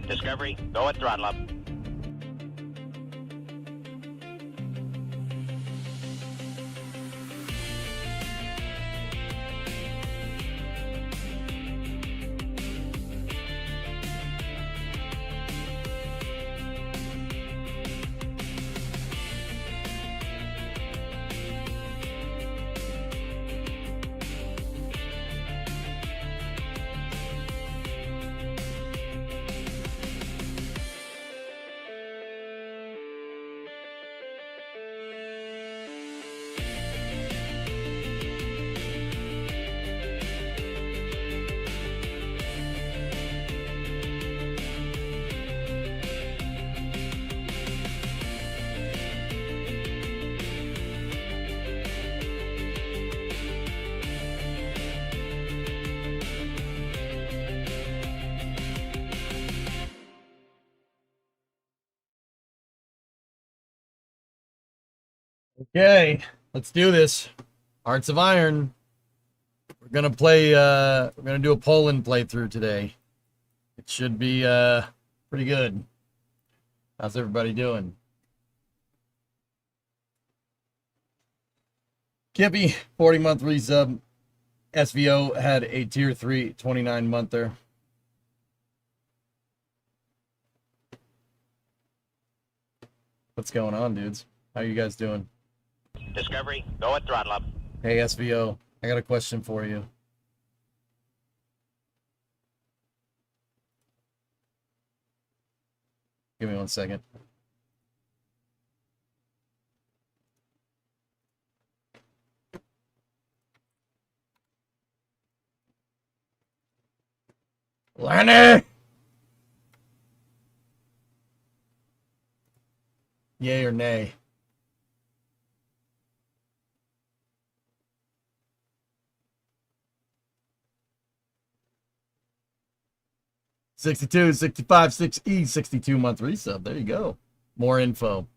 Discovery, go at throttle up. Okay, let's do this. Hearts of Iron. We're gonna play we're gonna do a Polan playthrough today. It should be pretty good. How's everybody doing? Kippy, 40-month resub. SVO had a tier 3 29-monther. What's going on, dudes? How you guys doing? Discovery, go at throttle up. Hey, SVO, I got a question for you. Give me 1 second. Lenny! Yay or nay? $62, $65, $6E, 62-month resub. There you go. More info.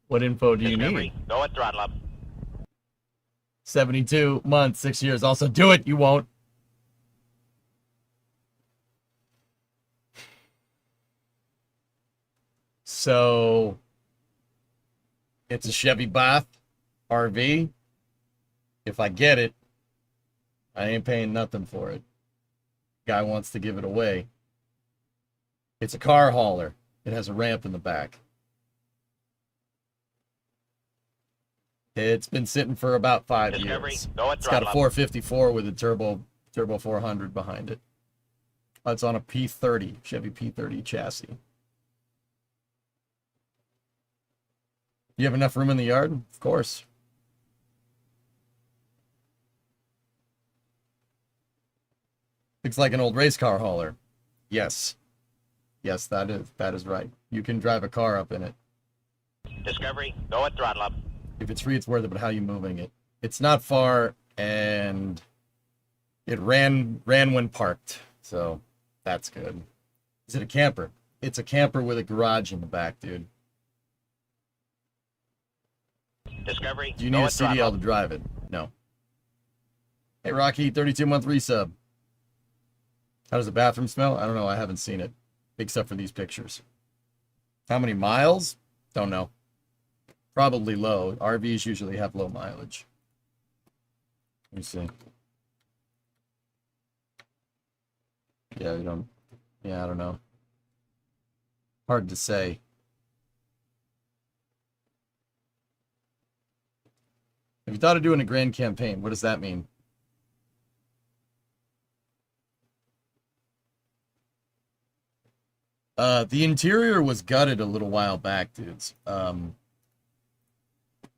What info do you Discovery, need? go at throttle up. 72 months, 6 years. Also, do it. You won't. So, it's a Chevy Bath RV. If I get it, I ain't paying nothing for it. Guy wants to give it away. It's a car hauler. It has a ramp in the back. It's been sitting for about 5 Discovery, years. go at It's got a throttle up. 454 with a turbo 400 behind it. It's on a P30, Chevy P30 chassis. You have enough room in the yard? Of course. Looks like an old race car hauler. Yes. Yes, that is right. You can drive a car up in it. Discovery, go at throttle up. If it's free, it's worth it, but how are you moving it? It's not far, and it ran when parked, so that's good. Is it a camper? It's a camper with a garage in the back, dude. Discovery, Do you go need a at throttle CDL up. to drive it? No. Hey, Rocky, 32-month resub. How does the bathroom smell? I don't know. I haven't seen it, except for these pictures. How many miles? Don't know. Probably low. RVs usually have low mileage. Let me see. Yeah, we don't. Yeah, I don't know. Hard to say. Have you thought of doing a grand campaign? What does that mean? The interior was gutted a little while back, dudes.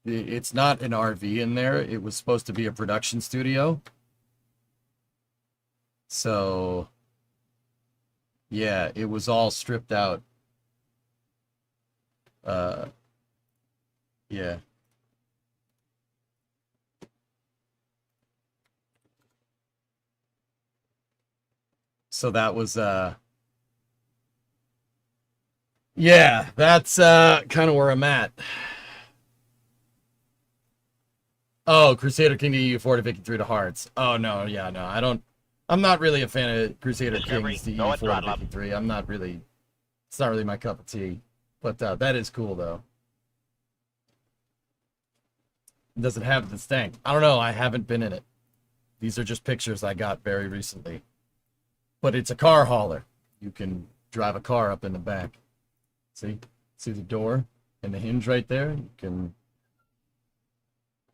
It's not an RV in there. It was supposed to be a production studio. So, yeah, it was all stripped out. Yeah. So that was, yeah, that's kind of where I'm at. Oh, Crusader King to EU4 to Vicky 3 to Hearts. Oh, no, yeah, no, I don't. I'm not really a fan of Crusader Discovery, Kings to go at EU4 to throttle up. Vicky 3. I'm not really. It's not really my cup of tea. But that is cool, though. Does it have this tank? I don't know. I haven't been in it. These are just pictures I got very recently. But it's a car hauler. You can drive a car up in the back. See the door and the hinge right there? You can.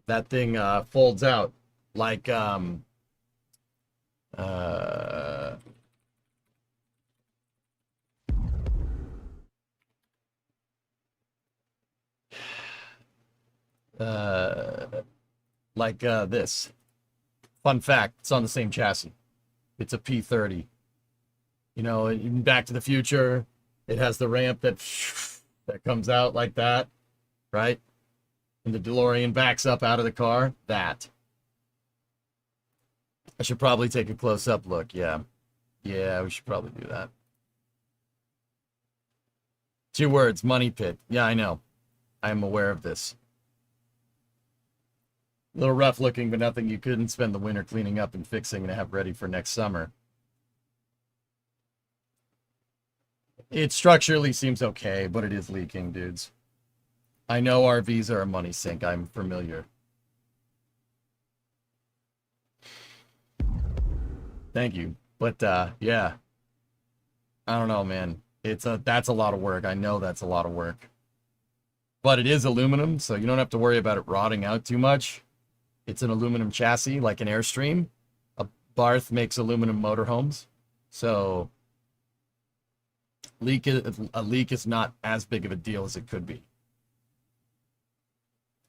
That thing folds out like uh, uh, this. Fun fact, it's on the same chassis. It's a P30. You know, in Back to the Future, it has the ramp that comes out like that, right? And the DeLorean backs up out of the car. That. I should probably take a close-up look. Yeah. Yeah, we should probably do that. 2 words, money pit. Yeah, I know. I am aware of this. A little rough looking, but nothing you couldn't spend the winter cleaning up and fixing and have ready for next summer. It structurally seems okay, but it is leaking, dudes. I know RVs are a money sink. I'm familiar. Thank you. But yeah. I don't know, man. That's a lot of work. I know that's a lot of work. But it is aluminum, so you don't have to worry about it rotting out too much. It's an aluminum chassis, like an Airstream. A Barth makes aluminum motorhomes. So a leak is not as big of a deal as it could be.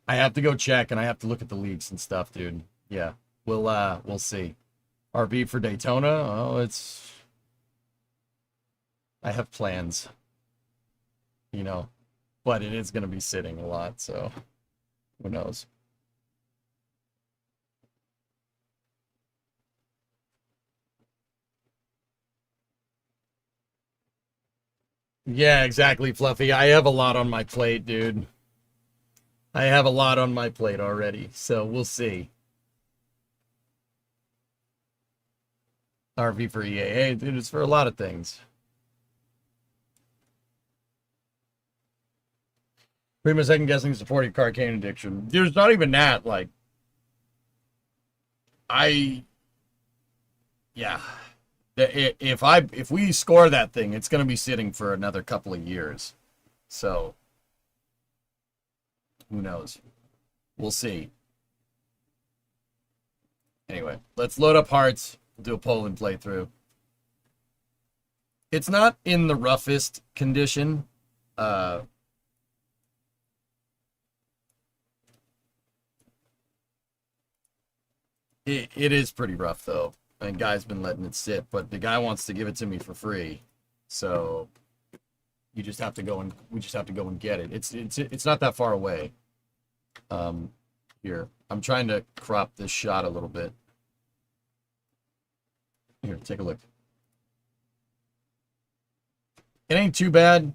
I have to go check and I have to look at the leaks and stuff, dude. Yeah. We'll see. RV for Daytona. Oh, I have plans. You know, but it is going to be sitting a lot, so who knows. Yeah, exactly, Fluffy. I have a lot on my plate, dude. I have a lot on my plate already, so we'll see. RV for EAA, dude, it's for a lot of things. Pretty much second guessing supporting carcane addiction. There's not even that, like, yeah. If we score that thing, it's gonna be sitting for another couple of years. So who knows? We'll see. Anyway, let's load up hearts. We'll do a Polan playthrough. It's not in the roughest condition. It is pretty rough though. And guy's been letting it sit, but the guy wants to give it to me for free. So we just have to go and get it. It's not that far away. Here. I'm trying to crop this shot a little bit. Here, take a look. It ain't too bad.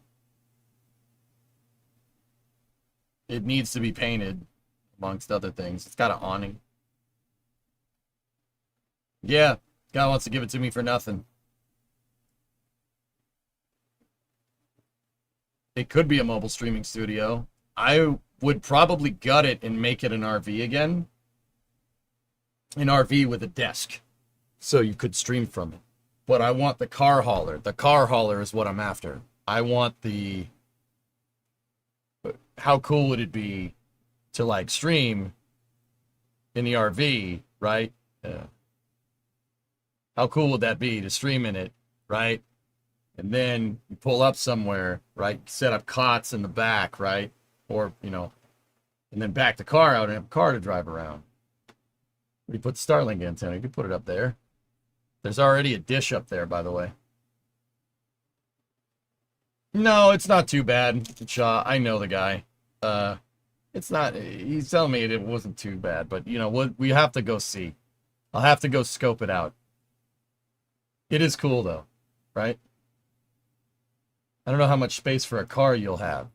It needs to be painted, amongst other things. It's got an awning. Yeah, guy wants to give it to me for nothing. It could be a mobile streaming studio. I would probably gut it and make it an RV again. An RV with a desk. So you could stream from it. But I want the car hauler. The car hauler is what I'm after. I want the... How cool would it be to, like, stream in the RV, right? How cool would that be to stream in it, right? And then you pull up somewhere, right? Set up cots in the back, right? Or, you know, and then back the car out and have a car to drive around. We put Starlink antenna. You could put it up there. There's already a dish up there, by the way. No, it's not too bad, Shaw. I know the guy. It's not. He's telling me it wasn't too bad, but you know, we have to go see. I'll have to go scope it out. It is cool though, right? I don't know how much space for a car you'll have.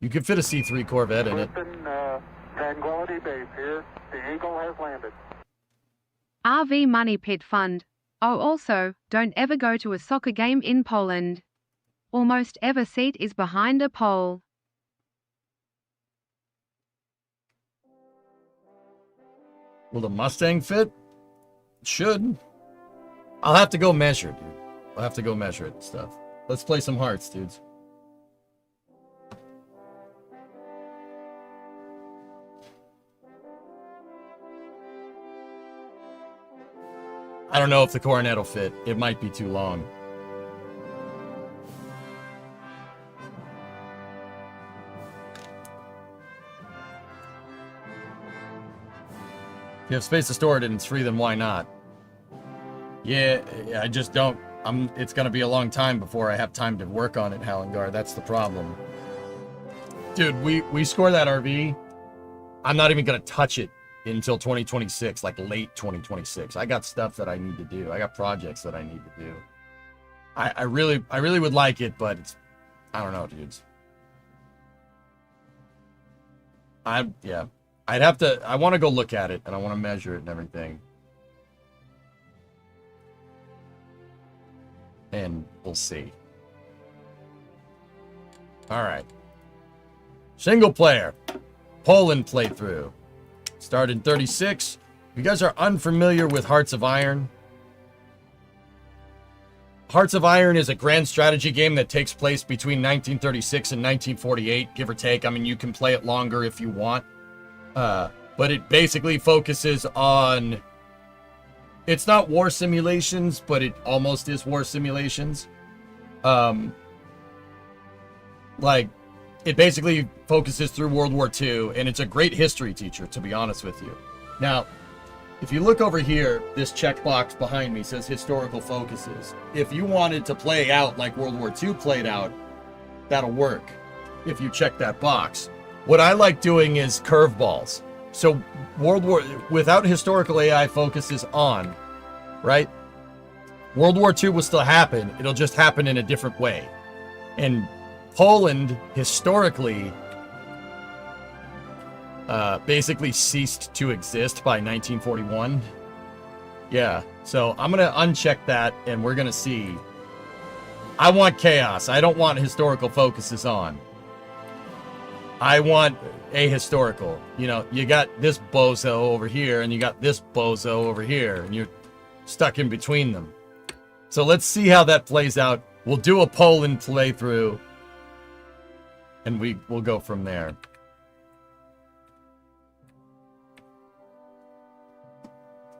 You could fit a C3 Corvette in it. Tranquility Base here. The Eagle has landed. RV Money Pit Fund. Oh, also, don't ever go to a soccer game in Poland. Almost every seat is behind a pole. Will the Mustang fit? It should. I'll have to go measure, dude. I'll have to go measure it and stuff. Let's play some hearts, dudes. I don't know if the Coronet will fit. It might be too long. If you have space to store it and it's free, then why not? Yeah, I just don't. It's going to be a long time before I have time to work on it, Halengar. That's the problem. Dude, we score that RV. I'm not even going to touch it until 2026, like late 2026. I got stuff that I need to do. I got projects that I need to do. I really would like it, but it's, I don't know, dudes. I'd have to, I want to go look at it and I want to measure it and everything. And we'll see. All right. Single player. Polan playthrough. Start in 36. If you guys are unfamiliar with Hearts of Iron, Hearts of Iron is a grand strategy game that takes place between 1936 and 1948, give or take. I mean, you can play it longer if you want. But it basically focuses on... It's not war simulations, but it almost is war simulations. Like, it basically focuses through World War II, and it's a great history teacher, to be honest with you. Now, if you look over here, this checkbox behind me says historical focuses. If you wanted to play out like World War II played out, that'll work if you check that box. What I like doing is curveballs. So without historical AI focuses on, right? World War II will still happen. It'll just happen in a different way. And Poland historically basically ceased to exist by 1941. Yeah, so I'm gonna uncheck that and we're gonna see. I want chaos. I don't want historical focuses on. I want ahistorical. You know, you got this bozo over here and you got this bozo over here and you're stuck in between them. So let's see how that plays out. We'll do a Poland playthrough and we'll go from there.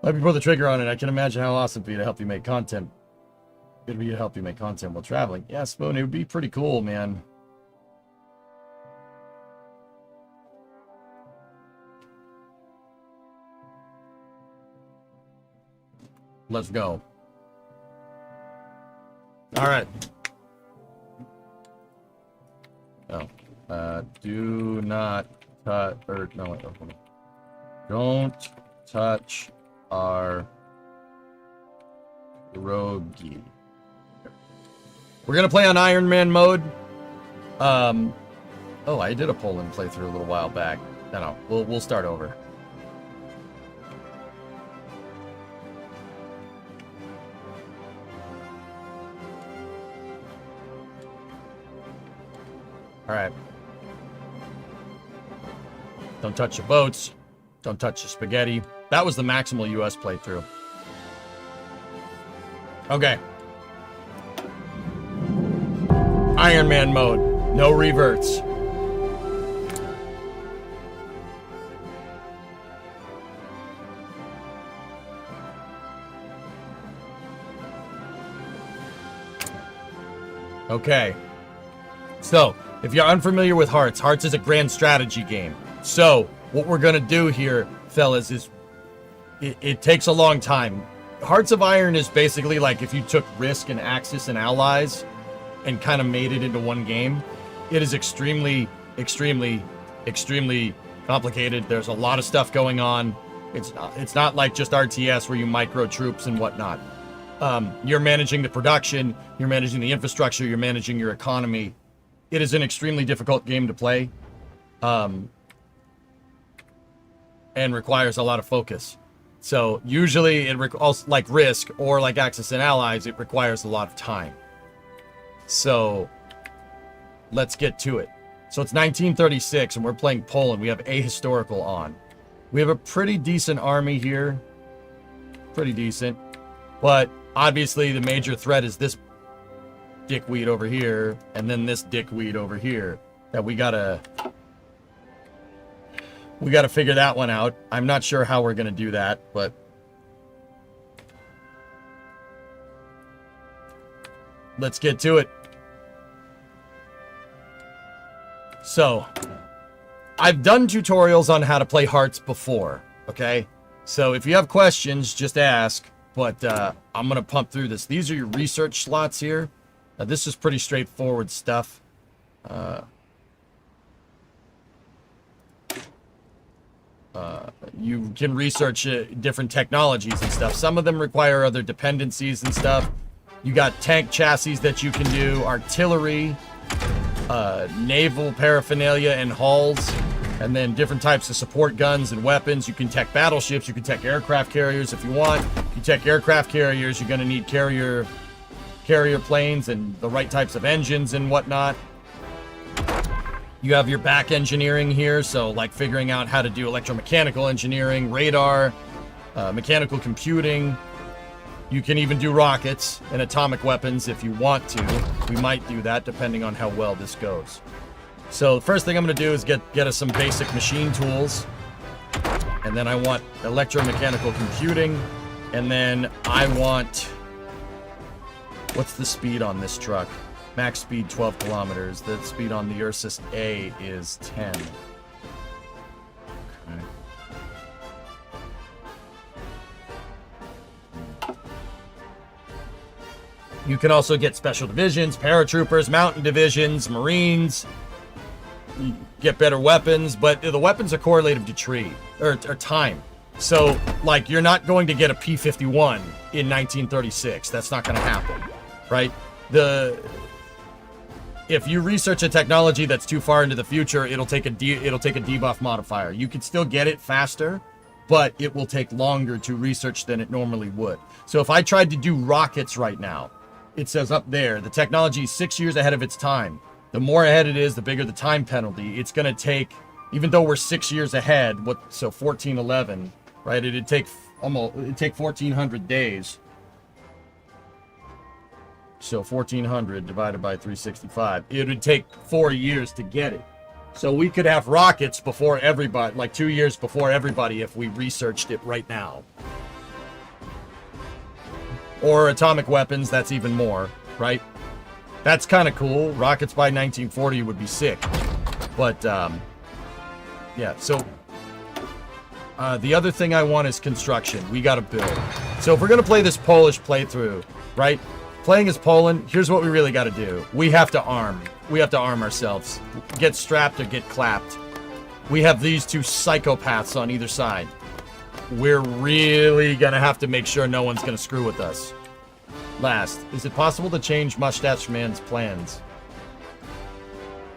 Might be pull the trigger on it. I can imagine how awesome it'd be to help you make content. It'd be to help you make content while traveling. Yeah, Spoon, it would be pretty cool, man. Let's go. All right. Oh, do not touch, or no, wait, don't touch our rogi. We're gonna play on Iron Man mode. Oh, I did a Poland playthrough a little while back. No, we'll start over. All right. Don't touch your boats. Don't touch your spaghetti. That was the maximal US playthrough. Okay. Iron Man mode. No reverts. Okay. So, if you're unfamiliar with Hearts, Hearts is a grand strategy game. So, what we're going to do here, fellas, is it takes a long time. Hearts of Iron is basically like if you took Risk and Axis and Allies and kind of made it into one game. It is extremely, extremely, extremely complicated. There's a lot of stuff going on. It's not like just RTS where you micro troops and whatnot. You're managing the production, you're managing the infrastructure, you're managing your economy. It is an extremely difficult game to play. and requires a lot of focus. So usually it also, like Risk or like Axis and Allies, it requires a lot of time. So let's get to it. So it's 1936 and we're playing Poland. We have ahistorical on. We have a pretty decent army here. Pretty decent. But obviously the major threat is this dickweed over here and then this dickweed over here that we gotta figure that one out. I'm not sure how we're gonna do that, but let's get to it. So, I've done tutorials on how to play Hearts before, okay? So if you have questions, just ask, but I'm gonna pump through this. These are your research slots here. Now, this is pretty straightforward stuff. You can research different technologies and stuff. Some of them require other dependencies and stuff. You got tank chassis that you can do, artillery, naval paraphernalia and hulls, and then different types of support guns and weapons. You can tech battleships, you can tech aircraft carriers if you want. If you tech aircraft carriers, you're going to need carrier planes and the right types of engines and whatnot. You have your back engineering here, so like figuring out how to do electromechanical engineering, radar, mechanical computing. You can even do rockets and atomic weapons if you want to. We might do that depending on how well this goes. So the first thing I'm going to do is get us some basic machine tools. And then I want electromechanical computing. And then I want... What's the speed on this truck? Max speed 12 kilometers. The speed on the Ursus A is 10. Okay. You can also get special divisions, paratroopers, mountain divisions, marines. You get better weapons, but the weapons are correlated to tree or time. So, like, you're not going to get a P-51 in 1936. That's not going to happen, right? If you research a technology that's too far into the future, it'll take a debuff modifier. You can still get it faster, but it will take longer to research than it normally would. So if I tried to do rockets right now, it says up there, the technology is 6 years ahead of its time. The more ahead it is, the bigger the time penalty. It's going to take, even though we're 6 years ahead, so 1411, right? It'd take 1,400 days. So 1,400 divided by 365. It would take 4 years to get it. So we could have rockets before everybody, like 2 years before everybody, if we researched it right now. Or atomic weapons, that's even more, right? That's kind of cool. Rockets by 1940 would be sick. But, yeah, so... the other thing I want is construction. We gotta build. So if we're gonna play this Polish playthrough, right? Playing as Poland, here's what we really gotta do. We have to arm. We have to arm ourselves. Get strapped or get clapped. We have these two psychopaths on either side. We're really gonna have to make sure no one's gonna screw with us. Last, is it possible to change Mustache Man's plans?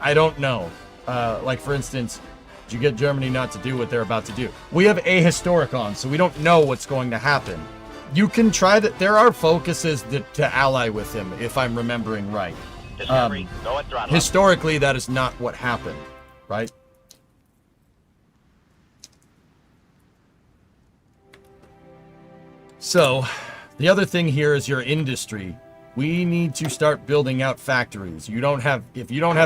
I don't know. Like, for instance, did you get Germany not to do what they're about to do? We have ahistoric on, so we don't know what's going to happen. You can try that. There are focuses to ally with him, if I'm remembering right. Discovery, go at throttle. Historically, that is not what happened, right? So, the other thing here is your industry. We need to start building out factories. If you don't have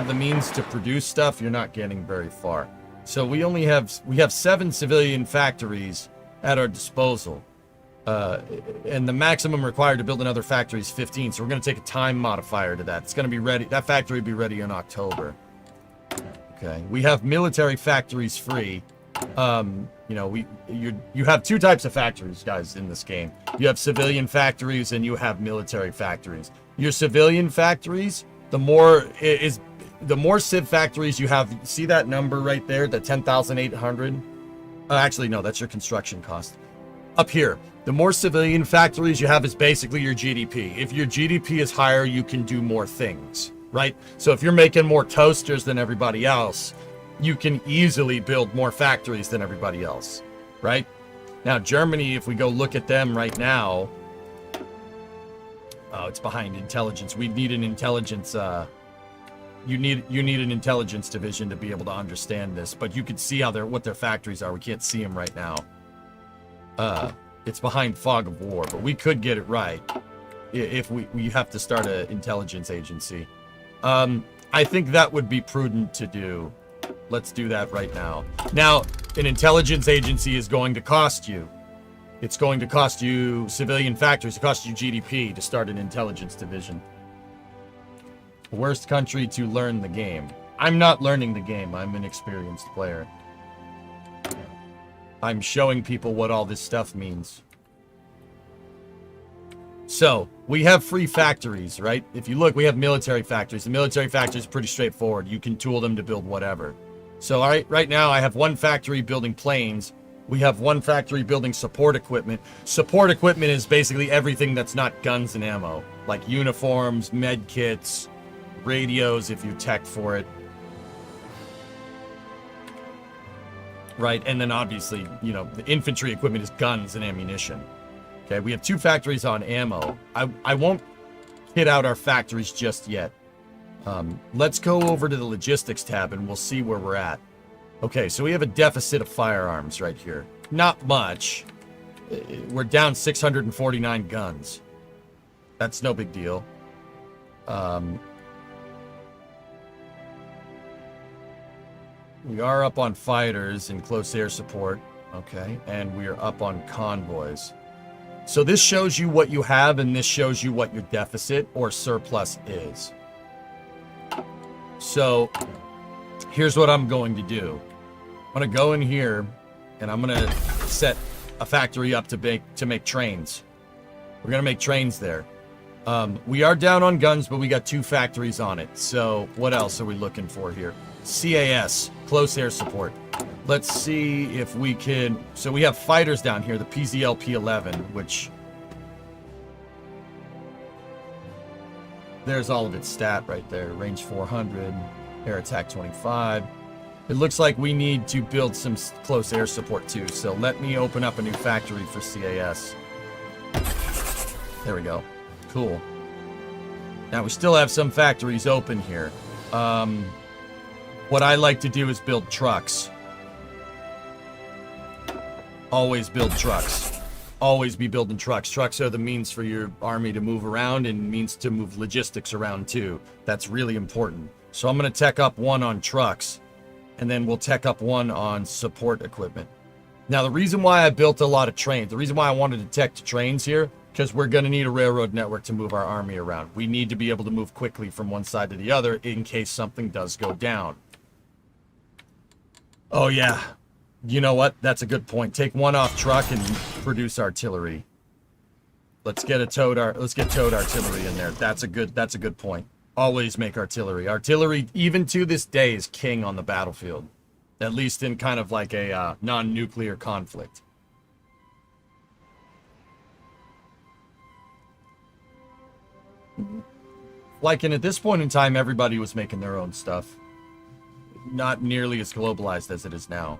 the means to produce stuff, you're not getting very far. So we have 7 civilian factories at our disposal. And the maximum required to build another factory is 15, so we're going to take a time modifier to that. It's going to be ready. That factory will be ready in October. Okay. We have military factories free. You know, you have 2 types of factories, guys, in this game. You have civilian factories and you have military factories. Your civilian factories, the more civ factories you have. See that number right there, the 10,800? Actually, no, that's your construction cost. Up here, the more civilian factories you have is basically your GDP. If your GDP is higher, you can do more things, right? So if you're making more toasters than everybody else, you can easily build more factories than everybody else, right? Now, Germany, if we go look at them right now, oh, it's behind intelligence. We need an intelligence, you need an intelligence division to be able to understand this, but you can see how what their factories are. We can't see them right now. It's behind fog of war, but we could get it right if we have to start an intelligence agency. I think that would be prudent to do. Let's do that right now. Now, an intelligence agency is going to cost you. It's going to cost you civilian factories. It costs you GDP to start an intelligence division. Worst country to learn the game. I'm not learning the game. I'm an experienced player. I'm showing people what all this stuff means. So, we have free factories, right? If you look, we have military factories. The military factories are pretty straightforward. You can tool them to build whatever. So, all right now I have one factory building planes. We have one factory building support equipment. Support equipment is basically everything that's not guns and ammo. Like uniforms, med kits, radios if you tech for it. Right, and then obviously, you know, the infantry equipment is guns and ammunition. Okay, we have two factories on ammo. I won't hit out our factories just yet. Let's go over to the logistics tab and we'll see where we're at. Okay, so we have a deficit of firearms right here. Not much. We're down 649 guns. That's no big deal. We are up on fighters and close air support. Okay, and we are up on convoys. So this shows you what you have, and this shows you what your deficit or surplus is. So here's what I'm going to do. I'm going to go in here, and I'm going to set a factory up to make trains. We're going to make trains there. We are down on guns, but we got two factories on it. So what else are we looking for here? CAS, close air support. Let's see if we can... So we have fighters down here, the PZL-P11, which... There's all of its stat right there. Range 400, air attack 25. It looks like we need to build some close air support too. So let me open up a new factory for CAS. There we go. Cool. Now we still have some factories open here. What I like to do is build trucks. Always build trucks. Always be building trucks. Trucks are the means for your army to move around and means to move logistics around too. That's really important. So I'm going to tech up one on trucks, and then we'll tech up one on support equipment. Now the reason why I built a lot of trains, the reason why I wanted to tech to trains here, because we're going to need a railroad network to move our army around. We need to be able to move quickly from one side to the other in case something does go down. Oh yeah. You know what? That's a good point. Take one off truck and produce artillery. Let's get towed artillery in there. That's a good point. Always make artillery. Artillery, even to this day, is king on the battlefield. At least in kind of like a non-nuclear conflict. Like, and at this point in time, everybody was making their own stuff. Not nearly as globalized as it is now.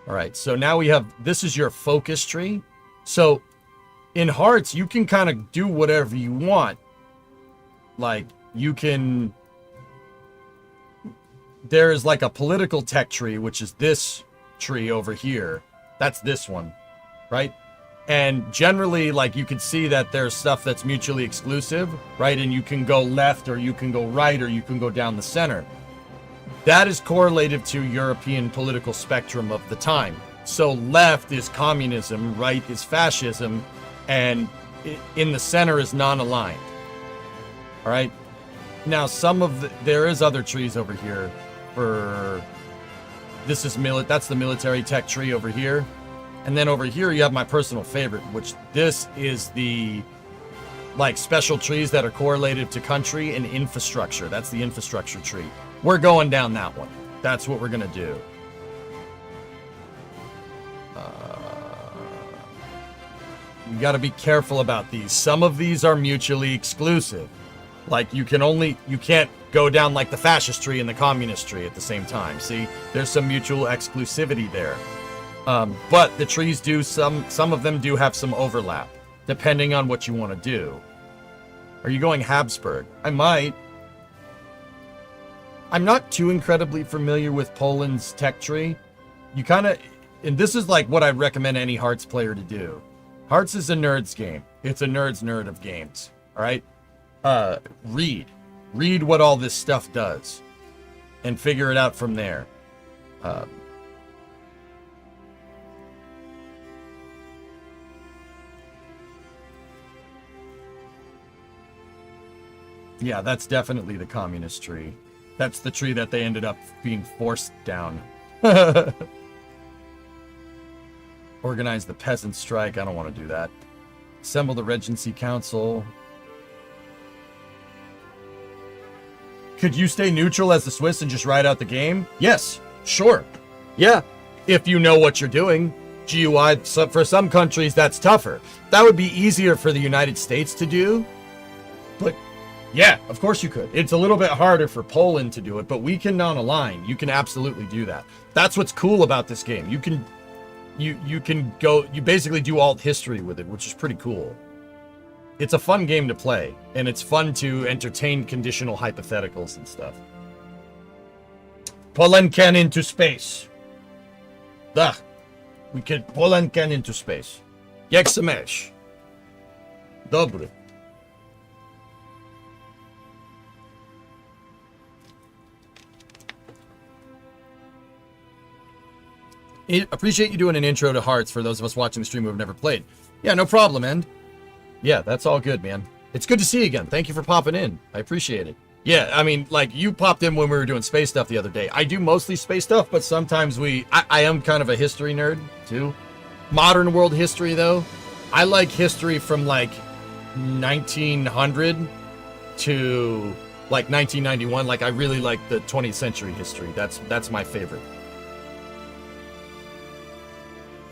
All right, so now we have, this is your focus tree. So in Hearts, you can kind of do whatever you want. Like, you can, there is like a political tech tree, which is this tree over here. That's this one, right? And generally, like, you can see that there's stuff that's mutually exclusive, right? And you can go left, or you can go right, or you can go down the center. That is correlative to European political spectrum of the time. So left is communism, right is fascism, and in the center is non-aligned. All right. Now, there is other trees over here. That's the military tech tree over here. And then over here, you have my personal favorite, which this is the, like, special trees that are correlated to country and infrastructure. That's the infrastructure tree. We're going down that one. That's what we're going to do. You got to be careful about these. Some of these are mutually exclusive. Like, you can't go down like the fascist tree and the communist tree at the same time. See, there's some mutual exclusivity there. But the trees do, some of them do have some overlap, depending on what you want to do. Are you going Habsburg? I might. I'm not too incredibly familiar with Poland's tech tree. You kind of, and this is like what I'd recommend any Hearts player to do. Hearts is a nerd's game. It's a nerd's nerd of games. All right? Read what all this stuff does and figure it out from there. Yeah, that's definitely the communist tree. That's the tree that they ended up being forced down. Organize the peasant strike. I don't want to do that. Assemble the Regency Council. Could you stay neutral as the Swiss and just ride out the game? Yes, sure. Yeah, if you know what you're doing. GUI, so for some countries, that's tougher. That would be easier for the United States to do. But yeah, of course you could. It's a little bit harder for Poland to do it, but we can non-align. You can absolutely do that. That's what's cool about this game. You can go, you basically do alt history with it, which is pretty cool. It's a fun game to play, and it's fun to entertain conditional hypotheticals and stuff. Poland can into space. Poland can into space. Jak se masz? Dobry. Appreciate you doing an intro to Hearts for those of us watching the stream who have never played. Yeah, no problem, man. Yeah, that's all good, man. It's good to see you again. Thank you for popping in. I appreciate it. Yeah, I mean, like, you popped in when we were doing space stuff the other day. I do mostly space stuff, but sometimes I am kind of a history nerd, too. Modern world history, though. I like history from, like, 1900 to, like, 1991. Like, I really like the 20th century history. That's my favorite.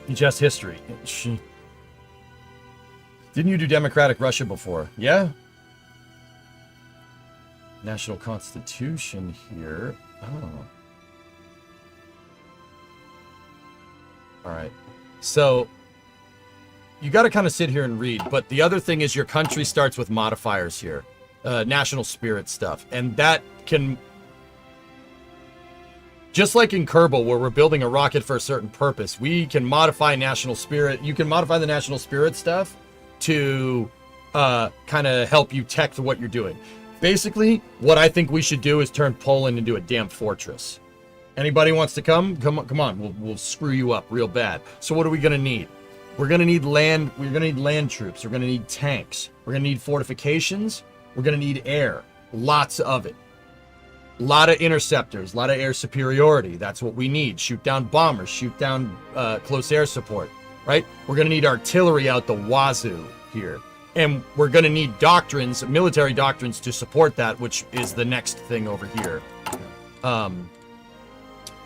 Just history. Didn't you do Democratic Russia before? Yeah? National Constitution here. Oh. Alright. So, you got to kind of sit here and read, but the other thing is your country starts with modifiers here. National spirit stuff. And that can... Just like in Kerbal, where we're building a rocket for a certain purpose, we can modify national spirit. You can modify the national spirit stuff to kind of help you tech what you're doing. Basically, what I think we should do is turn Poland into a damn fortress. Anybody wants to come? Come on. We'll screw you up real bad. So what are we going to need? We're going to need land. We're going to need land troops. We're going to need tanks. We're going to need fortifications. We're going to need air. Lots of it. A lot of interceptors, a lot of air superiority. That's what we need. Shoot down bombers, shoot down close air support, right? We're going to need artillery out the wazoo here. And we're going to need doctrines, military doctrines to support that, which is the next thing over here.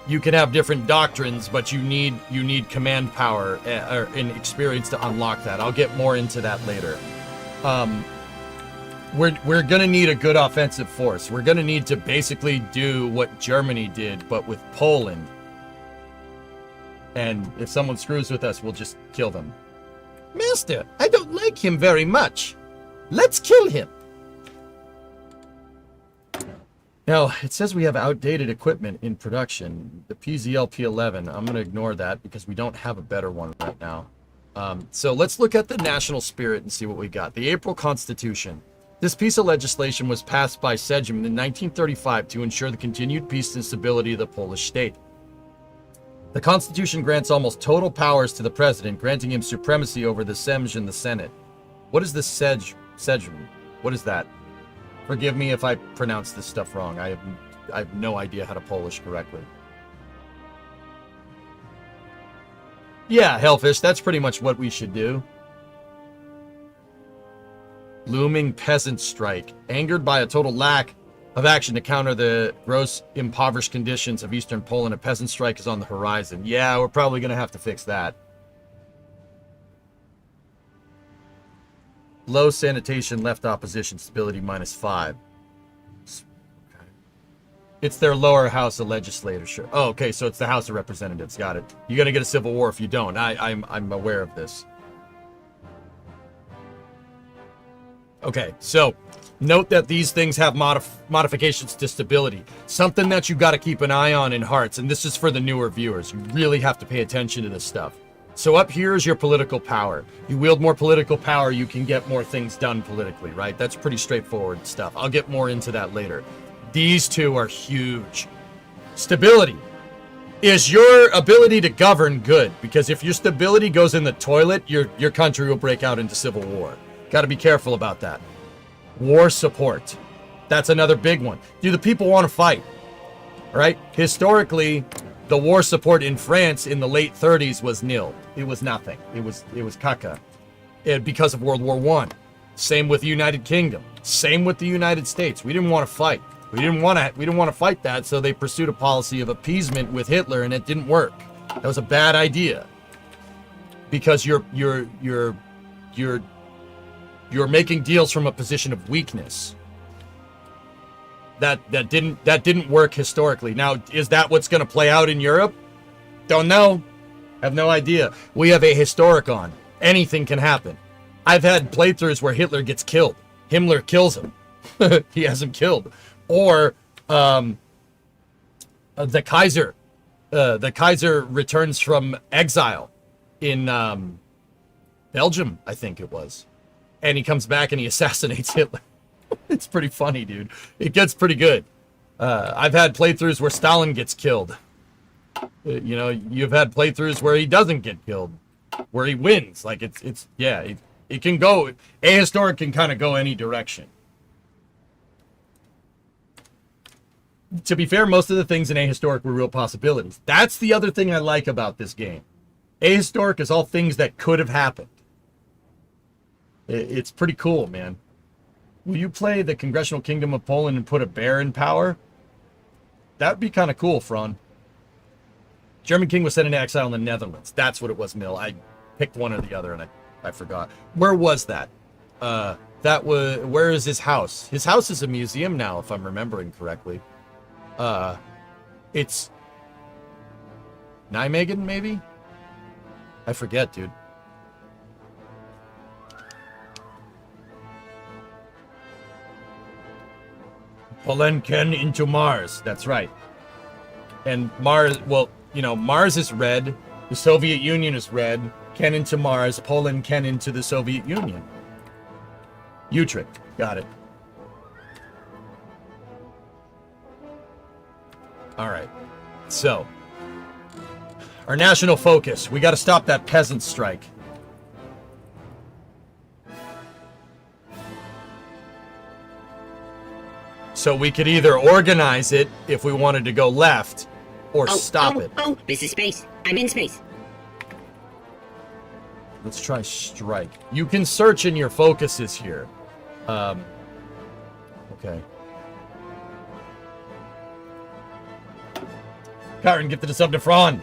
You can have different doctrines, but you need command power and experience to unlock that. I'll get more into that later. We're going to need a good offensive force. We're going to need to basically do what Germany did, but with Poland. And if someone screws with us, we'll just kill them. Master, I don't like him very much. Let's kill him. Now, it says we have outdated equipment in production. The PZL P11, I'm going to ignore that because we don't have a better one right now. So let's look at the national spirit and see what we got. The April Constitution. This piece of legislation was passed by Sejm in 1935 to ensure the continued peace and stability of the Polish state. The Constitution grants almost total powers to the president, granting him supremacy over the Sejm and the Senate. What is the Sejm? What is that? Forgive me if I pronounce this stuff wrong. I have no idea how to Polish correctly. Yeah, Hellfish, that's pretty much what we should do. Looming peasant strike. Angered by a total lack of action to counter the gross impoverished conditions of Eastern Poland, a peasant strike is on the horizon. Yeah, we're probably going to have to fix that. Low sanitation, left opposition, stability -5. Okay. It's their lower house of legislature. Oh, okay, so it's the House of Representatives. Got it. You're gonna get a civil war if you don't. I'm aware of this. Okay, so note that these things have modifications to stability. Something that you got to keep an eye on in Hearts, and this is for the newer viewers. You really have to pay attention to this stuff. So up here is your political power. You wield more political power, you can get more things done politically, right? That's pretty straightforward stuff. I'll get more into that later. These two are huge. Stability. Is your ability to govern good? Because if your stability goes in the toilet, your country will break out into civil war. Got to be careful about that. War support. That's another big one. Do the people want to fight? Right? Historically, the war support in France in the late 30s was nil. It was nothing. It was caca. Because of World War I. Same with the United Kingdom. Same with the United States. We didn't want to fight. We didn't want to fight that, so they pursued a policy of appeasement with Hitler, and it didn't work. That was a bad idea. Because you're making deals from a position of weakness. That didn't work historically. Now, is that what's going to play out in Europe? Don't know. Have no idea. We have a historicon. Anything can happen. I've had playthroughs where Hitler gets killed. Himmler kills him. He has him killed. Or the Kaiser. The Kaiser returns from exile in Belgium, I think it was. And he comes back and he assassinates Hitler. It's pretty funny, dude. It gets pretty good. I've had playthroughs where Stalin gets killed. You've had playthroughs where he doesn't get killed, where he wins. Like it can go. Ahistoric can kind of go any direction. To be fair, most of the things in Ahistoric were real possibilities. That's the other thing I like about this game. Ahistoric is all things that could have happened. It's pretty cool, man. Will you play the Congressional Kingdom of Poland and put a bear in power? That would be kind of cool, Fron. German king was sent into exile in the Netherlands. That's what it was, Mill. I picked one or the other, and I forgot. Where was that? Where is his house? His house is a museum now, if I'm remembering correctly. It's Nijmegen, maybe? I forget, dude. Polan can into Mars. That's right. And Mars, well, Mars is red. The Soviet Union is red. Can into Mars. Poland can into the Soviet Union. Utrecht. Got it. All right. So, our national focus. We got to stop that peasant strike. So we could either organize it if we wanted to go left, or stop it. Oh, this is space. I'm in space. Let's try strike. You can search in your focuses here. Okay. Kyron gifted a sub to Fron.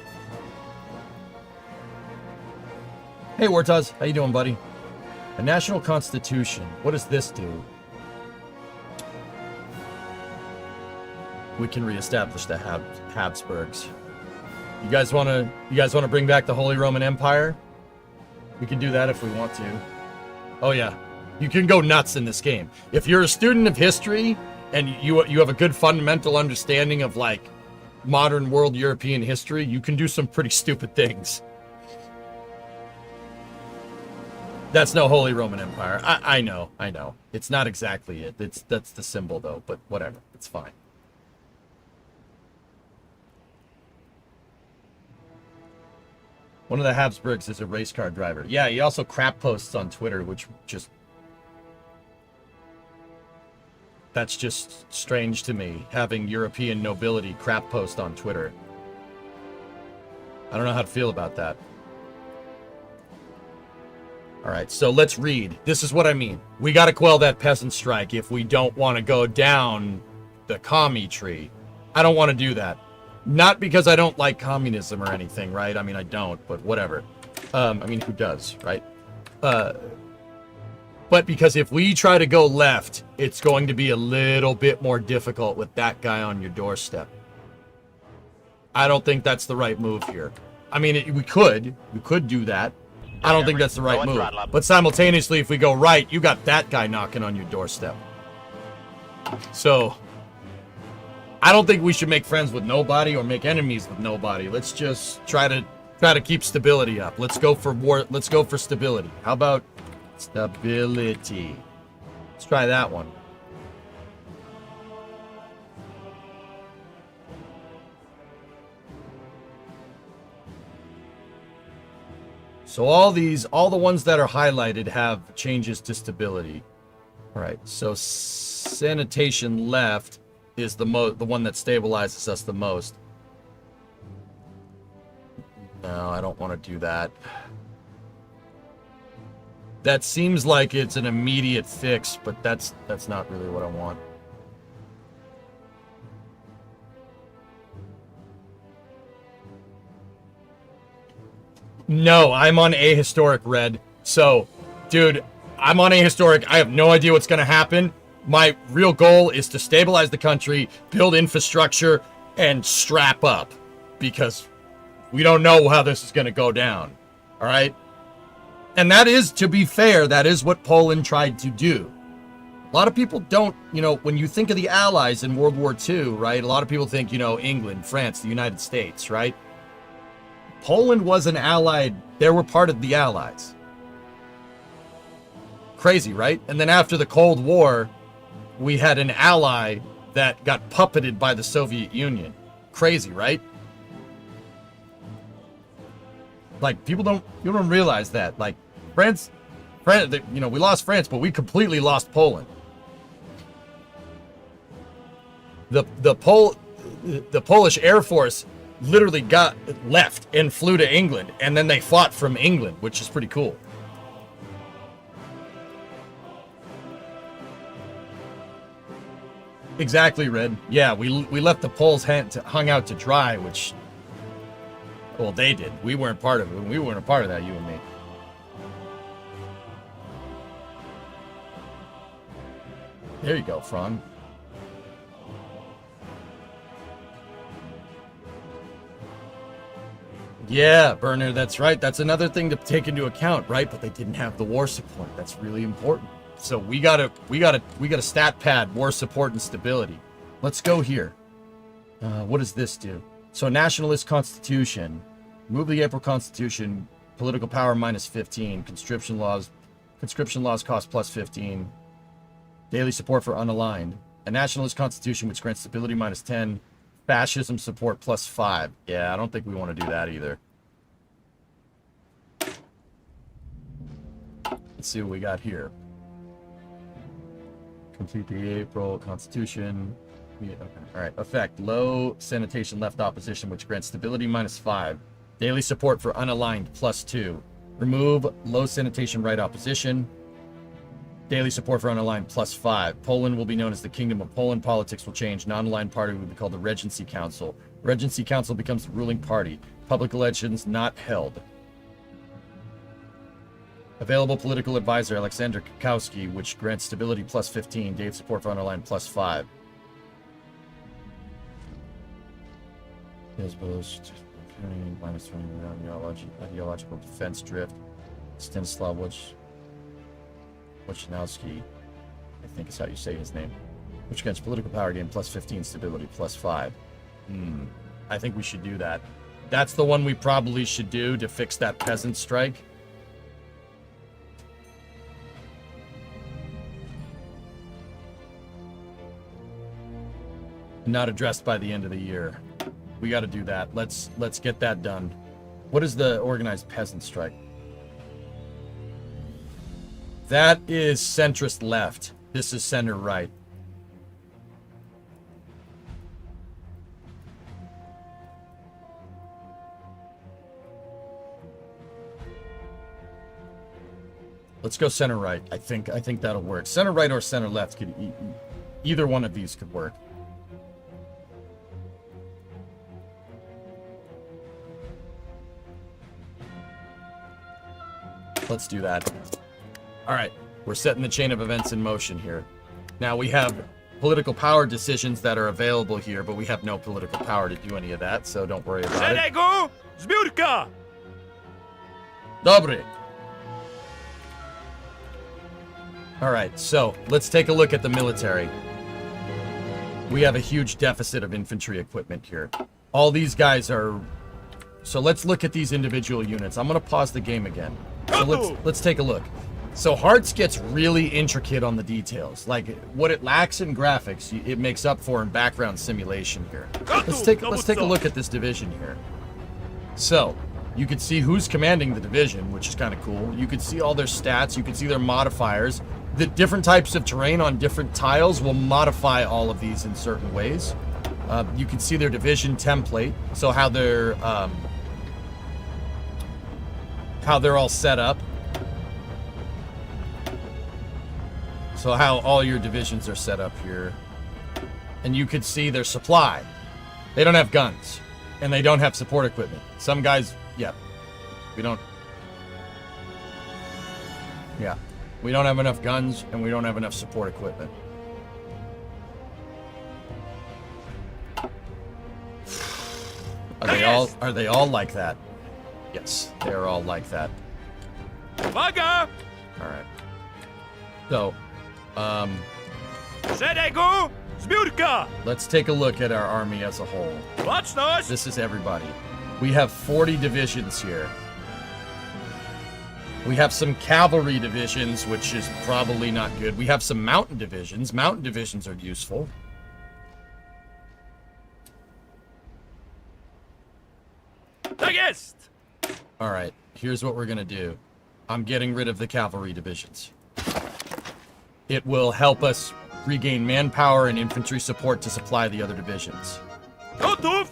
Hey, Wartaz. How you doing, buddy? A national constitution. What does this do? We can reestablish the Habsburgs. You guys want to bring back the Holy Roman Empire? We can do that if we want to. Oh yeah, you can go nuts in this game. If you're a student of history and you have a good fundamental understanding of like modern world European history, you can do some pretty stupid things. That's no Holy Roman Empire. I know. It's not exactly it. That's the symbol though, but whatever. It's fine. One of the Habsburgs is a race car driver. Yeah, he also crap posts on Twitter, which just... That's just strange to me, having European nobility crap post on Twitter. I don't know how to feel about that. Alright, so let's read. This is what I mean. We gotta quell that peasant strike if we don't want to go down the commie tree. I don't want to do that. Not because I don't like communism or anything, right? I mean, I don't, but whatever. I mean, who does, right? But But because if we try to go left, it's going to be a little bit more difficult with that guy on your doorstep. I don't think that's the right move here. I mean, we could do that. I don't think that's the right move. But simultaneously, if we go right, you got that guy knocking on your doorstep. So, I don't think we should make friends with nobody or make enemies with nobody. Let's just try to keep stability up. Let's go for war. Let's go for stability. How about stability? Let's try that one. So all the ones that are highlighted have changes to stability. All right, so sanitation left is the one that stabilizes us the most. No, I don't want to do that. That seems like it's an immediate fix, but that's not really what I want. No, I'm on ahistoric red. So, dude, I'm on ahistoric. I have no idea what's going to happen. My real goal is to stabilize the country, build infrastructure, and strap up. Because we don't know how this is going to go down. All right? And that is, to be fair, that is what Poland tried to do. A lot of people don't, when you think of the Allies in World War II, right? A lot of people think, England, France, the United States, right? Poland was an allied. They were part of the Allies. Crazy, right? And then after the Cold War, we had an ally that got puppeted by the Soviet Union. Crazy, right? Like, you don't realize that. Like, France, we lost France, but we completely lost Poland. The Polish Air Force literally left and flew to England, and then they fought from England, which is pretty cool. Exactly, Red. Yeah, we left the Poles hung out to dry, which, well, they did. We weren't part of it. We weren't a part of that, you and me. There you go, Fron. Yeah, Burner, that's right. That's another thing to take into account, right? But they didn't have the war support. That's really important. So we gotta stat pad war support and stability. Let's go here. What does this do? So nationalist constitution. Move the April Constitution. Political power minus 15. Conscription laws cost plus 15. Daily support for unaligned. A nationalist constitution which grants stability minus 10. Fascism support plus 5. Yeah, I don't think we want to do that either. Let's see what we got here. Complete the April Constitution. Yeah, okay. All right. Effect. Low sanitation left opposition, which grants stability minus 5. Daily support for unaligned plus 2. Remove low sanitation right opposition. Daily support for unaligned plus 5. Poland will be known as the Kingdom of Poland. Politics will change. Non-aligned party will be called the Regency Council. Regency Council becomes the ruling party. Public elections not held. Available political advisor Alexander Kakowski, which grants stability plus 15. Daily support for unaligned plus 5. Minus 20 ideological defense drift. Stanislav Wojciechowski, I think is how you say his name, which grants political power gain plus 15, stability plus 5. I think we should do that. That's the one we probably should do to fix that peasant strike. Not addressed by the end of the year. We got to do that. Let's get that done. What is the organized peasant strike? That is centrist left. This is center right. Let's go center right. I think that'll work. Center right or center left could either one of these could work. Let's do that. All right. We're setting the chain of events in motion here. Now we have political power decisions that are available here, but we have no political power to do any of that, so don't worry about it. Zbiórka! Dobre. Alright, so let's take a look at the military. We have a huge deficit of infantry equipment here. All these guys are... So let's look at these individual units. I'm going to pause the game again. So let's take a look. So Hearts gets really intricate on the details. Like, what it lacks in graphics, it makes up for in background simulation here. Let's take a look at this division here. So, you can see who's commanding the division, which is kind of cool. You can see all their stats. You can see their modifiers. The different types of terrain on different tiles will modify all of these in certain ways. You can see their division template, so how they're all set up. So how all your divisions are set up here. And you could see their supply. They don't have guns. And they don't have support equipment. Some guys, yeah. We don't have enough guns, and we don't have enough support equipment. Are they all like that? Yes, they're all like that. Uwaga! Alright. So, Szeregu! Zbiórka! let's take a look at our army as a whole. Baczność! This is everybody. We have 40 divisions here. We have some cavalry divisions, which is probably not good. We have some mountain divisions. Mountain divisions are useful. Tak jest! Alright, here's what we're gonna do. I'm getting rid of the cavalry divisions. It will help us regain manpower and infantry support to supply the other divisions. Gotów!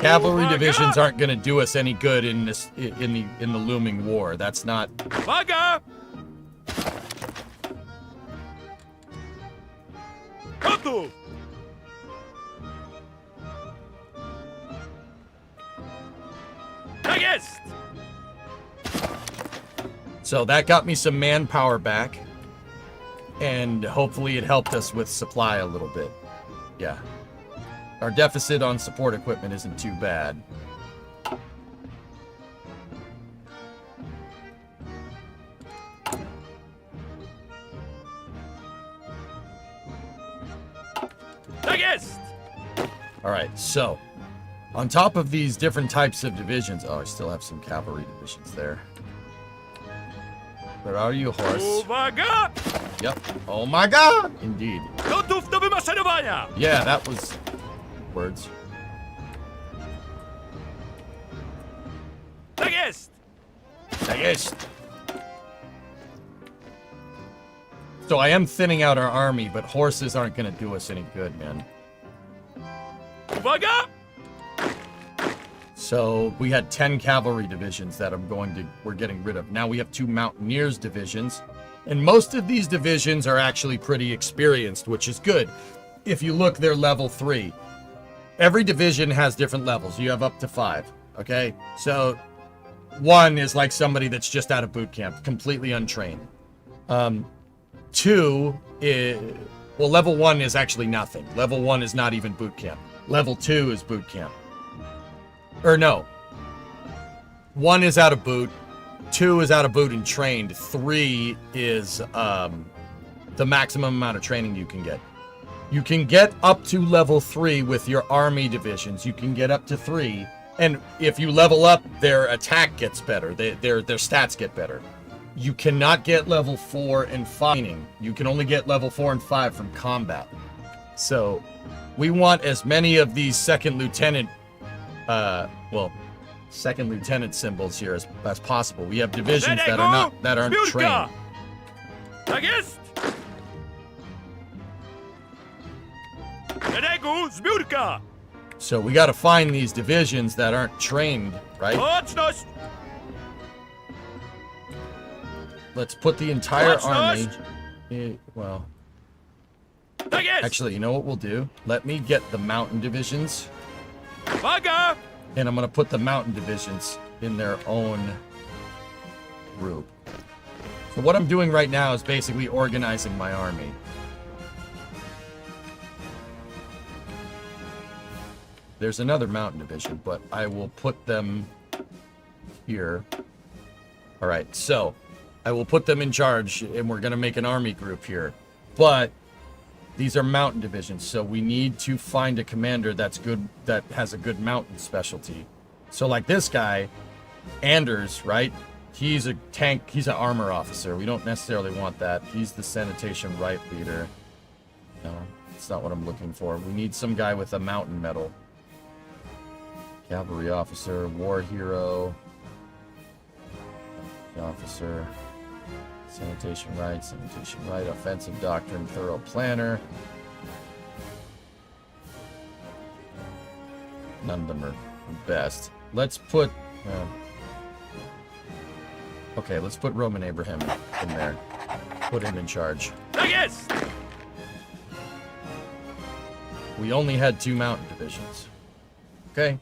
Cavalry divisions aren't going to do us any good in this in the looming war. That's not. Uwaga! Gotów! Tak jest! So that got me some manpower back, and hopefully it helped us with supply a little bit. Yeah. Our deficit on support equipment isn't too bad. Tak jest! Alright, so on top of these different types of divisions, oh, I still have some cavalry divisions there. Where are you, horse? Uwaga! Yep. Oh my god! Indeed. Gotów do wymaszerowania! Yeah, that was words. Tak jest! Tak jest. So I am thinning out our army, but horses aren't going to do us any good, man. Uwaga! So we had 10 cavalry divisions that we're getting rid of. Now we have 2 mountaineers divisions, and most of these divisions are actually pretty experienced, which is good. If you look, they're level 3. Every division has different levels. You have up to 5, okay? So 1 is like somebody that's just out of boot camp, completely untrained. 2 is, well, level 1 is actually nothing. Level 1 is not even boot camp. Level 2 is boot camp. Or no. 1 is out of boot. 2 is out of boot and trained. 3 is the maximum amount of training you can get. You can get up to level 3 with your army divisions. You can get up to 3. And if you level up, their attack gets better. Their stats get better. You cannot get level 4 and 5. You can only get level 4 and 5 from combat. So we want as many of these second lieutenant symbols here as possible. We have divisions that aren't trained. Tak jest! Szeregu! Zbiórka! So we got to find these divisions that aren't trained, right? Baczność! Let's put the entire army. Baczność! Well, Tak jest! actually, you know what we'll do? Let me get the mountain divisions. Uwaga! And I'm going to put the mountain divisions in their own group. So what I'm doing right now is basically organizing my army. There's another mountain division, but I will put them here. All right, so I will put them in charge, and we're going to make an army group here. But these are mountain divisions, so we need to find a commander that's good, that has a good mountain specialty. So like this guy, Anders, right? He's a tank, he's an armor officer. We don't necessarily want that. He's the sanitation right leader. No, that's not what I'm looking for. We need some guy with a mountain medal. Cavalry officer, war hero. Officer. Sanitation right, offensive doctrine, thorough planner. None of them are best. Let's put... okay, let's put Roman Abraham in there. Put him in charge. Yes. We only had 2 mountain divisions. Okay.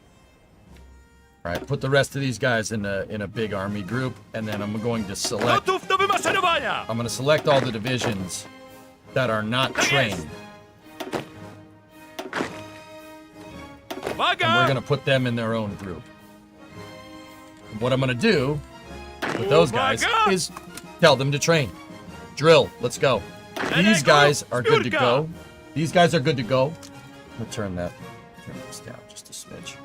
All right, put the rest of these guys in a big army group, and then I'm going to select... Gotów do wymaszerowania! I'm going to select all the divisions that are not trained. And we're going to put them in their own group. And what I'm going to do with those guys is tell them to train. Drill, let's go. These guys are good to go. These guys are good to go. I'm going to turn this down just a smidge.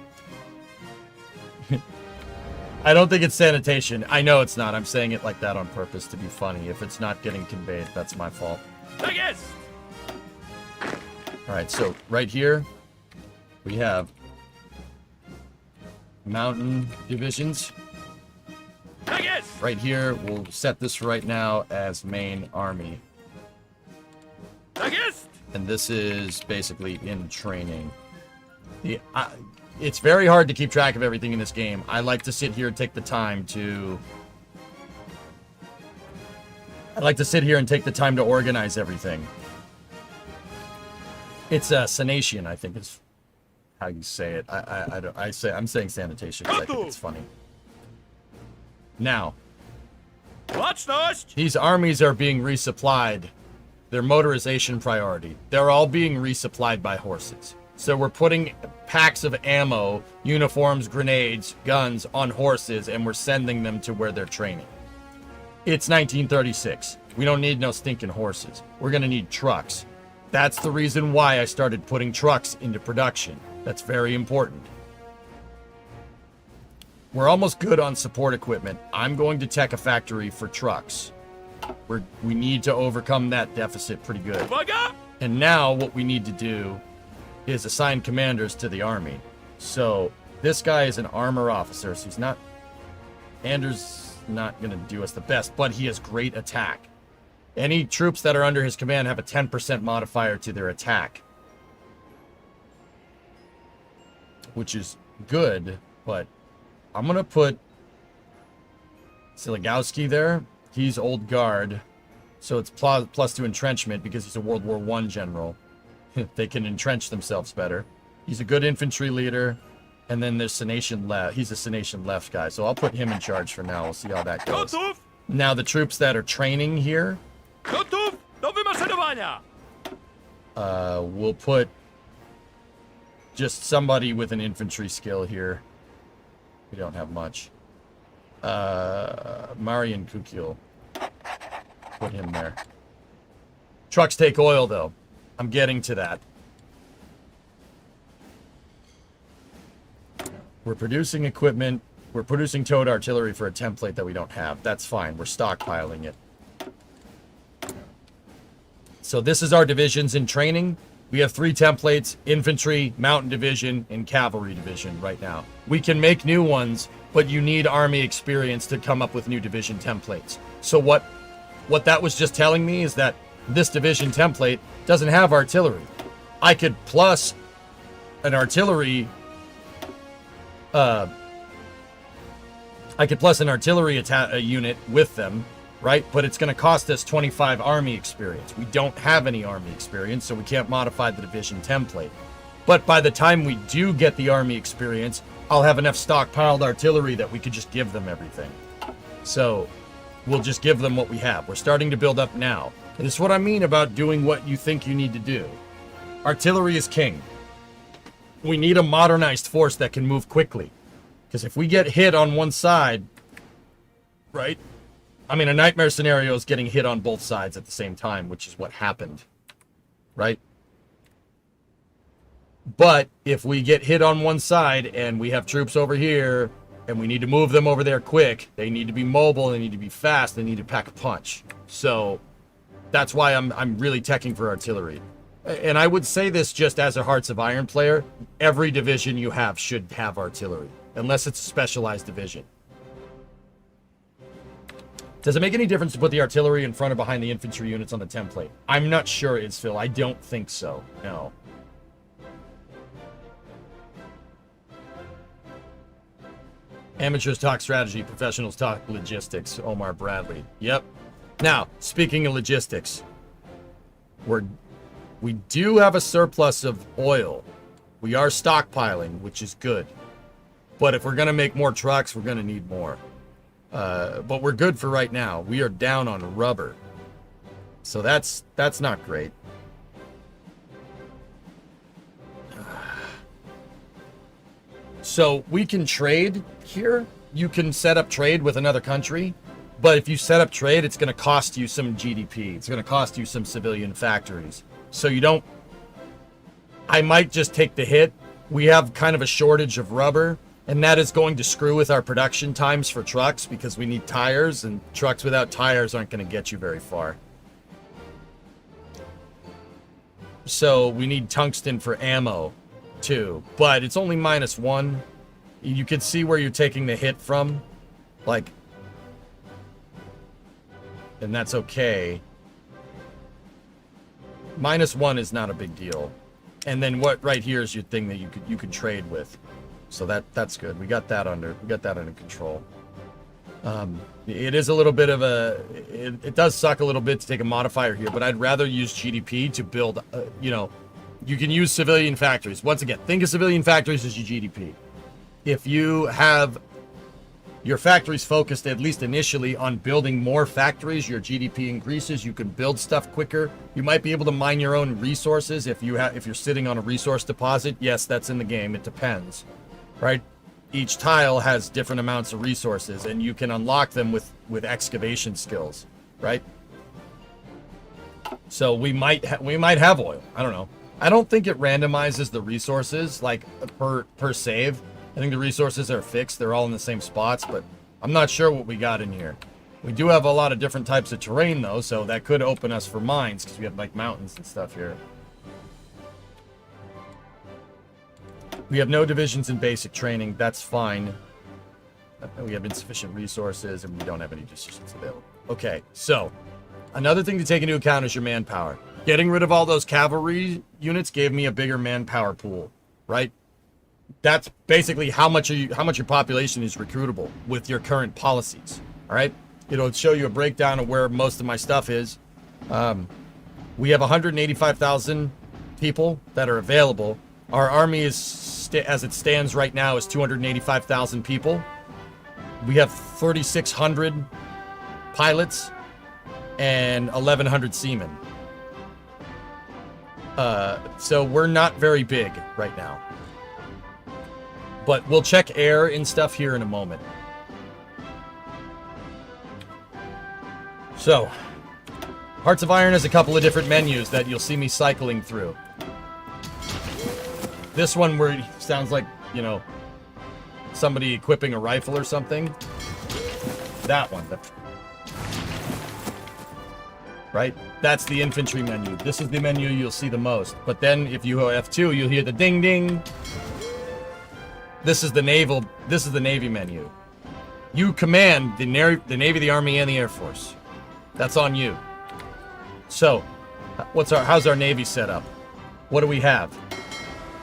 I don't think it's sanitation. I know it's not. I'm saying it like that on purpose to be funny. If it's not getting conveyed, that's my fault. Yes. All right, so right here, we have mountain divisions. Yes. Right here, we'll set this right now as main army. Yes. And this is basically in training. It's very hard to keep track of everything in this game. I like to sit here and take the time to... organize everything. It's sanation, I think is how you say it. I'm saying sanitation because I think it's funny. Now, these armies are being resupplied. Their motorization priority. They're all being resupplied by horses. So we're putting packs of ammo, uniforms, grenades, guns on horses, and we're sending them to where they're training. It's 1936. We don't need no stinking horses. We're going to need trucks. That's the reason why I started putting trucks into production. That's very important. We're almost good on support equipment. I'm going to tech a factory for trucks. We need to overcome that deficit pretty good. And now what we need to do is assign commanders to the army. So this guy is an armor officer, so he's not... Anders not going to do us the best, but he has great attack. Any troops that are under his command have a 10% modifier to their attack. Which is good, but I'm going to put Siligowski there. He's old guard, so it's plus 2 entrenchment because he's a World War I general. They can entrench themselves better. He's a good infantry leader. And then there's Sanation left. He's a Sanation left guy. So I'll put him in charge for now. We'll see how that goes. Now the troops that are training here. We'll put just somebody with an infantry skill here. We don't have much. Marian Kukil. Put him there. Trucks take oil though. I'm getting to that. We're producing equipment. We're producing towed artillery for a template that we don't have. That's fine. We're stockpiling it. So this is our divisions in training. We have 3 templates: infantry, mountain division, and cavalry division right now. We can make new ones, but you need army experience to come up with new division templates. So what that was just telling me is that this division template doesn't have artillery. I could plus an artillery unit with them, right? But it's going to cost us 25 army experience. We don't have any army experience, so we can't modify the division template. But by the time we do get the army experience, I'll have enough stockpiled artillery that we could just give them everything. So we'll just give them what we have. We're starting to build up now. And this is what I mean about doing what you think you need to do. Artillery is king. We need a modernized force that can move quickly. Because if we get hit on one side, right? I mean, a nightmare scenario is getting hit on both sides at the same time, which is what happened, right? But if we get hit on one side and we have troops over here and we need to move them over there quick, they need to be mobile, they need to be fast, they need to pack a punch. So that's why I'm really teching for artillery. And I would say this just as a Hearts of Iron player, every division you have should have artillery, unless it's a specialized division. Does it make any difference to put the artillery in front or behind the infantry units on the template? I'm not sure, Phil. I don't think so. No. Amateurs talk strategy, professionals talk logistics. Omar Bradley. Yep. Now, speaking of logistics, we do have a surplus of oil. We are stockpiling, which is good. But if we're going to make more trucks, we're going to need more. But we're good for right now. We are down on rubber. So that's not great. So we can trade here. You can set up trade with another country. But if you set up trade, it's going to cost you some GDP. It's going to cost you some civilian factories. So you don't... I might just take the hit. We have kind of a shortage of rubber. And that is going to screw with our production times for trucks because we need tires, and trucks without tires aren't going to get you very far. So we need tungsten for ammo too, but it's only -1. You can see where you're taking the hit from, like, and that's okay. -1 is not a big deal. And then what right here is your thing that you could trade with. So that's good. We got that under control. It is a little bit of a... It does suck a little bit to take a modifier here, but I'd rather use GDP to build... you can use civilian factories. Once again, think of civilian factories as your GDP. If you have your factories focused, at least initially, on building more factories, your GDP increases. You can build stuff quicker. You might be able to mine your own resources if you're sitting on a resource deposit. Yes, that's in the game. It depends. Right? Each tile has different amounts of resources, and you can unlock them with excavation skills, right? So we might have oil. I don't know. I don't think it randomizes the resources like per save. I think the resources are fixed. They're all in the same spots, but I'm not sure what we got in here. We do have a lot of different types of terrain though, so that could open us for mines because we have like mountains and stuff here. We have no divisions in basic training. That's fine. We have insufficient resources, and we don't have any decisions available. Okay, so another thing to take into account is your manpower. Getting rid of all those cavalry units gave me a bigger manpower pool, right? That's basically how much your population is recruitable with your current policies. All right, it'll show you a breakdown of where most of my stuff is. We have 185,000 people that are available. Our army is, as it stands right now, is 285,000 people. We have 3,600 pilots and 1,100 seamen. So we're not very big right now. But we'll check air and stuff here in a moment. So, Hearts of Iron has a couple of different menus that you'll see me cycling through. This one where it sounds like, somebody equipping a rifle or something. That one. Right? That's the infantry menu. This is the menu you'll see the most. But then if you go F2, you'll hear the ding ding. This is the Navy menu. You command the Navy, the Army, and the Air Force. That's on you. So, how's our Navy set up? What do we have?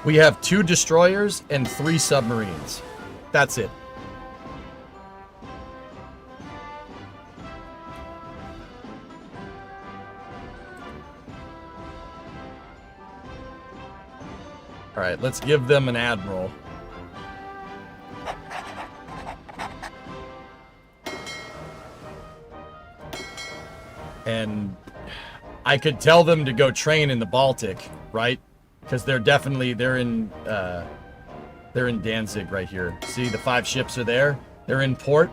We have 2 destroyers and 3 submarines. That's it. All right, let's give them an admiral. And I could tell them to go train in the Baltic, right? Because they're in Danzig right here. See, the 5 ships are there. They're in port.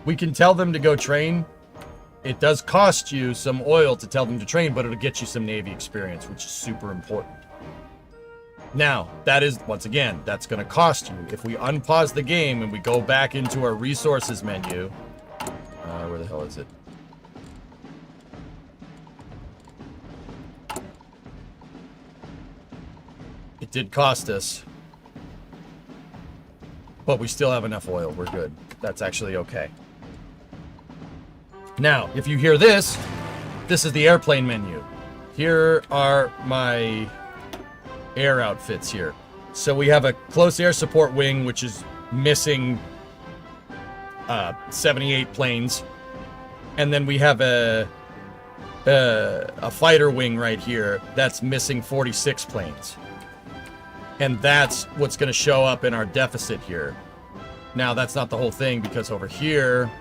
We can tell them to go train. It does cost you some oil to tell them to train, but it'll get you some Navy experience, which is super important. Now, that is, once again, that's going to cost you. If we unpause the game and we go back into our resources menu, where the hell is it? It did cost us, but we still have enough oil. We're good. That's actually okay. Now, if you hear this, this is the airplane menu. Here are my air outfits here. So we have a close air support wing, which is missing 78 planes. And then we have a fighter wing right here that's missing 46 planes. And that's what's going to show up in our deficit here. Now, that's not the whole thing, because over here,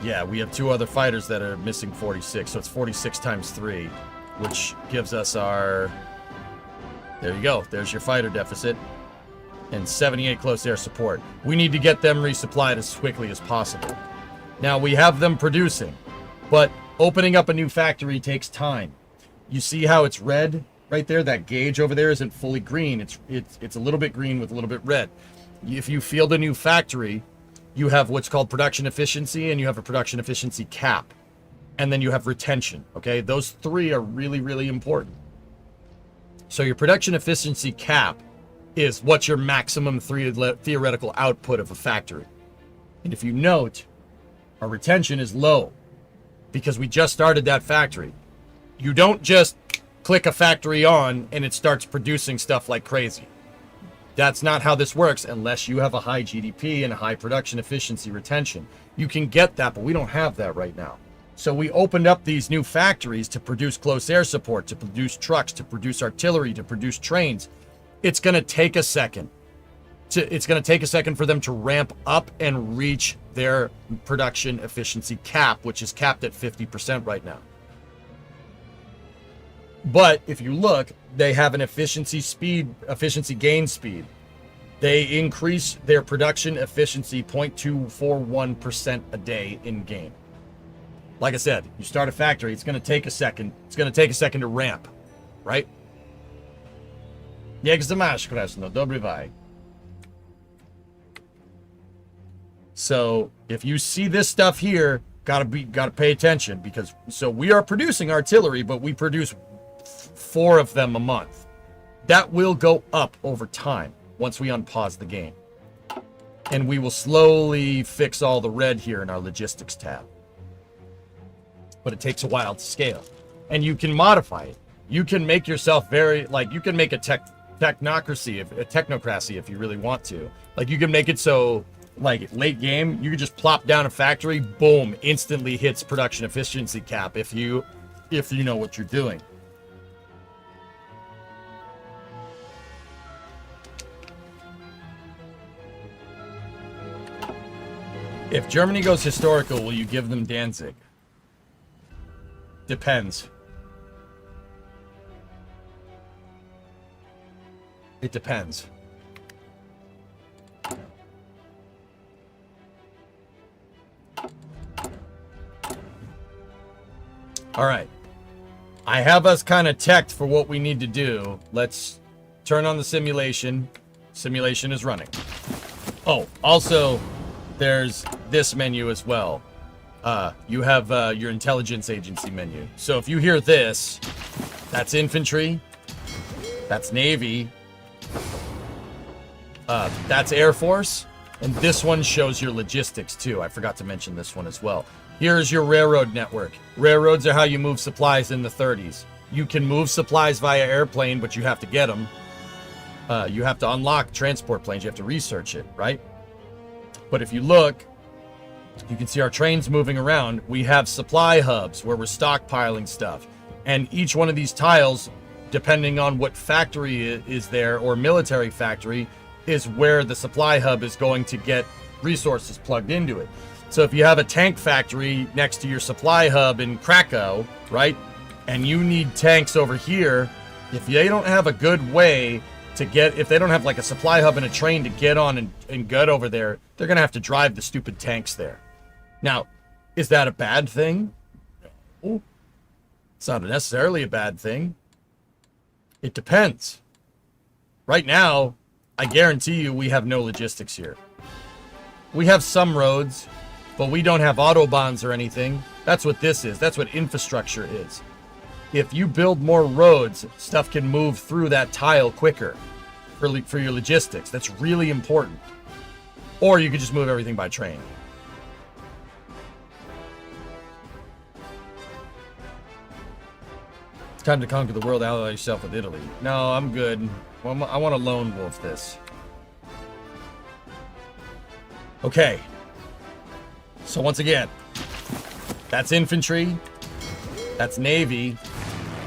yeah, we have 2 other fighters that are missing 46. So it's 46 times 3, which gives us our... There you go. There's your fighter deficit. And 78 close air support. We need to get them resupplied as quickly as possible. Now, we have them producing, but opening up a new factory takes time. You see how it's red right there? That gauge over there isn't fully green. It's a little bit green with a little bit red. If you field a new factory, you have what's called production efficiency, and you have a production efficiency cap. And then you have retention, okay? Those 3 are really, really important. So your production efficiency cap is what's your maximum theoretical output of a factory. And if you note, our retention is low because we just started that factory. You don't just click a factory on and it starts producing stuff like crazy. That's not how this works unless you have a high GDP and a high production efficiency retention. You can get that, but we don't have that right now. So we opened up these new factories to produce close air support, to produce trucks, to produce artillery, to produce trains. It's going to take a second. It's going to take a second for them to ramp up and reach their production efficiency cap, which is capped at 50% right now. But if you look, they have an efficiency gain speed. They increase their production efficiency 0.241% a day in game. Like I said, you start a factory, it's going to take a second. It's going to take a second to ramp, right? Jak zamasz, Krasno, dobry vaj. So if you see this stuff here, gotta pay attention, because so we are producing artillery, but we produce 4 of them a month. That will go up over time once we unpause the game. And we will slowly fix all the red here in our logistics tab. But it takes a while to scale. And you can modify it. You can make yourself you can make a technocracy if you really want to. Like, you can make it so, like, late game, you can just plop down a factory, boom, instantly hits production efficiency cap if you know what you're doing. If Germany goes historical, will you give them Danzig? Depends. It depends. All right. I have us kind of teched for what we need to do. Let's turn on the simulation. Simulation is running. Oh, also, there's this menu as well. You have your intelligence agency menu. So if you hear this, that's infantry, that's Navy, that's Air Force, and this one shows your logistics too. I forgot to mention this one as well. Here's your railroad network. Railroads are how you move supplies in the 30s. You can move supplies via airplane, but you have to get them. You have to unlock transport planes. You have to research it, right? But if you look, you can see our trains moving around. We have supply hubs where we're stockpiling stuff. And each one of these tiles, depending on what factory is there or military factory, is where the supply hub is going to get resources plugged into it. So if you have a tank factory next to your supply hub in Krakow, right, and you need tanks over here, if they don't have a good way to get, if they don't have like a supply hub and a train to get on and get over there, they're going to have to drive the stupid tanks there. Now, is that a bad thing? No. It's not necessarily a bad thing. It depends. Right now, I guarantee you we have no logistics here. We have some roads, but we don't have autobahns or anything. That's what this is. That's what infrastructure is. If you build more roads, stuff can move through that tile quicker for your logistics. That's really important. Or you could just move everything by train. It's time to conquer the world, ally yourself with Italy. No, I'm good. Well, I want to lone wolf this. Okay. So once again, that's infantry, that's navy,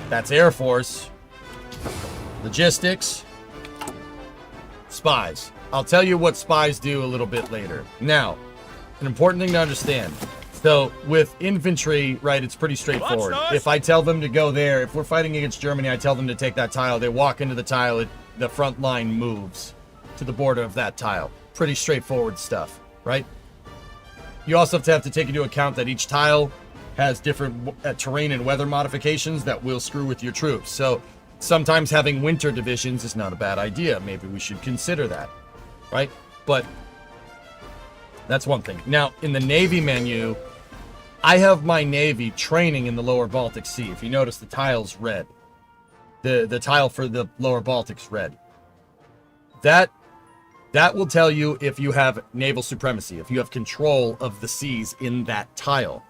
that's air force, logistics, spies. I'll tell you what spies do a little bit later. Now, an important thing to understand. So with infantry, right, it's pretty straightforward. If I tell them to go there, if we're fighting against Germany, I tell them to take that tile. They walk into the tile, the front line moves to the border of that tile. Pretty straightforward stuff, right? You also have to take into account that each tile has different terrain and weather modifications that will screw with your troops. So sometimes having winter divisions is not a bad idea. Maybe we should consider that, right? But that's one thing. Now, in the Navy menu, I have my Navy training in the lower Baltic Sea. If you notice, the tile's red. The tile for the lower Baltic's red. That will tell you if you have naval supremacy, if you have control of the seas in that tile.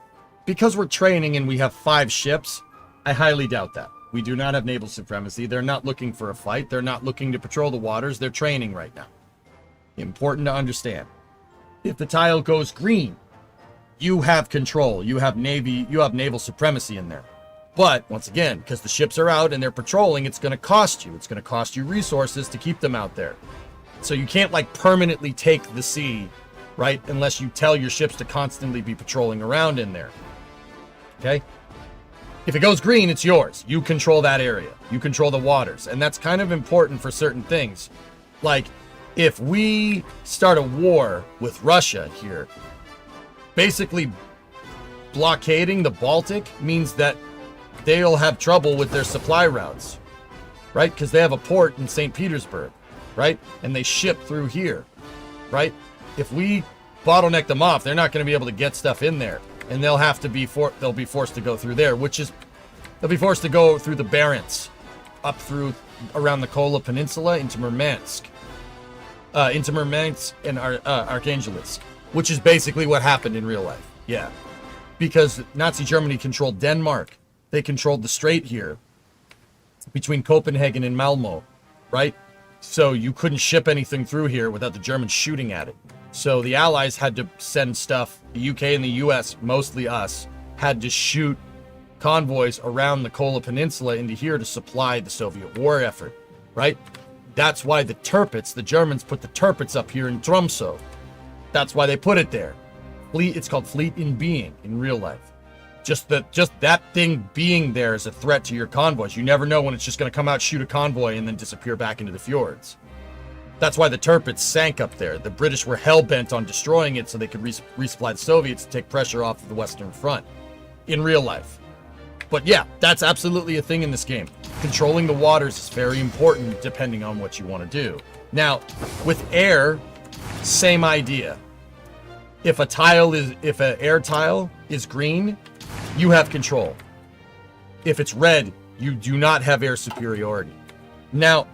Because we're training and we have 5 ships, I highly doubt that. We do not have naval supremacy. They're not looking for a fight. They're not looking to patrol the waters. They're training right now. Important to understand. If the tile goes green, you have control. You have naval supremacy in there. But once again, because the ships are out and they're patrolling, it's going to cost you. It's going to cost you resources to keep them out there. So you can't like permanently take the sea, right? Unless you tell your ships to constantly be patrolling around in there. Okay? If it goes green, it's yours. You control that area. You control the waters. And that's kind of important for certain things. Like, if we start a war with Russia here, basically blockading the Baltic means that they'll have trouble with their supply routes, right? Because they have a port in St. Petersburg, right? And they ship through here, right? If we bottleneck them off, they're not going to be able to get stuff in there. And they'll have to be they'll be forced to go through there, they'll be forced to go through the Barents, up through around the Kola Peninsula into Murmansk and Archangelisk, which is basically what happened in real life. Yeah, because Nazi Germany controlled Denmark. They controlled the strait here between Copenhagen and Malmo, right? So you couldn't ship anything through here without the Germans shooting at it. So the Allies had to send stuff. The UK and the US, mostly us, had to shoot convoys around the Kola Peninsula into here to supply the Soviet war effort, right? That's why the Germans put the Tirpitz up here in Tromsø. That's why they put it there. It's called Fleet in Being in real life. Just that thing being there is a threat to your convoys. You never know when it's just going to come out, shoot a convoy, and then disappear back into the fjords. That's why the Tirpitz sank up there. The British were hell-bent on destroying it so they could resupply the Soviets to take pressure off of the Western Front in real life. But yeah, that's absolutely a thing in this game. Controlling the waters is very important depending on what you want to do. Now, with air, same idea. If an air tile is green, you have control. If it's red, you do not have air superiority. Now,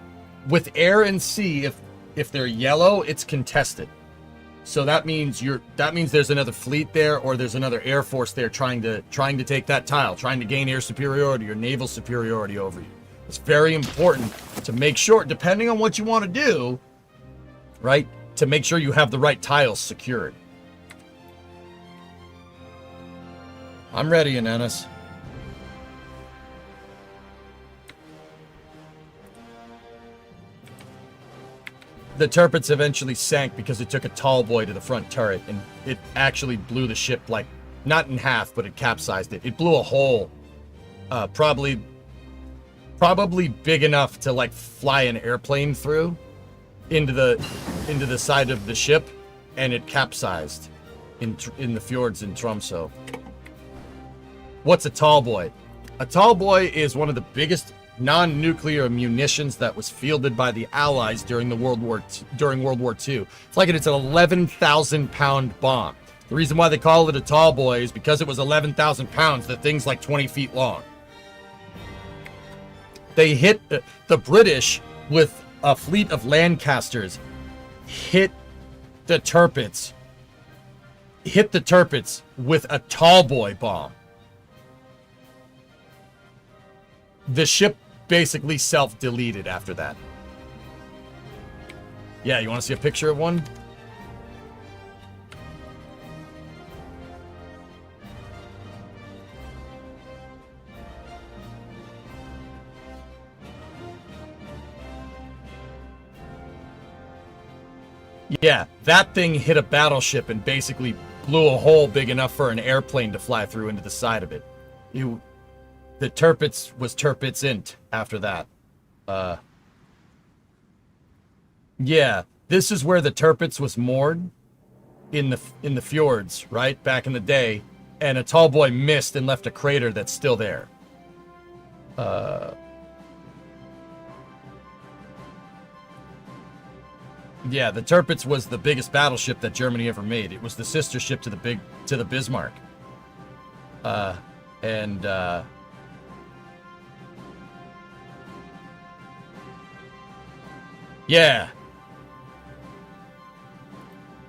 with air and sea, if they're yellow, it's contested. So that means there's another fleet there, or there's another air force there trying to take that tile, trying to gain air superiority or naval superiority over you. It's very important to make sure, depending on what you want to do, right, to make sure you have the right tiles secured. I'm ready, Ananas. the Tirpitz eventually sank because it took a tall boy to the front turret, and it actually blew the ship, like, not in half, but it capsized it. It blew a hole, probably big enough to, like, fly an airplane through into the side of the ship, and it capsized in the fjords in Tromsø. What's a tall boy? A tall boy is one of the biggest non-nuclear munitions that was fielded by the Allies during World War II. It's like it's an 11,000-pound bomb. The reason why they call it a tall boy is because it was 11,000 pounds. The thing's like 20 feet long. They hit the British with a fleet of Lancasters. Hit the Tirpitz with a tall boy bomb. The ship basically self-deleted after that. Yeah, you want to see a picture of one? Yeah, that thing hit a battleship and basically blew a hole big enough for an airplane to fly through into the side of it. The Tirpitz was Tirpitzint after that. Yeah, this is where the Tirpitz was moored in the fjords, right? Back in the day. And a tall boy missed and left a crater that's still there. Yeah, the Tirpitz was the biggest battleship that Germany ever made. It was the sister ship to the Bismarck. Yeah.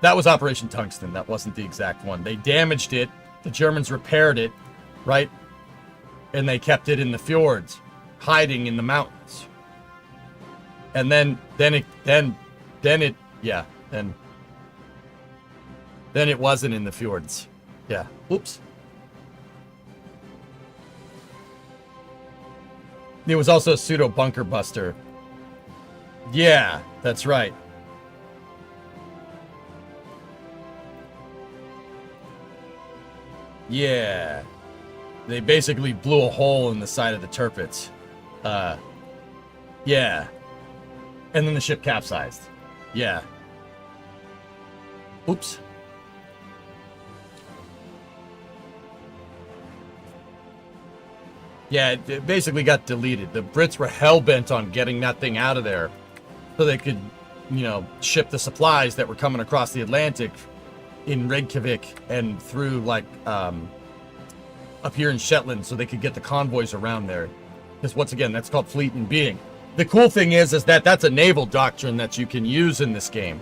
That was Operation Tungsten. That wasn't the exact one. They damaged it. The Germans repaired it, right? And they kept it in the fjords, hiding in the mountains. And then it wasn't in the fjords. Yeah. Oops. It was also a pseudo bunker buster. Yeah, that's right. Yeah. They basically blew a hole in the side of the Tirpitz. Yeah. And then the ship capsized. Yeah. Oops. Yeah, it basically got deleted. The Brits were hell-bent on getting that thing out of there so they could, ship the supplies that were coming across the Atlantic in Reykjavik and through, up here in Shetland so they could get the convoys around there. Because, once again, that's called fleet in being. The cool thing is that that's a naval doctrine that you can use in this game.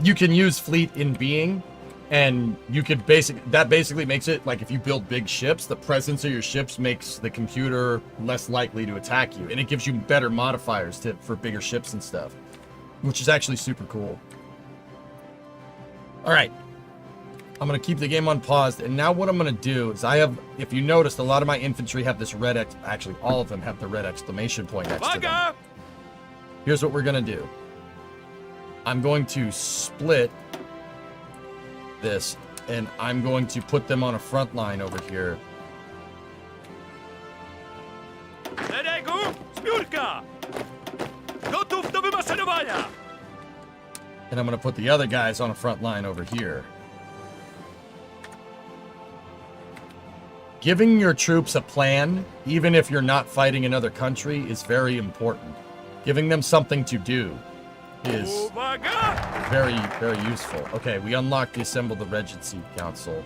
You can use fleet in being, and you could basically makes it like if you build big ships, the presence of your ships makes the computer less likely to attack you, and it gives you better modifiers for bigger ships and stuff, which is actually super cool. All right, I'm gonna keep the game unpaused, and now what I'm gonna do is if you noticed, a lot of my infantry have this red actually all of them have the red exclamation point next to them. Here's what we're gonna do. I'm going to split this, and I'm going to put them on a front line over here. And I'm going to put the other guys on a front line over here. Giving your troops a plan, even if you're not fighting another country, is very important. Giving them something to do is very, very useful. Okay, we unlocked the Assemble the Regency Council.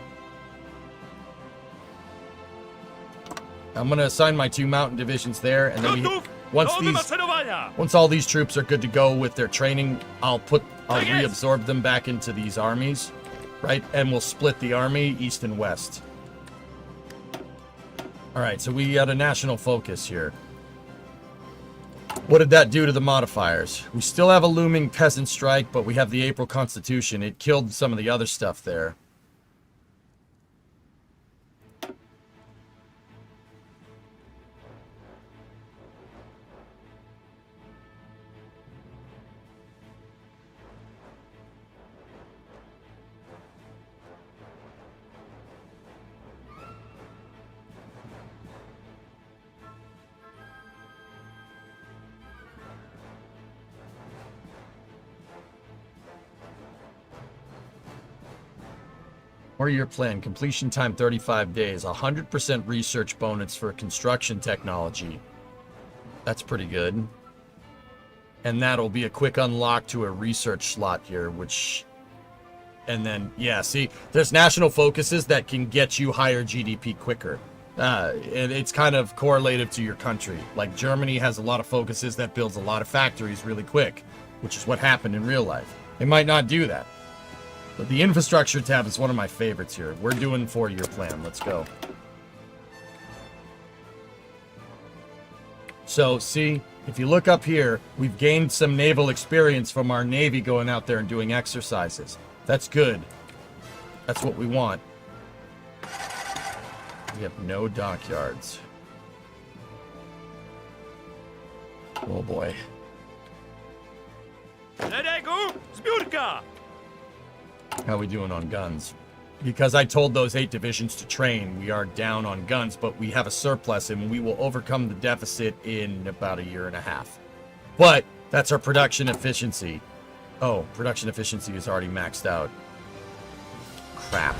I'm going to assign my 2 mountain divisions there, and then once all these troops are good to go with their training, I'll reabsorb them back into these armies, right? And we'll split the army east and west. All right, so we got a national focus here. What did that do to the modifiers? We still have a looming peasant strike, but we have the April Constitution. It killed some of the other stuff there. 4-year plan, completion time 35 days, 100% research bonus for construction technology. That's pretty good. And that'll be a quick unlock to a research slot here, which... And then, yeah, see, there's national focuses that can get you higher GDP quicker. And it's kind of correlative to your country. Like, Germany has a lot of focuses that builds a lot of factories really quick, which is what happened in real life. They might not do that. But the infrastructure tab is one of my favorites here. We're doing 4-year plan. Let's go. So, see, if you look up here, we've gained some naval experience from our Navy going out there and doing exercises. That's good. That's what we want. We have no dockyards. Oh boy. Ledegu, Zbiórka! How are we doing on guns? Because I told those 8 divisions to train, we are down on guns, but we have a surplus and we will overcome the deficit in about a year and a half. But that's our production efficiency. Oh, production efficiency is already maxed out. Crap.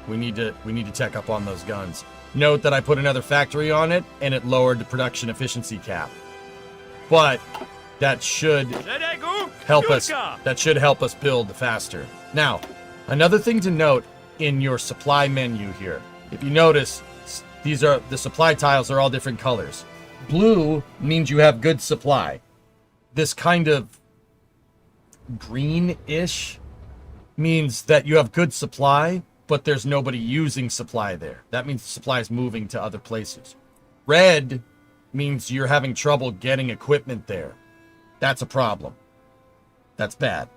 We need to tech up on those guns. Note that I put another factory on it and it lowered the production efficiency cap. But that should help us. That should help us build faster. Now, another thing to note in your supply menu here. If you notice, these are the supply tiles are all different colors. Blue means you have good supply. This kind of green-ish means that you have good supply, but there's nobody using supply there. That means the supply is moving to other places. Red means you're having trouble getting equipment there. That's a problem. That's bad.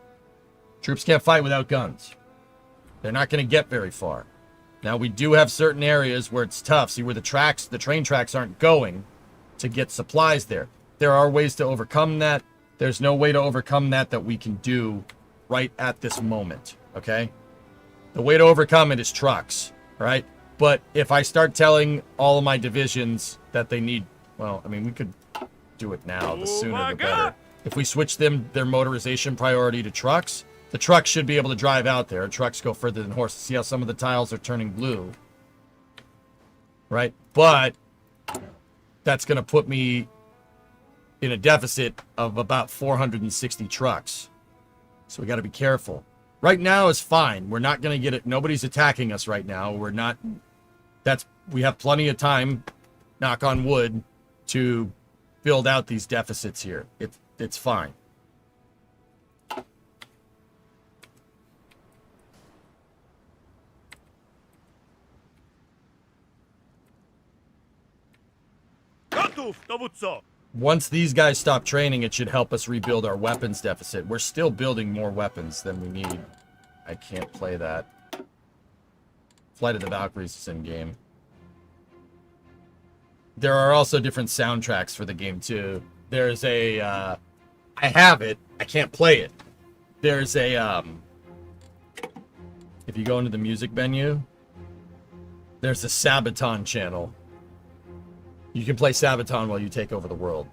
Troops can't fight without guns. They're not going to get very far. Now, we do have certain areas where it's tough. See, where the train tracks aren't going to get supplies there. There are ways to overcome that. There's no way to overcome that we can do right at this moment, okay? The way to overcome it is trucks, right? But if I start telling all of my divisions that they need, well, I mean, we could do it now. The sooner the better. If we switch their motorization priority to trucks, the trucks should be able to drive out there. Trucks go further than horses. See how some of the tiles are turning blue, right? But that's going to put me in a deficit of about 460 trucks. So we got to be careful. Right now is fine. We're not going to get it. Nobody's attacking us right now. We're not. We have plenty of time, knock on wood, to build out these deficits here. It's fine. Gotów, dowódco! Once these guys stop training, it should help us rebuild our weapons deficit. We're still building more weapons than we need. I can't play that. Flight of the Valkyries is in game. There are also different soundtracks for the game too. There's a, I have it. I can't play it. There's a, if you go into the music menu, there's a Sabaton channel. You can play Sabaton while you take over the world.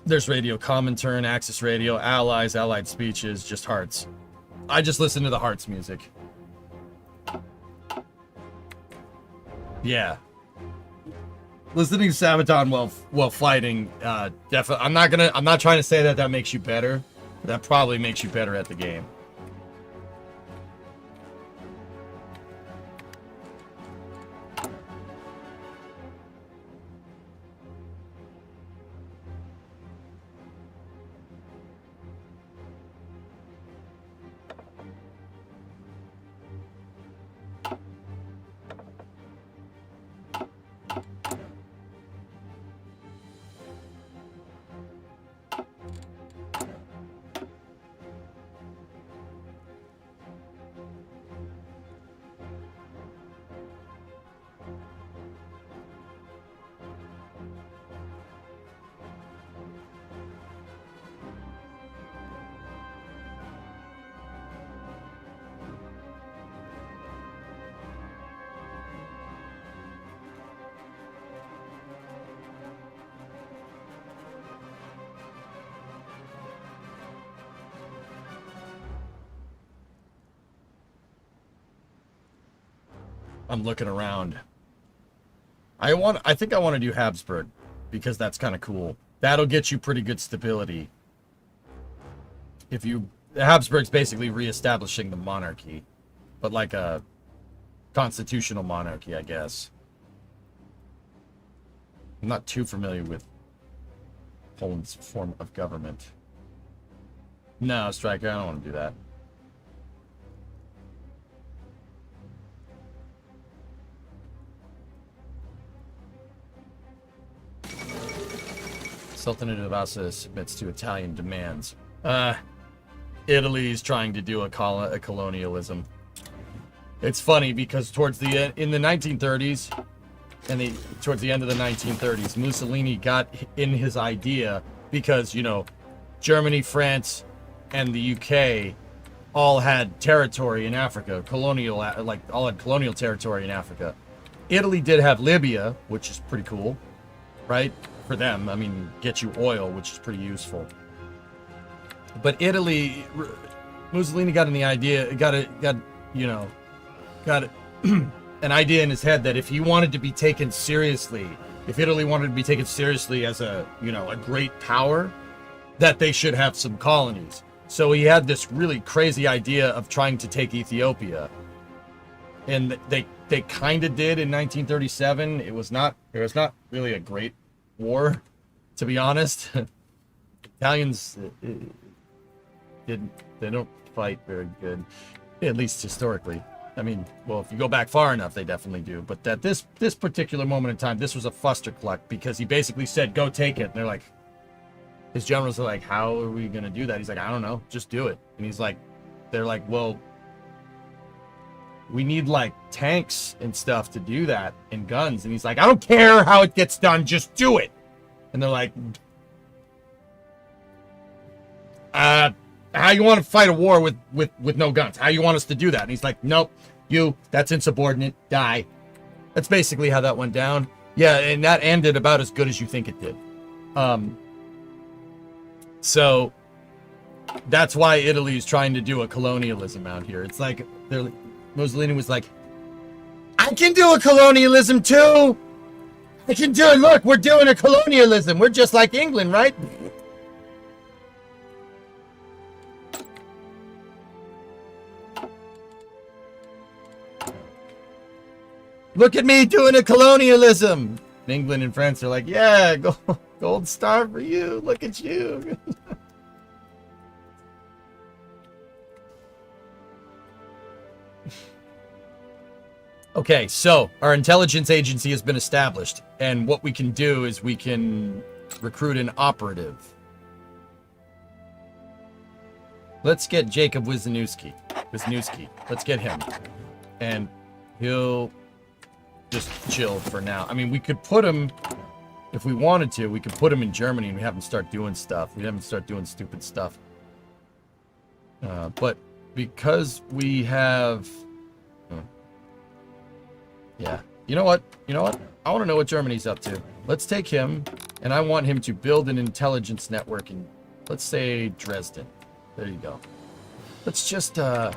There's radio Comintern, Axis Radio, Allies, Allied Speeches, just Hearts. I just listen to the Hearts music. Yeah. Listening to Sabaton while fighting, definitely. I'm not trying to say that makes you better. That probably makes you better at the game. I'm looking around. I think I want to do Habsburg because that's kind of cool. That'll get you pretty good stability. The Habsburg's basically reestablishing the monarchy, but like a constitutional monarchy, I guess. I'm not too familiar with Poland's form of government. No, Striker, I don't want to do that. Sultanate of Assa submits to Italian demands. Italy's trying to do a colonialism. It's funny because in the 1930s, and towards the end of the 1930s, Mussolini got in his idea because, you know, Germany, France, and the UK all had territory in Africa, all had colonial territory in Africa. Italy did have Libya, which is pretty cool, right? For them, I mean, get you oil, which is pretty useful. But Italy, Mussolini got in the idea, got an idea in his head that if he wanted to be taken seriously, if Italy wanted to be taken seriously as a great power, that they should have some colonies. So he had this really crazy idea of trying to take Ethiopia. And they kind of did in 1937. There was not really a great war, to be honest. Italians they don't fight very good, at least historically. I mean, well, if you go back far enough, they definitely do. But at this particular moment in time, this was a fustercluck because he basically said, "Go take it." And they're like, his generals are like, "How are we gonna do that?" He's like, "I don't know, just do it." And he's like, they're like, "Well, we need like tanks and stuff to do that and guns." And he's like, "I don't care how it gets done, just do it." And they're like, how you want to fight a war with no guns? How you want us to do that? And he's like, "Nope, that's insubordinate, die." That's basically how that went down. Yeah, and that ended about as good as you think it did. So that's why Italy is trying to do a colonialism out here. It's like Mussolini was like, "I can do a colonialism too. I can do it. Look, we're doing a colonialism. We're just like England, right?" Look at me doing a colonialism. England and France are like, "Yeah, gold star for you. Look at you." Okay, so our intelligence agency has been established, and what we can do is we can recruit an operative. Let's get Jacob Wisniewski. Let's get him. And he'll just chill for now. I mean, we could put him, if we wanted to, we could put him in Germany and we have him start doing stuff. We have him start doing stupid stuff. But because we have... yeah. You know what? I want to know what Germany's up to. Let's take him, and I want him to build an intelligence network in, let's say, Dresden. There you go. Let's just have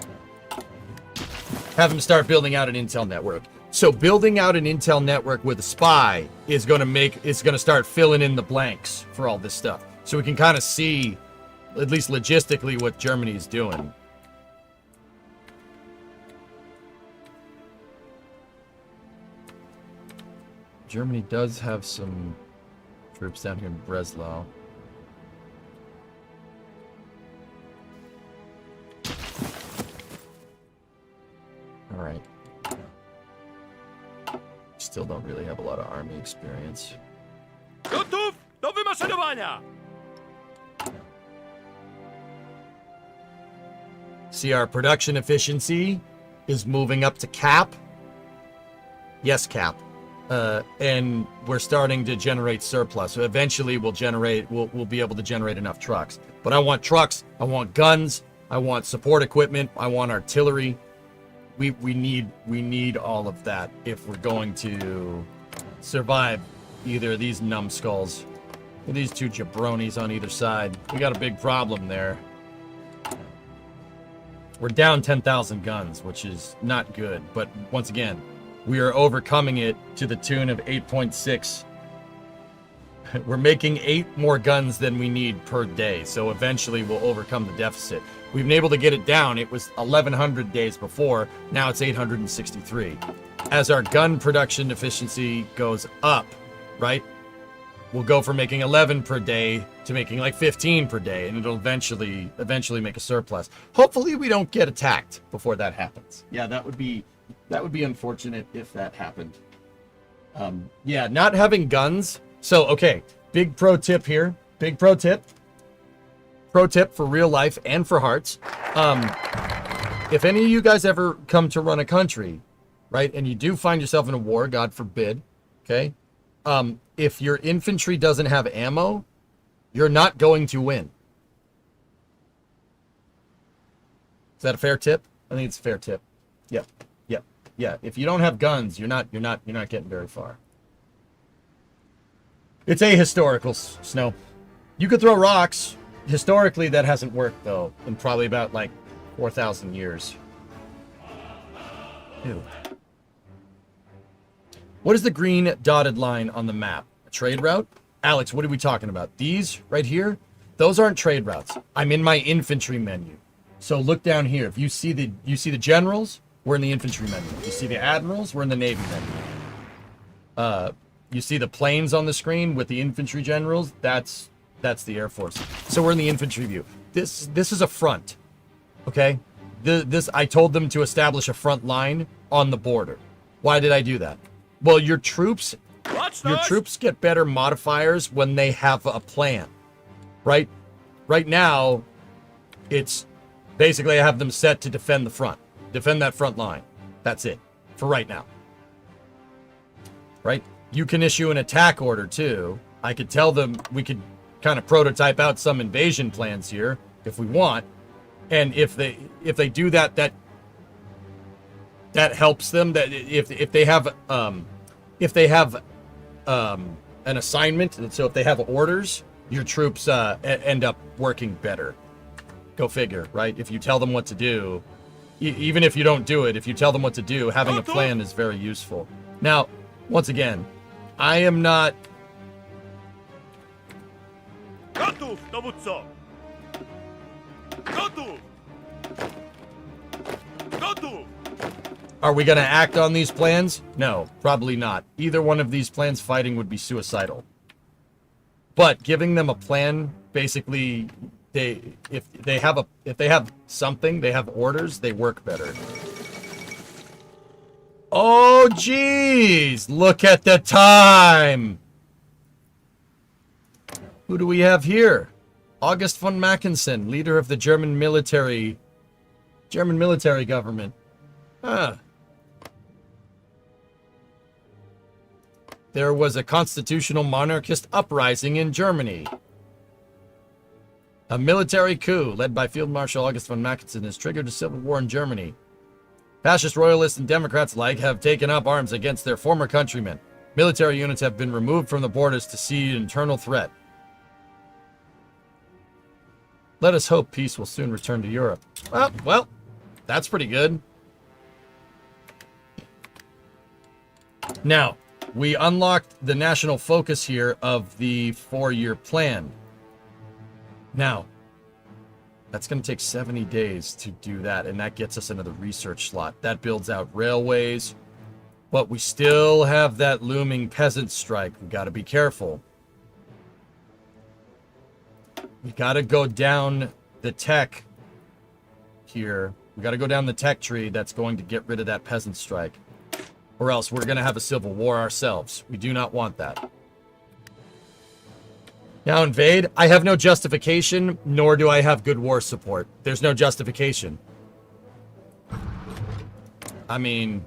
him start building out an intel network. So building out an intel network with a spy is going to start filling in the blanks for all this stuff. So we can kind of see, at least logistically, what Germany is doing. Germany does have some troops down here in Breslau. All right. Still don't really have a lot of army experience. Gotów do wymaszerowania! See, our production efficiency is moving up to cap. Yes, cap. And we're starting to generate surplus. So eventually we'll be able to generate enough trucks. But I want trucks, I want guns, I want support equipment, I want artillery. We need all of that if we're going to survive either of these numbskulls or these two jabronis on either side. We got a big problem there. We're down 10,000 guns, which is not good. But once again, we are overcoming it to the tune of 8.6. We're making 8 more guns than we need per day, so eventually we'll overcome the deficit. We've been able to get it down. It was 1,100 days before. Now it's 863. As our gun production efficiency goes up, right? We'll go from making 11 per day to making like 15 per day, and it'll eventually make a surplus. Hopefully we don't get attacked before that happens. Yeah, that would be unfortunate if that happened. Yeah, not having guns. So, okay, big pro tip here. Big pro tip. Pro tip for real life and for hearts. If any of you guys ever come to run a country, right, and you do find yourself in a war, God forbid, okay, if your infantry doesn't have ammo, you're not going to win. Is that a fair tip? I think it's a fair tip. Yep. Yeah. If you don't have guns, you're not getting very far. It's ahistorical, Snow. You could throw rocks. Historically, that hasn't worked, though, in probably about, like, 4,000 years. Ew. What is the green dotted line on the map? A trade route? Alex, what are we talking about? These right here? Those aren't trade routes. I'm in my infantry menu. So look down here. If you see the generals, we're in the infantry menu. You see the admirals, we're in the navy menu. You see the planes on the screen with the infantry generals, that's the Air Force. So we're in the infantry view. This is a front. Okay? This I told them to establish a front line on the border. Why did I do that? Well, your troops get better modifiers when they have a plan. Right? Right now, it's basically I have them set to defend the front. Defend that front line. That's it. For right now. Right? You can issue an attack order too. I could tell them we could kind of prototype out some invasion plans here if we want. And if they do that helps them. That if they have an assignment, and so if they have orders, your troops end up working better. Go figure, right? If you tell them what to do, even if you don't do it, if you tell them what to do, having a plan is very useful. Now, once again, I am not. Gotów, dowódco! Gotów! Gotów! Are we going to act on these plans? No, probably not. Either one of these plans fighting would be suicidal. But giving them a plan, basically, if they have something, they have orders, they work better. Oh, geez! Look at the time! Who do we have here? August von Mackensen, leader of the German military government. Huh. There was a constitutional monarchist uprising in Germany. A military coup led by Field Marshal August von Mackensen has triggered a civil war in Germany. Fascist royalists and Democrats alike have taken up arms against their former countrymen. Military units have been removed from the borders to see an internal threat. Let us hope peace will soon return to Europe. Well, that's pretty good. Now, we unlocked the national focus here of the 4-year plan. Now, that's going to take 70 days to do that, and that gets us another research slot. That builds out railways, but we still have that looming peasant strike. We got to be careful. We got to go down the tech here. We got to go down the tech tree that's going to get rid of that peasant strike, or else we're going to have a civil war ourselves. We do not want that. Now invade. I have no justification, nor do I have good war support. There's no justification. I mean,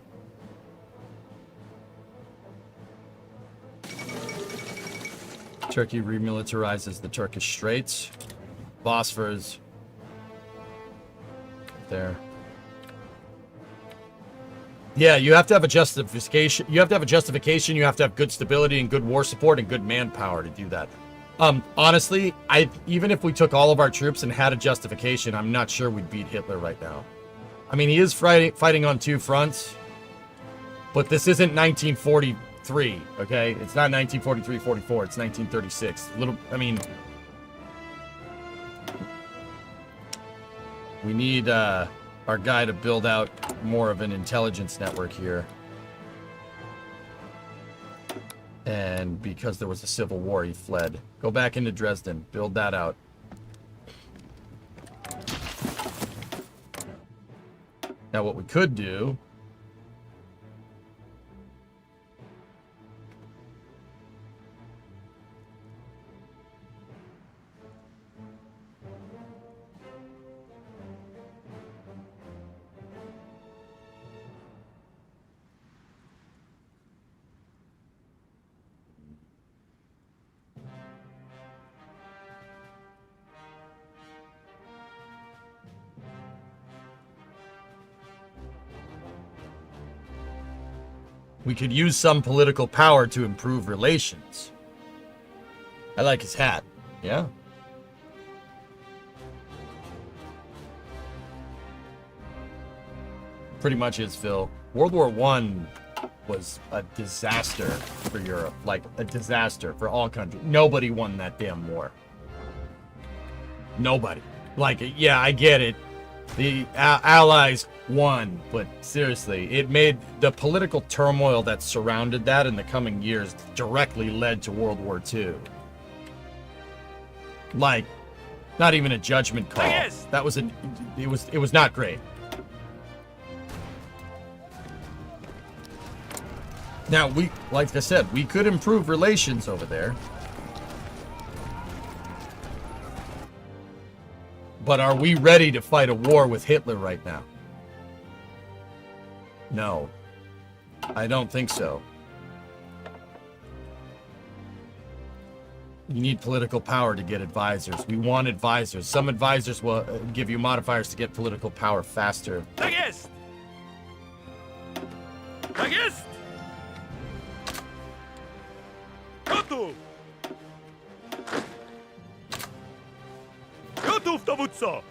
Turkey remilitarizes the Turkish Straits. Bosphorus. There. Yeah, you have to have a justification. You have to have a justification. You have to have good stability and good war support and good manpower to do that. Honestly, even if we took all of our troops and had a justification, I'm not sure we'd beat Hitler right now. I mean, he is fighting on 2 fronts. But this isn't 1943, okay? It's not 1943, 44. It's 1936. We need our guy to build out more of an intelligence network here. And because there was a civil war, he fled. Go back into Dresden. Build that out. Now what we could do... we could use some political power to improve relations. I like his hat. Yeah? Pretty much is, Phil. World War I was a disaster for Europe. Like, a disaster for all countries. Nobody won that damn war. Nobody. Like, yeah, I get it. The Allies won, but seriously, it made the political turmoil that surrounded that in the coming years directly led to World War II. Like, not even a judgment call. That was it was not great. Now, like I said, we could improve relations over there. But are we ready to fight a war with Hitler right now? No. I don't think so. You need political power to get advisors. We want advisors. Some advisors will give you modifiers to get political power faster. Vergesst! Vergesst! Gotów! Gotów, dowódco!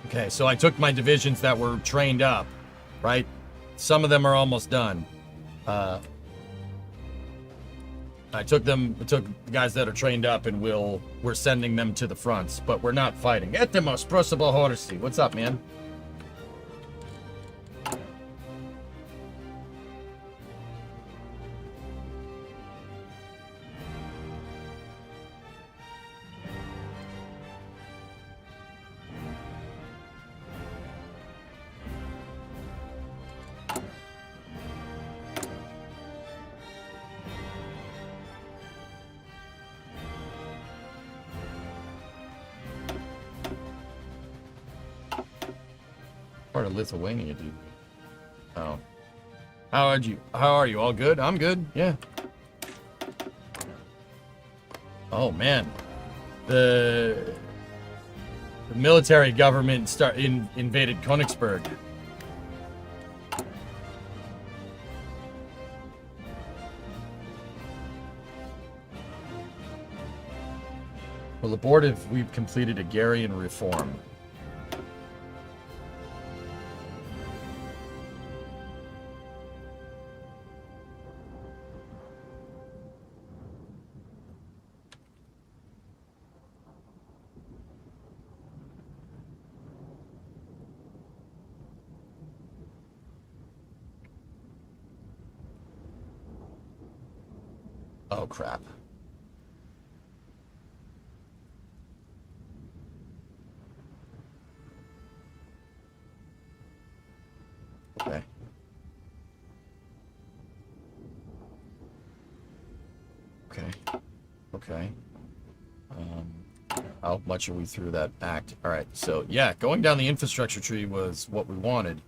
Okay, so I took my divisions that were trained up, right? Some of them are almost done. I took the guys that are trained up, and we're sending them to the fronts, but we're not fighting. Etemos Prosable Horsey. What's up, man? Part of Lithuania, dude. Oh. How are you? All good? I'm good. Yeah. Oh man. The military government invaded Königsberg. Well, abortive, we've completed agrarian reform. Oh, crap. Okay. Okay. How much are we through that act? All right, so yeah, going down the infrastructure tree was what we wanted.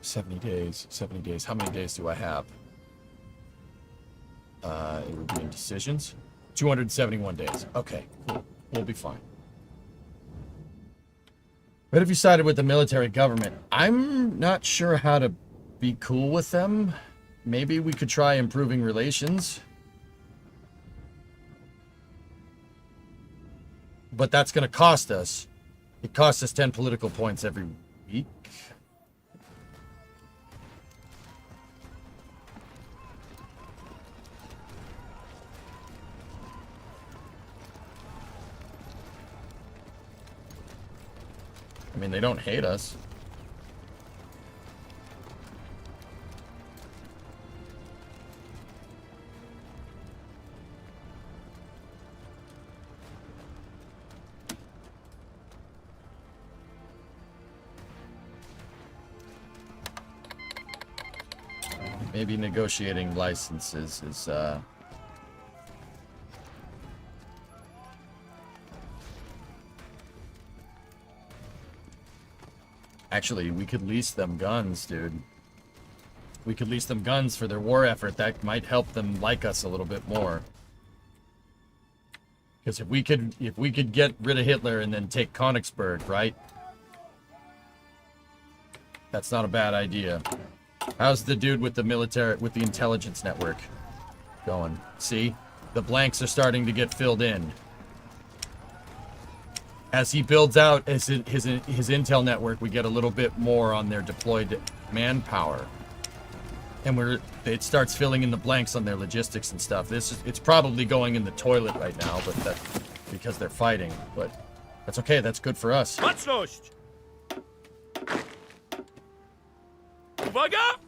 $70 days. How many days do I have? It would be in decisions. 271 days. Okay, cool. We'll be fine. What have you sided with the military government? I'm not sure how to be cool with them. Maybe we could try improving relations. But that's going to cost us. It costs us 10 political points every week. I mean, they don't hate us. Maybe negotiating licenses is, Actually, we could lease them guns, dude. We could lease them guns for their war effort. That might help them like us a little bit more. Because if we could get rid of Hitler and then take Königsberg, right? That's not a bad idea. How's the dude with the intelligence network going? See? The blanks are starting to get filled in. As he builds out his intel network, we get a little bit more on their deployed manpower. And it starts filling in the blanks on their logistics and stuff. It's probably going in the toilet right now, but that's because they're fighting. But that's okay, that's good for us. Baczność! Uwaga!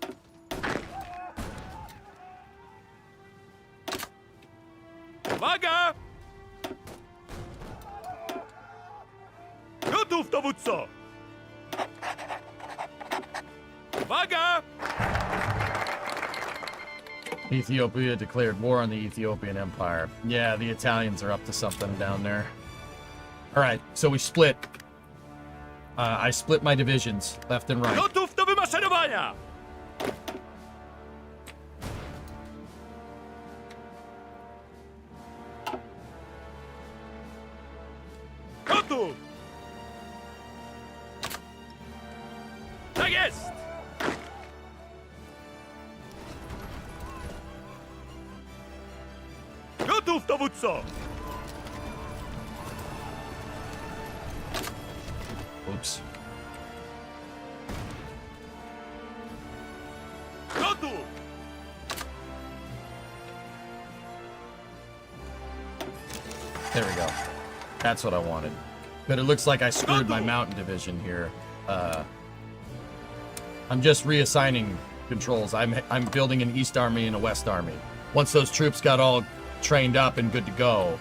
Uwaga! Gotów, dowódco! Uwaga! Ethiopia declared war on the Ethiopian Empire. Yeah, the Italians are up to something down there. Alright, so we split. I split my divisions, left and right. Gotów do wymaszerowania! Gotów! Tak jest! Gotów, dowódco! Oops. Gotów! There we go. That's what I wanted. But it looks like I screwed my mountain division here. I'm just reassigning controls. I'm building an East Army and a West Army. Once those troops got all trained up and good to go,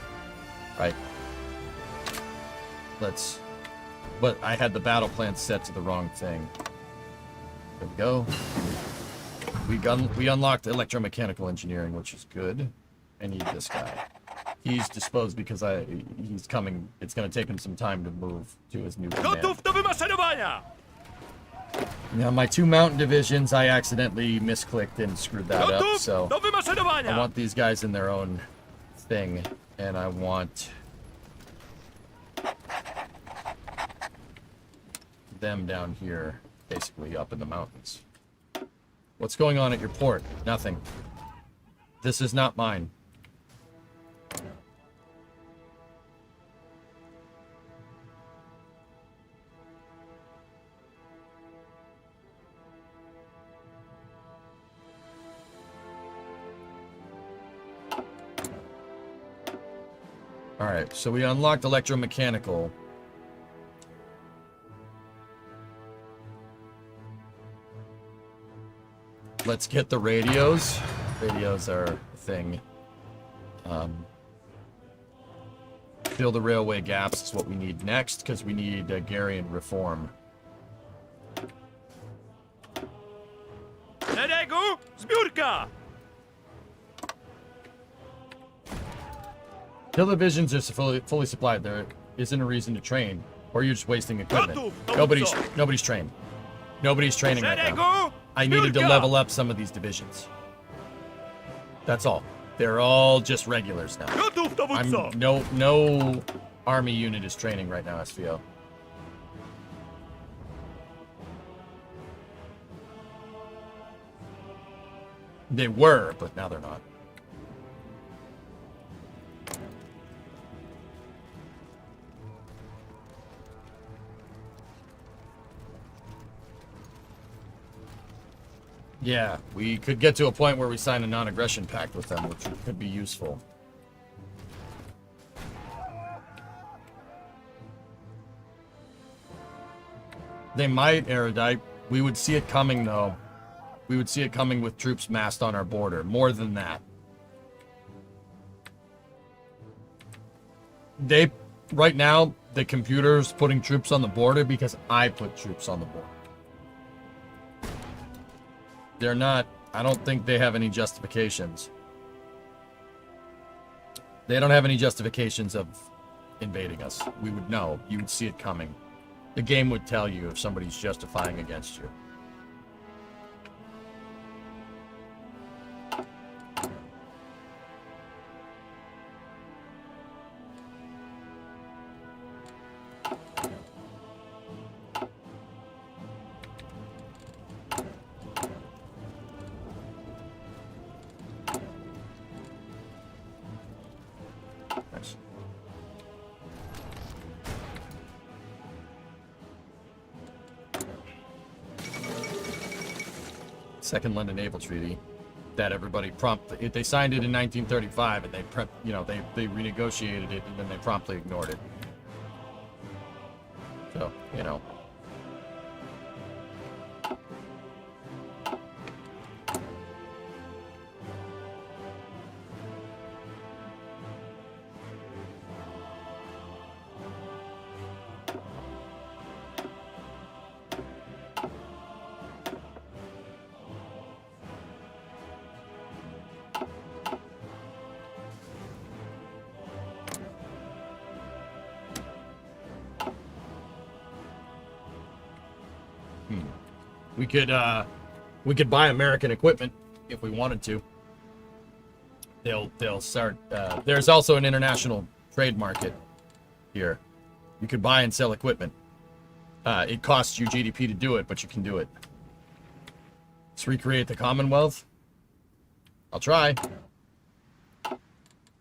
right? But I had the battle plan set to the wrong thing. There we go. We unlocked electromechanical engineering, which is good. I need this guy. He's disposed because he's coming. It's going to take him some time to move to his new command. Gotów do wymaszerowania! Now, my two mountain divisions, I accidentally misclicked and screwed that up, Gotów so do I wymaszerowania! want these guys in their own thing, and I want them down here, basically up in the mountains. What's going on at your port? Nothing. This is not mine. Alright, so we unlocked electromechanical. Let's get the radios. Radios are a thing. Fill the railway gaps is what we need next, because we need agrarian reform. Szeregu, zbiórka! Till the divisions are fully supplied, there isn't a reason to train, or you're just wasting equipment. Nobody's trained. Nobody's training right now. Szeregu, I needed to zbiórka! level up some of these divisions. That's all. They're all just regulars now. Gotów, dowódco! No army unit is training right now, SVO. They were, but now they're not. Yeah, we could get to a point where we sign a non-aggression pact with them, which could be useful. They might, Erudite. We would see it coming, though. We would see it coming with troops massed on our border. More than that. Right now, the computer's putting troops on the border because I put troops on the border. They're not, I don't think they have any justifications. They don't have any justifications of invading us. We would know. You would see it coming. The game would tell you if somebody's justifying against you. Nice. Second London Naval Treaty that everybody they signed it in 1935 and they renegotiated it and then they promptly ignored it. So, you know. We could buy American equipment if we wanted to. They'll start. There's also an international trade market here. You could buy and sell equipment. It costs you GDP to do it, but you can do it. Let's recreate the Commonwealth. I'll try. All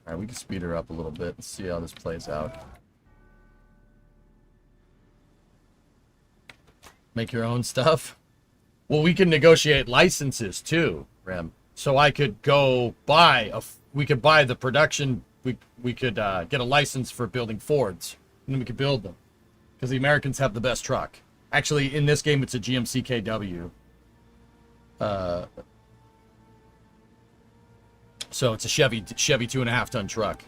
right, we can speed her up a little bit and see how this plays out. Make your own stuff. Well, we can negotiate licenses too, Rem. So I could go buy we could buy the production. We could get a license for building Fords, and then we could build them because the Americans have the best truck. Actually, in this game, it's a GMC KW. So it's a Chevy 2.5 ton truck.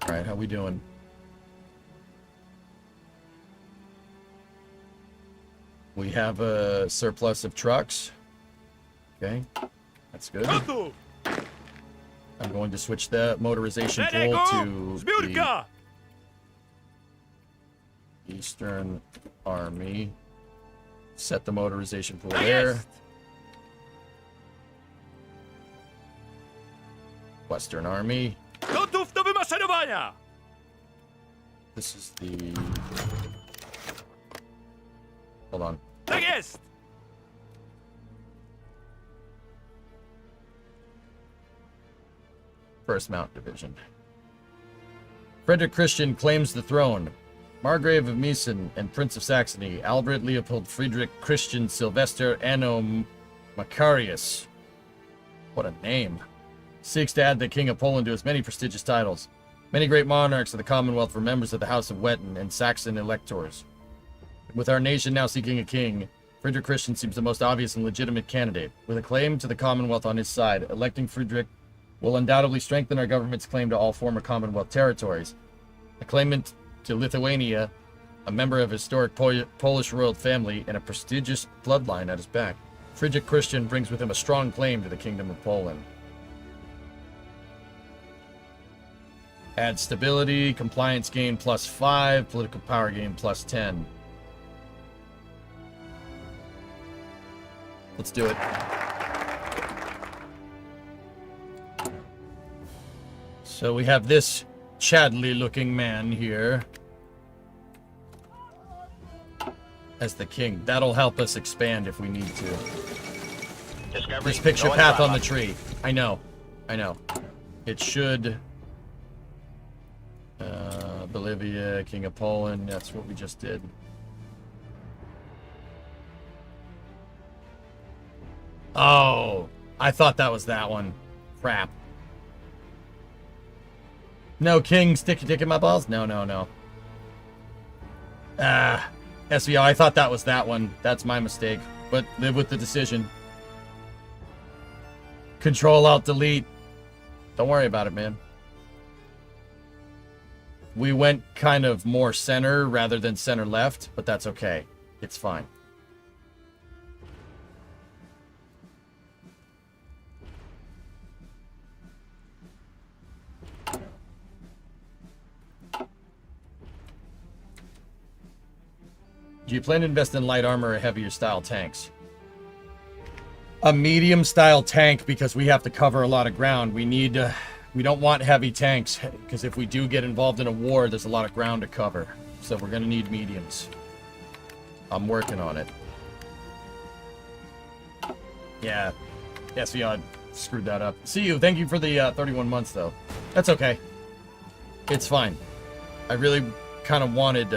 All right, how we doing? We have a surplus of trucks. Okay, that's good. Gotow! I'm going to switch the motorization pool Szeregu! to Zbiórka! the Eastern Army. Set the motorization pool Tak there. jest! Western Army. Gotów do wymaszerowania! This is the... Hold on. Tak jest! First Mount Division. Frederick Christian claims the throne. Margrave of Meissen and Prince of Saxony, Albert Leopold Friedrich Christian Sylvester Anno Macarius. What a name. Seeks to add the King of Poland to his many prestigious titles. Many great monarchs of the Commonwealth were members of the House of Wettin and Saxon electors. With our nation now seeking a king, Friedrich Christian seems the most obvious and legitimate candidate. With a claim to the Commonwealth on his side, electing Friedrich will undoubtedly strengthen our government's claim to all former Commonwealth territories. A claimant to Lithuania, a member of historic Polish royal family, and a prestigious bloodline at his back, Friedrich Christian brings with him a strong claim to the Kingdom of Poland. Add stability, compliance gain +5, political power gain +10. Let's do it. So we have this Chadley looking man here as the king. That'll help us expand if we need to. Discovery. This picture Going path on Bravo. the tree. I know. It should Bolivia, King of Poland. That's what we just did. Oh, I thought that was that one. Crap. No, King, stick your dick in my balls? No, no, no. SVO, I thought that was that one. That's my mistake. But live with the decision. Control, Alt, Delete. Don't worry about it, man. We went kind of more center rather than center left, but that's okay. It's fine. Do you plan to invest in light armor or heavier style tanks? A medium style tank, because we have to cover a lot of ground. We don't want heavy tanks, because if we do get involved in a war, there's a lot of ground to cover. So we're going to need mediums. I'm working on it. Yeah. SVO screwed that up. See you. Thank you for the 31 months, though. That's okay. It's fine. I really kind of wanted...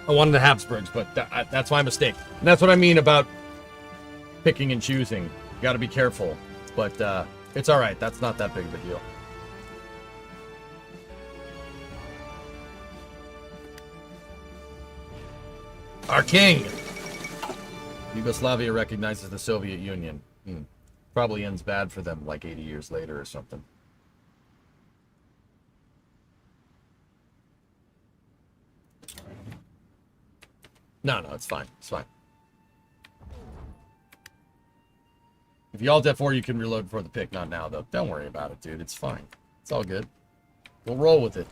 I wanted the Habsburgs, but that's my mistake. And that's what I mean about picking and choosing. You got to be careful. But it's all right. That's not that big of a deal. Our king! Yugoslavia recognizes the Soviet Union. Probably ends bad for them like 80 years later or something. No, it's fine. It's fine. If you alt F4, you can reload before the pick. Not now, though. Don't worry about it, dude. It's fine. It's all good. We'll roll with it.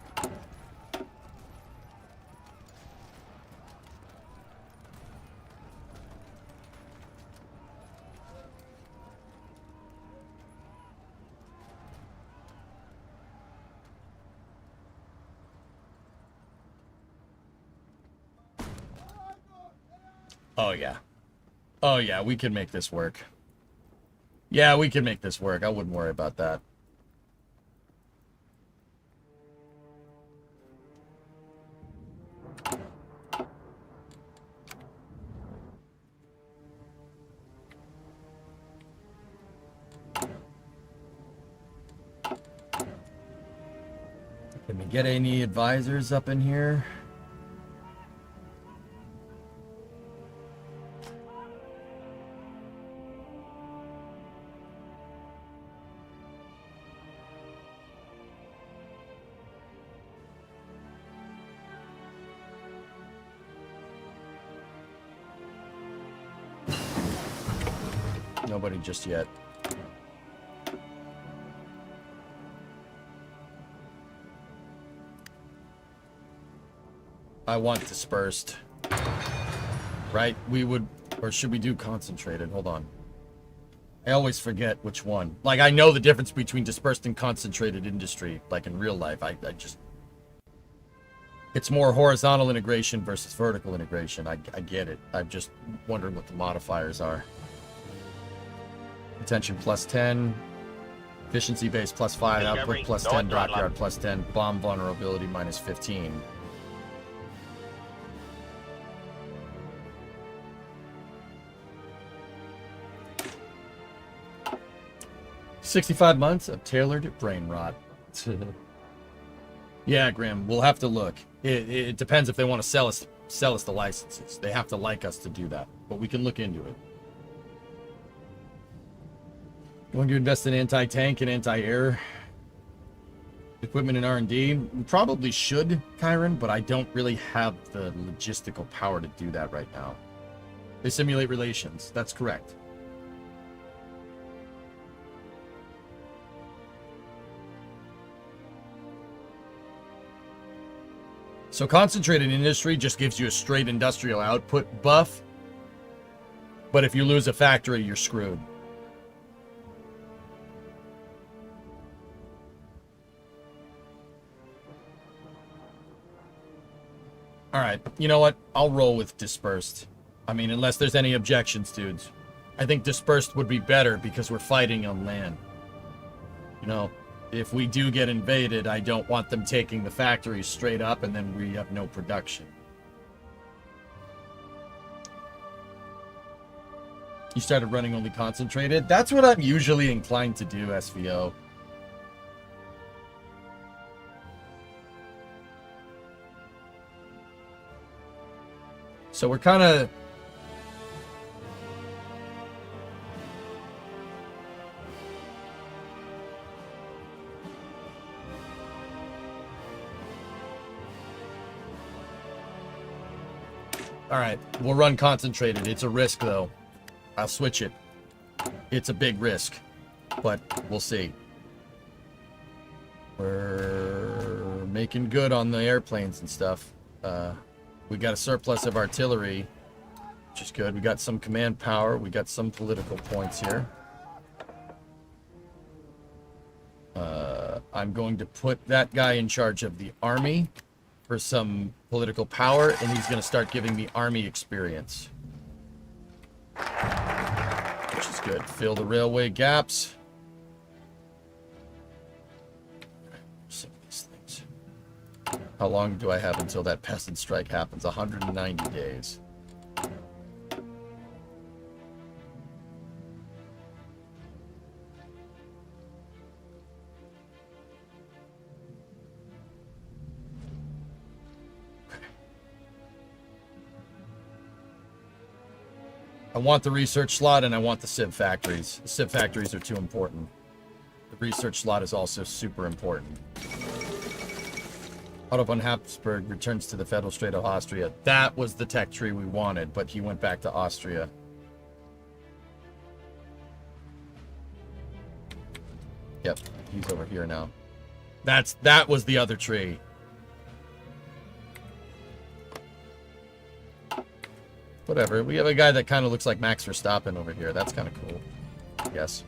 Oh, yeah. Oh, yeah, we can make this work. Yeah, we can make this work. I wouldn't worry about that. Can we get any advisors up in here? Nobody just yet. I want dispersed. Right? We would... Or should we do concentrated? Hold on. I always forget which one. Like, I know the difference between dispersed and concentrated industry. Like, in real life. I just... It's more horizontal integration versus vertical integration. I get it. I'm just wondering what the modifiers are. Attention plus 10, efficiency base plus 5, output plus 10, dockyard plus 10, bomb vulnerability minus 15. $65 months of tailored brain rot. Yeah, Grim, we'll have to look. It depends if they want to sell us the licenses. They have to like us to do that, but we can look into it. Going to invest in anti-tank and anti-air equipment and R&D? We probably should, Kyron, but I don't really have the logistical power to do that right now. They simulate relations. That's correct. So concentrated industry just gives you a straight industrial output buff, but if you lose a factory, you're screwed. Alright, you know what? I'll roll with dispersed. I mean, unless there's any objections, dudes. I think dispersed would be better because we're fighting on land. You know, if we do get invaded, I don't want them taking the factories straight up and then we have no production. You started running only concentrated? That's what I'm usually inclined to do, SVO. So we're kind of... All right, we'll run concentrated. It's a risk, though. I'll switch it. It's a big risk, but we'll see. We're making good on the airplanes and stuff. We got a surplus of artillery, which is good. We got some command power. We got some political points here. I'm going to put that guy in charge of the army for some political power, and he's going to start giving me army experience. Which is good. Fill the railway gaps. Some of these things. How long do I have until that peasant strike happens? 190 days. I want the research slot and I want the Civ factories. The Civ factories are too important. The research slot is also super important. Otto von Habsburg returns to the Federal State of Austria. That was the tech tree we wanted, but he went back to Austria. Yep, he's over here now. That was the other tree. Whatever. We have a guy that kind of looks like Max Verstappen over here. That's kind of cool, I guess.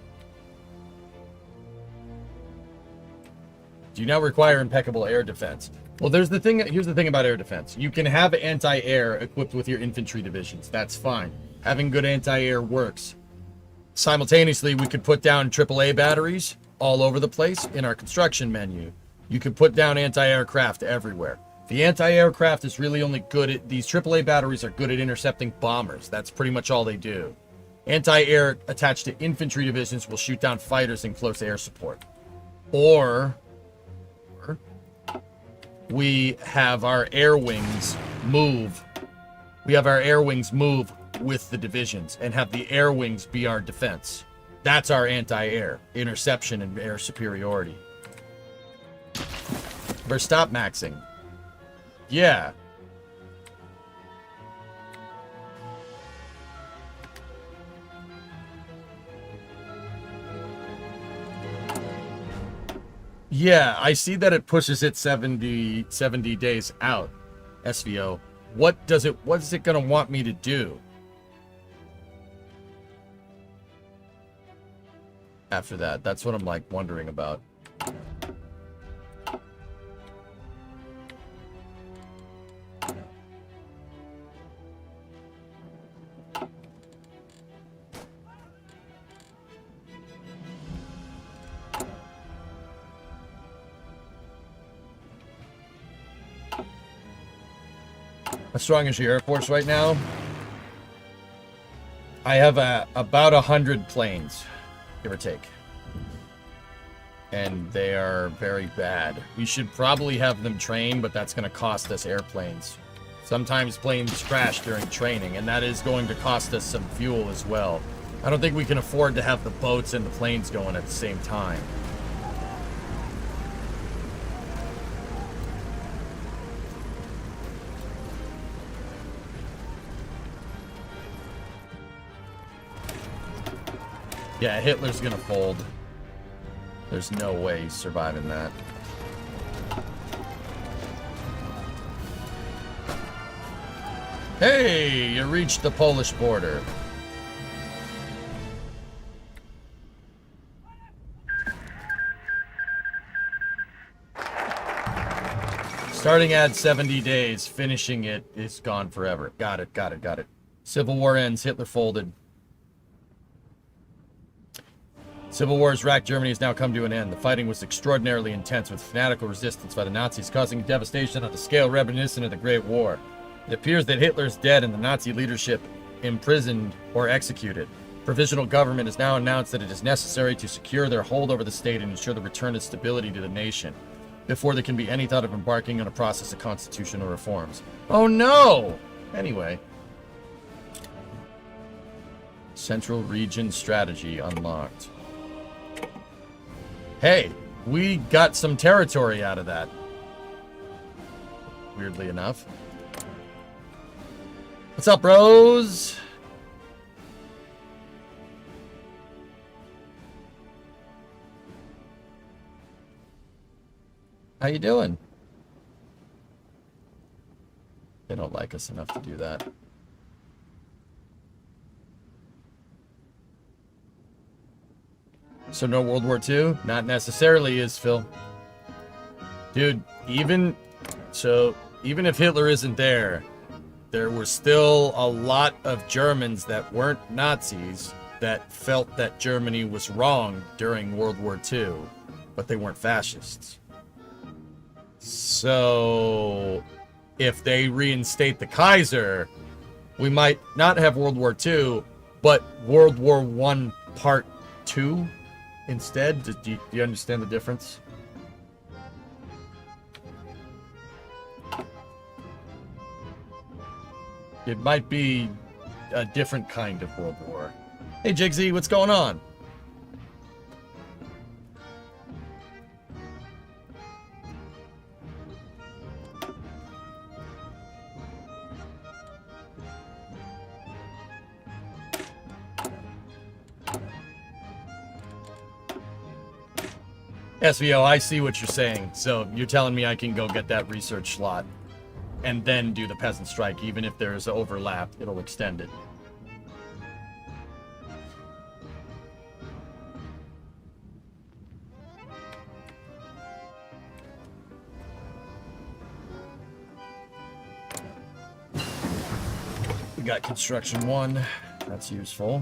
Do you now require impeccable air defense? Well, here's the thing about air defense. You can have anti-air equipped with your infantry divisions. That's fine. Having good anti-air works. Simultaneously, we could put down AAA batteries all over the place in our construction menu. You could put down anti-aircraft everywhere. The anti-aircraft is really only good at... These AAA batteries are good at intercepting bombers. That's pretty much all they do. Anti-air attached to infantry divisions will shoot down fighters in close air support. Or we have our air wings move. We have our air wings move with the divisions and have the air wings be our defense. That's our anti-air. Interception and air superiority. We're stop maxing. Yeah. Yeah, I see that it pushes it 70 days out. SVO. What is it going to want me to do? After that, that's what I'm like wondering about. How strong is your Air Force right now? I have about 100 planes, give or take. And they are very bad. We should probably have them trained, but that's going to cost us airplanes. Sometimes planes crash during training, and that is going to cost us some fuel as well. I don't think we can afford to have the boats and the planes going at the same time. Yeah, Hitler's gonna fold. There's no way he's surviving that. Hey, you reached the Polish border. Starting at 70 days, finishing it is gone forever. Got it. Civil War ends, Hitler folded. Civil wars racked Germany has now come to an end. The fighting was extraordinarily intense, with fanatical resistance by the Nazis causing devastation on a scale reminiscent of the Great War. It appears that Hitler is dead and the Nazi leadership imprisoned or executed. Provisional government has now announced that it is necessary to secure their hold over the state and ensure the return of stability to the nation, before there can be any thought of embarking on a process of constitutional reforms. Oh no! Anyway. Central Region Strategy unlocked. Hey, we got some territory out of that. Weirdly enough. What's up, bros? How you doing? They don't like us enough to do that. So no World War II? Not necessarily is, Phil. Dude, even if Hitler isn't there, there were still a lot of Germans that weren't Nazis that felt that Germany was wrong during World War II, but they weren't fascists. So if they reinstate the Kaiser, we might not have World War II, but World War I Part 2 instead. Do you understand the difference? It might be a different kind of World War. Hey, Jigsy, what's going on? SVO, I see what you're saying. So you're telling me I can go get that research slot and then do the peasant strike, even if there's overlap, it'll extend it. We got construction 1. That's useful.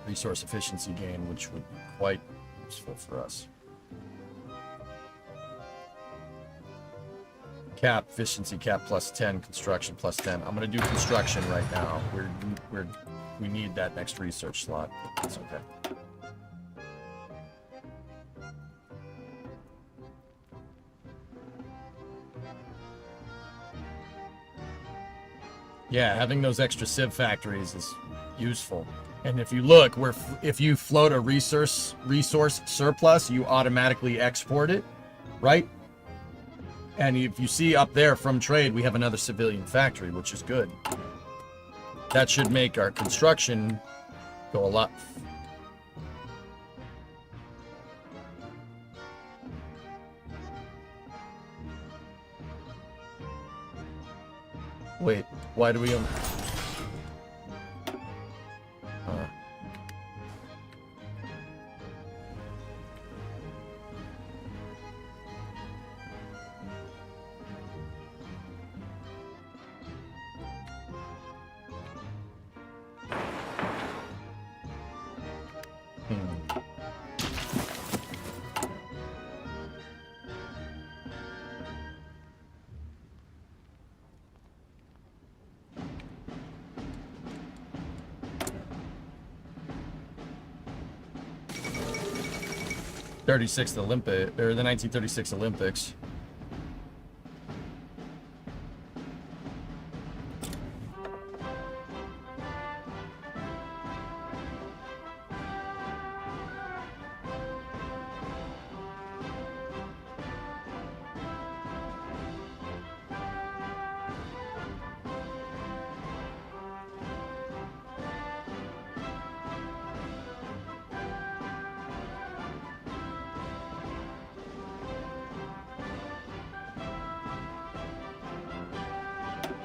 Resource efficiency gain, which would be quite useful for us. Cap, efficiency cap plus 10, construction plus 10. I'm gonna do construction right now. We need that next research slot. It's okay. Yeah, having those extra civ factories is useful. And if you look, if you float a resource surplus, you automatically export it, right? And if you see up there from trade, we have another civilian factory, which is good. That should make our construction go a lot. Wait, why do we own... The 1936 Olympics.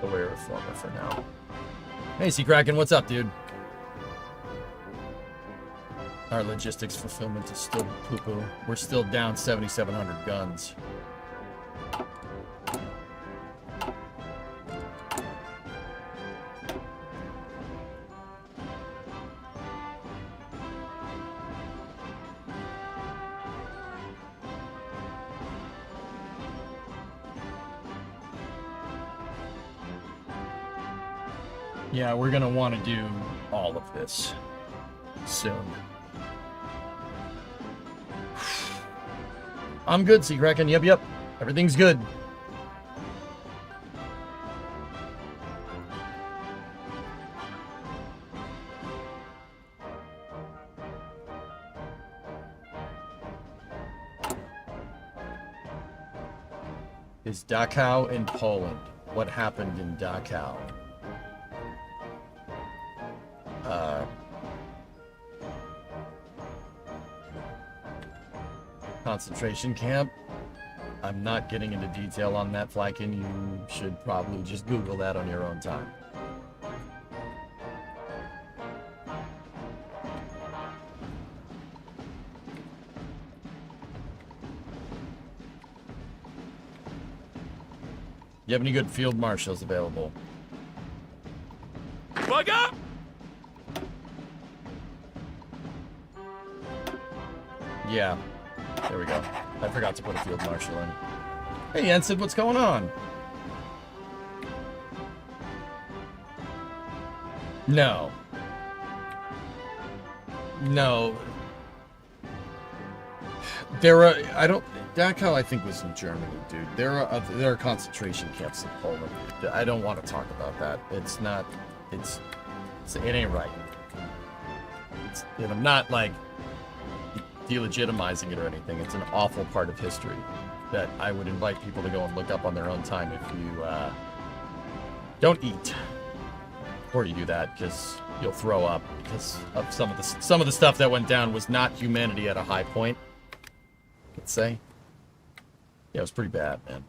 Aware reformer for now. Hey, Kraken, what's up, dude? Our logistics fulfillment is still poo-poo. We're still down 7,700 guns. Yeah, we're gonna want to do all of this soon. I'm good, Sea Kraken. Yep. Everything's good. Is Dachau in Poland? What happened in Dachau? Concentration camp. I'm not getting into detail on that, Flykin. You should probably just Google that on your own time. You have any good field marshals available? Uwaga! Yeah. There we go. I forgot to put a field marshal in. Hey, Ensign, what's going on? No. There are, Dachau, I think, was in Germany, dude. There are concentration camps in Poland. I don't want to talk about that. It ain't right. And I'm not, like, delegitimizing it or anything. It's an awful part of history that I would invite people to go and look up on their own time if you don't eat before you do that, because you'll throw up because of some of the stuff that went down was not humanity at a high point. Let's say. Yeah, it was pretty bad, man.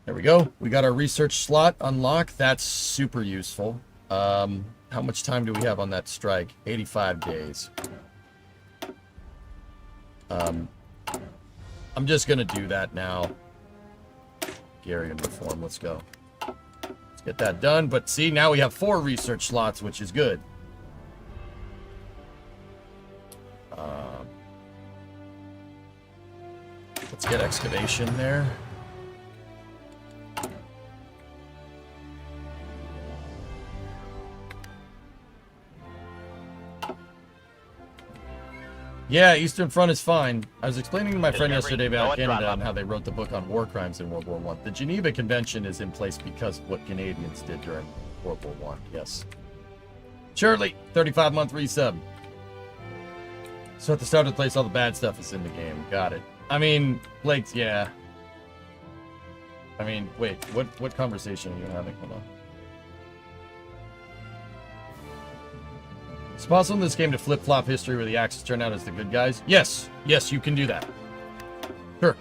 There we go. We got our research slot unlocked. That's super useful. How much time do we have on that strike? 85 days. I'm just gonna do that now. Gary and reform, let's go. Let's get that done. But see, now we have 4 research slots, which is good. Let's get excavation there. Yeah, Eastern Front is fine. I was explaining to my friend yesterday about Canada and how they wrote the book on war crimes in World War I. The Geneva Convention is in place because of what Canadians did during World War I. Yes. Shirley, 35-month resub. So at the start of the place, all the bad stuff is in the game. Got it. I mean, Blake's, yeah. I mean, wait, what conversation are you having? Hold on. It's possible in this game to flip-flop history where the Axis turn out as the good guys? Yes, you can do that. Sure.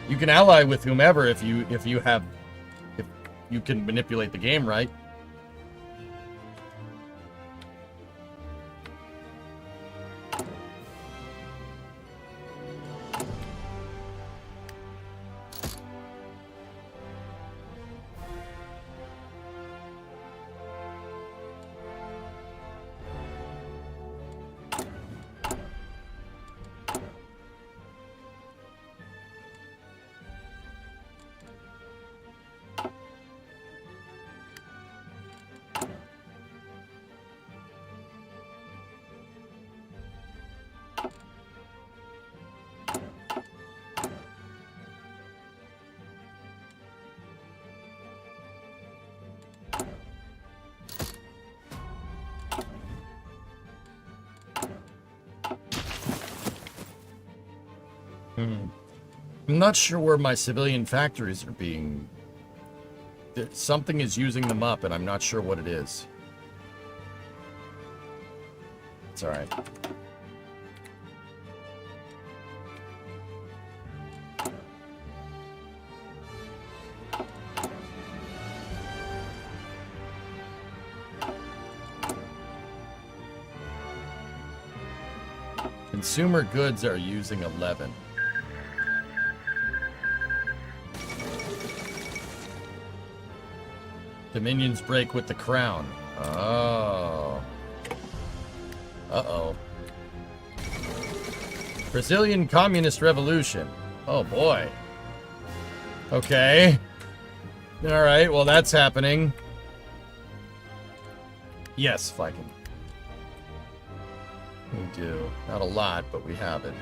You can ally with whomever if you can manipulate the game right. I'm not sure where my civilian factories are being... Something is using them up, and I'm not sure what it is. It's alright. Consumer goods are using 11. Dominions break with the crown. Oh. Uh-oh. Brazilian Communist Revolution. Oh, boy. Okay. Alright, well that's happening. Yes, Viking. We do. Not a lot, but we have it.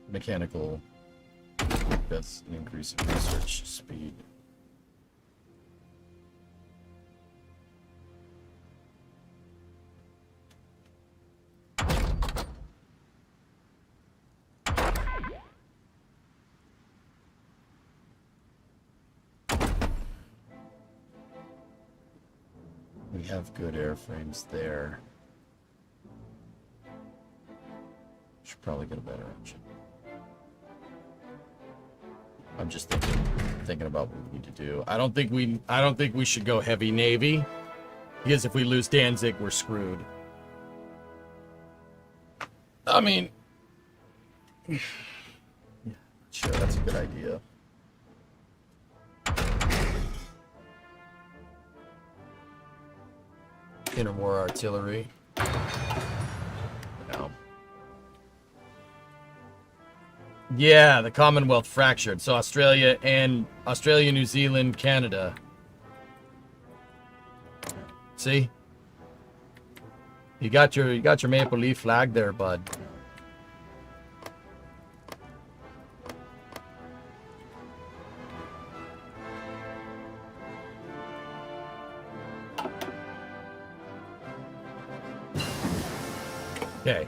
Mechanical. That's an increase in research speed. We have good airframes there. Should probably get a better engine. I'm just thinking about what we need to do. I don't think we should go heavy Navy, because if we lose Danzig, we're screwed. I mean, yeah, sure, that's a good idea. Interwar artillery. No. Yeah, the Commonwealth fractured. So Australia, New Zealand, Canada. See? You got your Maple Leaf flag there, bud. Okay.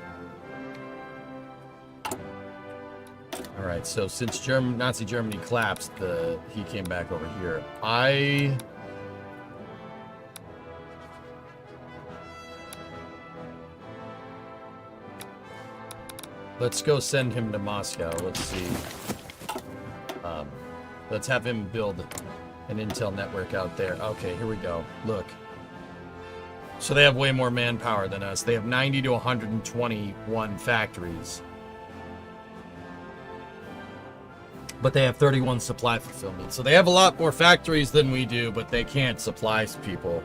All right. So since Nazi Germany collapsed, he came back over here. Let's go send him to Moscow. Let's see. Let's have him build an intel network out there. Okay, here we go. Look. So they have way more manpower than us. They have 90 to 121 factories. But they have 31 supply fulfillment. So they have a lot more factories than we do, but they can't supply people.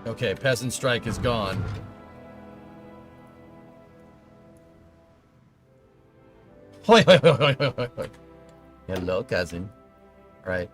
Okay, peasant strike is gone. Hoi, hoi, hoi, hoi, hoi, hoi. Hello, cousin. All right.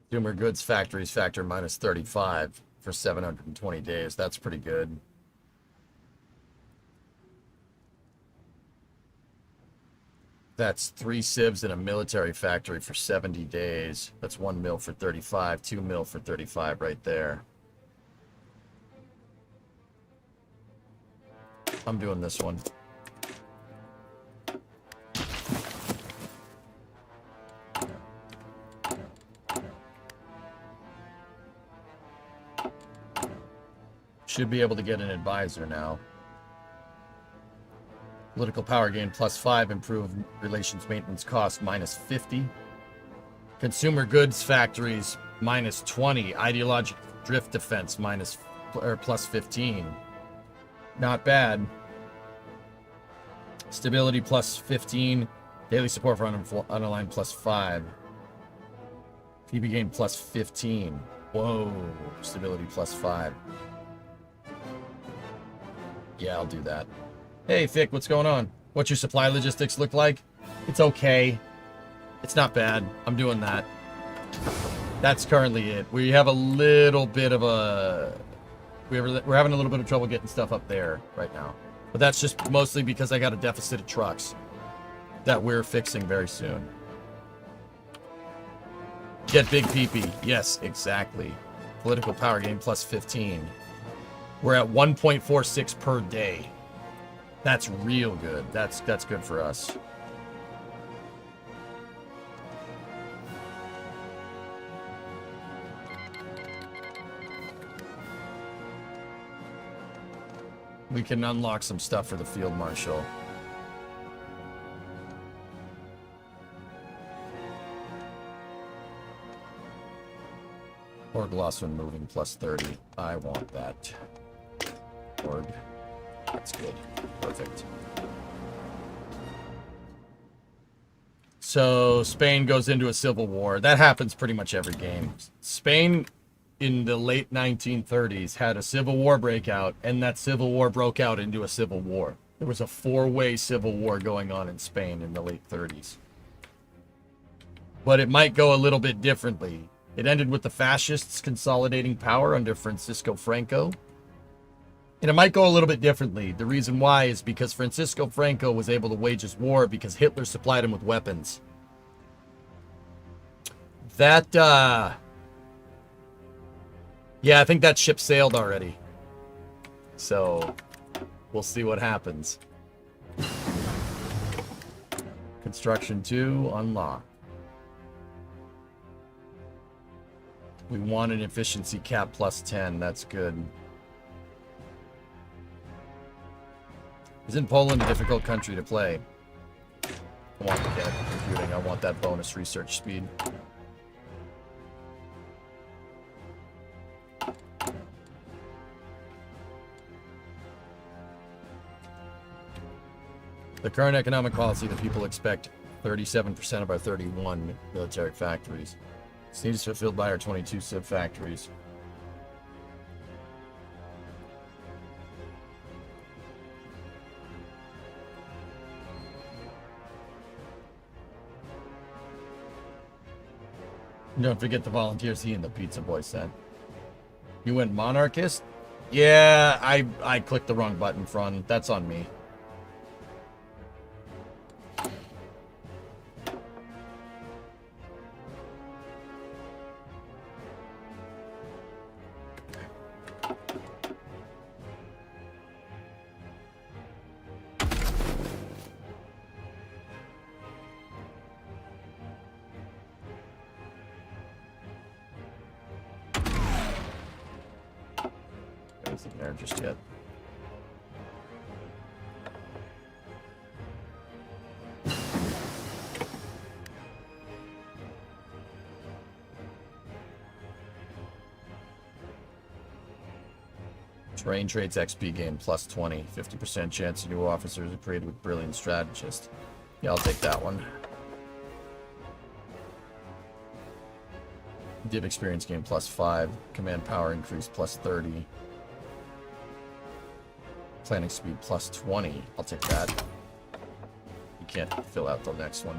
Consumer goods factories factor minus 35 for 720 days. That's pretty good. That's 3 civs in a military factory for 70 days. That's 1 mil for 35, 2 mil for 35 right there. I'm doing this one. Should be able to get an advisor now. Political power gain +5, improved relations maintenance cost -50. Consumer goods factories -20, ideological drift defense +15. Not bad. Stability +15, daily support for unaligned +5. PB gain +15. Whoa, stability +5. Yeah, I'll do that. Hey, Thick, what's going on? What's your supply logistics look like? It's okay. It's not bad. I'm doing that. That's currently it. We have a little bit of a... We're having a little bit of trouble getting stuff up there right now. But that's just mostly because I got a deficit of trucks that we're fixing very soon. Get big PP. Yes, exactly. Political power gain plus 15. We're at 1.46 per day. That's real good. That's good for us. We can unlock some stuff for the field marshal. Org loss when moving plus 30. I want that. Org. That's good. Perfect. So Spain goes into a civil war. That happens pretty much every game. Spain in the late 1930s had a civil war breakout, and that civil war broke out into a civil war. There was a four-way civil war going on in Spain in the late 30s. But it might go a little bit differently. It ended with the fascists consolidating power under Francisco Franco. And it might go a little bit differently. The reason why is because Francisco Franco was able to wage his war because Hitler supplied him with weapons. That, yeah, I think that ship sailed already. So, we'll see what happens. Construction 2, unlock. We want an efficiency cap plus 10. That's good. Isn't Poland a difficult country to play? I want mechanical computing. I want that bonus research speed. The current economic policy, the people expect 37% of our 31 military factories. This need is fulfilled by our 22 civ factories. Don't forget the volunteers he and the pizza boy sent. You went monarchist? Yeah, I clicked the wrong button, Fron. That's on me. Isn't there just yet. Terrain traits XP gain plus 20. 50% chance of new officers are created with brilliant strategist. Yeah, I'll take that one. Div experience gain plus 5. Command power increase plus 30. Planning speed plus 20. I'll take that. You can't fill out the next one.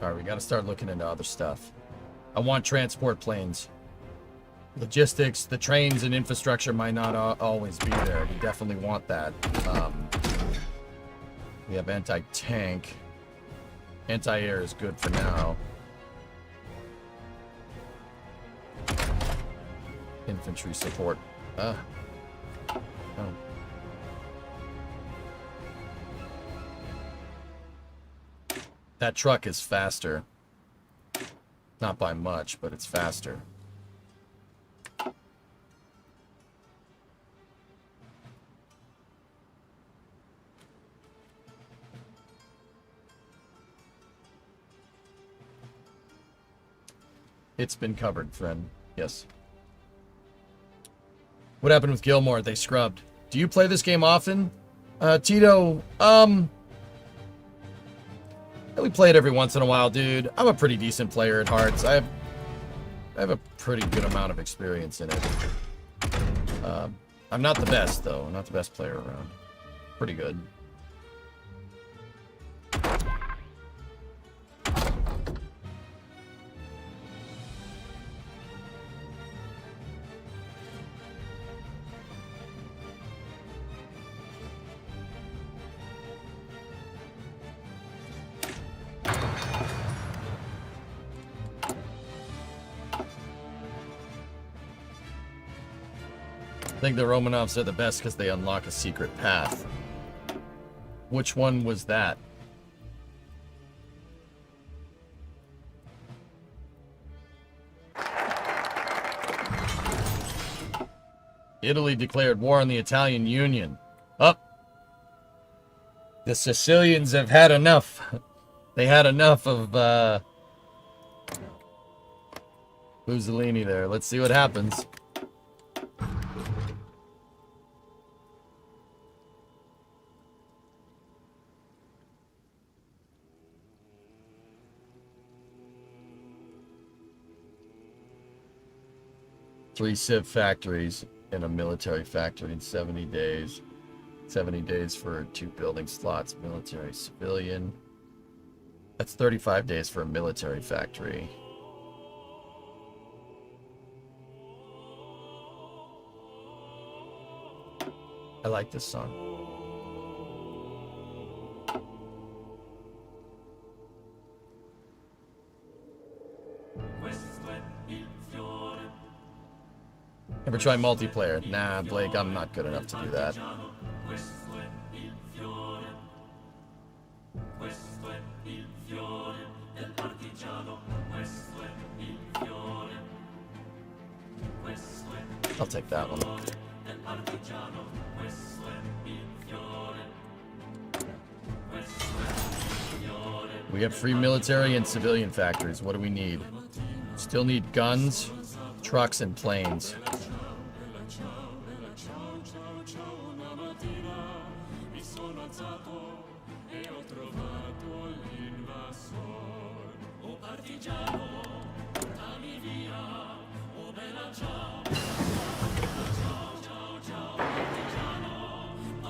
Alright, we gotta start looking into other stuff. I want transport planes. Logistics, the trains and infrastructure might not always be there. We definitely want that. We have anti-tank. Anti-air is good for now. Infantry support. Oh. That truck is faster. Not by much, but it's faster. It's been covered, friend. Yes. What happened with Gilmore? They scrubbed. Do you play this game often? Tito, we play it every once in a while, dude. I'm a pretty decent player at Hearts. I have a pretty good amount of experience in it. I'm not the best, though. I'm not the best player around. Pretty good. I think the Romanovs are the best because they unlock a secret path. Which one was that? Italy declared war on the Italian Union. Up. The Sicilians have had enough. They had enough of Mussolini there. Let's see what happens. Three civ factories in a military factory in 70 days. 70 days for 2 building slots, military, civilian. That's 35 days for a military factory. I like this song. Ever try multiplayer? Nah, Blake, I'm not good enough to do that. I'll take that one. We have free military and civilian factories. What do we need? Still need guns, trucks, and planes.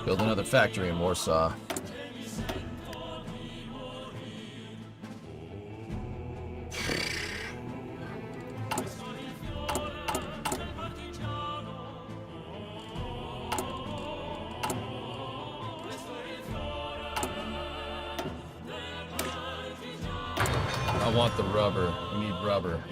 Build another factory in Warsaw. I want the rubber. We need rubber.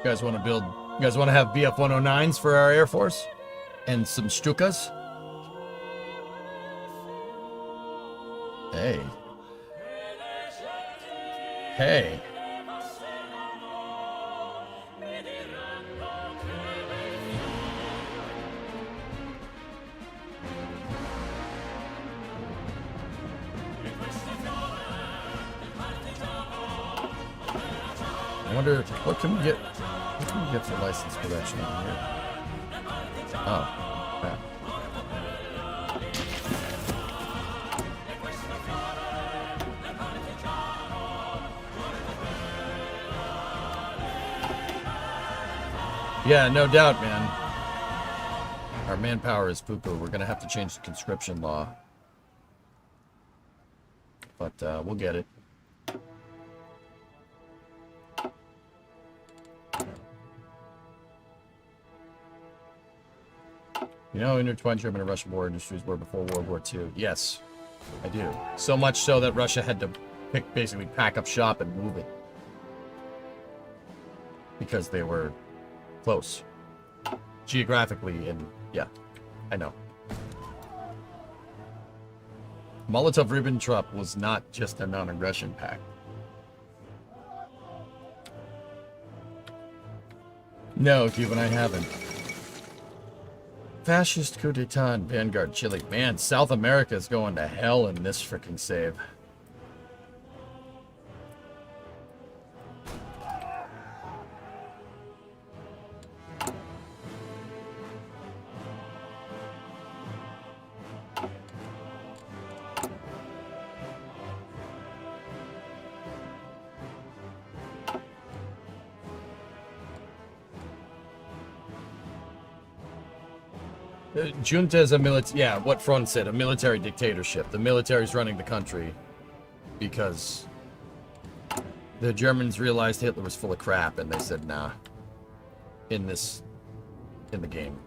You guys want to build? You guys want to have BF 109s for our Air Force? And some Stukas? Hey. Hey. I wonder, what can we get? What can we get for license production over here? Oh, yeah. Yeah, no doubt, man. Our manpower is poo-poo. We're going to have to change the conscription law. But we'll get it. You know, intertwined German and Russian war industries were before World War II. Yes, I do. So much so that Russia had to basically pack up shop and move it. Because they were close. Geographically, and yeah, I know. Molotov-Ribbentrop was not just a non-aggression pact. No, Cuban, I haven't. Fascist coup d'etat in Vanguard, Chile. Man, South America is going to hell in this freaking save. Junta is a military, yeah, what Front said, a military dictatorship. The military's running the country because the Germans realized Hitler was full of crap and they said, nah, in the game.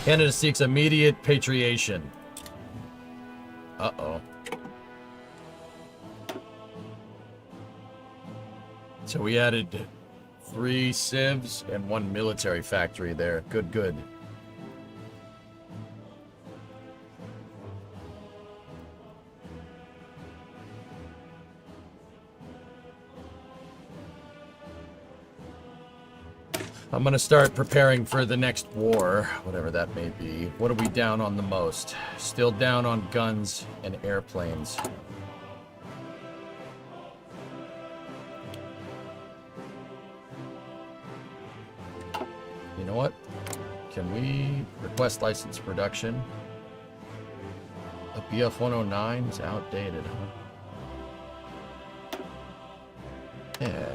Canada seeks immediate patriation. Uh-oh. So we added 3 civs and 1 military factory there. Good, good. I'm going to start preparing for the next war, whatever that may be. What are we down on the most? Still down on guns and airplanes. You know what? Can we request license production? A BF-109 is outdated, huh? Yeah.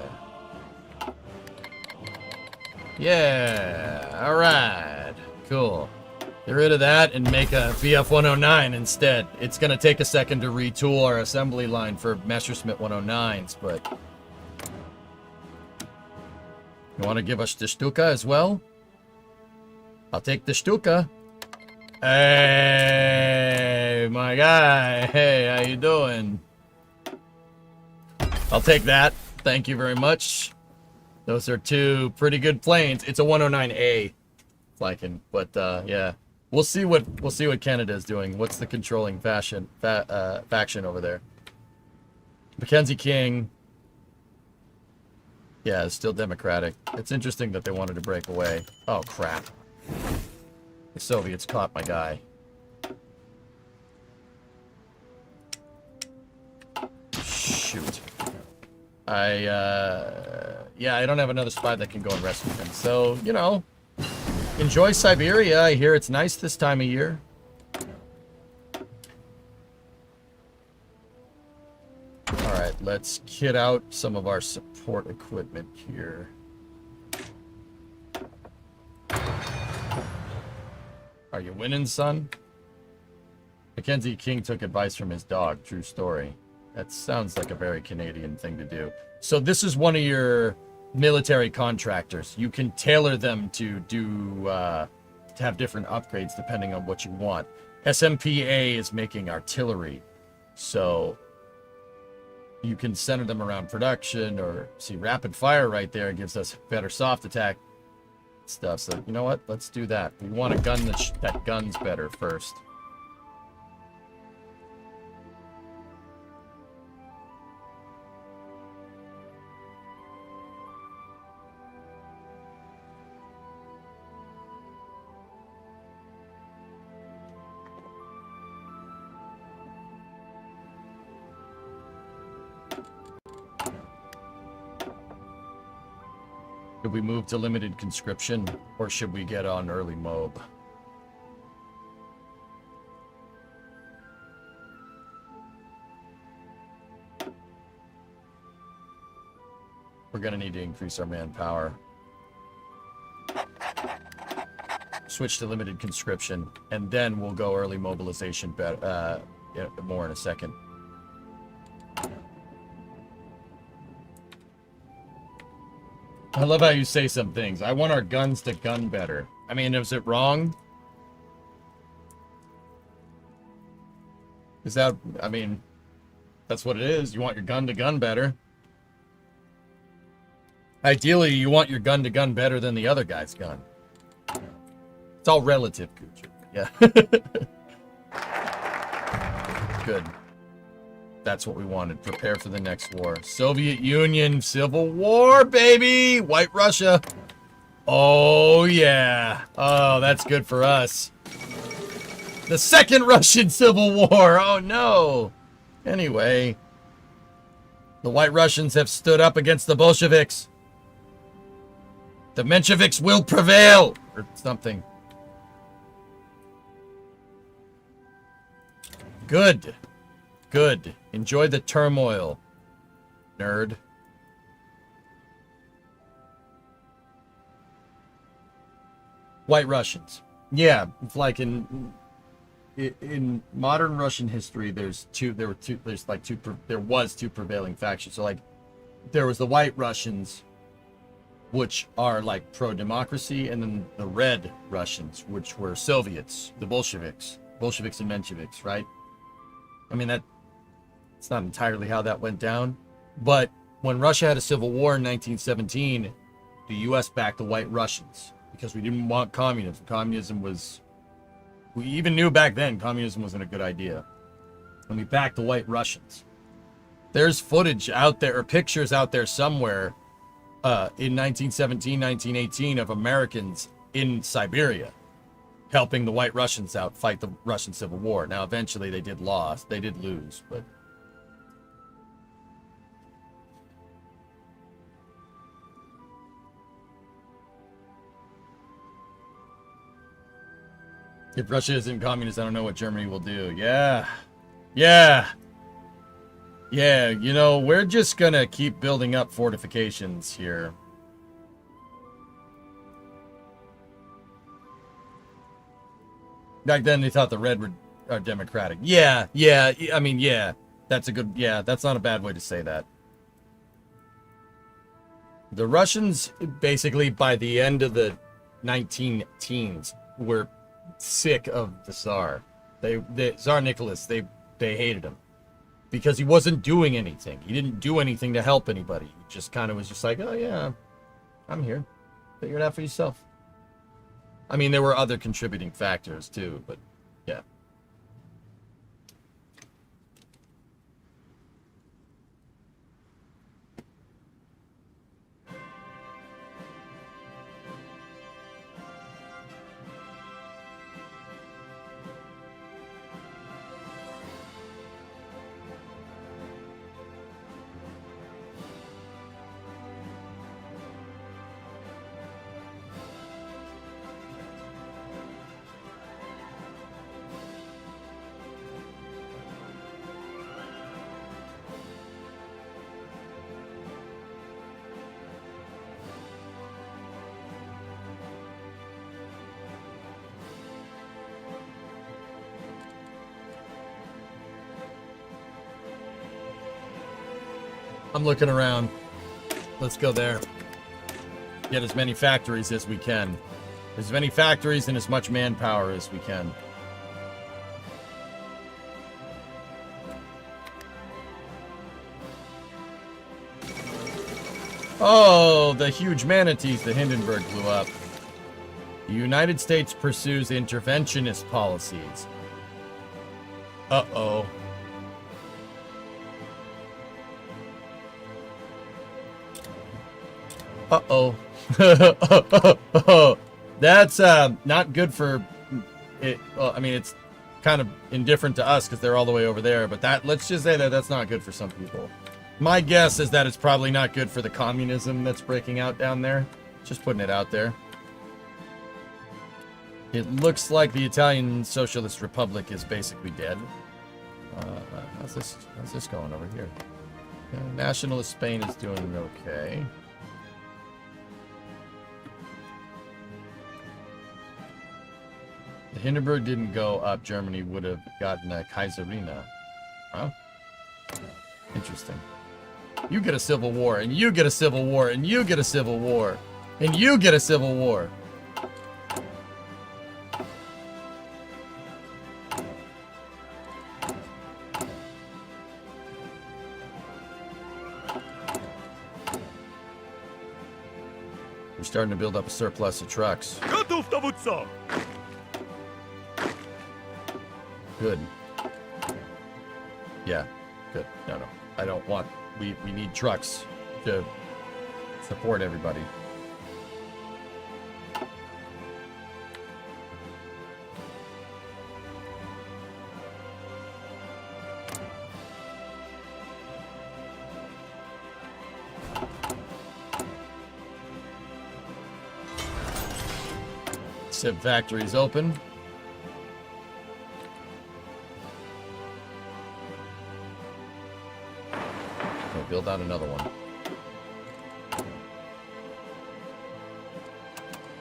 Yeah, alright. Cool. Get rid of that and make a BF-109 instead. It's going to take a second to retool our assembly line for Messerschmitt 109s, but... You want to give us the Stuka as well? I'll take the Stuka. Hey, my guy. Hey, how you doing? I'll take that. Thank you very much. Those are 2 pretty good planes. It's a 109A flanking, but yeah, we'll see what Canada is doing. What's the controlling faction over there? Mackenzie King. Yeah, it's still Democratic. It's interesting that they wanted to break away. Oh crap! The Soviets caught my guy. Shoot. Yeah, I don't have another spy that can go and rescue him. So, you know, enjoy Siberia. I hear it's nice this time of year. Alright, let's kit out some of our support equipment here. Are you winning, son? Mackenzie King took advice from his dog. True story. That sounds like a very Canadian thing to do. So this is one of your military contractors. You can tailor them to do to have different upgrades depending on what you want. SMPA is making artillery. So you can center them around production, or see rapid fire right there gives us better soft attack stuff. So you know what? Let's do that. We want a gun that guns better first. Should we move to limited conscription, or should we get on early mob? We're gonna need to increase our manpower. Switch to limited conscription, and then we'll go early mobilization more in a second. I love how you say some things. I want our guns to gun better. I mean, is it wrong? Is that, I mean, that's what it is. You want your gun to gun better. Ideally, you want your gun to gun better than the other guy's gun. It's all relative, Gucci. Yeah. Good. That's what we wanted. Prepare for the next war. Soviet Union, Civil War, baby! White Russia. Oh, yeah. Oh, that's good for us. The Second Russian Civil War. Oh, no. Anyway. The White Russians have stood up against the Bolsheviks. The Mensheviks will prevail. Or something. Good. Good. Enjoy the turmoil, nerd. White Russians. Yeah, it's like in modern Russian history, there was two prevailing factions. So like, there was the White Russians, which are like pro-democracy, and then the Red Russians, which were Soviets, the Bolsheviks and Mensheviks, right? I mean, it's not entirely how that went down, but when Russia had a civil war in 1917, the U.S. backed the White Russians because we didn't want communism. We even knew back then communism wasn't a good idea, and we backed the White Russians. There's footage out there, or pictures out there somewhere, in 1917, 1918, of Americans in Siberia helping the White Russians out fight the Russian Civil War. Now, eventually they did lose, but if Russia isn't communist, I don't know what Germany will do. Yeah. You know, we're just gonna keep building up fortifications here. Back then, they thought the Red are democratic. Yeah. I mean, yeah. That's not a bad way to say that. The Russians, basically, by the end of the 19 teens, were sick of the Tsar. Tsar Nicholas, they hated him because he wasn't doing anything. He didn't do anything to help anybody. He just kind of was just like, oh yeah, I'm here. Figure it out for yourself. I mean, there were other contributing factors too, but yeah. I'm looking around. Let's go there. Get as many factories as we can. As many factories and as much manpower as we can. Oh, the huge manatees the Hindenburg blew up. The United States pursues interventionist policies. Uh-oh. Uh-oh. That's not good for it. Well, I mean, it's kind of indifferent to us because they're all the way over there, but let's just say that that's not good for some people. My guess is that it's probably not good for the communism that's breaking out down there. Just putting it out there. It looks like the Italian Socialist Republic is basically dead. How's this going over here? Nationalist Spain is doing okay. The Hindenburg didn't go up. Germany would have gotten a Kaiserina. Huh? Interesting. You get a civil war, and you get a civil war, and you get a civil war, and you get a civil war. We're starting to build up a surplus of trucks. Gotów, dowódco! Good. Yeah, good. No. I don't want... We need trucks to support everybody. Sip factories open. Build out another one.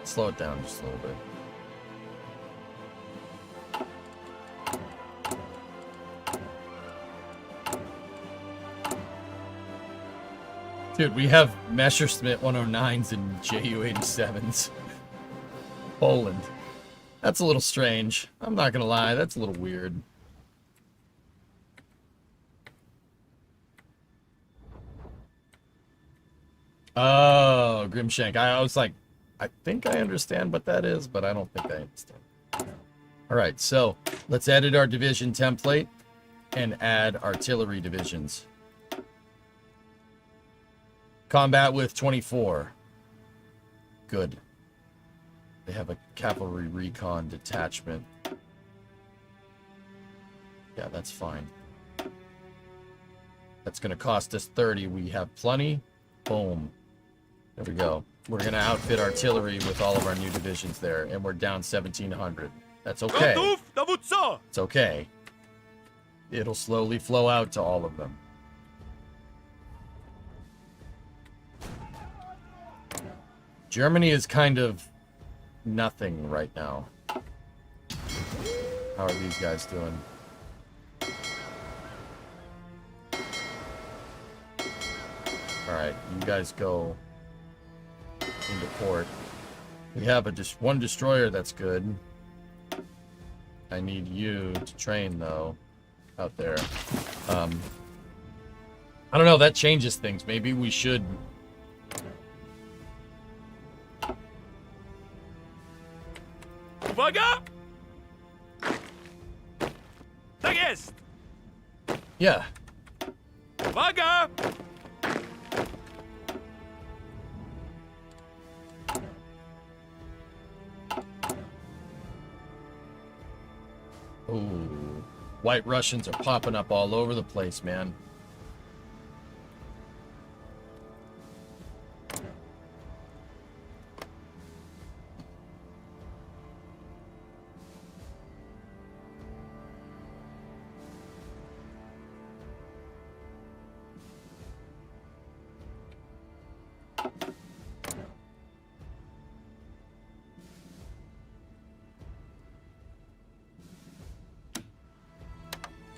Slow it down just a little bit. Dude, we have Messerschmitt 109s and Ju-87s. Poland. That's a little strange. I'm not gonna lie, that's a little weird. Oh, Grimshank. I was like, I think I understand what that is, but I don't think I understand. All right, so let's edit our division template and add artillery divisions. Combat with 24. Good. They have a cavalry recon detachment. Yeah, that's fine. That's going to cost us 30. We have plenty. Boom. There we go. We're going to outfit artillery with all of our new divisions there, and we're down 1,700. That's okay. Gotów, dowódco! It's okay. It'll slowly flow out to all of them. Germany is kind of nothing right now. How are these guys doing? Alright, you guys go into port. We have one destroyer that's good. I need you to train, though, out there. I don't know, that changes things. Maybe we should... Uwaga! Tak jest! Yeah. Uwaga! Ooh. White Russians are popping up all over the place, man.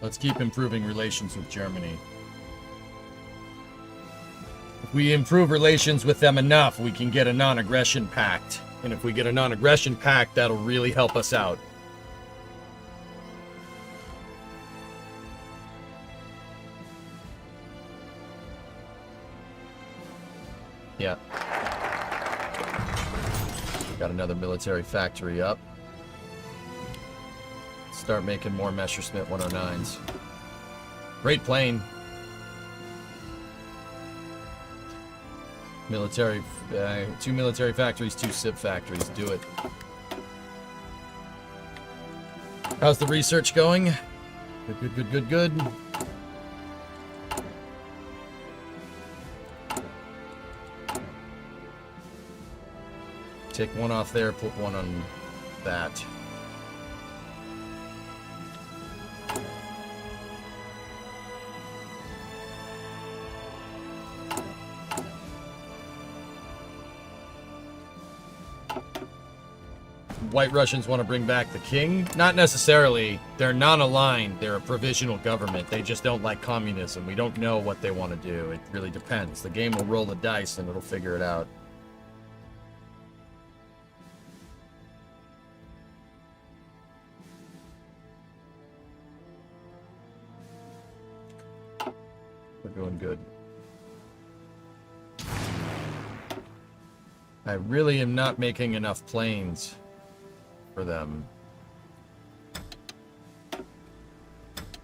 Let's keep improving relations with Germany. If we improve relations with them enough, we can get a non-aggression pact. And if we get a non-aggression pact, that'll really help us out. Yeah. Got another military factory up. Start making more Messerschmitt 109s. Great plane. Military, 2 military factories, 2 civ factories. Do it. How's the research going? Good. Take one off there, put one on that. White Russians want to bring back the king? Not necessarily. They're non-aligned. They're a provisional government. They just don't like communism. We don't know what they want to do. It really depends. The game will roll the dice and it'll figure it out. We're doing good. I really am not making enough planes for them.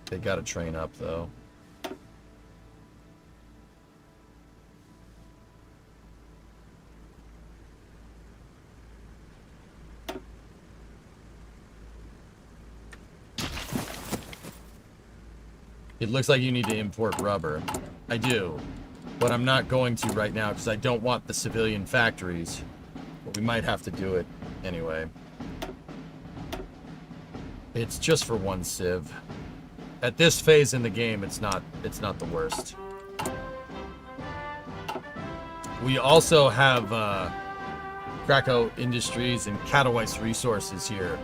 They gotta train up, though. It looks like you need to import rubber. I do. But I'm not going to right now because I don't want the civilian factories. But we might have to do it anyway. It's just for one civ. At this phase in the game, it's not the worst. We also have Krakow Industries and Katowice Resources here.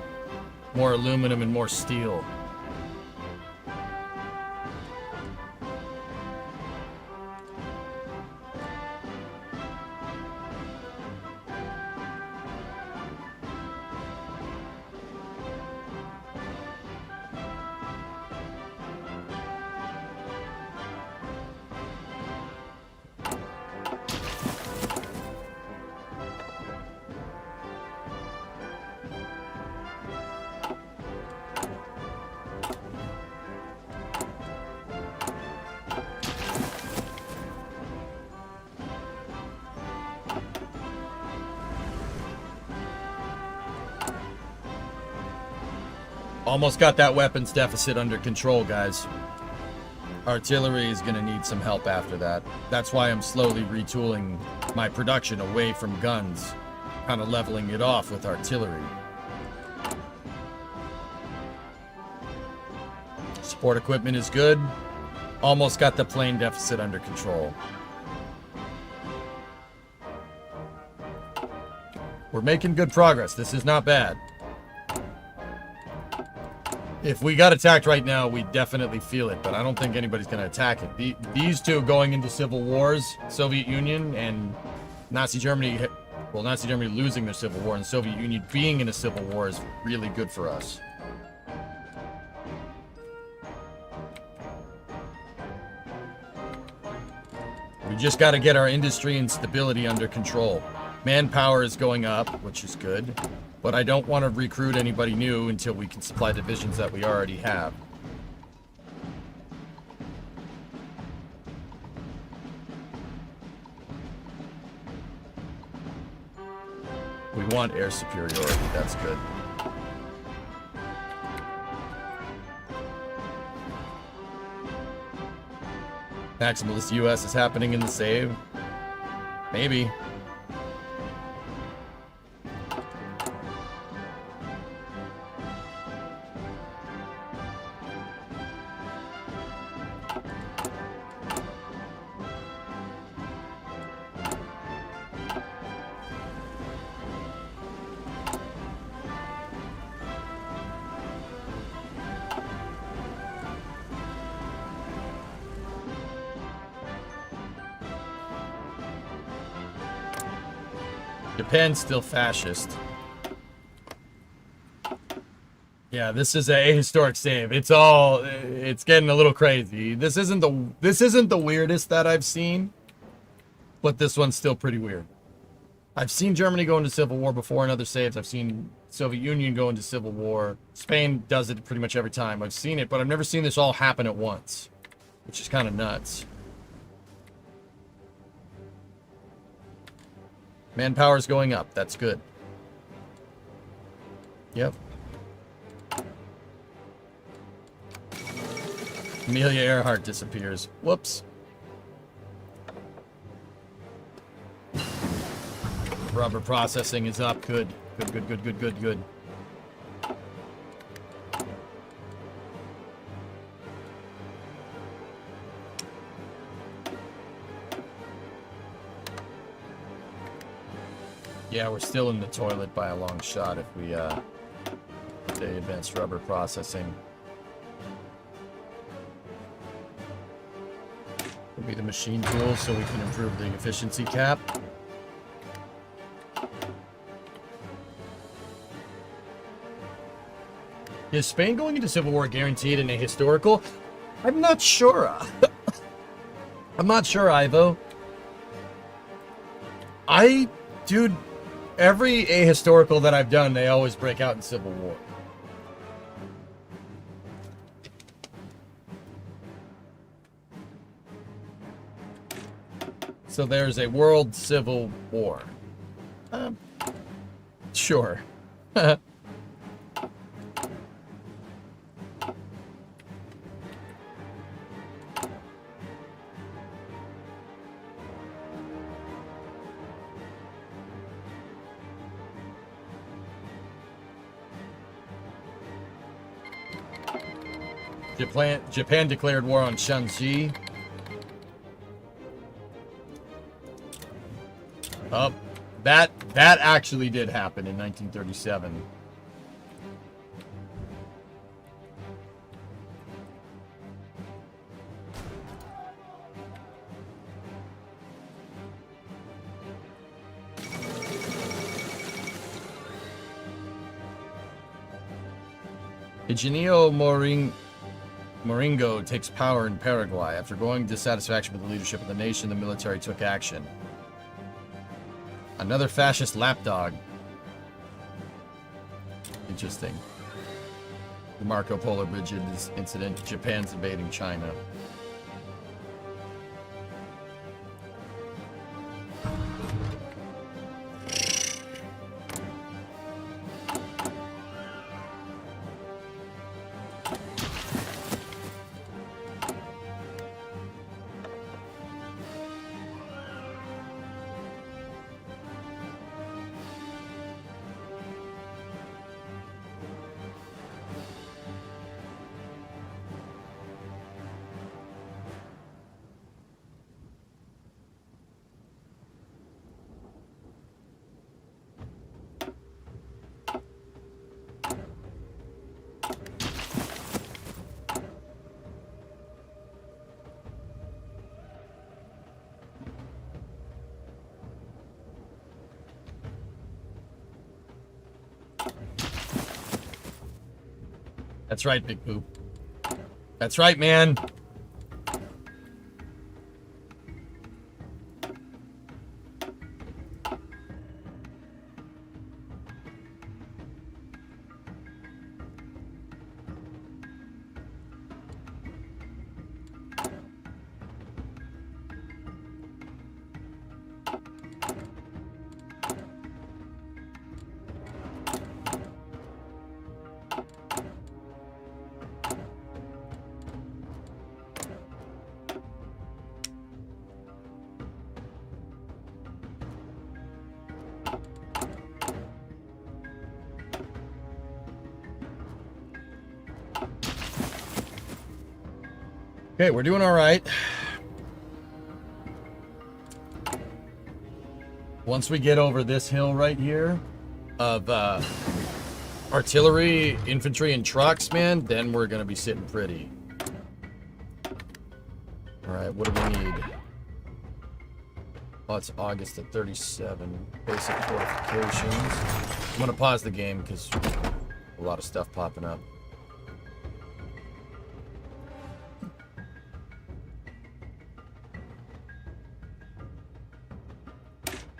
More aluminum and more steel. Almost got that weapons deficit under control, guys. Artillery is going to need some help after that. That's why I'm slowly retooling my production away from guns, kind of leveling it off with artillery. Support equipment is good. Almost got the plane deficit under control. We're making good progress. This is not bad. If we got attacked right now, we definitely feel it, but I don't think anybody's going to attack it. These two going into civil wars, Soviet Union and Nazi Germany, well, Nazi Germany losing their civil war and Soviet Union being in a civil war is really good for us. We just got to get our industry and stability under control. Manpower is going up, which is good. But I don't want to recruit anybody new until we can supply divisions that we already have. We want air superiority, that's good. Maximalist US is happening in the save? Maybe. Japan's still fascist. Yeah, this is a historic save. It's getting a little crazy. This isn't the weirdest that I've seen. but this one's still pretty weird. I've seen Germany go into civil war before in other saves. I've seen Soviet Union go into civil war. Spain does it pretty much every time. I've seen it, but I've never seen this all happen at once, which is kind of nuts. Manpower's going up. That's good. Yep. Amelia Earhart disappears. Whoops. Rubber processing is up. Good. Good. Yeah, we're still in the toilet by a long shot if we say advanced rubber processing. Will be the machine tools so we can improve the efficiency cap. Is Spain going into civil war guaranteed in a historical? I'm not sure. I'm not sure, Ivo. Dude, every ahistorical that I've done, they always break out in civil war. So there's a world civil war. Sure. Japan declared war on Shanxi. Oh, that actually did happen in 1937. Eugenio Moringo takes power in Paraguay. After growing dissatisfaction with the leadership of the nation, the military took action. Another fascist lapdog. Interesting. The Marco Polo Bridge incident. Japan's invading China. That's right, Big Poop. That's right, man. Okay, we're doing all right. Once we get over this hill right here of artillery, infantry, and trucks, man, then we're going to be sitting pretty. All right, what do we need? Oh, it's August at 37. Basic fortifications. I'm going to pause the game because a lot of stuff popping up.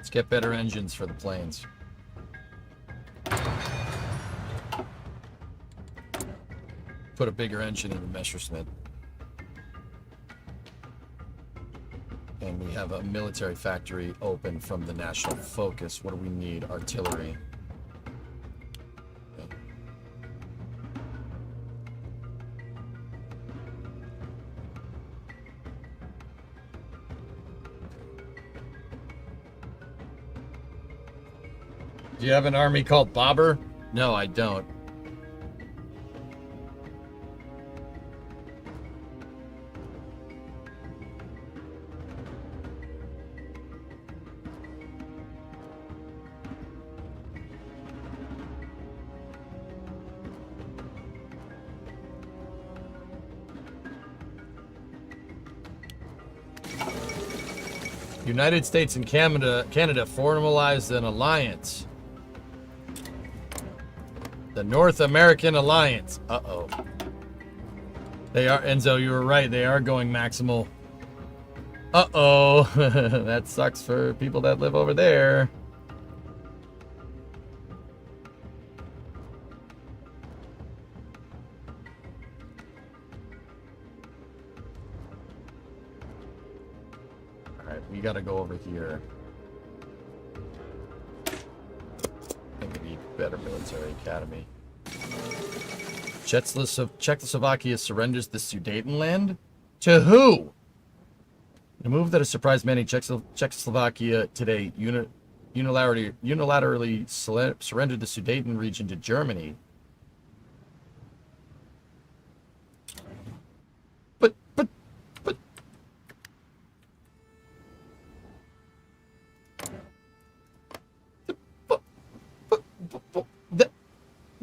Let's get better engines for the planes. Put a bigger engine in the Messerschmitt. And we have a military factory open from the national focus. What do we need? Artillery. Okay. Do you have an army called Bobber? No, I don't. United States and Canada formalized an alliance. The North American Alliance. Uh-oh. They are, Enzo, you were right. They are going maximal. Uh-oh. That sucks for people that live over there. We gotta go over here. I think we need better military academy. Czechoslovakia surrenders the Sudetenland? To who? In a move that has surprised many, Czechoslovakia today unilaterally surrendered the Sudeten region to Germany.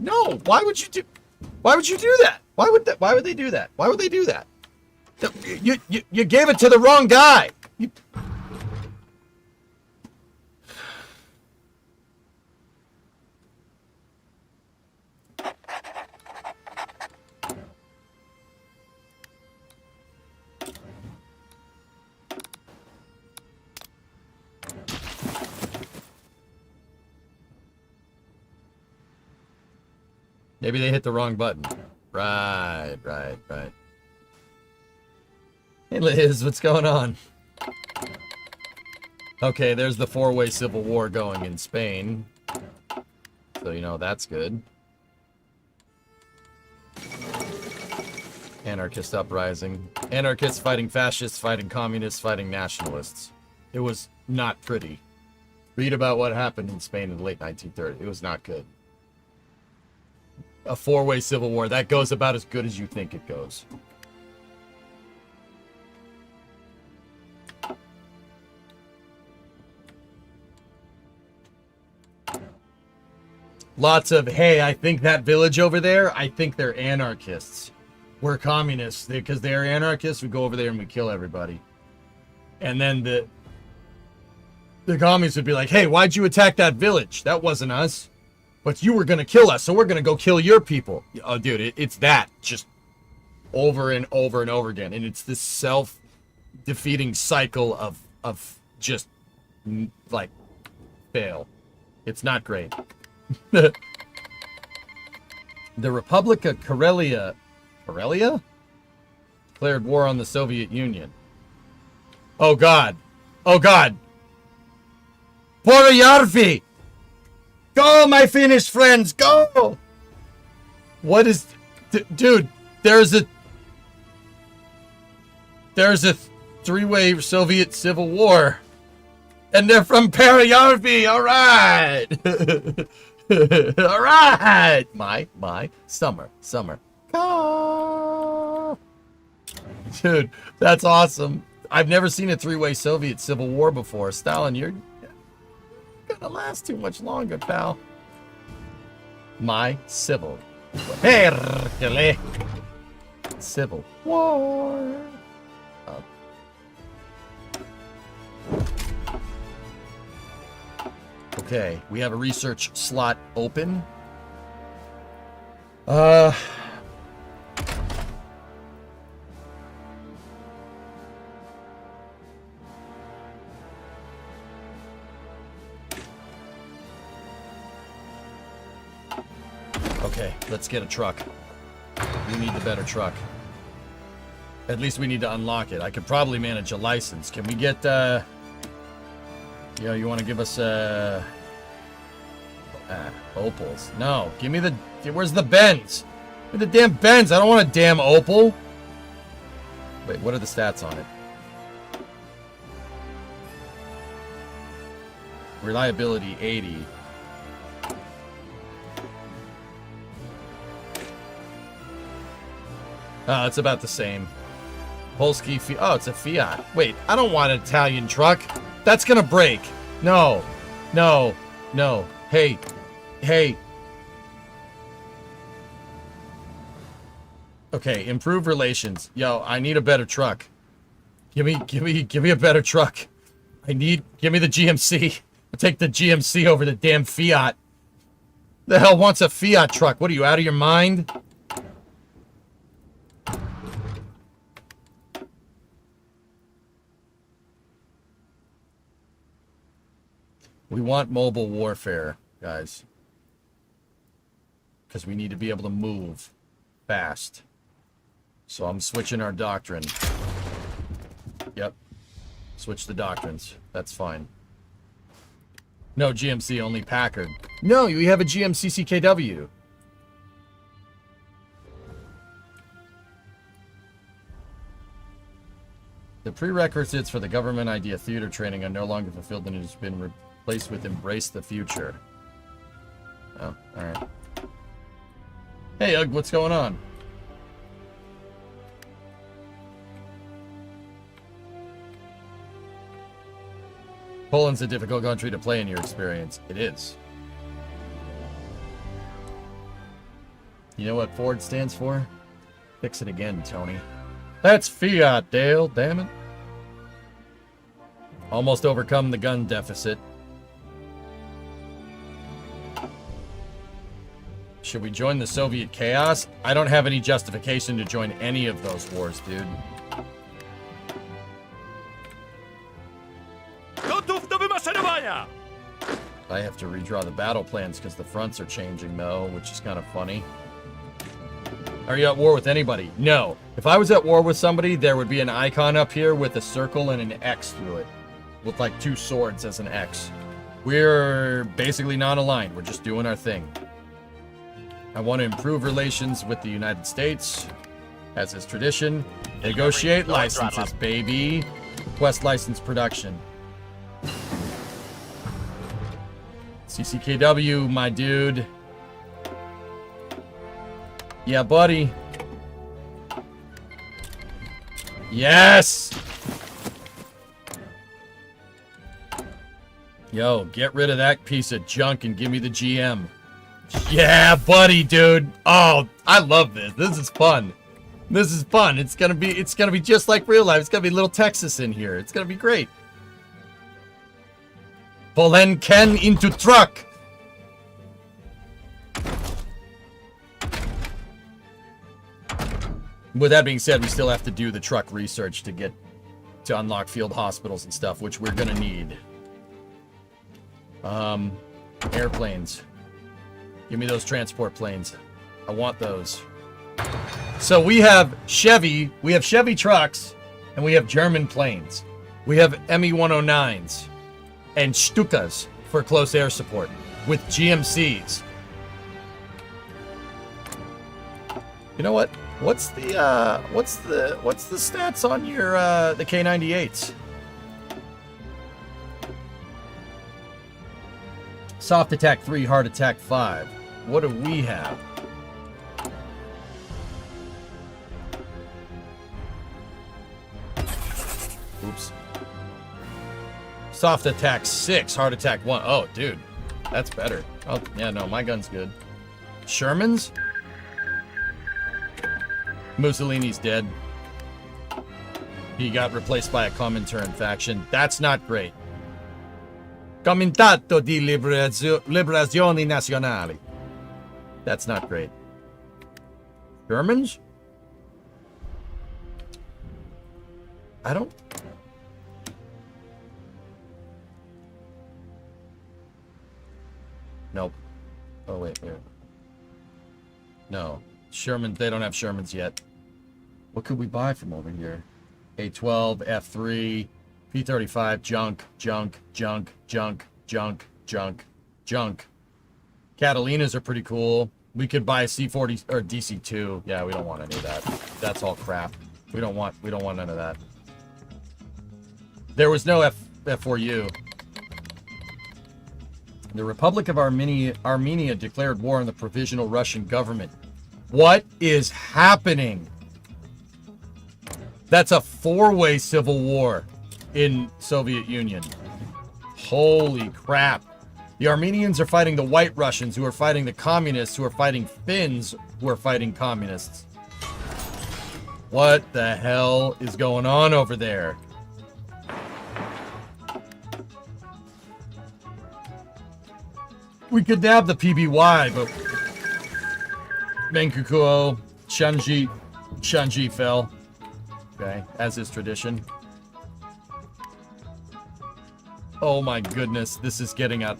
No, why would you do that? Why would they do that? Why would they do that? You gave it to the wrong guy. Maybe they hit the wrong button. Right. Hey Liz, what's going on? Okay, there's the four-way civil war going in Spain. So, you know, that's good. Anarchist uprising. Anarchists fighting fascists, fighting communists, fighting nationalists. It was not pretty. Read about what happened in Spain in the late 1930s. It was not good. A four-way civil war. That goes about as good as you think it goes. Lots of, hey, I think that village over there, I think they're anarchists. We're communists. Because they're anarchists, we go over there and we kill everybody. And then the communists would be like, hey, why'd you attack that village? That wasn't us. But you were going to kill us, so we're going to go kill your people. Oh, dude, it's that. Just over and over and over again. And it's this self-defeating cycle of just, like, fail. It's not great. The Republic of Karelia declared war on the Soviet Union. Oh, God. Oh, God. Poroyarvi! Go, my Finnish friends, go! What is... Dude, there's a three-way Soviet civil war. And they're from Poroyarvi, alright! Alright! My, summer. Go! Dude, that's awesome. I've never seen a three-way Soviet civil war before. Stalin, you're gonna last too much longer, pal. My civil. Hercule. Civil war. Okay, we have a research slot open. Okay, let's get a truck. We need the better truck. At least we need to unlock it. I could probably manage a license. Can we get, you want to give us, Opals? No, give me the, where's the Benz? Give me the damn Benz. I don't want a damn Opal. Wait, what are the stats on it? Reliability, 80. Oh, it's about the same. Polski Fiat. Oh, it's a Fiat. Wait, I don't want an Italian truck. That's gonna break. No. No. No. Hey. Hey. Okay, improve relations. Yo, I need a better truck. Give me a better truck. Give me the GMC. I'll take the GMC over the damn Fiat. The hell wants a Fiat truck? What are you, out of your mind? We want mobile warfare, guys. Because we need to be able to move fast. So I'm switching our doctrine. Yep. Switch the doctrines. That's fine. No GMC, only Packard. No, we have a GMC CKW. The prerequisites for the government idea theater training are no longer fulfilled and it has been replaced with embrace the future. Oh, alright. Hey, Ugg, what's going on? Poland's a difficult country to play in your experience. It is. You know what Ford stands for? Fix it again, Tony. That's Fiat, Dale, damn it. Almost overcome the gun deficit. Should we join the Soviet chaos? I don't have any justification to join any of those wars, dude. Gotów do wymaszerowania! I have to redraw the battle plans because the fronts are changing, though, which is kind of funny. Are you at war with anybody? No. If I was at war with somebody, there would be an icon up here with a circle and an X through it. With like two swords as an X. We're basically not aligned. We're just doing our thing. I want to improve relations with the United States, as is tradition. Negotiate licenses, baby. Request license production. CCKW, my dude. Yeah, buddy. Yes! Yo, get rid of that piece of junk and give me the GM. Yeah, buddy, dude. Oh, I love this. This is fun. This is fun. It's gonna be just like real life. It's gonna be little Texas in here. It's gonna be great. Polan Ken into truck. With that being said, we still have to do the truck research to unlock field hospitals and stuff, which we're gonna need. Airplanes. Give me those transport planes. I want those. So we have Chevy trucks, and we have German planes. We have Me-109s and Stukas for close air support with GMCs. You know what? What's the stats on your the K98s? Soft attack 3, hard attack 5. What do we have? Oops. Soft attack 6, hard attack 1. Oh, dude. That's better. Oh, yeah, no, my gun's good. Sherman's? Mussolini's dead. He got replaced by a Comintern faction. That's not great. Comitato di Liberazioni Nazionali. That's not great. Germans? I don't... Nope. Oh, wait, wait. No. Sherman, they don't have Shermans yet. What could we buy from over here? A12, F3, P35, junk, junk, junk, junk, junk, junk, junk. Catalinas are pretty cool. We could buy a C40 or DC2. Yeah, we don't want any of that. That's all crap. We don't want none of that. There was no F4U. The Republic of Armenia declared war on the Provisional Russian government. What is happening? That's a four-way civil war in Soviet Union. Holy crap. The Armenians are fighting the White Russians, who are fighting the communists, who are fighting Finns, who are fighting communists. What the hell is going on over there? We could nab the PBY, but Menkukuo, Shanji fell. Okay, as is tradition. Oh my goodness, this is getting out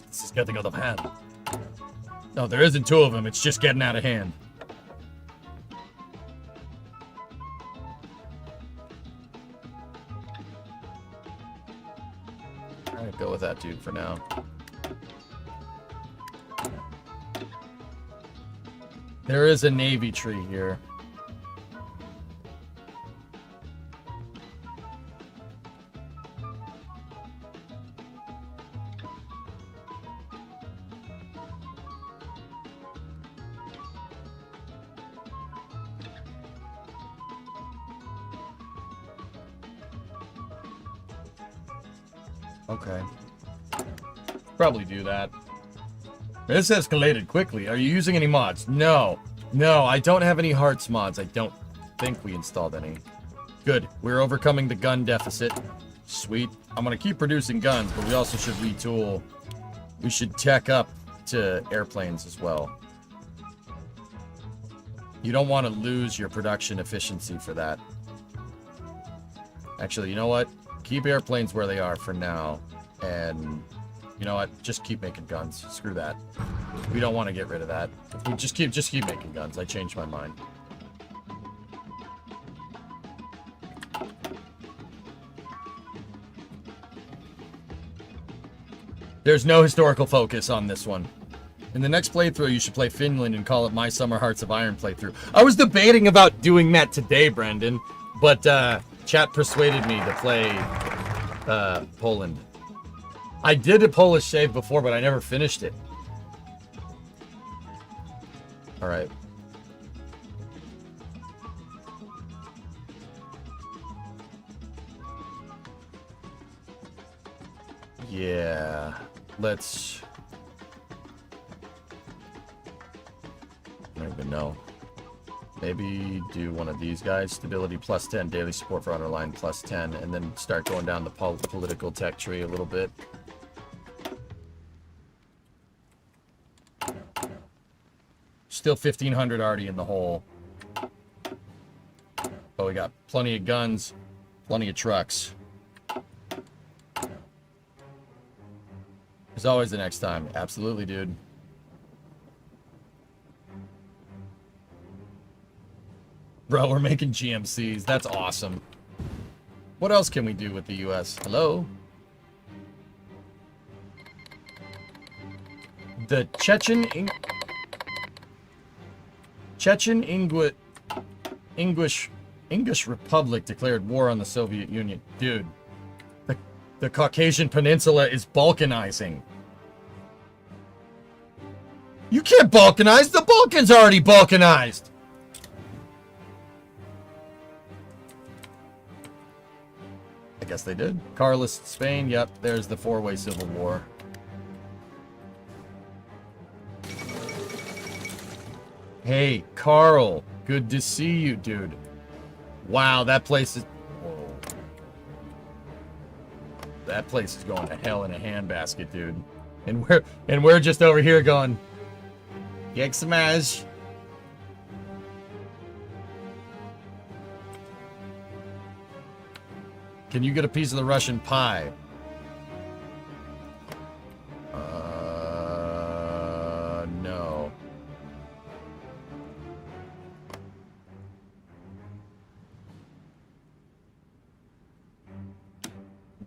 of hand. No, there isn't two of them, it's just getting out of hand. Alright, go with that dude for now. There is a navy tree here. Okay. Probably do that. This escalated quickly. Are you using any mods? No. No, I don't have any hearts mods. I don't think we installed any. Good. We're overcoming the gun deficit. Sweet. I'm going to keep producing guns, but we also should retool. We should tech up to airplanes as well. You don't want to lose your production efficiency for that. Actually, you know what? Keep airplanes where they are for now. And you know what? Just keep making guns. Screw that. We don't want to get rid of that. We just keep making guns. I changed my mind. There's no historical focus on this one. In the next playthrough, you should play Finland and call it My Summer Hearts of Iron playthrough. I was debating about doing that today, Brendan, but chat persuaded me to play Poland. I did a Polish save before, but I never finished it. All right. Yeah. Let's... I don't even know. Maybe do one of these guys. Stability plus 10, daily support for underline plus 10, and then start going down the political tech tree a little bit. Still 1,500 already in the hole. But we got plenty of guns, plenty of trucks. There's always the next time. Absolutely, dude. Bro, we're making GMCs. That's awesome. What else can we do with the US? Hello? The English Republic declared war on the Soviet Union. Dude, the Caucasian Peninsula is balkanizing. You can't balkanize. The Balkans already balkanized. I guess they did. Carlist Spain. Yep, there's the four-way civil war. Hey, Carl. Good to see you, dude. Wow, that place is... Whoa. That place is going to hell in a handbasket, dude. And we're just over here going... Yeg smash. Can you get a piece of the Russian pie? No.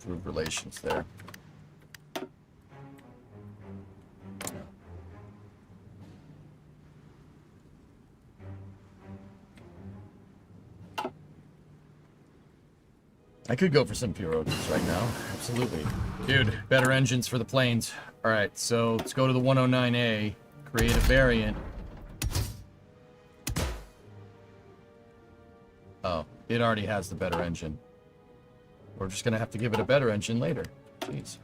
improve relations there. I could go for some pierogies right now. Absolutely. Dude, better engines for the planes. Alright, so let's go to the 109A, create a variant. Oh, it already has the better engine. We're just gonna have to give it a better engine later. Jeez.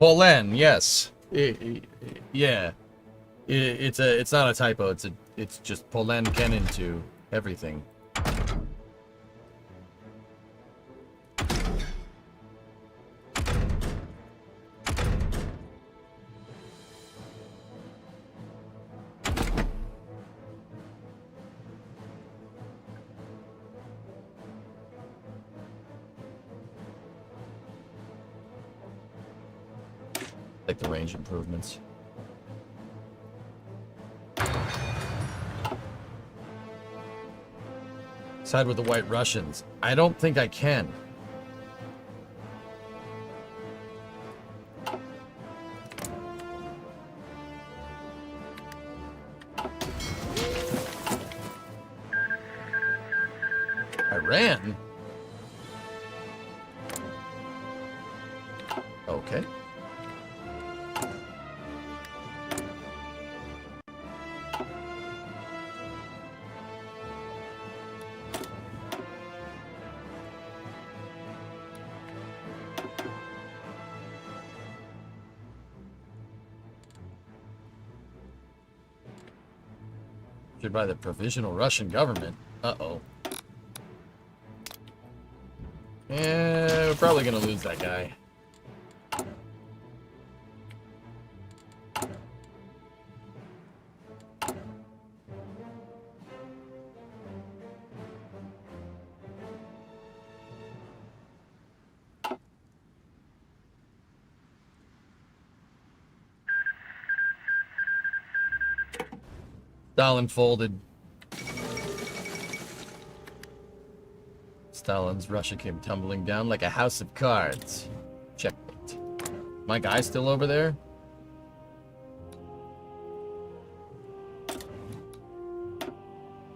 Polan, yes. Yeah. It's not a typo. It's just Polan Kennen to everything. Like the range improvements. Side with the White Russians. I don't think I can. Iran? Okay. By the provisional Russian government. Uh-oh. Yeah, we're probably gonna lose that guy. Stalin folded. Stalin's Russia came tumbling down like a house of cards. Checkmate. My guy still over there?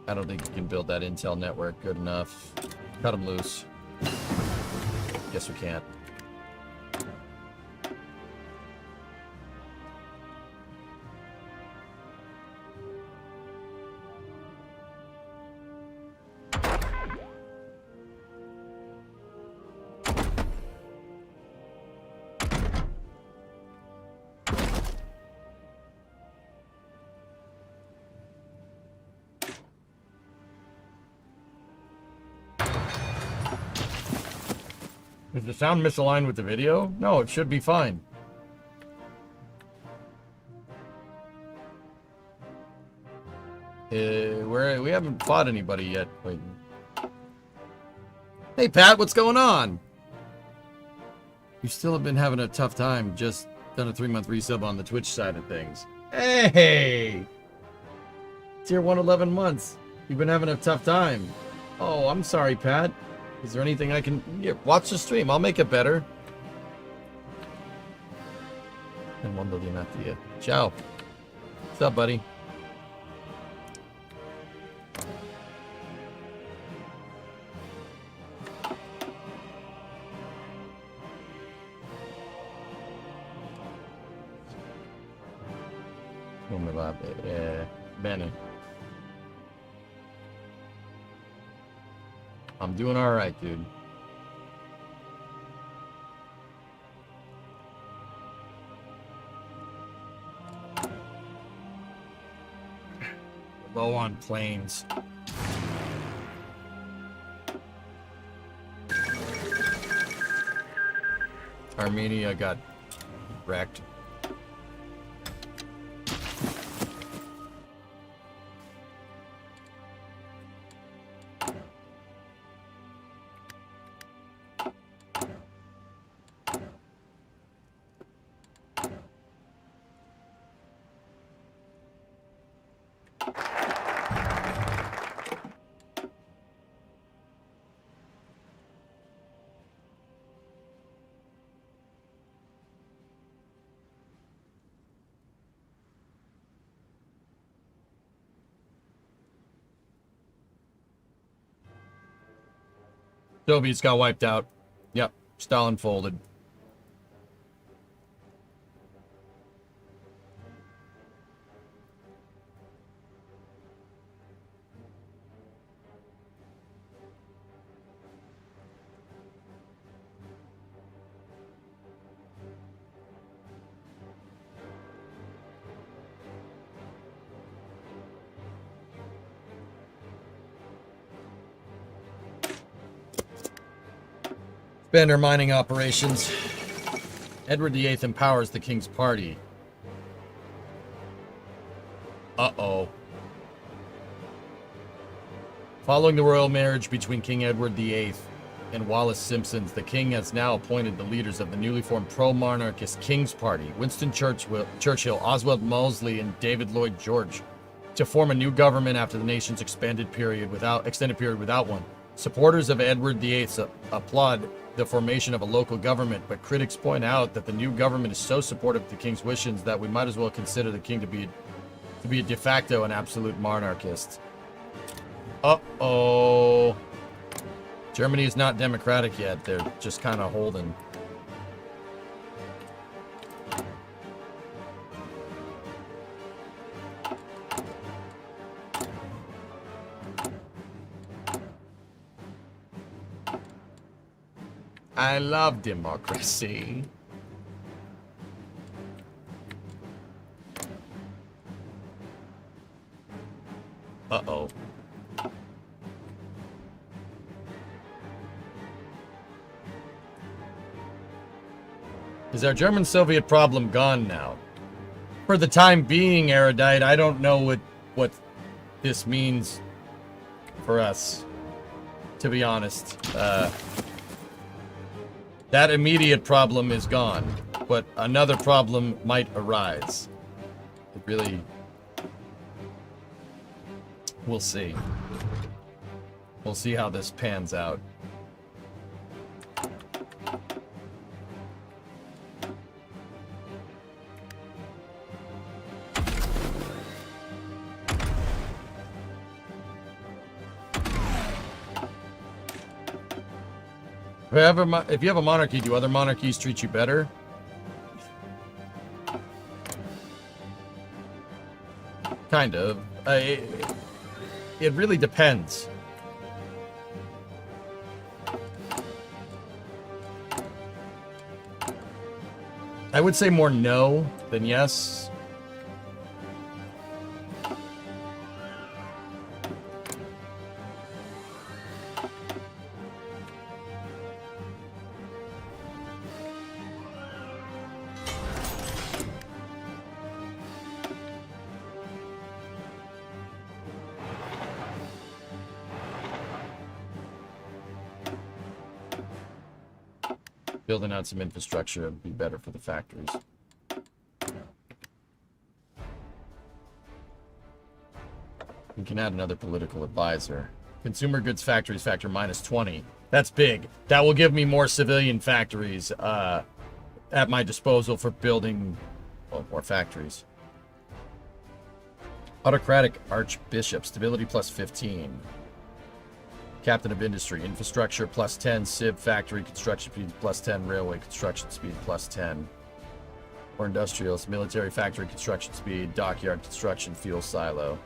I don't think you can build that intel network good enough. Cut him loose. Guess we can't. Is the sound misaligned with the video? No, it should be fine. We haven't fought anybody yet. Wait. Hey, Pat, what's going on? You still have been having a tough time. Just done a 3-month resub on the Twitch side of things. Hey! It's here 111 months. You've been having a tough time. Oh, I'm sorry, Pat. Is there anything I can... Yeah, watch the stream. I'll make it better. And one million at the... Ciao. What's up, buddy? Come va bene. I'm doing all right, dude. Low on planes. Armenia got wrecked. Soviets got wiped out. Yep, Stalin folded. Expand mining operations. Edward VIII empowers the King's Party. Uh-oh. Following the royal marriage between King Edward VIII and Wallace Simpson, the King has now appointed the leaders of the newly formed pro-monarchist King's Party, Winston Churchill, Oswald Mosley, and David Lloyd George, to form a new government after the nation's extended period without one. Supporters of Edward VIII applaud the formation of a local government, but critics point out that the new government is so supportive of the King's wishes that we might as well consider the King to be a de facto and absolute monarchist. Uh-oh. Germany is not democratic yet. They're just kind of holding. I love democracy. Uh-oh. Is our German-Soviet problem gone now? For the time being, Erudite, I don't know what this means for us, to be honest. That immediate problem is gone, but another problem might arise. It really... We'll see. We'll see how this pans out. If you have a monarchy, do other monarchies treat you better? Kind of. It really depends. I would say more no than yes. Building out some infrastructure would be better for the factories. We can add another political advisor. Consumer goods factories factor -20. That's big. That will give me more civilian factories at my disposal for building more factories. Autocratic Archbishop. Stability +15. Captain of Industry, Infrastructure +10, Civ Factory, Construction Speed +10, Railway Construction Speed +10. Or Industrials, Military Factory, Construction Speed, Dockyard Construction, Fuel Silo.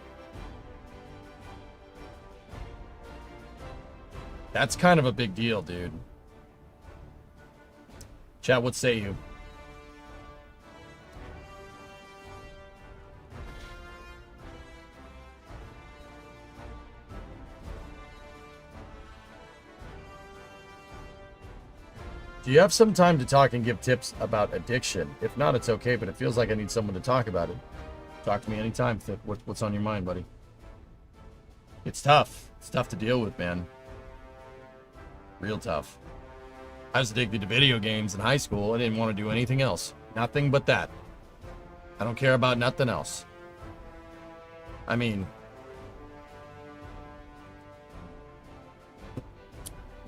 That's kind of a big deal, dude. Chat, what say you? Do you have some time to talk and give tips about addiction? If not, it's okay, but it feels like I need someone to talk about it. Talk to me anytime. What's on your mind, buddy? It's tough. It's tough to deal with, man. Real tough. I was addicted to video games in high school. I didn't want to do anything else. Nothing but that. I don't care about nothing else. I mean,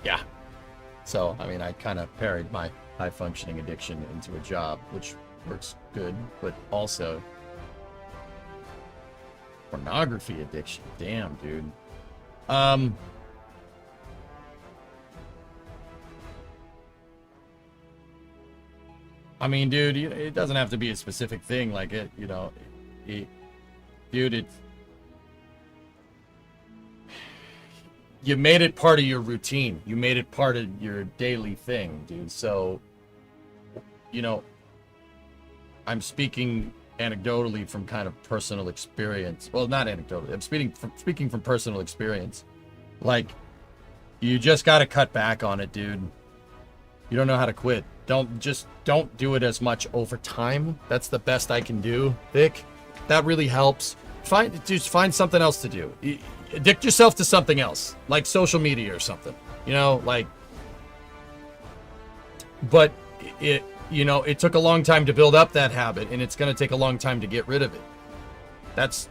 yeah. So, I mean, I kind of parried my high-functioning addiction into a job, which works good, but also pornography addiction. Damn, dude. I mean, dude, it doesn't have to be a specific thing. Like, it, you know, dude, it's... You made it part of your routine. You made it part of your daily thing, dude. So, you know, I'm speaking anecdotally from kind of personal experience. Well, not anecdotally. I'm speaking from personal experience. Like, you just got to cut back on it, dude. You don't know how to quit. Don't do it as much over time. That's the best I can do, Vic. That really helps. Find something else to do. Addict yourself to something else, like social media or something. You know, like. But it took a long time to build up that habit, and it's gonna take a long time to get rid of it. That's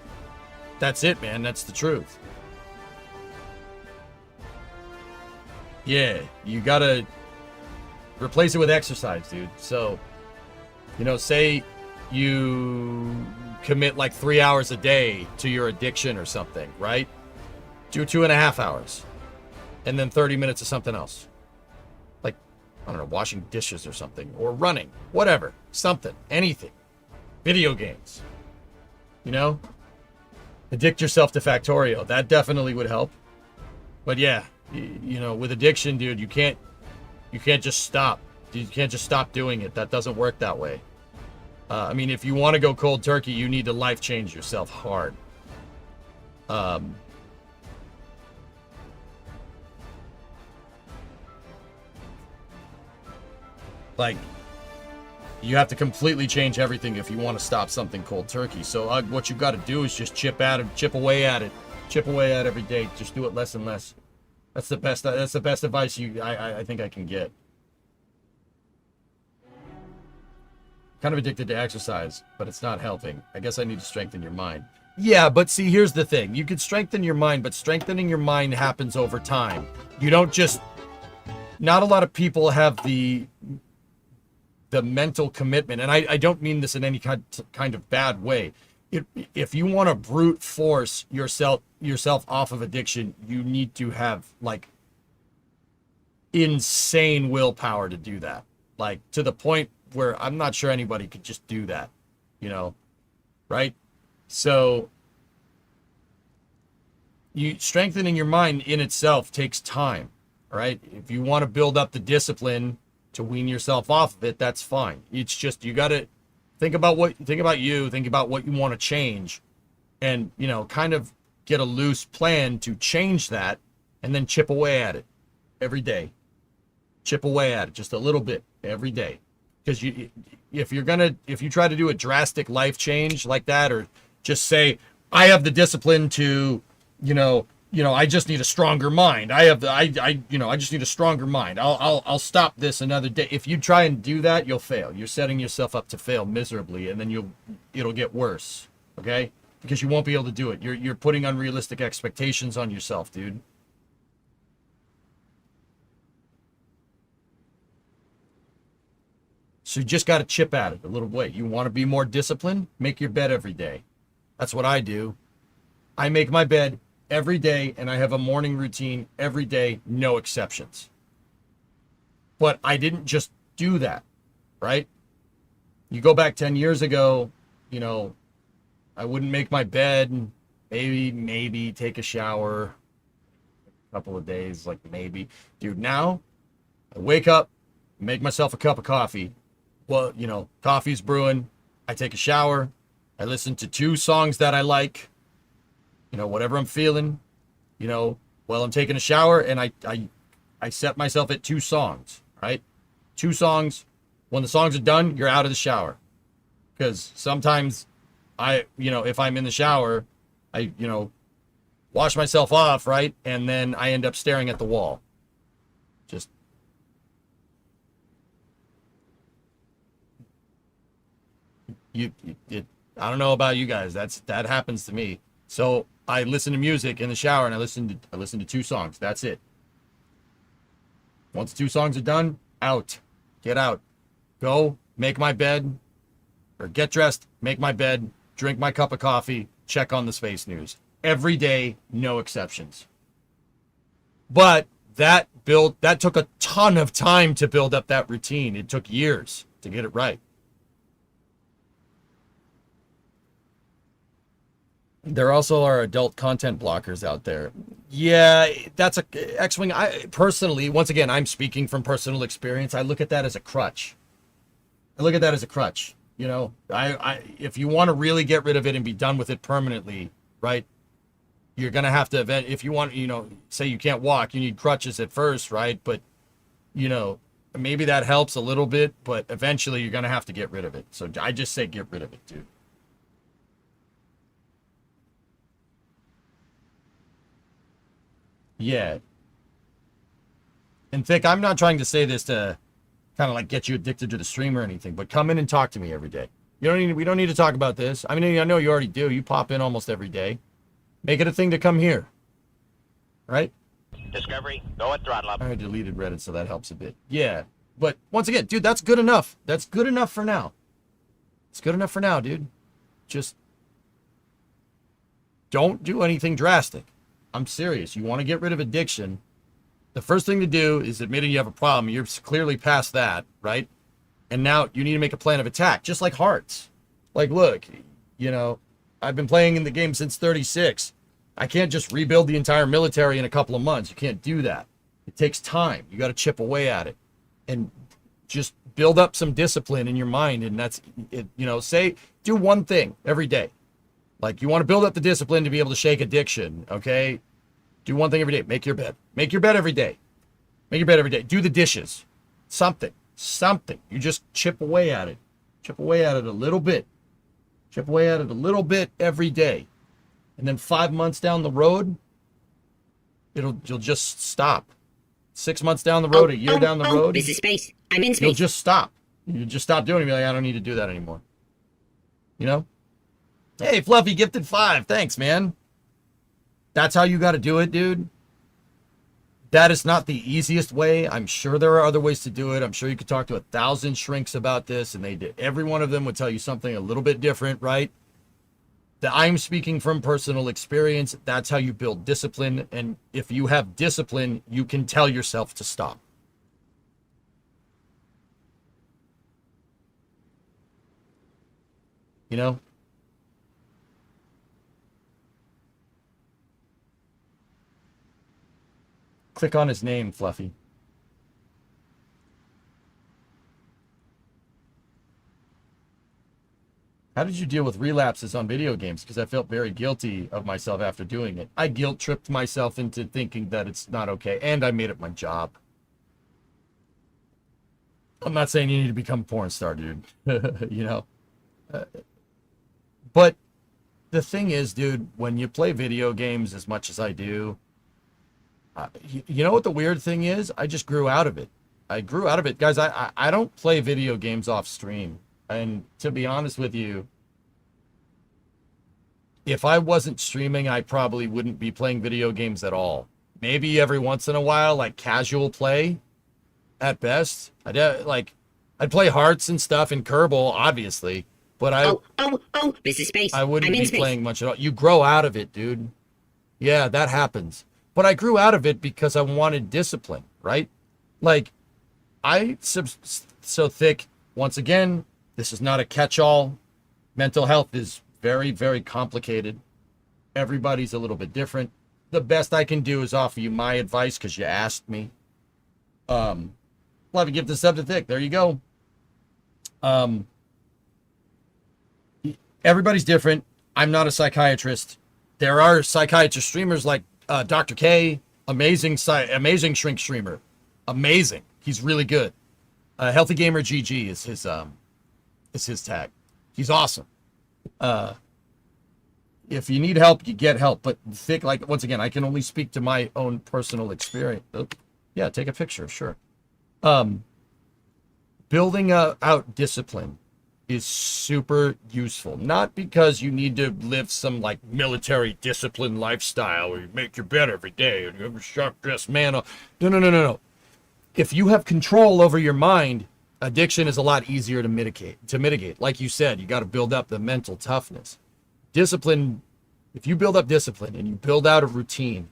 it, man. That's the truth. Yeah, you gotta replace it with exercise, dude. So, you know, say you commit like 3 hours a day to your addiction or something, right? Do 2.5 hours, and then 30 minutes of something else. Like, I don't know, washing dishes or something, or running, whatever, something, anything. Video games, you know? Addict yourself to Factorio. That definitely would help. But yeah, you know, with addiction, dude, you can't just stop. You can't just stop doing it. That doesn't work that way. I mean, if you want to go cold turkey, you need to life change yourself hard. Like, you have to completely change everything if you want to stop something cold turkey. So what you got to do is just chip away at it every day. Just do it less and less. That's the best advice I think I can get. Kind of addicted to exercise, but it's not helping. I guess I need to strengthen your mind. Yeah, but see, here's the thing. You can strengthen your mind, but strengthening your mind happens over time. You don't just... Not a lot of people have the mental commitment, and I don't mean this in any kind of bad way. If you want to brute force yourself off of addiction, you need to have like insane willpower to do that. Like, to the point where I'm not sure anybody could just do that, you know, right? So strengthening your mind in itself takes time, right? If you want to build up the discipline to wean yourself off of it, that's fine. It's just, you got to think about what you want to change, and, you know, kind of get a loose plan to change that, and then chip away at it every day. Chip away at it just a little bit every day. Because if you try to do a drastic life change like that, or just say, I have the discipline to, you know, I just need a stronger mind. I just need a stronger mind. I'll stop this another day. If you try and do that, you'll fail. You're setting yourself up to fail miserably, and then it'll get worse. Okay? Because you won't be able to do it. You're putting unrealistic expectations on yourself, dude. So you just got to chip at it a little bit. You want to be more disciplined? Make your bed every day. That's what I do. I make my bed every day, and I have a morning routine every day, no exceptions. But I didn't just do that, right? You go back 10 years ago, you know, I wouldn't make my bed, maybe take a shower a couple of days, like maybe. Dude, now I wake up, make myself a cup of coffee. Well, you know, coffee's brewing. I take a shower. I listen to 2 songs that I like. You know, whatever I'm feeling, you know, while I'm taking a shower, and I set myself at 2 songs, right? 2 songs. When the songs are done, you're out of the shower. Because sometimes if I'm in the shower, I wash myself off, right? And then I end up staring at the wall. Just I don't know about you guys. That happens to me. So I listen to music in the shower, and I listen to 2 songs. That's it. Once 2 songs are done, out. Get out. Go make my bed, or get dressed, make my bed, drink my cup of coffee, check on the space news. Every day, no exceptions. But that took a ton of time to build up that routine. It took years to get it right. There also are adult content blockers out there. Yeah, that's a X-Wing. I personally, once again, I'm speaking from personal experience. I look at that as a crutch. If you want to really get rid of it and be done with it permanently, right? You're going to have to if you want, say you can't walk, you need crutches at first, right? But, maybe that helps a little bit, but eventually you're going to have to get rid of it. So I just say get rid of it, dude. Yeah. And Thick, I'm not trying to say this to kind of like get you addicted to the stream or anything, but come in and talk to me every day. We don't need to talk about this. I mean, I know you already do. You pop in almost every day. Make it a thing to come here. Right? Discovery, go at throttle up. I deleted Reddit, so that helps a bit. Yeah. But once again, dude, that's good enough. That's good enough for now. It's good enough for now, dude. Just don't do anything drastic. I'm serious. You want to get rid of addiction, the first thing to do is admitting you have a problem. You're clearly past that, right? And now you need to make a plan of attack, just like Hearts. Like, look, I've been playing in the game since 36. I can't just rebuild the entire military in a couple of months. You can't do that. It takes time. You got to chip away at it and just build up some discipline in your mind. And that's it. Do one thing every day. Like, you want to build up the discipline to be able to shake addiction, okay? Do one thing every day. Make your bed. Make your bed every day. Make your bed every day. Do the dishes. Something. You just chip away at it. Chip away at it a little bit. Chip away at it a little bit every day. And then 5 months down the road, you'll just stop. 6 months down the road, a year down the road. This is space. I'm in space. You'll just stop. You just stop doing it. You'll be like, I don't need to do that anymore. Hey, Fluffy gifted 5. Thanks, man. That's how you got to do it, dude. That is not the easiest way. I'm sure there are other ways to do it. I'm sure you could talk to 1,000 shrinks about this, and every one of them would tell you something a little bit different, right? I'm speaking from personal experience. That's how you build discipline. And if you have discipline, you can tell yourself to stop. Click on his name, Fluffy. How did you deal with relapses on video games? Because I felt very guilty of myself after doing it. I guilt tripped myself into thinking that it's not okay, and I made it my job. I'm not saying you need to become a porn star, dude. But the thing is, dude, when you play video games as much as I do, you know what the weird thing is? I just grew out of it. Guys. I don't play video games off stream. And to be honest with you, if I wasn't streaming, I probably wouldn't be playing video games at all. Maybe every once in a while, like casual play at best. I'd play Hearts and stuff and Kerbal, obviously. But this is space. I wouldn't be playing much at all. You grow out of it, dude. Yeah, that happens. But I grew out of it because I wanted discipline, right? Like, so Thick, once again, this is not a catch-all. Mental health is very, very complicated. Everybody's a little bit different. The best I can do is offer you my advice because you asked me. Love to give this up to Thick. There you go. Everybody's different. I'm not a psychiatrist. There are psychiatrist streamers like Dr. K, amazing shrink streamer. Amazing. He's really good. Healthy Gamer GG is his tag. He's awesome. If you need help, you get help. But think, like, once again, I can only speak to my own personal experience. Oh, yeah, take a picture, sure. Building out discipline is super useful. Not because you need to live some like military discipline lifestyle where you make your bed every day and you have a sharp dressed man. No. If you have control over your mind, addiction is a lot easier to mitigate. Like you said, you got to build up the mental toughness. Discipline, if you build up discipline and you build out a routine,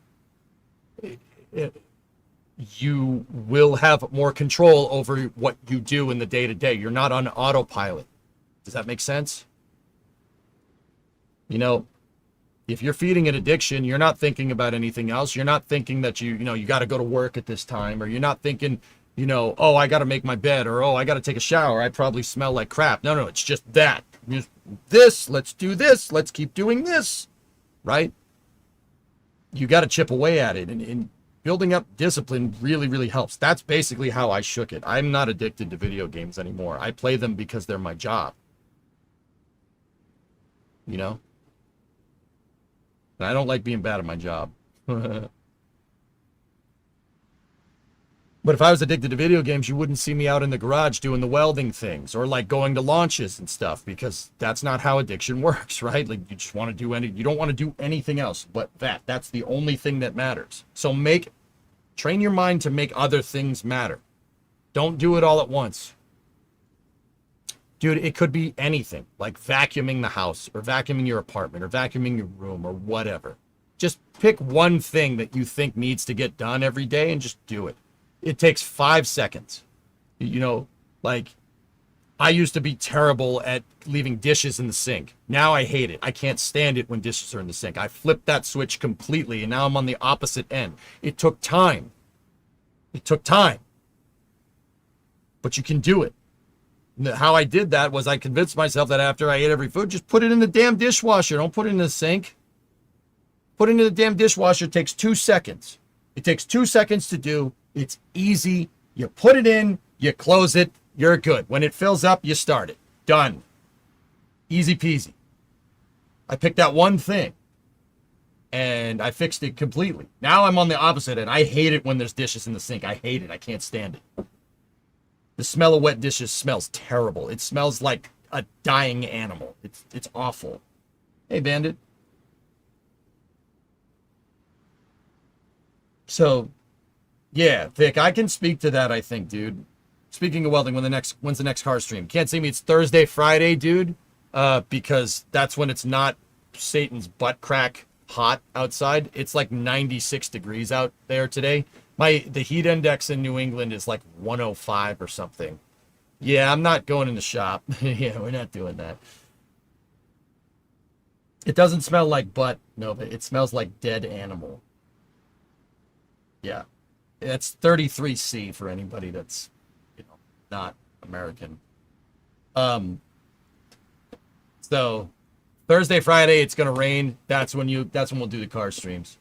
you will have more control over what you do in the day-to-day. You're not on autopilot. Does that make sense? You know, if you're feeding an addiction, you're not thinking about anything else. You're not thinking that you got to go to work at this time, or you're not thinking, oh, I got to make my bed, or, oh, I got to take a shower. I probably smell like crap. No, it's just that. Let's do this. Let's keep doing this, right? You got to chip away at it, and building up discipline really, really helps. That's basically how I shook it. I'm not addicted to video games anymore. I play them because they're my job. And I don't like being bad at my job. But if I was addicted to video games, you wouldn't see me out in the garage doing the welding things or like going to launches and stuff, because that's not how addiction works, right? Like you just want to do you don't want to do anything else but that. That's the only thing that matters. So train your mind to make other things matter. Don't do it all at once. Dude, it could be anything, like vacuuming the house or vacuuming your apartment or vacuuming your room or whatever. Just pick one thing that you think needs to get done every day and just do it. It takes 5 seconds. Like I used to be terrible at leaving dishes in the sink. Now I hate it. I can't stand it when dishes are in the sink. I flipped that switch completely, and now I'm on the opposite end. It took time. But you can do it. How I did that was I convinced myself that after I ate every food, just put it in the damn dishwasher. Don't put it in the sink. Put it in the damn dishwasher. It takes 2 seconds. It takes 2 seconds to do. It's easy. You put it in, you close it, you're good. When it fills up, you start it. Done. Easy peasy. I picked that one thing and I fixed it completely. Now I'm on the opposite end. I hate it when there's dishes in the sink. I hate it. I can't stand it. The smell of wet dishes smells terrible. It smells like a dying animal. It's awful. Hey, Bandit. So, yeah, Vic, I can speak to that, I think, dude. Speaking of welding, when's the next car stream? Can't see me. It's Thursday, Friday, dude, because that's when it's not Satan's butt crack hot outside. It's like 96 degrees out there today. The heat index in New England is like 105 or something. Yeah, I'm not going in the shop. Yeah, we're not doing that. It doesn't smell like butt, no, but it smells like dead animal. Yeah. It's 33C for anybody that's, not American. So Thursday, Friday, it's gonna rain. That's when we'll do the car streams.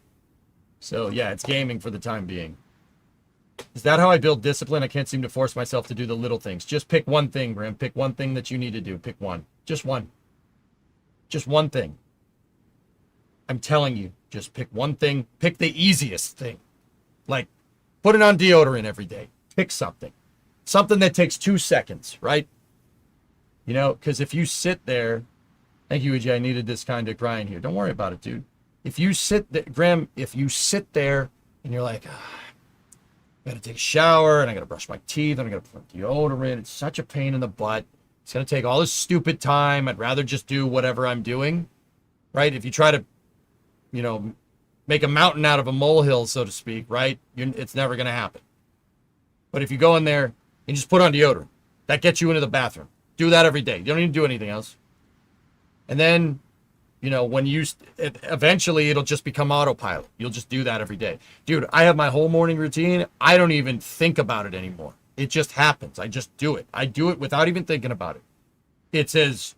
So yeah, it's gaming for the time being. Is that how I build discipline? I can't seem to force myself to do the little things. Just pick one thing, Grim. Pick one thing that you need to do. Pick one. Just one. Just one thing. I'm telling you, just pick one thing. Pick the easiest thing. Like, put it on deodorant every day. Pick something. Something that takes 2 seconds, right? Because if you sit there, thank you, EJ, I needed this kind of grind here. Don't worry about it, dude. If you sit there, Graham, if you sit there and you're like, I gotta take a shower and I gotta brush my teeth and I gotta put on deodorant. It's such a pain in the butt. It's gonna take all this stupid time. I'd rather just do whatever I'm doing, right? If you try to, make a mountain out of a molehill, so to speak, right? It's never gonna happen. But if you go in there and just put on deodorant, that gets you into the bathroom. Do that every day. You don't need to do anything else. And then, eventually it'll just become autopilot. You'll just do that every day. Dude, I have my whole morning routine. I don't even think about it anymore. It just happens. I just do it. I do it without even thinking about it. It says,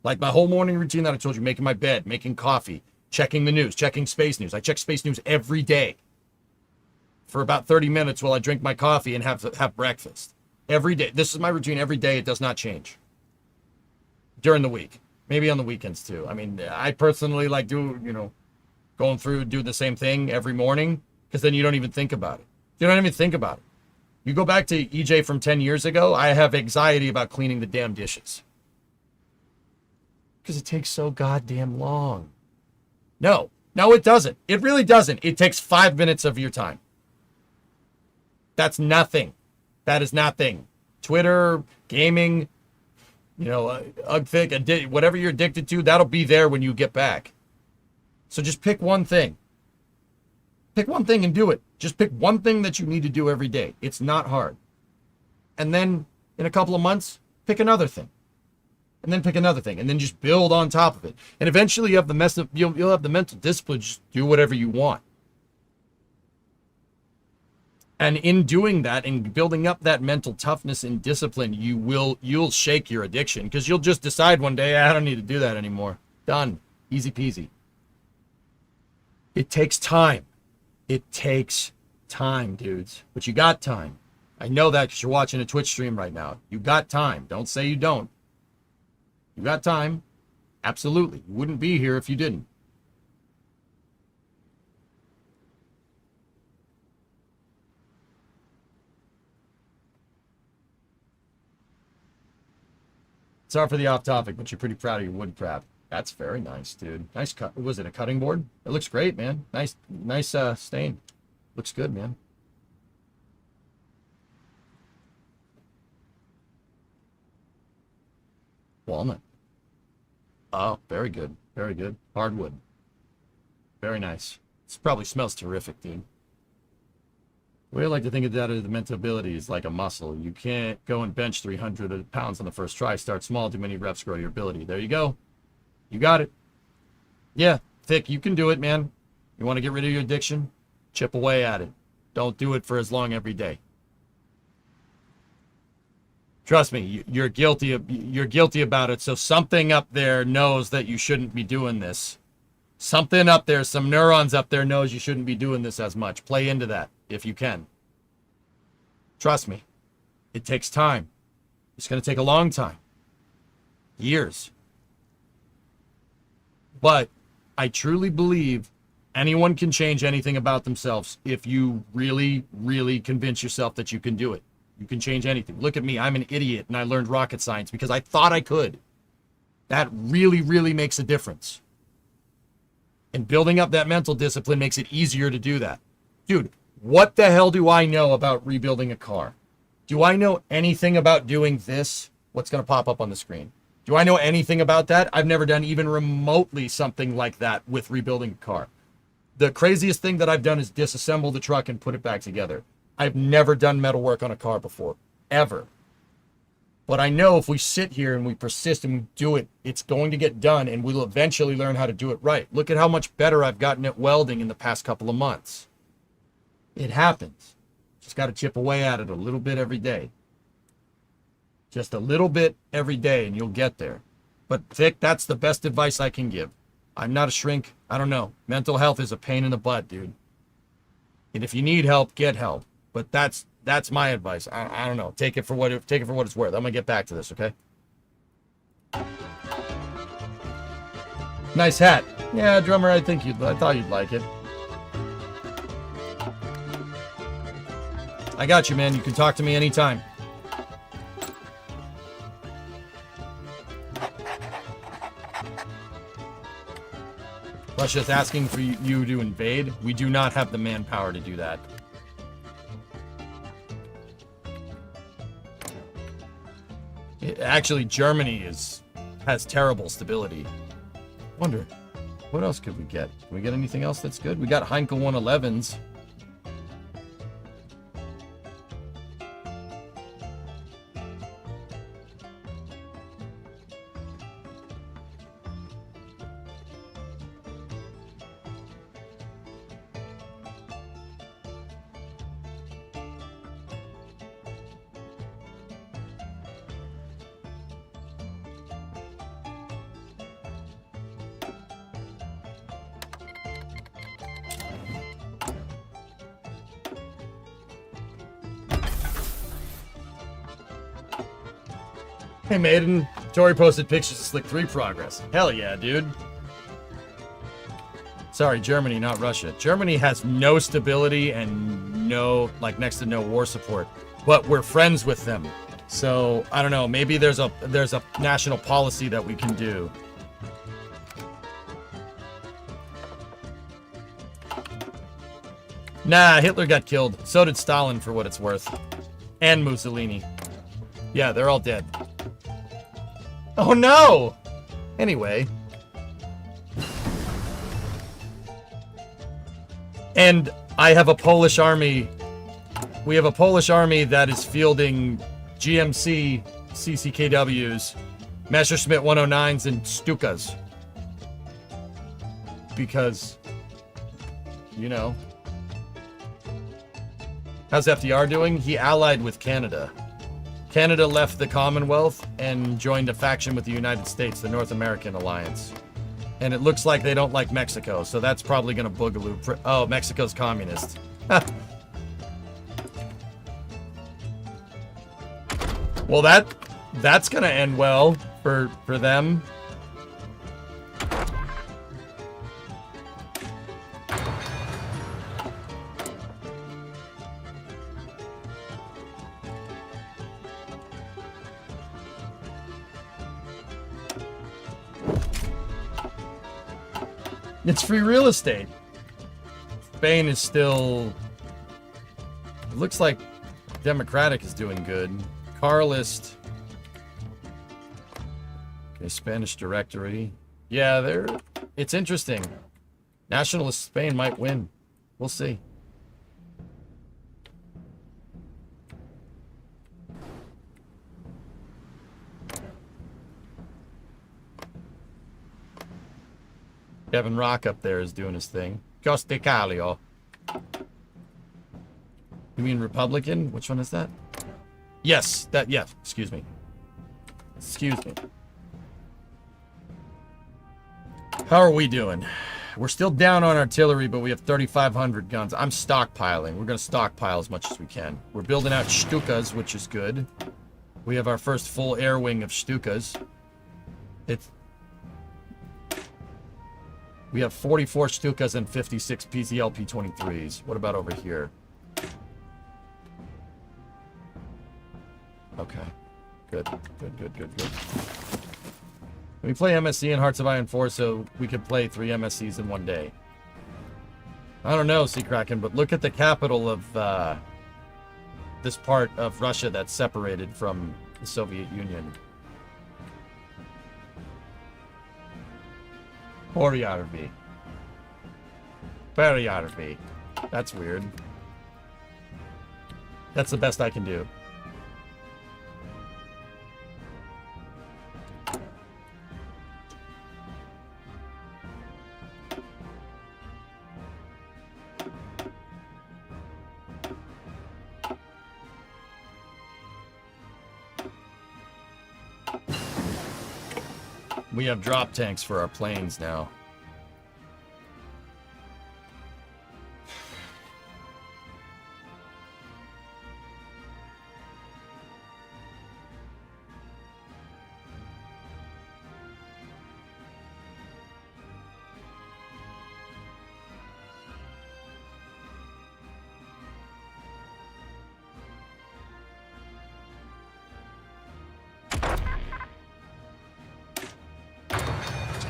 like my whole morning routine that I told you, making my bed, making coffee, checking the news, checking space news. I check space news every day for about 30 minutes while I drink my coffee and have breakfast. every day. This is my routine every day. It does not change during the week. Maybe on the weekends too. I mean, I personally like do the same thing every morning because then you don't even think about it. You don't even think about it. You go back to EJ from 10 years ago, I have anxiety about cleaning the damn dishes. Because it takes so goddamn long. No, it doesn't. It really doesn't. It takes 5 minutes of your time. That's nothing. That is nothing. Twitter, gaming, UGFIC, whatever you're addicted to, that'll be there when you get back. So just pick one thing. Pick one thing and do it. Just pick one thing that you need to do every day. It's not hard. And then in a couple of months, pick another thing. And then pick another thing. And then just build on top of it. And eventually you'll have the mental discipline. Just do whatever you want. And in doing that and building up that mental toughness and discipline, you'll shake your addiction. Because you'll just decide one day, I don't need to do that anymore. Done. Easy peasy. It takes time. It takes time, dudes. But you got time. I know that because you're watching a Twitch stream right now. You got time. Don't say you don't. You got time. Absolutely. You wouldn't be here if you didn't. Sorry for the off topic, but you're pretty proud of your wood craft. That's very nice, dude. Nice cut. Was it a cutting board? It looks great, man. Nice stain. Looks good, man. Walnut. Oh, very good. Very good. Hardwood. Very nice. This probably smells terrific, dude. We like to think of that as the mental ability is like a muscle. You can't go and bench 300 pounds on the first try. Start small. Too many reps grow your ability. There you go. You got it. Yeah, Thick, you can do it, man. You want to get rid of your addiction? Chip away at it. Don't do it for as long every day. Trust me, you're guilty about it. So something up there knows that you shouldn't be doing this. Something up there, some neurons up there knows you shouldn't be doing this as much. Play into that if you can. Trust me. It takes time. It's going to take a long time. Years. But I truly believe anyone can change anything about themselves if you really, really convince yourself that you can do it. You can change anything. Look at me. I'm an idiot, and I learned rocket science because I thought I could. That really, really makes a difference. And building up that mental discipline makes it easier to do that. Dude, what the hell do I know about rebuilding a car? Do I know anything about doing this? What's going to pop up on the screen? Do I know anything about that? I've never done even remotely something like that with rebuilding a car. The craziest thing that I've done is disassemble the truck and put it back together. I've never done metal work on a car before, ever. But I know if we sit here and we persist and we do it, it's going to get done and we'll eventually learn how to do it right. Look at how much better I've gotten at welding in the past couple of months. It happens. Just got to chip away at it a little bit every day. Just a little bit every day and you'll get there. But Vic, that's the best advice I can give. I'm not a shrink. I don't know. Mental health is a pain in the butt, dude. And if you need help, get help. But that's my advice. I don't know. Take it for what it's worth. I'm gonna get back to this, okay? Nice hat. Yeah, drummer. I thought you'd like it. I got you, man. You can talk to me anytime. Russia's asking for you to invade. We do not have the manpower to do that. Actually, Germany has terrible stability. Wonder, what else could we get? Can we get anything else that's good? We got Heinkel 111s. Hey, Maiden. Tori posted pictures of Slick 3 progress. Hell yeah, dude. Sorry, Germany, not Russia. Germany has no stability and no, like, next to no war support. But we're friends with them. So, I don't know. Maybe there's a national policy that we can do. Nah, Hitler got killed. So did Stalin, for what it's worth. And Mussolini. Yeah, they're all dead. Oh no! Anyway. And I have a Polish army. We have a Polish army that is fielding GMC CCKWs, Messerschmitt 109s, and Stukas. Because, you know. How's FDR doing? He allied with Canada. Canada left the Commonwealth and joined a faction with the United States, the North American Alliance. And it looks like they don't like Mexico, so that's probably going to boogaloo. Oh, Mexico's communist. Well, that's going to end well for them. It's free real estate. Spain is still... It looks like Democratic is doing good. Carlist. Okay, Spanish directory. Yeah, it's interesting. Nationalist Spain might win. We'll see. Kevin Rock up there is doing his thing. Coste Calio. You mean Republican? Which one is that? Yes, that, yeah, excuse me. Excuse me. How are we doing? We're still down on artillery, but we have 3,500 guns. I'm stockpiling. We're going to stockpile as much as we can. We're building out Stukas, which is good. We have our first full air wing of Stukas. We have 44 Stukas and 56 PZL P-23s. What about over here? Okay. Good. We play MSC in Hearts of Iron 4 so we could play 3 MSCs in one day. I don't know, Sea Kraken, but look at the capital of this part of Russia that's separated from the Soviet Union. Poryarvi. Poryarvi. That's weird. That's the best I can do. We have drop tanks for our planes now.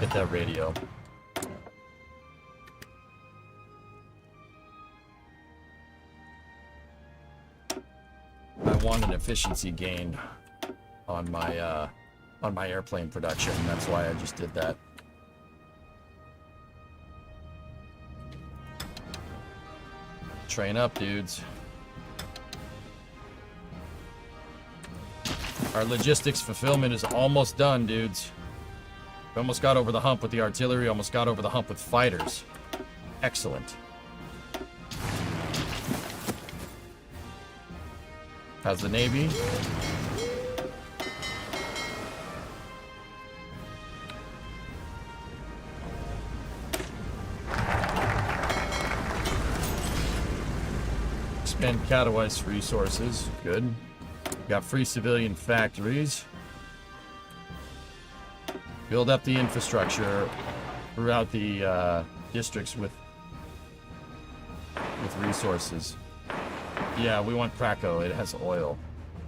Get that radio. I want an efficiency gain on my airplane production. That's why I just did that. Train up, dudes. Our logistics fulfillment is almost done, dudes. We almost got over the hump with the artillery, almost got over the hump with fighters. Excellent. How's the Navy? Expand Katowice resources. Good. Got free civilian factories. Build up the infrastructure throughout the districts with resources. Yeah, we want Krakow. It has oil,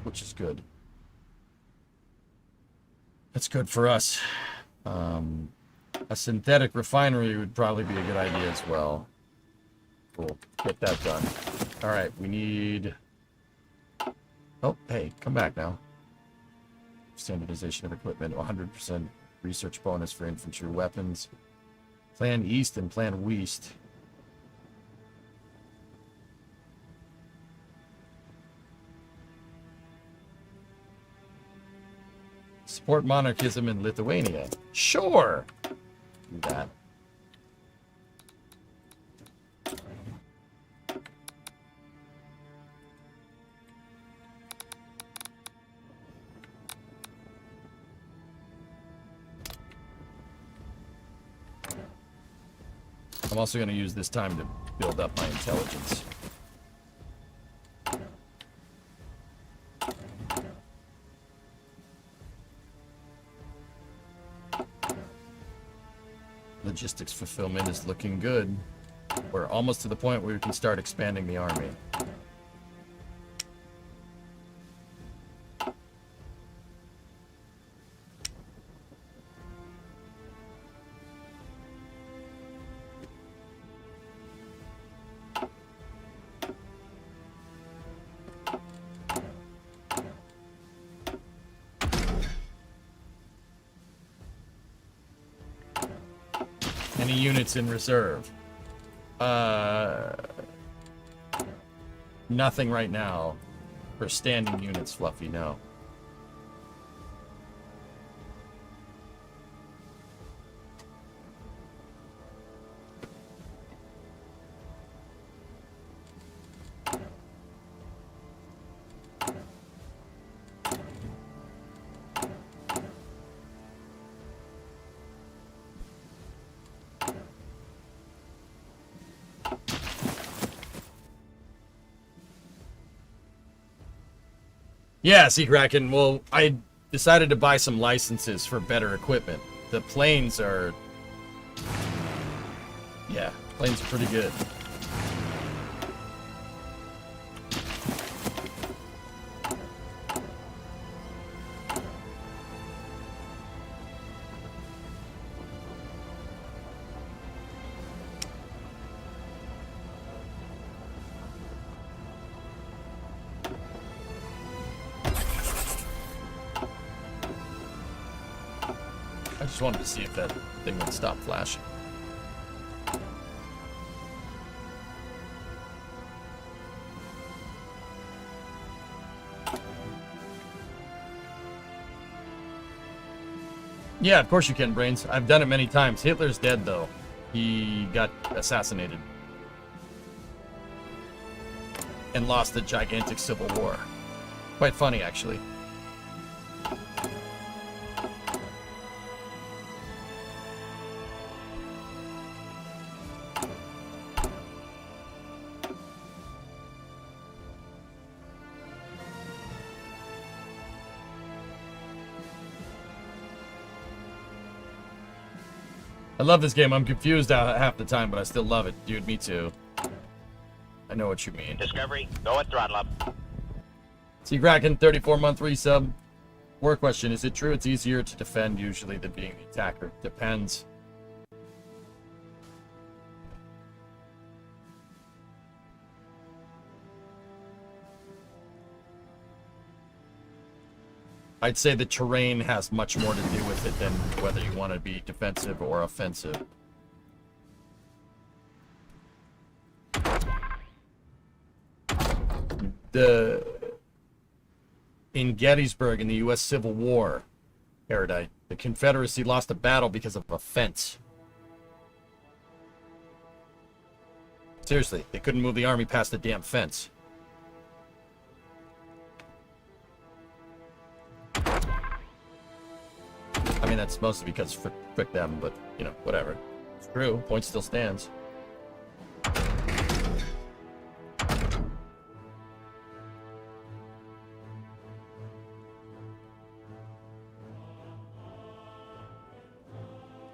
which is good. That's good for us. A synthetic refinery would probably be a good idea as well. Cool. Get that done. All right, we need... Oh, hey, come back now. Standardization of equipment, 100% research bonus for infantry weapons. Plan East and Plan West. Support monarchism in Lithuania. Sure. Do that. I'm also going to use this time to build up my intelligence. Logistics fulfillment is looking good. We're almost to the point where we can start expanding the army. Any units in reserve? Nothing right now. For standing units, Fluffy, no. Yeah, Sea Kraken. Well, I decided to buy some licenses for better equipment. The planes are... Yeah, planes are pretty good. I just wanted to see if that thing would stop flashing. Yeah, of course you can, Brains. I've done it many times. Hitler's dead, though. He got assassinated. And lost the gigantic civil war. Quite funny, actually. I love this game. I'm confused half the time, but I still love it. Dude, me too. I know what you mean. Discovery, go at throttle up. Sea Kraken, 34-month resub. War question, is it true it's easier to defend usually than being the attacker? Depends. I'd say the terrain has much more to do with it than whether you want to be defensive or offensive. In Gettysburg in the U.S. Civil War, Erudite, the Confederacy lost a battle because of a fence. Seriously, they couldn't move the army past the damn fence. I mean, that's mostly because frick them, but, you know, whatever. It's true. Point still stands.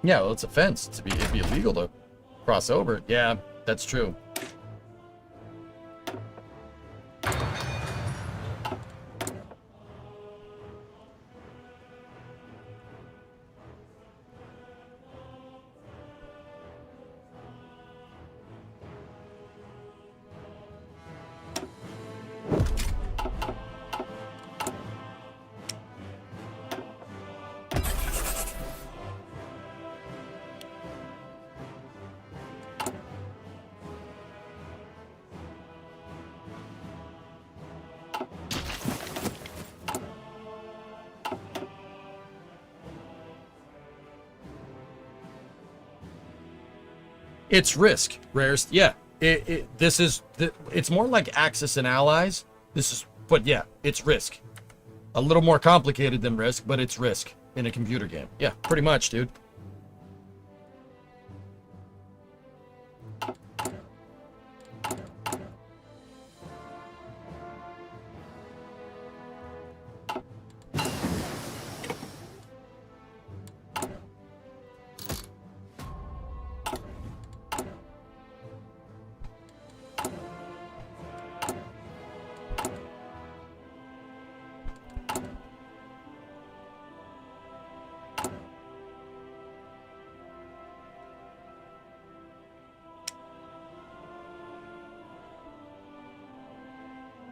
Yeah, well, it's a fence. It'd be illegal to cross over. Yeah, that's true. It's risk, Rarest. Yeah, it's more like Axis and Allies. But yeah, it's risk. A little more complicated than risk, but it's risk in a computer game. Yeah, pretty much, dude.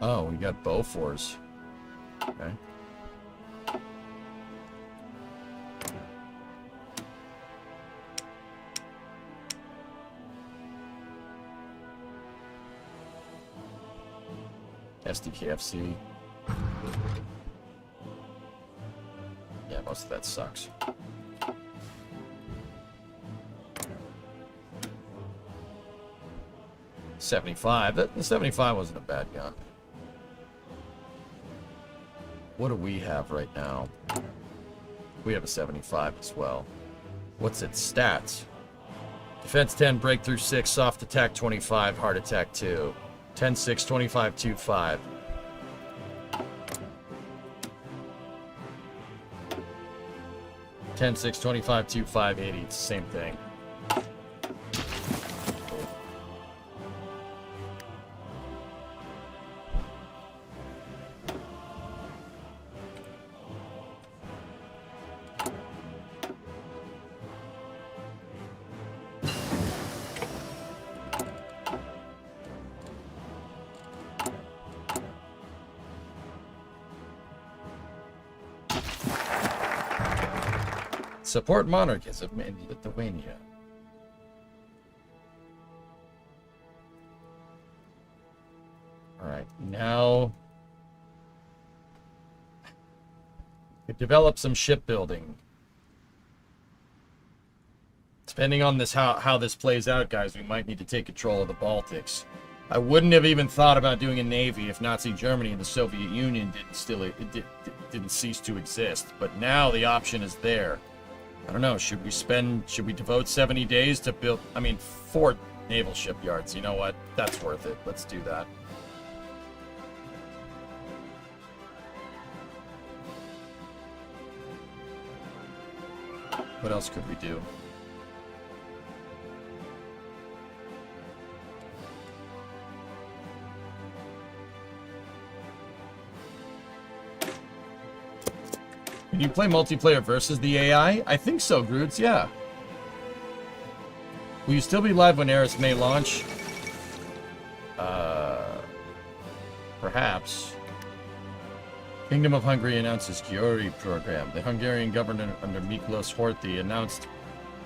Oh, we got Bofors. Okay. SDKFC. Yeah, most of that sucks. .75. The 75 wasn't a bad gun. What do we have right now? We have a 75 as well. What's its stats? Defense 10, breakthrough 6, soft attack 25, hard attack 2. 10, 6, 25, 2, 5. Ten, 6, 25, 2, 5, 80. It's the same thing. Support monarchism in Lithuania. Alright, now we develop some shipbuilding. Depending on this how this plays out, guys, we might need to take control of the Baltics. I wouldn't have even thought about doing a navy if Nazi Germany and the Soviet Union didn't cease to exist. But now the option is there. I don't know, should we devote 70 days to build, 4 naval shipyards? You know what? That's worth it. Let's do that. What else could we do? Can you play multiplayer versus the AI? I think so, Groots, yeah. Will you still be live when Eris may launch? Perhaps. Kingdom of Hungary announces Kiori program. The Hungarian government under Miklos Horthy announced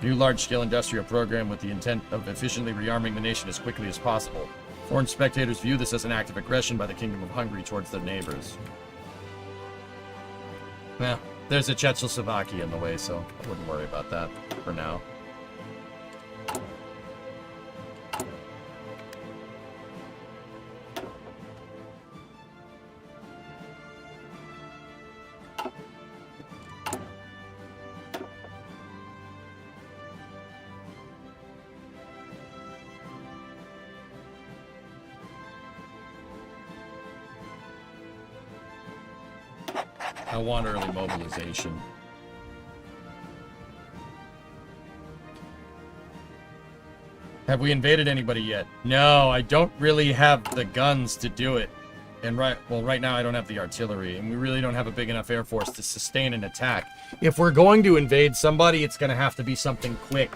new large-scale industrial program with the intent of efficiently rearming the nation as quickly as possible. Foreign spectators view this as an act of aggression by the Kingdom of Hungary towards their neighbors. Yeah. There's a Czechoslovakia in the way, so I wouldn't worry about that for now. I want early mobilization. Have we invaded anybody yet? No, I don't really have the guns to do it. And right now I don't have the artillery, and we really don't have a big enough air force to sustain an attack. If we're going to invade somebody, it's going to have to be something quick.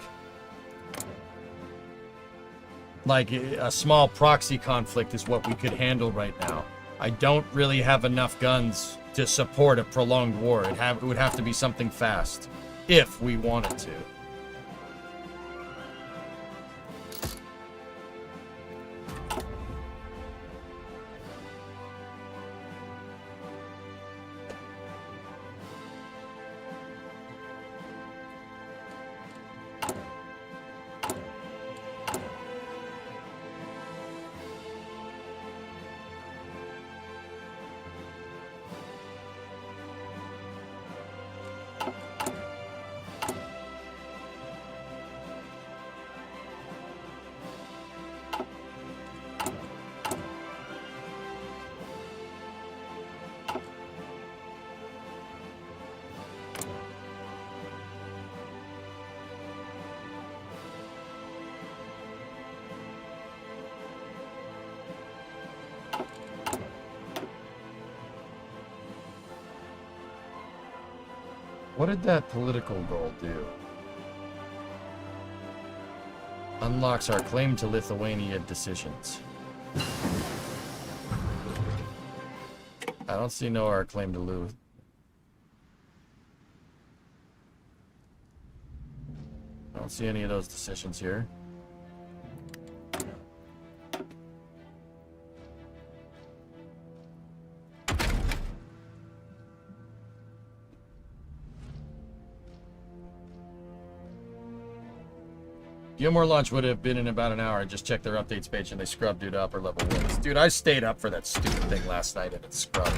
Like a small proxy conflict is what we could handle right now. I don't really have enough guns to support a prolonged war. It would have to be something fast, if we wanted to. What did that political goal do? Unlocks our claim to Lithuania decisions. I don't see our claim to Luth. I don't see any of those decisions here. Gilmore launch would have been in about an hour. I just checked their updates page and they scrubbed it up or level 1. Dude, I stayed up for that stupid thing last night and it scrubbed.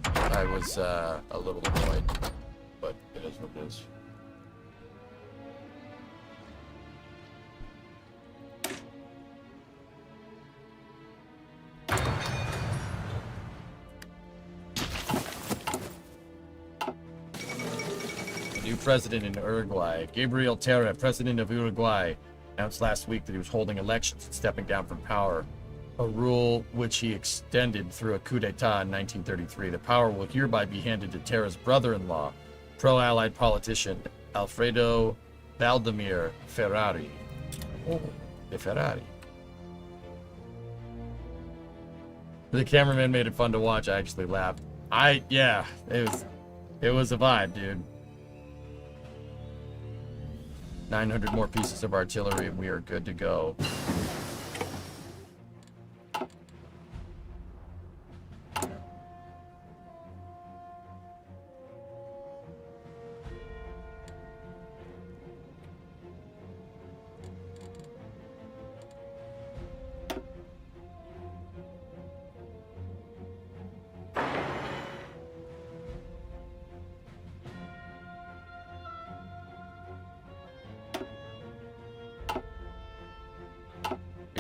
I was a little annoyed, but it is what it is. New president in Uruguay. Gabriel Terra, president of Uruguay, announced last week that he was holding elections and stepping down from power, a rule which he extended through a coup d'etat in 1933. The power will hereby be handed to Terra's brother-in-law, pro-Allied politician Alfredo Valdemir Ferrari. Oh, de Ferrari. The cameraman made it fun to watch. I actually laughed. Yeah, it was a vibe, dude. 900 more pieces of artillery and we are good to go.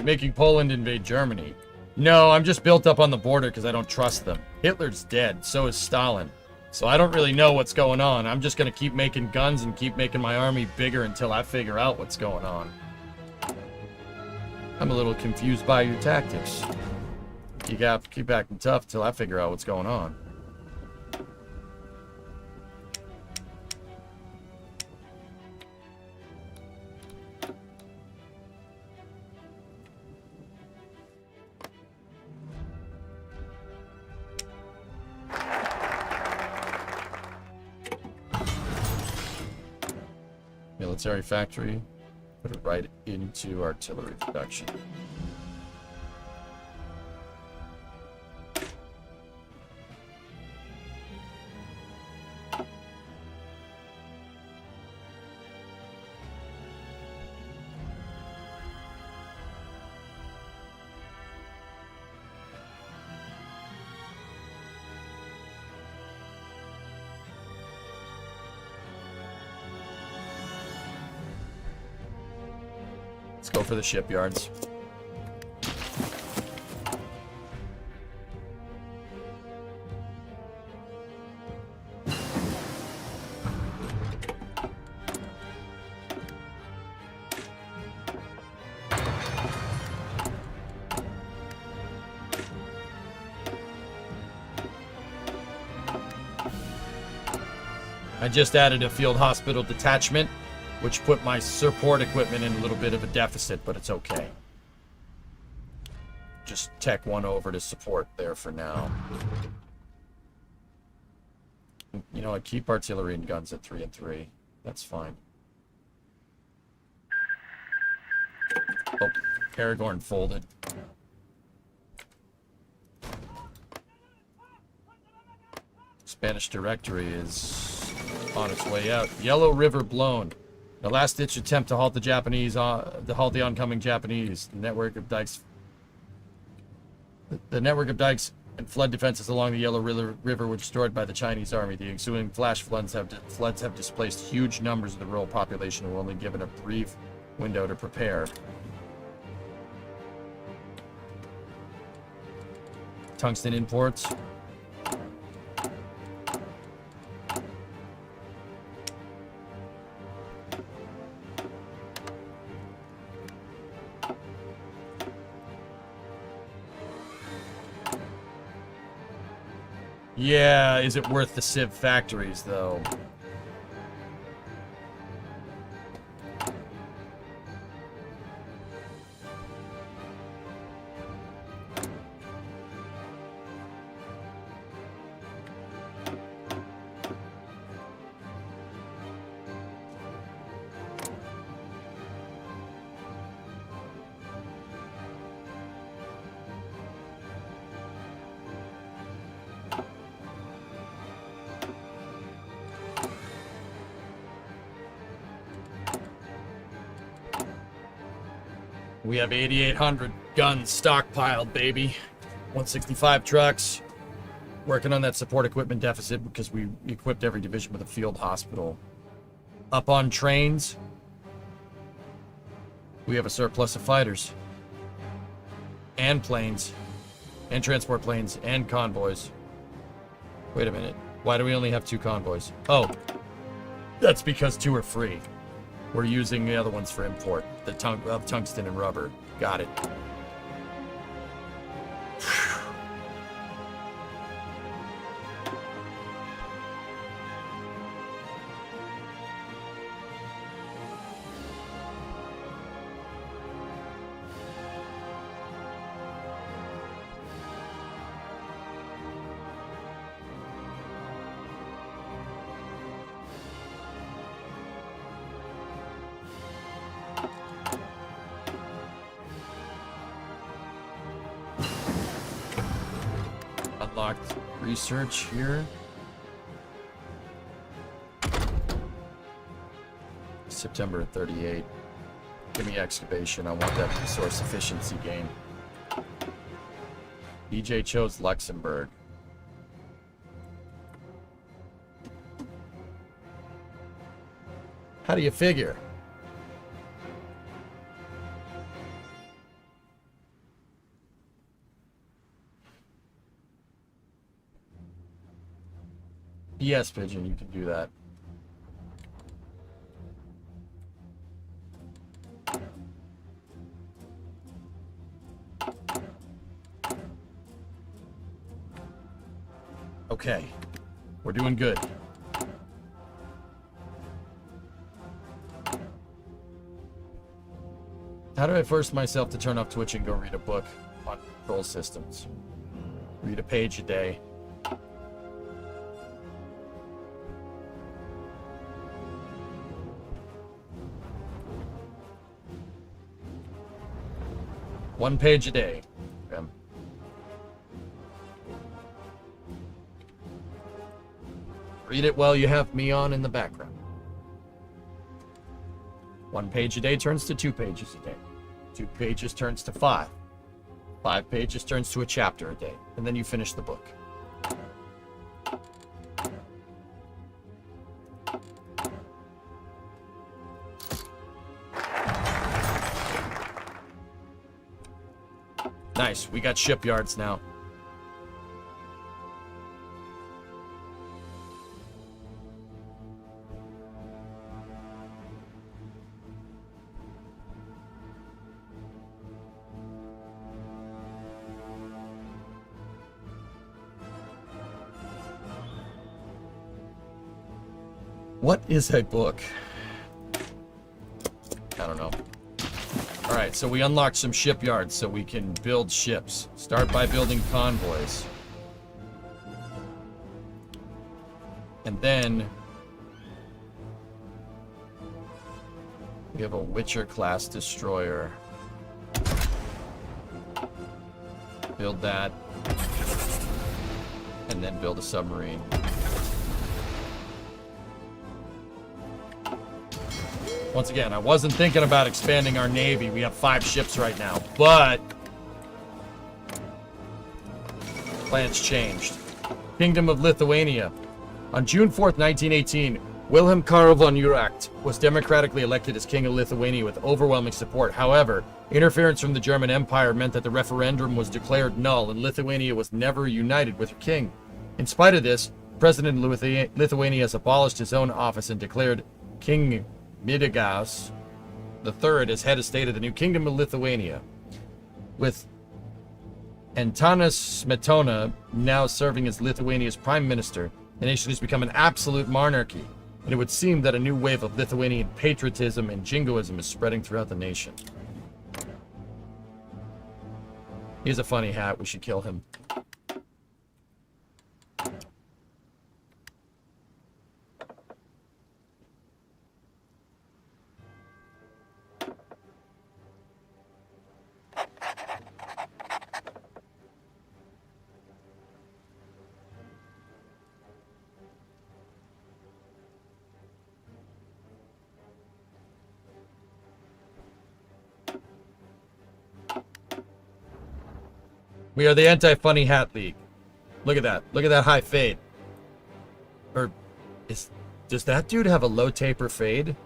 Making Poland invade Germany. No, I'm just built up on the border because I don't trust them. Hitler's dead, so is Stalin. So I don't really know what's going on. I'm just going to keep making guns and keep making my army bigger until I figure out what's going on. I'm a little confused by your tactics. You got to keep acting tough until I figure out what's going on. Military factory, put it right into artillery production. Let's go for the shipyards. I just added a field hospital detachment, which put my support equipment in a little bit of a deficit, but it's okay. Just tech one over to support there for now. You know what? Keep artillery and guns at 3 and 3. That's fine. Oh, Aragorn folded. Spanish directory is on its way out. Yellow River blown. The last-ditch attempt to halt the Japanese, the oncoming Japanese. The network of dikes and flood defenses along the Yellow River were destroyed by the Chinese army. The ensuing flash floods have displaced huge numbers of the rural population who were only given a brief window to prepare. Tungsten imports. Yeah, is it worth the Civ factories, though? We have 8,800 guns stockpiled, baby. 165 trucks. Working on that support equipment deficit because we equipped every division with a field hospital. Up on trains. We have a surplus of fighters. And planes. And transport planes. And convoys. Wait a minute. Why do we only have 2 convoys? Oh. That's because 2 are free. We're using the other ones for import. The tungsten and rubber. Got it. Unlocked research here. September 38. Give me excavation. I want that resource efficiency gain. DJ chose Luxembourg. How do you figure? Yes, Pigeon, you can do that. Okay. We're doing good. How do I force myself to turn off Twitch and go read a book on control systems? Read a page a day. One page a day. Read it while you have me on in the background. 1 page a day turns to 2 pages a day. 2 pages turns to 5. 5 pages turns to a chapter a day. And then you finish the book. Nice, we got shipyards now. What is a book? I don't know. Alright, so we unlocked some shipyards so we can build ships. Start by building convoys. And then we have a Witcher-class destroyer. Build that. And then build a submarine. Once again, I wasn't thinking about expanding our navy. We have 5 ships right now, but plans changed. Kingdom of Lithuania. On June 4th, 1918, Wilhelm Karl von Urach was democratically elected as King of Lithuania with overwhelming support. However, interference from the German Empire meant that the referendum was declared null and Lithuania was never united with her king. In spite of this, President Lithuania has abolished his own office and declared King Mindaugas III as head of state of the new Kingdom of Lithuania, with Antanas Smetona now serving as Lithuania's prime minister. The nation has become an absolute monarchy, and it would seem that a new wave of Lithuanian patriotism and jingoism is spreading throughout the nation. He has a funny hat. We should kill him. We are the anti-funny hat league. Look at that. Look at that high fade. Or does that dude have a low taper fade?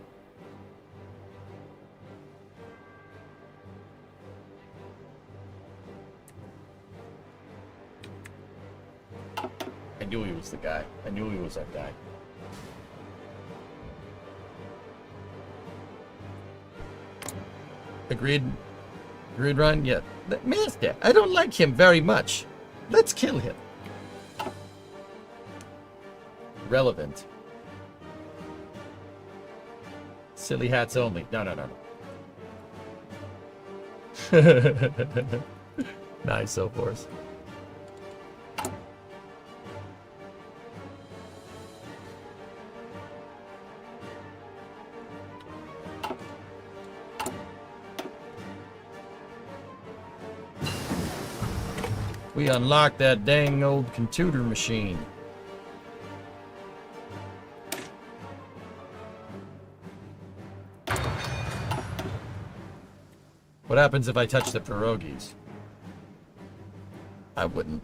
I knew he was the guy. I knew he was that guy. Agreed? Agreed, Ryan? Yeah. Master, I don't like him very much. Let's kill him. Relevant. Silly hats only. No, no, no, no. Nice, so forth. We unlocked that dang old computer machine. What happens if I touch the pierogies? I wouldn't.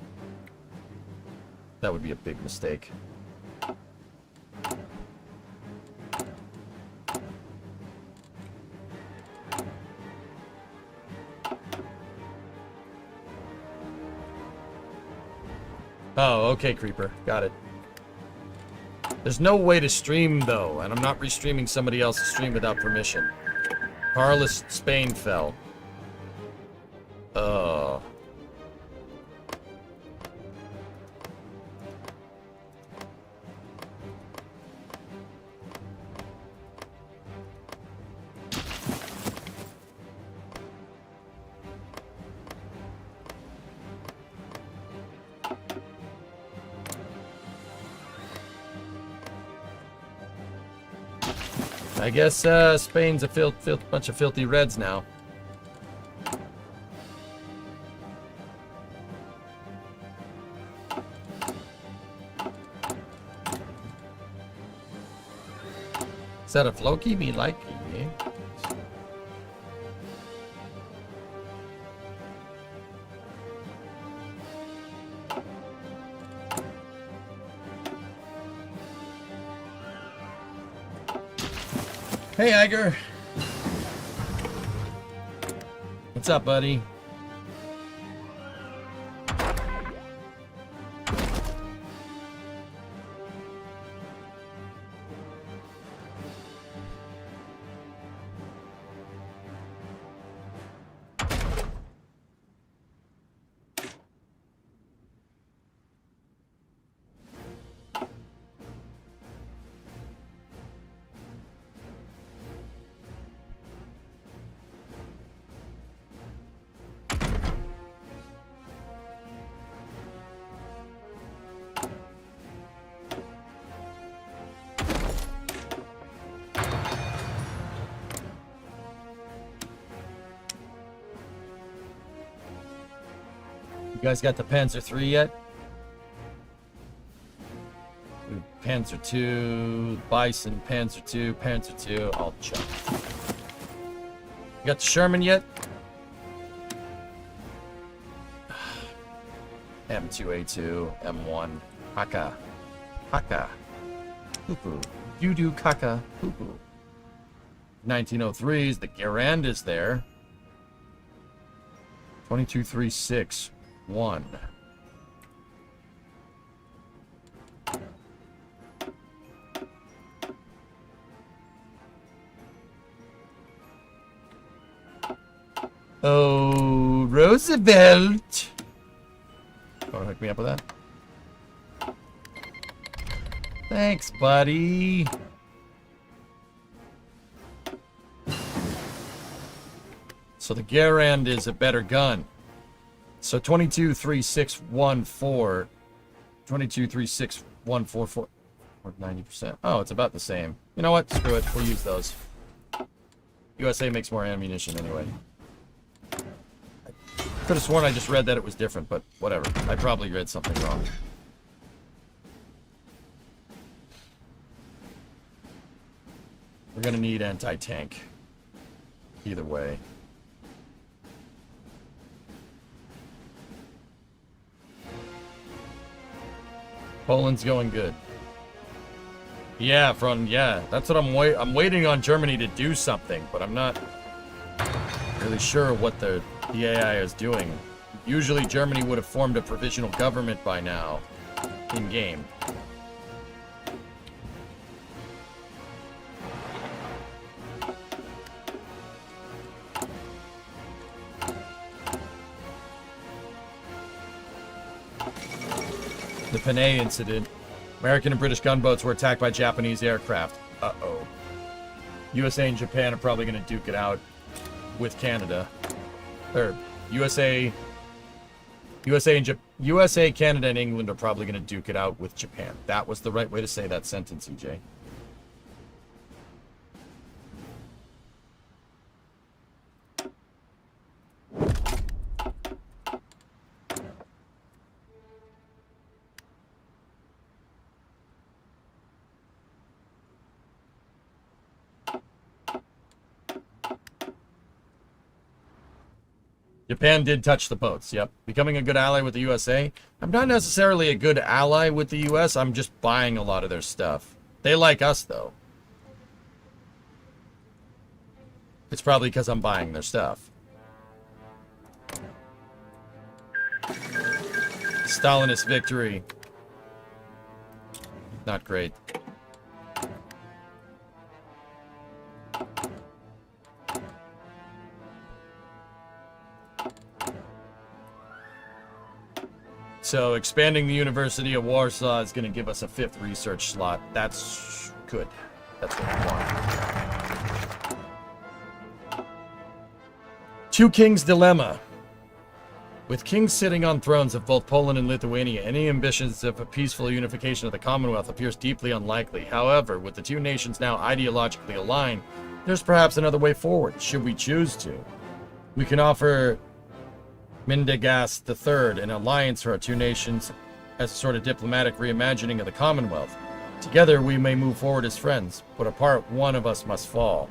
That would be a big mistake. Oh, okay, Creeper. Got it. There's no way to stream, though, and I'm not restreaming somebody else's stream without permission. Carlos Spain fell. I guess Spain's a bunch of filthy reds now. Is that a Floki? Me like it, eh? Hey, Iger. What's up, buddy? You guys got the Panzer III yet? Panzer II, Bison, Panzer II, Panzer II, all junk. You got the Sherman yet? M2A2, M1, Haka, Haka, Poo-poo, Doo-doo, Kaka, Poo-poo. 1903s, the Garand is there. 22361. Oh, Roosevelt. Want to hook me up with that? Thanks, buddy. So the Garand is a better gun. So 223614, 223614 or 90%. Oh, it's about the same. You know what? Screw it. We'll use those. USA makes more ammunition anyway. Could have sworn I just read that it was different, but whatever. I probably read something wrong. We're gonna need anti-tank. Either way. Poland's going good. Yeah, yeah, that's what I'm waiting on Germany to do something, but I'm not really sure what the AI is doing. Usually Germany would have formed a provisional government by now, in game. The Panay incident. American and British gunboats were attacked by Japanese aircraft. Uh-oh. USA and Japan are probably going to duke it out with Canada. Or USA, Canada, and England are probably going to duke it out with Japan. That was the right way to say that sentence, EJ. Japan did touch the boats, yep. Becoming a good ally with the USA. I'm not necessarily a good ally with the US, I'm just buying a lot of their stuff. They like us, though. It's probably because I'm buying their stuff. Stalinist victory. Not great. So expanding the University of Warsaw is going to give us a 5th research slot. That's good. That's what we want. Two Kings Dilemma. With kings sitting on thrones of both Poland and Lithuania, any ambitions of a peaceful unification of the Commonwealth appears deeply unlikely. However, with the two nations now ideologically aligned, there's perhaps another way forward, should we choose to. We can offer Mindegast III, an alliance for our two nations as a sort of diplomatic reimagining of the Commonwealth. Together we may move forward as friends, but apart one of us must fall.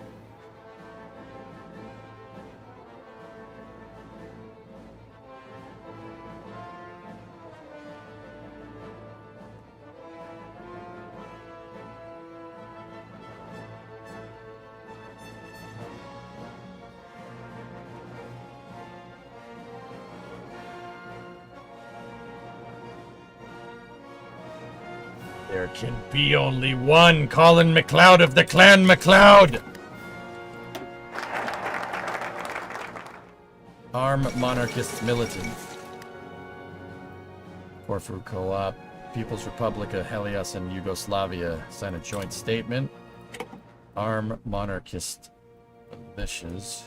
There can be only one Colin MacLeod of the Clan MacLeod! Arm monarchists militant. Corfu Co-op, People's Republic of Helios and Yugoslavia sign a joint statement. Arm monarchist militias.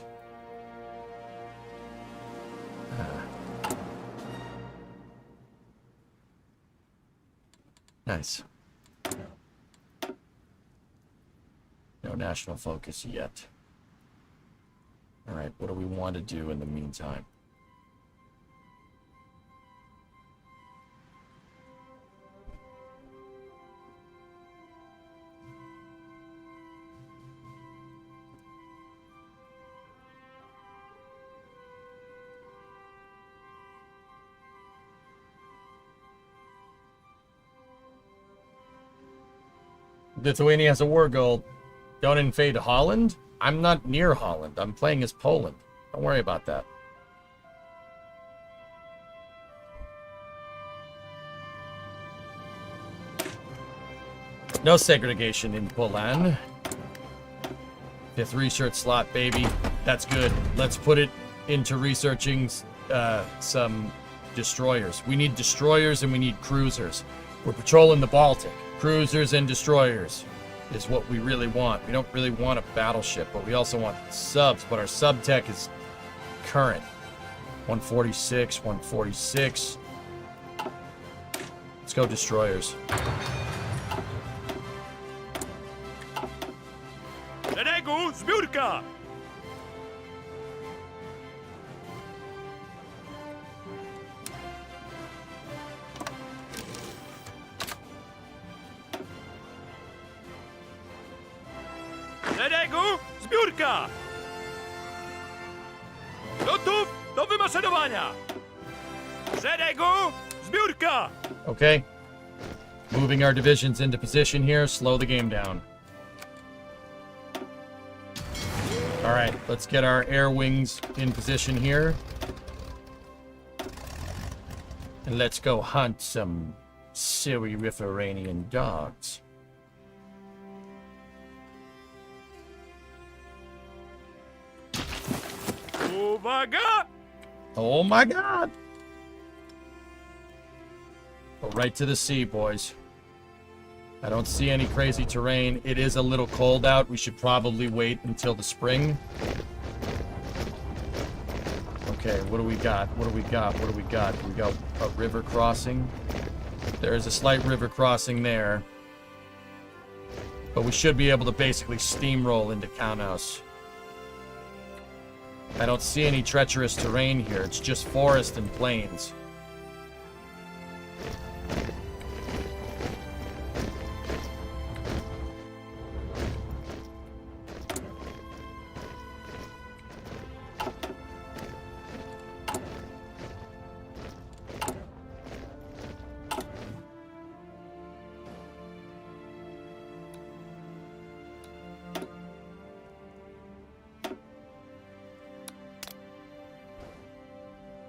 Nice. No national focus yet. Alright, what do we want to do in the meantime? Lithuania has a war goal. Don't invade Holland? I'm not near Holland. I'm playing as Poland. Don't worry about that. No segregation in Polan. 5th research slot, baby. That's good. Let's put it into researching some destroyers. We need destroyers and we need cruisers. We're patrolling the Baltic. Cruisers and destroyers is what we really want. We don't really want a battleship, but we also want subs. But our sub tech is current. 146, 146. Let's go destroyers. Szeregu, zbiórka! Szeregu, zbiórka! Gotów do wymaszerowania! Szeregu, zbiórka! Okay. Moving our divisions into position here. Slow the game down. All right, let's get our air wings in position here. And let's go hunt some Syri-Rifferanian dogs. Uwaga! Oh my god! Go right to the sea, boys. I don't see any crazy terrain. It is a little cold out. We should probably wait until the spring. Okay, what do we got? What do we got? What do we got? We got a river crossing. There is a slight river crossing there. But we should be able to basically steamroll into Kaunas. I don't see any treacherous terrain here. It's just forest and plains.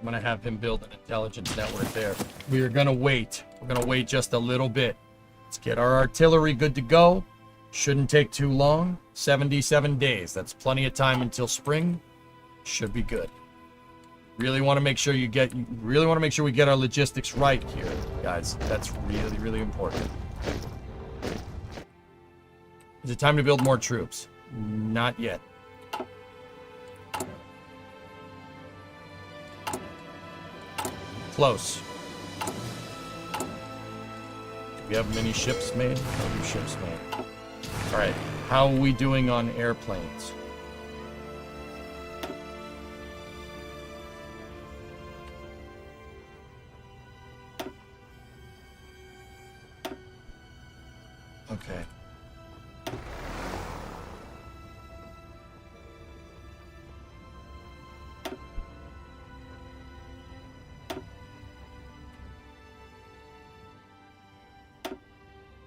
I'm gonna have him build an intelligence network there. We are gonna wait. We're gonna wait just a little bit. Let's get our artillery good to go. Shouldn't take too long. 77 days. That's plenty of time until spring. Should be good. Really want to make sure we get our logistics right here, guys. That's really, really important. Is it time to build more troops? Not yet. Close. Do we have many ships made? No new ships made. Alright, how are we doing on airplanes? Okay.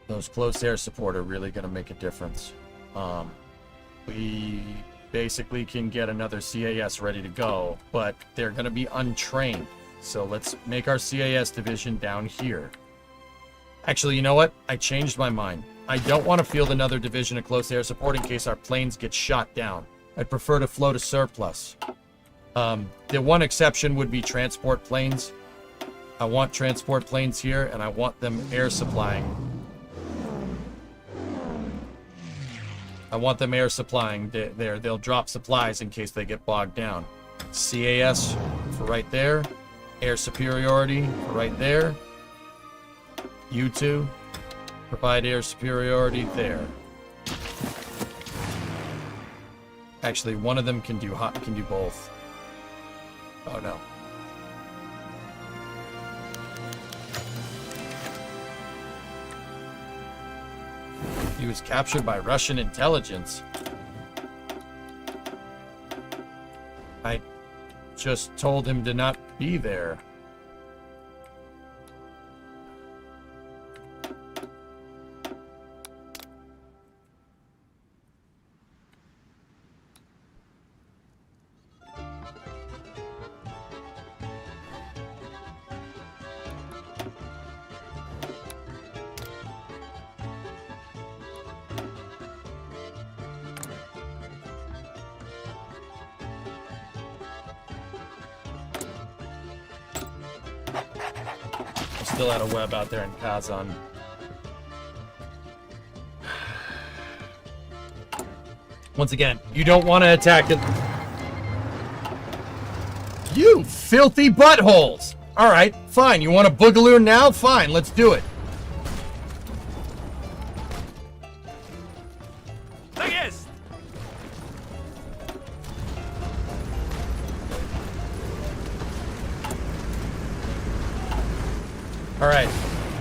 Those close air support are really going to make a difference. We basically can get another CAS ready to go, but they're going to be untrained. So let's make our CAS division down here. Actually, you know what? I changed my mind. I don't want to field another division of close air support in case our planes get shot down. I'd prefer to float a surplus. The one exception would be transport planes. I want transport planes here, and I want them air supplying. I want them air supplying there. They'll drop supplies in case they get bogged down. CAS for right there. Air superiority for right there. You two provide air superiority there. Actually, one of them can do both. Oh no. He was captured by Russian intelligence. I just told him to not be there. still out of web out there in Kazan. Once again, you don't want to attack it. You filthy buttholes! Alright, fine. You want a boogaloo now? Fine, let's do it. Tak jest! Alright,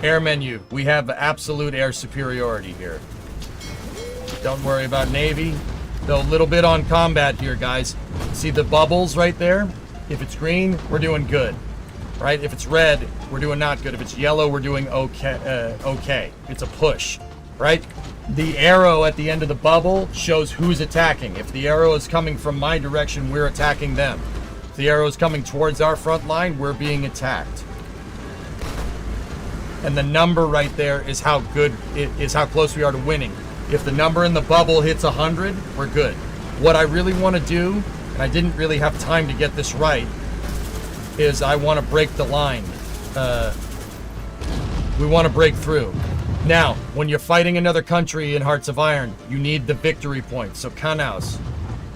air menu. We have absolute air superiority here. Don't worry about Navy. Though a little bit on combat here, guys. See the bubbles right there? If it's green, we're doing good. Right? If it's red, we're doing not good. If it's yellow, we're doing okay. Okay. It's a push. Right? The arrow at the end of the bubble shows who's attacking. If the arrow is coming from my direction, we're attacking them. If the arrow is coming towards our front line, we're being attacked. And the number right there is how good it is, how close we are to winning. If the number in the bubble hits 100, we're good. What I really want to do, and I didn't really have time to get this right, is I want to break the line. We want to break through. Now, when you're fighting another country in Hearts of Iron, you need the victory points. So Kanaus,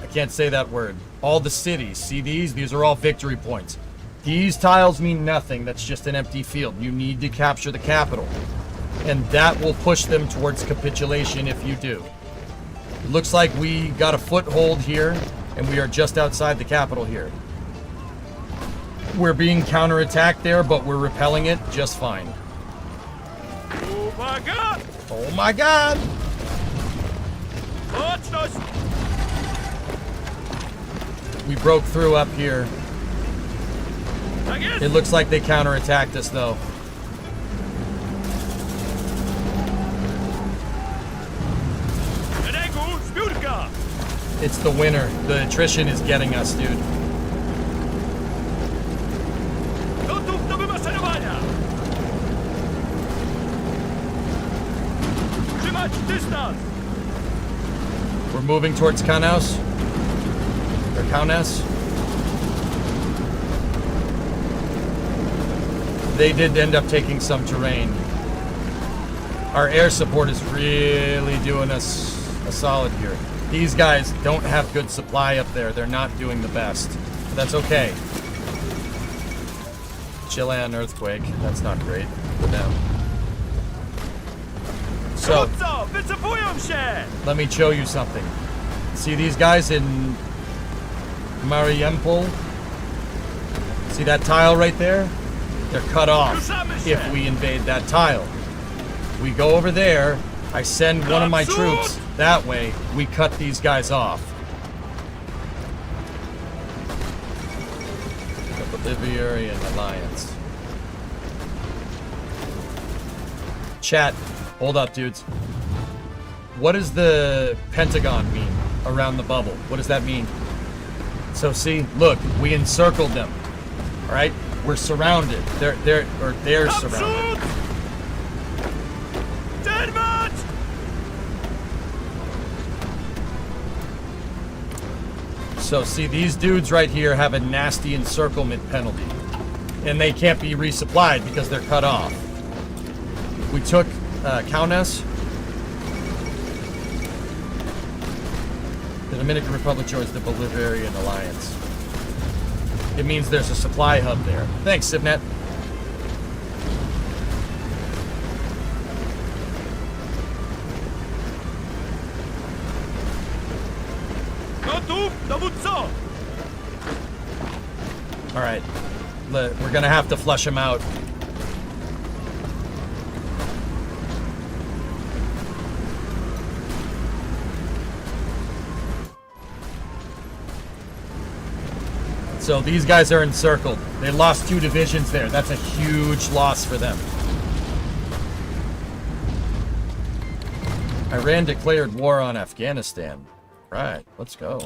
I can't say that word. All the cities, see these? These are all victory points. These tiles mean nothing. That's just an empty field. You need to capture the capital. And that will push them towards capitulation if you do. It looks like we got a foothold here, and we are just outside the capital here. We're being counterattacked there, but we're repelling it just fine. Uwaga! Oh my god! Baczność! We broke through up here. Tak jest! It looks like they counterattacked us though. Szeregu, zbiórka! It's the winner. The attrition is getting us, dude. Gotów do wymaszerowania! Trzymać dystans! We're moving towards Kaunas. Or Kaunas. They did end up taking some terrain. Our air support is really doing us a solid here. These guys don't have good supply up there. They're not doing the best. But that's okay. Chilean earthquake. That's not great for them. So, Dowódco, wycofują się! let me show you something. See these guys in Mariupol? See that tile right there? They're cut off if we invade that tile. We go over there, I send one of my troops that way, we cut these guys off. The Bolivarian Alliance. Chat, hold up, dudes. What does the Pentagon mean around the bubble? What does that mean? So see, look, we encircled them. All right, we're surrounded. They're surrounded. Termat! So see, these dudes right here have a nasty encirclement penalty, and they can't be resupplied because they're cut off. We took Kaunas. The Dominican Republic joins the Bolivarian Alliance. It means there's a supply hub there. Thanks, Sibnet. Gotów, dowódco! All right, we're gonna have to flush them out. So these guys are encircled. They lost 2 divisions there. That's a huge loss for them. Iran declared war on Afghanistan. Right, let's go.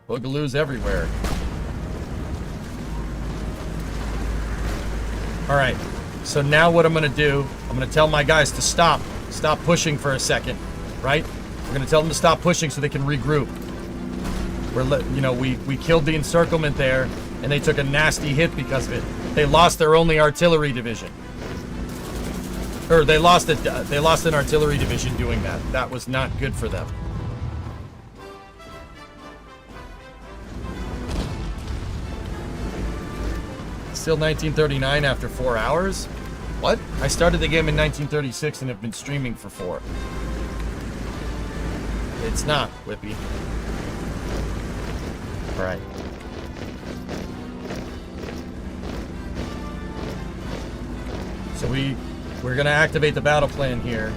Boogaloos everywhere. All right, so now what I'm gonna do, I'm gonna tell my guys to stop pushing for a second, right? We're gonna tell them to stop pushing so they can regroup. We killed the encirclement there, and they took a nasty hit because of it. They lost their only artillery division. Or they lost an artillery division doing that. That was not good for them. Still 1939 after 4 hours? What? I started the game in 1936 and have been streaming for 4. It's not, Whippy. Alright. So we're gonna activate the battle plan here.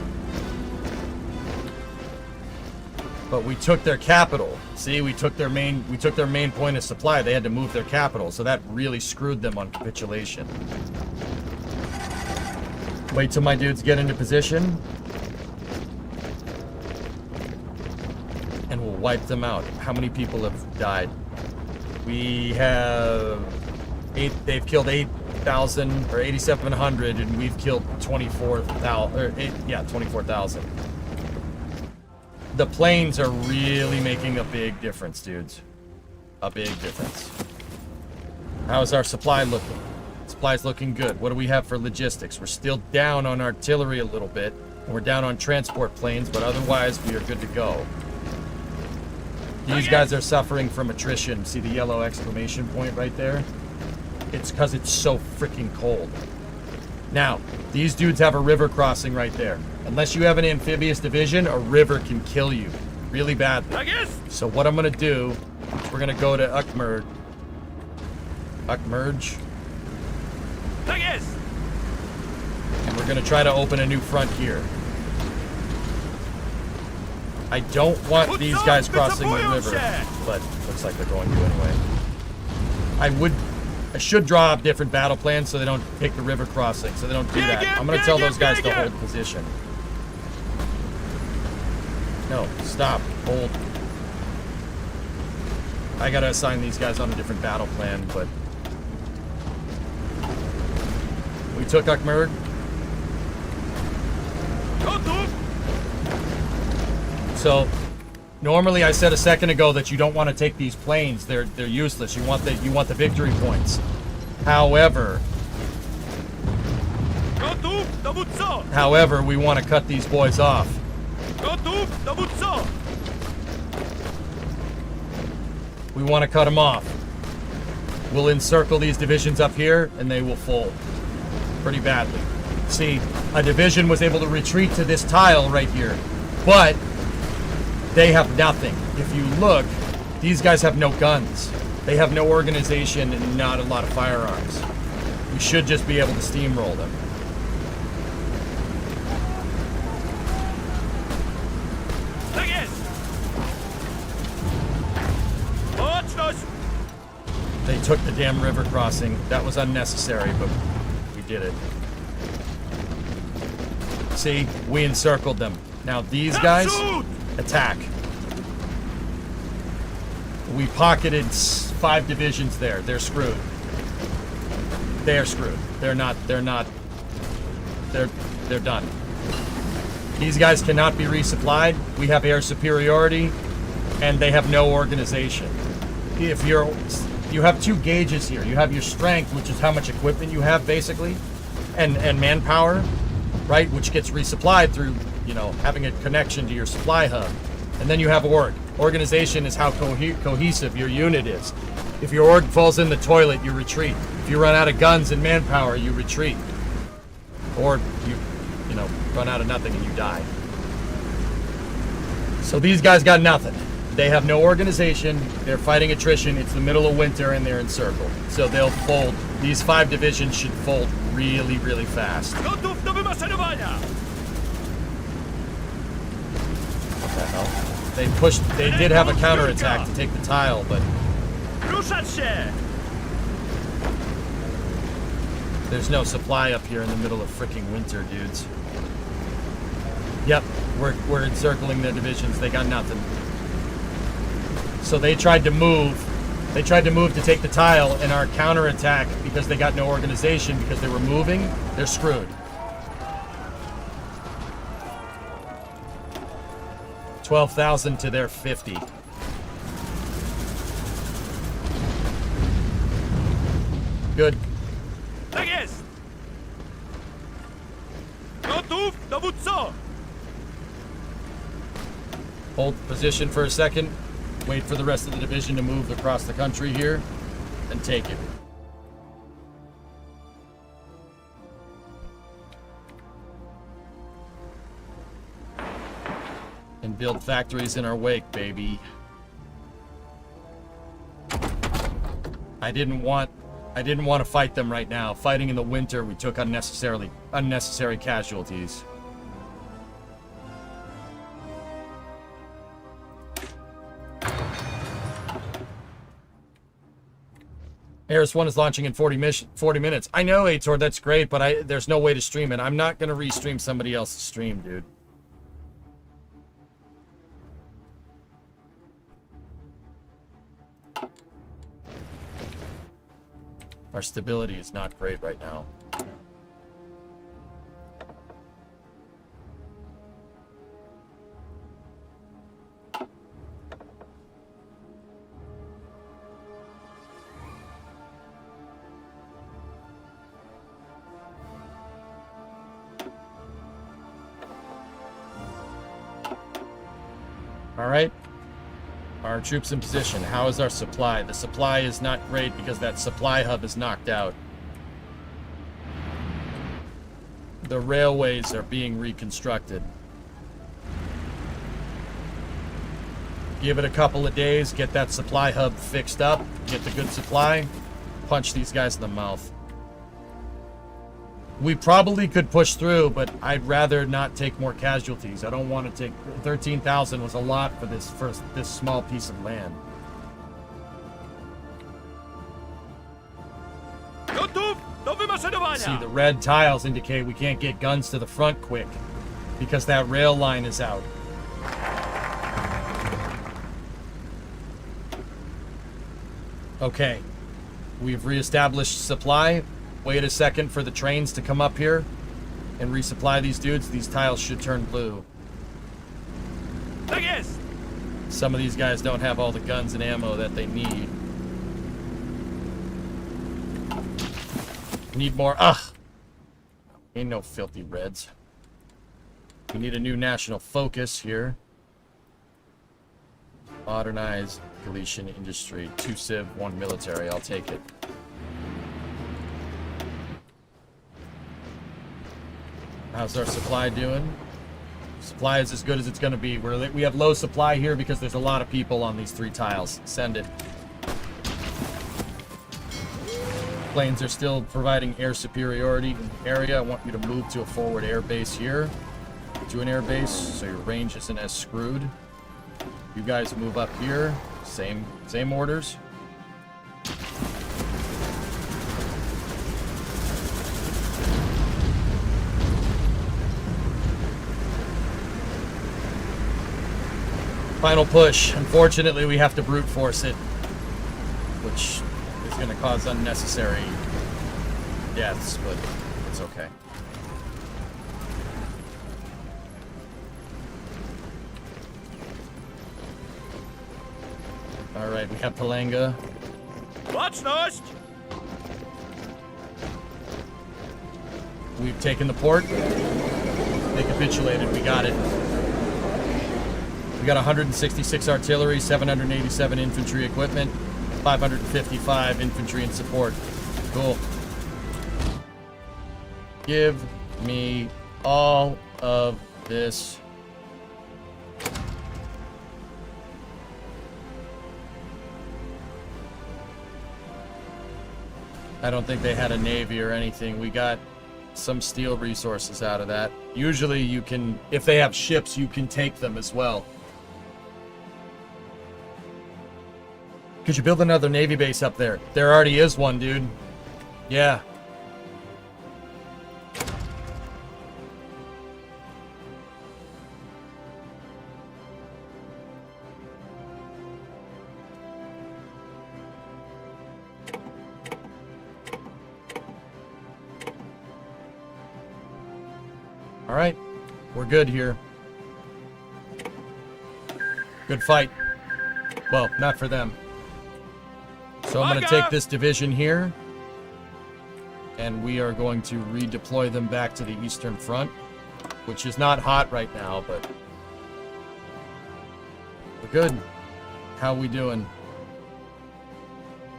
But we took their capital. See, we took their main point of supply. They had to move their capital, so that really screwed them on capitulation. Wait till my dudes get into position. And we'll wipe them out. How many people have died? We have they've killed 8,000 or 8,700, and we've killed 24,000. 24,000. The planes are really making a big difference, dudes. A big difference. How's our supply looking? Supply's looking good. What do we have for logistics? We're still down on artillery a little bit, and we're down on transport planes, but otherwise we are good to go. These guys are suffering from attrition. See the yellow exclamation point right there? It's because it's so freaking cold. Now, these dudes have a river crossing right there. Unless you have an amphibious division, a river can kill you really badly. So what I'm going to do is we're going to go to Ukmerge. And we're going to try to open a new front here. I don't want these guys crossing the river, but looks like they're going to anyway. I should draw up different battle plans so they don't take the river crossing, so they don't do that. I'm going to tell those guys to hold position. No, stop. Hold. I got to assign these guys on a different battle plan, but... We took Ukmerge. So, normally I said a second ago that you don't want to take these planes. They're useless. You want the victory points. However, we want to cut these boys off. We want to cut them off. We'll encircle these divisions up here, and they will fold pretty badly. See, a division was able to retreat to this tile right here, but they have nothing. If you look, these guys have no guns. They have no organization and not a lot of firearms. We should just be able to steamroll them. They took the damn river crossing. That was unnecessary, but we did it. See, we encircled them. Now these guys attack. We pocketed 5 divisions there. They're screwed. They're screwed. They're done. These guys cannot be resupplied. We have air superiority, and they have no organization. If you have 2 gauges here. You have your strength, which is how much equipment you have, basically, and manpower, right, which gets resupplied through, having a connection to your supply hub. And then you have org. Organization is how cohesive your unit is. If your org falls in the toilet, you retreat. If you run out of guns and manpower, you retreat. Or you run out of nothing and you die. So these guys got nothing. They have no organization. They're fighting attrition. It's the middle of winter and they're encircled. So they'll fold. These 5 divisions should fold really, really fast. What the hell? They did have a counterattack to take the tile, but there's no supply up here in the middle of freaking winter, dudes. Yep, we're encircling their divisions. They got nothing. So they tried to move. They tried to move to take the tile, and our counterattack, because they got no organization, because they were moving, they're screwed. 12,000 to their 50. Good. Gotów? Dowódco! Hold position for a second. Wait for the rest of the division to move across the country here. And take it. And build factories in our wake, baby. I didn't want to fight them right now. Fighting in the winter, we took unnecessary casualties. Harris 1 is launching in 40 minutes. I know, Aitor, that's great, but there's no way to stream it. I'm not going to restream somebody else's stream, dude. Our stability is not great right now. All right. Our troops in position. How is our supply? The supply is not great because that supply hub is knocked out. The railways are being reconstructed. Give it a couple of days, get that supply hub fixed up, get the good supply, punch these guys in the mouth. We probably could push through, but I'd rather not take more casualties. I don't want to take 13,000 was a lot for this small piece of land. Gotów do wymaszerowania! See, the red tiles indicate we can't get guns to the front quick because that rail line is out. Okay, we've reestablished supply. Wait a second for the trains to come up here and resupply these dudes. These tiles should turn blue. Tak jest! Some of these guys don't have all the guns and ammo that they need. Need more. Ugh! Ain't no filthy reds. We need a new national focus here. Modernize Galician industry. 2 civ, 1 military. I'll take it. How's our supply doing? Supply is as good as it's going to be. We have low supply here because there's a lot of people on these 3 tiles. Send it. Planes are still providing air superiority in the area. I want you to move to a forward air base here. To an air base so your range isn't as screwed. You guys move up here. Same orders. Final push. Unfortunately, we have to brute force it, which is going to cause unnecessary deaths, but it's okay. All right, we have Palanga. Baczność! We've taken the port. They capitulated. We got it. We got 166 artillery, 787 infantry equipment, 555 infantry and support. Cool. Give me all of this. I don't think they had a navy or anything. We got some steel resources out of that. Usually you can, if they have ships, you can take them as well. Could you build another navy base up there? There already is one, dude. Yeah. All right. We're good here. Good fight. Well, not for them. So I'm going to take this division here, and we are going to redeploy them back to the Eastern Front. which is not hot right now, but we're good. How we doing?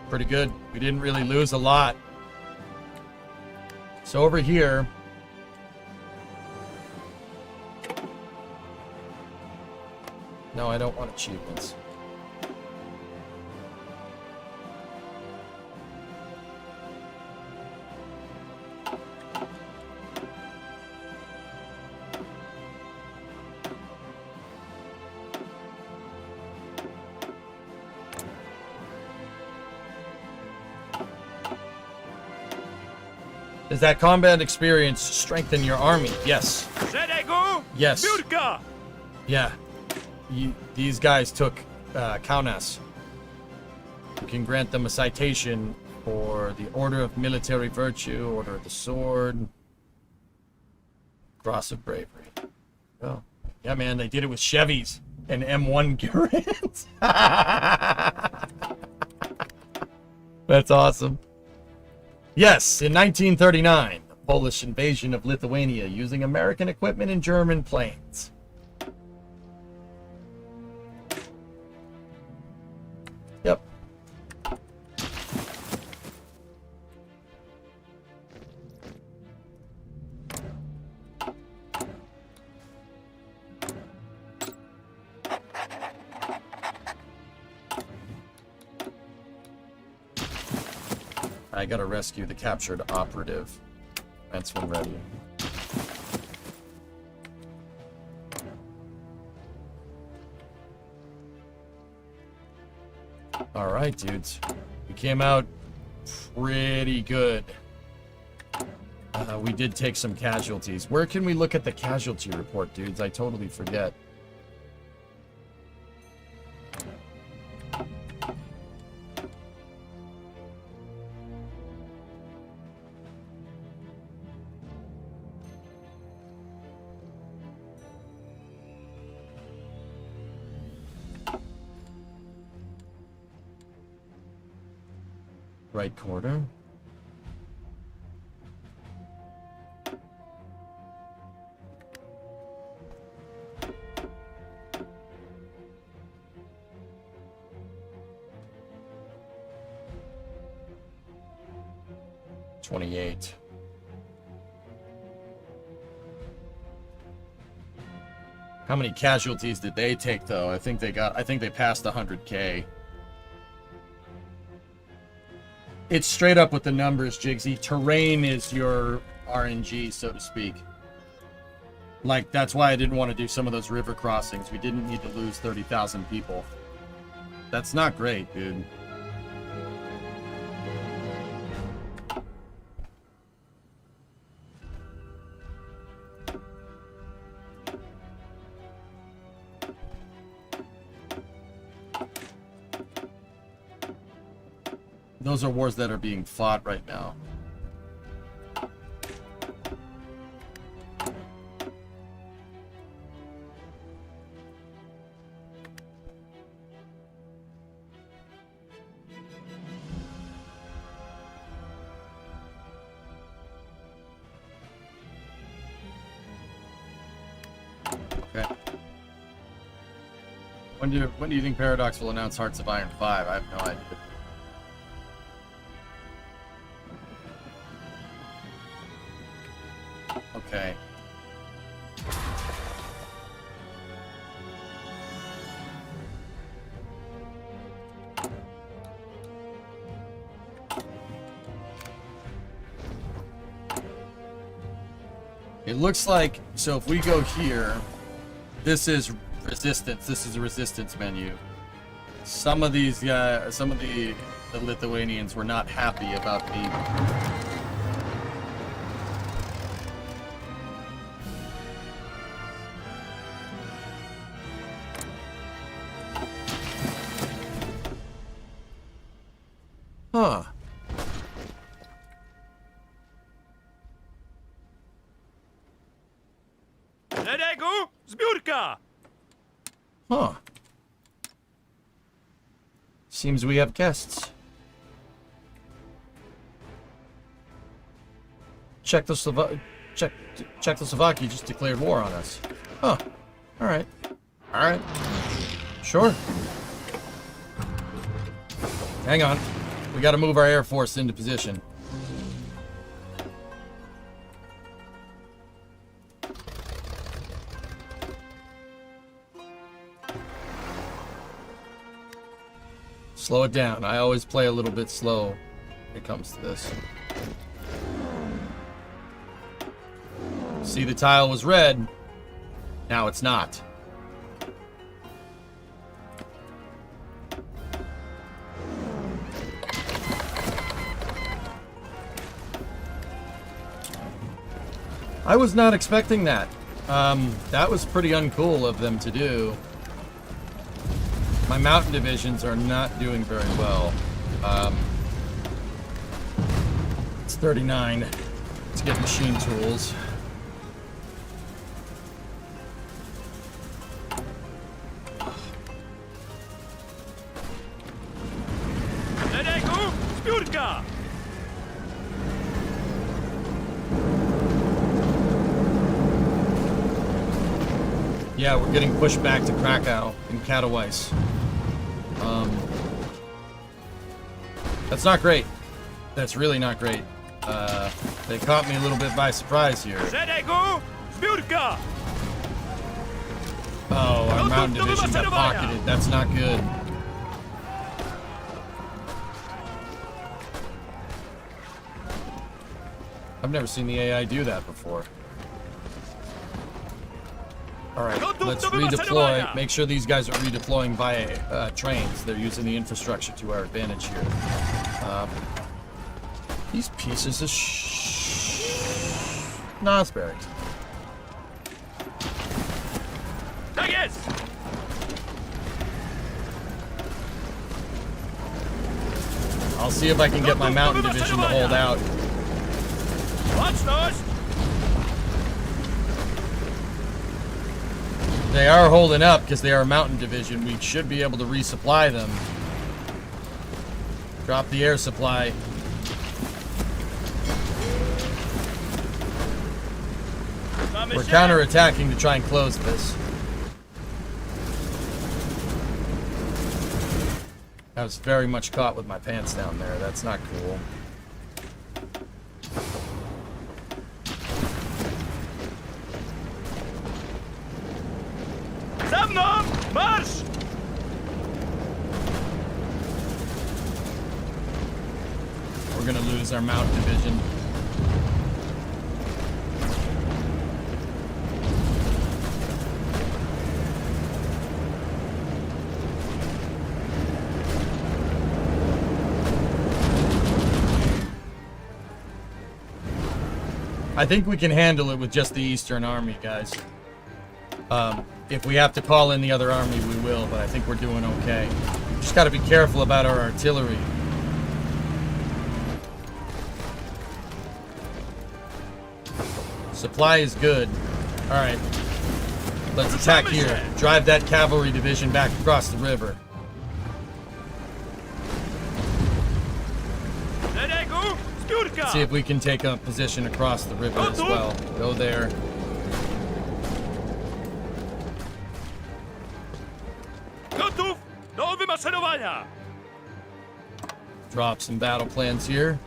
Pretty good. We didn't really lose a lot. So over here, no, I don't want achievements. Does that combat experience strengthen your army? Yes. Zedego! Yes. Zbiórka! Yeah. These guys took Kaunas. You can grant them a citation for the Order of Military Virtue, Order of the Sword, Cross of Bravery. Oh, yeah, man, they did it with Chevys and M1 Garants. That's awesome. Yes, in 1939, the Polish invasion of Lithuania using American equipment and German planes. Yep. I gotta rescue the captured operative. That's when ready. Alright, dudes. We came out pretty good. We did take some casualties. Where can we look at the casualty report, dudes? I totally forget. Right corner. $28. How many casualties did they take though? I think they passed 100K. It's straight up with the numbers, Jigsy. Terrain is your RNG, so to speak. Like, that's why I didn't want to do some of those river crossings. We didn't need to lose 30,000 people. That's not great, dude. Those are wars that are being fought right now. Okay. When do you think Paradox will announce Hearts of Iron 5? I have no idea. Okay. It looks like, so if we go here, this is resistance. This is a resistance menu. Some of these, some of the Lithuanians were not happy about the Huh. Zedego! Zbiórka! Huh. Seems we have guests. Check the Czechoslovakia just declared war on us. Huh. Alright. Alright. Sure. Hang on. We gotta move our Air Force into position. Slow it down. I always play a little bit slow when it comes to this. See, the tile was red. Now it's not. I was not expecting that. That was pretty uncool of them to do. My mountain divisions are not doing very well. It's 39. Let's get machine tools. Zbiórka! Yeah, we're getting pushed back to Krakow and Katowice. That's not great. That's really not great. They caught me a little bit by surprise here. Zbiórka! Oh, our mountain division got pocketed. That's not good. I've never seen the AI do that before. Alright, let's redeploy. Make sure these guys are redeploying via trains. They're using the infrastructure to our advantage here. These pieces of Nosberry. I'll see if I can get my mountain division to hold out. They are holding up because they are a mountain division. We should be able to resupply them. Drop the air supply. We're counterattacking to try and close this. I was very much caught with my pants down there. That's not cool. March! We're gonna lose our mountain division. I think we can handle it with just the Eastern Army, guys. If we have to call in the other army, we will, but I think we're doing okay. Just got to be careful about our artillery. Supply is good. All right. Let's attack here. Drive that cavalry division back across the river. See if we can take a position across the river as well. Go there. Drop some battle plans here.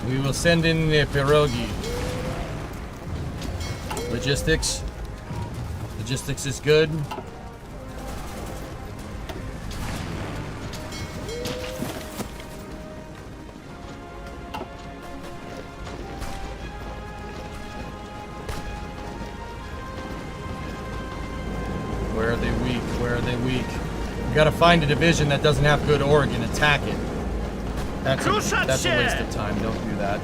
We will send in the pierogi. Logistics. Logistics is good. Where are they weak? Where are they weak? We gotta find a division that doesn't have good org and attack it. That's a waste of time. Don't do that.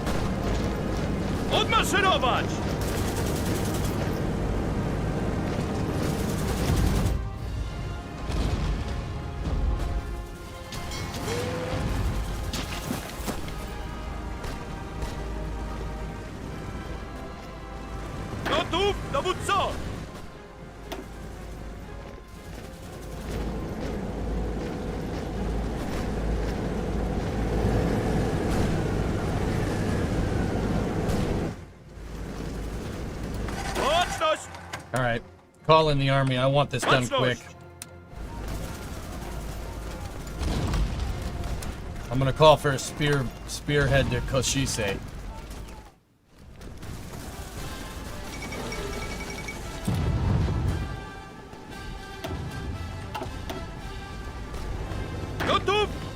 Alright. Call in the army. I want this done quick. I'm gonna call for a spearhead to Koshise.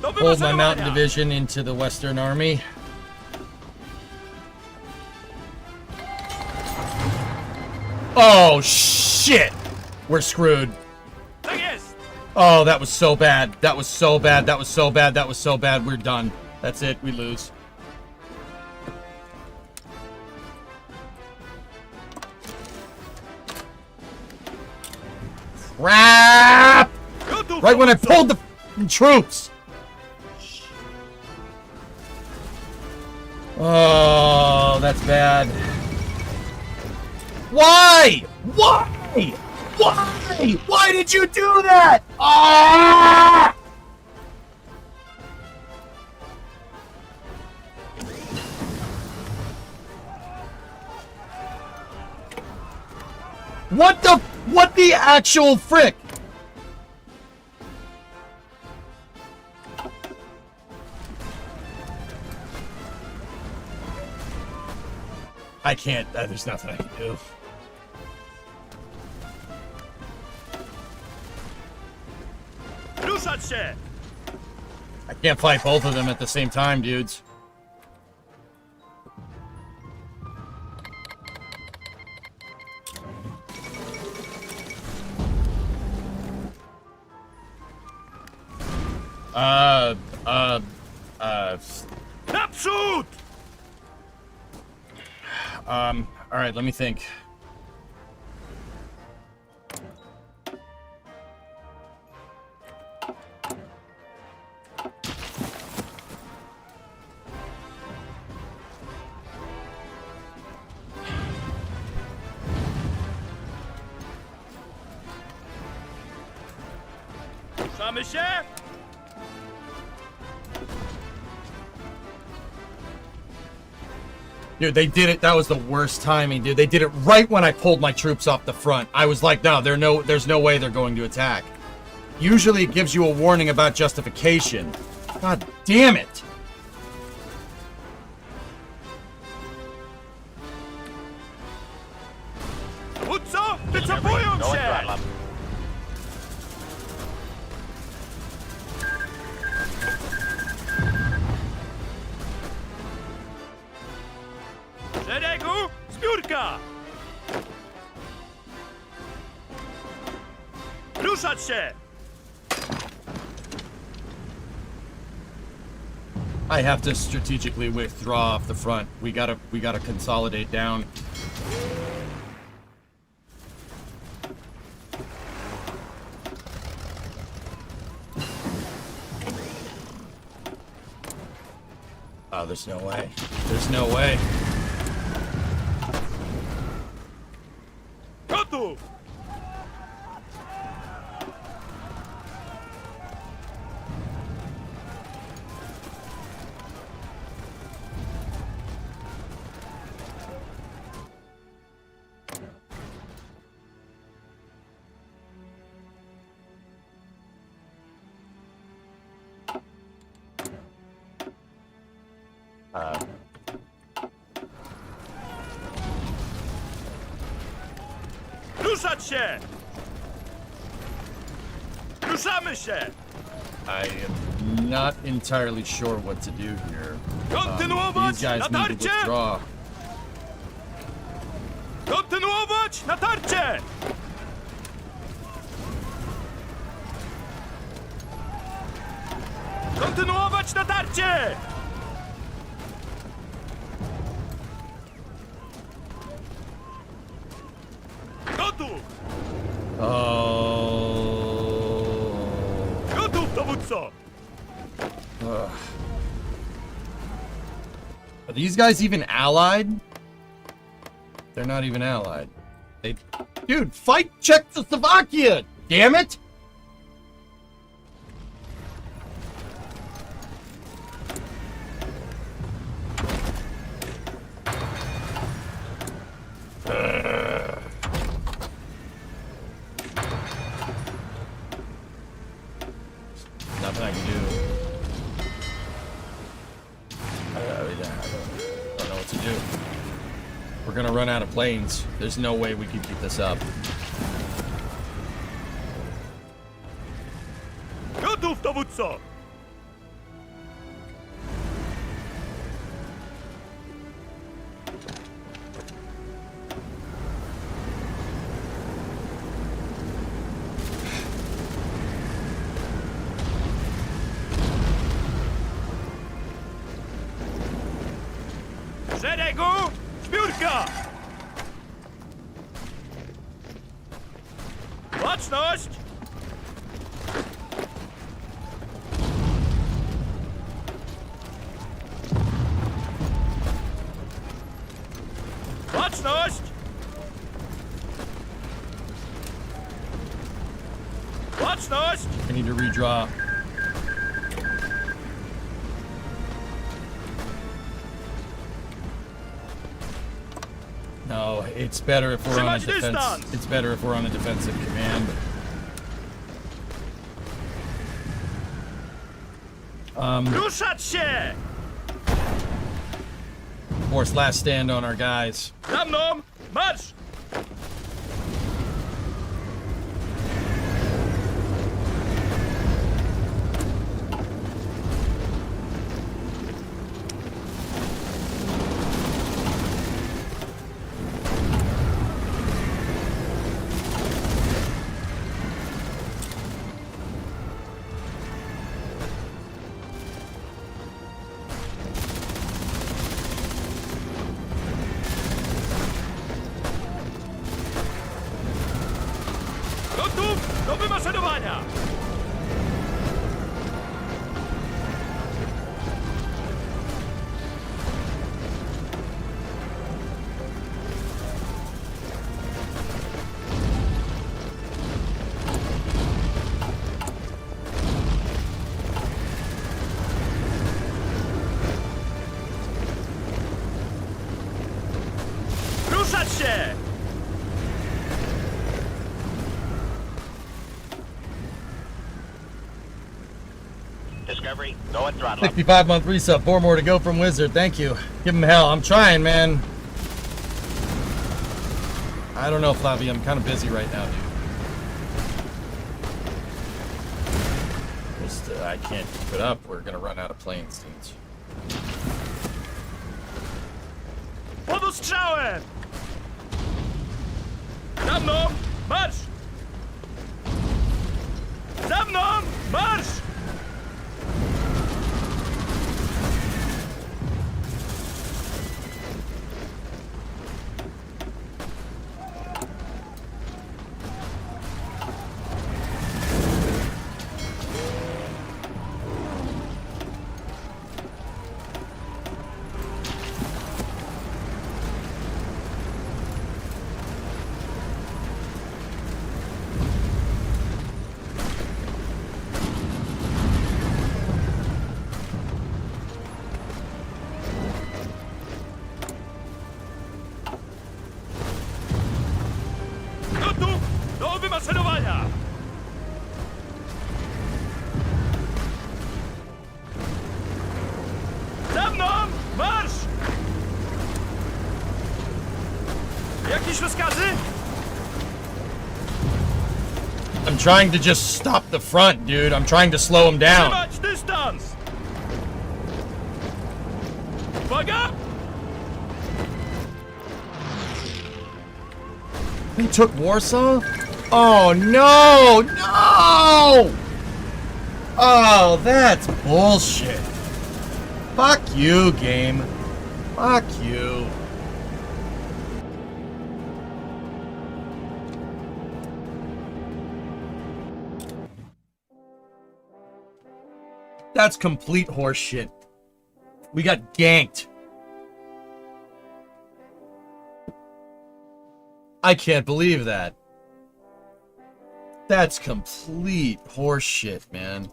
Hold my mountain division into the Western Army. Oh, shit! We're screwed. Oh, that was so bad. That was so bad. That was so bad. That was so bad. We're done. That's it. We lose. Crap! Right when I pulled the troops. Oh, that's bad. Why? Why? Why? Why did you do that? Ah! What the actual frick? I can't, there's nothing I can do. I can't fight both of them at the same time, dudes. Naprzód! Alright, let me think. Ruszamy się! Dude, they did it. That was the worst timing, dude. They did it right when I pulled my troops off the front. I was like, no, there's no way they're going to attack. Usually it gives you a warning about justification. God damn it. Dowódco, wycofują Going się! throttle up. Szeregu, zbiórka! Ruszać się! I have to strategically withdraw off the front. We gotta consolidate down. Oh, there's no way. There's no way. Gotów! Ruszać się! Ruszamy się! I am not entirely sure what to do here. Kontynuować These guys need to natarcie! withdraw. Kontynuować natarcie! Kontynuować natarcie! Gotów! Oh. Gotów, dowódco! Are these guys even allied? They're not even allied. Dude, fight Czechoslovakia! Damn it! gonna run out of planes. There's no way we can keep this up. Gotów, dowódco! Szeregu! Zbiórka! Baczność! Baczność! Baczność! I need to redraw. No, it's better if we're on a Trzymać defense. dystans! It's better if we're on a defensive command. Ruszać się! Force last stand on our guys. Za mną! Marsz! Gotów do wymaszerowania! Ruszać się! Discovery, go at throttle up. 65-month resub. 4 more to go from Wizard. Thank you. Give him hell. I'm trying, man. I don't know, Flavie. I'm kind of busy right now, dude. Just, I can't keep it up. We're going to run out of planes, dudes. Pod ostrzałem! Za mną! Marsz! Za mną! Marsz! Gotów do wymaszerowania! Za mną! Marsz! Jakieś rozkazy? I'm trying to just stop the front, dude. I'm trying to slow him down. Trzymać dystans! Uwaga! He took Warsaw? Oh, no! No! Oh, that's bullshit. Fuck you, game. Fuck you. That's complete horseshit. We got ganked. I can't believe that. That's complete horseshit, man.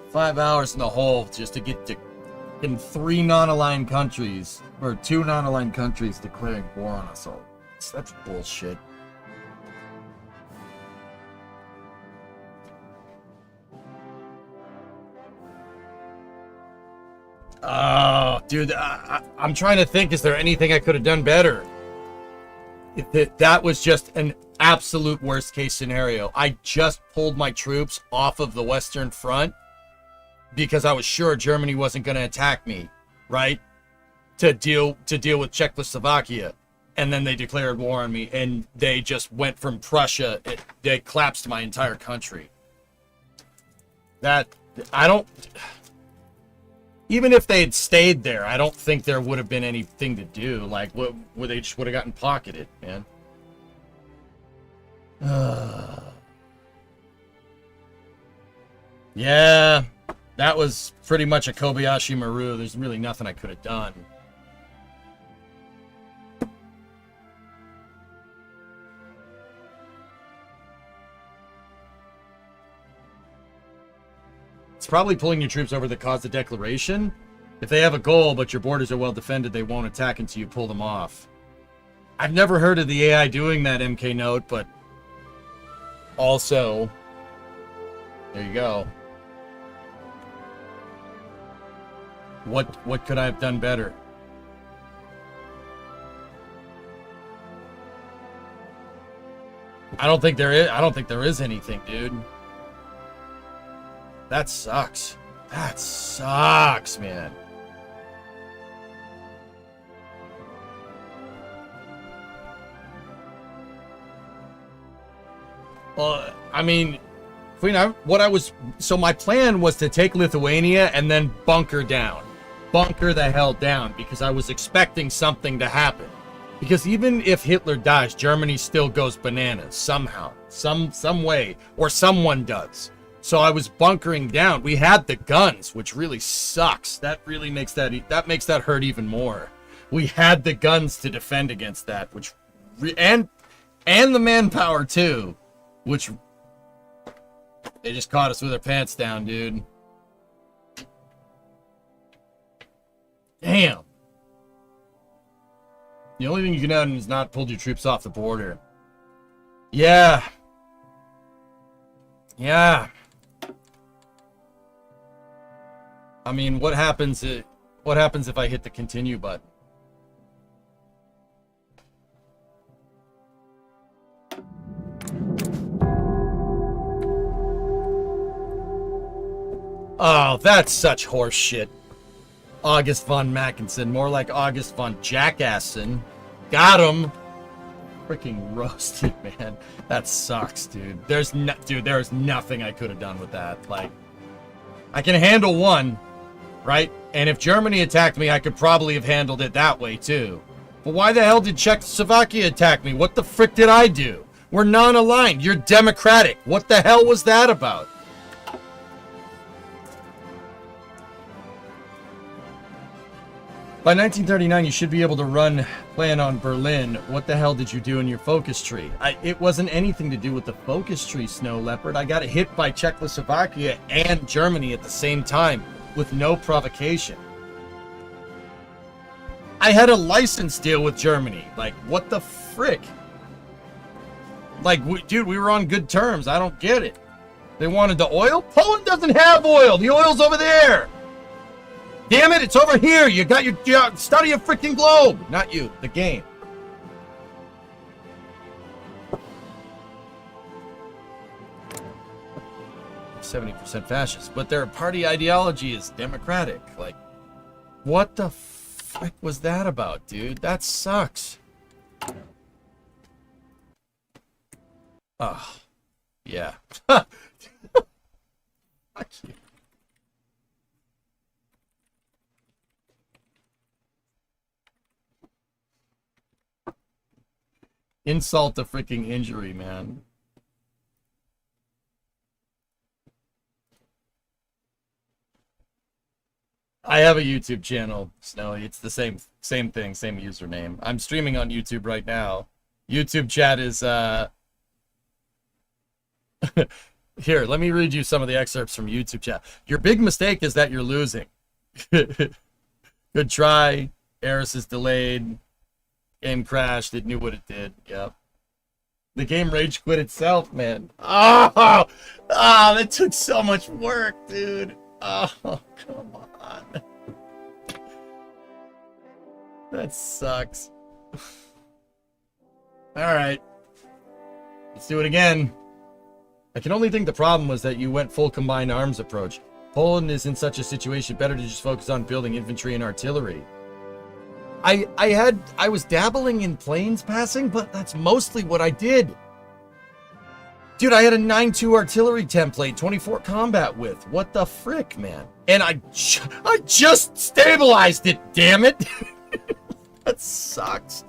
Five hours in the hole just to get to in 3 non-aligned countries, or 2 non-aligned countries declaring war on us all. That's bullshit. Oh, dude, I'm trying to think. Is there anything I could have done better? That was just an absolute worst case scenario. I just pulled my troops off of the Western Front because I was sure Germany wasn't going to attack me, right? To deal with Czechoslovakia. And then they declared war on me, and they just went from Prussia. They collapsed my entire country. Even if they had stayed there, I don't think there would have been anything to do. Like, where they just would have gotten pocketed, man. Yeah, that was pretty much a Kobayashi Maru. There's really nothing I could have done. It's probably pulling your troops over that caused the declaration. If they have a goal, but your borders are well defended, they won't attack until you pull them off. I've never heard of the AI doing that, MK Note, but also, there you go. What could I have done better? I don't think there is anything, dude. That sucks. That sucks, man. Well, I mean, so my plan was to take Lithuania and then bunker down. Bunker the hell down, because I was expecting something to happen. Because even if Hitler dies, Germany still goes bananas somehow, some way, or someone does. So I was bunkering down. We had the guns, which really sucks. That really makes that hurt even more. We had the guns to defend against that, and the manpower too, which they just caught us with our pants down, dude. Damn. The only thing you can have is not pulled your troops off the border. Yeah. Yeah. I mean, what happens if I hit the continue button? Oh, that's such horse shit. August von Mackinson, more like August von Jackasson. Got him. Freaking roasted, man. That sucks, dude. There is nothing I could have done with that. Like, I can handle one, right? And if Germany attacked me, I could probably have handled it that way too. But why the hell did Czechoslovakia attack me? What the frick did I do? We're non-aligned. You're democratic. What the hell was that about? By 1939, you should be able to plan on Berlin. What the hell did you do in your focus tree? It wasn't anything to do with the focus tree, Snow Leopard. I got hit by Czechoslovakia and Germany at the same time with no provocation. I had a license deal with Germany. Like, what the frick? Like, dude, we were on good terms. I don't get it. They wanted the oil? Poland doesn't have oil. The oil's over there. Damn it, it's over here. You got your study a freaking globe. Not you, the game. %70 fascist, but their party ideology is democratic. Like, what the frick was that about, dude? That sucks. Oh, yeah. Fuck you. Insult to freaking injury, man. I have a YouTube channel, Snowy. It's the same thing, same username. I'm streaming on YouTube right now. YouTube chat is Here, let me read you some of the excerpts from YouTube chat. Your big mistake is that you're losing. Good try. Eris is delayed. Game crashed. It knew what it did. Yep. The game rage quit itself, man. Oh, that took so much work, dude. Oh, come on. That sucks. Alright. Let's do it again. I can only think the problem was that you went full combined arms approach. Poland is in such a situation, better to just focus on building infantry and artillery. I was dabbling in planes passing, but that's mostly what I did. Dude, I had a 9-2 artillery template, 24 combat width. What the frick, man? And I just stabilized it, damn it. That sucks.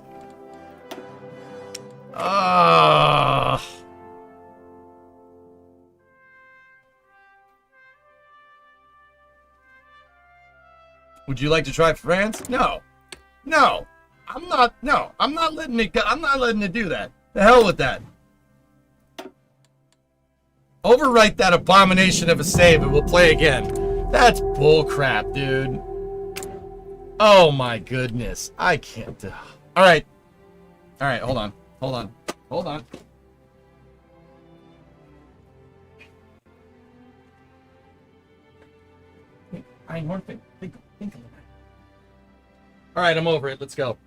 Would you like to try France? No. No. I'm not letting it go. I'm not letting it do that. The hell with that. Overwrite that abomination of a save and we'll play again. That's bullcrap, dude. Oh my goodness. I can't do. Alright. Alright, hold on. Hold on. Hold on. Think of it. Alright, I'm over it. Let's go.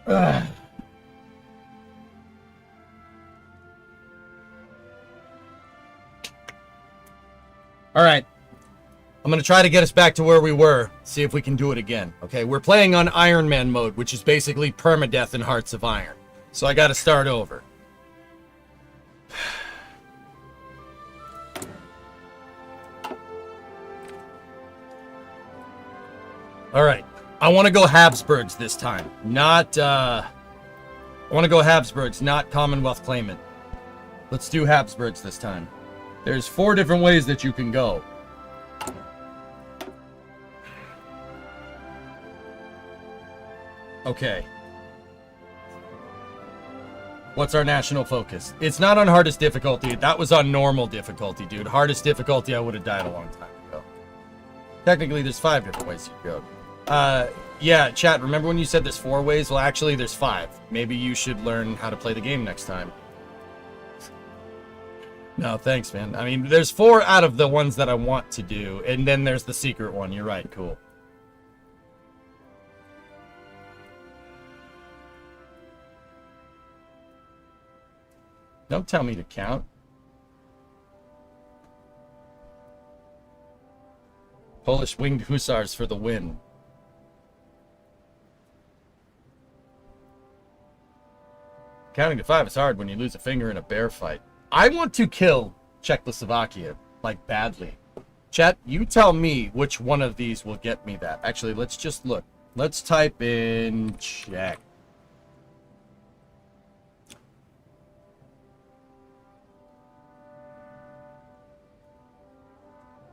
Ugh. Alright. I'm going to try to get us back to where we were. See if we can do it again. Okay, we're playing on Iron Man mode, which is basically permadeath in Hearts of Iron. So I got to start over. Alright. I want to go Habsburgs this time. Not, I want to go Habsburgs, not Commonwealth claimant. Let's do Habsburgs this time. There's 4 different ways that you can go. Okay. What's our national focus? It's not on hardest difficulty. That was on normal difficulty, dude. Hardest difficulty, I would have died a long time ago. Technically, there's 5 different ways you can go. Yeah, chat, remember when you said there's 4 ways? Well, actually, there's 5. Maybe you should learn how to play the game next time. No, thanks, man. I mean, there's 4 out of the ones that I want to do, and then there's the secret one. You're right, cool. Don't tell me to count. Polish winged hussars for the win. Counting to 5 is hard when you lose a finger in a bear fight. I want to kill Czechoslovakia, like, badly. Chat, you tell me which one of these will get me that. Actually, let's just look. Let's type in Czech.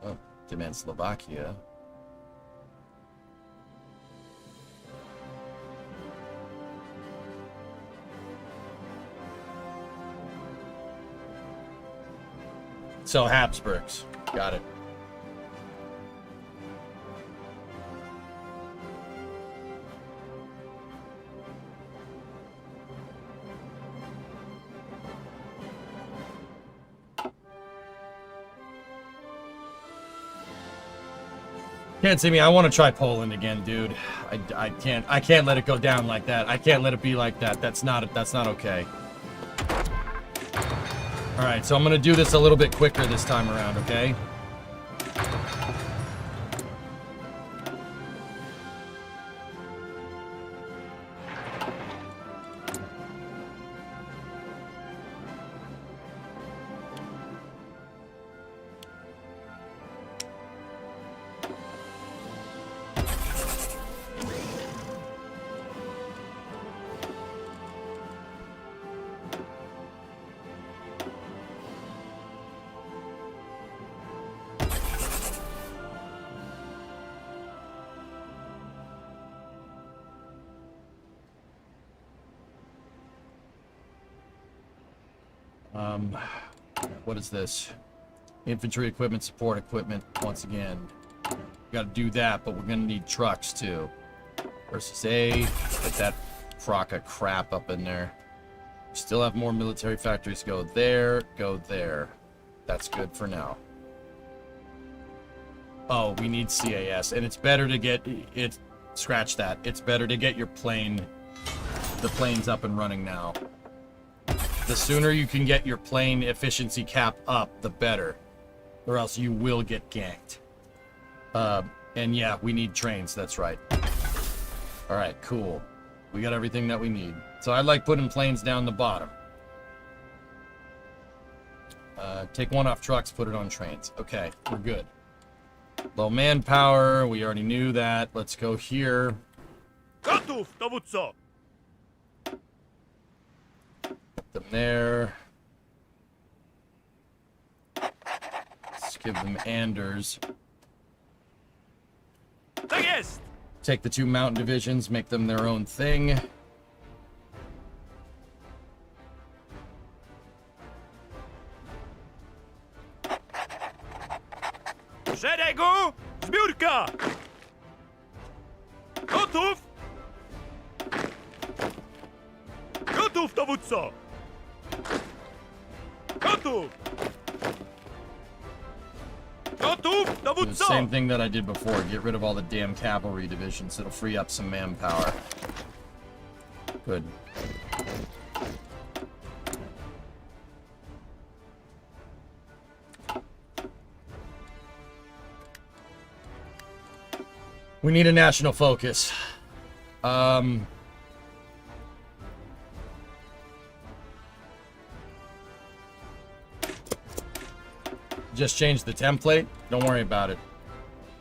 Oh, demand Slovakia. So Habsburgs. Got it. Can't see me. I want to try Poland again, dude. I can't let it go down like that. I can't let it be like that. That's not okay. Alright, so I'm gonna do this a little bit quicker this time around, okay? What is this? Infantry equipment, support equipment, once again. We gotta do that, but we're gonna need trucks too. Versus A, put that crock of crap up in there. We still have more military factories. Go there, go there. That's good for now. Oh, we need CAS, and it's better to get it. Scratch that. It's better to get your plane, the planes up and running now. The sooner you can get your plane efficiency cap up, the better. Or else you will get ganked. And yeah, we need trains, that's right. Alright, cool. We got everything that we need. So I like putting planes down the bottom. Take one off trucks, put it on trains. Okay, we're good. Low manpower, we already knew that. Let's go here. Gotów, dowódco! Put them there. Let's give them Anders. Tak jest! Take the two mountain divisions, make them their own thing. Szeregu! Zbiórka! Gotów! Gotów, dowódco! Gotów! Gotów, Do the dowódco! same thing that I did before. Get rid of all the damn cavalry divisions. It'll free up some manpower. Good. We need a national focus. Just change the template. Don't worry about it.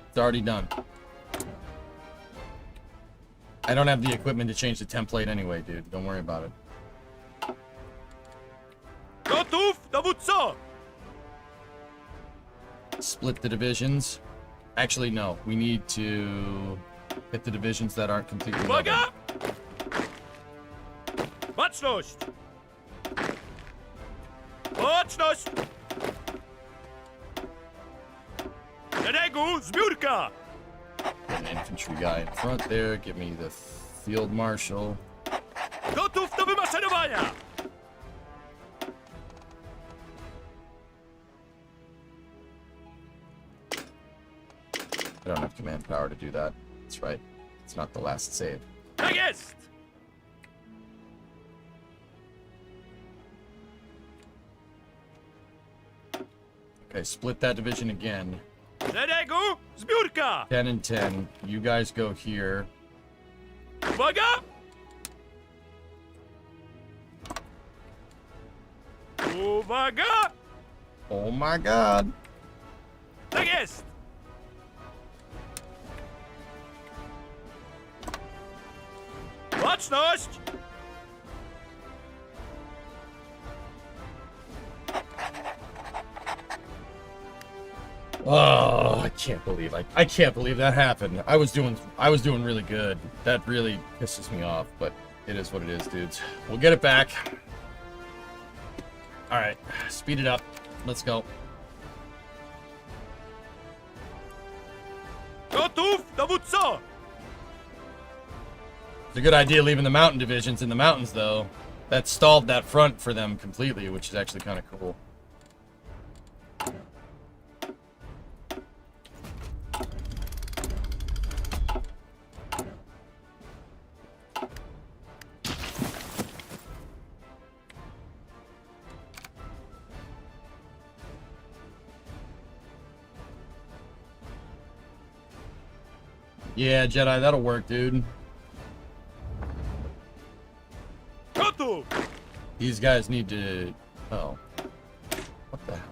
It's already done. I don't have the equipment to change the template anyway, dude. Don't worry about it. Gotów, dowódco! Split the divisions. Actually, no. We need to hit the divisions that aren't completely loaded. Uwaga! Baczność! Baczność! Szeregu, zbiórka! Get an infantry guy in front there. Give me the field marshal. Gotów do wymaszerowania! I don't have command power to do that. That's right. It's not the last save. Tak jest! Okay, split that division again. Szeregu, zbiórka! 10 and 10. You guys go here. Uwaga! Uwaga! Oh my god. Tak jest! Baczność! Oh, I can't believe I can't believe that happened. I was doing really good. That really pisses me off, but it is what it is, dudes. We'll get it back. All right, speed it up. Let's go. Gotów, dowódco! It's a good idea leaving the mountain divisions in the mountains, though. That stalled that front for them completely, which is actually kind of cool. Yeah, Jedi, that'll work, dude. Gotów! These guys need to... Oh. What the hell?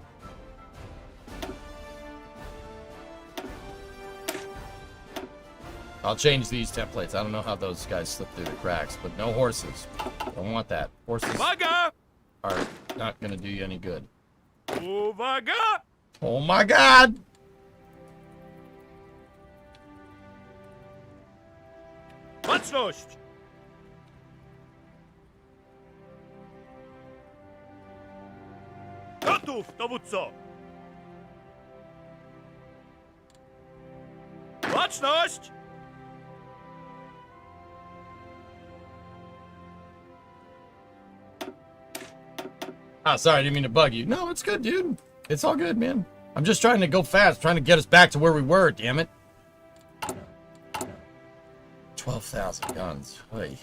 I'll change these templates. I don't know how those guys slip through the cracks, but no horses. Don't want that. Horses Uwaga! are not going to do you any good. Uwaga! Oh my god! Baczność! Gotów, dowódco! Baczność! Ah, sorry, I didn't mean to bug you. No, it's good, dude. It's all good, man. I'm just trying to go fast, trying to get us back to where we were, damn it. 12,000 guns. Hey.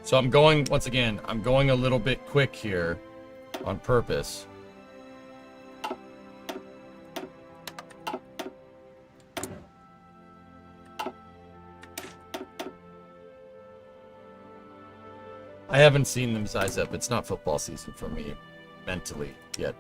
So I'm going, once again, I'm going a little bit quick here on purpose. I haven't seen them size up. It's not football season for me mentally yet.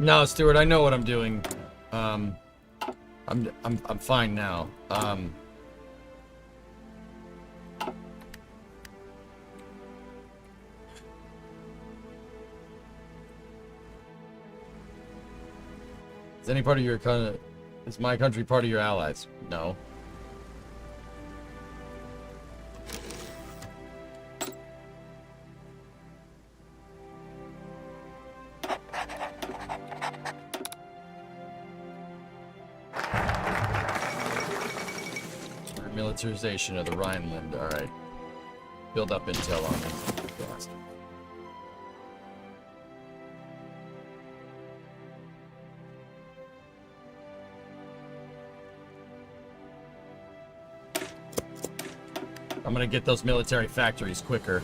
No, Stuart, I know what I'm doing. I'm fine now. Is any part of your is my country part of your allies? No. Militarization of the Rhineland. All right. Build up intel on it. Blast. I'm gonna get those military factories quicker.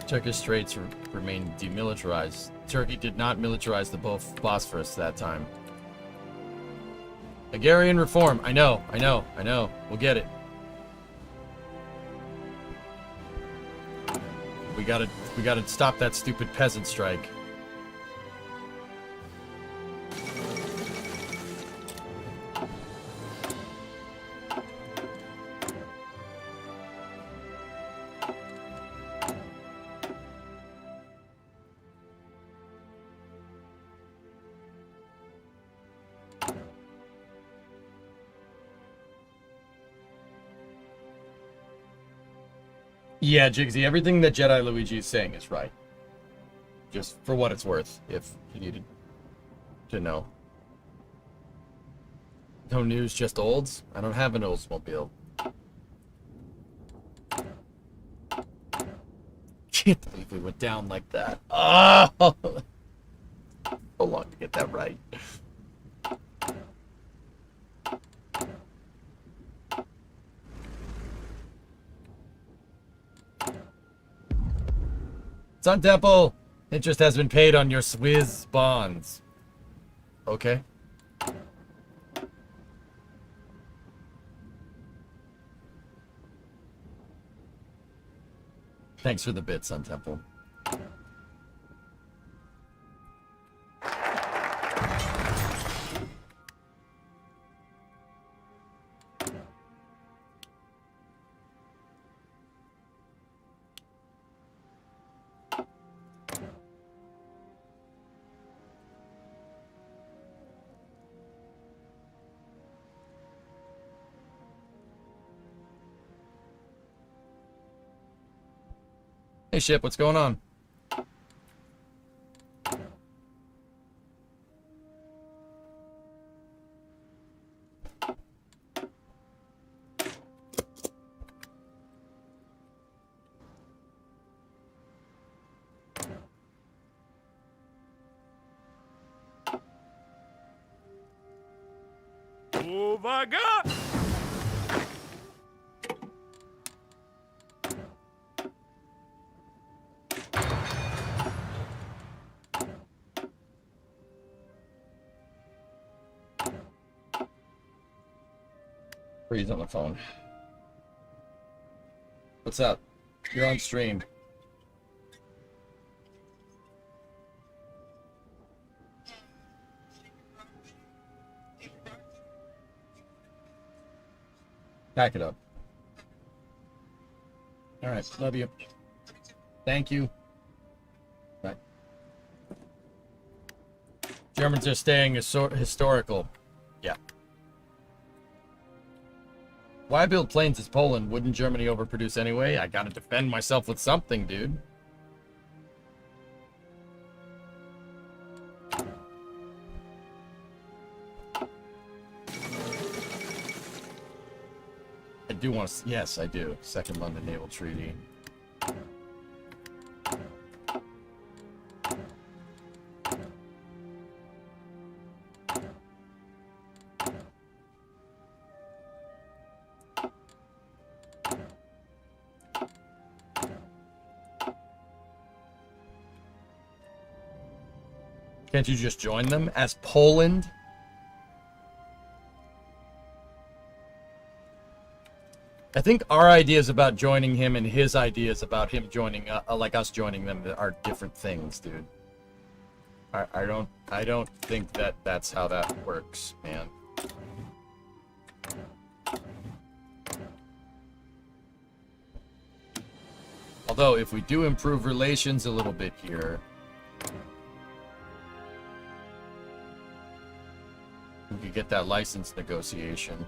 Turkish Straits remain demilitarized. Turkey did not militarize the Bosphorus that time. Agrarian reform. I know. We'll get it. We gotta stop that stupid peasant strike. Yeah, Jigsy, everything that Jedi Luigi is saying is right. Just for what it's worth, if you needed to know. No news, just olds? I don't have an Oldsmobile. Can't believe we went down like that. Oh! So long to get that right. Sun Temple, interest has been paid on your Swiss bonds. Okay. Thanks for the bit, Sun Temple. Hey, Ship, what's going on? Uwaga! Freeze on the phone. What's up? You're on stream. Pack it up. All right, love you. Thank you. Bye. Germans are staying historical. Yeah. Why build planes as Poland? Wouldn't Germany overproduce anyway? I gotta defend myself with something, dude. I do want to... Yes, I do. Second London Naval Treaty. Can't you just join them as Poland? I think our ideas about joining him and his ideas about him joining, like us joining them, are different things, dude. I don't think that that's how that works, man. Although, if we do improve relations a little bit here, we could get that license negotiation.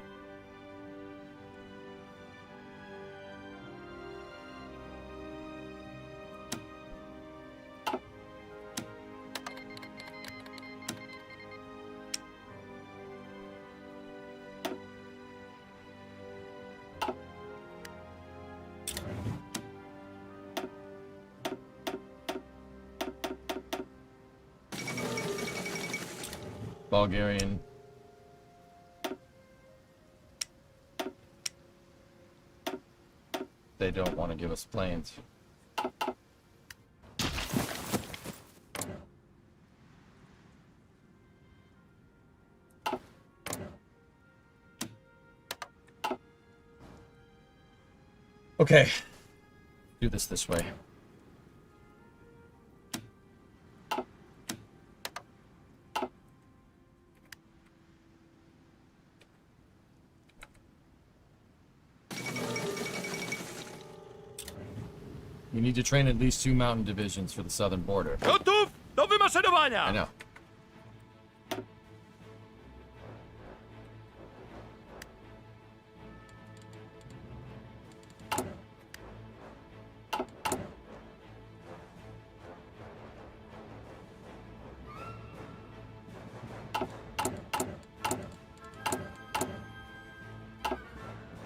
Bulgarian. They don't want to give us planes. Okay. Do this way. You need to train at least 2 mountain divisions for the southern border. Gotów do wymaszerowania! I know.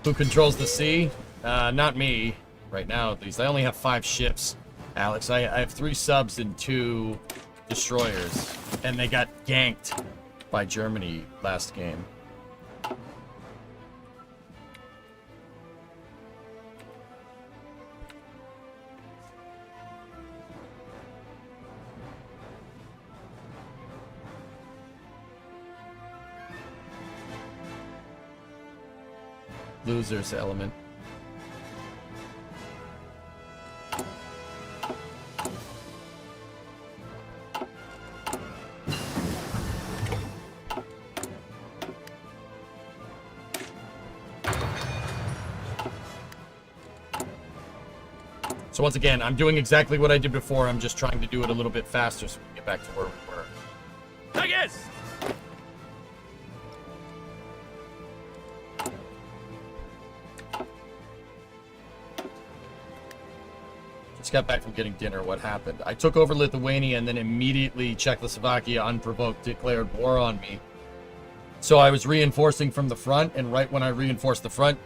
Who controls the sea? Not me. Right now, at least. I only have 5 ships, Alex. I have 3 subs and 2 destroyers. And they got ganked by Germany last game. Losers element. So once again, I'm doing exactly what I did before. I'm just trying to do it a little bit faster so we can get back to where we were. Tak jest! Just got back from getting dinner. What happened? I took over Lithuania and then immediately Czechoslovakia unprovoked declared war on me. So I was reinforcing from the front, and right when I reinforced the front,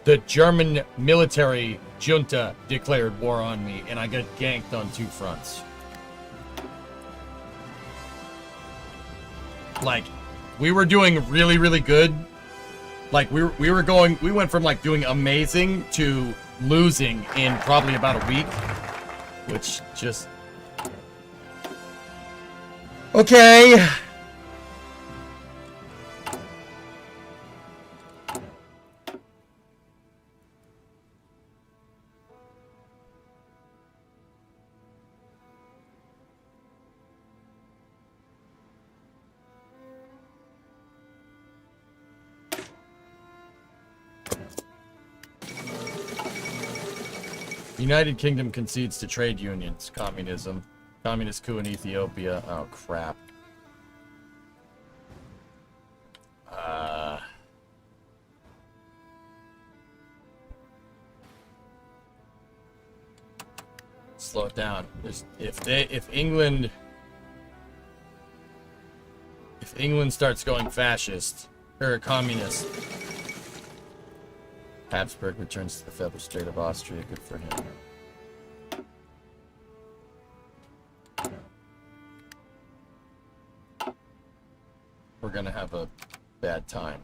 the German military junta declared war on me, and I got ganked on 2 fronts. Like, we were doing really, really good Like we went from like doing amazing to losing in probably about a week, which just okay. United Kingdom concedes to trade unions. Communism. Communist coup in Ethiopia. Oh, crap. Slow it down. If England starts going fascist or communist, Habsburg returns to the Federal State of Austria. Good for him. We're gonna have a bad time.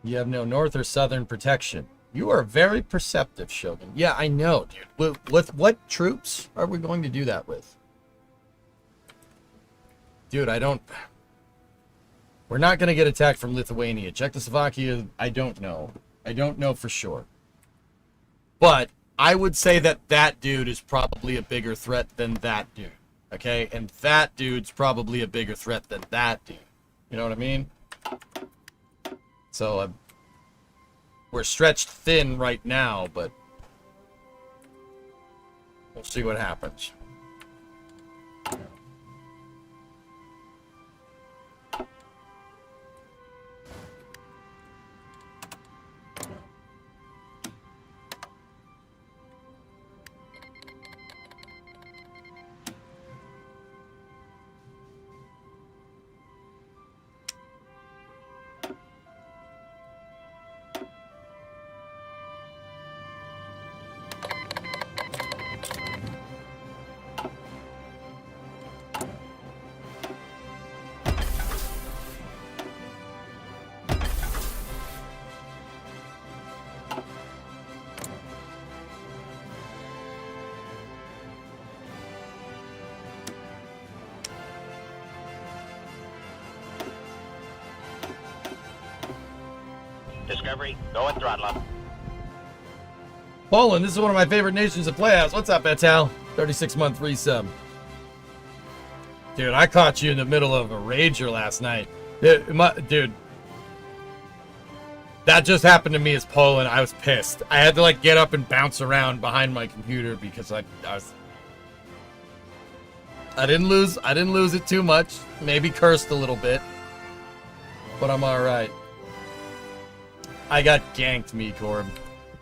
You have no north or southern protection. You are very perceptive, Shogun. Yeah, I know, dude. With what troops are we going to do that with? Dude, we're not going to get attacked from Lithuania. Czechoslovakia, I don't know. I don't know for sure. But I would say that that dude is probably a bigger threat than that dude. Okay? And that dude's probably a bigger threat than that dude. You know what I mean? So, we're stretched thin right now, but we'll see what happens. Discovery, go and throttle up. Poland, this is one of my favorite nations to play as. What's up, Etal? 36-month resub. Dude, I caught you in the middle of a rager last night. Dude, that just happened to me as Poland. I was pissed. I had to like get up and bounce around behind my computer because I didn't lose it too much. Maybe cursed a little bit. But I'm alright. I got ganked, Mecorb.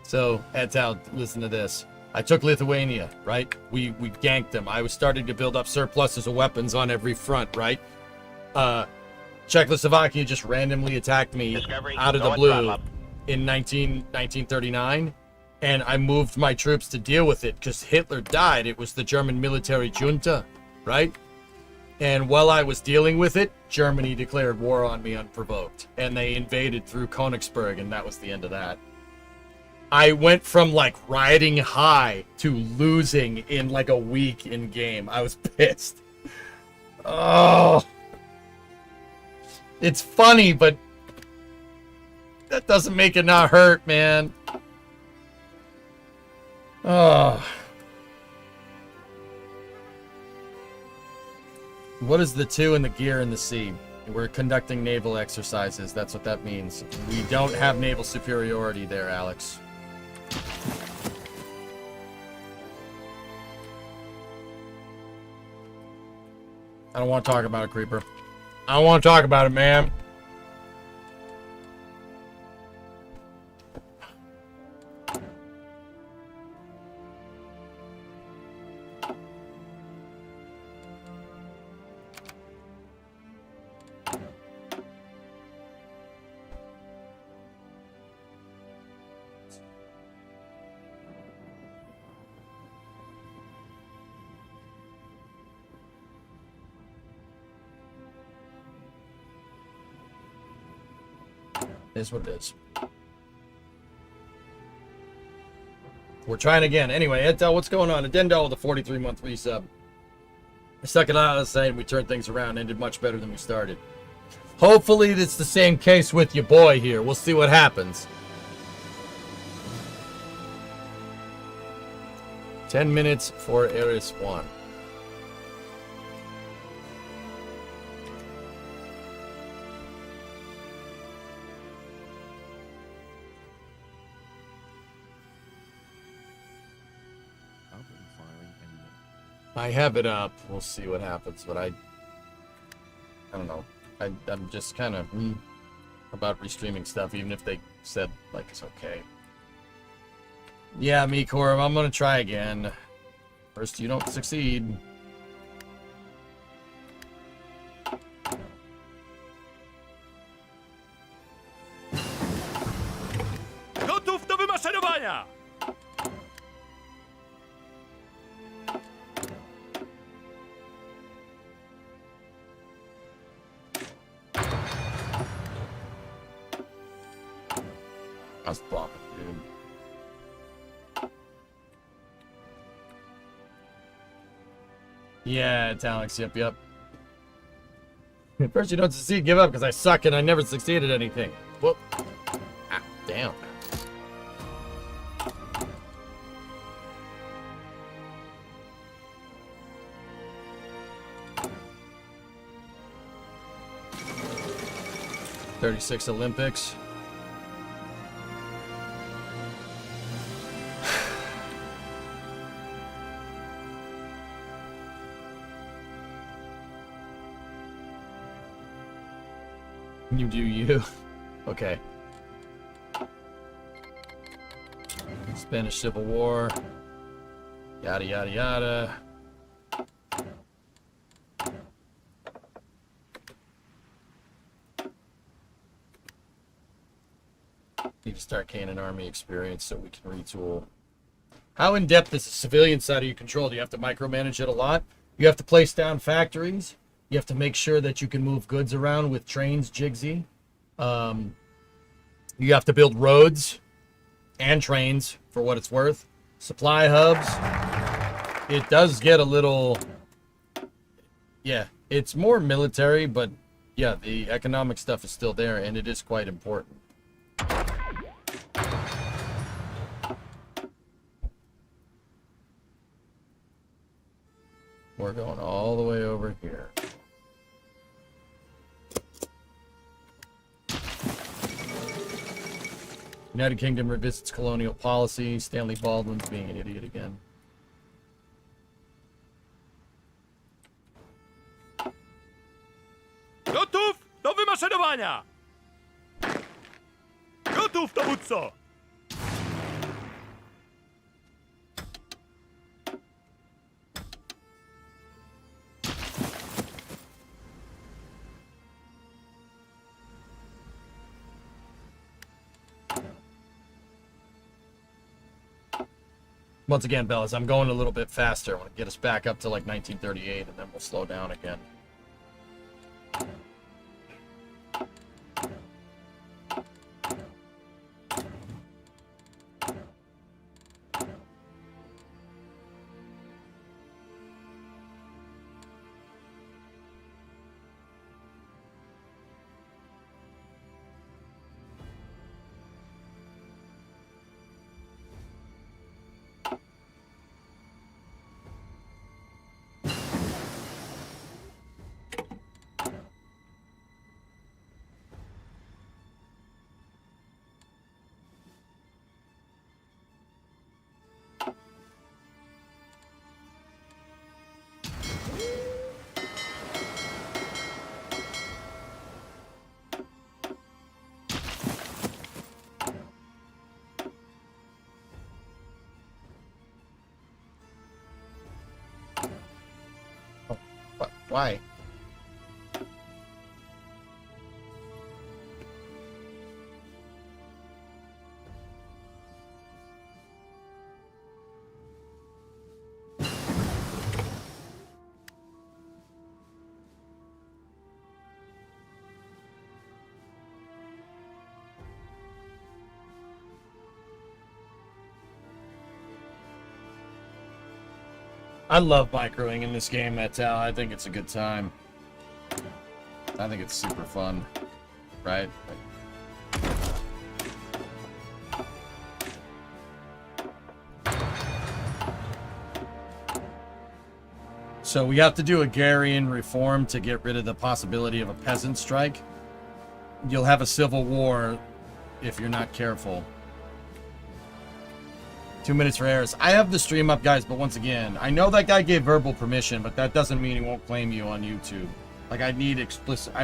So, Etal, listen to this. I took Lithuania, right? We ganked them. I was starting to build up surpluses of weapons on every front, right? Czechoslovakia just randomly attacked me Discovery, out of the blue in 1939, and I moved my troops to deal with it because Hitler died. It was the German military junta, right? And while I was dealing with it, Germany declared war on me unprovoked. And they invaded through Königsberg, and that was the end of that. I went from, like, riding high to losing in, like, a week in game. I was pissed. Oh. It's funny, but that doesn't make it not hurt, man. Oh. What is the 2 in the gear in the sea? We're conducting naval exercises. That's what that means. We don't have naval superiority there, Alex. I don't want to talk about it, Creeper. I don't want to talk about it, man. Is what it is. We're trying again. Anyway, Edel, what's going on? Addendal with a 43-month resub. I stuck it out last night and we turned things around. Ended much better than we started. Hopefully it's the same case with your boy here. We'll see what happens. 10 minutes for Eris 1. I have it up. We'll see what happens, but I don't know. I'm just kind of about restreaming stuff, even if they said like it's okay. Yeah, me, Corb, I'm gonna try again. First, you don't succeed. Gotów do wymaszerowania! I was bopping, dude. Yeah, it's Alex. Yep. At first you don't succeed, give up, because I suck and I never succeeded at anything. Whoop. Ah, damn. '36 Olympics. You do you. Okay. Spanish Civil War. Yada, yada, yada. Need to start gaining army experience so we can retool. How in-depth is the civilian side of your control? Do you have to micromanage it a lot? You have to place down factories. You have to make sure that you can move goods around with trains, Jigsy. You have to build roads and trains for what it's worth. Supply hubs. It does get a little... Yeah, it's more military, but yeah, the economic stuff is still there, and it is quite important. We're going all the way over here. United Kingdom revisits colonial policy. Stanley Baldwin's being an idiot again. Gotów do wymaszerowania! Gotów, dowódco! Once again, Bellas, I'm going a little bit faster. I want to get us back up to like 1938, and then we'll slow down again. Why? I love microing in this game, Metal. I think it's a good time. I think it's super fun. Right? So we have to do agrarian reform to get rid of the possibility of a peasant strike. You'll have a civil war if you're not careful. 2 minutes for errors. I have the stream up, guys, but once again, I know that guy gave verbal permission, but that doesn't mean he won't claim you on YouTube. Like, I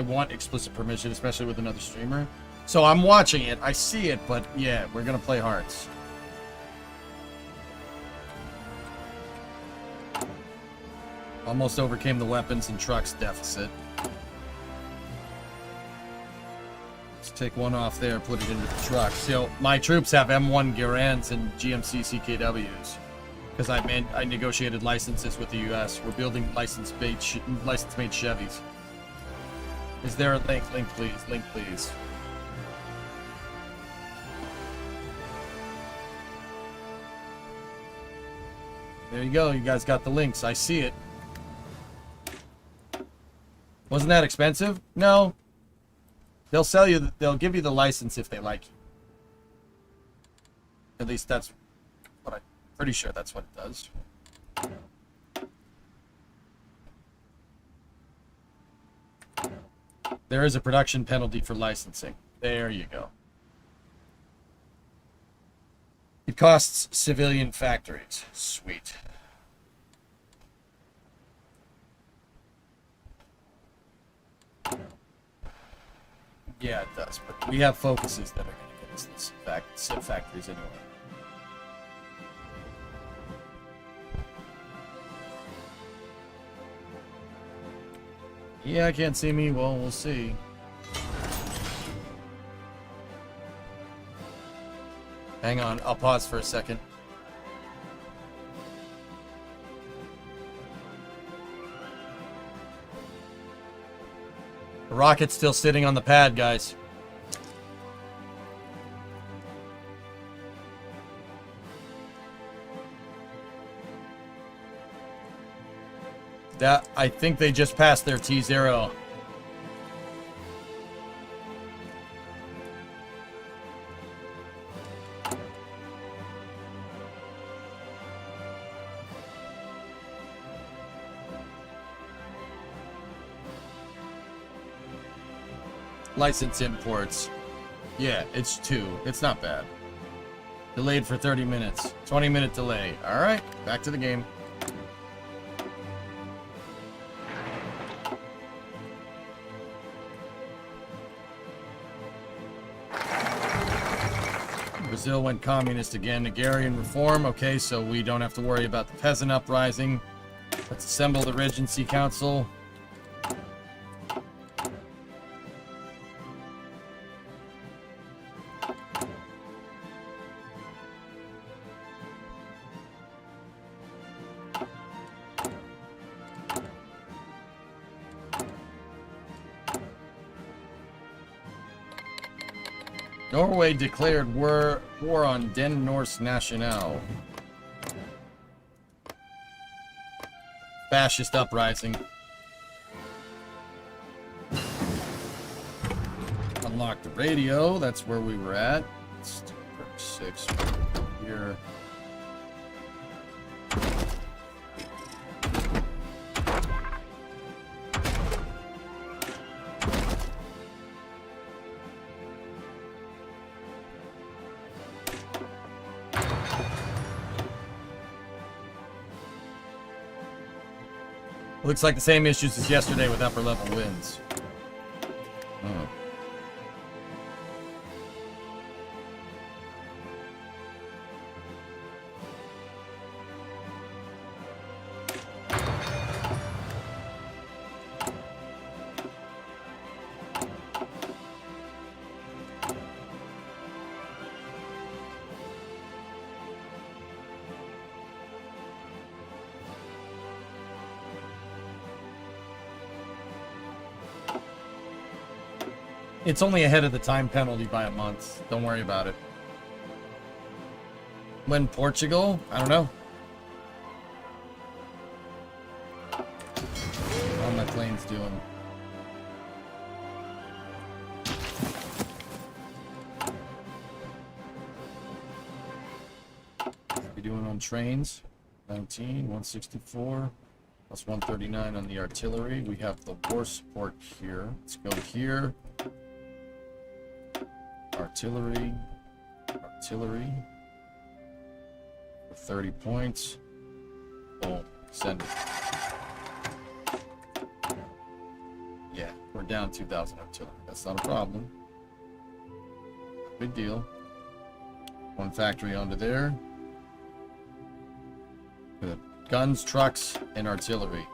want explicit permission, especially with another streamer. So I'm watching it, I see it, but yeah, we're gonna play hearts. Almost overcame the weapons and trucks deficit. Let's take one off there, put it into the truck. So my troops have M1 Garands and GMC CKWs because I negotiated licenses with the U.S. We're building license-made Chevys. Is there a link? Link, please. Link, please. There you go. You guys got the links. I see it. Wasn't that expensive? No. They'll sell you, they'll give you the license if they like you. At least that's what I'm pretty sure that's what it does. There is a production penalty for licensing. There you go. It costs civilian factories. Sweet. Yeah, it does, but we have focuses that are going to get us the civ factories anyway. Yeah, I can't see me. Well, we'll see. Hang on, I'll pause for a second. The rocket's still sitting on the pad, guys. I think they just passed their T0. License imports. Yeah, it's 2. It's not bad. Delayed for 30 minutes. 20-minute delay. Alright, back to the game. Brazil went communist again. Agrarian reform. Okay, so we don't have to worry about the peasant uprising. Let's assemble the Regency Council. Norway declared war on Den Norsk National. Fascist uprising. Unlock the radio. That's where we were at. Let's do 6 here. Looks like the same issues as yesterday with upper level winds. Oh. It's only ahead of the time penalty by a month. Don't worry about it. When Portugal? I don't know. trains doing? What we doing on trains? 19, 164, plus 139 on the artillery. We have the war support here. Let's go here. Artillery. Artillery. For 30 points. Boom. Send it. Yeah, we're down 2,000 artillery. That's not a problem. Big deal. One factory onto there. Good. Guns, trucks, and artillery.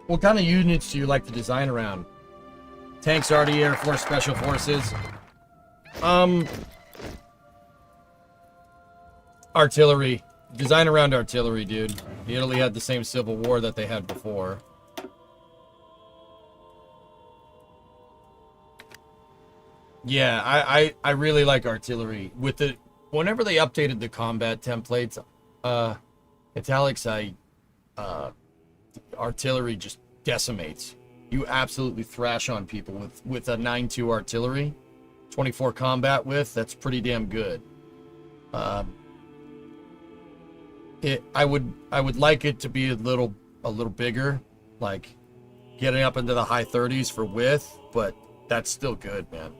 What kind of units do you like to design around? Tanks, RD, Air Force, Special Forces. Artillery. Design around artillery, dude. Italy had the same civil war that they had before. Yeah, I really like artillery. With the whenever they updated the combat templates, italics, artillery just decimates. You absolutely thrash on people with a 9.2 artillery, 24 combat width. That's pretty damn good. I would like it to be a little bigger, like getting up into the high 30s for width, but that's still good, man.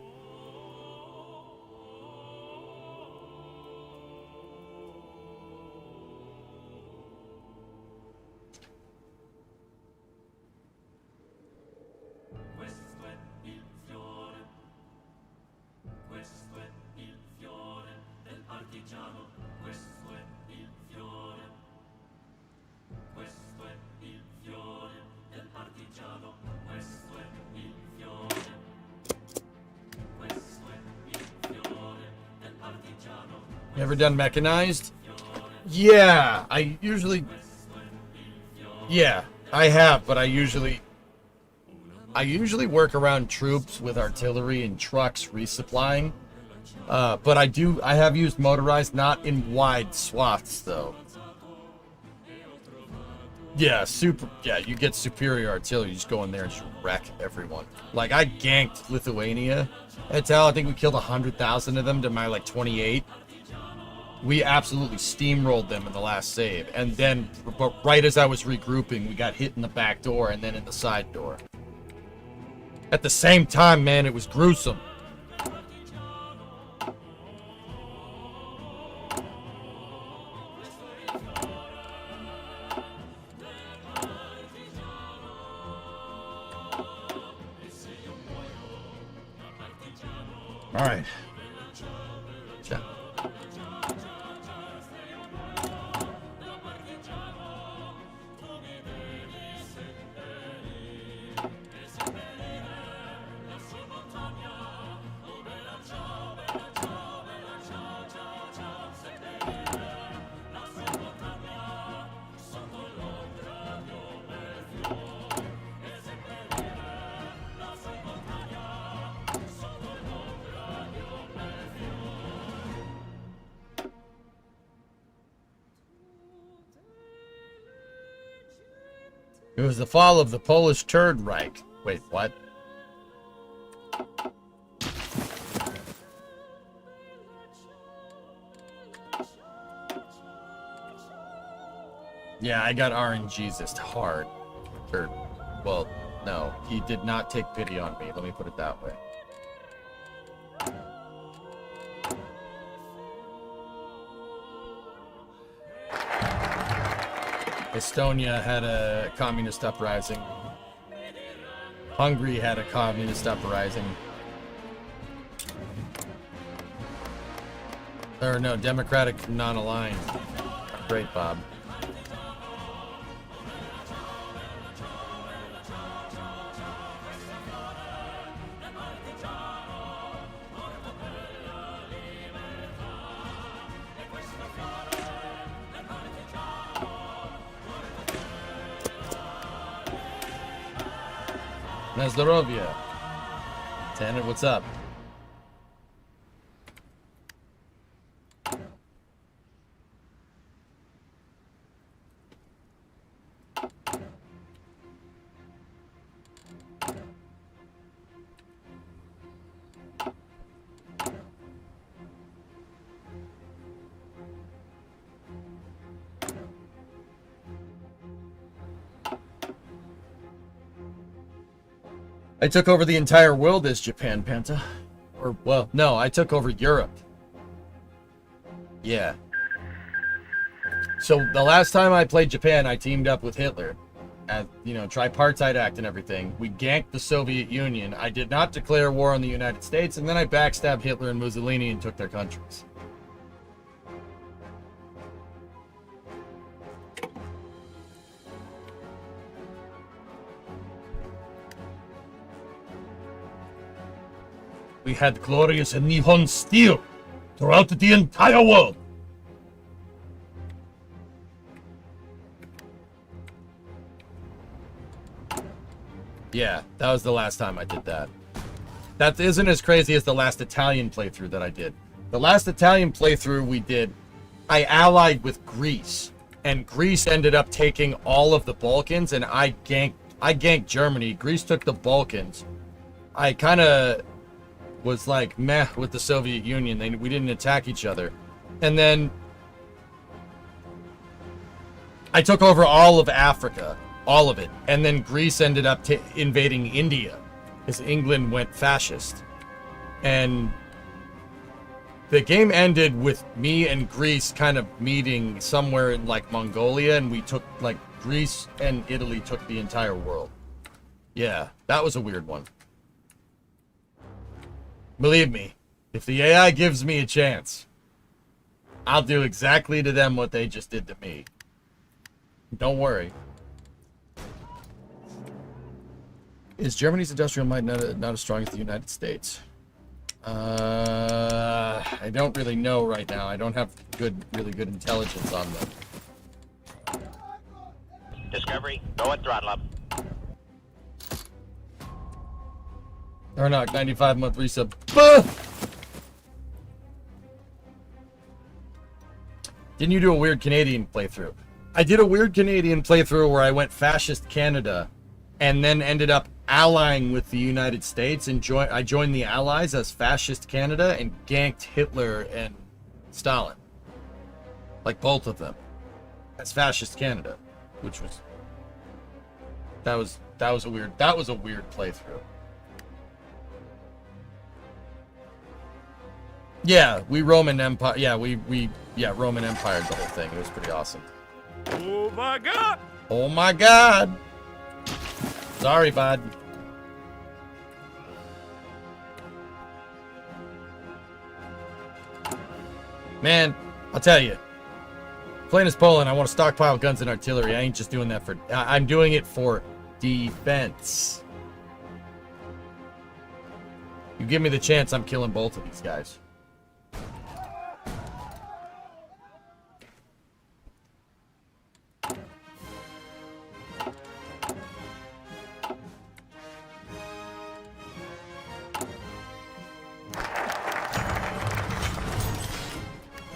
You ever done mechanized? Yeah, I have, but I usually work around troops with artillery and trucks resupplying. But I have used motorized, not in wide swaths though. Yeah, you get superior artillery, you just go in there and just wreck everyone. Like, I ganked Lithuania. I think we killed 100,000 of them to my, like, 28. We absolutely steamrolled them in the last save. And then, right as I was regrouping, we got hit in the back door and then in the side door. At the same time, man, it was gruesome. All right. Yeah. It was the fall of the Polish Third Reich. Wait, what? Yeah, I got RNG'd hard. Well, no, he did not take pity on me. Let me put it that way. Estonia had a communist uprising. Hungary had a communist uprising. Or no, Democratic non-aligned. Great, Bob. Nazdarovia. Tanner, what's up? I took over the entire world as Japan, Panta. Or, well, no, I took over Europe. Yeah. So the last time I played Japan, I teamed up with Hitler. At, you know, tripartite act and everything. We ganked the Soviet Union. I did not declare war on the United States, and then I backstabbed Hitler and Mussolini and took their countries. We had glorious Nihon steel throughout the entire world. Yeah, that was the last time I did that. That isn't as crazy as the last Italian playthrough that I did. The last Italian playthrough we did, I allied with Greece. And Greece ended up taking all of the Balkans, and I ganked Germany. Greece took the Balkans. I kind of was like meh with the Soviet Union. We didn't attack each other. And then I took over all of Africa. All of it. And then Greece ended up invading India as England went fascist. And the game ended with me and Greece kind of meeting somewhere in like Mongolia, and we took like Greece and Italy took the entire world. Yeah, that was a weird one. Believe me, if the AI gives me a chance, I'll do exactly to them what they just did to me. Don't worry. Is Germany's industrial might not as strong as the United States? I don't really know right now. I don't have really good intelligence on them. Discovery, go at throttle up. Arnock, 95-month resub. Bah! Didn't you do a weird Canadian playthrough? I did a weird Canadian playthrough where I went fascist Canada and then ended up allying with the United States, and I joined the Allies as fascist Canada and ganked Hitler and Stalin. Like both of them. As fascist Canada. Which was that was a weird playthrough. Yeah, we Roman Empire. Yeah, we Roman Empire the whole thing. It was pretty awesome. Oh my god! Oh my god! Sorry, bud. Man, I'll tell you. Playing as Poland, I want to stockpile guns and artillery. I ain't just doing that for... I'm doing it for defense. You give me the chance, I'm killing both of these guys.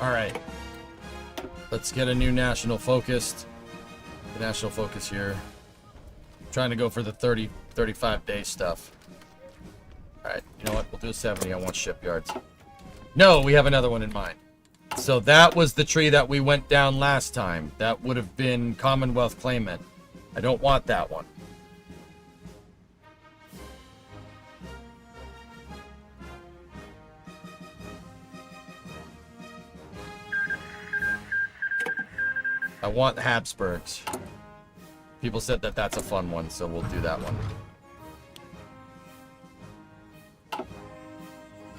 Alright. Let's get a new national focused. The national focus here. I'm trying to go for the 35 day stuff. Alright, you know what? We'll do a 70. I want shipyards. No, we have another one in mind. So that was the tree that we went down last time. That would have been Commonwealth claimant. I don't want that one. I want Habsburgs. People said that that's a fun one, so we'll do that one.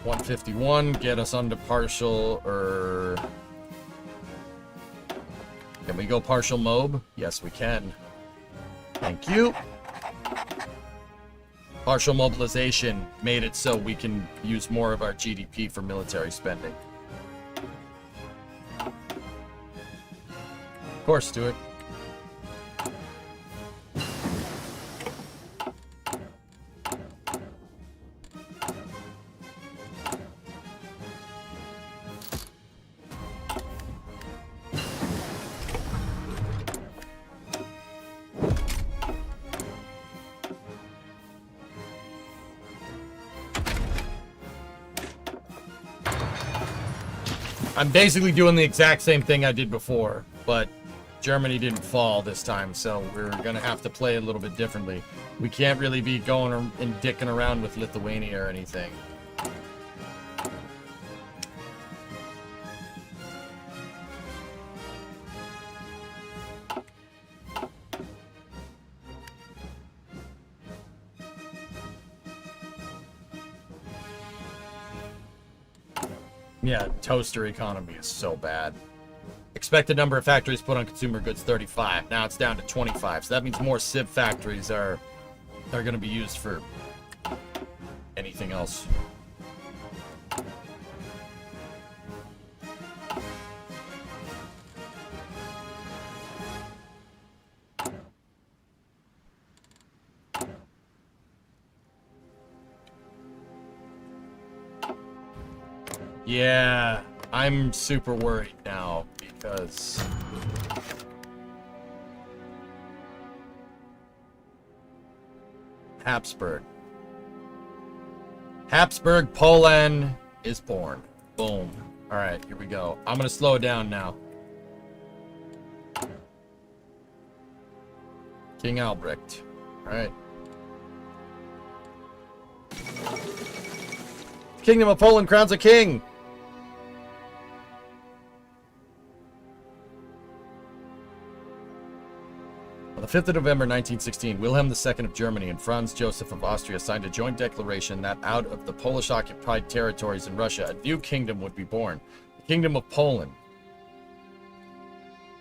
151, get us onto partial, or... Can we go partial mob? Yes, we can. Thank you. Partial mobilization made it so we can use more of our GDP for military spending. Of course, Stuart. I'm basically doing the exact same thing I did before, but Germany didn't fall this time, so we're gonna have to play a little bit differently. We can't really be going and dicking around with Lithuania or anything. Yeah, toaster economy is so bad. Expected number of factories put on consumer goods 35. Now it's down to 25. So that means more Civ factories are going to be used for anything else. Yeah, I'm super worried now because Habsburg, Polan is born. Boom. All right, here we go. I'm gonna slow it down now. King Albrecht. All right. Kingdom of Poland crowns a king. On the 5th of November 1916, Wilhelm II of Germany and Franz Joseph of Austria signed a joint declaration that out of the Polish-occupied territories in Russia, a new kingdom would be born, the Kingdom of Poland.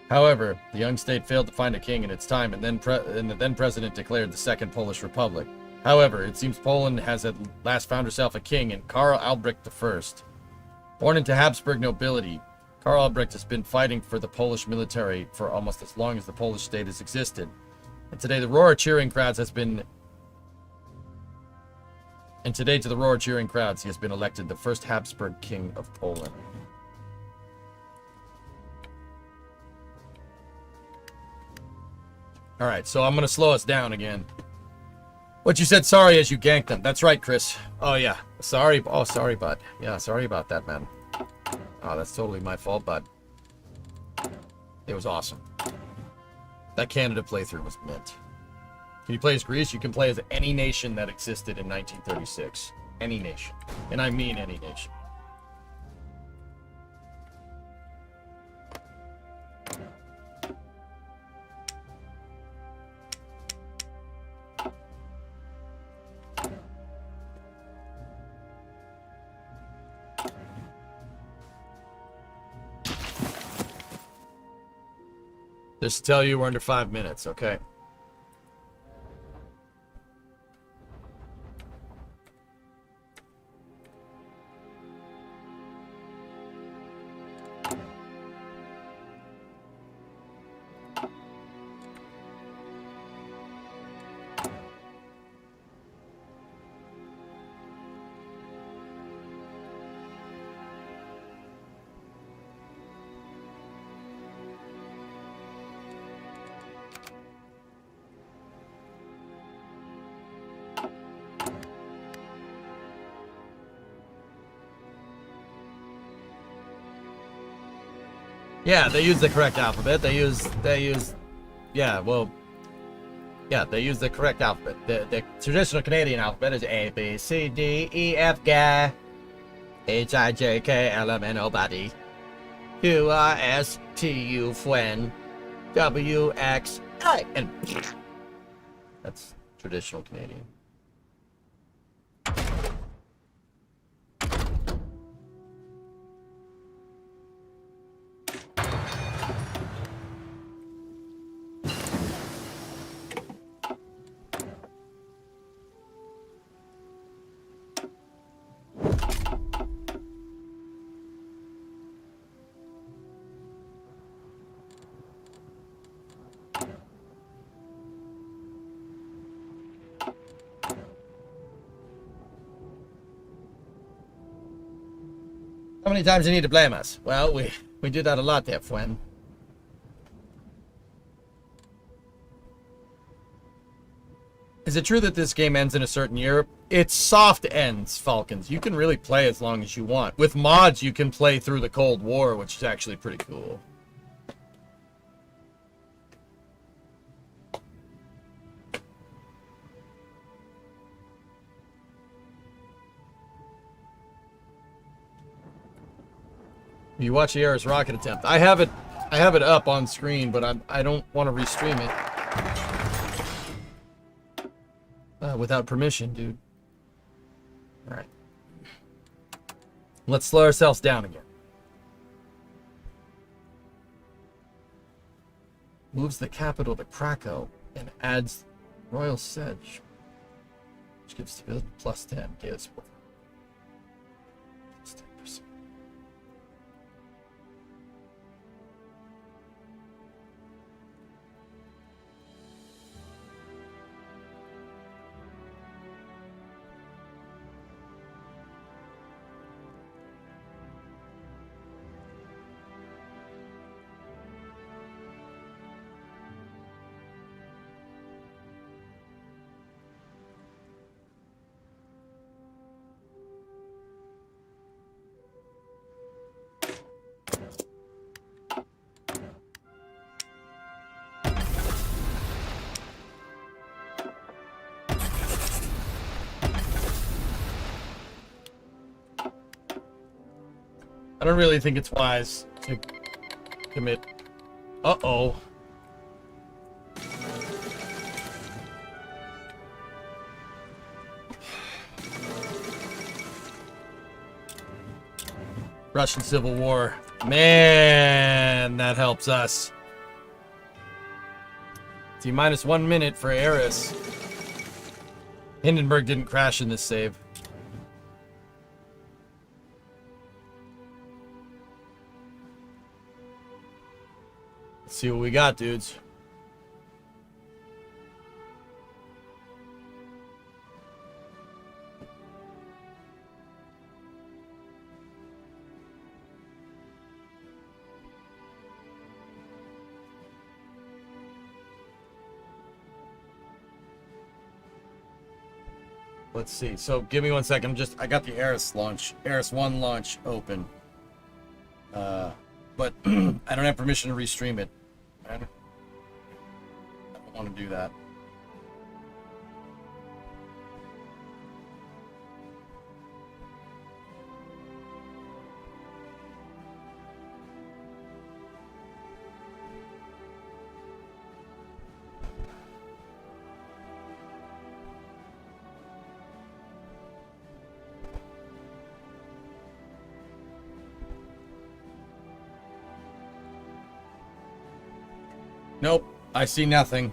However, the young state failed to find a king in its time, and the then president declared the Second Polish Republic. However, it seems Poland has at last found herself a king in Karl Albrecht I. Born into Habsburg nobility, Karl Albrecht has been fighting for the Polish military for almost as long as the Polish state has existed. And today to the roar of cheering crowds, he has been elected the first Habsburg king of Poland. Alright, so I'm going to slow us down again. What you said sorry as you ganked them. That's right, Chris. Oh, yeah. Sorry. Oh, sorry, bud. Yeah, sorry about that, man. Oh, that's totally my fault, bud. It was awesome. That Canada playthrough was mint. Can you play as Greece? You can play as any nation that existed in 1936. Any nation. And I mean any nation. Just to tell you, we're under 5 minutes, okay? Yeah, they use the correct alphabet. They use the correct alphabet. The traditional Canadian alphabet is A, B, C, D, E, F, G, H, I, J, K, L, M, N, O, body, Q, R, S, T, U, Fwen, W, X, I, and that's traditional Canadian. How many times do you need to blame us? Well, we do that a lot there, Fwen. Is it true that this game ends in a certain year? It's soft ends, Falcons. You can really play as long as you want. With mods, you can play through the Cold War, which is actually pretty cool. You watch the Ares rocket attempt. I have it up on screen, but I don't want to restream it. Without permission, dude. Alright. Let's slow ourselves down again. Moves the capital to Krakow and adds Royal Sedge, which gives stability plus 10. Gives plus 10%. I don't really think it's wise to commit. Uh-oh. Russian Civil War. Man, that helps us. T minus 1 minute for Eris. Hindenburg didn't crash in this save. Let's see what we got, dudes. Let's see. So give me 1 second. I got the Eris 1 launch open. But I don't have permission to restream it. I don't want to do that. Nope, I see nothing.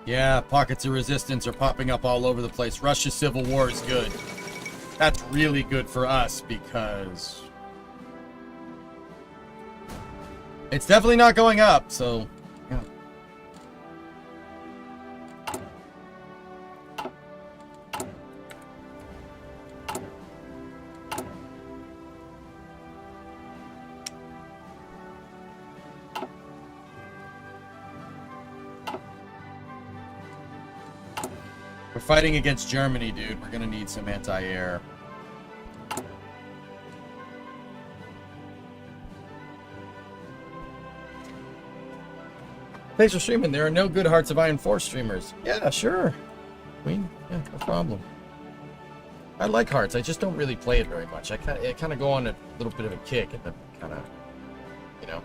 Yeah, pockets of resistance are popping up all over the place. Russia's Civil War is good. That's really good for us because it's definitely not going up, so yeah. We're fighting against Germany, dude. We're gonna need some anti-air. Thanks for streaming. There are no good Hearts of Iron 4 streamers. Yeah, sure. I mean, yeah, no problem. I like Hearts. I just don't really play it very much. I kind of go on a little bit of a kick and then kind of, you know.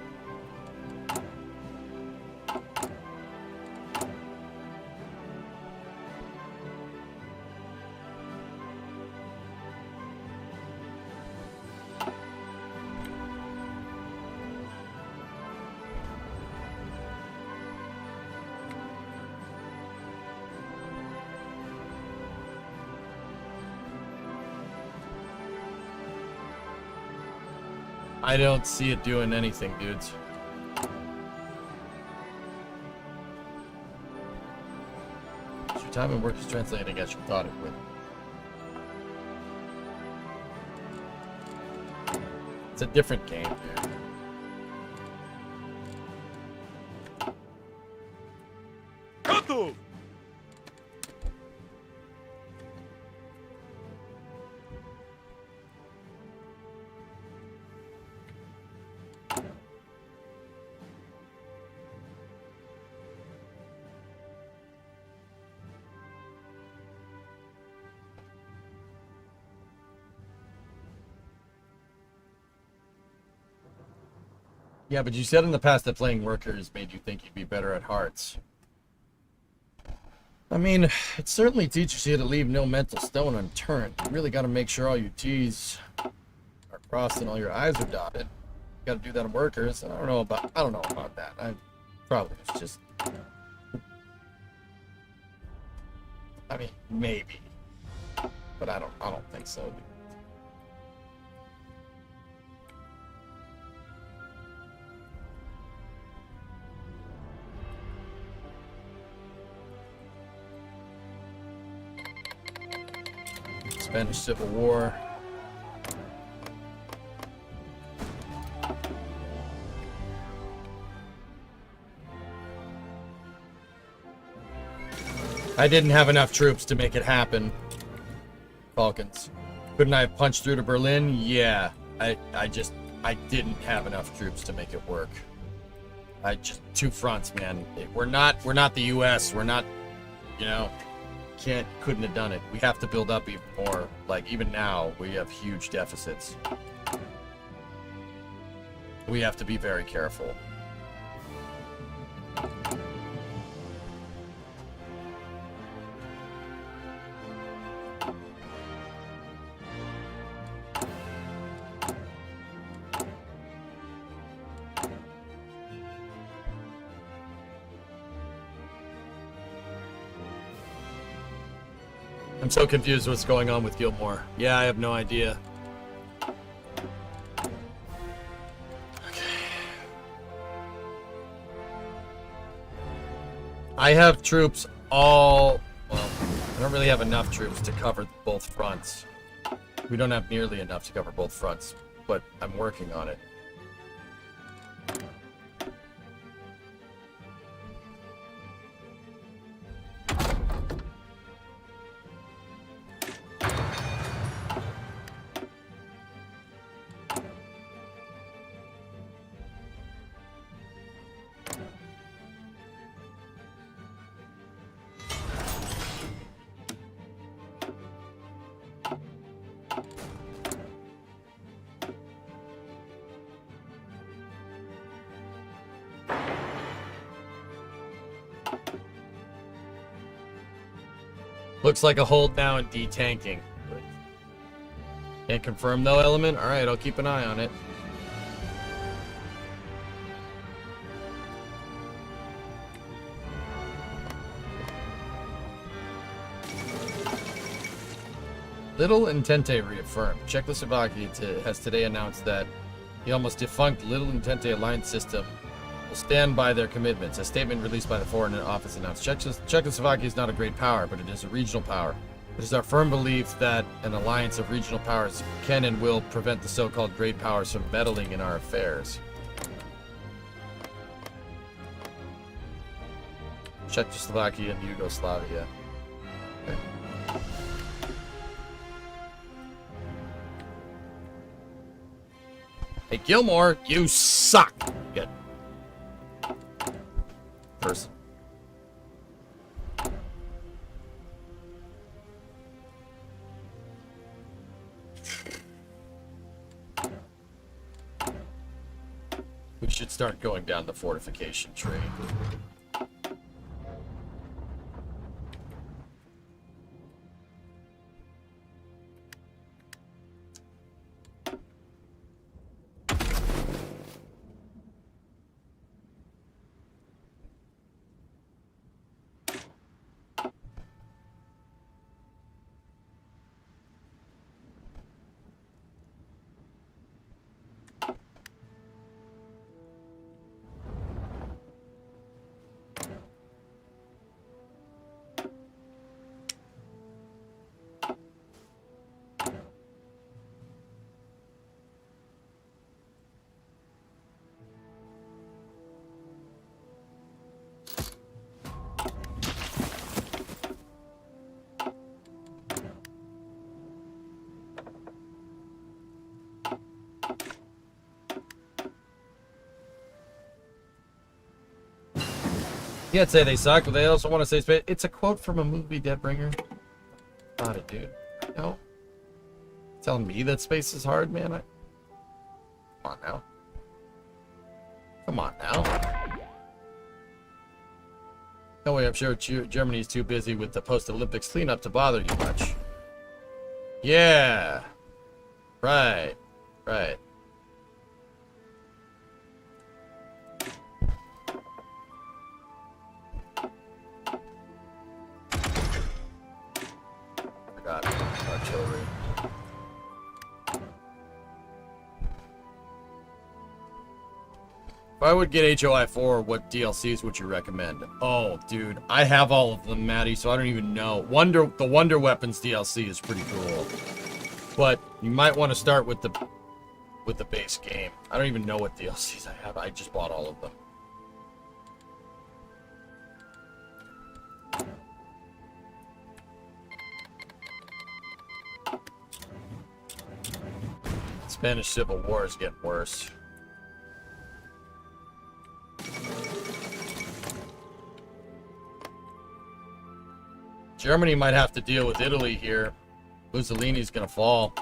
I don't see it doing anything, dudes. Your time and work is translating as you thought it would. It's a different game, dude. Готов! Yeah, but you said in the past that playing workers made you think you'd be better at hearts. I mean, it certainly teaches you to leave no mental stone unturned. You really got to make sure all your T's are crossed and all your I's are dotted. You got to do that in workers. I don't know about that. I probably was just. I mean, maybe, but I don't think so. Spanish Civil War. I didn't have enough troops to make it happen. Falcons. Couldn't I have punched through to Berlin? Yeah. I didn't have enough troops to make it work. Two fronts, man. We're not the US. We're not, couldn't have done it. We have to build up even more. Like, even now, we have huge deficits. We have to be very careful. I'm so confused what's going on with Gilmore. Yeah, I have no idea. Okay. I have troops well, I don't really have enough troops to cover both fronts. We don't have nearly enough to cover both fronts, but I'm working on it. Looks like a hold now and detanking. Can't confirm though, Element. Alright, I'll keep an eye on it. Little Entente reaffirmed. Czechoslovakia has today announced that the almost defunct Little Entente alliance system will stand by their commitments. A statement released by the Foreign Office announced Czechoslovakia is not a great power, but it is a regional power. It is our firm belief that an alliance of regional powers can and will prevent the so-called great powers from meddling in our affairs. Czechoslovakia and Yugoslavia. Okay. Hey, Gilmore, you suck! Good. Person. We should start going down the fortification tree. You can't say they suck, but they also want to say space. It's a quote from a movie, Deadbringer. Not it, dude. No. Telling me that space is hard, man. Come on now. Come on now. No way, I'm sure Germany's too busy with the post-Olympics cleanup to bother you much. Yeah. Right. Right. Forgot artillery. If I would get HOI4, what DLCs would you recommend? Oh, dude, I have all of them, Maddie, so I don't even know. The Wonder Weapons DLC is pretty cool, but you might want to start with the base game. I don't even know what DLCs I have. I just bought all of them. Spanish Civil War is getting worse. Germany might have to deal with Italy here. Mussolini's gonna fall.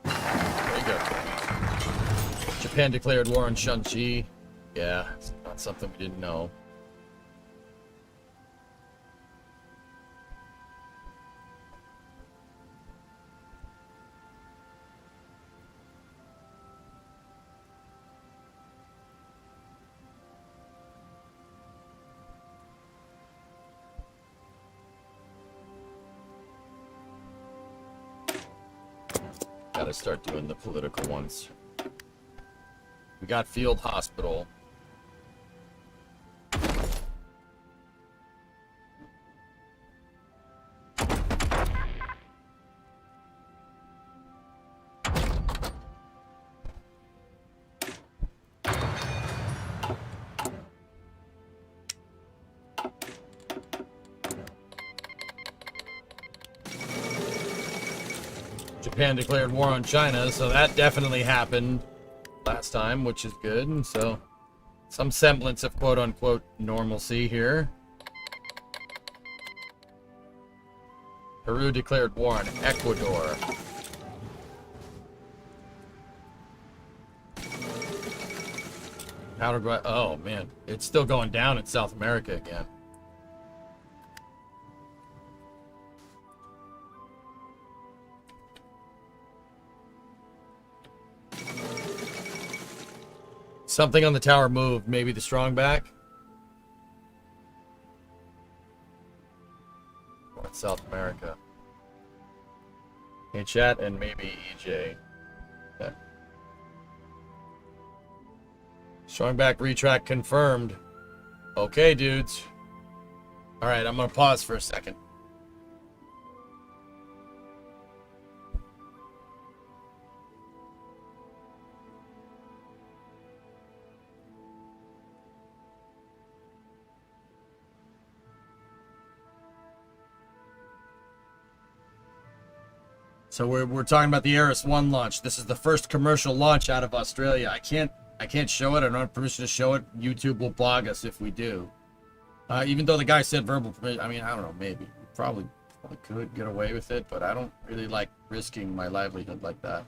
There you go. Japan declared war on Shanxi. Yeah, it's not something we didn't know. Gotta start doing the political ones. We got Field Hospital. Japan declared war on China, so that definitely happened last time, which is good. And so some semblance of quote-unquote normalcy here. Peru declared war on Ecuador. Oh man, it's still going down in South America again. Something on the tower moved. Maybe the strong back. North South America. Hey, chat, and maybe EJ. Yeah. Strong back retract confirmed. Okay, dudes. All right, I'm gonna pause for a second. So we're talking about the Ares 1 launch. This is the first commercial launch out of Australia. I can't show it. I don't have permission to show it. YouTube will blog us if we do. Even though the guy said verbal permission. I mean, I don't know. Maybe probably could get away with it, but I don't really like risking my livelihood like that.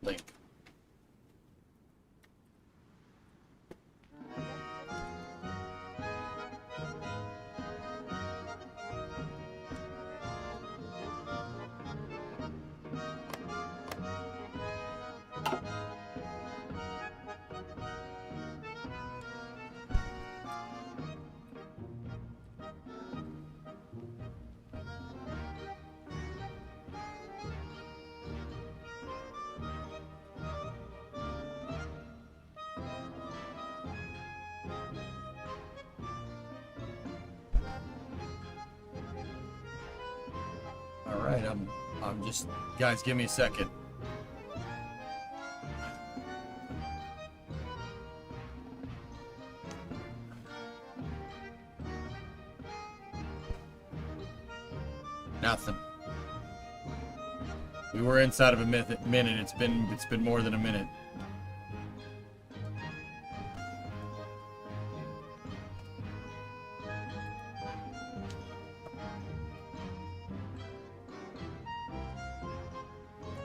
Link. Alright, I'm just, guys, give me a second. Nothing. We were inside of a minute. It's been more than a minute.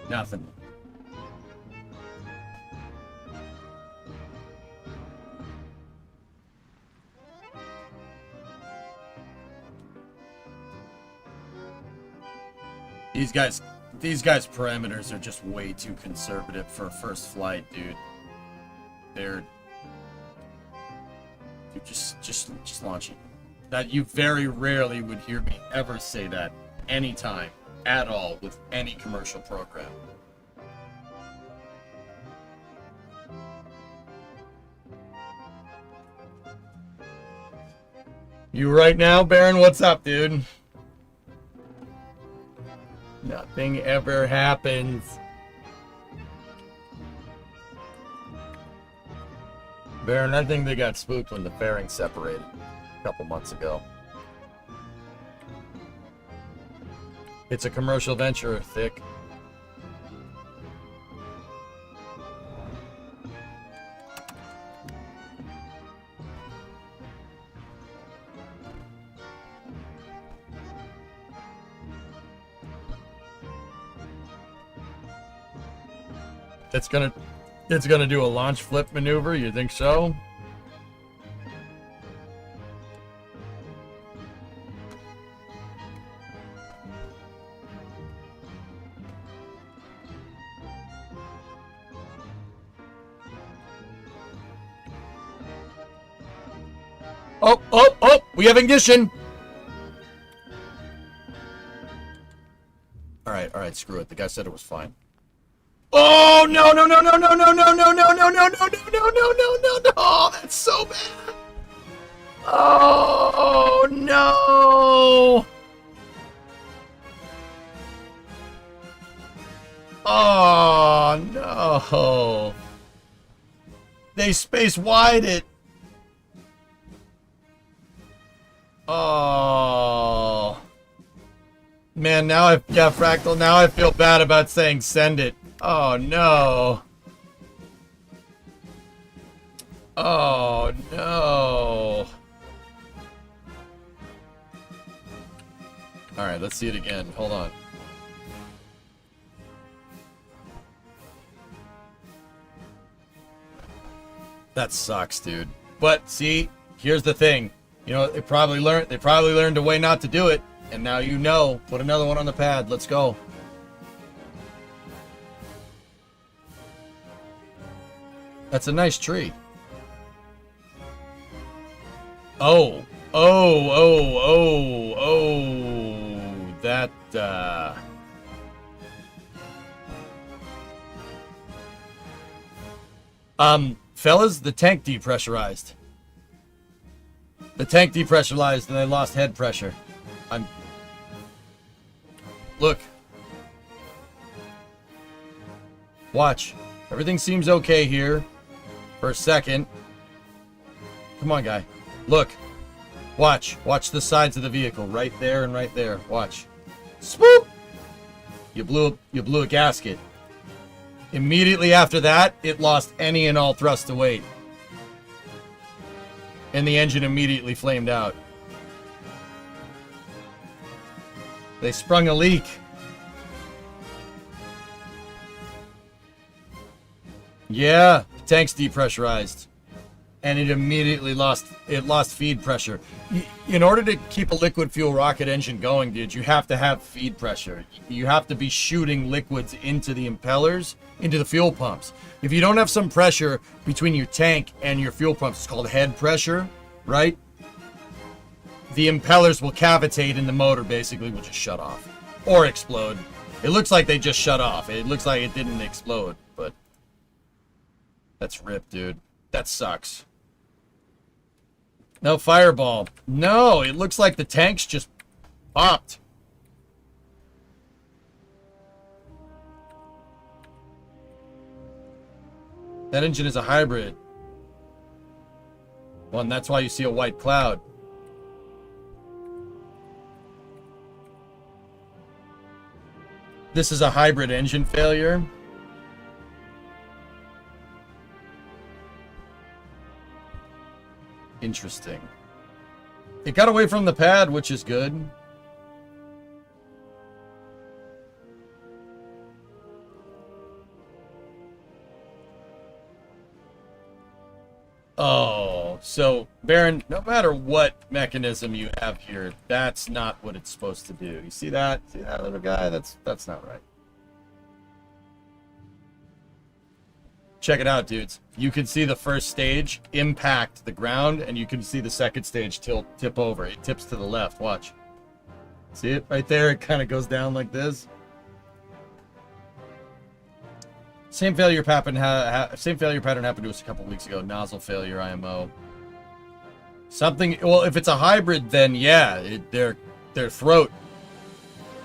Nothing. These guys' parameters are just way too conservative for a first flight, dude. Dude, just launch it. That you very rarely would hear me ever say that anytime at all with any commercial program. You right now, Baron? What's up, dude? Nothing ever happens. Baron, I think they got spooked when the fairing separated a couple months ago. It's a commercial venture, Thick. It's gonna do a launch flip maneuver, you think so? Oh, we have ignition. All right, screw it. The guy said it was fine. Oh, no. Oh, that's so bad. Oh, no. Oh, no. They space wide it. Oh. Man, Fractal, now I feel bad about saying send it. Oh, no. Oh, no. Alright, let's see it again. Hold on. That sucks, dude. But, see, here's the thing. You know, they probably learned a way not to do it. And now you know. Put another one on the pad. Let's go. That's a nice tree. Oh. That, fellas, the tank depressurized. The tank depressurized and they lost head pressure. Look. Watch. Everything seems okay here. For a second. Come on, guy. Look. Watch. Watch the sides of the vehicle. Right there and right there. Watch. Swoop! You blew a gasket. Immediately after that, it lost any and all thrust to weight. And the engine immediately flamed out. They sprung a leak. Yeah, the tank's depressurized. And it immediately lost feed pressure. In order to keep a liquid fuel rocket engine going, dude, you have to have feed pressure. You have to be shooting liquids into the impellers, into the fuel pumps. If you don't have some pressure between your tank and your fuel pumps, it's called head pressure, right? The impellers will cavitate and the motor basically will just shut off. Or explode. It looks like they just shut off. It looks like it didn't explode, but that's ripped, dude. That sucks. No fireball. No, it looks like the tanks just popped. That engine is a hybrid. Well, and that's why you see a white cloud. this is a hybrid engine failure. Interesting. It got away from the pad, which is good. Oh, so Baron, no matter what mechanism you have here, that's not what it's supposed to do. You see that? See that little guy? That's not right. Check it out, dudes. You can see the first stage impact the ground, and you can see the second stage tip over. It tips to the left. Watch. See it right there? It kind of goes down like this. Same failure pattern happened to us a couple weeks ago. Nozzle failure, IMO. Something. Well, if it's a hybrid, then yeah, their throat.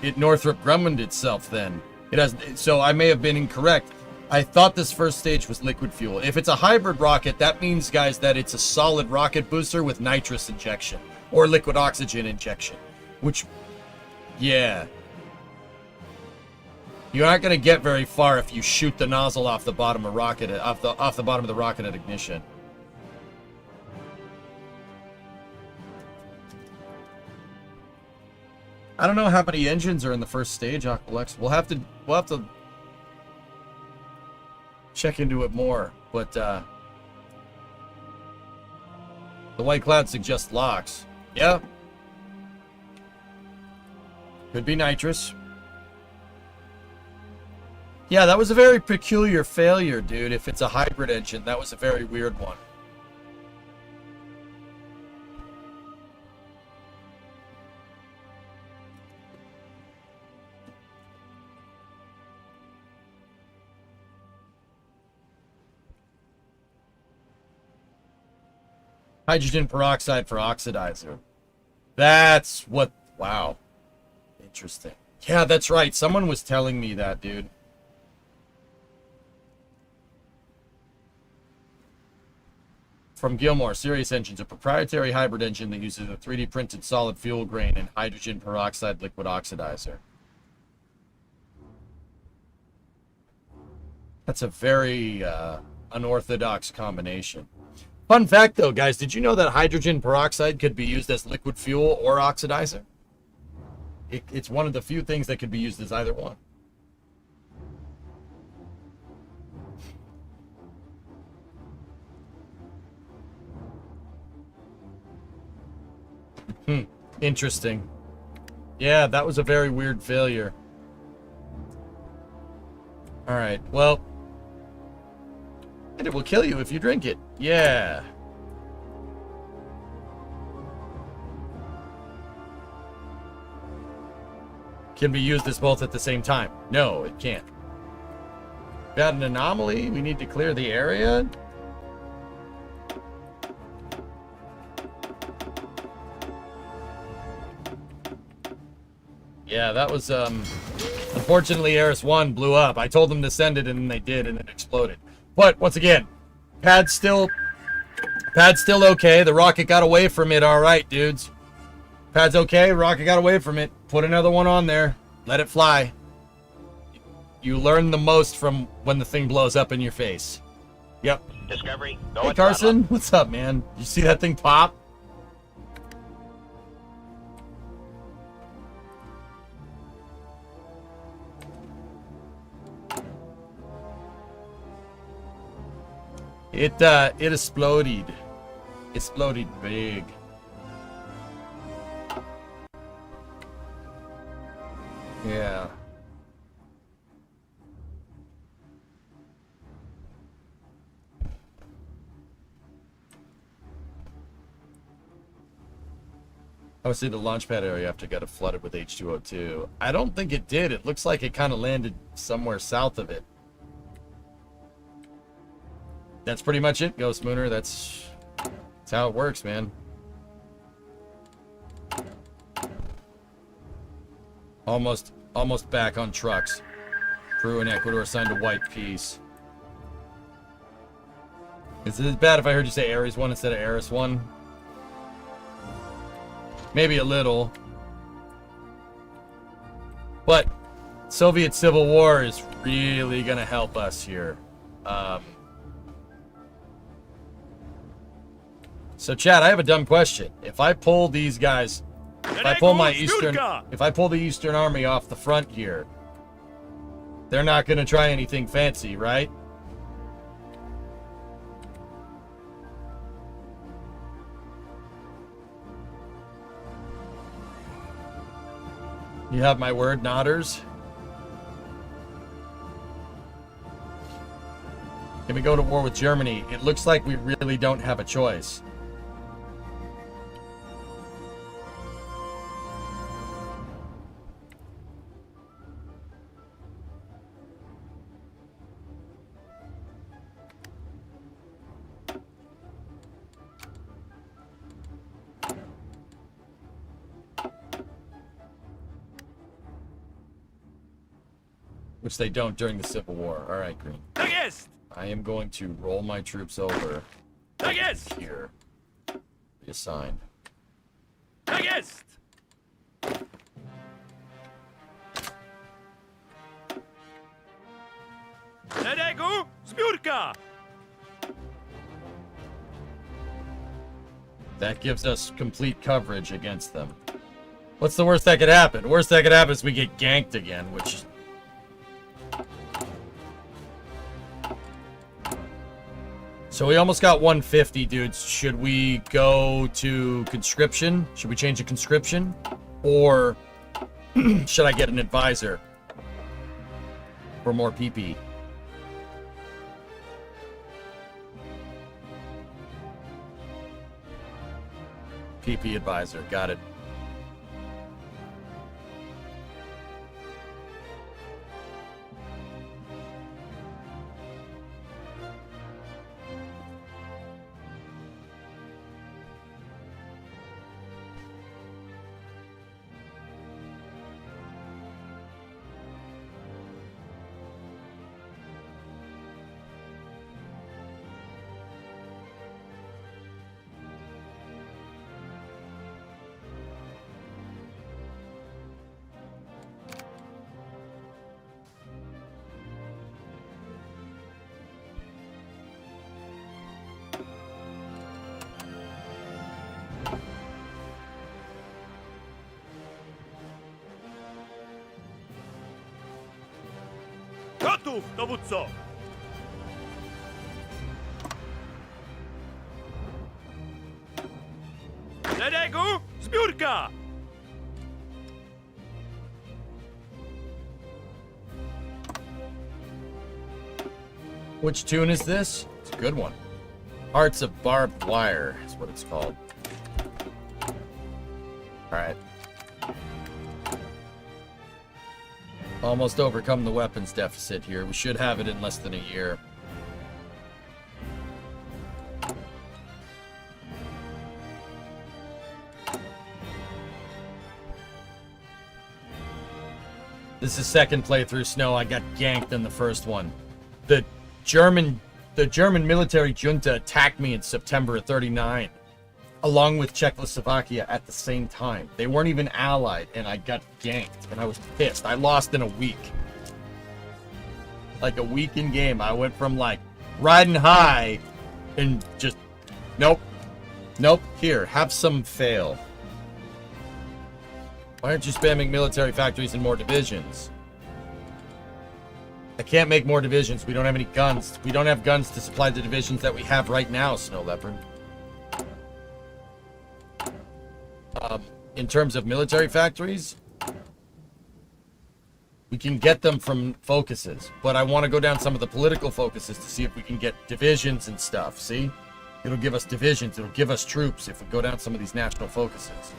It Northrop Grumman'd itself. Then it has. So I may have been incorrect. I thought this first stage was liquid fuel. If it's a hybrid rocket, that means, guys, that it's a solid rocket booster with nitrous injection or liquid oxygen injection. Which, yeah. You aren't going to get very far if you shoot the nozzle off the bottom of rocket off the bottom of the rocket at ignition. I don't know how many engines are in the first stage, Aqualex. We'll have to check into it more, but the white cloud suggests LOX. Yeah. Could be nitrous. Yeah, that was a very peculiar failure, dude. If it's a hybrid engine, that was a very weird one. Hydrogen peroxide for oxidizer. That's what... Wow. Interesting. Yeah, that's right. Someone was telling me that, dude. From Gilmore, Sirius Engines, a proprietary hybrid engine that uses a 3D printed solid fuel grain and hydrogen peroxide liquid oxidizer. That's a very unorthodox combination. Fun fact, though, guys, did you know that hydrogen peroxide could be used as liquid fuel or oxidizer? It's one of the few things that could be used as either one. Interesting. Yeah, that was a very weird failure. Alright, well... And it will kill you if you drink it. Yeah. Can be used as both at the same time. No, it can't. Got an anomaly. We need to clear the area. Yeah, that was, unfortunately, Aris-1 blew up. I told them to send it, and they did, and it exploded. But, once again, pad's still okay. The rocket got away from it all right, dudes. Pad's okay. Rocket got away from it. Put another one on there. Let it fly. You learn the most from when the thing blows up in your face. Yep. Discovery, go Hey, at Carson. What's up, man? You see that thing pop? It exploded. Exploded big. Yeah. Obviously, the launch pad area after got flooded with H2O2. I don't think it did. It looks like it kind of landed somewhere south of it. That's pretty much it, Ghost Mooner. That's how it works, man. Almost back on trucks. Peru and Ecuador signed a white peace. Is it bad if I heard you say Ares-1 instead of Aris-1? Maybe a little. But Soviet Civil War is really going to help us here. So, Chad, I have a dumb question. If I pull these guys, if I pull the Eastern Army off the front here, they're not going to try anything fancy, right? You have my word, nodders? Can we go to war with Germany? It looks like we really don't have a choice. Which they don't during the Civil War. All right, Green. I am going to roll my troops over here. Reassign. That gives us complete coverage against them. What's the worst that could happen? Worst that could happen is we get ganked again, which... So we almost got 150, dudes. Should we go to conscription? Should we change to conscription? Or should I get an advisor for more PP? PP advisor, got it. Gotów, dowódco! Szeregu, zbiórka! Which tune is this? It's a good one. Hearts of Barbed Wire is what it's called. Alright. Almost overcome the weapons deficit here. We should have it in less than a year. This is second playthrough Snow. I got ganked in the first one. The German military junta attacked me in September of '39, along with Czechoslovakia at the same time. They weren't even allied, and I got ganked, and I was pissed. I lost in a week. Like a week in game, I went from like riding high and just, nope. Here, have some fail. Why aren't you spamming military factories and more divisions? I can't make more divisions. We don't have any guns. We don't have guns to supply the divisions that we have right now, Snow Leopard. In terms of military factories, we can get them from focuses, but I want to go down some of the political focuses to see if we can get divisions and stuff. See? It'll give us divisions. It'll give us troops if we go down some of these national focuses.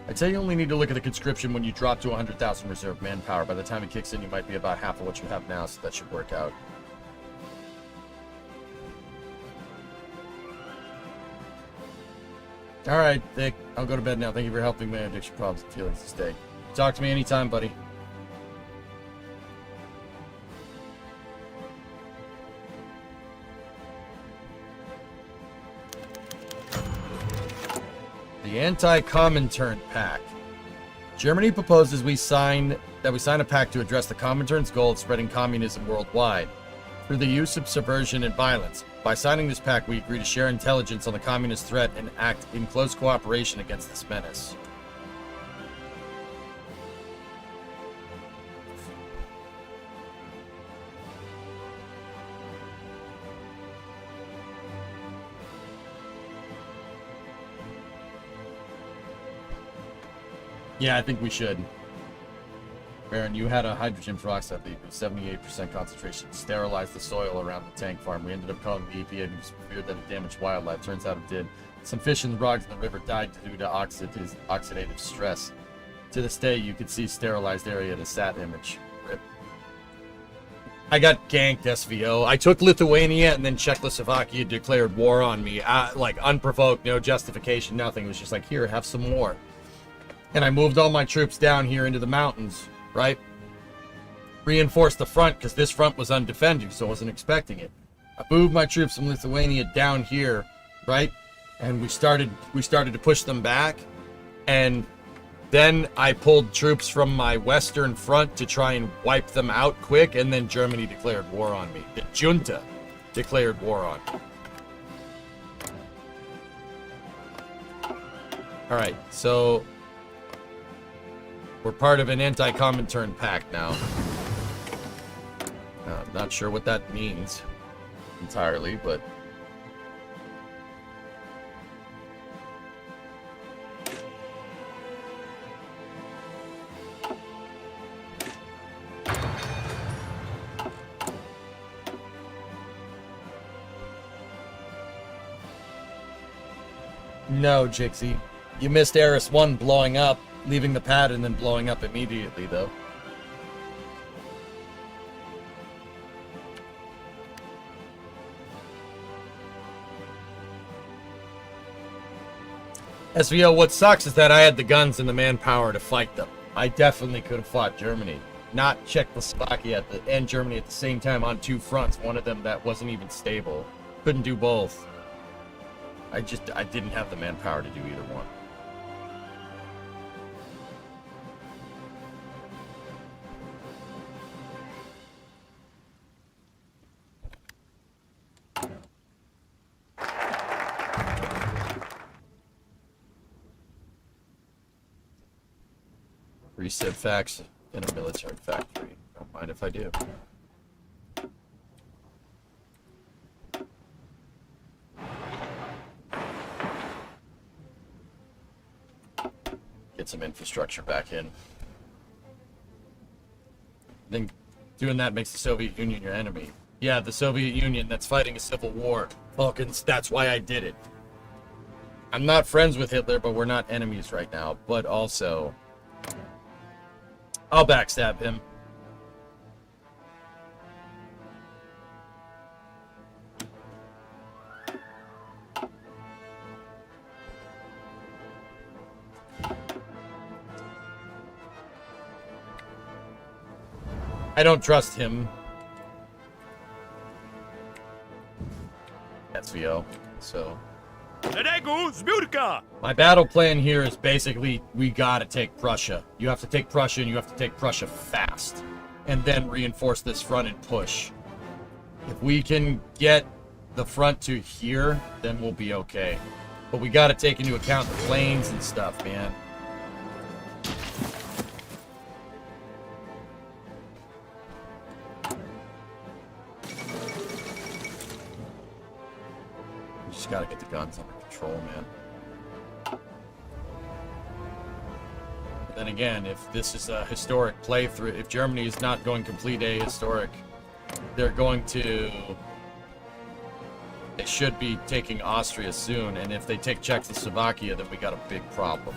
I'd say you only need to look at the conscription when you drop to 100,000 reserve manpower. By the time it kicks in, you might be about half of what you have now, so that should work out. All right, Vic, I'll go to bed now. Thank you for helping my addiction problems and feelings this day. Talk to me anytime, buddy. The Anti-Comintern Pact. Germany proposes we sign a pact to address the Comintern's goal of spreading communism worldwide through the use of subversion and violence. By signing this pact, we agree to share intelligence on the communist threat and act in close cooperation against this menace. Yeah, I think we should. Baron, you had a hydrogen peroxide leak with 78% concentration. Sterilized the soil around the tank farm. We ended up calling the EPA and feared that it damaged wildlife. Turns out it did. Some fish and frogs in the river died due to oxidative stress. To this day, you can see sterilized area in a sat image. Rip. I got ganked, SVO. I took Lithuania and then Czechoslovakia declared war on me. Like, unprovoked, no justification, nothing. It was just like, here, have some more. And I moved all my troops down here into the mountains, right? Reinforced the front because this front was undefended, so I wasn't expecting it. I moved my troops from Lithuania down here, right? And we started to push them back. And then I pulled troops from my western front to try and wipe them out quick, and then Germany declared war on me. The junta declared war on me. All right, so we're part of an anti-Comintern pact now. I'm not sure what that means entirely, but... No, Jixie. You missed Eris 1 blowing up, leaving the pad and then blowing up immediately, though. SVO, what sucks is that I had the guns and the manpower to fight them. I definitely could have fought Germany. Not Czechoslovakia and Germany at the same time on two fronts. One of them that wasn't even stable. Couldn't do both. I didn't have the manpower to do either one. Reset facts in a military factory. Don't mind if I do. Get some infrastructure back in. Then doing that makes the Soviet Union your enemy. Yeah, the Soviet Union that's fighting a civil war. Vulcans, that's why I did it. I'm not friends with Hitler, but we're not enemies right now. But also, I'll backstab him. I don't trust him. SVO, so... My battle plan here is basically, we gotta take Prussia. You have to take Prussia, and you have to take Prussia fast. And then reinforce this front and push. If we can get the front to here, then we'll be okay. But we gotta take into account the planes and stuff, man. Just gotta get the guns under control, man. Then again, if this is a historic playthrough, if Germany is not going complete a historic, they're going to... They should be taking Austria soon, and if they take Czechoslovakia, then we got a big problem.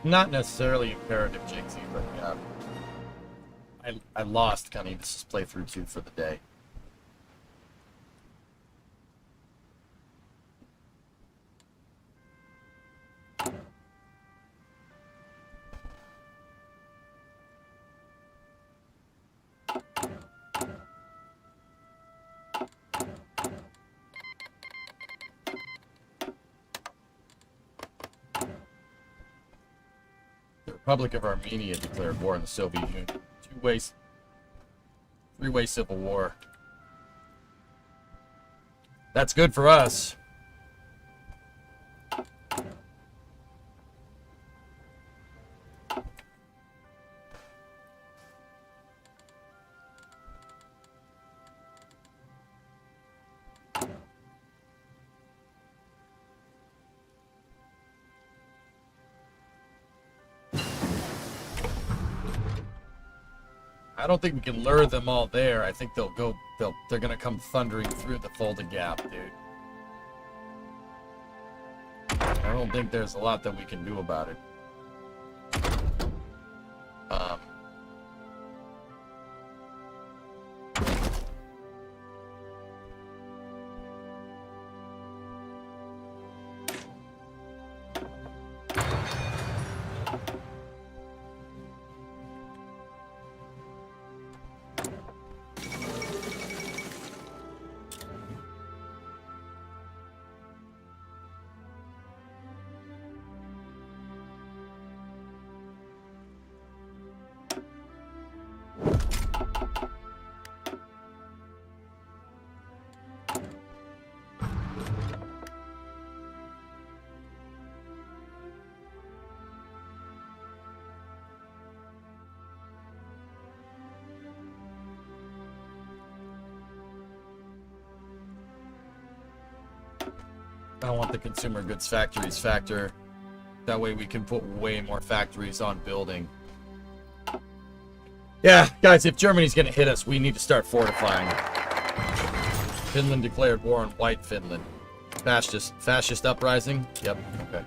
Not necessarily imperative, Jinxie, but yeah. I lost Connie. This is playthrough 2 for the day. The Republic of Armenia declared war on the Soviet Union. Three-way civil war. That's good for us. I don't think we can lure them all there. I think they're gonna come thundering through the Fulda Gap, dude. I don't think there's a lot that we can do about it. I want the consumer goods factories factor. That way we can put way more factories on building. Yeah, guys, if Germany's gonna hit us, we need to start fortifying. Finland declared war on White Finland. Fascist uprising? Yep, okay.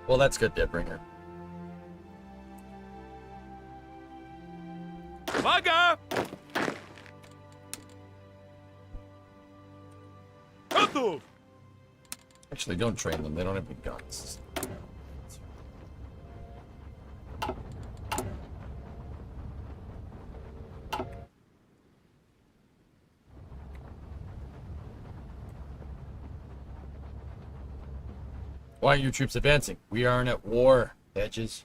Well, that's good, Deadbringer. Uwaga! Gotów! Actually, don't train them. They don't have any guns. Why aren't your troops advancing? We aren't at war, Hedges.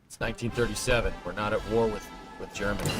It's 1937. We're not at war with Germany.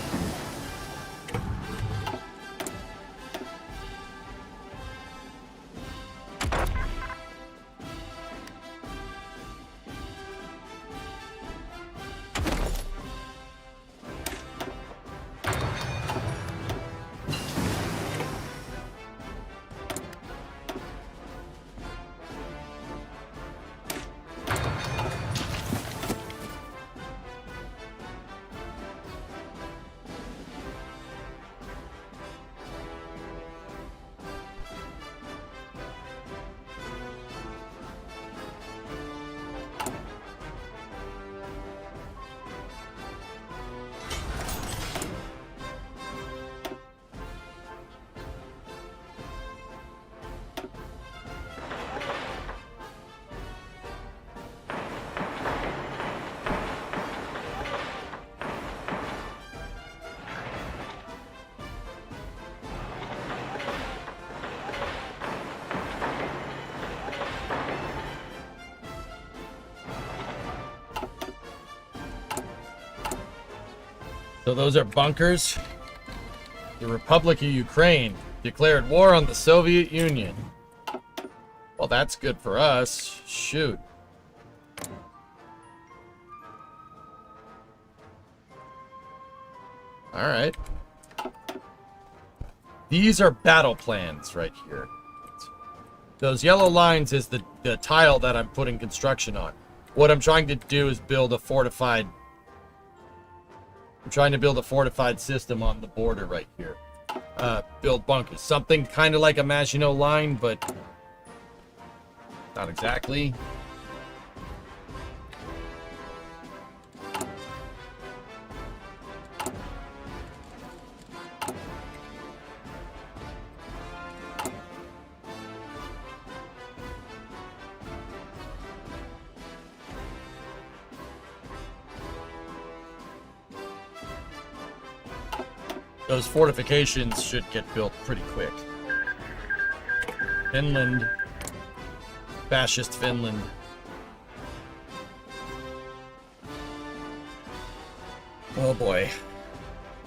So those are bunkers. The Republic of Ukraine declared war on the Soviet Union. Well, that's good for us. Shoot. All right. These are battle plans right here. Those yellow lines is the tile that I'm putting construction on. What I'm trying to do is build a fortified... I'm trying to build a fortified system on the border right here. Build bunkers. Something kind of like a Maginot Line, but not exactly. Those fortifications should get built pretty quick. Finland. Fascist Finland. Oh boy.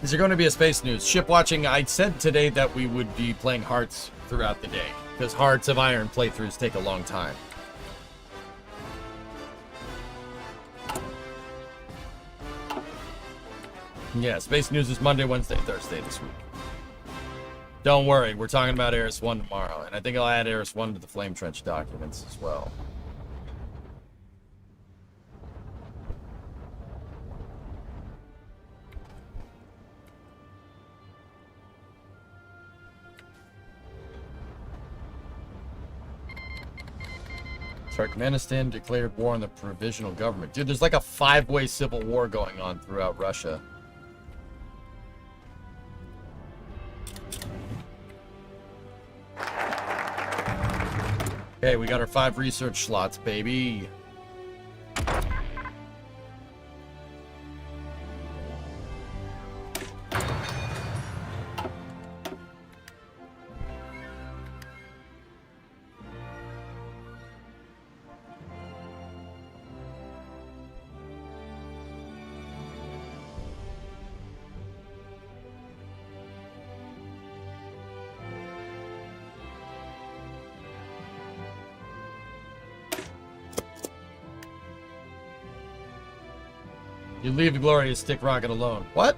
Is there going to be a space news? Ship watching, I said today that we would be playing Hearts throughout the day. Because Hearts of Iron playthroughs take a long time. Yeah, Space News is Monday, Wednesday, Thursday this week. Don't worry, we're talking about Eris 1 tomorrow, and I think I'll add Eris 1 to the Flame Trench documents as well. Turkmenistan declared war on the provisional government. Dude, there's like a 5-way civil war going on throughout Russia. Okay, we got our 5 research slots, baby. You leave the glorious stick rocket alone. What?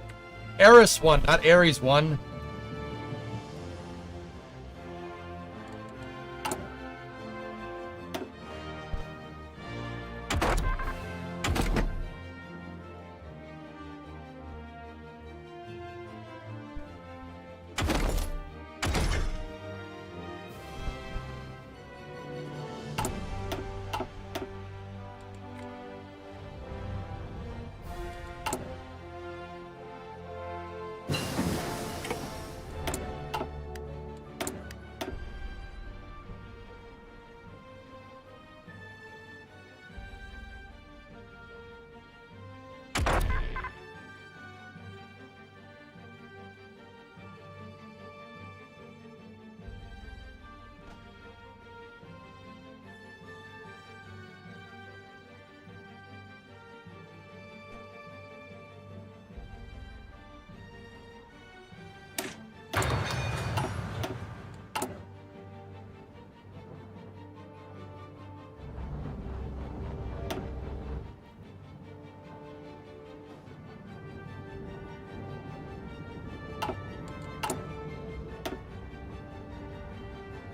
Eris 1, not Ares 1.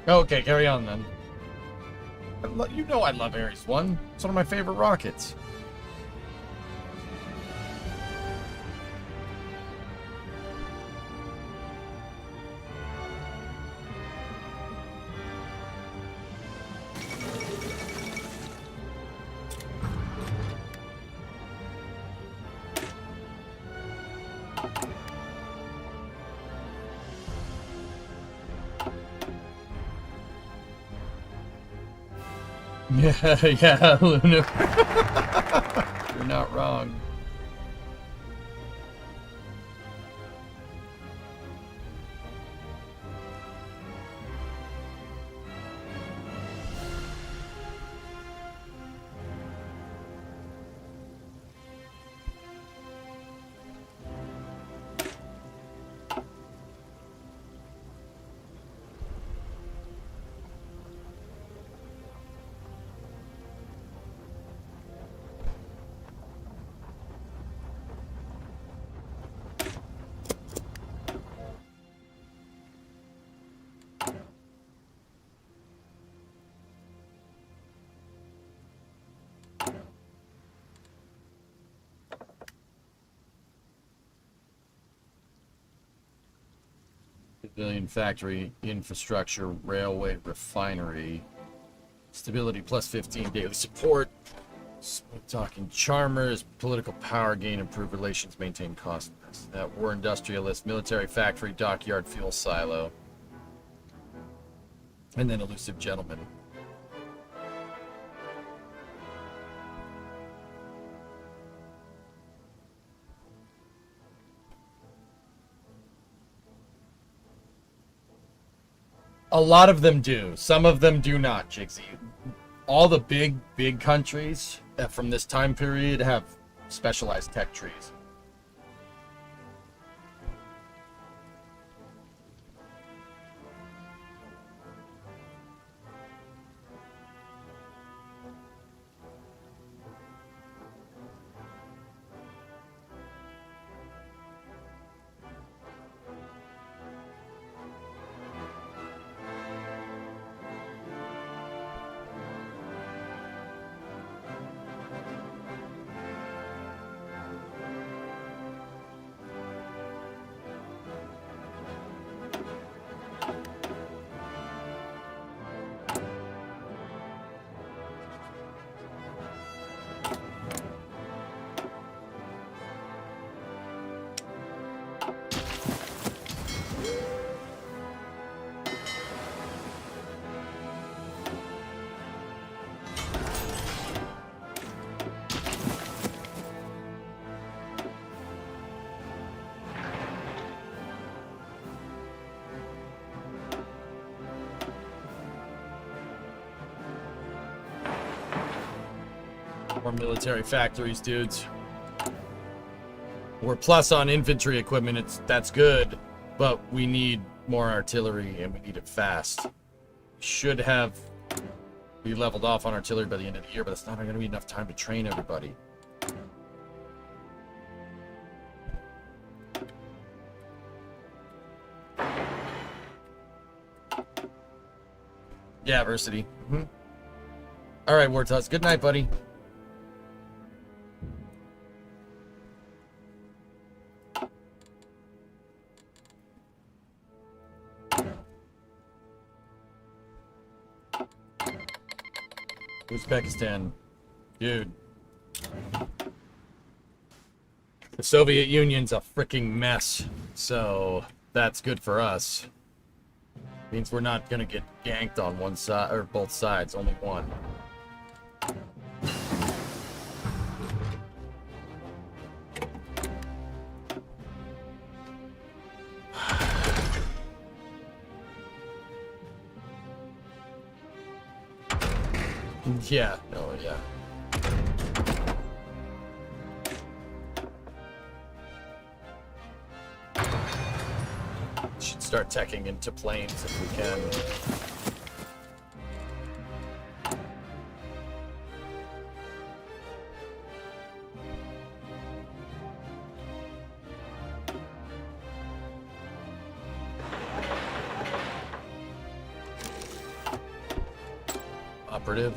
Okay, carry on then. You know I love Ares 1. It's one of my favorite rockets. Yeah, Luna. You're not wrong. Civilian factory, infrastructure, railway, refinery. Stability plus 15, daily support. Smooth talking charmers, political power gain, improve relations, maintain cost. That war industrialist, military factory, dockyard, fuel silo. And then elusive gentleman. A lot of them do. Some of them do not, Jigsy. All the big countries from this time period have specialized tech trees. More military factories, dudes. We're plus on infantry equipment. That's good, but we need more artillery and we need it fast. Should have be leveled off on artillery by the end of the year, but it's not going to be enough time to train everybody. Yeah, Versity. All right, Wartus. Good night, buddy. Uzbekistan. Dude. The Soviet Union's a freaking mess, so that's good for us. Means we're not gonna get ganked on one side or both sides, only one. Yeah, no, yeah. Should start teching into planes if we can. Operative.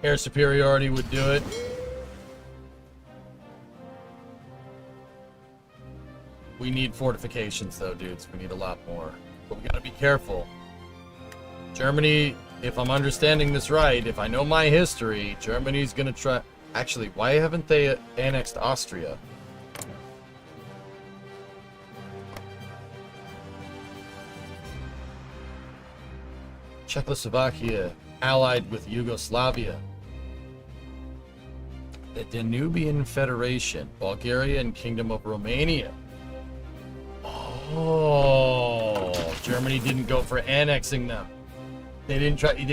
Air superiority would do it. We need fortifications though, dudes. We need a lot more. But we gotta be careful. Germany, if I'm understanding this right, if I know my history, Germany's gonna try... Actually, why haven't they annexed Austria? Czechoslovakia allied with Yugoslavia. The Danubian Federation, Bulgaria and Kingdom of Romania. Oh, Germany didn't go for annexing them. They didn't try. He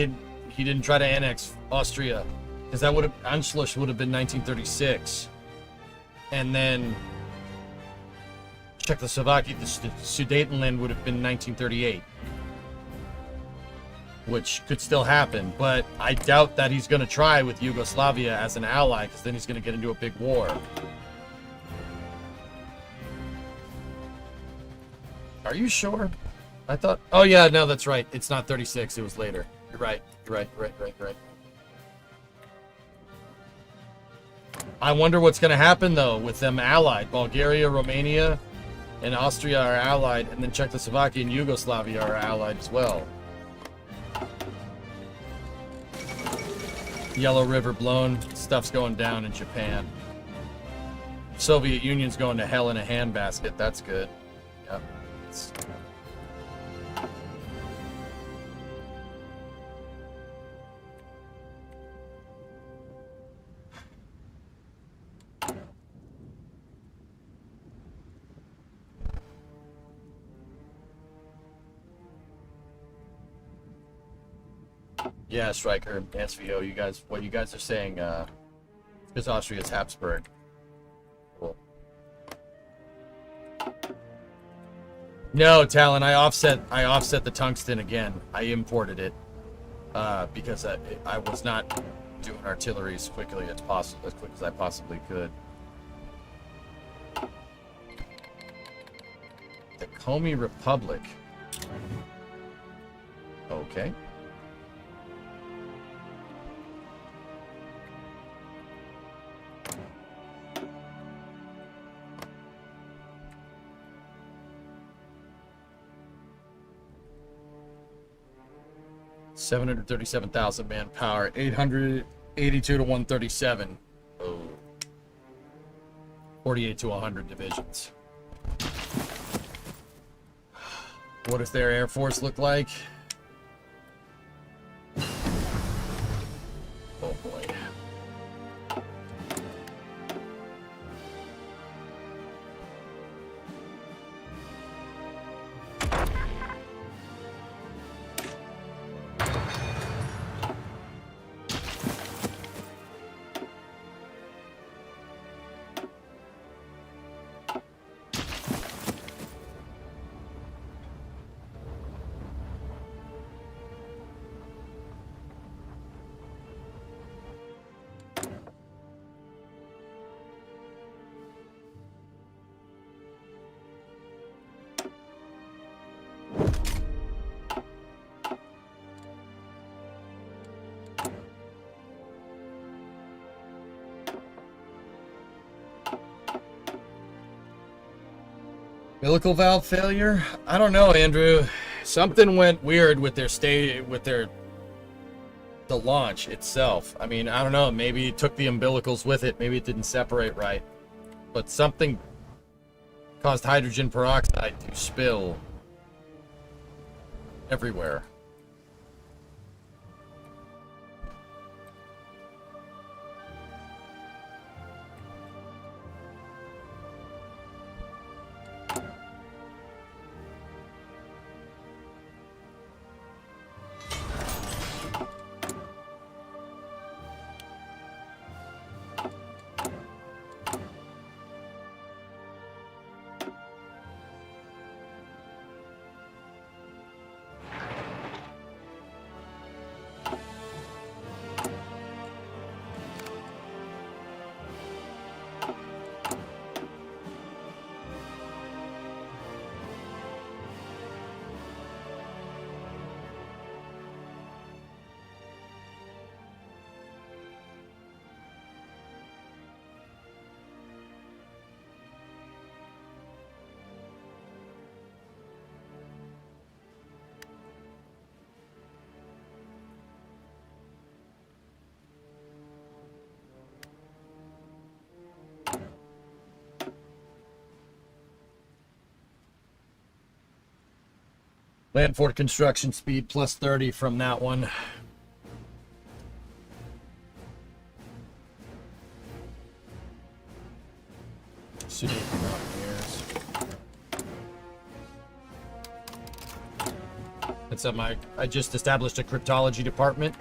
didn't try to annex Austria, because that would have Anschluss would have been 1936, and then Czechoslovakia, the Sudetenland would have been 1938. which could still happen, but I doubt that he's going to try with Yugoslavia as an ally, because then he's going to get into a big war. Are you sure? I thought... Oh, yeah, no, that's right. It's not 36. It was later. You're right. You're right. Right. I wonder what's going to happen, though, with them allied. Bulgaria, Romania, and Austria are allied, and then Czechoslovakia and Yugoslavia are allied as well. Yellow River blown. Stuff's going down in Japan. Soviet Union's going to hell in a handbasket. That's good. Yep. Yeah, Striker, SVO, you guys, what you guys are saying, because Austria's Habsburg. Cool. No, Talon, I offset the tungsten again. I imported it, because I was not doing artillery as quick as I possibly could. The Komi Republic. Okay. $737,000 manpower, 882 to 137. Oh. 48 to 100 divisions. What does their Air Force look like? Oh boy. Umbilical valve failure? I don't know, Andrew. Something went weird with the launch itself. I mean, I don't know. Maybe it took the umbilicals with it. Maybe it didn't separate right. But something caused hydrogen peroxide to spill everywhere. Land fort construction speed plus 30 from that one. City of Mountaineers. That's I just established a cryptology department.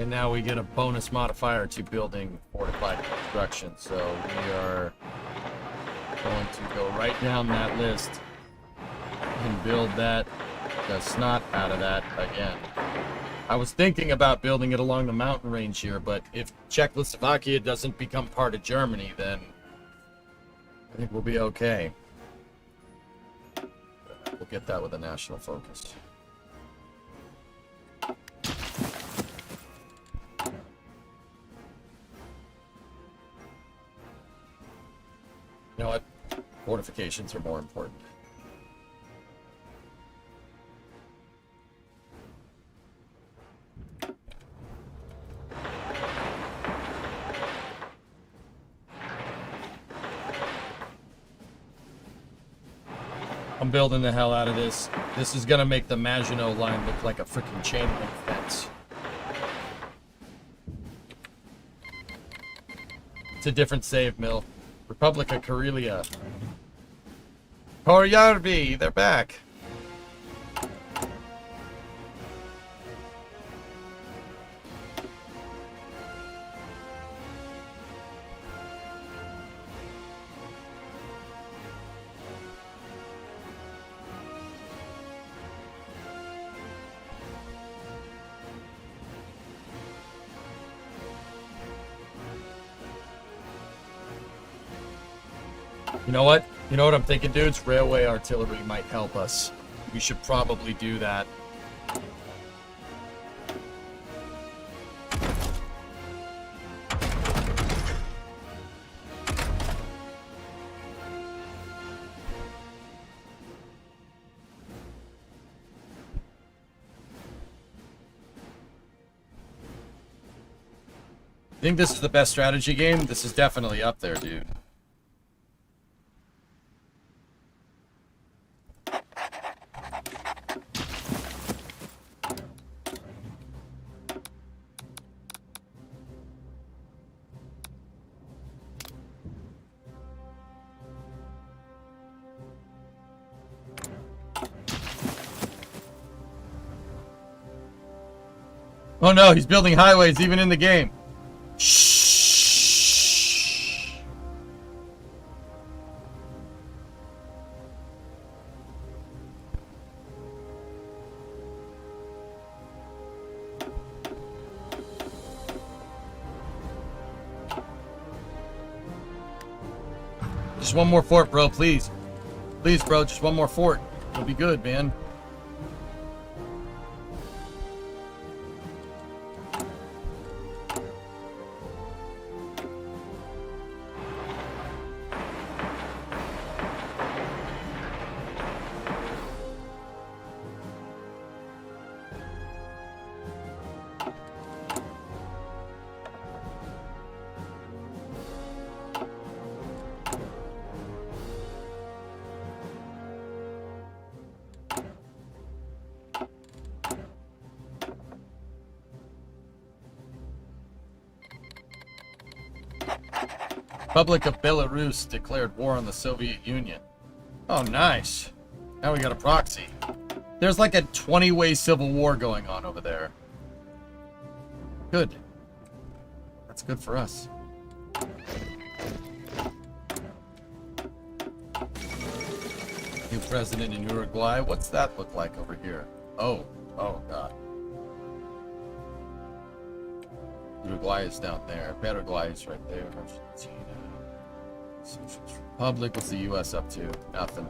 And now we get a bonus modifier to building fortified construction. So we are going to go right down that list and build the snot out of that again. I was thinking about building it along the mountain range here, but if Czechoslovakia doesn't become part of Germany, then I think we'll be okay. We'll get that with a national focus. You know what? Fortifications are more important. I'm building the hell out of this. This is gonna make the Maginot Line look like a freaking chain link fence. It's a different save mill. Republic of Karelia. Koryarvi, they're back. You know what? You know what I'm thinking, dudes? Railway artillery might help us. We should probably do that. Think this is the best strategy game? This is definitely up there, dude. Oh no, he's building highways even in the game. Shh. Just one more fort, bro, please. Please, bro, just one more fort. It'll be good, man. Republic of Belarus declared war on the Soviet Union. Oh, nice. Now we got a proxy. There's like a 20-way civil war going on over there. Good. That's good for us. New president in Uruguay. What's that look like over here? Oh, God. Uruguay is down there. Paraguay is right there. Argentina. Socialist Republic. What's the U.S. up to? Nothing.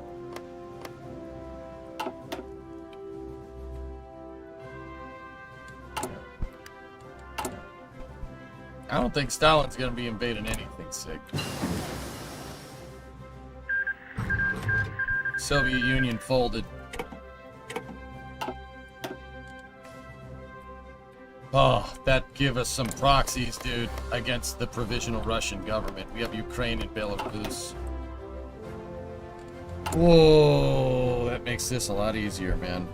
I don't think Stalin's gonna be invading anything, sick. Soviet Union folded. Oh, that give us some proxies, dude, against the provisional Russian government. We have Ukraine and Belarus. Whoa, that makes this a lot easier, man.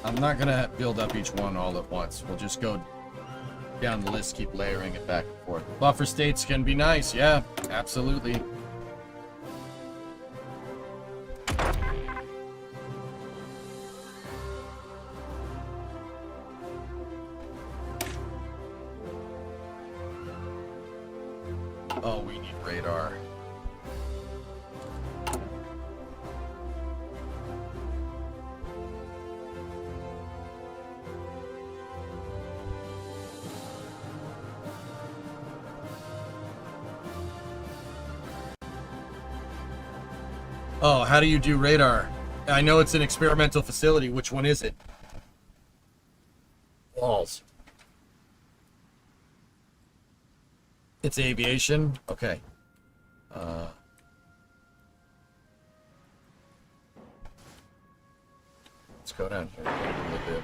I'm not gonna build up each one all at once. We'll just go down the list, keep layering it back and forth. Buffer states can be nice, yeah, absolutely. Oh, we need radar. Oh, how do you do radar? I know it's an experimental facility. Which one is it? Walls. It's aviation? Okay. Let's go down here a little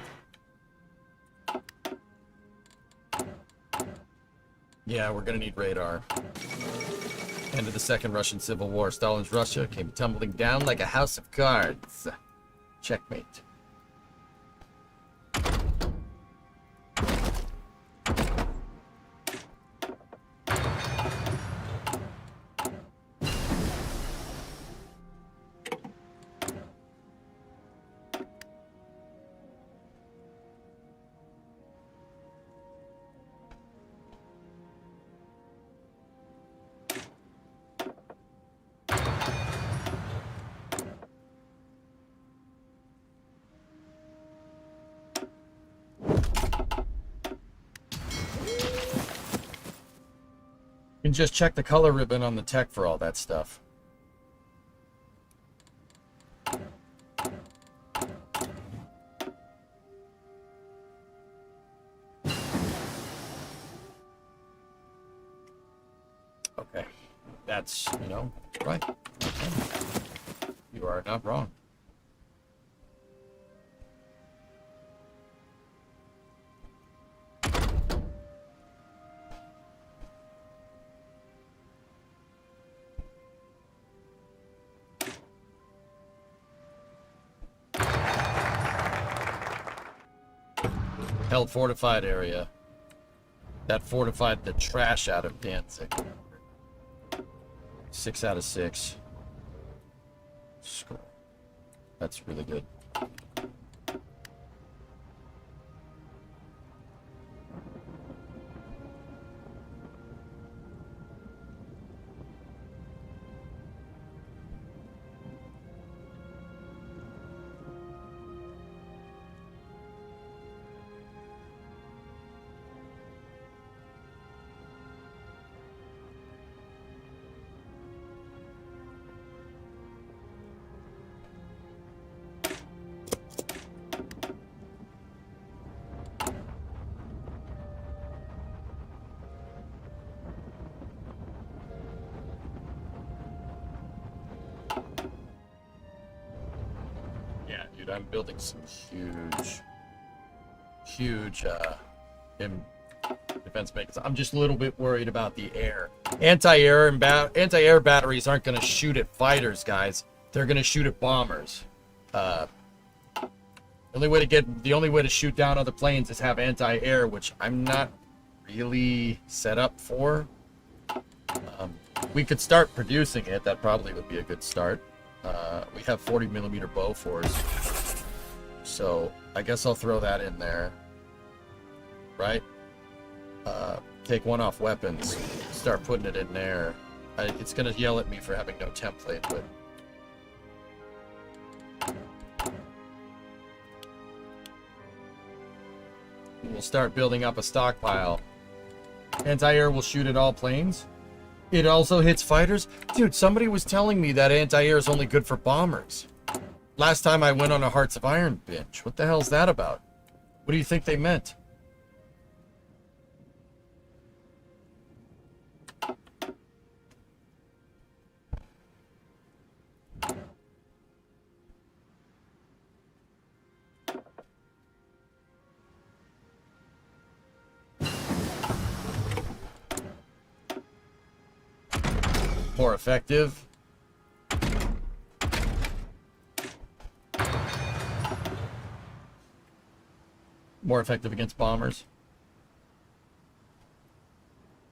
bit. Yeah, we're gonna need radar. End of the Second Russian Civil War. Stalin's Russia came tumbling down like a house of cards. Checkmate. You can just check the color ribbon on the tech for all that stuff. Okay. That's, you know, right. Okay. You are not wrong. Held fortified area. That fortified the trash out of Danzig. 6 out of 6. Score. That's really good. I'm building some huge defense mechanisms. I'm just a little bit worried about the air. Anti-air batteries aren't going to shoot at fighters, guys. They're going to shoot at bombers. The only way to shoot down other planes is have anti-air, which I'm not really set up for. We could start producing it. That probably would be a good start. We have 40mm Bofors, so I guess I'll throw that in there, right? Take one off weapons, start putting it in there. It's gonna yell at me for having no template, but we'll start building up a stockpile. Anti-air will shoot at all planes. It also hits fighters? Dude, somebody was telling me that anti-air is only good for bombers. Last time I went on a Hearts of Iron binge. What the hell's that about? What do you think they meant? More effective. More effective against bombers.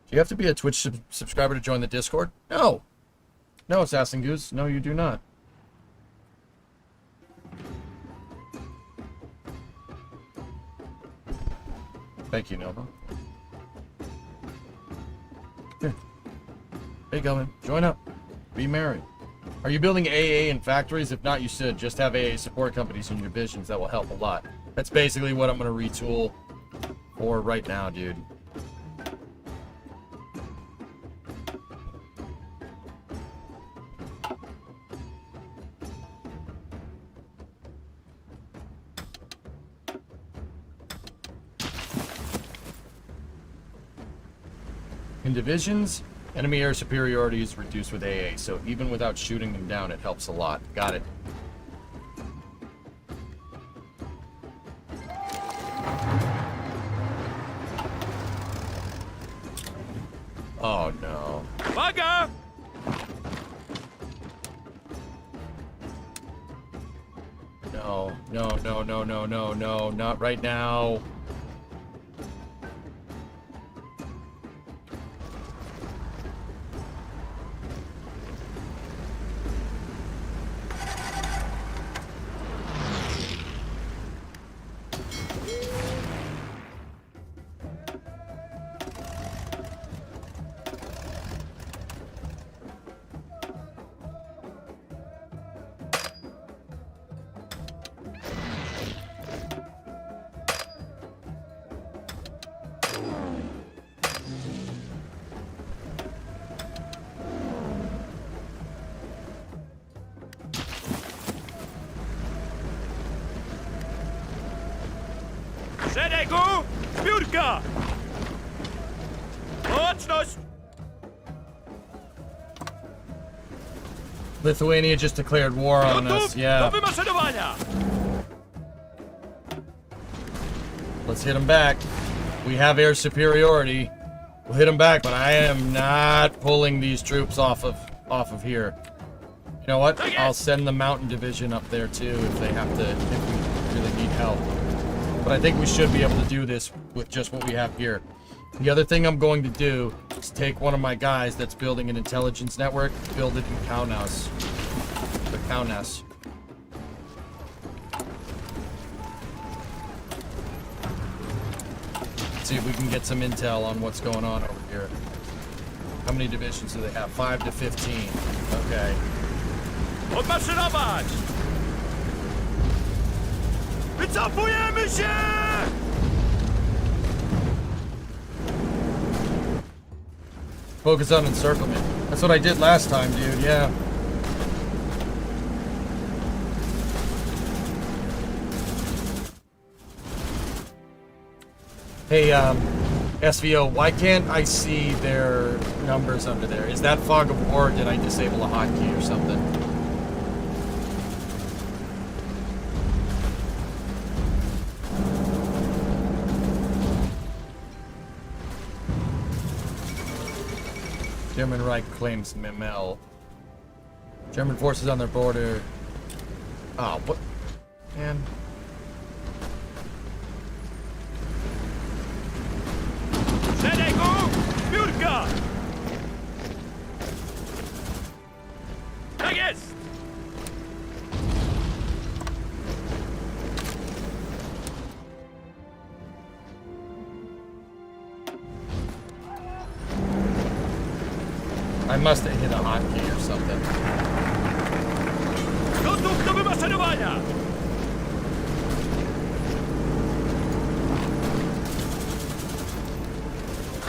Do you have to be a Twitch subscriber to join the Discord? No. No, Assassin Goose. No, you do not. Thank you, Nova. Here. Hey, Gilman. Join up. Be merry. Are you building AA in factories? If not, you should. Just have AA support companies in your divisions. That will help a lot. That's basically what I'm going to retool for right now, dude. In divisions, enemy air superiority is reduced with AA, so even without shooting them down, it helps a lot. Got it. Oh, no. Uwaga! No, no, no, no, no, no, no, not right now. Zedego! Zbiórka! Łączność! Lithuania just declared war on us, Gotów do yeah. wymaszerowania! Let's hit them back. We have air superiority. We'll hit them back, but I am not pulling these troops off of here. You know what? I'll send the mountain division up there too if they have to, if we really need help. But I think we should be able to do this with just what we have here. The other thing I'm going to do is take one of my guys that's building an intelligence network, build it in Kaunas. The Kaunas. See if we can get some intel on what's going on over here. How many divisions do they have? 5 to 15. Okay. Odmaszerować! Wycofujemy się! Focus on encirclement. That's what I did last time, dude. Yeah. Hey, SVO, why can't I see their numbers under there? Is that fog of war, or did I disable a hotkey or something? German Reich claims Memel. German forces on their border. Oh, what? Man. Zedego! Zbiórka! Tak jest! I must have hit a hotkey or something. Gotów do wymaszerowania!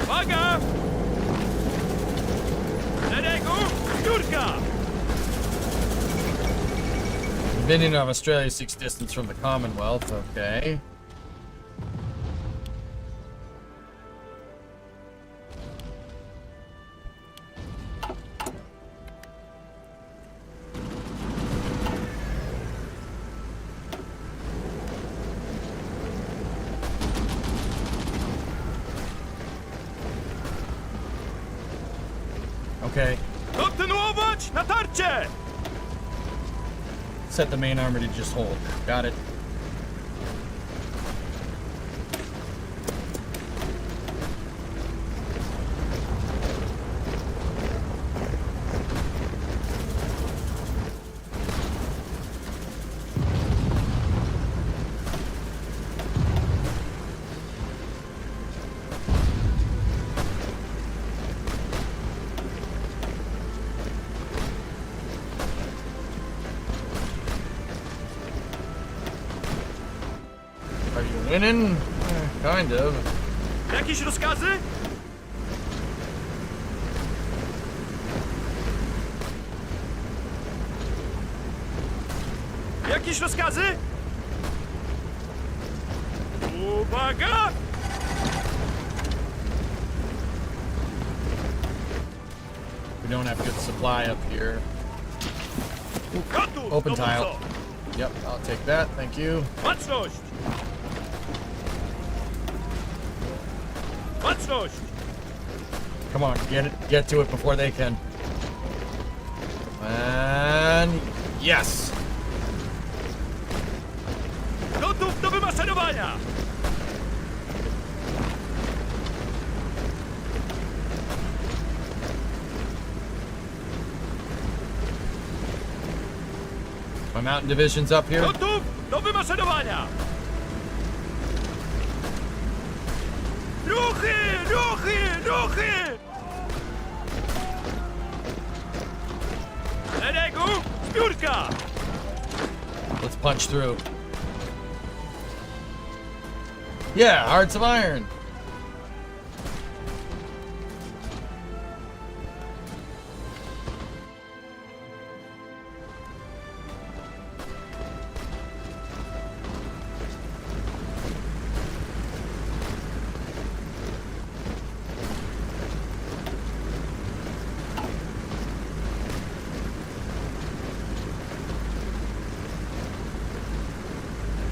Uwaga! Zedego! Zbiórka! Dominion of Australia seeks distance from the Commonwealth. Okay. Okay. Kontynuować natarcie! Set the main armor to just hold. Got it. Winning? Kind of. Jakieś rozkazy? Jakieś rozkazy? Uwaga! We don't have good supply up here. Gotów, Open tile. dowódco! Yep, I'll take that. Thank you. Baczność! Baczność! Come on, get to it before they can. And yes. Gotów do wymaszerowania! My mountain division's up here. Gotów do wymaszerowania! Ruchy! Ruchy! Ruchy! Szeregu! Zbiórka! Let's punch through. Yeah, hearts of iron.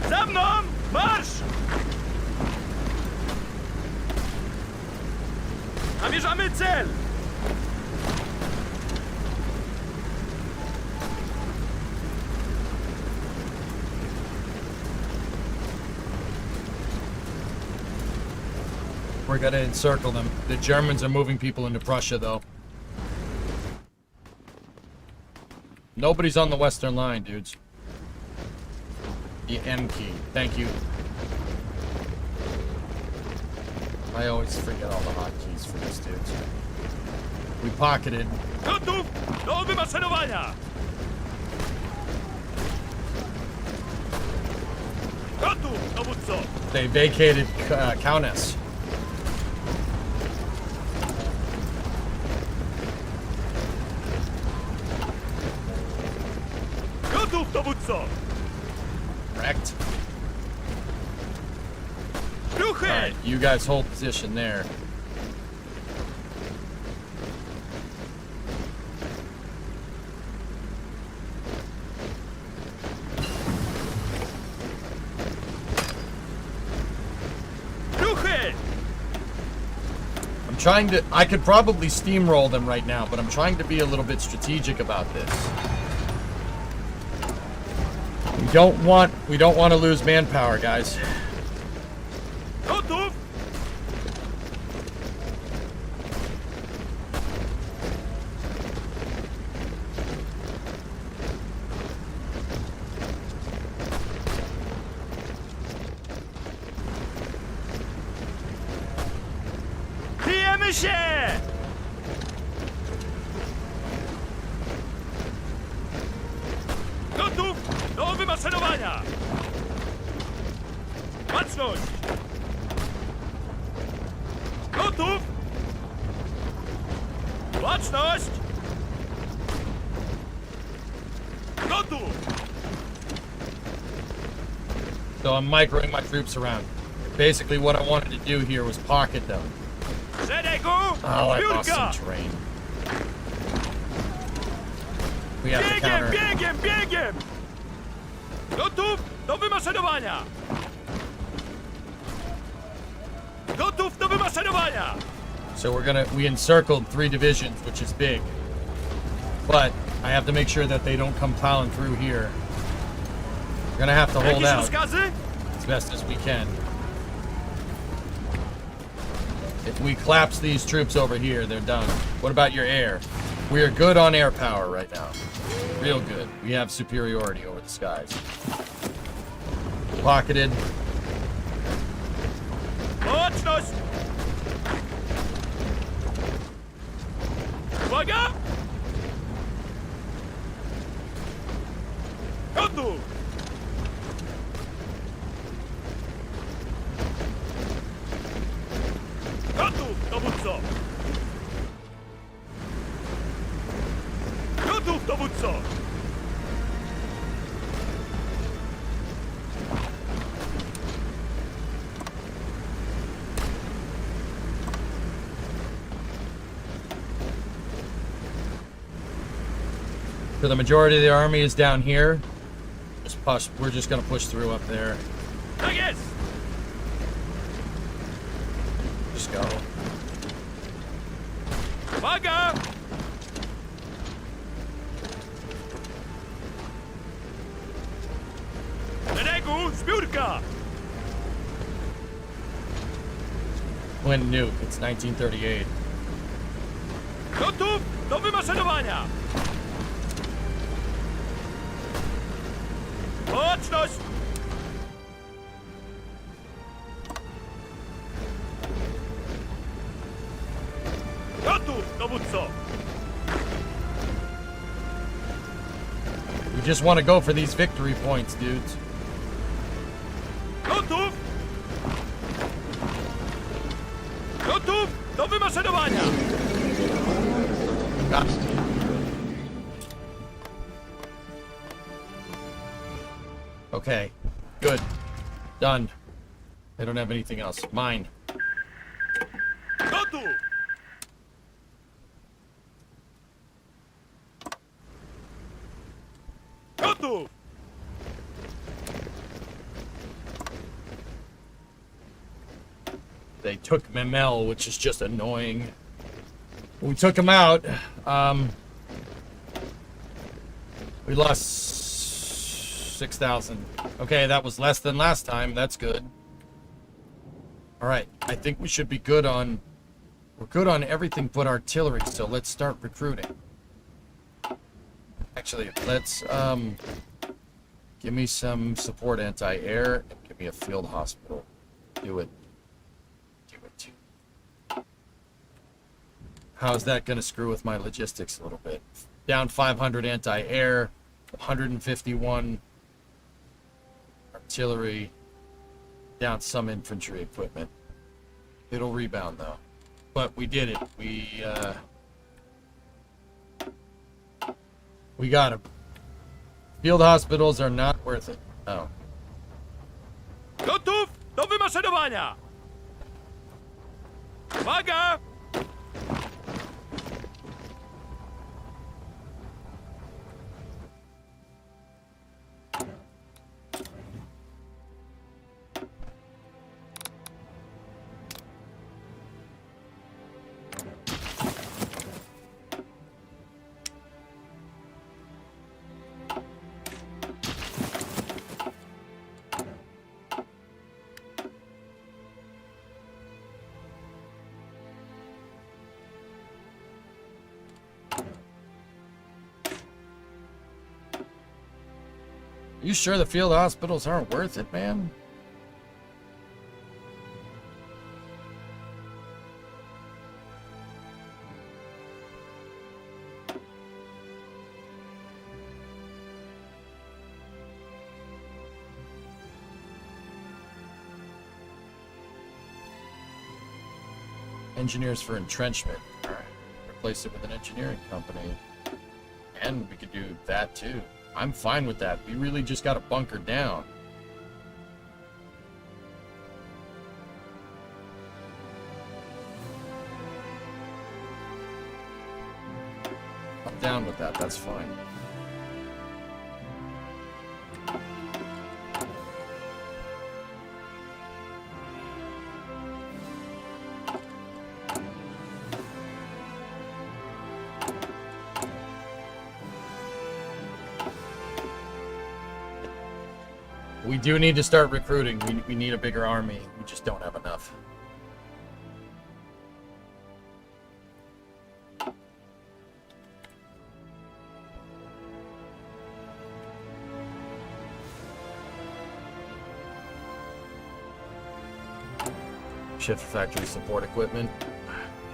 Za mną! Marsz! Namierzamy cel! We're gonna encircle them. The Germans are moving people into Prussia, though. Nobody's on the western line, dudes. The M key. Thank you. I always forget all the hotkeys for this, dudes. We pocketed. Gotów do wymaszerowania! Gotów, dowódco! They vacated Countess. Gotów, dowódco! Correct. Ruchy! All right, you guys hold position there. Ruchy! I'm trying to. I could probably steamroll them right now, but I'm trying to be a little bit strategic about this. We don't want to lose manpower, guys. Gotów! Bijemy się! Gotów do wymaszerowania! Baczność! Gotów! Baczność! Gotów! So I'm microing my troops around. Basically, what I wanted to do here was pocket them. Szeregu! Oh, I lost Zbiórka! some terrain. We have to Biegiem, counter. biegiem, biegiem! Gotów do wymaszerowania! Gotów do wymaszerowania! So we encircled 3 divisions, which is big. But I have to make sure that they don't come plowing through here. We're gonna have to hold Jakieś out rozkazy? as best as we can. If we collapse these troops over here, they're done. What about your air? We are good on air power right now. Real good. We have superiority over the skies. Pocketed. Baczność! Uwaga! Gotów! dowódco! So the majority of the army is down here. We're just gonna push through up there. Tak jest! Just go. Uwaga! Szeregu, zbiórka! When nuke, it's 1938. Gotów do wymaszerowania! Baczność! Gotów, dowódco! We just want to go for these victory points, dudes. Gotów! Gotów do wymaszerowania! God. Okay, good. Done. They don't have anything else. Mine. Gotów! Gotów! They took Memel, which is just annoying. We took him out. We lost 6,000. Okay, that was less than last time. That's good. All right, I think we should be good on... We're good on everything but artillery, so let's start recruiting. Actually, let's, give me some support anti-air and give me a field hospital. Do it. Do it. How's that going to screw with my logistics a little bit? Down 500 anti-air, 151 artillery, down some infantry equipment. It'll rebound though. But we did it. We got him. Field hospitals are not worth it. Oh. Gotów do wymaszerowania! Uwaga! You sure the field hospitals aren't worth it, man? Engineers for entrenchment. All right. Replace it with an engineering company. And we could do that too. I'm fine with that. We really just got to bunker down. I'm down with that. That's fine. We do need to start recruiting. We need a bigger army. We just don't have enough. Shift factory support equipment.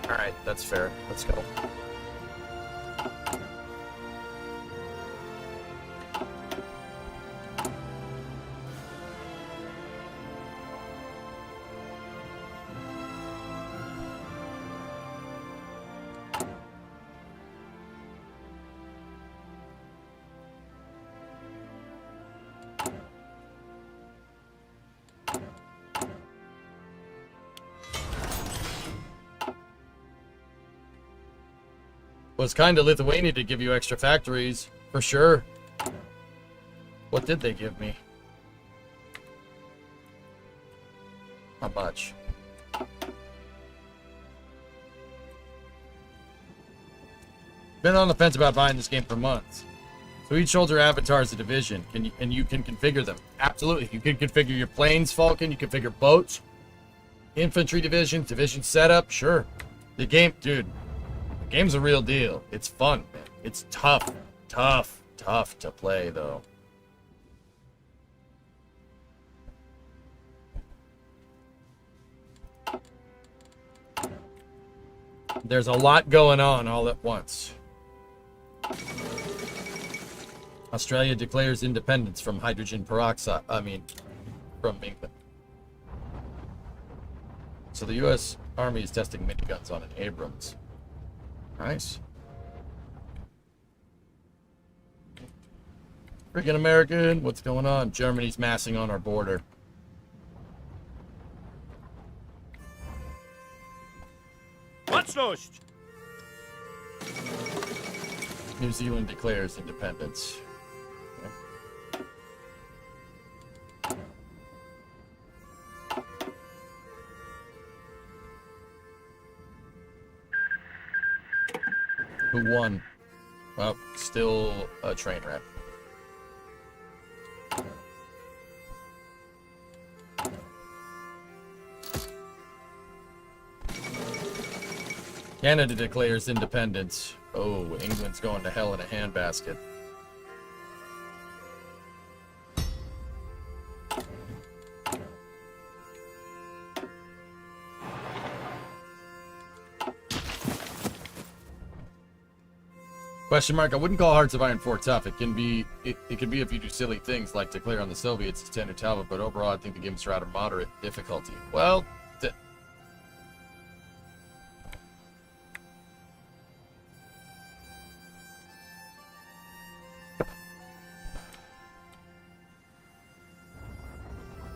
All right, that's fair. Let's go. Was kind of Lithuania to give you extra factories, for sure. What did they give me? Not much. Been on the fence about buying this game for months. So each soldier avatar is a division, and you can configure them. Absolutely. You can configure your planes, Falcon. You configure boats, infantry divisions, division setup. Sure. The game, dude, the game's a real deal. It's fun, man. It's tough to play, though. There's a lot going on all at once. Australia declares independence from hydrogen peroxide. From England. So the U.S. Army is testing miniguns on an Abrams. Nice. Freaking American, what's going on? Germany's massing on our border. Baczność! New Zealand declares independence. Who won? Well, still a train wreck. Canada declares independence. Oh, England's going to hell in a handbasket. Question mark. I wouldn't call Hearts of Iron 4 tough. It can be if you do silly things like declare on the Soviets as standard Talbot, but overall I think the game's rather moderate difficulty. Well,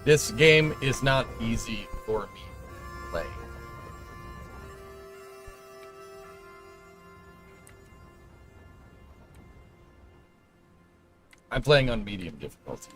this game is not easy for me to play. I'm playing on medium difficulty.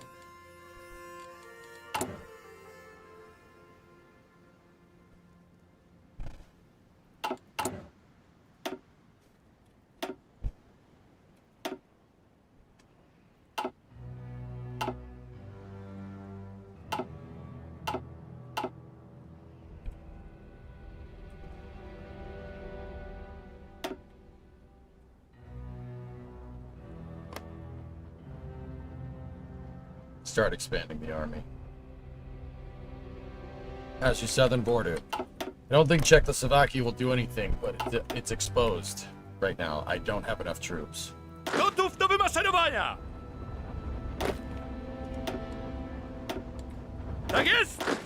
Start expanding the army. As your southern border. I don't think Czechoslovakia will do anything, but it's exposed right now. I don't have enough troops. Gotów do wymaszerowania! Tak jest!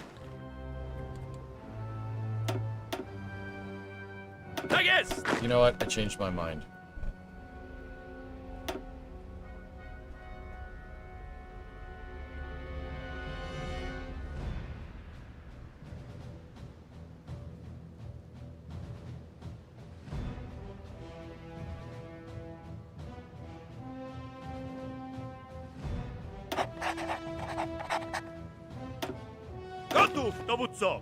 Tak jest! You know what? I changed my mind. Gotów, dowódco!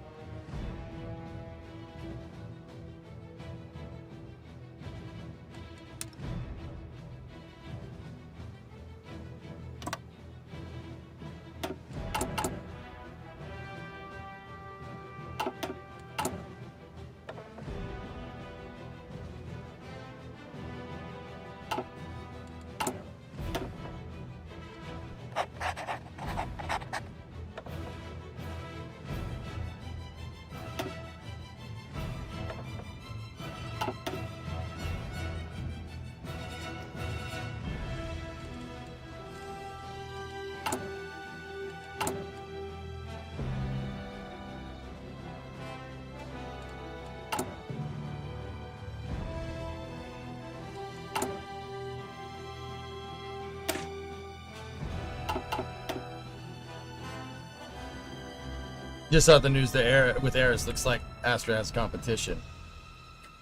Just saw the news that with Eris looks like Astra has competition.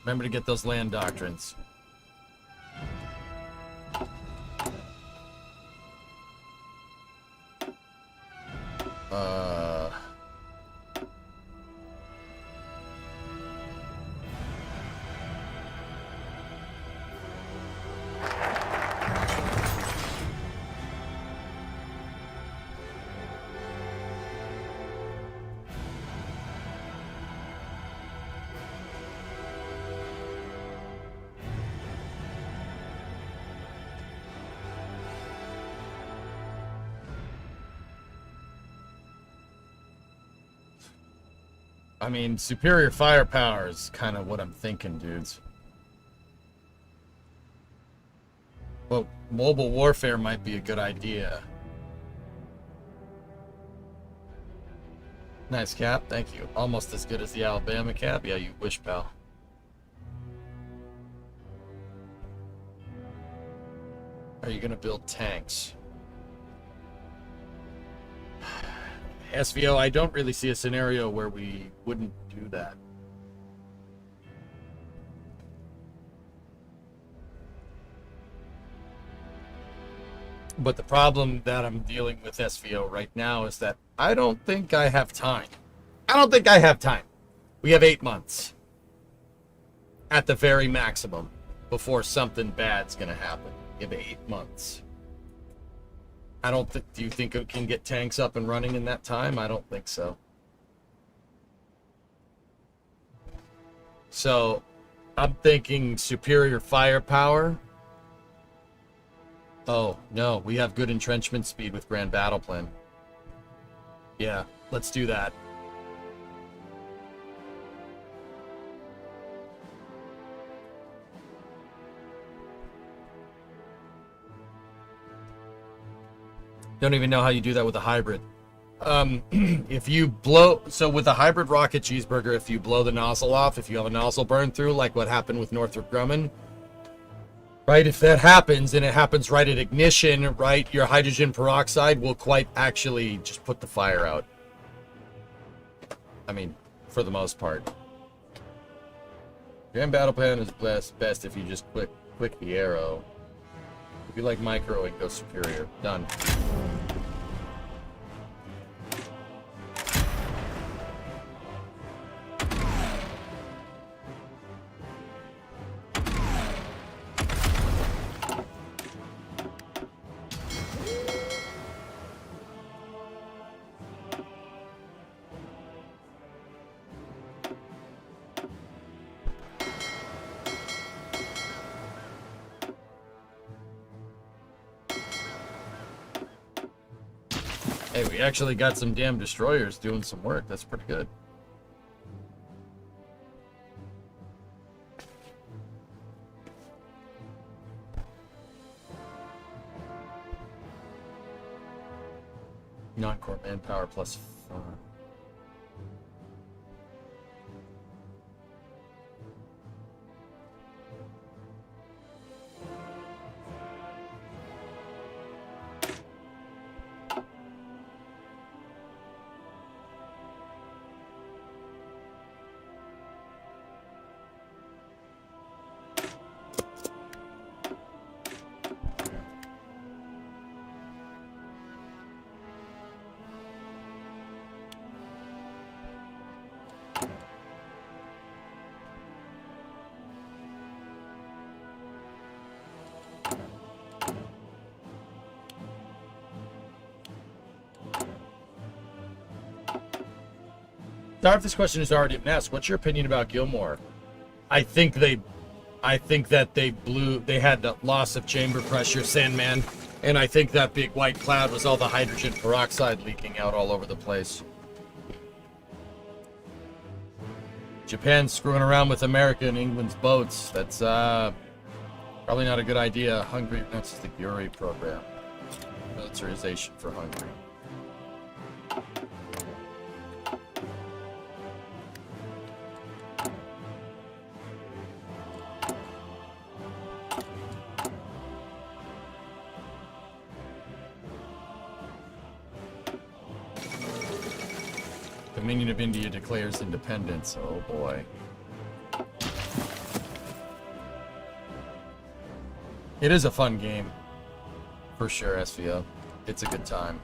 Remember to get those land doctrines. Uh... I mean, superior firepower is kind of what I'm thinking, dudes. Well, mobile warfare might be a good idea. Nice cap, thank you. Almost as good as the Alabama cap. Yeah, you wish, pal. Are you gonna build tanks? SVO, I don't really see a scenario where we wouldn't do that. But the problem that I'm dealing with SVO right now is that I don't think I have time. We have 8 months at the very maximum before something bad's gonna happen. We have 8 months. I don't think. Do you think it can get tanks up and running in that time? I don't think so. So, I'm thinking superior firepower. Oh, no, we have good entrenchment speed with Grand Battle Plan. Yeah, let's do that. Don't even know how you do that with a hybrid. If you blow, so with a hybrid rocket cheeseburger, if you blow the nozzle off, if you have a nozzle burn through, like what happened with Northrop Grumman, right? If that happens and it happens right at ignition, right, your hydrogen peroxide will quite actually just put the fire out. I mean, for the most part. Grand Battle Plan is best if you just click the arrow. If you like micro, it goes superior. Done. Hey, we actually got some damn destroyers doing some work. That's pretty good. Non-core manpower plus 4. Sorry if this question has already been asked. What's your opinion about Gilmore? I think that they had the loss of chamber pressure, Sandman, and I think that big white cloud was all the hydrogen peroxide leaking out all over the place. Japan's screwing around with America and England's boats. That's probably not a good idea. Hungary, that's the Uri program. Militarization for Hungary. Dominion of India declares independence. Oh boy. It is a fun game. For sure, SVO. It's a good time.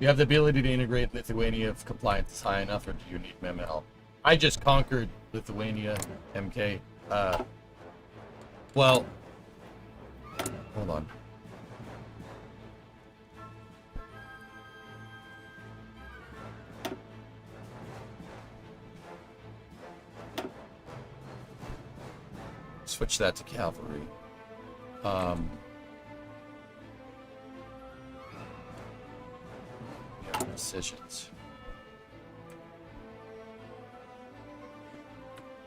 You have the ability to integrate Lithuania if compliance is high enough, or do you need MML? I just conquered Lithuania, MK. Well, hold on. Switch that to cavalry. Yeah, decisions.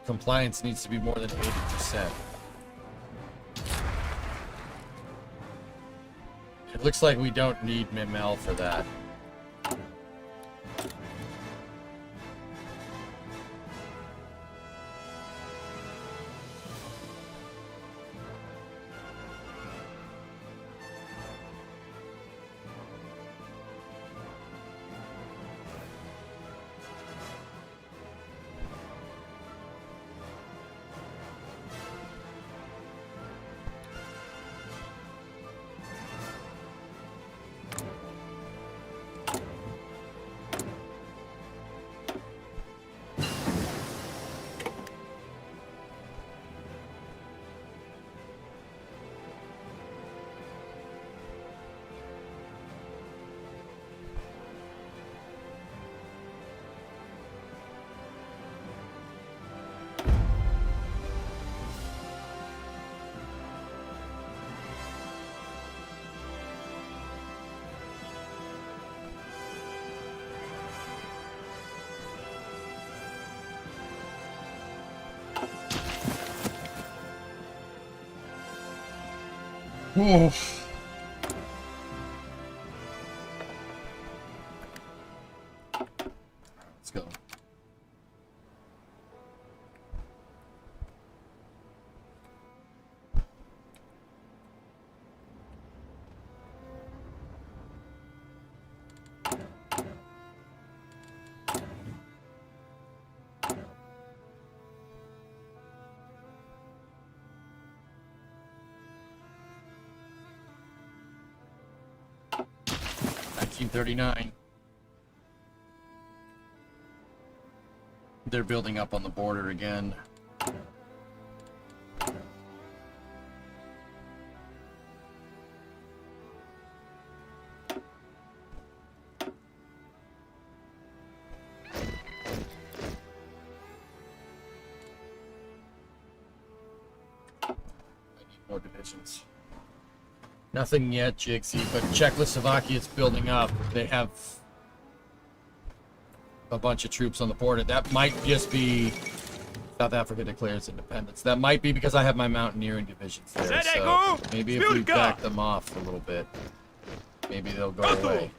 Compliance needs to be more than 80%. It looks like we don't need MML for that. Oof. Let's go. $1939. They're building up on the border again. I need more divisions. Nothing yet, Jigsy, but Czechoslovakia is building up. They have a bunch of troops on the border. That might just be South Africa declares independence. That might be because I have my mountaineering divisions there. So maybe if we back them off a little bit, maybe they'll go away.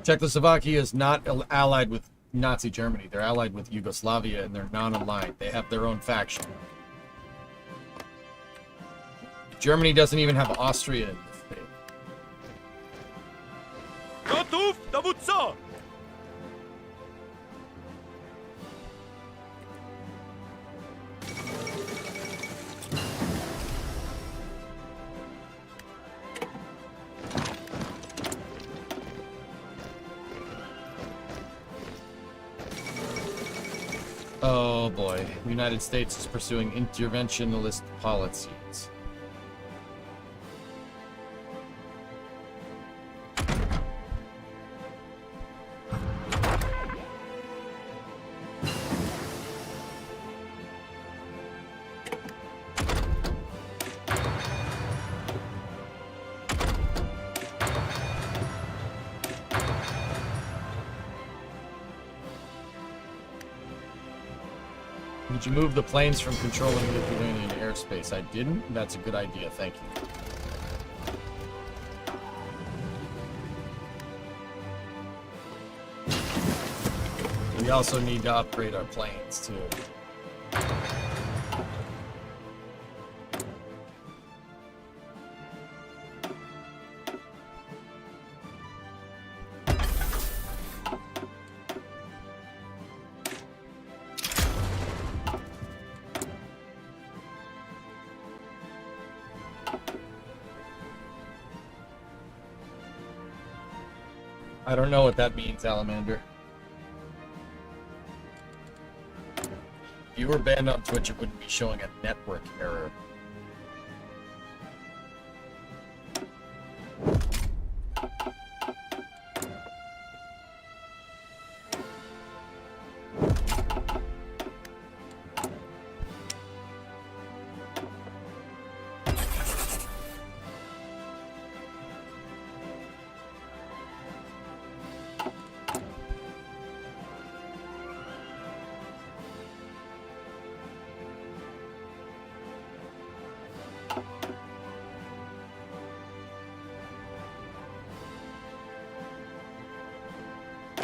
Czechoslovakia is not allied with Nazi Germany. They're allied with Yugoslavia, and they're non-aligned. They have their own faction. Germany doesn't even have Austria in this state. Gotów, dowódco! Oh boy, the United States is pursuing interventionist policies. Did you move the planes from controlling Lithuanian airspace? I didn't. That's a good idea. Thank you. We also need to upgrade our planes, too. I don't know what that means, Alamander. If you were banned on Twitch, it wouldn't be showing a network error.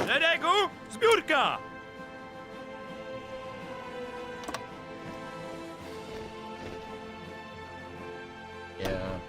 Zedegu, zbiórka! Yeah.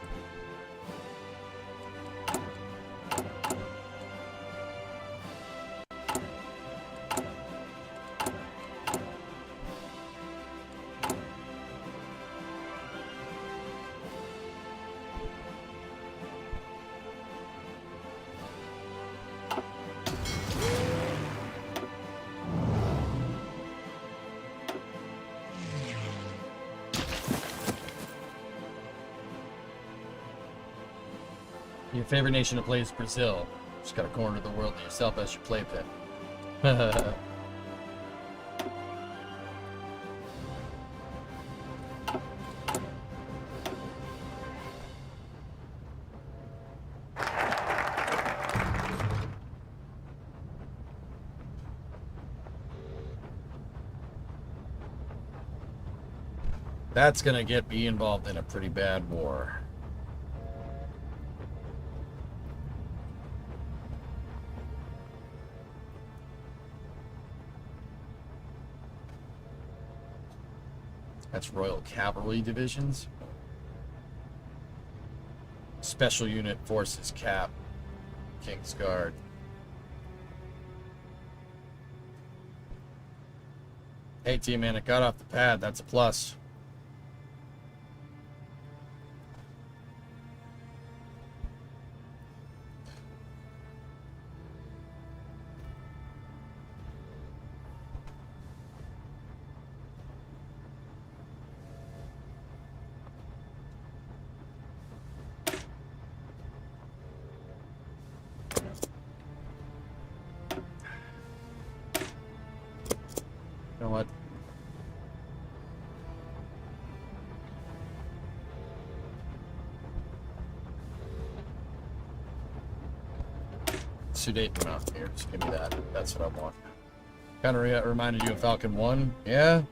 Your favorite nation to play is Brazil. Just gotta corner the world to yourself as your playpen. That's gonna get me involved in a pretty bad war. That's Royal Cavalry Divisions. Special Unit Forces Cap. King's Guard. Hey T-Man, it got off the pad. That's a plus. You know what? Sudate them out here. Just give me that. That's what I want. Kind of reminded you of Falcon 1. Yeah?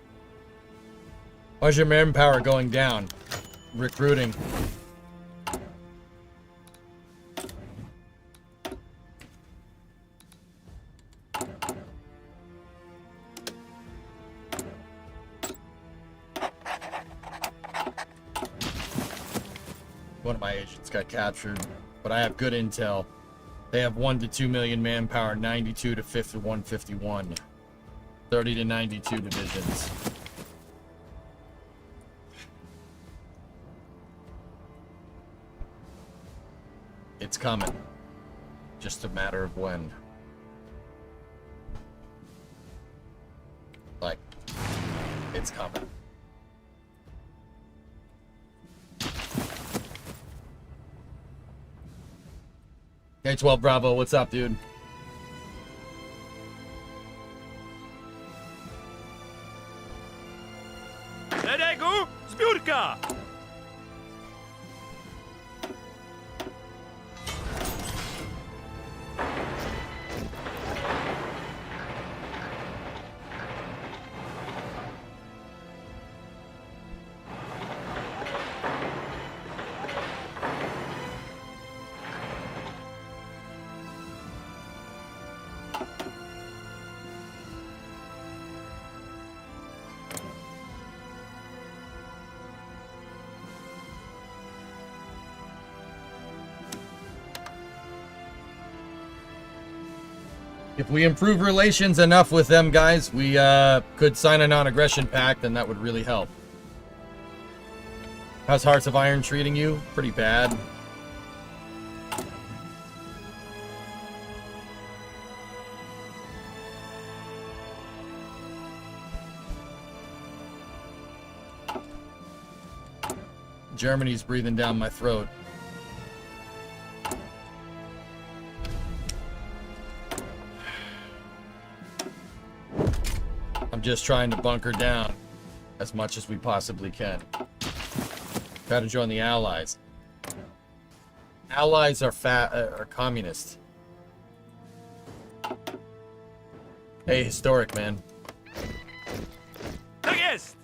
Why's your manpower going down? Recruiting. One of my agents got captured, but I have good intel. They have 1 to 2 million manpower, 92 to 151, 30 to 92 divisions. It's coming. Just a matter of when. Like, it's coming. K12 Bravo, what's up, dude? Zedegu, zbiórka! If we improve relations enough with them guys, we could sign a non-aggression pact, and that would really help. How's Hearts of Iron treating you? Pretty bad. Germany's breathing down my throat. I'm just trying to bunker down as much as we possibly can. Try to join the Allies. Allies are communist. Hey, historic, man. Yes!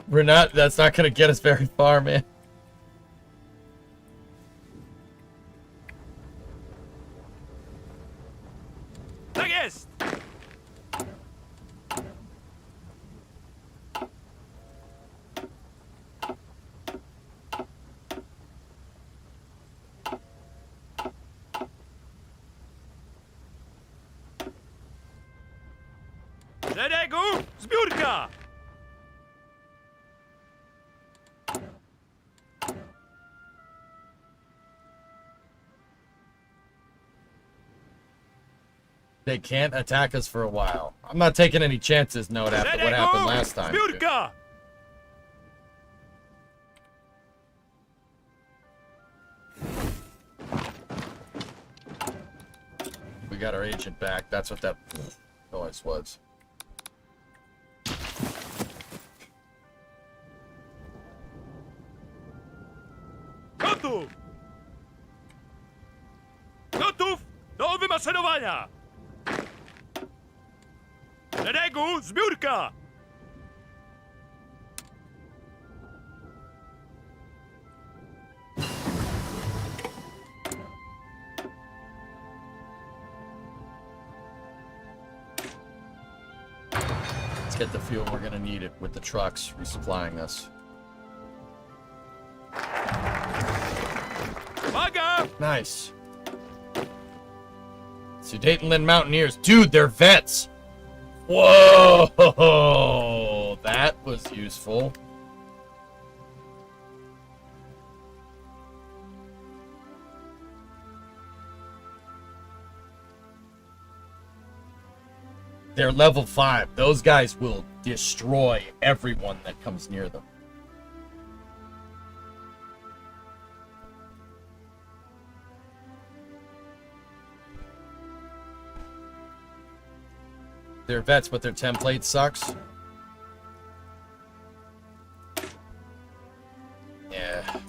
We're not, that's not gonna get us very far, man. Yes! Szeregu, zbiórka! They can't attack us for a while. I'm not taking any chances, Note, after what happened last time. Dude. Zbiórka! We got our agent back. That's what that noise was. Gotów! Gotów do wymaszerowania! Szeregu, zbiórka! Let's get the fuel. We're gonna need it with the trucks resupplying us. Uwaga! Nice. Sudetenland Mountaineers. Dude, they're vets. Whoa! That was useful. They're level 5. Those guys will destroy everyone that comes near them. They're vets, but their template sucks. Yeah.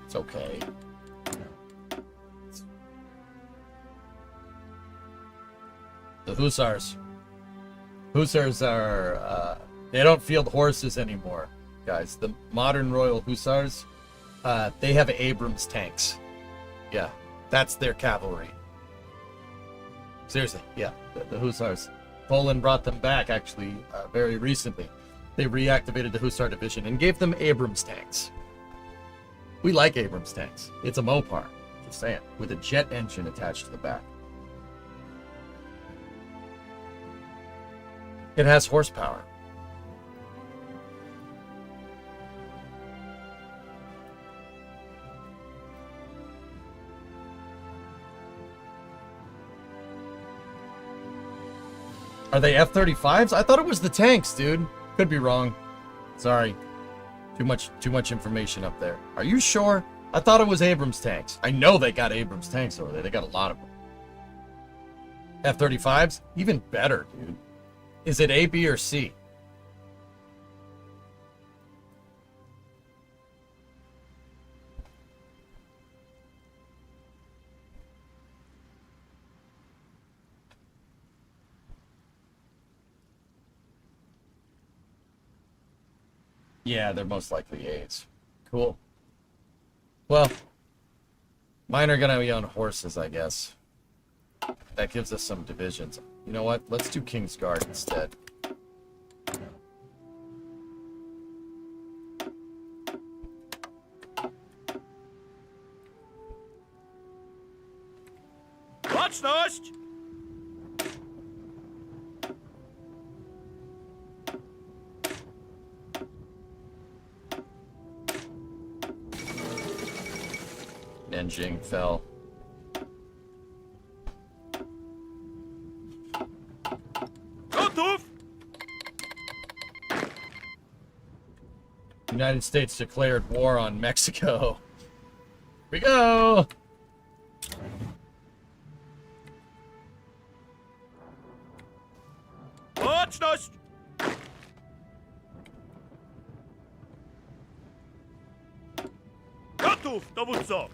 It's okay. The Hussars. Hussars are, they don't field horses anymore, guys. The modern Royal Hussars, they have Abrams tanks. Yeah, that's their cavalry. Seriously, yeah, the Hussars. Polan brought them back, actually, very recently. They reactivated the Hussar division and gave them Abrams tanks. We like Abrams tanks. It's a Mopar, just saying, with a jet engine attached to the back. It has horsepower. Are they F-35s? I thought it was the tanks, dude. Could be wrong. Sorry. Too much information up there. Are you sure? I thought it was Abrams tanks. I know they got Abrams tanks over there. They got a lot of them. F-35s? Even better, dude. Is it A, B, or C? Yeah, they're most likely A's. Cool. Well, mine are gonna be on horses, I guess. That gives us some divisions. You know what? Let's do King's Guard instead. Baczność! Nanjing fell. Gotów! United States declared war on Mexico. Here we go. Baczność! Gotów, dowódco!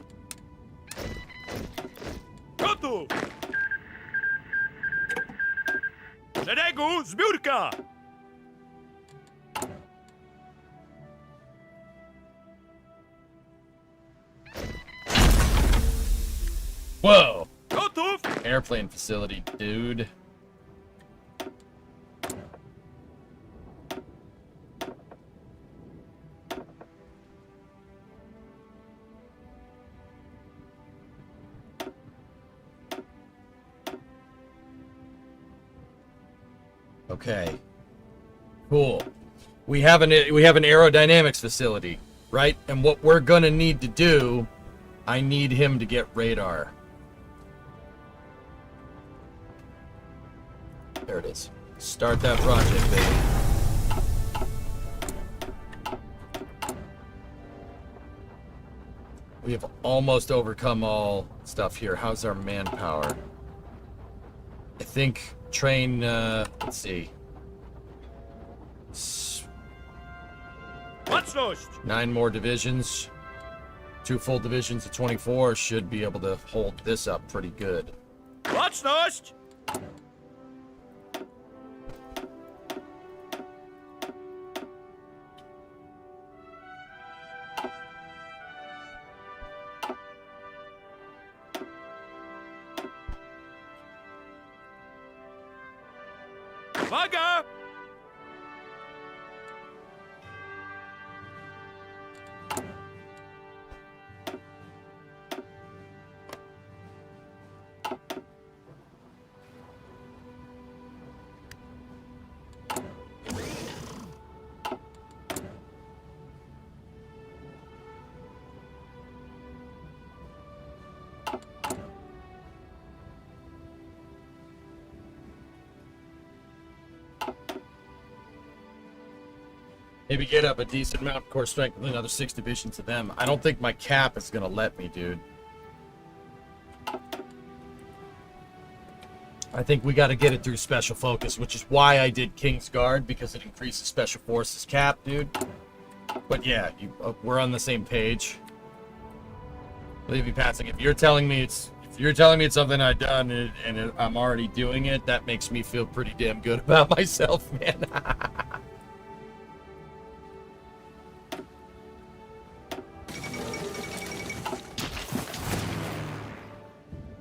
Gotów! W szeregu, zbiórka! Whoa. Gotów! Airplane facility, dude. Okay. Cool. We have an aerodynamics facility, right? And what we're gonna need to do, I need him to get radar. There it is. Start that project, baby. We have almost overcome all stuff here. How's our manpower? I think train, let's see. 9 more divisions. 2 full divisions of 24 should be able to hold this up pretty good. Baczność! Uwaga! Maybe get up a decent amount of core strength with another 6 divisions of them. I don't think my cap is gonna let me, dude. I think we gotta get it through special focus, which is why I did King's Guard, because it increases special forces cap, dude. But yeah, we're on the same page. Believe me, Patsing, if you're telling me it's something I've done and I'm already doing it, that makes me feel pretty damn good about myself, man.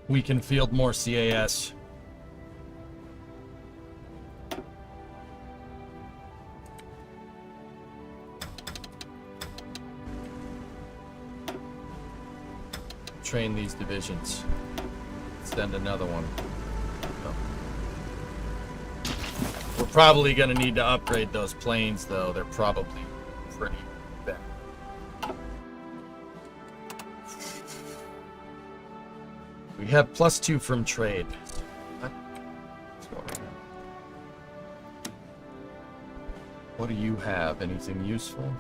We can field more CAS. Train these divisions. Send another one. We're probably going to need to upgrade those planes, though. They're probably pretty bad. We have +2 from trade. What do you have? Anything useful?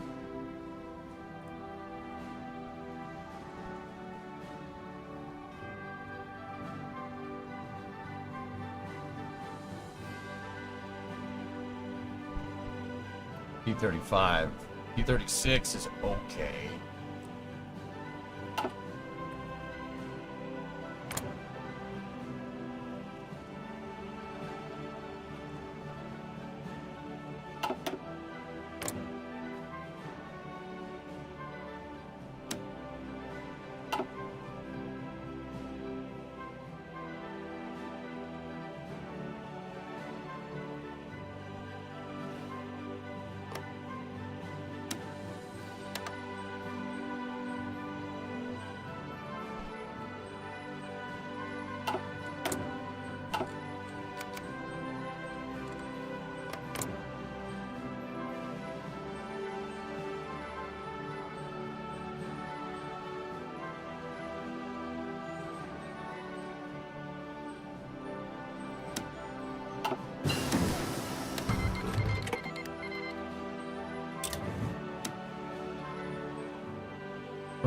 P-35. P-36 is okay.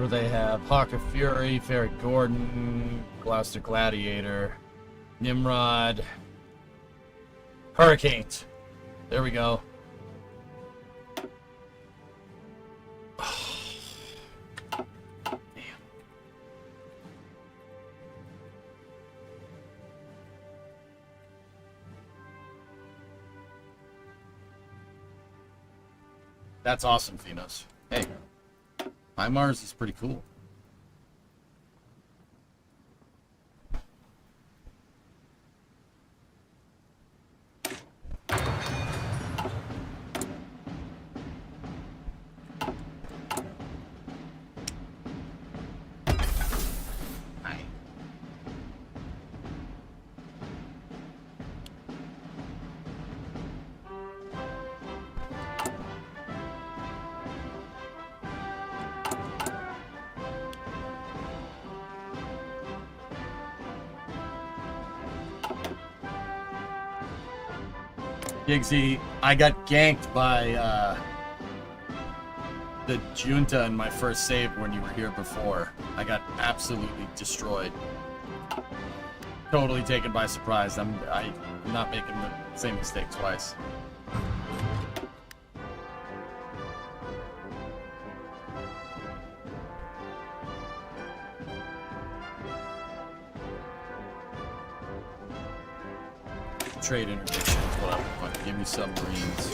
What do they have? Hawk of Fury, Fairy Gordon, Gloucester Gladiator, Nimrod, Hurricanes. There we go. That's awesome, Phenos. Hey, my Mars is pretty cool. Giggsy, I got ganked by the junta in my first save when you were here before. I got absolutely destroyed. Totally taken by surprise. I'm not making the same mistake twice. Trade interdiction is what I want. Give me submarines.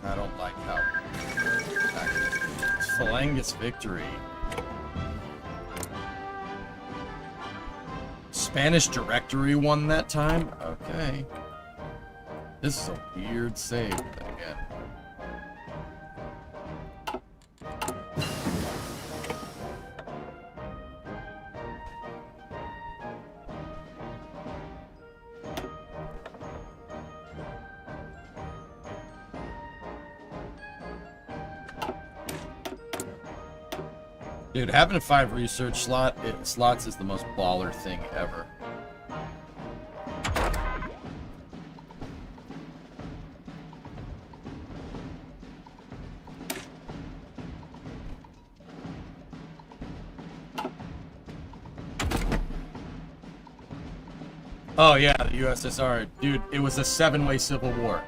I don't like how it's Phalangus victory. Spanish Directory won that time? Okay. This is a weird save again. Dude, having a 5 research slots is the most baller thing ever. Oh yeah, the USSR, dude. It was a 7-way civil war.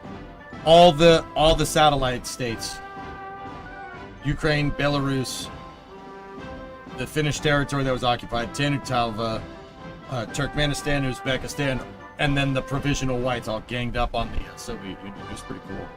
All the satellite states, Ukraine, Belarus, the Finnish territory that was occupied, Tanutalva, Turkmenistan, Uzbekistan, and then the provisional whites all ganged up on the Soviet Union. It was pretty cool.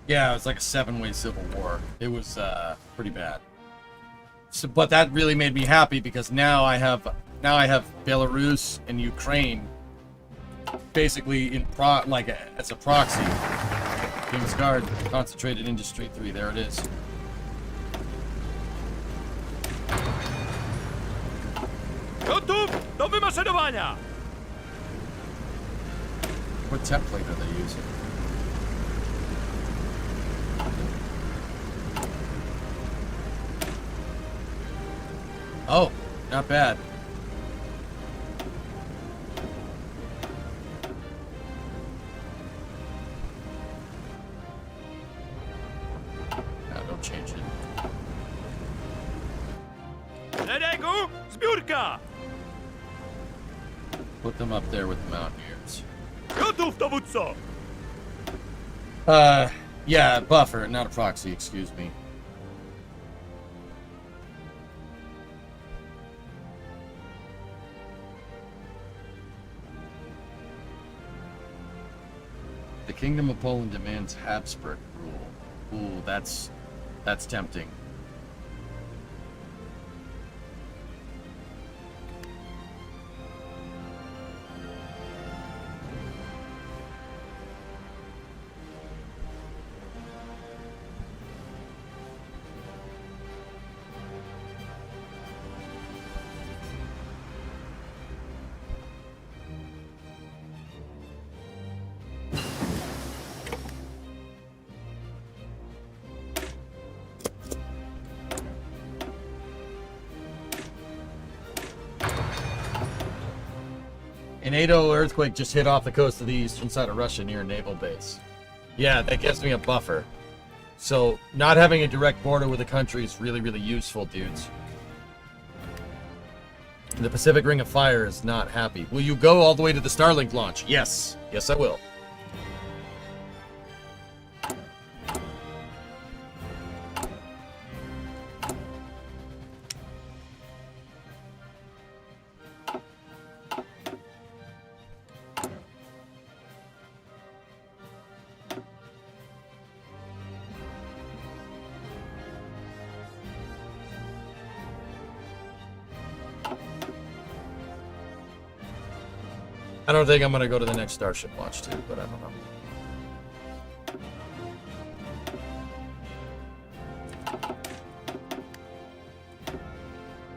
Yeah, it was like a 7-way civil war. It was pretty bad. So, but that really made me happy because now I have Belarus and Ukraine basically in as a proxy. King's Guard, concentrated industry 3. There it is. Gotów do wymaszerowania! What template are they using? Oh, not bad. No, don't change it. Szeregu, zbiórka! Put them up there with the Mountaineers. Gotów, dowódco! Yeah, buffer, not a proxy, excuse me. The Kingdom of Poland demands Habsburg rule. Ooh, that's tempting. An 8.0 earthquake just hit off the coast of the eastern side of Russia near a naval base. Yeah, that gives me a buffer. So, not having a direct border with the country is really, really useful, dudes. The Pacific Ring of Fire is not happy. Will you go all the way to the Starlink launch? Yes. Yes, I will. I don't think I'm going to go to the next Starship launch, too, but I don't know.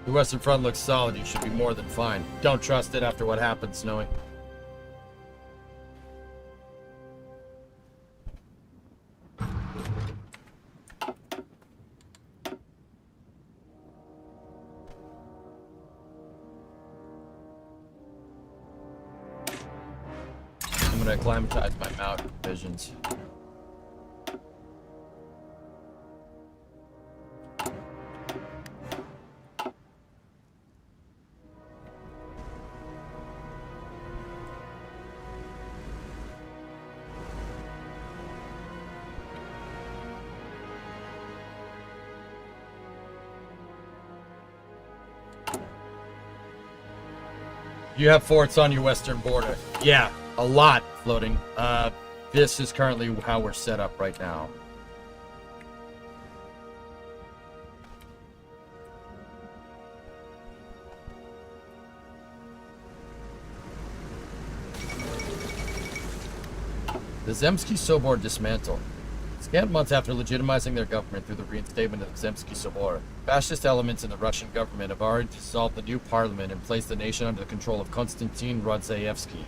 The Western Front looks solid. You should be more than fine. Don't trust it after what happened, Snowy. I'm going to acclimatize my mountain visions. You have forts on your western border. Yeah, a lot floating. This is currently how we're set up right now. The Zemsky Sobor dismantled. Scant months after legitimizing their government through the reinstatement of the Zemsky Sobor, fascist elements in the Russian government have already dissolved the new parliament and placed the nation under the control of Konstantin Radzaevsky.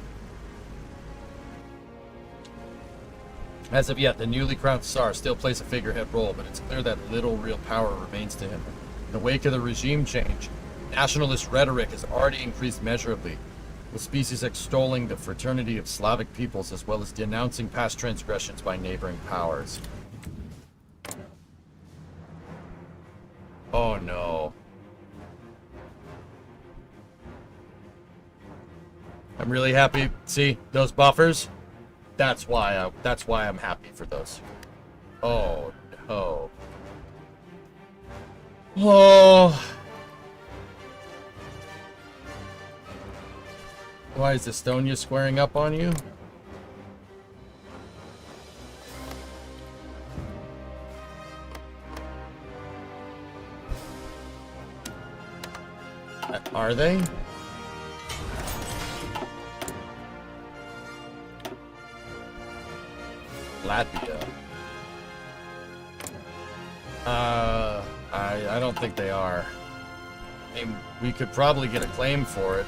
As of yet, the newly crowned Tsar still plays a figurehead role, but it's clear that little real power remains to him. In the wake of the regime change, nationalist rhetoric has already increased measurably, with species extolling the fraternity of Slavic peoples as well as denouncing past transgressions by neighboring powers. Oh no. I'm really happy. See, those buffers? That's why I'm happy for those. Oh no. Oh. Why is Estonia squaring up on you? Are they? Latvia. I don't think they are. I mean, we could probably get a claim for it.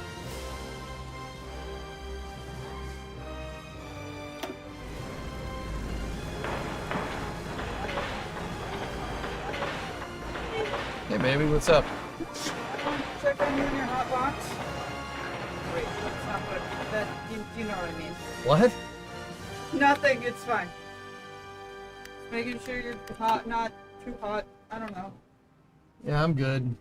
Hey, baby, what's up? Check on you in your hot box. Wait, that's not what that. You know what I mean. What? Nothing. It's fine. Making sure you're hot, not too hot. I don't know. Yeah, I'm good.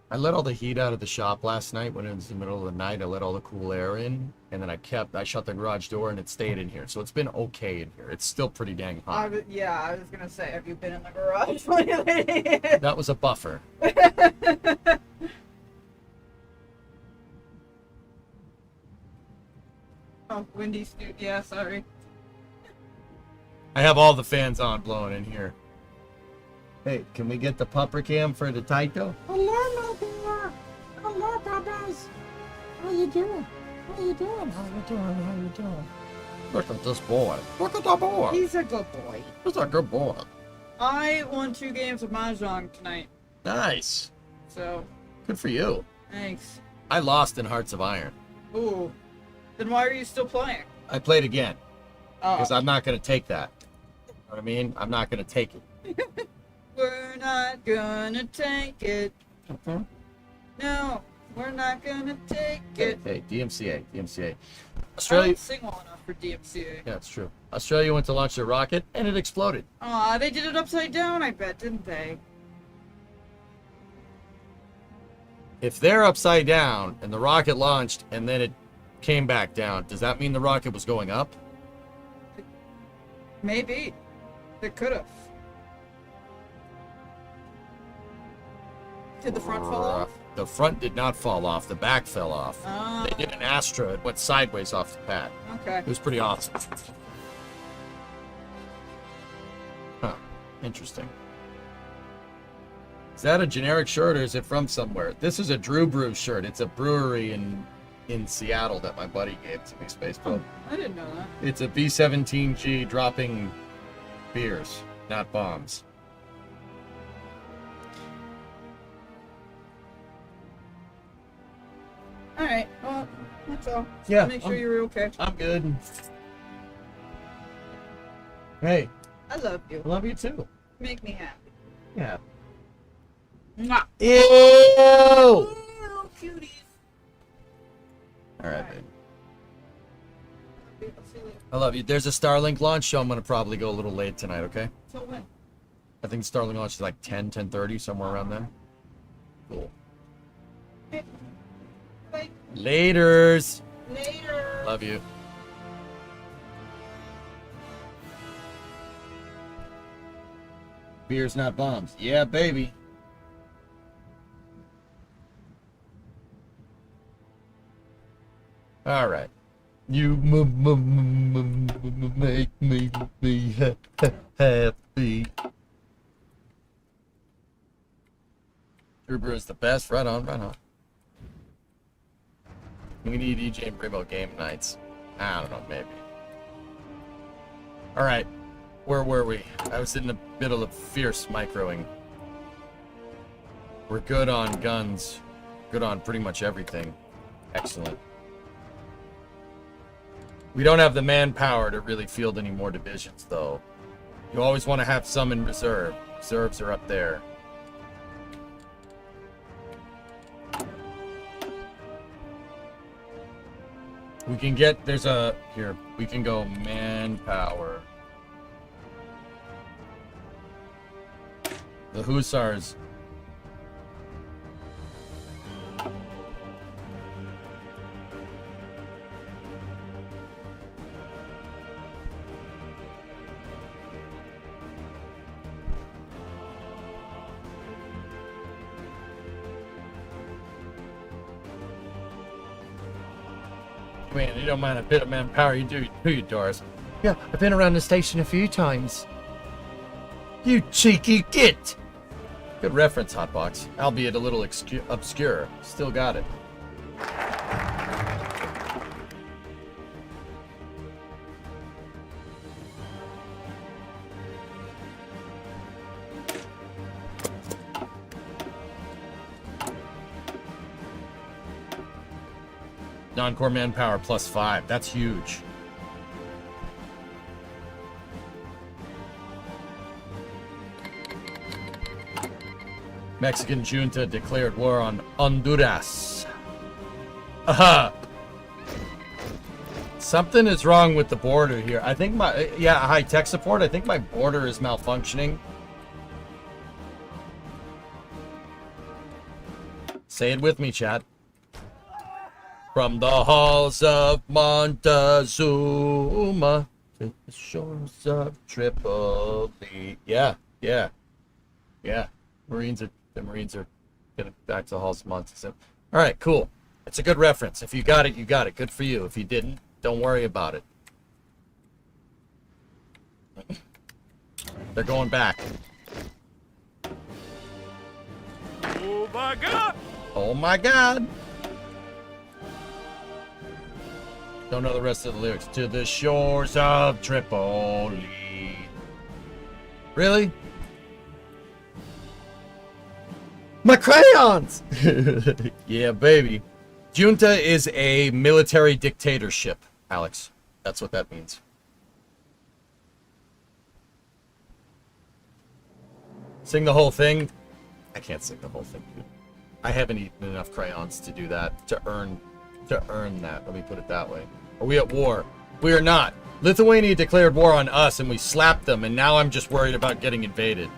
I let all the heat out of the shop last night when it was the middle of the night. I let all the cool air in, and then I shut the garage door and it stayed in here. So it's been okay in here. It's still pretty dang hot. I was gonna say, have you been in the garage lately? That was a buffer. Oh, windy stew. Yeah, sorry. I have all the fans on blowing in here. Hey, can we get the pupper cam for the Taito? Hello, my dear. Hello, Bubbles. How you doing? How you doing? How you doing? How you doing? Look at this boy. Look at that boy. He's a good boy. He's a good boy. I won 2 games of Mahjong tonight. Nice. So, Good for you. thanks. I lost in Hearts of Iron. Ooh. Then why are you still playing? I played again Oh. because I'm not going to take that. You know what I mean? I'm not going to take it. We're not gonna take it. Uh-huh. No, we're not gonna take it. Hey, DMCA. I Australia. don't sing well enough for DMCA. Yeah, it's true. Australia went to launch their rocket and it exploded. Aw, they did it upside down, I bet, didn't they? If they're upside down and the rocket launched and then it came back down, does that mean the rocket was going up? Maybe. They could have. Did the front fall off? The front did not fall off. The back fell off. Ah, They did an Astra. It went sideways off the pad. okay. It was pretty awesome. Huh. Interesting. Is that a generic shirt or is it from somewhere? This is a Drew Brew shirt. It's a brewery in Seattle that my buddy gave to me, Space Pub. I didn't know that. It's a B-17G dropping beers, not bombs. Alright, well, that's all. Just Yeah, Make sure you're okay. I'm good. Hey, I love you. I love you too. Make me happy. Yeah. Mwah. Ew! Oh, cuties. All right, babe. I'll see you later. I love you. There's a Starlink launch, so I'm going to probably go a little late tonight, okay? So when? I think Starlink launch is like 10:30, somewhere around then. Cool. Bye. Laters. Later. Love you. Beers, not bombs. Yeah, baby. All right. You make me happy. Drew Brew is the best. Right on, right on. We need EJ and Brimo game nights. I don't know, maybe. All right. Where were we? I was in the middle of fierce microing. We're good on guns. Good on pretty much everything. Excellent. We don't have the manpower to really field any more divisions, though. You always want to have some in reserve. Reserves are up there. We can get, here, we can go manpower. The Hussars. Man, you don't mind a bit of manpower, you do you, Doris? Yeah, I've been around the station a few times. You cheeky git! Good reference, Hotbox. Albeit a little obscure. Still got it. Non-core manpower +5. That's huge. Mexican junta declared war on Honduras. Aha! Something is wrong with the border here. I think high tech support. I think my border is malfunctioning. Say it with me, chat. From the halls of Montezuma to the shores of Tripoli. Yeah. The Marines are getting back to the halls of Montezuma. All right, cool. It's a good reference. If you got it, you got it. Good for you. If you didn't, don't worry about it. They're going back. Uwaga! Oh my god. Don't know the rest of the lyrics. To the shores of Tripoli. Really? My crayons! Yeah, baby. Junta is a military dictatorship, Alex. That's what that means. Sing the whole thing? I can't sing the whole thing, dude. I haven't eaten enough crayons to do that, to earn that. Let me put it that way. Are we at war? We are not. Lithuania declared war on us and we slapped them, and now I'm just worried about getting invaded.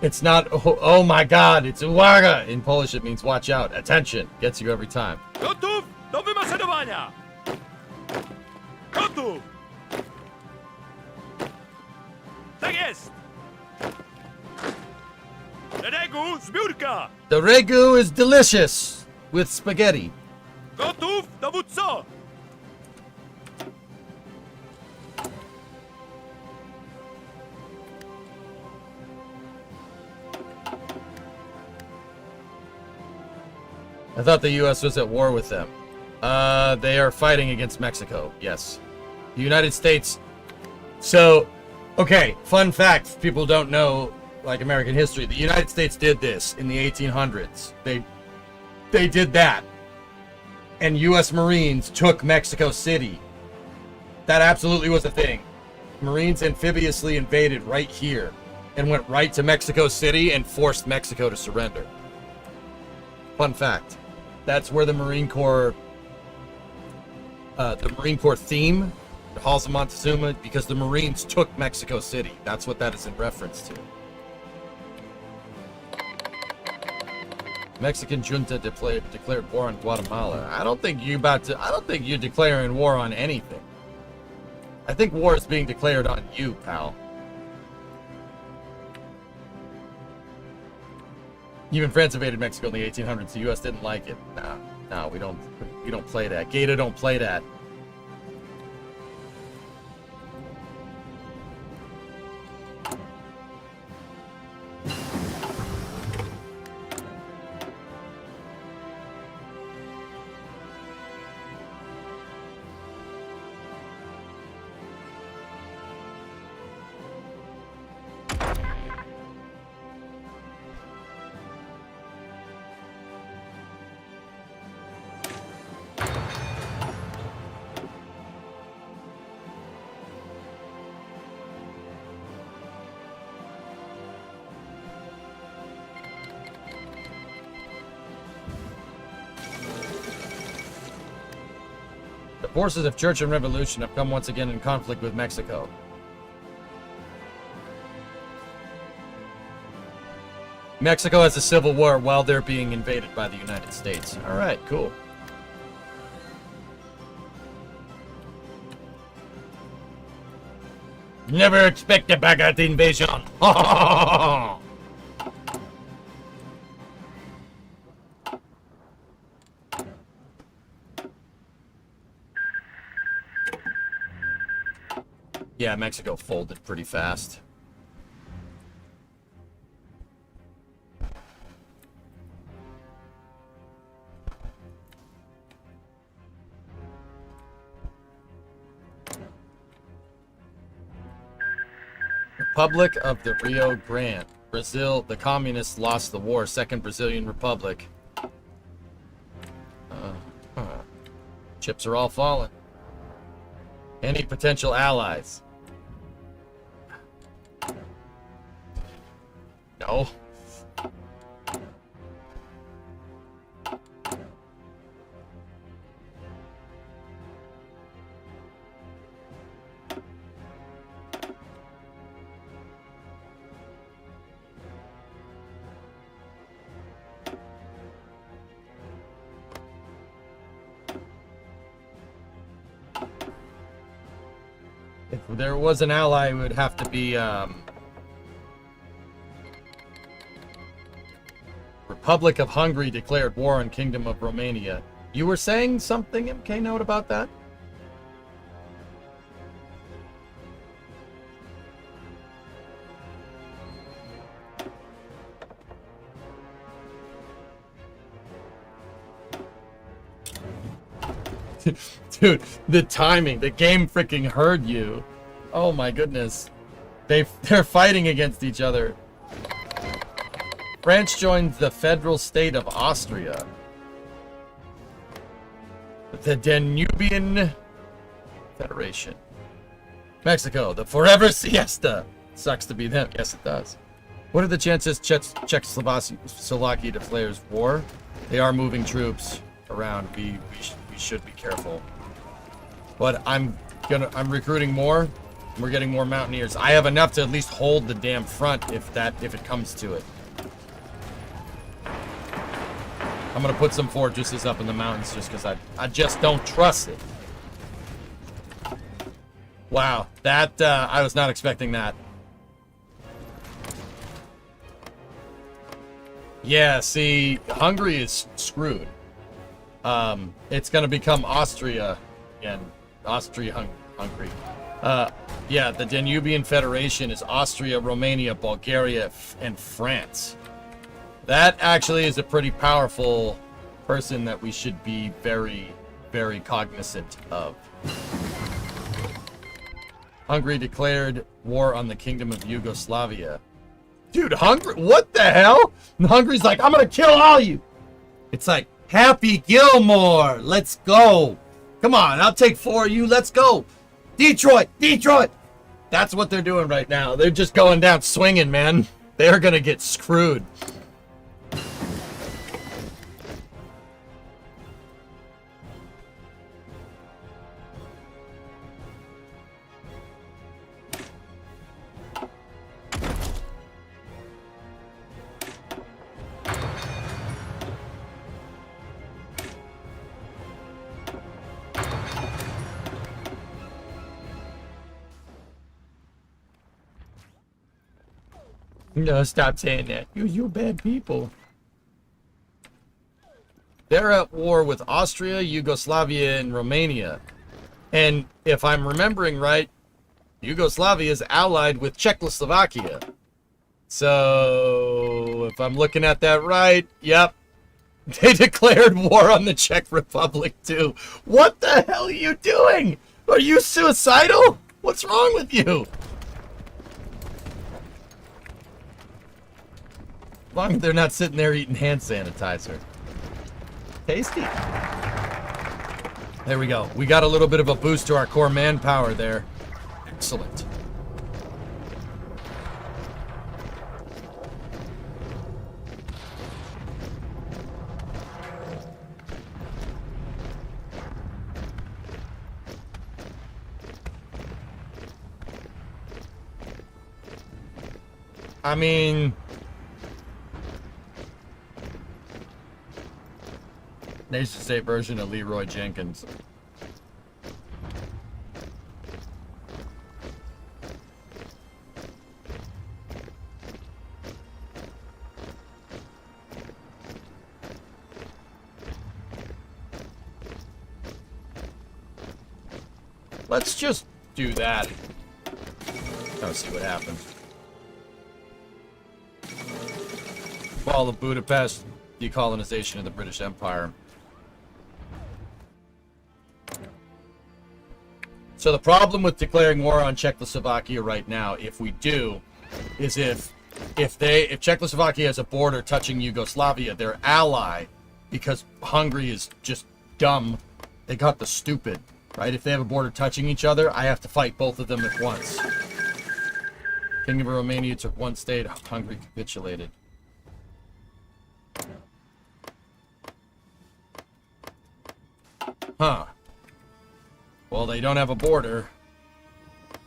It's not, oh my god, it's uwaga! In Polish it means watch out, attention, gets you every time. Gotów do wymaszerowania! Gotów! Tak jest! Szeregu, zbiórka! The ragu is delicious with spaghetti. Gotów, dowódco! I thought the U.S. was at war with them. They are fighting against Mexico, yes. The United States... So, okay, fun fact, people don't know, like, American history. The United States did this in the 1800s. They did that. And U.S. Marines took Mexico City. That absolutely was a thing. Marines amphibiously invaded right here and went right to Mexico City and forced Mexico to surrender. Fun fact. That's where the Marine Corps theme, the Halls of Montezuma, because the Marines took Mexico City. That's what that is in reference to. Mexican junta declared war on Guatemala. I don't think you're declaring war on anything. I think war is being declared on you, pal. Even France invaded Mexico in the 1800s. The U.S. didn't like it. No, we don't play that. Gaeta don't play that. The forces of Church and Revolution have come once again in conflict with Mexico. Mexico has a civil war while they're being invaded by the United States. Alright, cool. Never expect a baguette invasion. Yeah, Mexico folded pretty fast. Republic of the Rio Grande. Brazil, the communists lost the war. Second Brazilian Republic. Chips are all falling. Any potential allies? No. If there was an ally, it would have to be, Republic of Hungary declared war on Kingdom of Romania. You were saying something, MK Note, about that? Dude, the timing, the game freaking heard you. Oh my goodness. They're fighting against each other. France joined the federal state of Austria. The Danubian Federation. Mexico, the forever siesta. Sucks to be them. Yes, it does. What are the chances Czechoslovakia declares war? They are moving troops around. We should be careful. But I'm recruiting more. And we're getting more mountaineers. I have enough to at least hold the damn front if it comes to it. I'm gonna put some fortresses up in the mountains just because I just don't trust it. Wow, that I was not expecting that. Yeah, see, Hungary is screwed. It's gonna become Austria again. Hungary. Yeah, the Danubian Federation is Austria, Romania, Bulgaria, and France. That actually is a pretty powerful person that we should be very, very cognizant of. Hungary declared war on the Kingdom of Yugoslavia. Dude, Hungary, what the hell? Hungary's like, I'm gonna kill all you. It's like, Happy Gilmore, let's go. Come on, I'll take 4 of you, let's go. Detroit, Detroit. That's what they're doing right now. They're just going down swinging, man. They're gonna get screwed. No, stop saying that. You bad people. They're at war with Austria, Yugoslavia, and Romania. And if I'm remembering right, Yugoslavia is allied with Czechoslovakia. So, if I'm looking at that right, yep. They declared war on the Czech Republic, too. What the hell are you doing? Are you suicidal? What's wrong with you? As long as they're not sitting there eating hand sanitizer. Tasty. There we go. We got a little bit of a boost to our core manpower there. Excellent. I mean... Nation State version of Leroy Jenkins. Let's just do that. Let's see what happens. Fall of Budapest, decolonization of the British Empire. So the problem with declaring war on Czechoslovakia right now, if we do, is if Czechoslovakia has a border touching Yugoslavia, their ally, because Hungary is just dumb, they got the stupid, right? If they have a border touching each other, I have to fight both of them at once. Kingdom of Romania took one state, Hungary capitulated. Huh. Well, they don't have a border.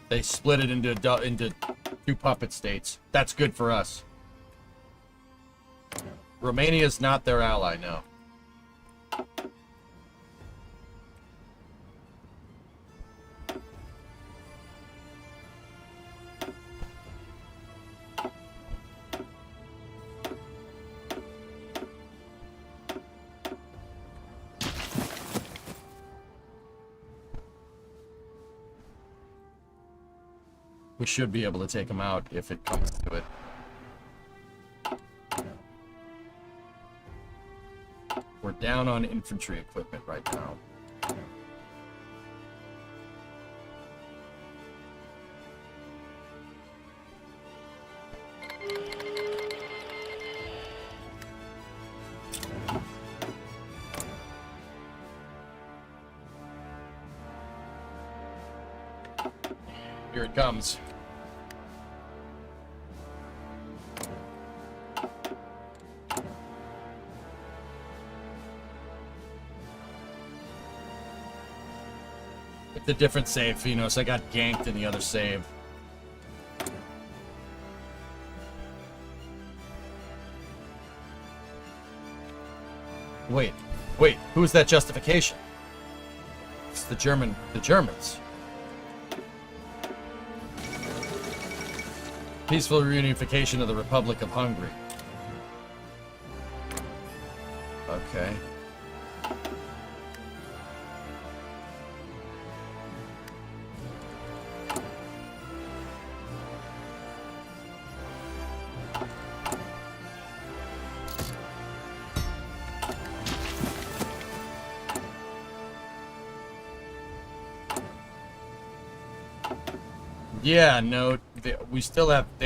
They split it into 2 puppet states. That's good for us. Romania is not their ally, no. We should be able to take them out if it comes to it. We're down on infantry equipment right now. Here it comes. It's a different save, you know, so I got ganked in the other save. Wait, who's that justification? It's the Germans. Peaceful reunification of the Republic of Hungary. Okay. Yeah, no, they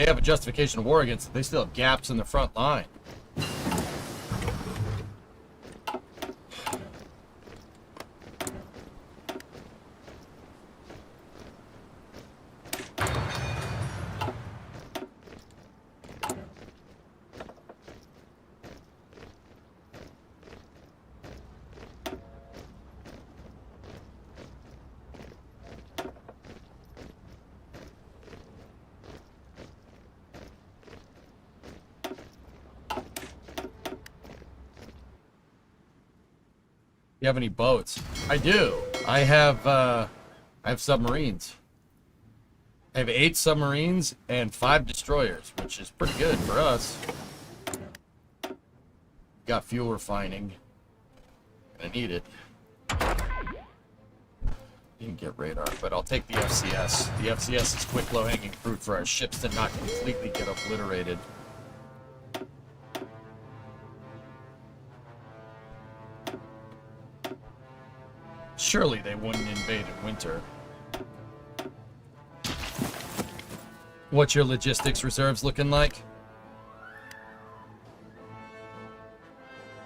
have a justification of war against it. They still have gaps in the front line. You have any boats? I do. I have submarines. I have 8 submarines and 5 destroyers, which is pretty good for us. Got fuel refining. I need it. Didn't get radar, but I'll take the FCS. The FCS is quick, low-hanging fruit for our ships to not completely get obliterated. Surely they wouldn't invade in winter. What's your logistics reserves looking like?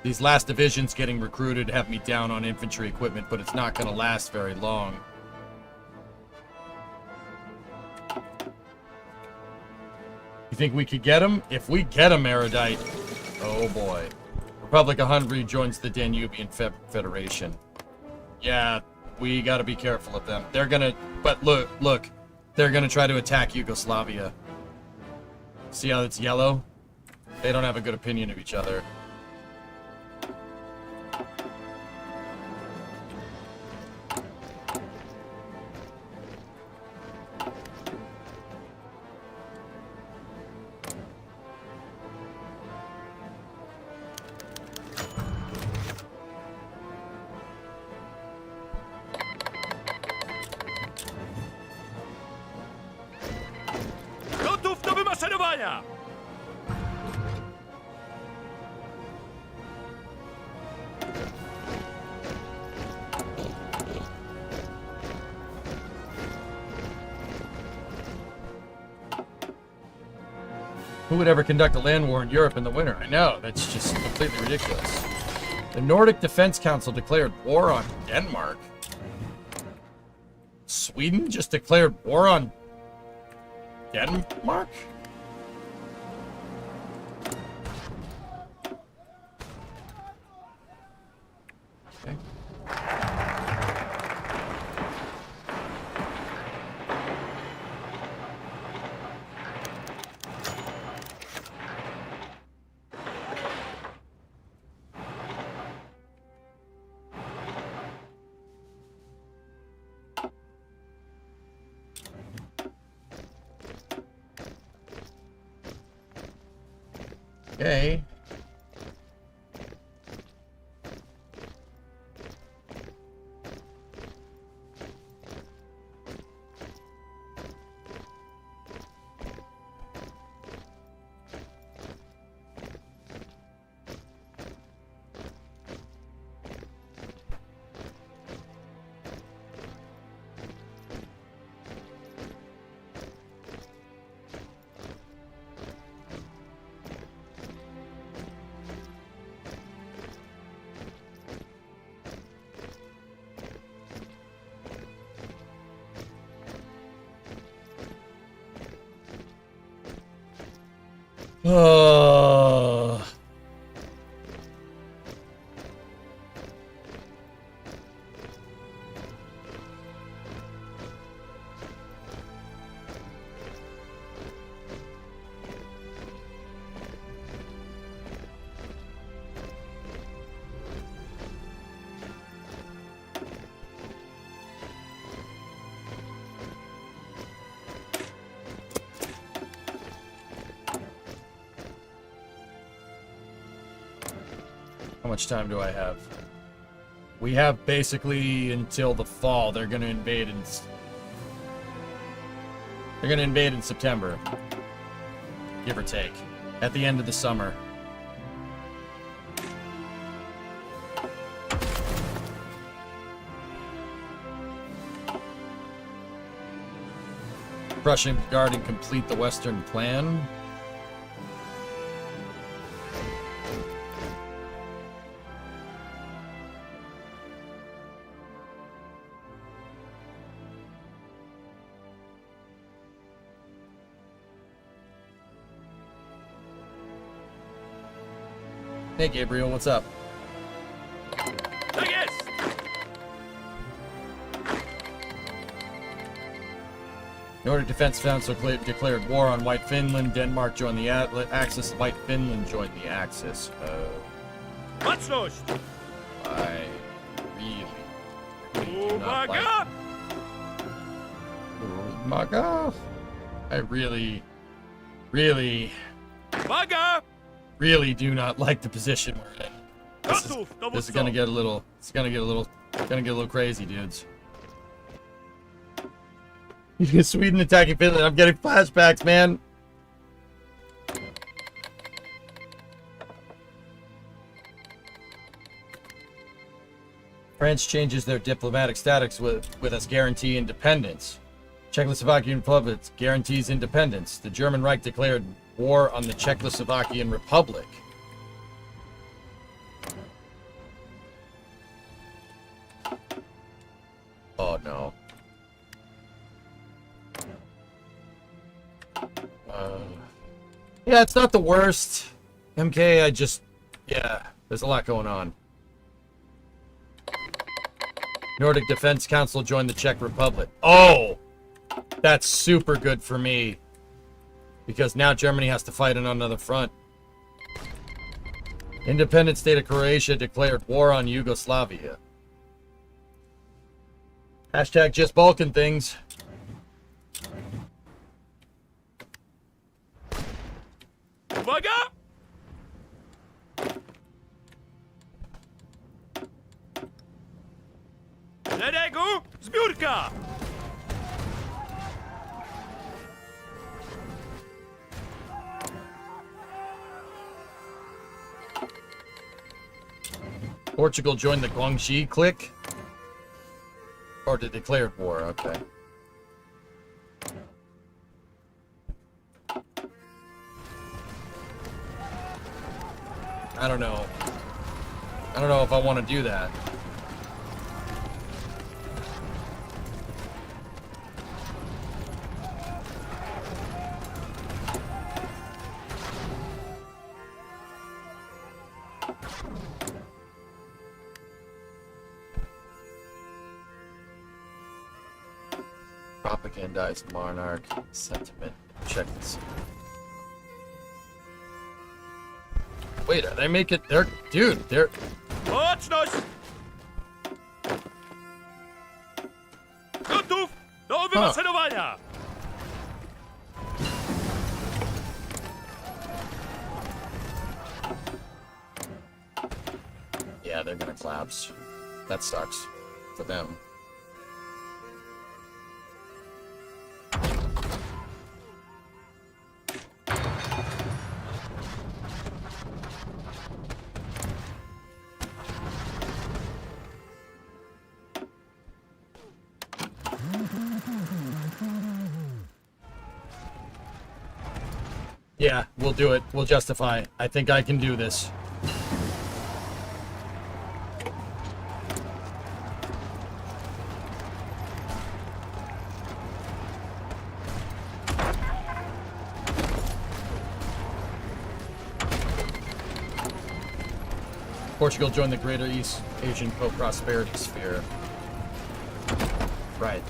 These last divisions getting recruited have me down on infantry equipment, but it's not going to last very long. You think we could get them? If we get them, Erudite, oh boy. Republic of Hungary joins the Danubian Federation. Yeah, we gotta be careful of them. They're gonna, but look, they're gonna try to attack Yugoslavia. See how it's yellow? They don't have a good opinion of each other. Gotów do wymaszerowania! Who would ever conduct a land war in Europe in the winter? I know, that's just completely ridiculous. The Nordic Defense Council declared war on Denmark. Sweden just declared war on Denmark? Okay. Okay. Oh. How much time do I have? We have basically until the fall. They're gonna invade in September. Give or take. At the end of the summer. Prussian guard and complete the Western plan. Hey Gabriel, what's up? Yes! Nordic Defense Council declared war on White Finland. Denmark joined the Axis. White Finland joined the Axis. What's those? I really do not like... Uwaga! Oh my God. I really Uwaga! do not like the position we're in. This is gonna get a little, crazy, dudes. Sweden attacking Finland. I'm getting flashbacks, man. France changes their diplomatic status with us guarantee independence. Czechoslovakian Republic guarantees independence. The German Reich declared war on the Czechoslovakian Republic. Oh no. Yeah, it's not the worst. MK, yeah, there's a lot going on. Nordic Defense Council joined the Czech Republic. Oh! That's super good for me. Because now Germany has to fight on another front. Independent state of Croatia declared war on Yugoslavia. Hashtag just Balkan things. Uwaga! Szeregu! Zbiórka! Portugal joined the Guangxi clique? Or they declared war, okay. I don't know. I don't know if I want to do that. Propagandized monarch sentiment. Check this. Wait, are they making... Dude, they're... Łączność! Gotów do wymaszerowania! Yeah, they're gonna collapse. That sucks. For them. Yeah, we'll do it. We'll justify. I think I can do this. Portugal joined the Greater East Asian Co-Prosperity Sphere. Right.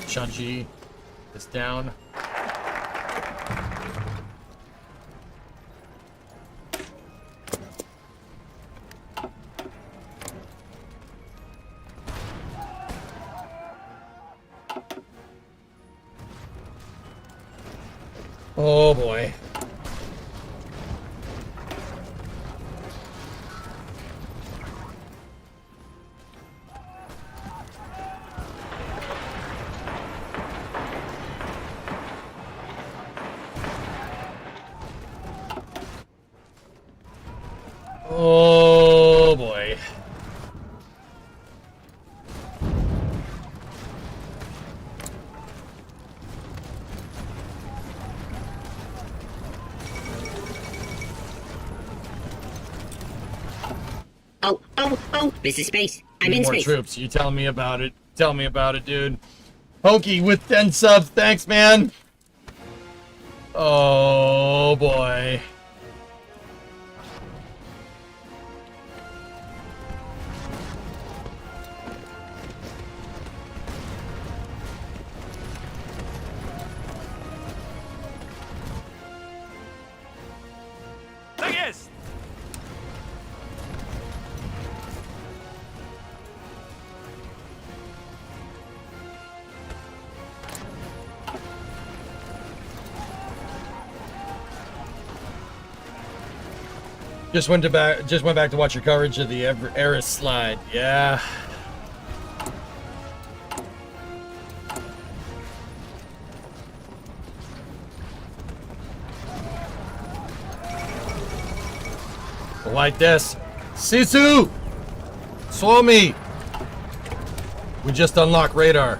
Shanji is down. Oh boy. Oh boy. Oh, this is space. I'm Need in more space. troops. You tell me about it. Tell me about it, dude. Pokey with 10 subs. Thanks, man. Oh boy. Tak jest! Just went back to watch your coverage of the Eris slide. Yeah. Like this. Sisu! Swami! We just unlocked radar.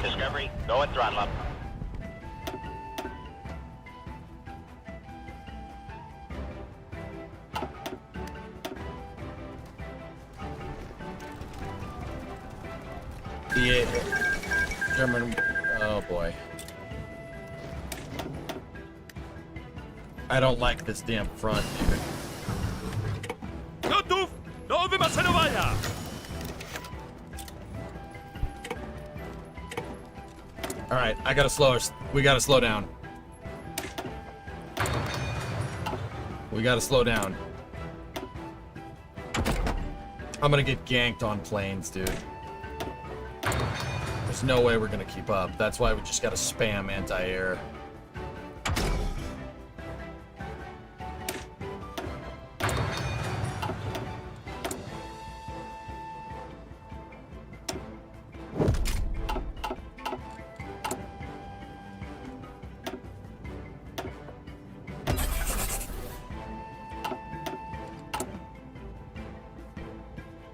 Discovery, go at throttle up. Yeah. German. Oh boy. I don't like this damn front, dude. Gotów do wymaszerowania! Alright, I gotta slow us. We gotta slow down. We gotta slow down. I'm gonna get ganked on planes, dude. There's no way we're gonna keep up. That's why we just gotta spam anti-air.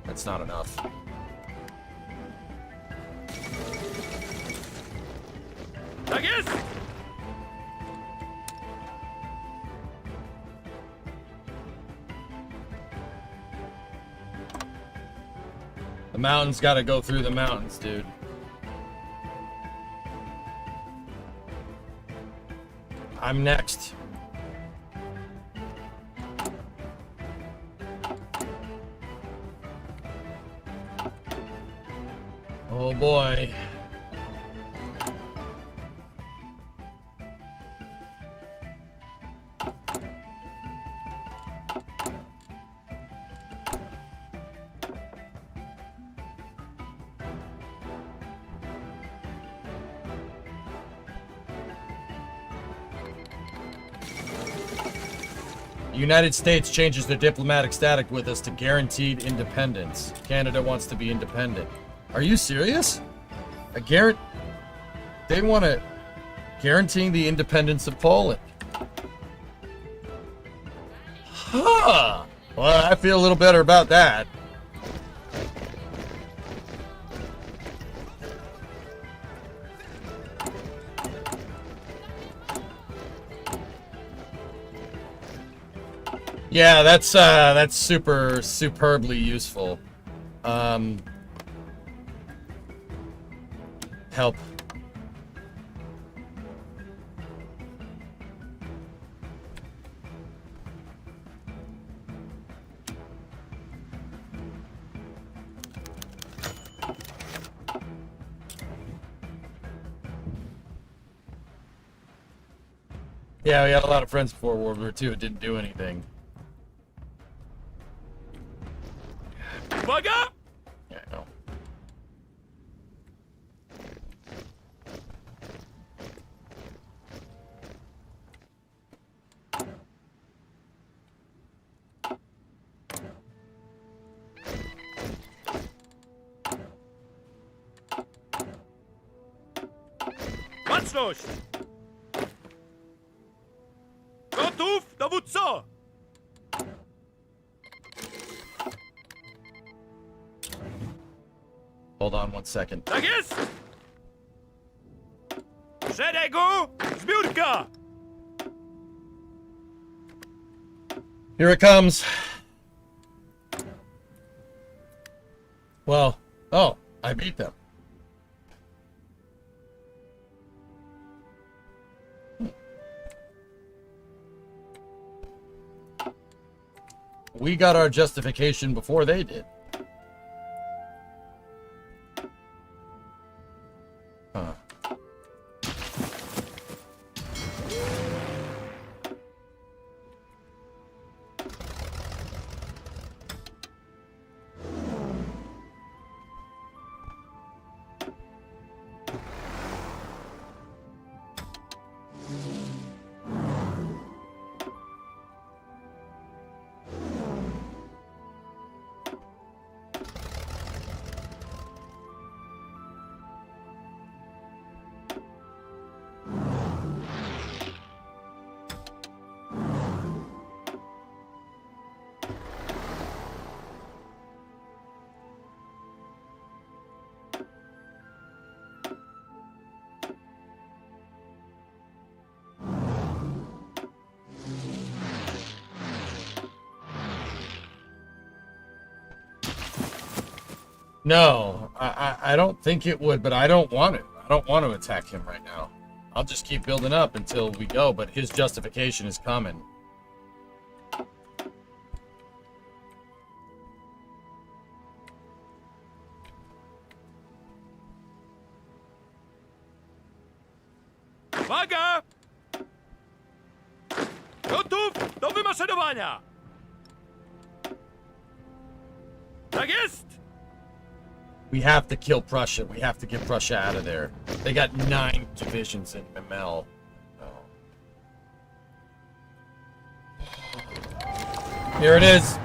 That's not enough. Tak jest! The mountains gotta go through the mountains, dude. I'm next. Oh boy. The United States changes their diplomatic status with us to guaranteed independence. Canada wants to be independent. Are you serious? They want to guaranteeing the independence of Poland. Huh. Well, I feel a little better about that. Yeah, that's superbly useful. Help. Yeah, we had a lot of friends before World War II. It didn't do anything. Uwaga! Yeah, I know. Baczność! Gotów, dowódco! Hold on 1 second. Tak jest! Szeregu, zbiórka! Here it comes. Well, oh, I beat them. We got our justification before they did. Huh. No, I don't think it would, but I don't want it. I don't want to attack him right now. I'll just keep building up until we go, but his justification is coming. Uwaga! Gotów do wymaszerowania! Tak jest! We have to kill Prussia. We have to get Prussia out of there. They got 9 divisions in Memel. Oh. Here it is.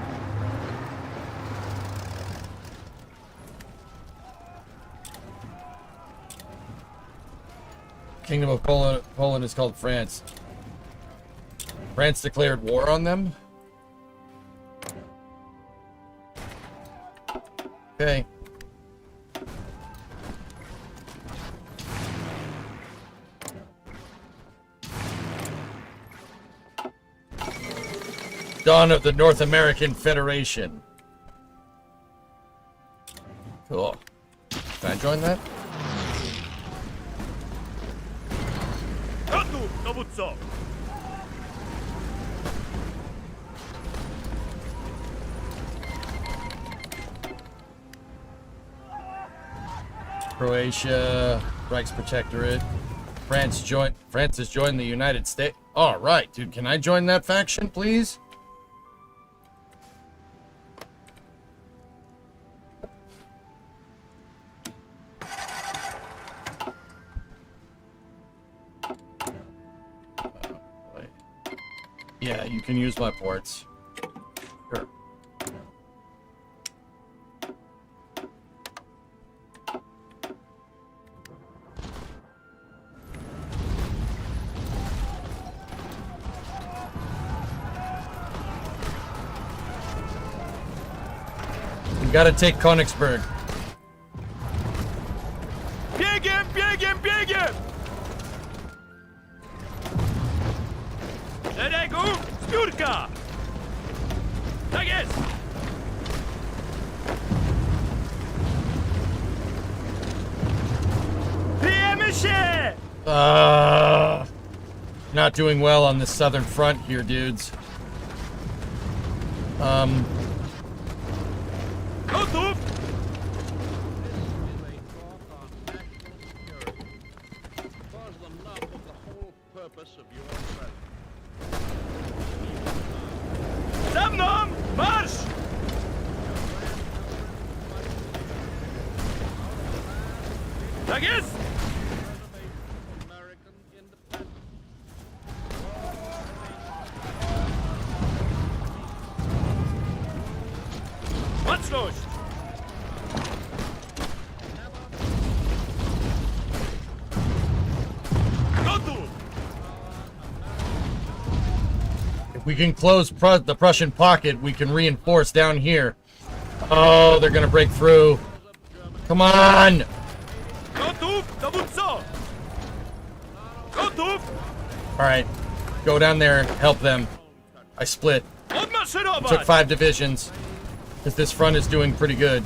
Kingdom of Poland is called France. France declared war on them? Okay. Dawn of the North American Federation. Cool. Can I join that? Gotów, dowódco! Croatia, Reichsprotectorate. France has joined the United States. All right, dude. Can I join that faction, please? Yeah, you can use my ports. Sure. We gotta take Königsberg. Biegiem, biegiem, biegiem! Szeregu, zbiórka! Tak jest! Kryjemy się! Not doing well on the southern front here, dudes. Gotów! Za mną! Marsz! Tak jest! Baczność! Gotów! If we can close the Prussian pocket, we can reinforce down here. Oh, they're gonna break through. Come on! Gotów, dowódco! Gotów! Alright, go down there, help them. I split. Odmaszerować! Took 5 divisions. Because this front is doing pretty good.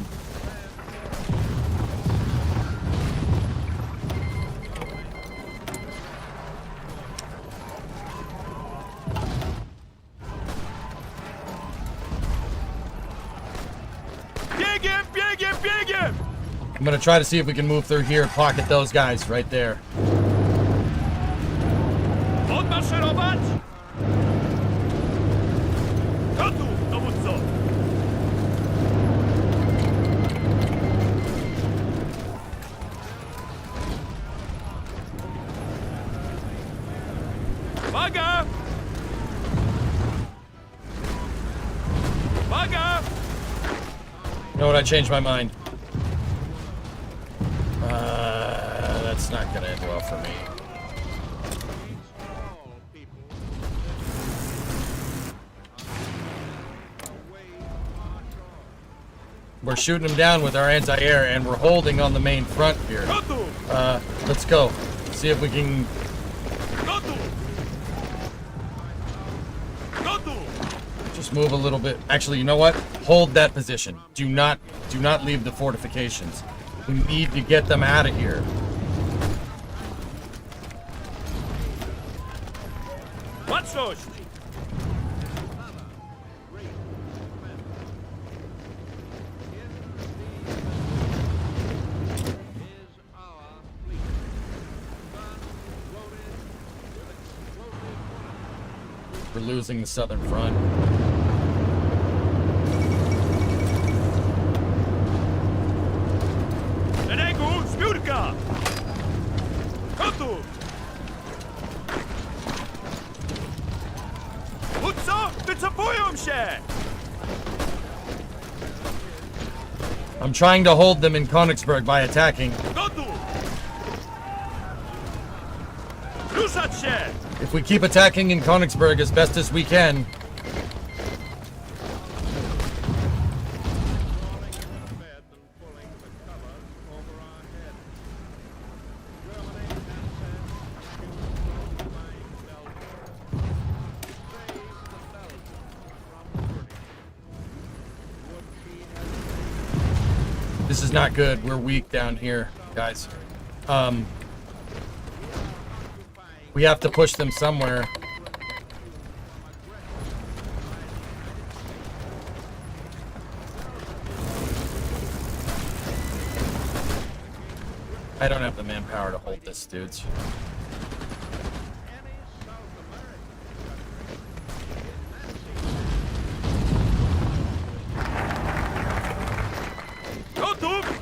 Biegiem, biegiem, biegiem! I'm gonna try to see if we can move through here and pocket those guys right there. Odmaszerować! Gotów, dowódco! Uwaga! Uwaga! You know what? I changed my mind. That's not gonna end well for me. We're shooting them down with our anti-air, and we're holding on the main front here. Gotów! Let's go. See if we can. Gotów! Gotów! Just move a little bit. Actually, you know what? Hold that position. Do not leave the fortifications. We need to get them out of here. Baczność! We're losing the southern front. Szeregu, zbiórka! Gotów! Dowódco, wycofują się! I'm trying to hold them in Königsberg by attacking. Gotów! Ruszać się! If we keep attacking in Königsberg as best as we can, this is not good. We're weak down here, guys. We have to push them somewhere. I don't have the manpower to hold this, dudes. Gotów!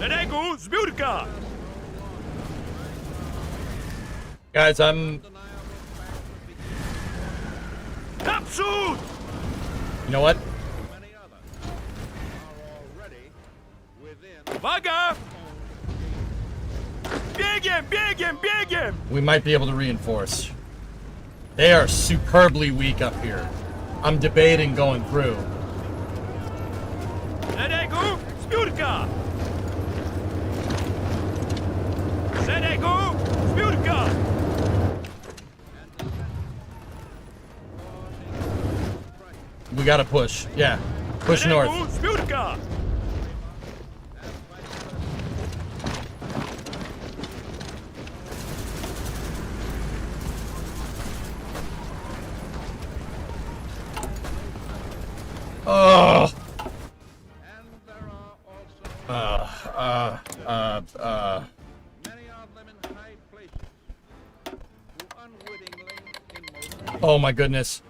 Szeregu, zbiórka! Guys, I'm... Naprzód! You know what? Uwaga! Biegiem, biegiem, biegiem! We might be able to reinforce. They are superbly weak up here. I'm debating going through. Szeregu, zbiórka! Szeregu, zbiórka! We gotta push. Yeah. Push north. Szeregu, zbiórka! Oh. Oh my goodness.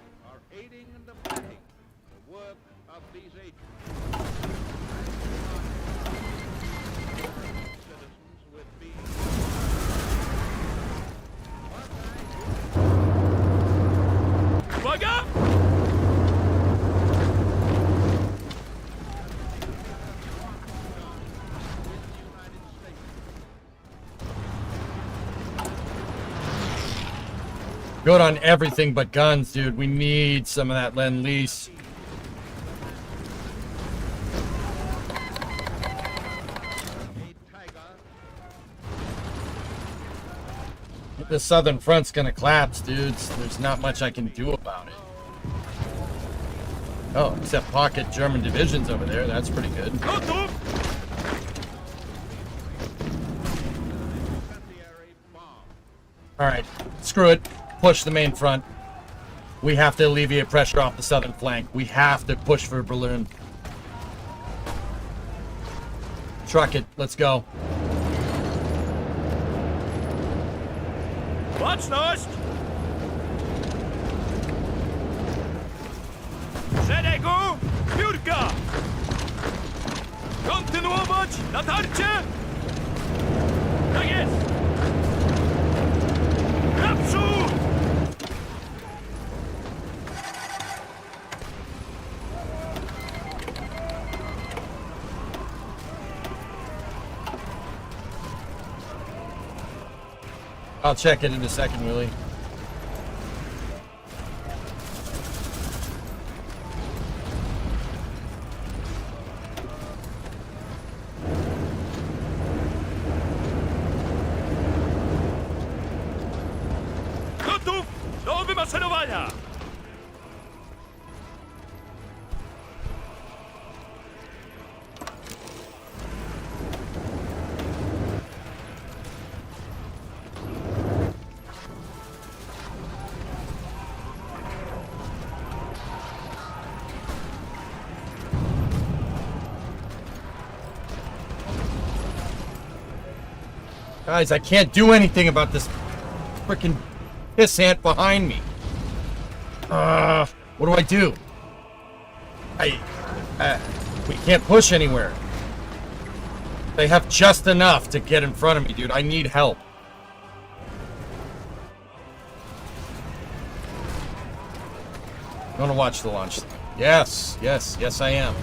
Uwaga! Good on everything but guns, dude. We need some of that Lend-Lease. The southern front's gonna collapse, dudes. There's not much I can do about it. Oh, except pocket German divisions over there. That's pretty good. Gotów! Alright, screw it. Push the main front. We have to alleviate pressure off the southern flank. We have to push for Berlin. Truck it. Let's go. Baczność! Szeregu, zbiórka! Kontynuować natarcie! Tak jest! Naprzód! I'll check it in a second, Willie. Gotów do wymaszerowania! Guys, I can't do anything about this freaking pissant behind me. What do I do? We can't push anywhere. They have just enough to get in front of me, dude. I need help. I'm gonna watch the launch. Yes, yes, yes, I am.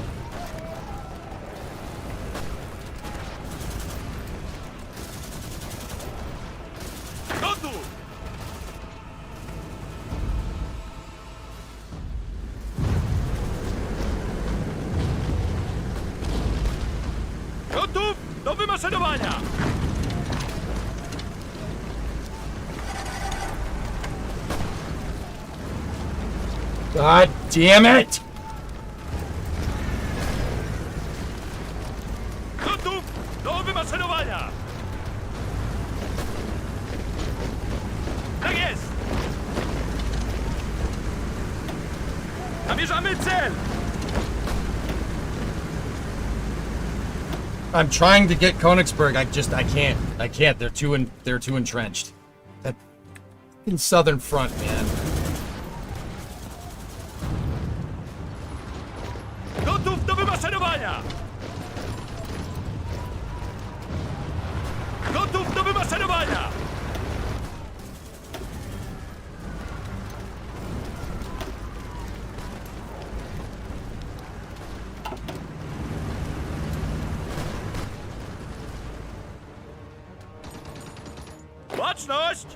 Gotów! Gotów do wymaszerowania! God damn it! Gotów do wymaszerowania! Tak jest! Namierzamy cel! I'm trying to get Königsberg. I can't. I can't. They're too entrenched. That in southern front, man. Gotów do wymaszerowania! Baczność!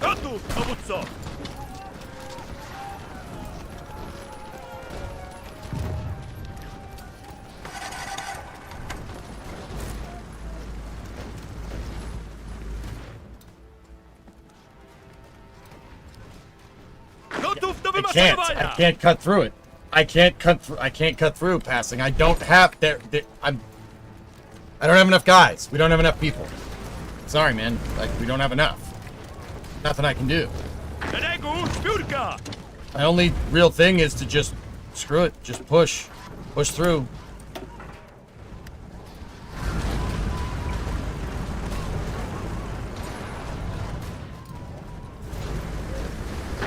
Gotów, dowódco! Gotów do I wymaszerowania! can't cut through it. I can't cut through passing. I don't have I don't have enough guys. We don't have enough people. Sorry, man. Like, we don't have enough. Nothing I can do. Szeregu, zbiórka! My only real thing is to just screw it. Just push through.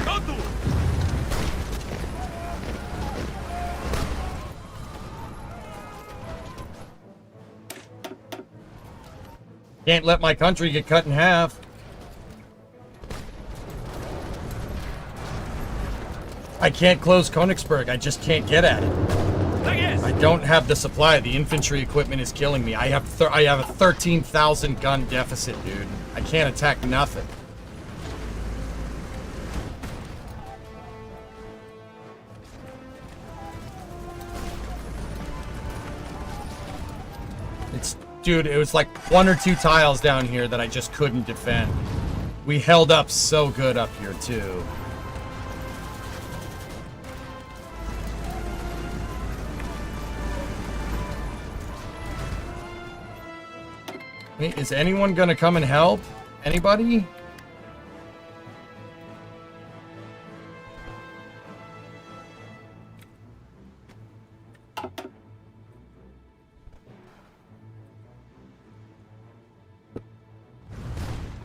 Gotów! Can't let my country get cut in half. I can't close Königsberg. I just can't get at it. Tak jest! I don't have the supply. The infantry equipment is killing me. I have a 13,000 gun deficit, dude. I can't attack nothing. Dude, it was like 1 or 2 tiles down here that I just couldn't defend. We held up so good up here, too. Wait, is anyone gonna come and help? Anybody?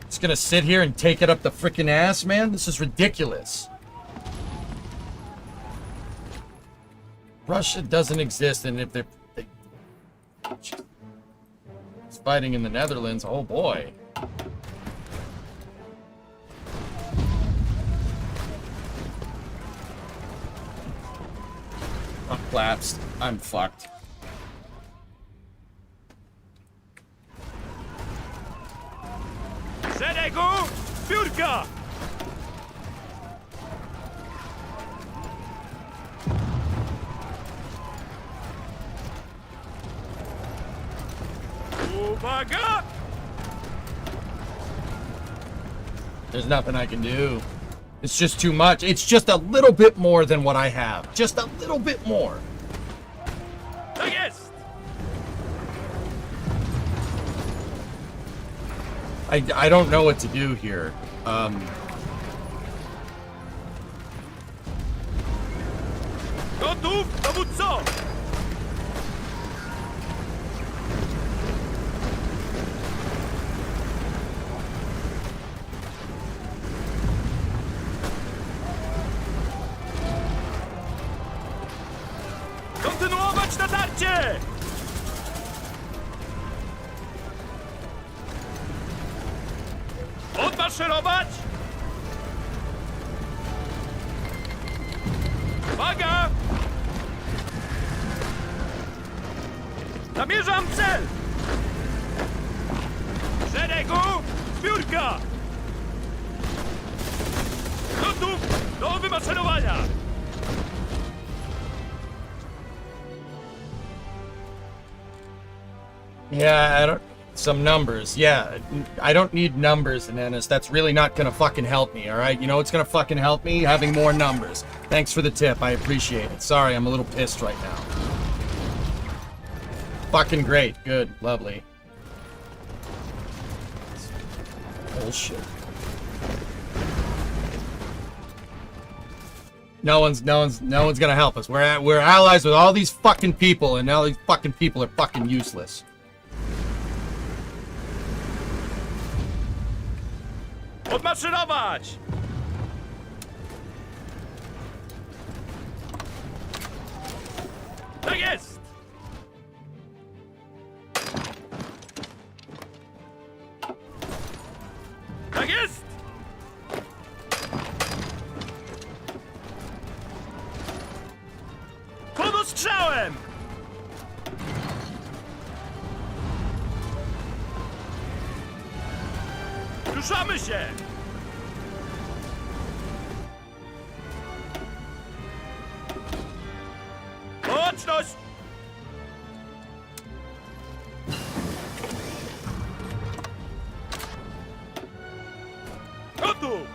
It's gonna sit here and take it up the frickin' ass, man? This is ridiculous. Russia doesn't exist, and if they're... It's fighting in the Netherlands, oh boy. I'm collapsed. I'm fucked. Szeregu, zbiórka! Uwaga! There's nothing I can do. It's just too much. It's just a little bit more than what I have. Just a little bit more. Tak jest! I don't know what to do here. Gotów, dowódco! Kontynuować natarcie! Odmaszerować! Uwaga! Zamierzam cel! Szeregu, zbiórka! Gotów do wymaszerowania! Yeah, I don't... Some numbers. Yeah, I don't need numbers, Ananas. That's really not gonna fucking help me, alright? You know what's gonna fucking help me? Having more numbers. Thanks for the tip. I appreciate it. Sorry, I'm a little pissed right now. Fucking great. Good. Lovely. Bullshit. No one's gonna help us. We're allies with all these fucking people, and now these fucking people are fucking useless. Odmarszyrować! Tak jest! Tak jest! Pod ostrzałem! Ruszamy się! Łączność! Gotów!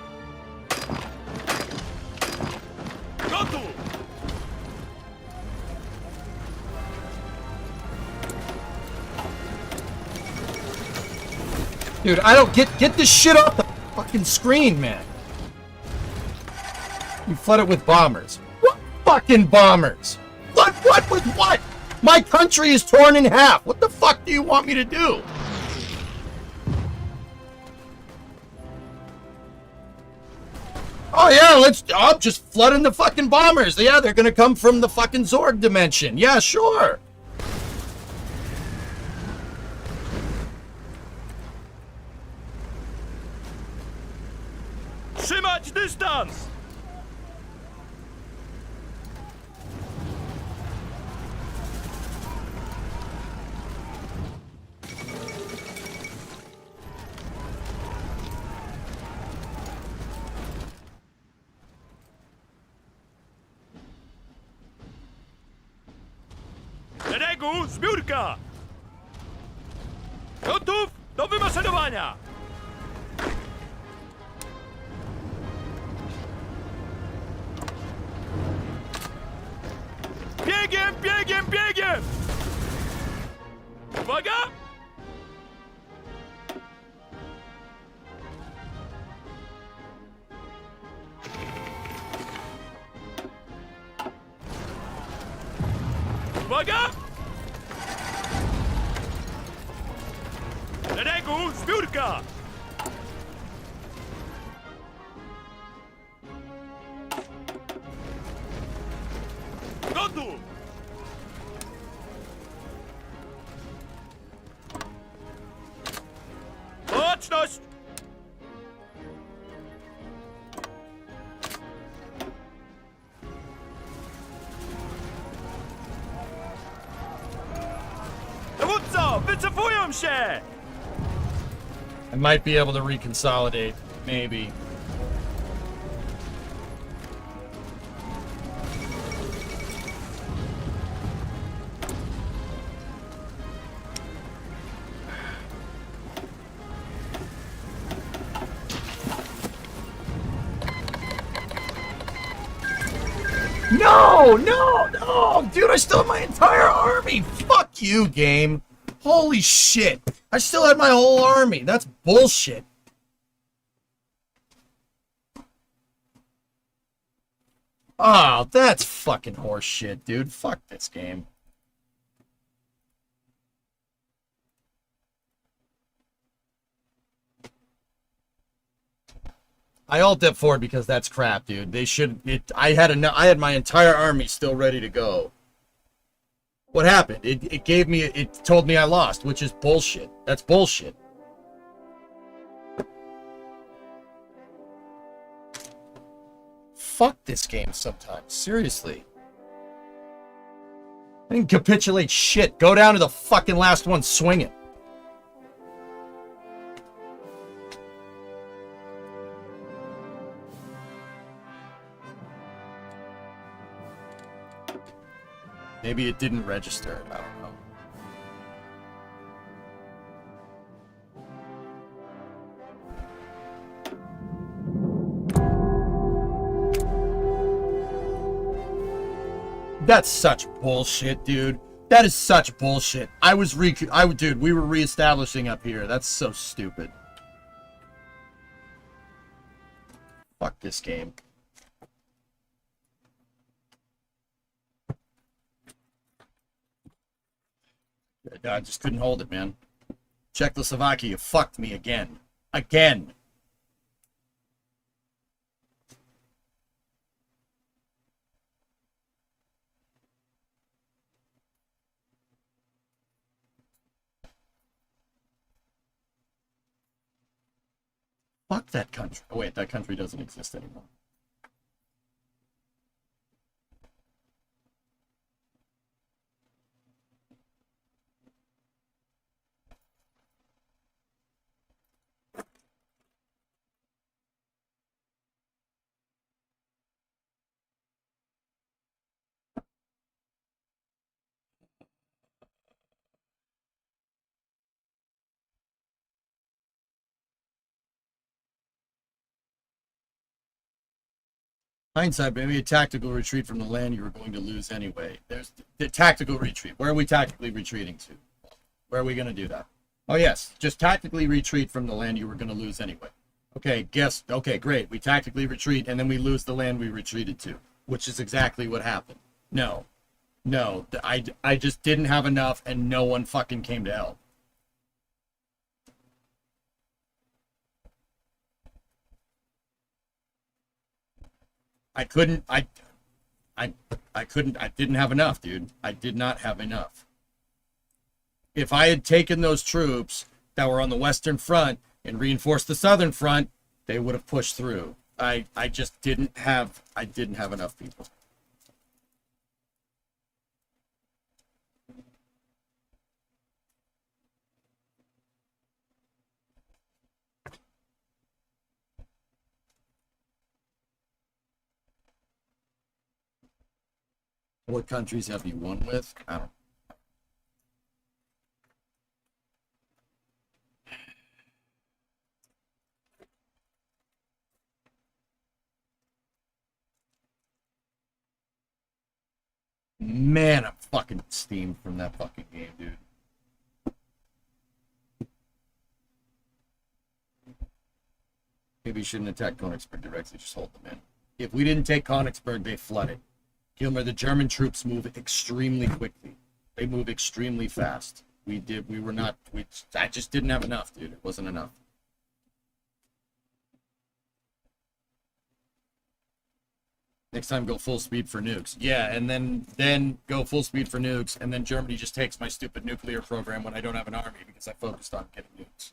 Gotów! Dude, I don't get this shit off the fucking screen, man. You flood it with bombers. What fucking bombers? What with what? My country is torn in half. What the fuck do you want me to do? Oh yeah, I'm just flooding the fucking bombers. Yeah, they're gonna come from the fucking Zorg dimension. Yeah, sure. Trzymać dystans! Szeregu, zbiórka! Gotów do wymaszerowania! Biegiem, biegiem, biegiem! Uwaga! Uwaga! Szeregu, zbiórka! Gotów! Łączność! Dowódco, wycofują się! I might be able to reconsolidate, maybe. No! Dude, I still have my entire army! Fuck you, game! Holy shit! I still had my whole army! That's bullshit! Oh, that's fucking horse shit, dude. Fuck this game. I alt F4 because that's crap, dude. They should. I had my entire army still ready to go. What happened? It gave me. It told me I lost, which is bullshit. That's bullshit. Fuck this game sometimes. Seriously. I didn't capitulate shit. Go down to the fucking last one swinging. Maybe it didn't register. I don't know. That's such bullshit, dude. That is such bullshit. Dude, we were reestablishing up here. That's so stupid. Fuck this game. I just couldn't hold it, man. Czechoslovakia fucked me again. Again. Fuck that country. Oh, wait, that country doesn't exist anymore. Hindsight, maybe a tactical retreat from the land you were going to lose anyway. There's the tactical retreat. Where are we tactically retreating to? Where are we going to do that? Oh, yes. Just tactically retreat from the land you were going to lose anyway. Okay, okay, great. We tactically retreat, and then we lose the land we retreated to, which is exactly what happened. No. No. I just didn't have enough, and no one fucking came to help. I didn't have enough, dude. I did not have enough. If I had taken those troops that were on the Western Front and reinforced the Southern Front, they would have pushed through. I didn't have enough people. What countries have you won with? I don't. Man, I'm fucking steamed from that fucking game, dude. Maybe you shouldn't attack Königsberg directly, just hold them in. If we didn't take Königsberg, they flooded. Gilmer, the German troops move extremely quickly. They move extremely fast. I just didn't have enough, dude. It wasn't enough. Next time, go full speed for nukes. Yeah, and then go full speed for nukes, and then Germany just takes my stupid nuclear program when I don't have an army because I focused on getting nukes.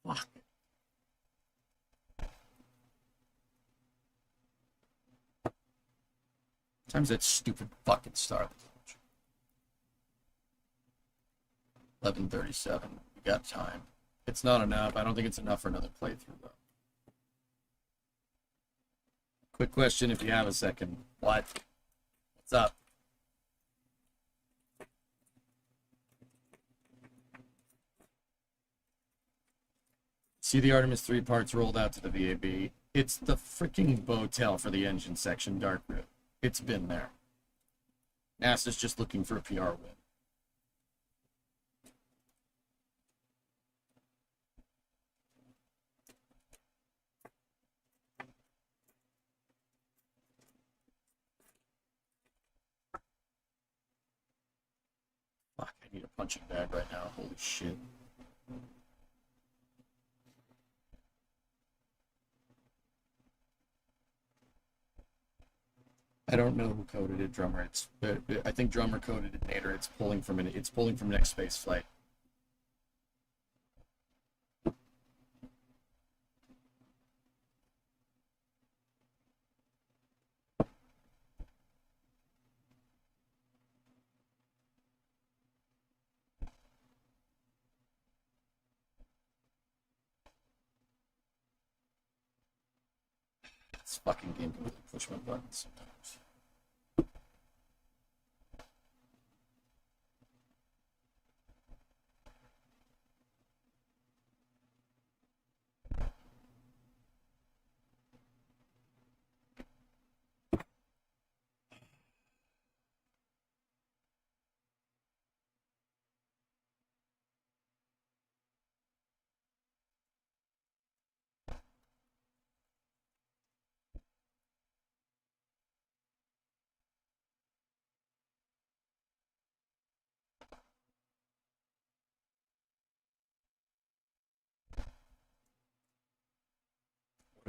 Fuck. Times that stupid fucking star. 11:37. We got time. It's not enough. I don't think it's enough for another playthrough, though. Quick question if you have a second. What? What's up? See the Artemis 3 parts rolled out to the VAB. It's the freaking Botel for the engine section, Dark Root. It's been there. NASA's just looking for a PR win. Fuck, I need a punching bag right now. Holy shit. I don't know who coded it, Drummer. I think Drummer coded it later. It's pulling from next space flight. This fucking game can really push my buttons sometimes.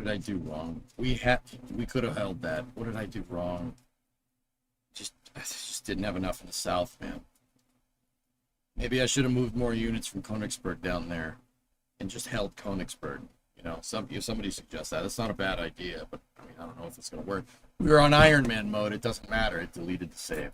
What did I do wrong? We could have held that. What did I do wrong? I just didn't have enough in the south, man. Maybe I should have moved more units from Königsberg down there and just held Königsberg. You know, if somebody suggests that, it's not a bad idea, but I mean, I don't know if it's going to work. We were on Iron Man mode. It doesn't matter. It deleted the save.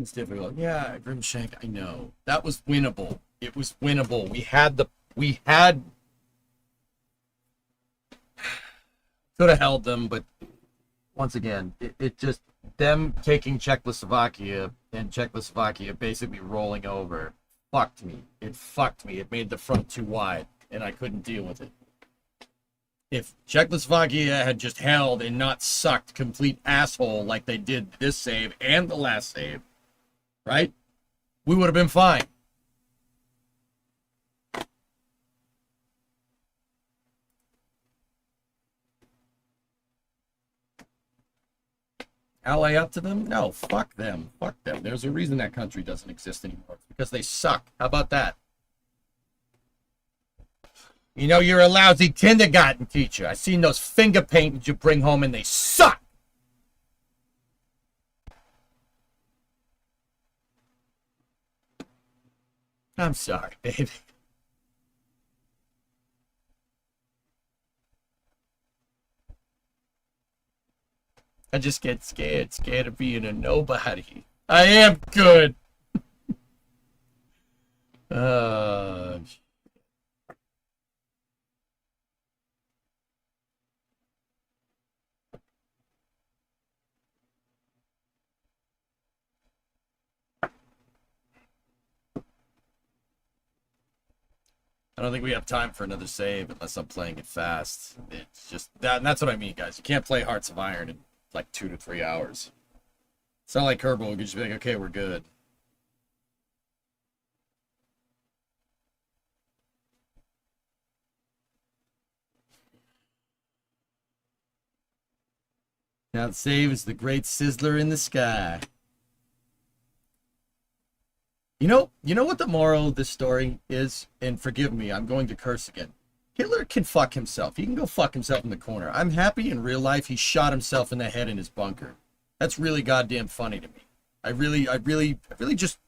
It's difficult. Yeah, Grimshank, I know. That was winnable. It was winnable. We had could have held them, but once again, it just, them taking Czechoslovakia and Czechoslovakia basically rolling over fucked me. It fucked me. It made the front too wide, and I couldn't deal with it. If Czechoslovakia had just held and not sucked complete asshole like they did this save and the last save, right? We would have been fine. Ally up to them? No, fuck them. Fuck them. There's a reason that country doesn't exist anymore. It's because they suck. How about that? You know, you're a lousy kindergarten teacher. I seen those finger paintings you bring home and they suck. I'm sorry, baby. I just get scared of being a nobody. I am good. I don't think we have time for another save unless I'm playing it fast. It's just that, and that's what I mean, guys. You can't play Hearts of Iron in like 2 to 3 hours. It's not like Kerbal. We can just be like, okay, we're good. Now the save is the great sizzler in the sky. You know what the moral of this story is? And forgive me, I'm going to curse again. Hitler can fuck himself. He can go fuck himself in the corner. I'm happy in real life he shot himself in the head in his bunker. That's really goddamn funny to me. I really just,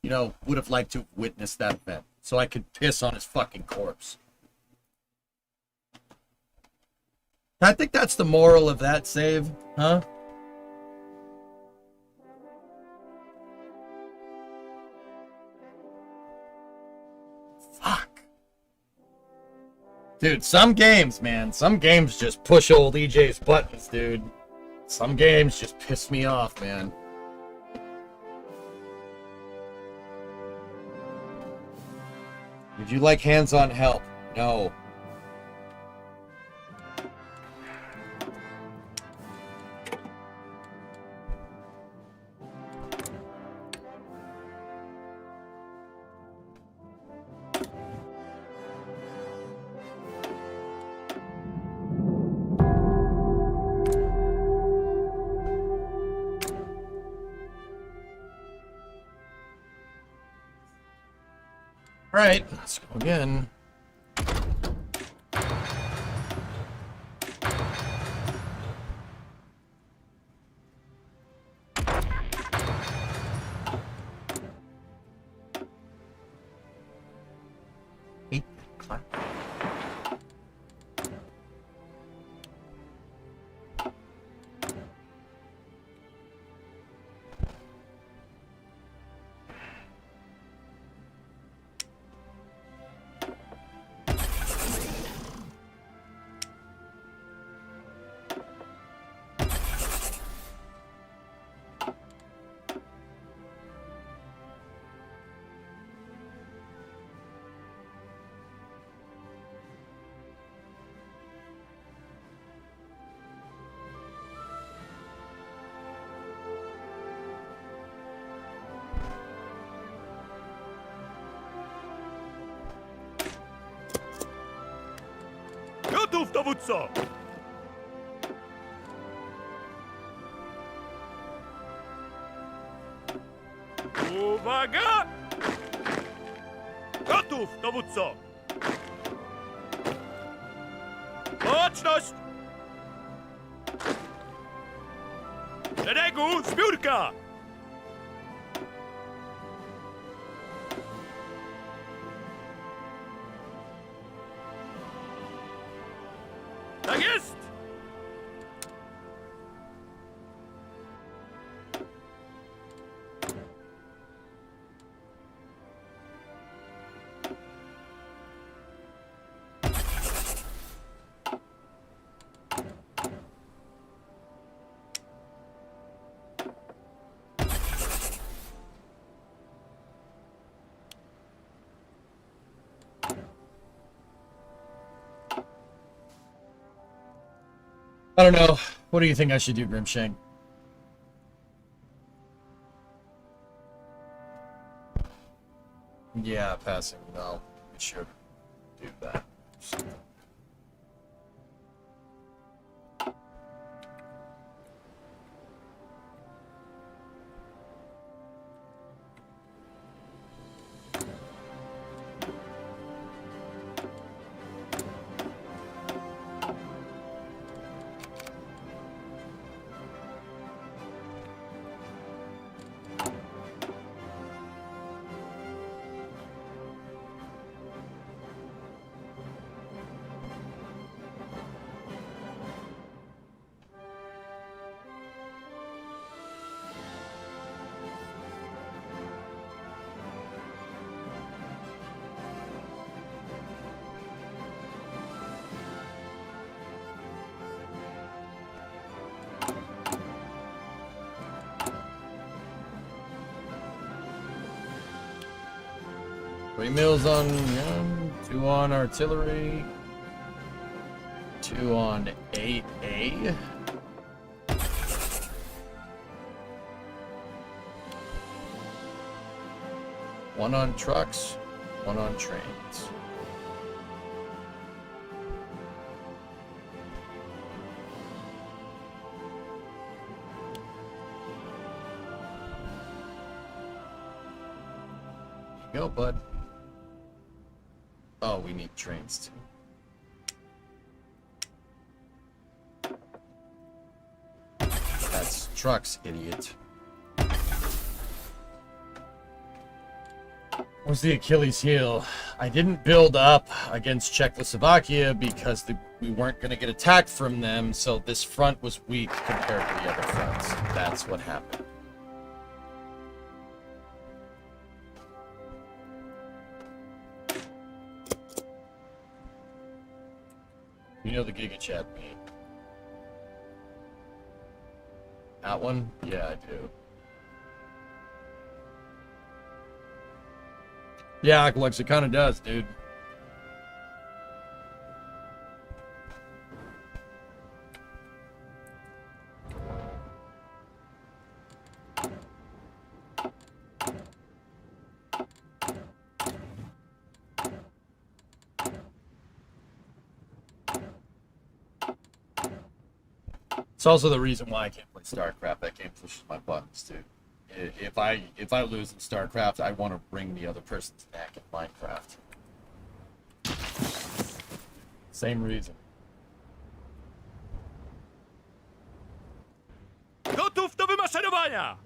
would have liked to have witnessed that event so I could piss on his fucking corpse. I think that's the moral of that save, huh? Fuck. Dude, some games, man, some games just push old EJ's buttons, dude. Some games just piss me off, man. Would you like hands-on help? No. All right, let's go again. Gotów, dowódco! Uwaga! Gotów, dowódco! Baczność! Szeregu, zbiórka! Tak jest! I don't know. What do you think I should do, Grimshank? Yeah, passing. No, we should do that. Three mills on 2 on artillery, 2 on 8A. One on trucks, 1 on trains. Go, bud. Oh, we need trains too. That's trucks, idiot. What's the Achilles heel? I didn't build up against Czechoslovakia because we weren't going to get attacked from them, so this front was weak compared to the other fronts. That's what happened. You know the Giga Chat meme. That one? Yeah, I do. Yeah, Alex, it kind of does, dude. It's also the reason why I can't play StarCraft. That game pushes my buttons, dude. If I lose in StarCraft, I want to wring the other person's neck in Minecraft. Same reason. Gotów do wymaszerowania!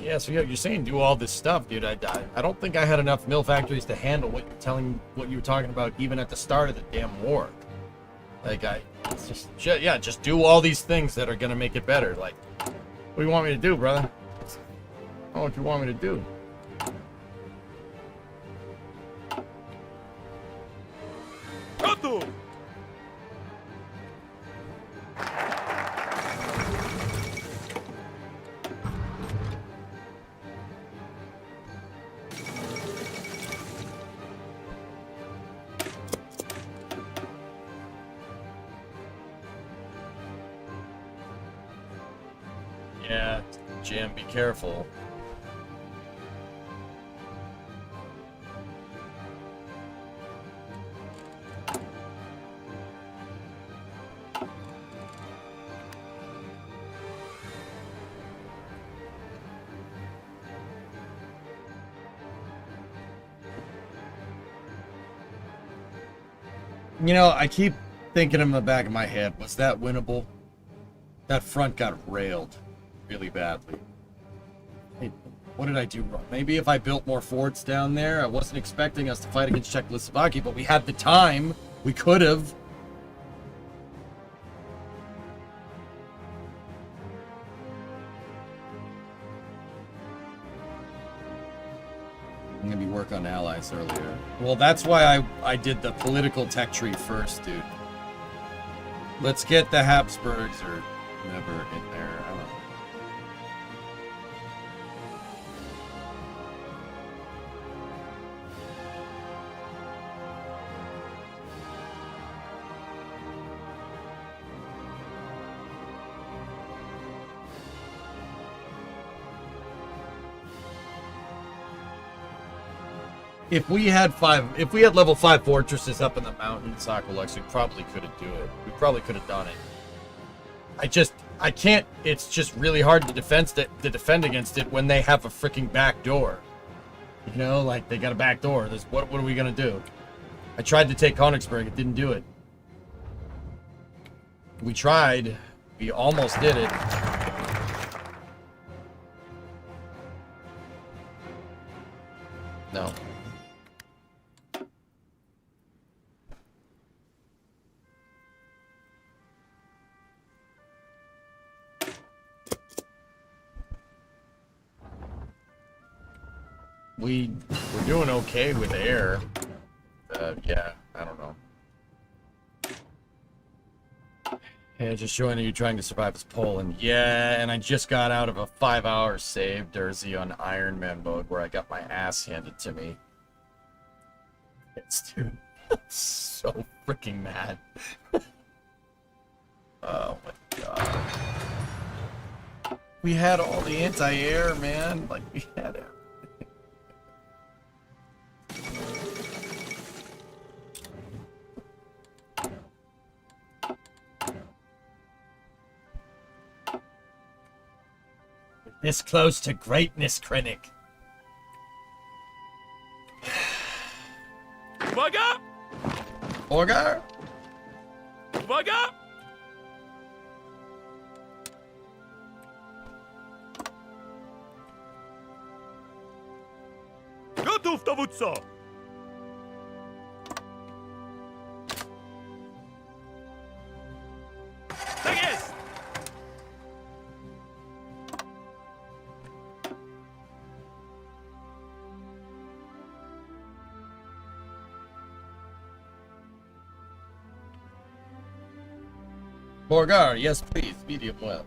Yeah, so you're saying do all this stuff, dude. I don't think I had enough mill factories to handle what you were talking about even at the start of the damn war. Like it's just do all these things that are gonna make it better. Like, what do you want me to do, brother? Oh, what do you want me to do? Gotów! Jim. Be careful. You know, I keep thinking in the back of my head, was that winnable? That front got railed really badly. Hey, what did I do wrong? Maybe if I built more forts down there, I wasn't expecting us to fight against Czechoslovakia, but we had the time. We could have. I'm gonna be work on allies earlier. Well, that's why I did the political tech tree first, dude. Let's get the Habsburgs or whatever in there. I don't know. If we had level 5 fortresses up in the mountain, Sokolux, we probably could do it. We probably could have done it. I can't. It's just really hard to defend against it when they have a freaking back door. You know, like they got a back door. What are we gonna do? I tried to take Königsberg. It didn't do it. We tried. We almost did it. No. We're doing okay with air. Yeah, I don't know. Yeah, just showing you trying to survive as Poland. Yeah, and I just got out of a 5-hour save, Dersey, on Iron Man mode, where I got my ass handed to me. It's, dude, I'm so freaking mad. Oh my god. We had all the anti-air, man. Like, we had it. This close to greatness, Krennic. Uwaga! Orgar? Uwaga! Gotów, dowódco! Tak jest! Borgar, yes please, medium well.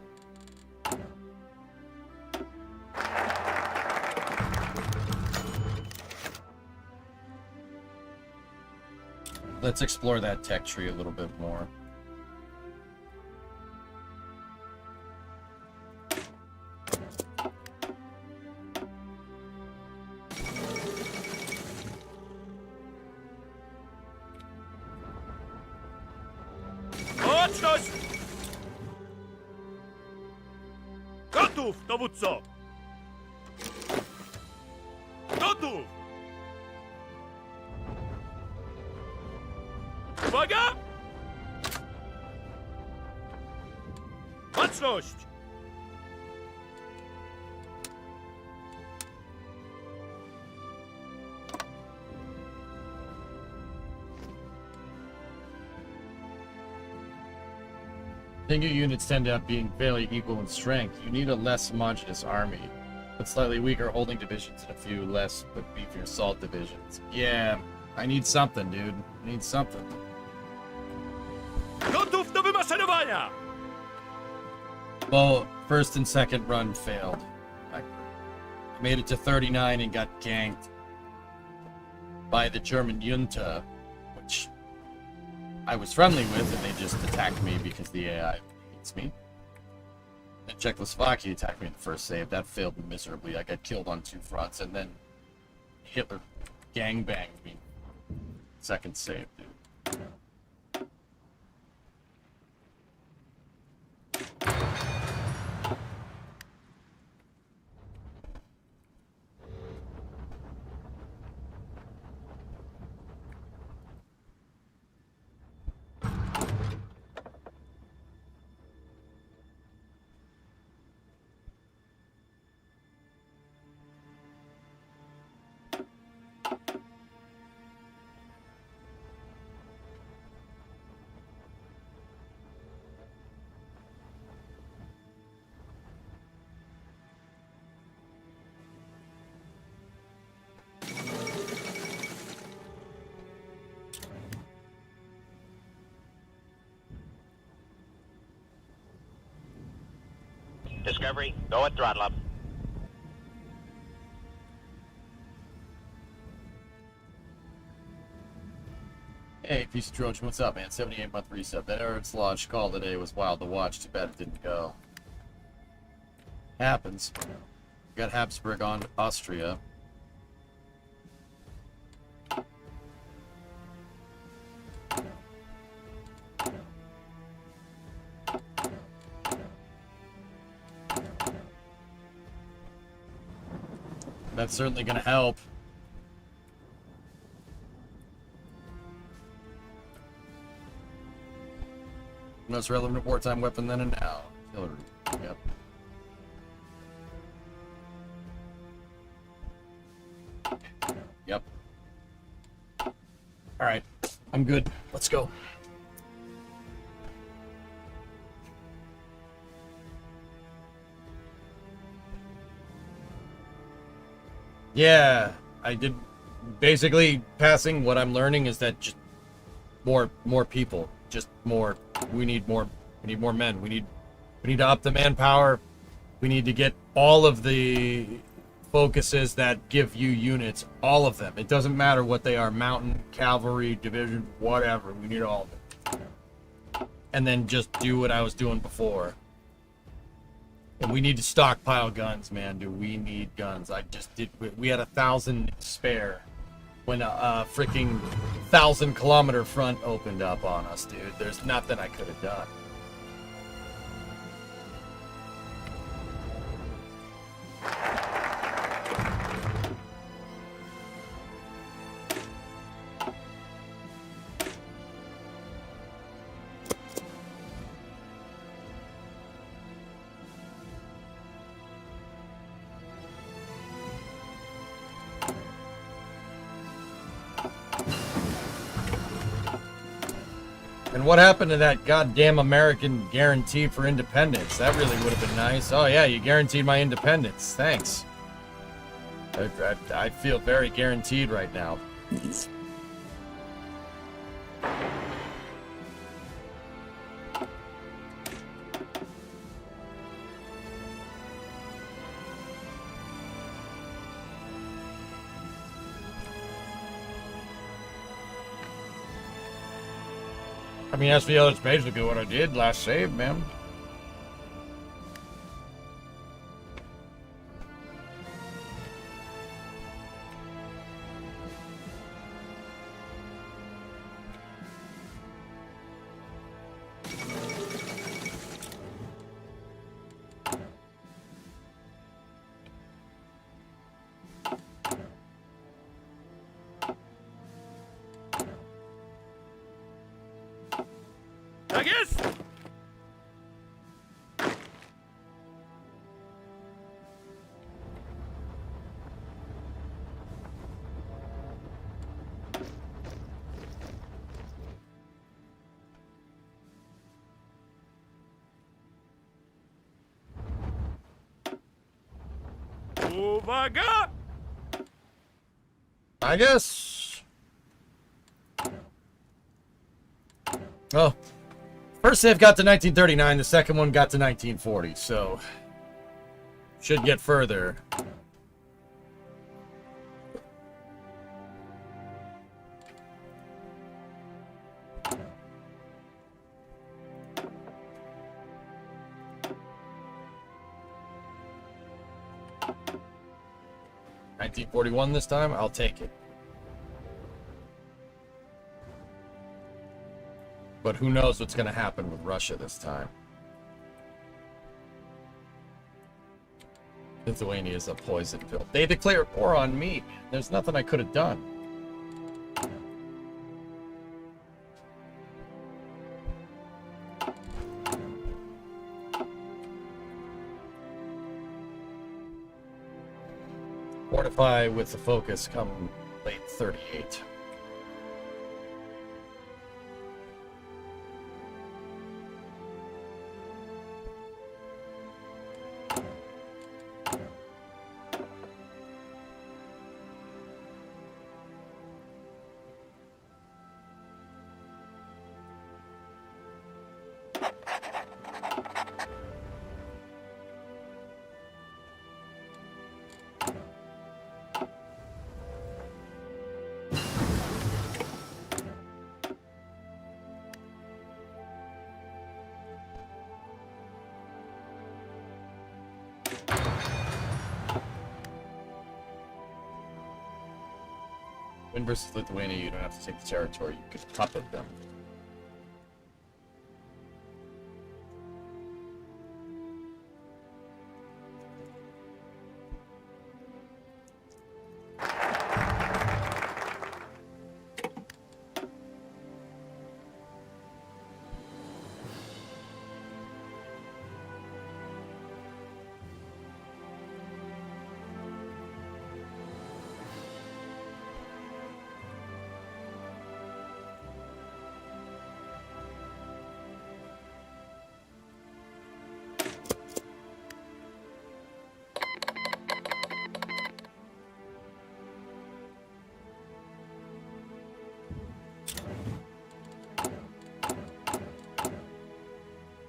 Let's explore that tech tree a little bit more. Baczność! Gotów, dowódco! Gotów! Uwaga! Baczność! I think your units tend up being fairly equal in strength. You need a less homogeneous army, but slightly weaker holding divisions and a few less but beefier assault divisions. Yeah, I need something, dude. I need something. Gotów do wymaszerowania! Well, first and second run failed. I made it to 39 and got ganked by the German junta, which I was friendly with, and they just attacked me because the AI hates me. And Czechoslovakia attacked me in the first save. That failed miserably. I got killed on 2 fronts, and then Hitler gangbanged me. Second save, dude. Discovery, go at throttle up. Hey, Piece of Trojan, what's up, man? 78-month reset. That Eric's launch call today was wild to watch. Too bad it didn't go. Happens. Got Habsburg on Austria. That's certainly going to help. Most relevant wartime weapon then and now. Artillery. Yep. Yep. Alright. I'm good. Let's go. Yeah, I did. Basically, passing, what I'm learning is that just more people. Just more. We need more men. We need to up the manpower. We need to get all of the focuses that give you units, all of them. It doesn't matter what they are, mountain, cavalry, division, whatever. We need all of it. And then just do what I was doing before. And we need to stockpile guns, man. Do we need guns? I just did. We had 1,000 spare when a freaking 1,000-kilometer front opened up on us, dude. There's nothing I could have done. And what happened to that goddamn American guarantee for independence? That really would have been nice. Oh yeah, you guaranteed my independence. Thanks. I feel very guaranteed right now. I mean, SVL, that's basically what I did last save, man. I guess. Uwaga! I guess. Oh. First save got to 1939, the second one got to 1940, so should get further. 1941 this time? I'll take it. But who knows what's going to happen with Russia this time. Lithuania is a poison pill. They declared war on me. There's nothing I could have done. Fortify with the focus come late 38. Win versus Lithuania, you don't have to take the territory. You can puppet them.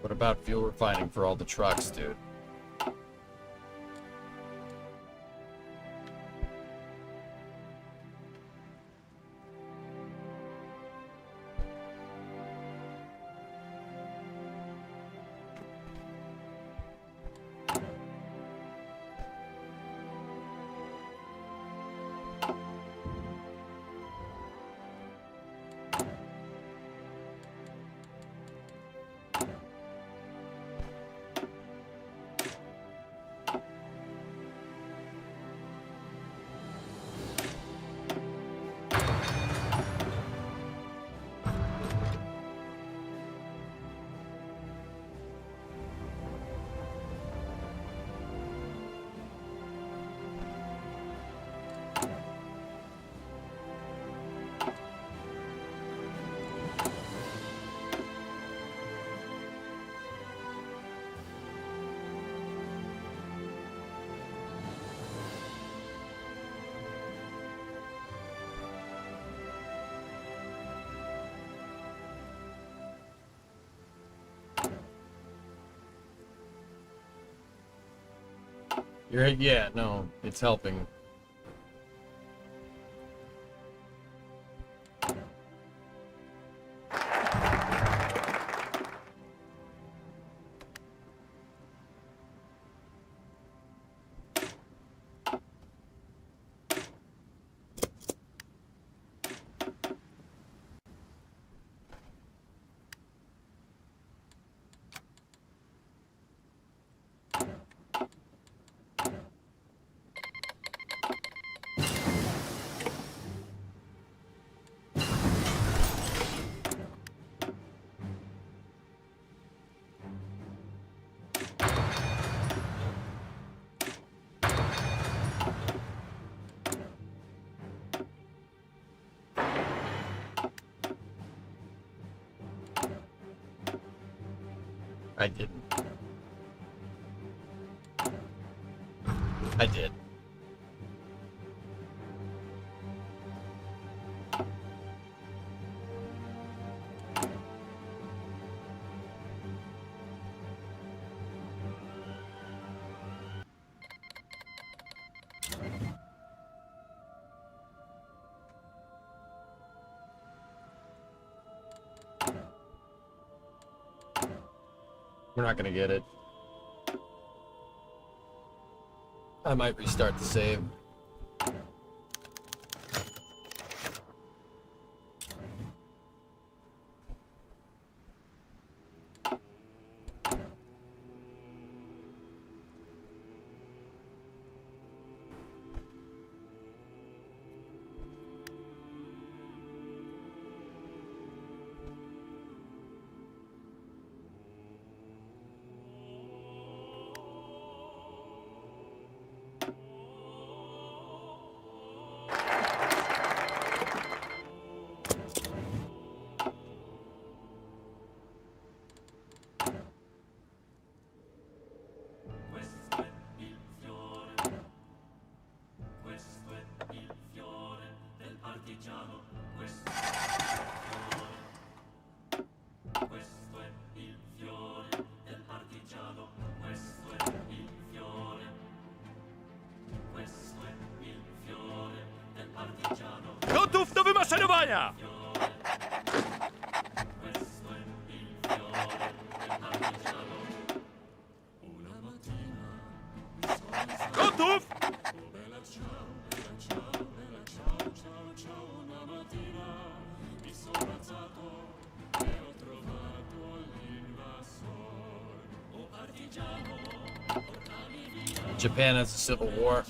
What about fuel refining for all the trucks, dude? Yeah, no, it's helping. I didn't. I did. We're not gonna get it. I might restart the save. Gotów do wymaszerowania! Gotów! Japan has a civil war.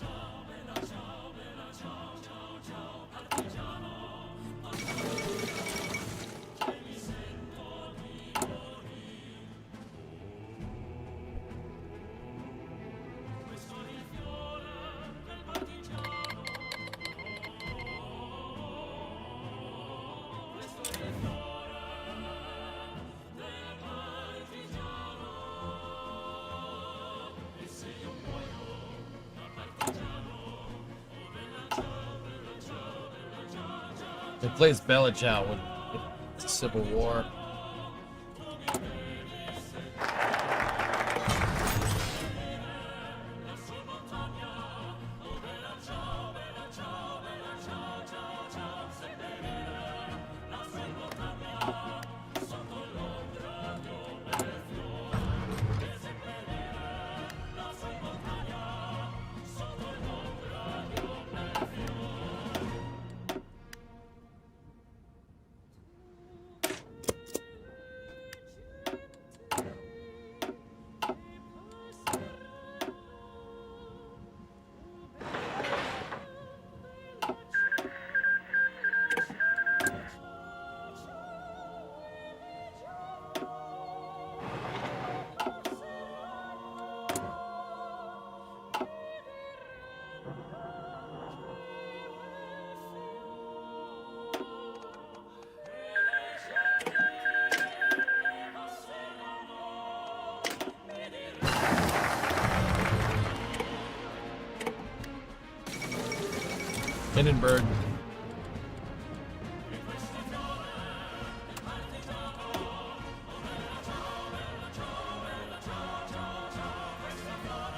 It plays Belichick with the Civil War. Hindenburg.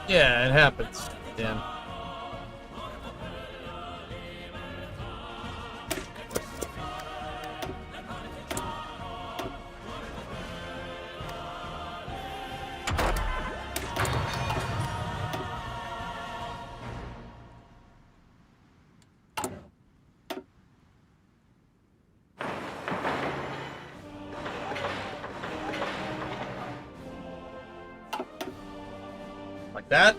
Yeah, it happens, Dan. Like that?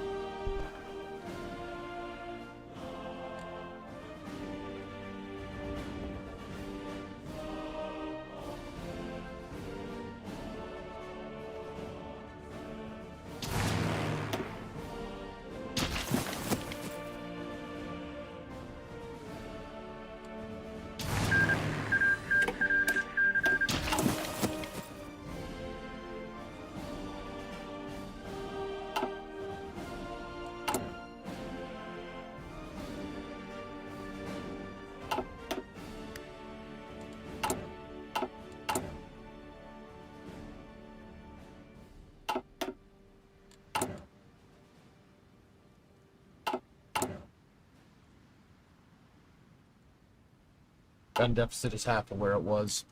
Gun deficit is half of where it was.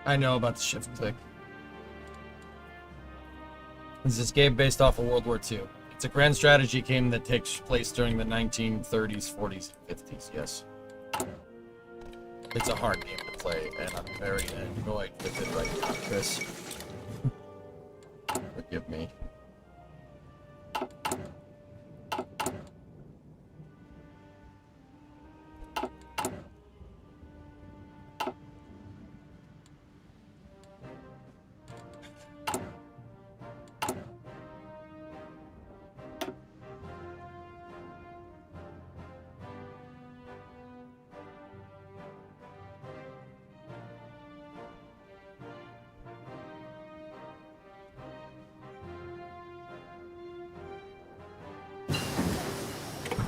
I know about the shift click. This is a game based off of World War II. It's a grand strategy game that takes place during the 1930s, 40s, and 50s, yes. It's a hard game to play, and I'm very annoyed with it right now, Chris. Forgive me.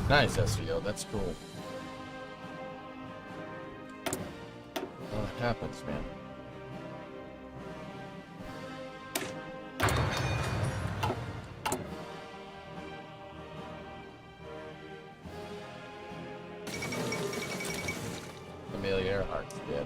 Nice, SVO. That's cool. Well, it happens, man. Amelia Earhart's dead.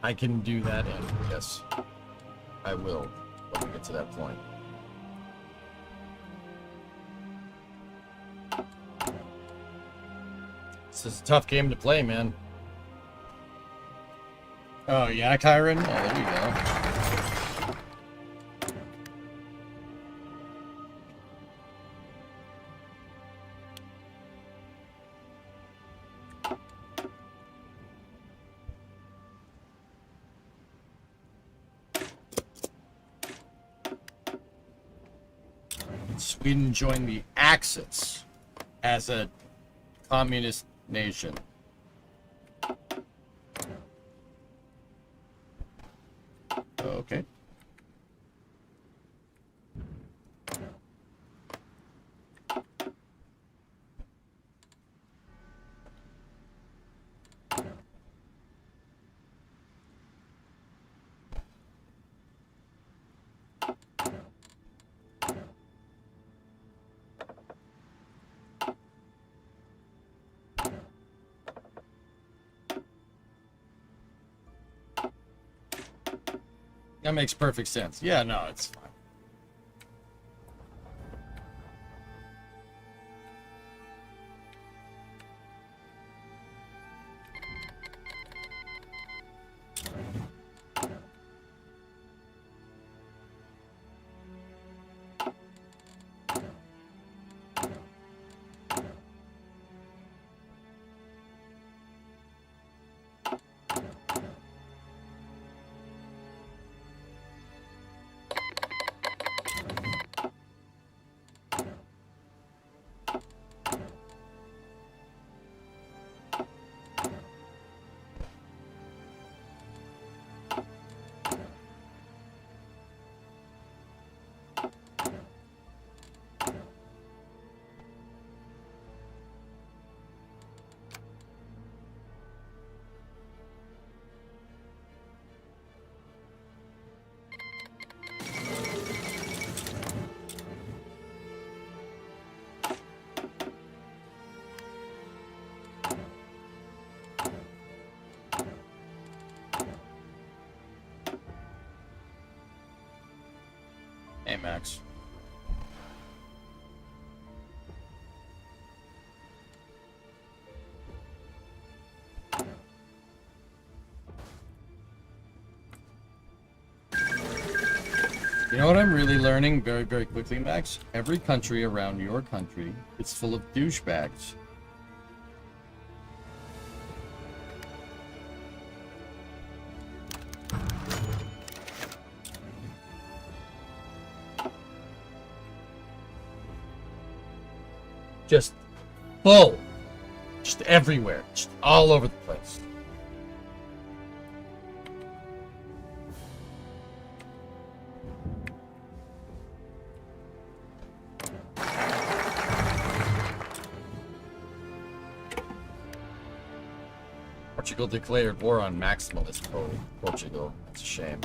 I can do that, and yes, I will when we get to that point. This is a tough game to play, man. Oh, yeah, Kyron? Oh, there you go. Sweden joined the Axis as a communist nation. Okay. That makes perfect sense. Yeah, no, it's fine. Hey, Max. You know what I'm really learning very, very quickly, Max? Every country around your country is full of douchebags. Just full. Just everywhere. Just all over the place. Portugal declared war on maximalist Portugal. It's a shame.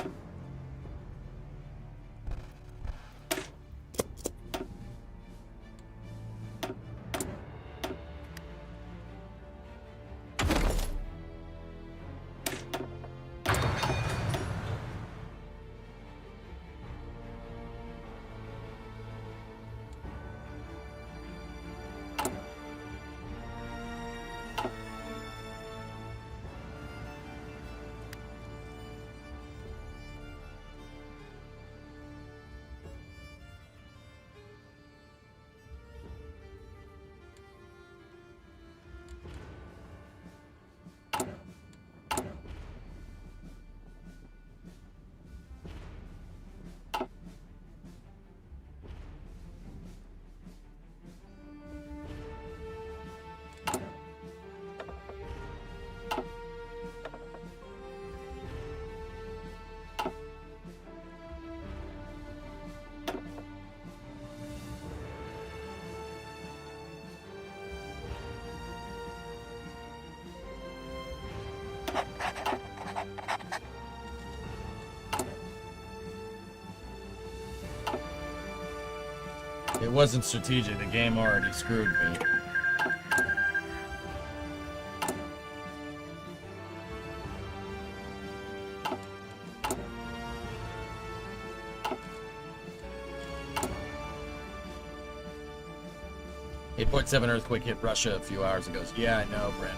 It wasn't strategic. The game already screwed me. .7 earthquake hit Russia a few hours ago. Yeah, I know, Brent.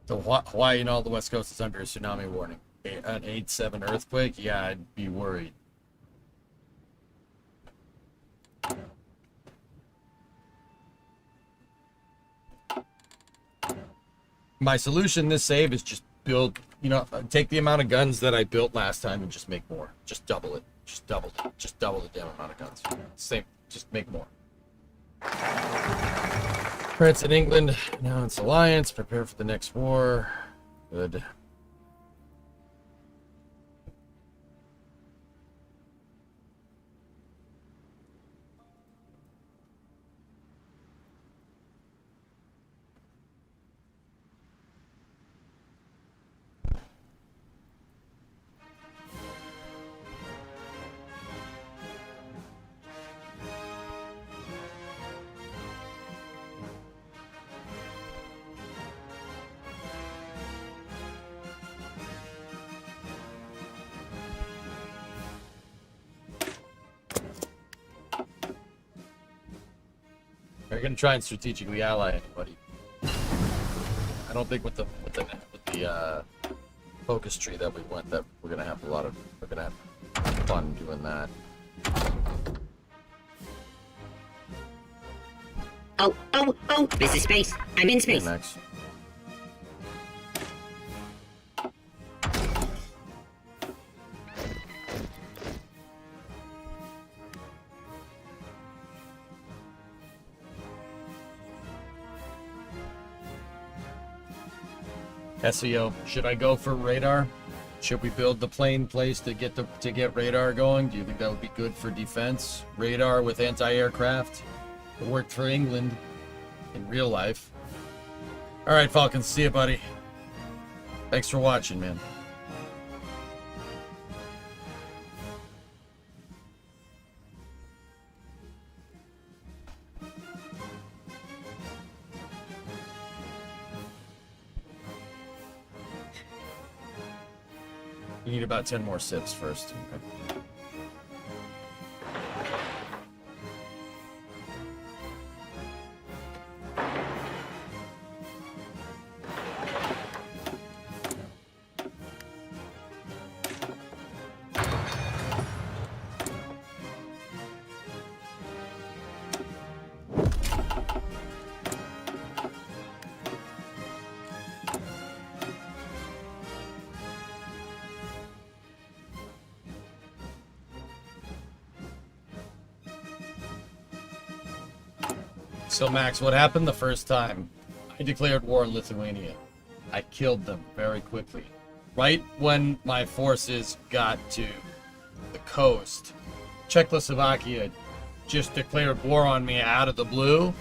So Hawaii and all the West Coast is under a tsunami warning. An 8.7 earthquake? Yeah, I'd be worried. My solution this save is just build, take the amount of guns that I built last time and just make more. Just double it. Just double it. Just double the damn amount of guns. Same. Just make more. France and England announce alliance. Prepare for the next war. Good. Are you gonna try and strategically ally anybody? I don't think with the focus tree that we went that we're gonna have fun doing that. Oh, this is space. I'm in space. Okay, Max. SEO, should I go for radar? Should we build the plane place to get radar going? Do you think that would be good for defense? Radar with anti-aircraft? It worked for England in real life. All right, Falcons, see you, buddy. Thanks for watching, man. You need about 10 more sips first. Okay. So Max, what happened the first time? I declared war on Lithuania. I killed them very quickly. Right when my forces got to the coast, Czechoslovakia just declared war on me out of the blue,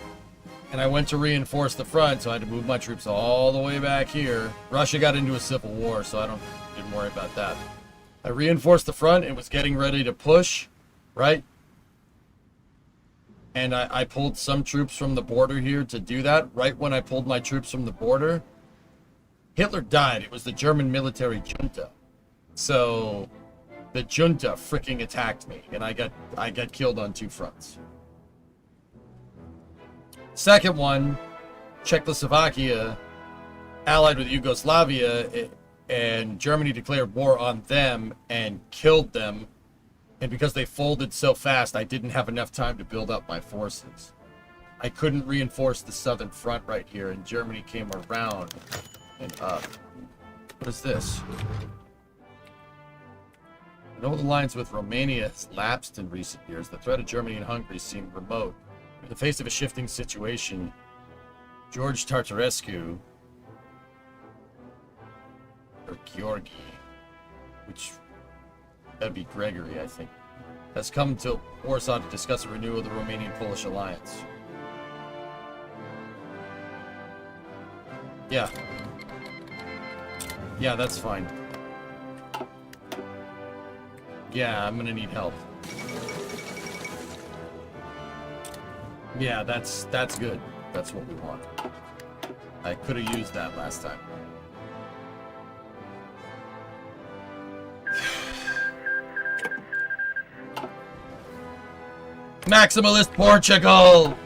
and I went to reinforce the front, so I had to move my troops all the way back here. Russia got into a civil war, so didn't worry about that. I reinforced the front and was getting ready to push, right? And I pulled some troops from the border here to do that. Right when I pulled my troops from the border, Hitler died. It was the German military junta. So the junta freaking attacked me, and I got killed on two fronts. Second one, Czechoslovakia allied with Yugoslavia, and Germany declared war on them and killed them. And because they folded so fast, I didn't have enough time to build up my forces. I couldn't reinforce the southern front right here, and Germany came around and up. What is this? I know the lines with Romania has lapsed in recent years. The threat of Germany and Hungary seem remote. In the face of a shifting situation, George Tartarescu, or Georgi, which... that'd be Gregory, I think, has come to Warsaw to discuss a renewal of the Romanian-Polish alliance. Yeah. Yeah, that's fine. Yeah, I'm gonna need help. Yeah, that's good. That's what we want. I could have used that last time. Maximalist Portugal!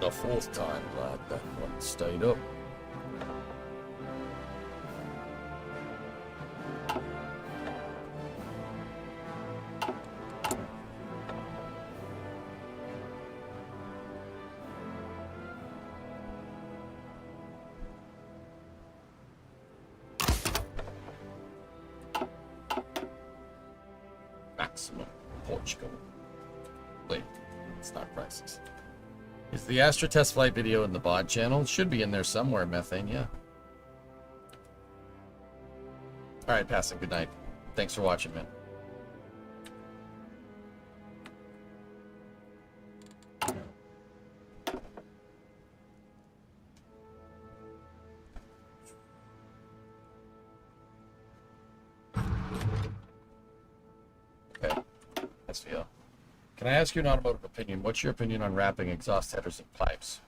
The fourth time, lad, that one stayed up. Maximum Portugal. Wait, it's not crisis. Is the Astra test flight video in the bod channel? It should be in there somewhere, Methane, yeah. Alright, passing, good night. Thanks for watching, man. Okay, SVO. Can I ask you an automotive opinion? What's your opinion on wrapping exhaust headers and pipes?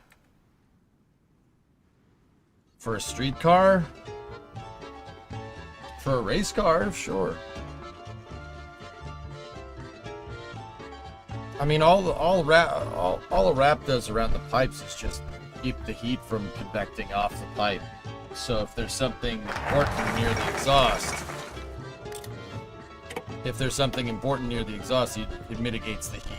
For a street car? For a race car? Sure. I mean, all a wrap does around the pipes is just keep the heat from convecting off the pipe. So if there's something important near the exhaust, it mitigates the heat.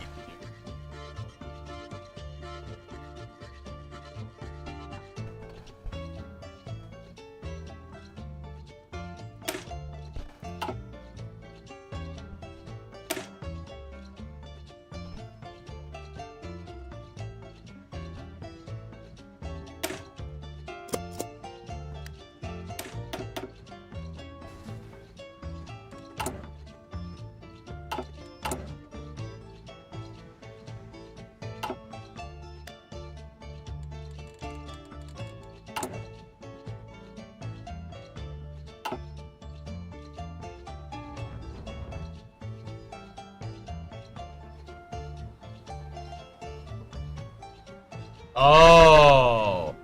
Oh,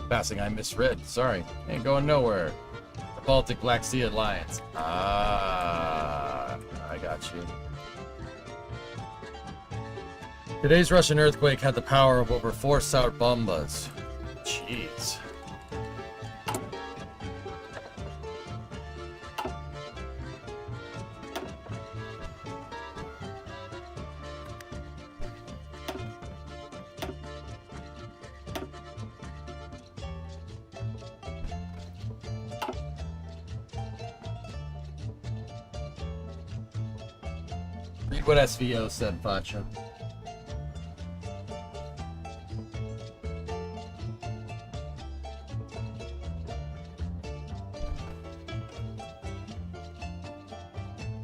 passing. I misread. Sorry, ain't going nowhere. The Baltic Black Sea Alliance. Ah, I got you. Today's Russian earthquake had the power of over 4 sour bombas. Jeez. Read what SVO said, Pacha.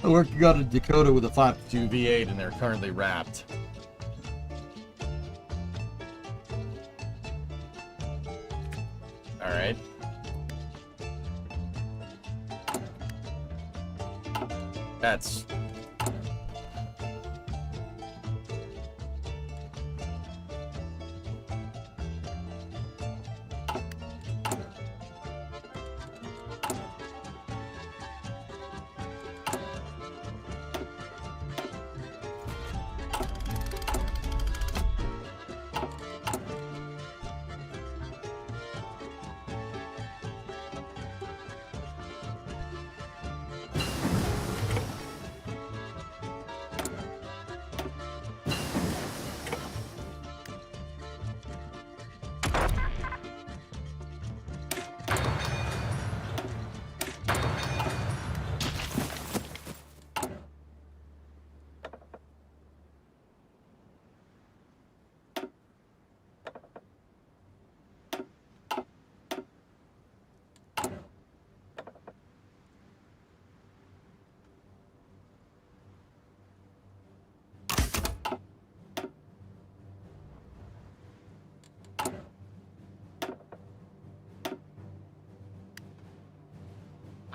I worked got a Dakota with a 5.2 V8 and they're currently wrapped. Alright. That's...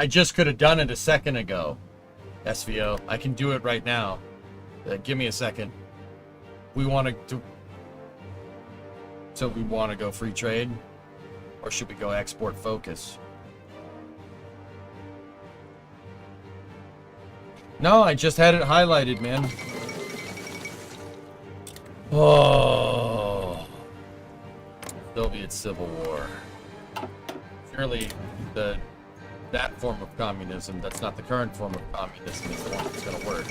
I just could have done it a second ago. SVO. I can do it right now. Give me a second. We want to... So we want to go free trade? Or should we go export focus? No, I just had it highlighted, man. Oh. Soviet Civil War. Surely that form of communism, that's not the current form of communism, is the one that's going to work.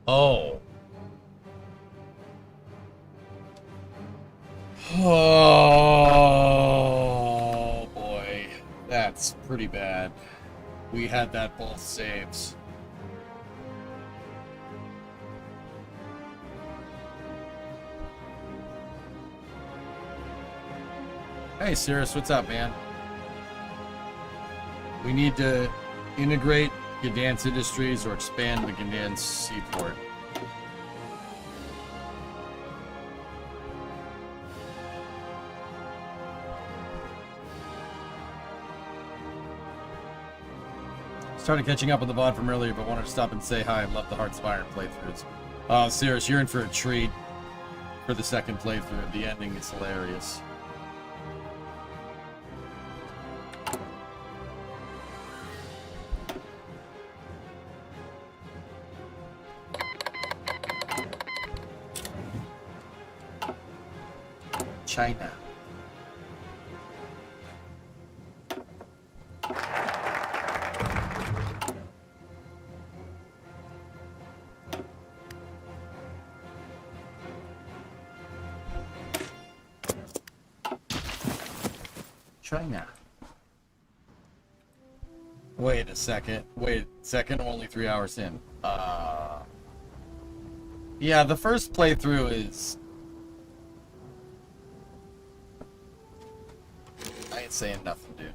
Oh. Oh, boy. That's pretty bad. We had that both saves. Hey, Cirrus, what's up, man? We need to integrate Gdansk Industries or expand the Gdansk seaport. Started catching up with the VOD from earlier, but wanted to stop and say hi. I love the Heartspire playthroughs. Cirrus, you're in for a treat for the second playthrough. The ending is hilarious. China. China. Wait a second. Wait a second. Only 3 hours in. Yeah, the first playthrough is... I ain't saying nothing, dude.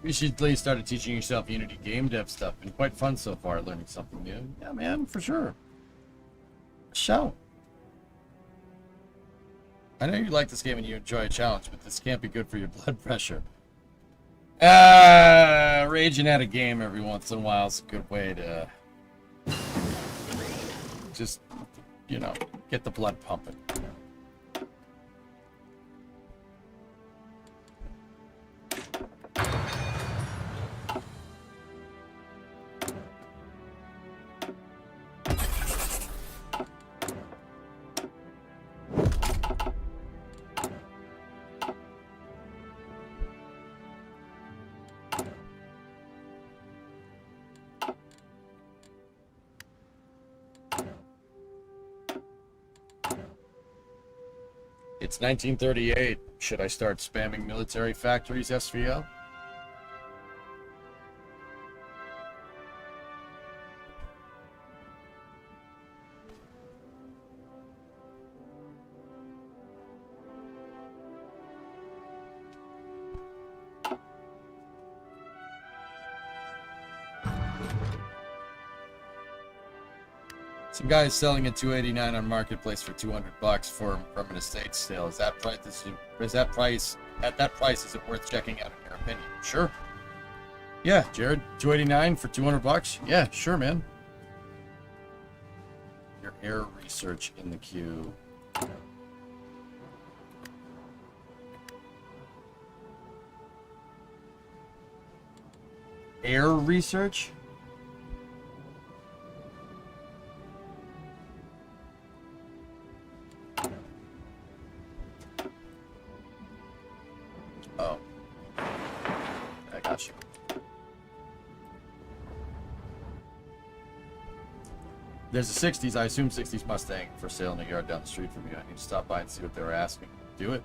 You recently started teaching yourself Unity game dev stuff. Been quite fun so far, learning something new. Yeah, man, for sure. Shout. I know you like this game and you enjoy a challenge, but this can't be good for your blood pressure. Raging at a game every once in a while is a good way to just, you know, get the blood pumping. It's 1938. Should I start spamming military factories, SVO? Some guy is selling a 289 on marketplace for $200 from an estate sale. Is that price? At that price? Is it worth checking out in your opinion? Sure. Yeah, Jared, 289 for $200. Yeah, sure, man. Your air research in the queue. Air research? Oh. I got you. There's a 60s, I assume 60s Mustang for sale in a yard down the street from you. I need to stop by and see what they were asking. Do it.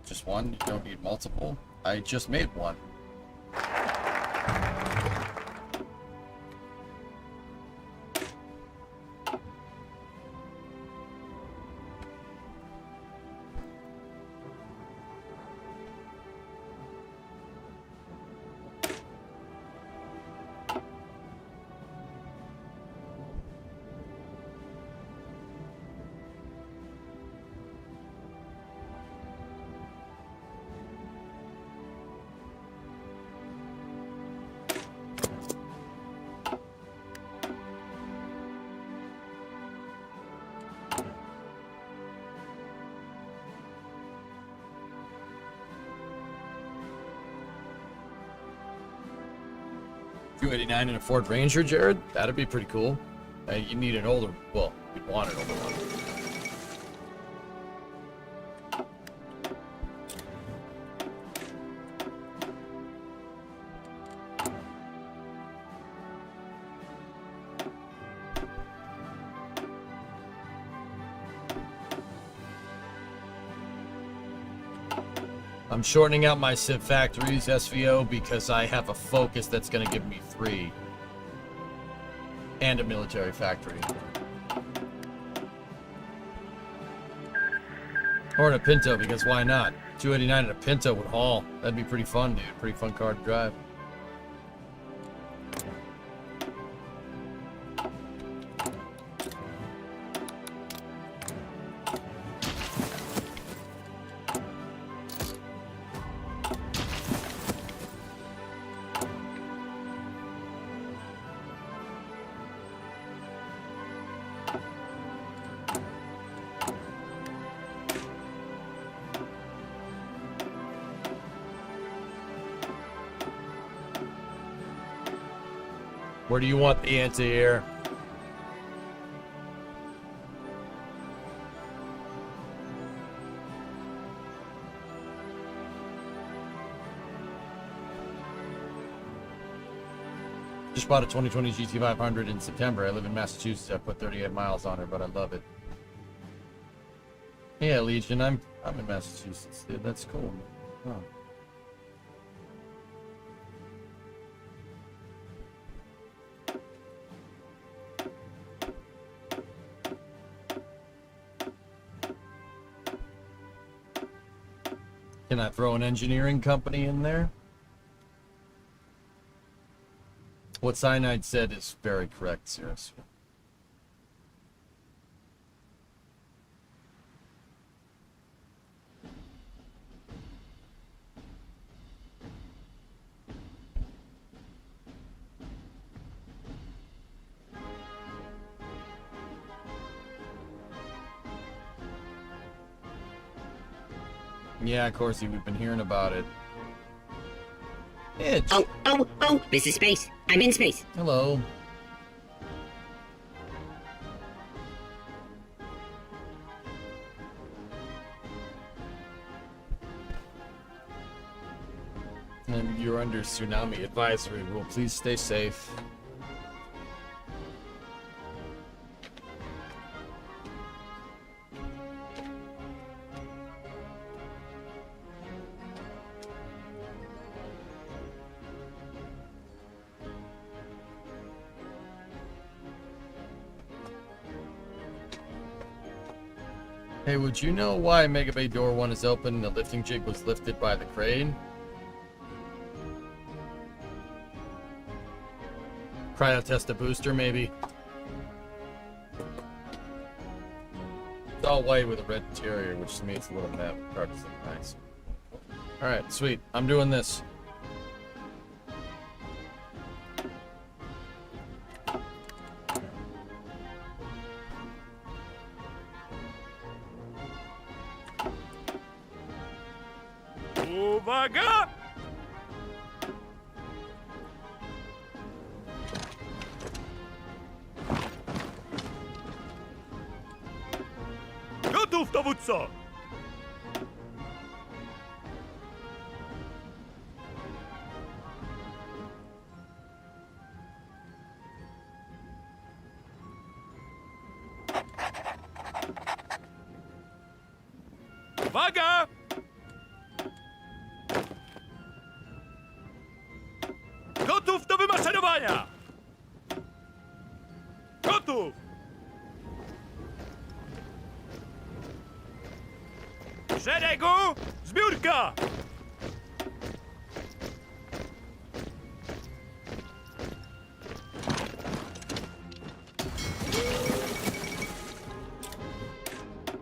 Just one? You don't need multiple? I just made one. $289 in a Ford Ranger, Jared? That'd be pretty cool. You need an older, well, you'd want an older one. I'm shortening out my Civ Factories SVO because I have a Focus that's going to give me 3. And a military factory. Or in a Pinto, because why not? 289 in a Pinto would haul. That'd be pretty fun, dude. Pretty fun car to drive. Where do you want the anti-air? Just bought a 2020 GT500 in September. I live in Massachusetts. I put 38 miles on her, but I love it. Yeah, Legion, I'm in Massachusetts, dude. That's cool. Huh. Can I throw an engineering company in there? What Cyanide said is very correct, seriously. Yeah, of course, we've been hearing about it. Itch. Oh, this is space. I'm in space. Hello. And you're under tsunami advisory rule. Please stay safe. Hey, would you know why Mega Bay Door 1 is open and the lifting jig was lifted by the crane? Cryo test a booster, maybe. It's all white with a red interior, which to me is a little map. Card is nice. Alright, sweet. I'm doing this. Uwaga! Gotów, dowódco! Uwaga! Gotów do wymaszerowania! Gotów! W szeregu! Zbiórka!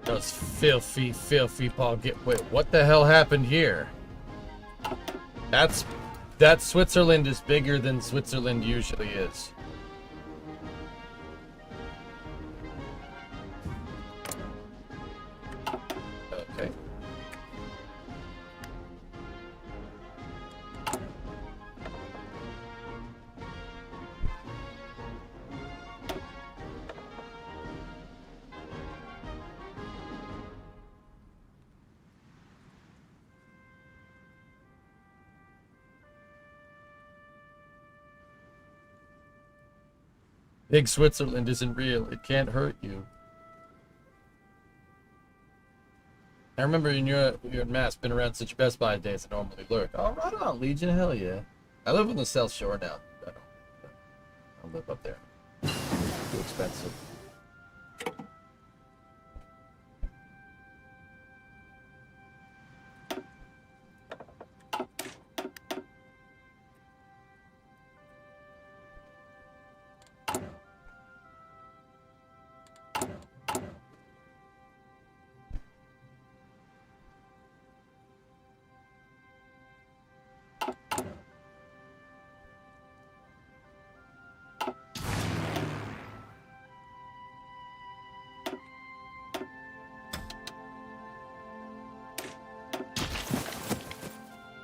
Those filthy, filthy Paul get. Wait, what the hell happened here? That Switzerland is bigger than Switzerland usually is. Okay. Big Switzerland isn't real. It can't hurt you. I remember you're in Mass, been around since your Best Buy days and normally lurk. Oh, right on, Legion. Hell yeah. I live on the South Shore now. I don't live up there. Too expensive.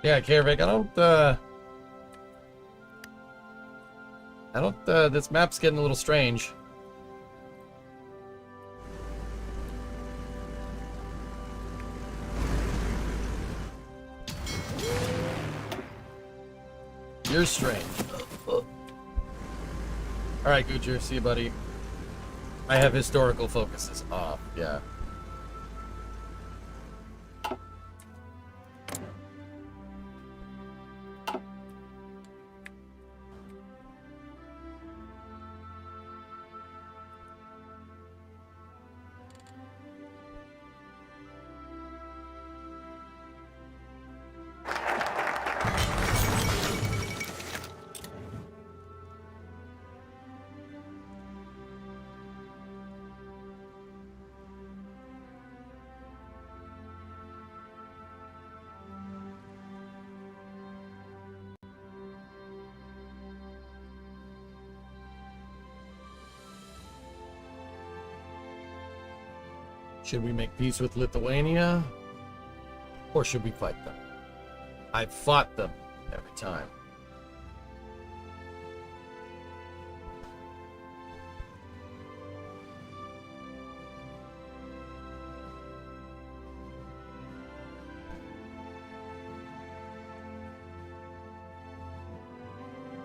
Yeah, Carrick, this map's getting a little strange. You're strange. Alright, Gucci, see you, buddy. I have historical focuses off, yeah. Should we make peace with Lithuania? Or should we fight them? I've fought them every time.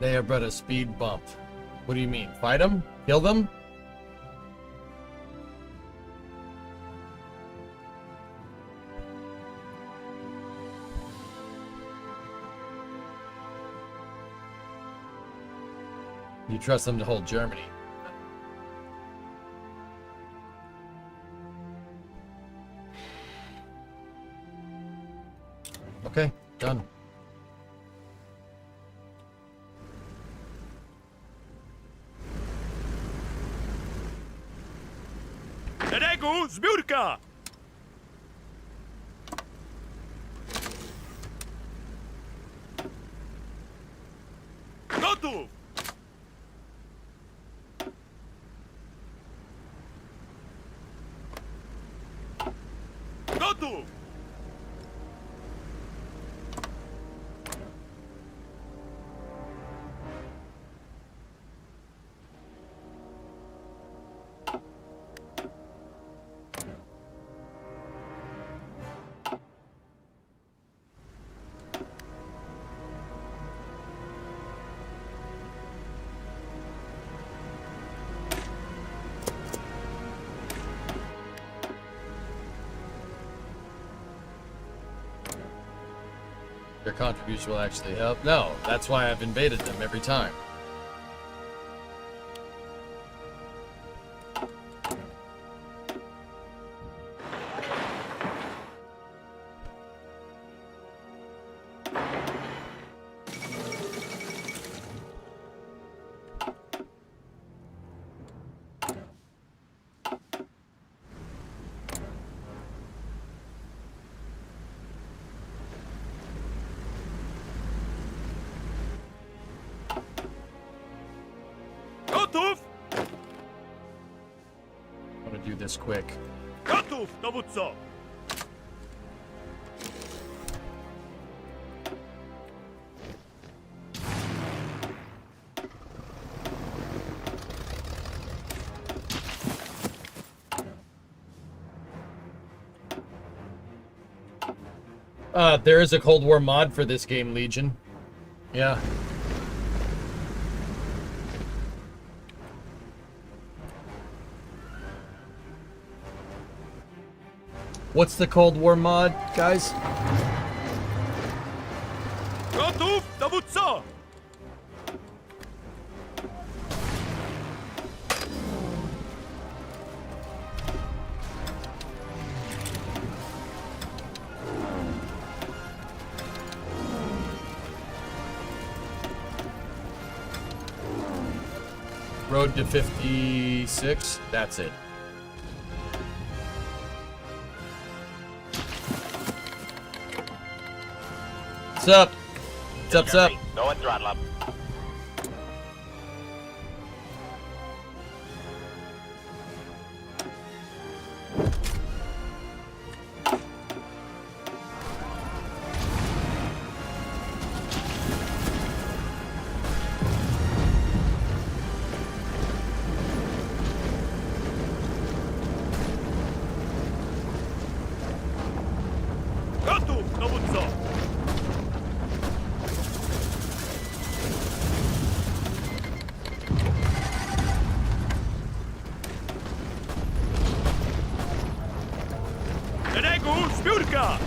They are but a speed bump. What do you mean? Fight them? Kill them? You trust them to hold Germany? Okay, done. Zbiórka! Gotów! Gotów! Their contribution will actually help. No, that's why I've invaded them every time. Gotów! I want to do this quick. Gotów, dowódco! There is a Cold War mod for this game, Legion. Yeah. What's the Cold War mod, guys? Gotów, dowódco! Road to 56. That's it. What's up? What's up, what's up? Discovery, go at throttle up. Gotów, dowódco! Szeregu, zbiórka!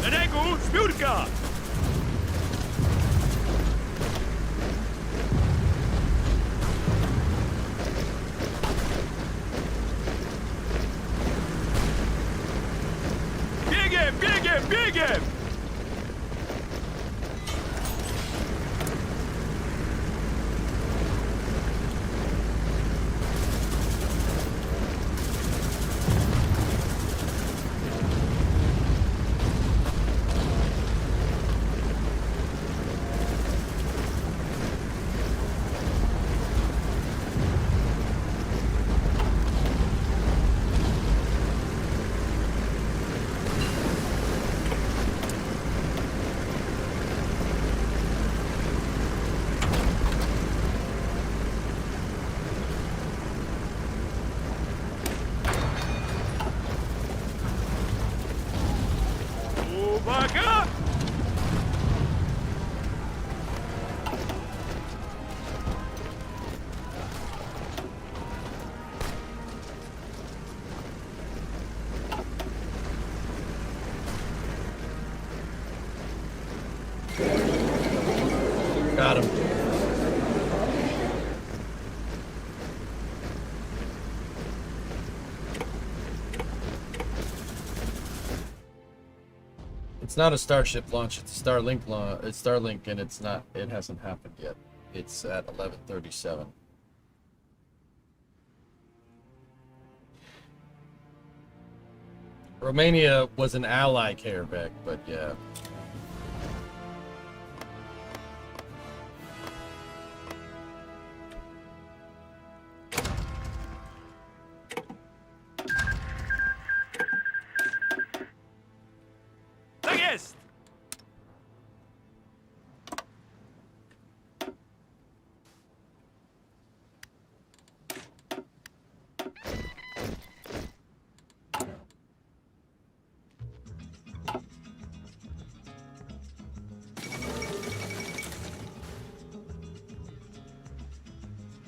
Szeregu, zbiórka! Biegiem, biegiem, biegiem! Uwaga! got him. It's not a Starship launch, it's a Starlink launch. It's Starlink, and it's not. It hasn't happened yet. It's at 11:37. Romania was an ally, Carebeck, but yeah. Yes.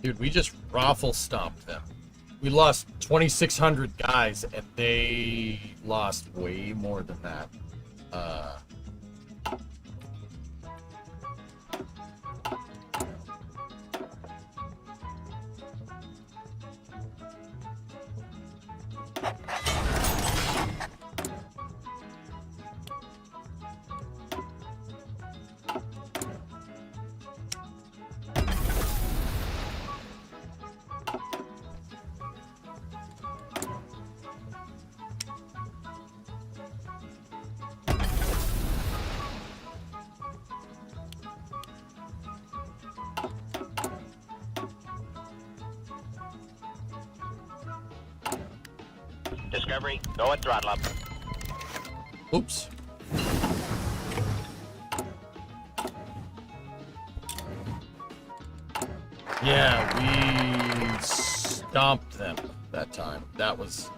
Dude, we just raffle stomped them. We lost 2,600 guys, and they lost way more than that. Discovery, go at throttle up. Oops. Yeah, we stomped them that time. That was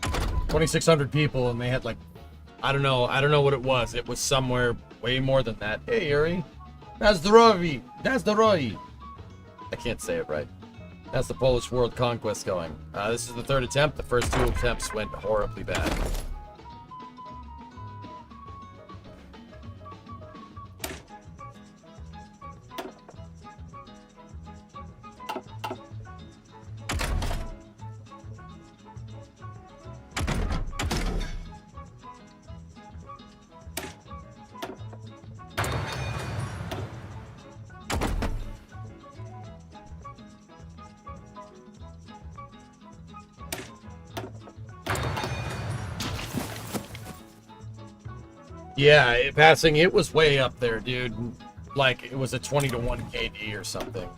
2,600 people, and they had like, I don't know what it was. It was somewhere way more than that. Hey, Yuri. That's the Roy. That's the Roy. I can't say it right. That's the Polish world conquest going. This is the third attempt. The first two attempts went horribly bad. Yeah, passing, it was way up there, dude. Like, it was a 20-to-1 KD or something.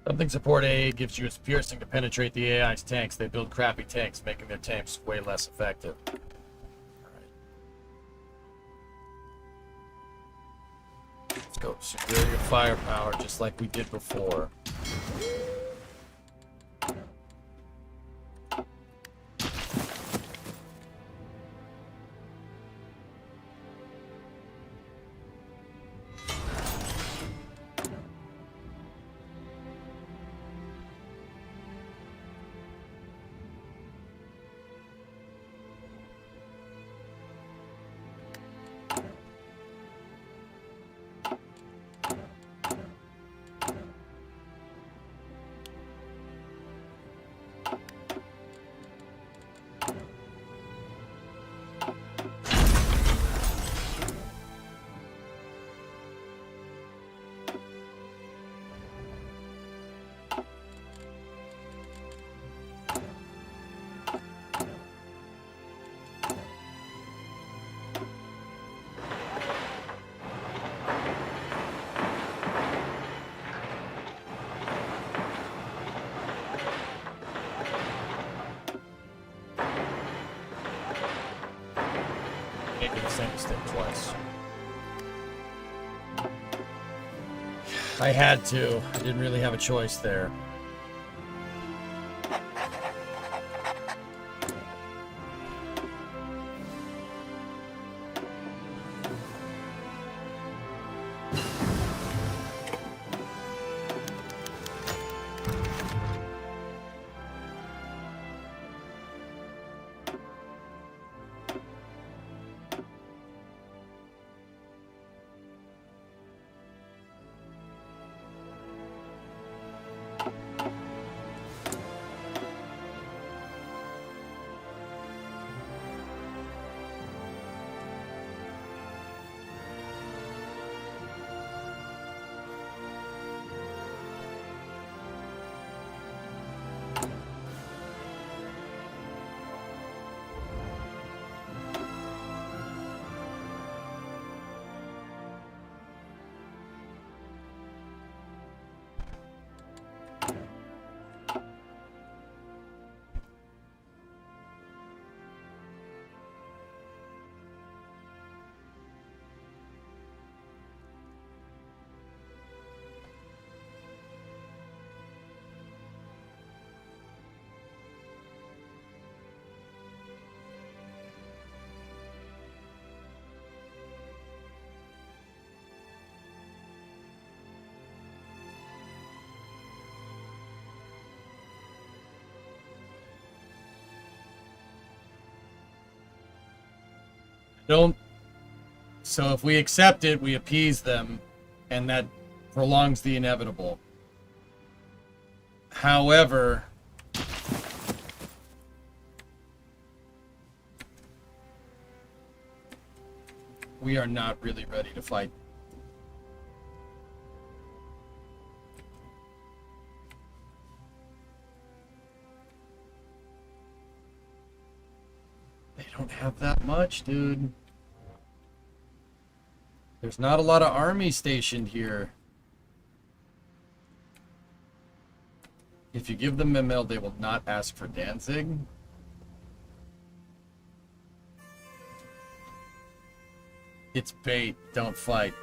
Something support A gives you its piercing to penetrate the AI's tanks. They build crappy tanks, making their tanks way less effective. Let's go. Superior firepower, just like we did before. released it twice. I had to. I didn't really have a choice there. Don't. So if we accept it, we appease them, and that prolongs the inevitable. However, we are not really ready to fight. They don't have that much, dude. There's not a lot of army stationed here. If you give them Memel, they will not ask for Danzig. It's bait. Don't fight.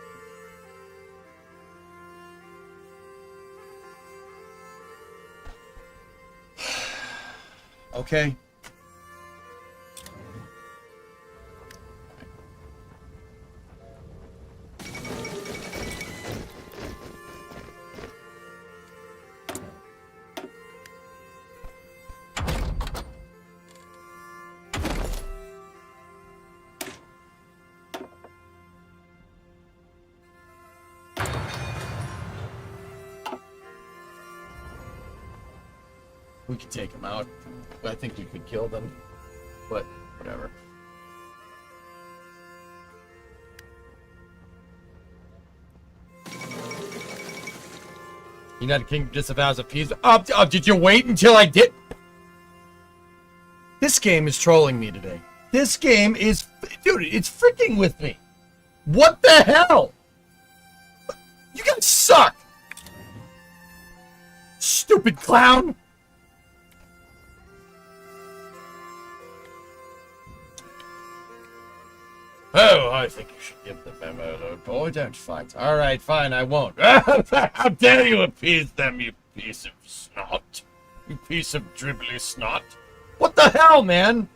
Okay. We could take them out. I think we could kill them, but whatever. United Kingdom disavows of peace. Did you wait until I did? This game is trolling me today. This game is... Dude, it's freaking with me. What the hell? You guys suck. Stupid clown. Oh, I think you should give the memo. Boy, don't fight. All right, fine, I won't. How dare you appease them, you piece of snot. You piece of dribbly snot. What the hell, man?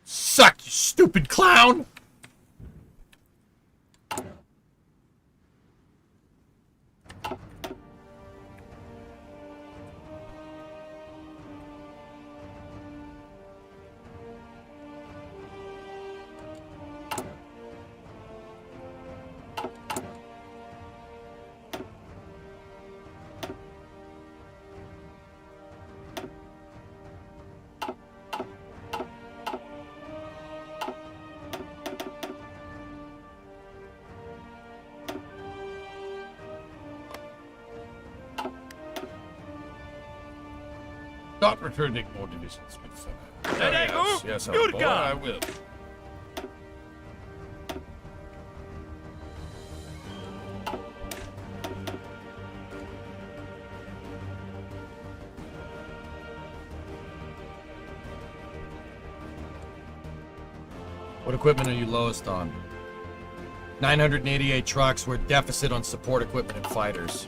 Suck, you stupid clown. Start returning more divisions with yes, oh boy, I will. What equipment are you lowest on? 988 trucks. We're deficit on support equipment and fighters.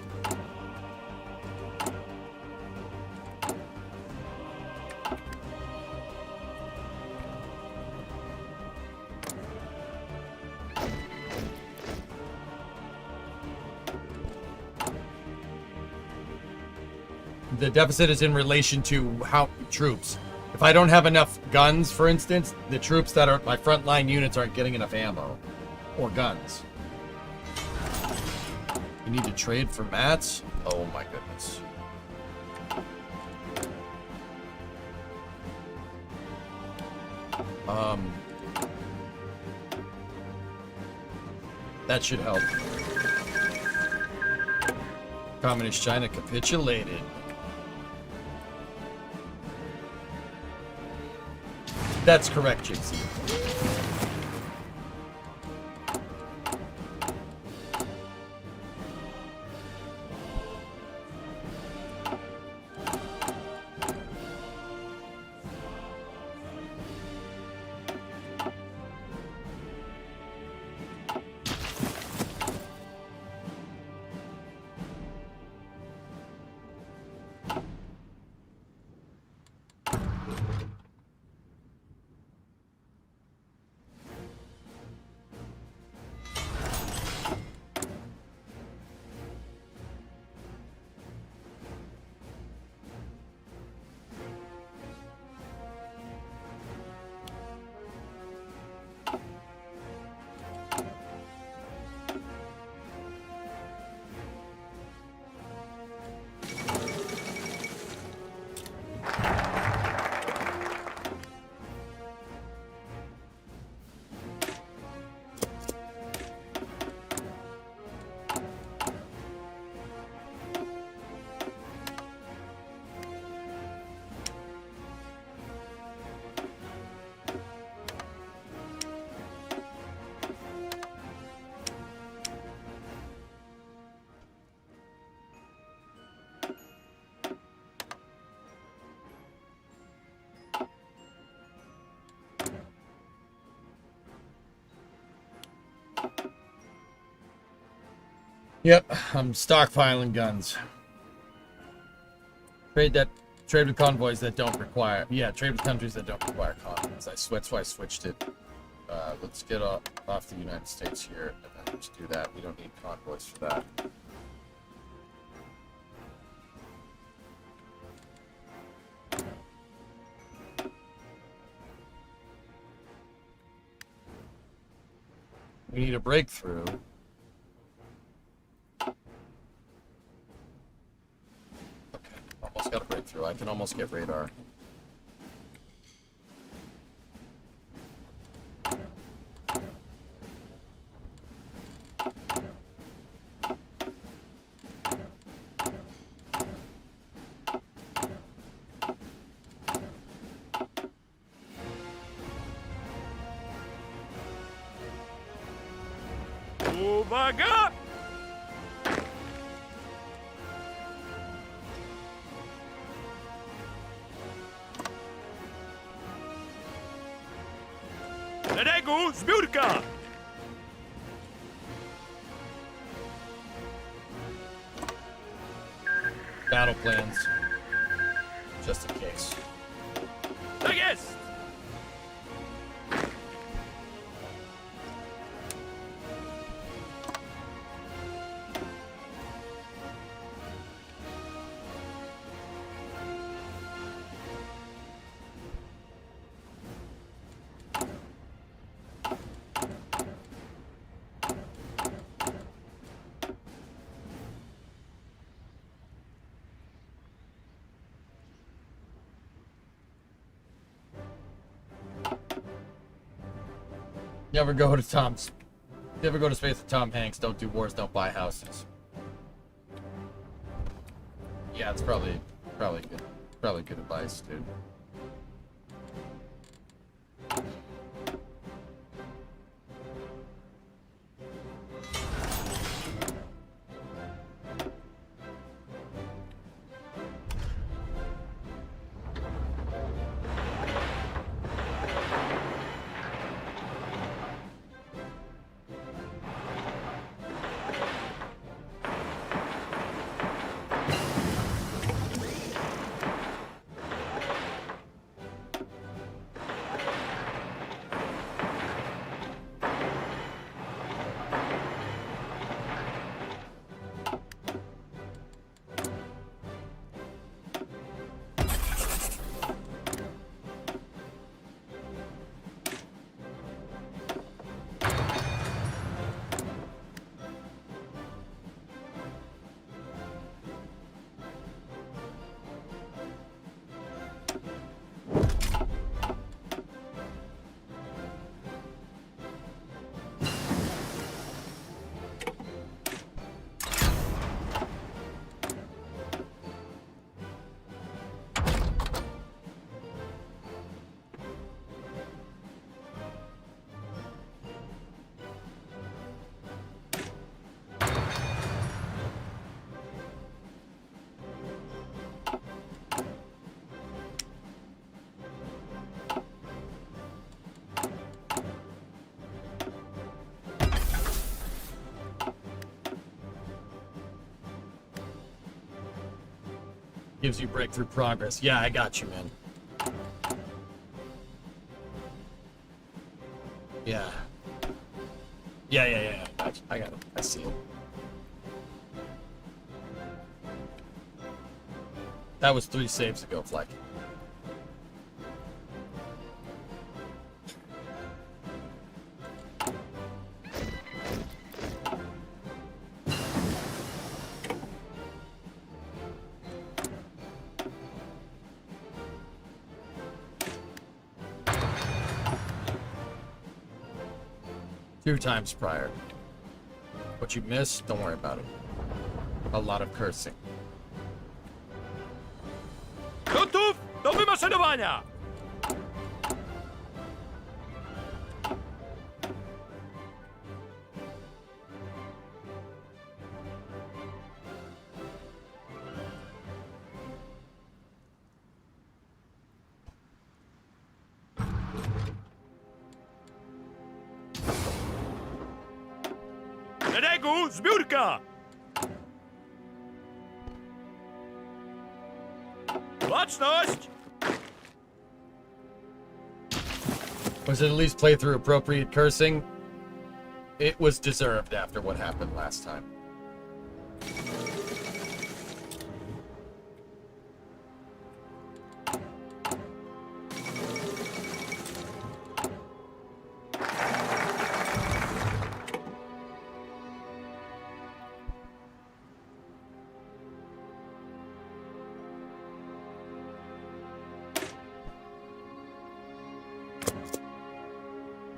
The deficit is in relation to how troops. If I don't have enough guns, for instance, the troops that are my frontline units aren't getting enough ammo or guns. You need to trade for mats? Oh my goodness. That should help. Communist China capitulated. That's correct, JC. Yep, I'm stockpiling guns. Trade with convoys that don't require. Yeah, trade with countries that don't require convoys. That's why I switched it. Let's get off the United States here, and then just do that. We don't need convoys for that. We need a breakthrough. Almost got a breakthrough. I can almost get radar. Oh my God! Nego Zbiórka! Battle plans. Just in case. Tak jest! Never go to space with Tom Hanks. Don't do wars. Don't buy houses. Yeah, it's probably good advice, dude. Gives you breakthrough progress. Yeah, I got you, man. Yeah. Yeah. I got it. I see it. That was 3 saves ago, Fleck. Two times prior. What you missed, don't worry about it. A lot of cursing. Gotów do wymaszerowania! Szeregu, zbiórka! Baczność! Was it at least play through appropriate cursing? It was deserved after what happened last time.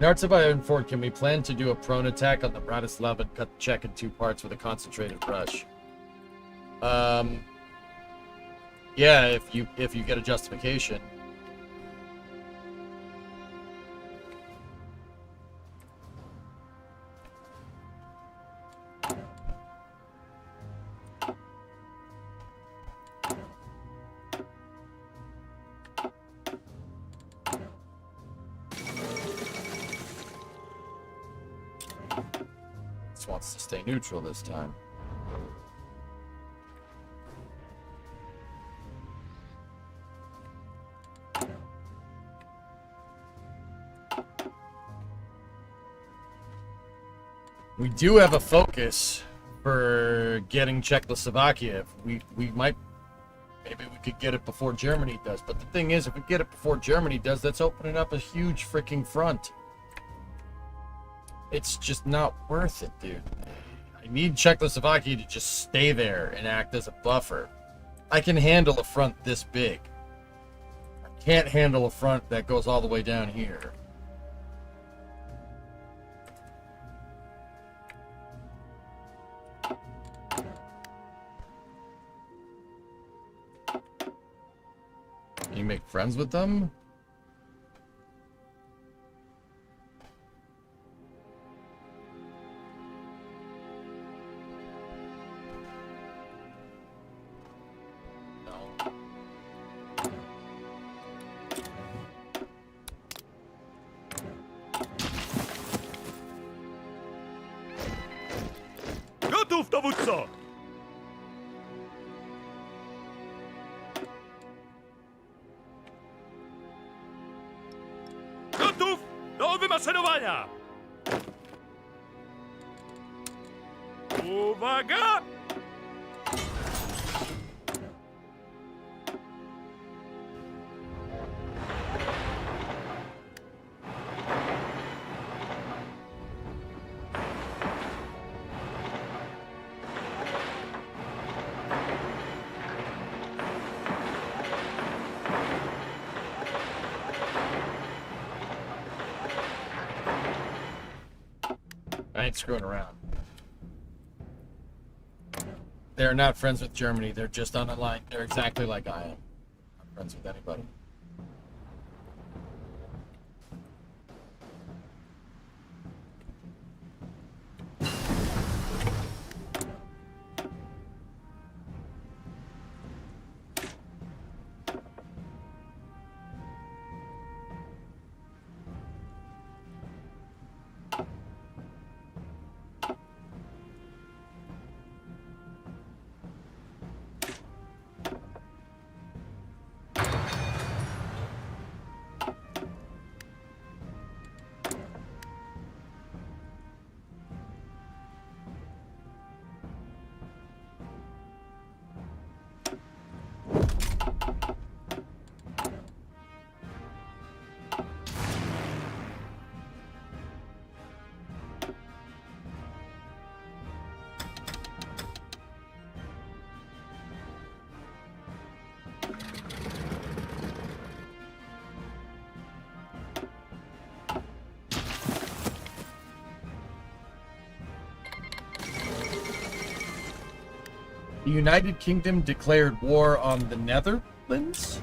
Narts of Iron Fort, can we plan to do a prone attack on the Bratislava and cut the check in 2 parts with a concentrated rush? Yeah, if you get a justification. Wants to stay neutral this time. We do have a focus for getting Czechoslovakia. We might, maybe we could get it before Germany does. But the thing is, if we get it before Germany does, that's opening up a huge freaking front. It's just not worth it, dude. I need Czechoslovakia to just stay there and act as a buffer. I can handle a front this big. I can't handle a front that goes all the way down here. Can you make friends with them? Gotów, dowódco! Gotów do wymaszerowania! Uwaga! I ain't screwing around. They're not friends with Germany. They're just on a line. They're exactly like I am. Not friends with anybody. The United Kingdom declared war on the Netherlands?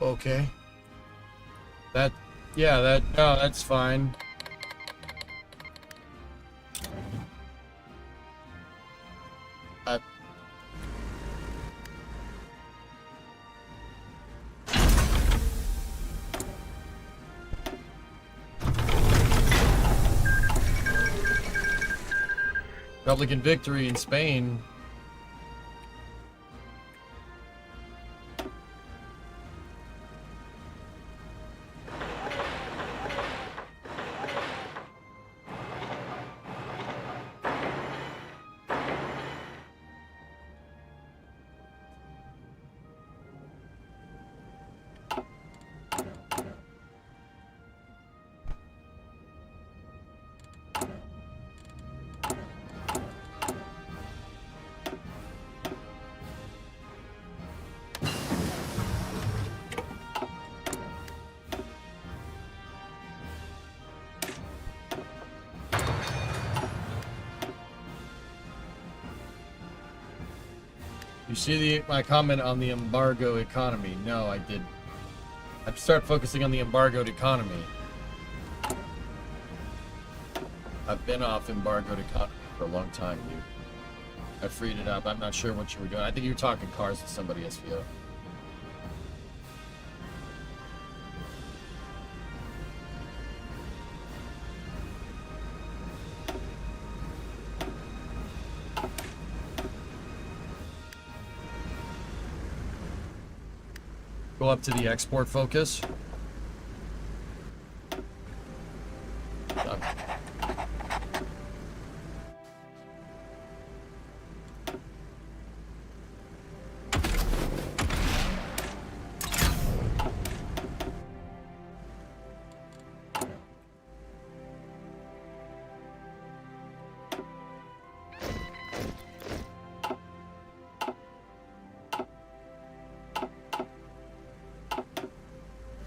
Okay. No, that's fine. Republican victory in Spain. You see my comment on the embargo economy? No, I didn't. I'd start focusing on the embargoed economy. I've been off embargoed economy for a long time, dude. I freed it up. I'm not sure what you were doing. I think you were talking cars to somebody, SVO. Go up to the export focus. Done.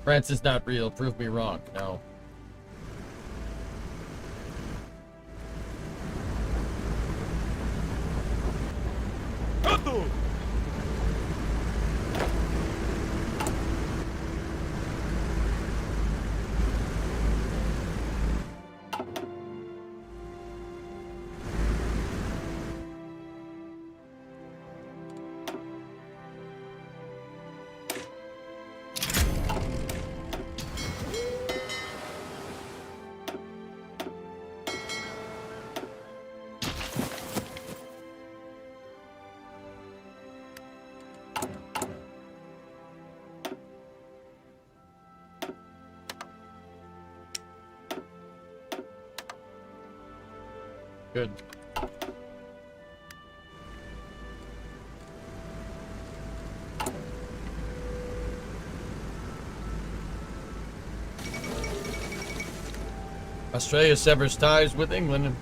France is not real. Prove me wrong. No. Gotów! Good. Australia severs ties with England.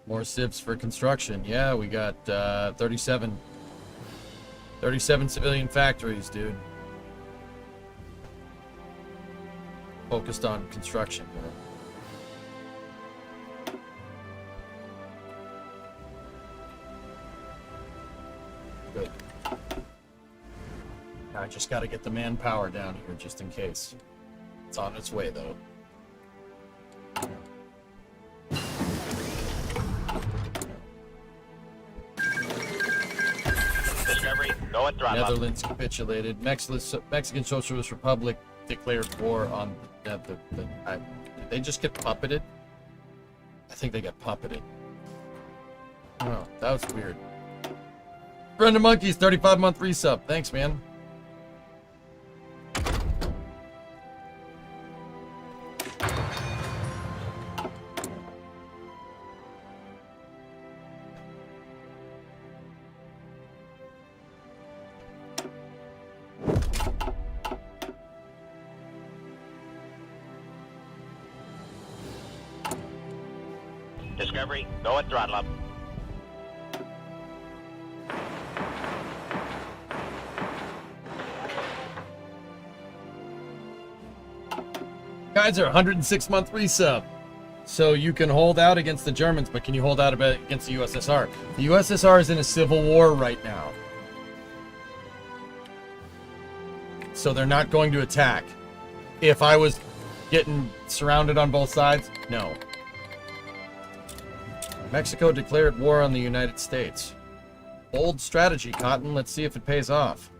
More civs for construction. Yeah, we got 37 civilian factories, dude. Focused on construction. Good. I just got to get the manpower down here just in case. It's on its way, though. Go at throttle up. Netherlands capitulated. Mexican Socialist Republic declared war on did they just get puppeted? I think they got puppeted. Oh, that was weird. Brendan Monkeys, 35-month resub. Thanks, man. Discovery, go and throttle up. Guys are 106-month resub. So you can hold out against the Germans, but can you hold out against the USSR? The USSR is in a civil war right now. So they're not going to attack. If I was getting surrounded on both sides, no. Mexico declared war on the United States. Bold strategy, Cotton. Let's see if it pays off.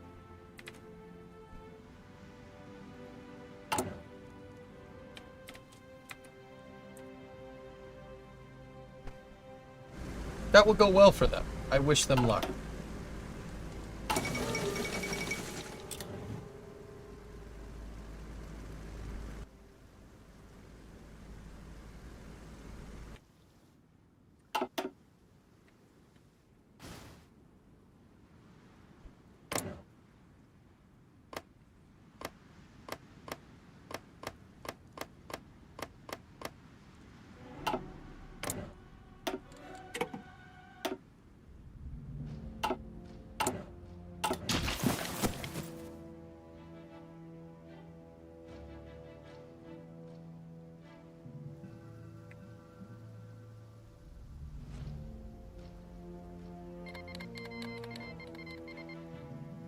That will go well for them. I wish them luck.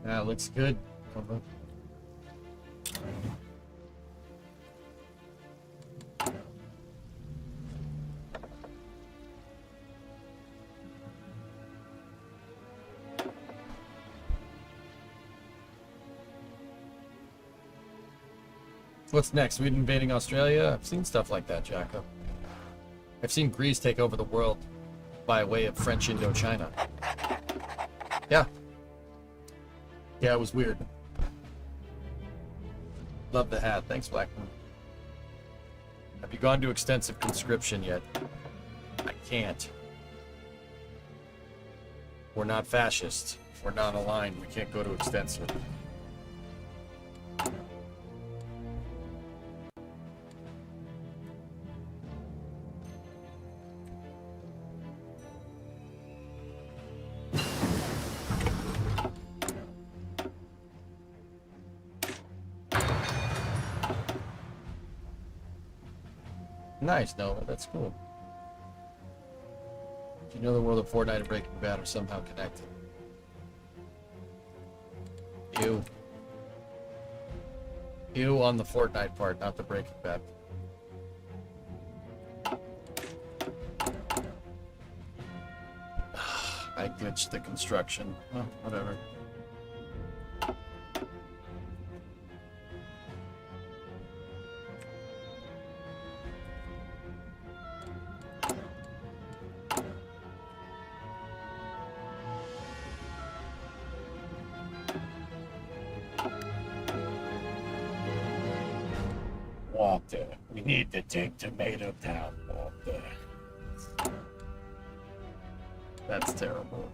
That looks good. What's next? Sweden invading Australia? I've seen stuff like that, Jacko. I've seen Greece take over the world by way of French Indochina. Yeah. Yeah, it was weird. Love the hat. Thanks, Blackman. Have you gone to extensive conscription yet? I can't. We're not fascists. We're not aligned. We can't go to extensive. Nice, Nova. That's cool. Do you know the world of Fortnite and Breaking Bad are somehow connected? Ew. Ew on the Fortnite part, not the Breaking Bad. I glitched the construction. Well, whatever. Walter, we need to take Tomato Town, Walter. That's terrible.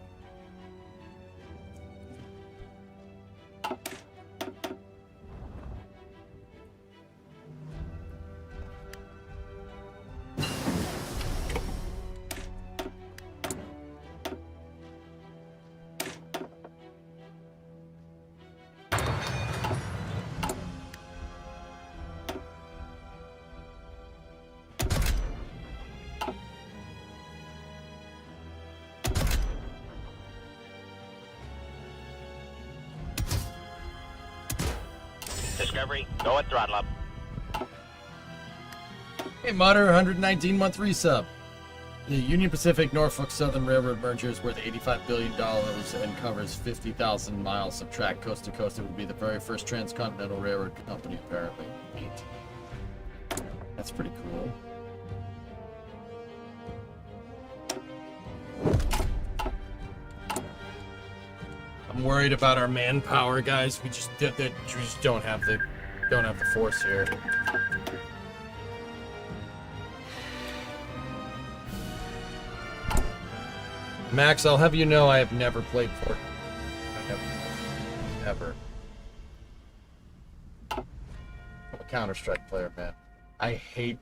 Discovery, go and throttle up. Hey, Mutter, 119-month resub. The Union Pacific Norfolk Southern Railroad merger is worth $85 billion and covers 50,000 miles of track coast to coast. It would be the very first transcontinental railroad company, apparently. Neat. That's pretty cool. I'm worried about our manpower, guys. We just don't have the force here. Max, I'll have you know I have never played Fortnite. I have ever. I'm a Counter-Strike player, man. I hate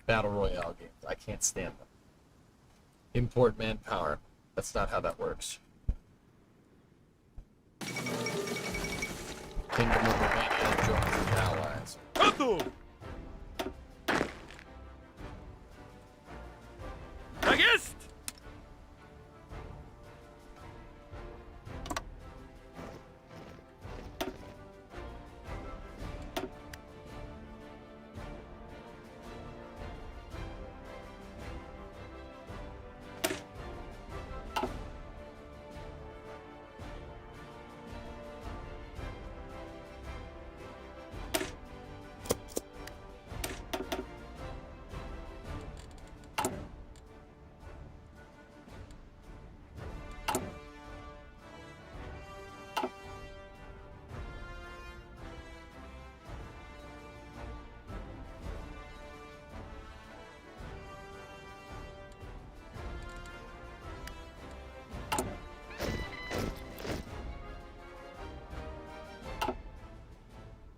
battle royale games. I can't stand them. Import manpower. That's not how that works. Kingdom of Romania joins the allies. Gotów! Tak jest!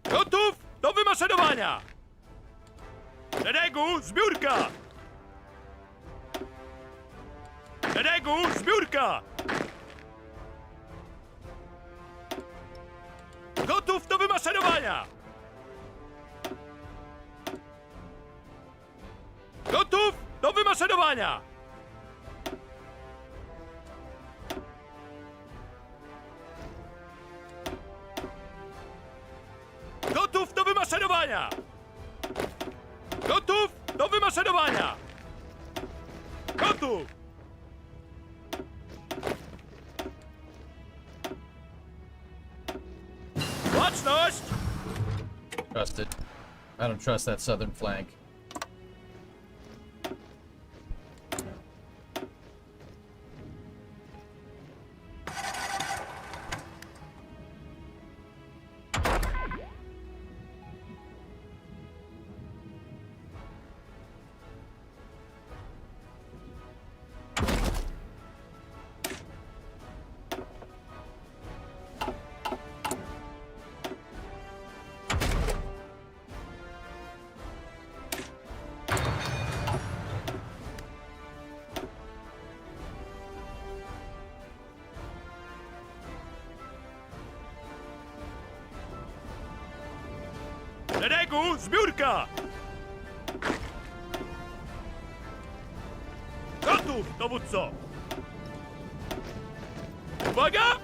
Gotów do wymaszerowania! Szeregu, zbiórka! Szeregu, zbiórka! Gotów do wymaszerowania! Gotów do wymaszerowania! Gotów do wymaszerowania! Gotów do wymaszerowania! Gotów! Baczność! Trust it. I don't trust that southern flank. Szeregu, zbiórka! Gotów, dowódco! Uwaga!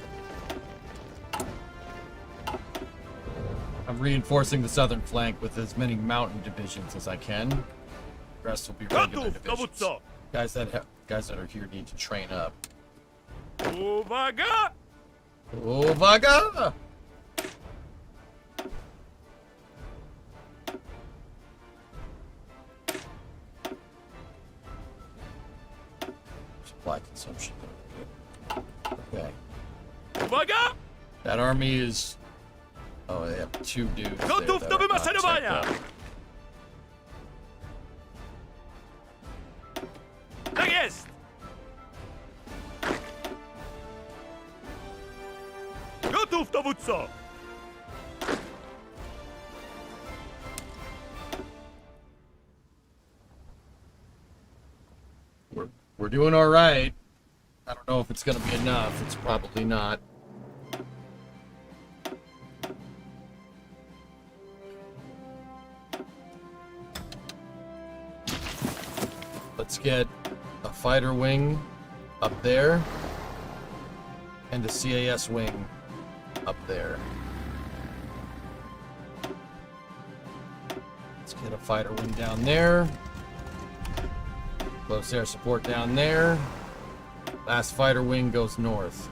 I'm reinforcing the southern flank with as many mountain divisions as I can. The rest will be regular Gotów, divisions. dowódco! Guys that are here need to train up. Uwaga! Uwaga! Supply consumption. Okay. Uwaga! That army is... Oh, they have 2 dudes there Gotów that do are not wymaszerowania! teched up. Tak jest! Gotów, dowódco! We're doing all right. I don't know if it's going to be enough. It's probably not. Let's get a fighter wing up there and a CAS wing up there. Let's get a fighter wing down there. Close air support down there. Last fighter wing goes north.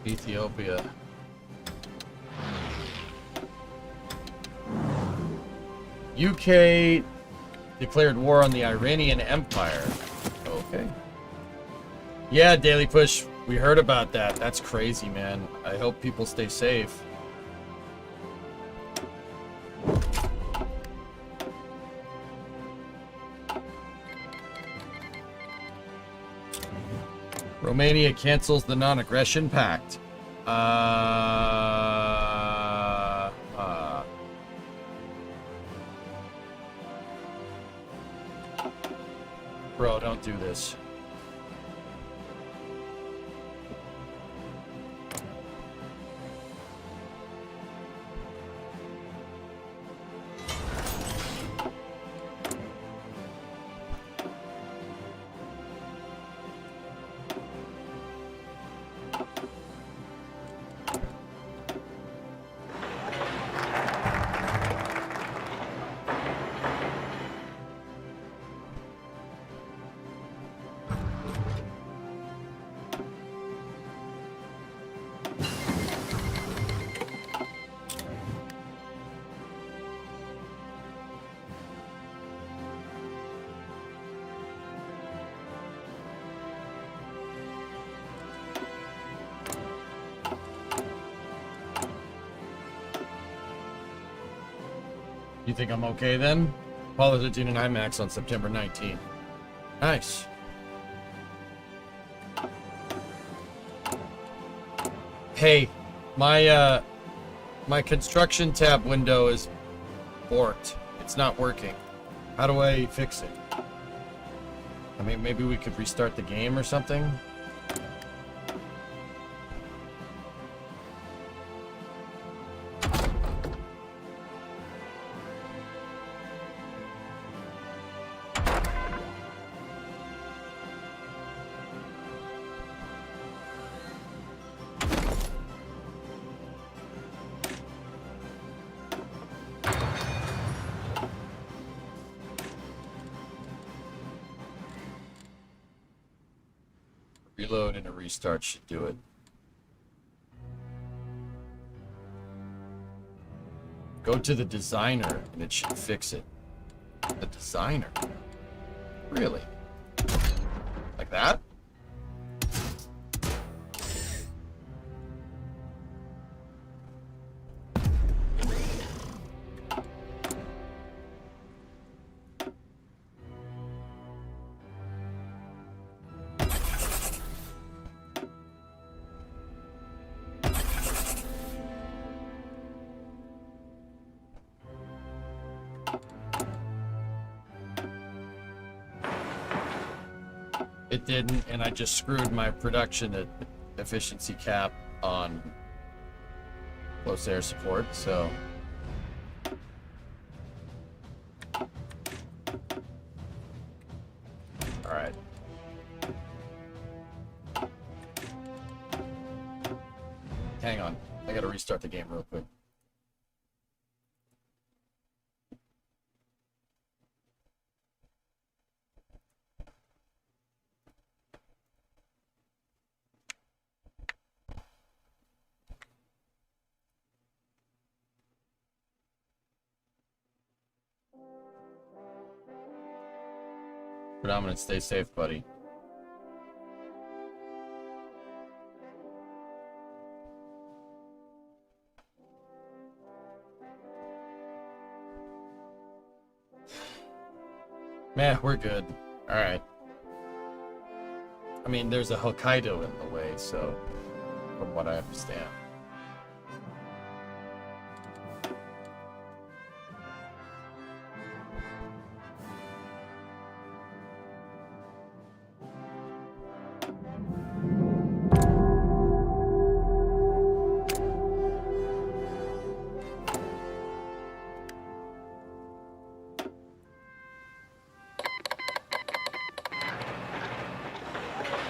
Ethiopia. UK declared war on the Iranian Empire. Okay. Yeah, Daily Push, we heard about that. That's crazy, man. I hope people stay safe. Romania cancels the non-aggression pact. Bro, don't do this. You think I'm okay then? Apollo 13 and IMAX on September 19th. Nice. Hey, my construction tab window is borked. It's not working. How do I fix it? I mean, maybe we could restart the game or something? Reload and a restart should do it. Go to the designer and it should fix it. The designer? Really? Like that? It didn't, and I just screwed my production efficiency cap on close air support, so... Alright. Hang on. I gotta restart the game real quick. Predominant, stay safe, buddy. Man, we're good. Alright. I mean, there's a Hokkaido in the way, so... From what I understand.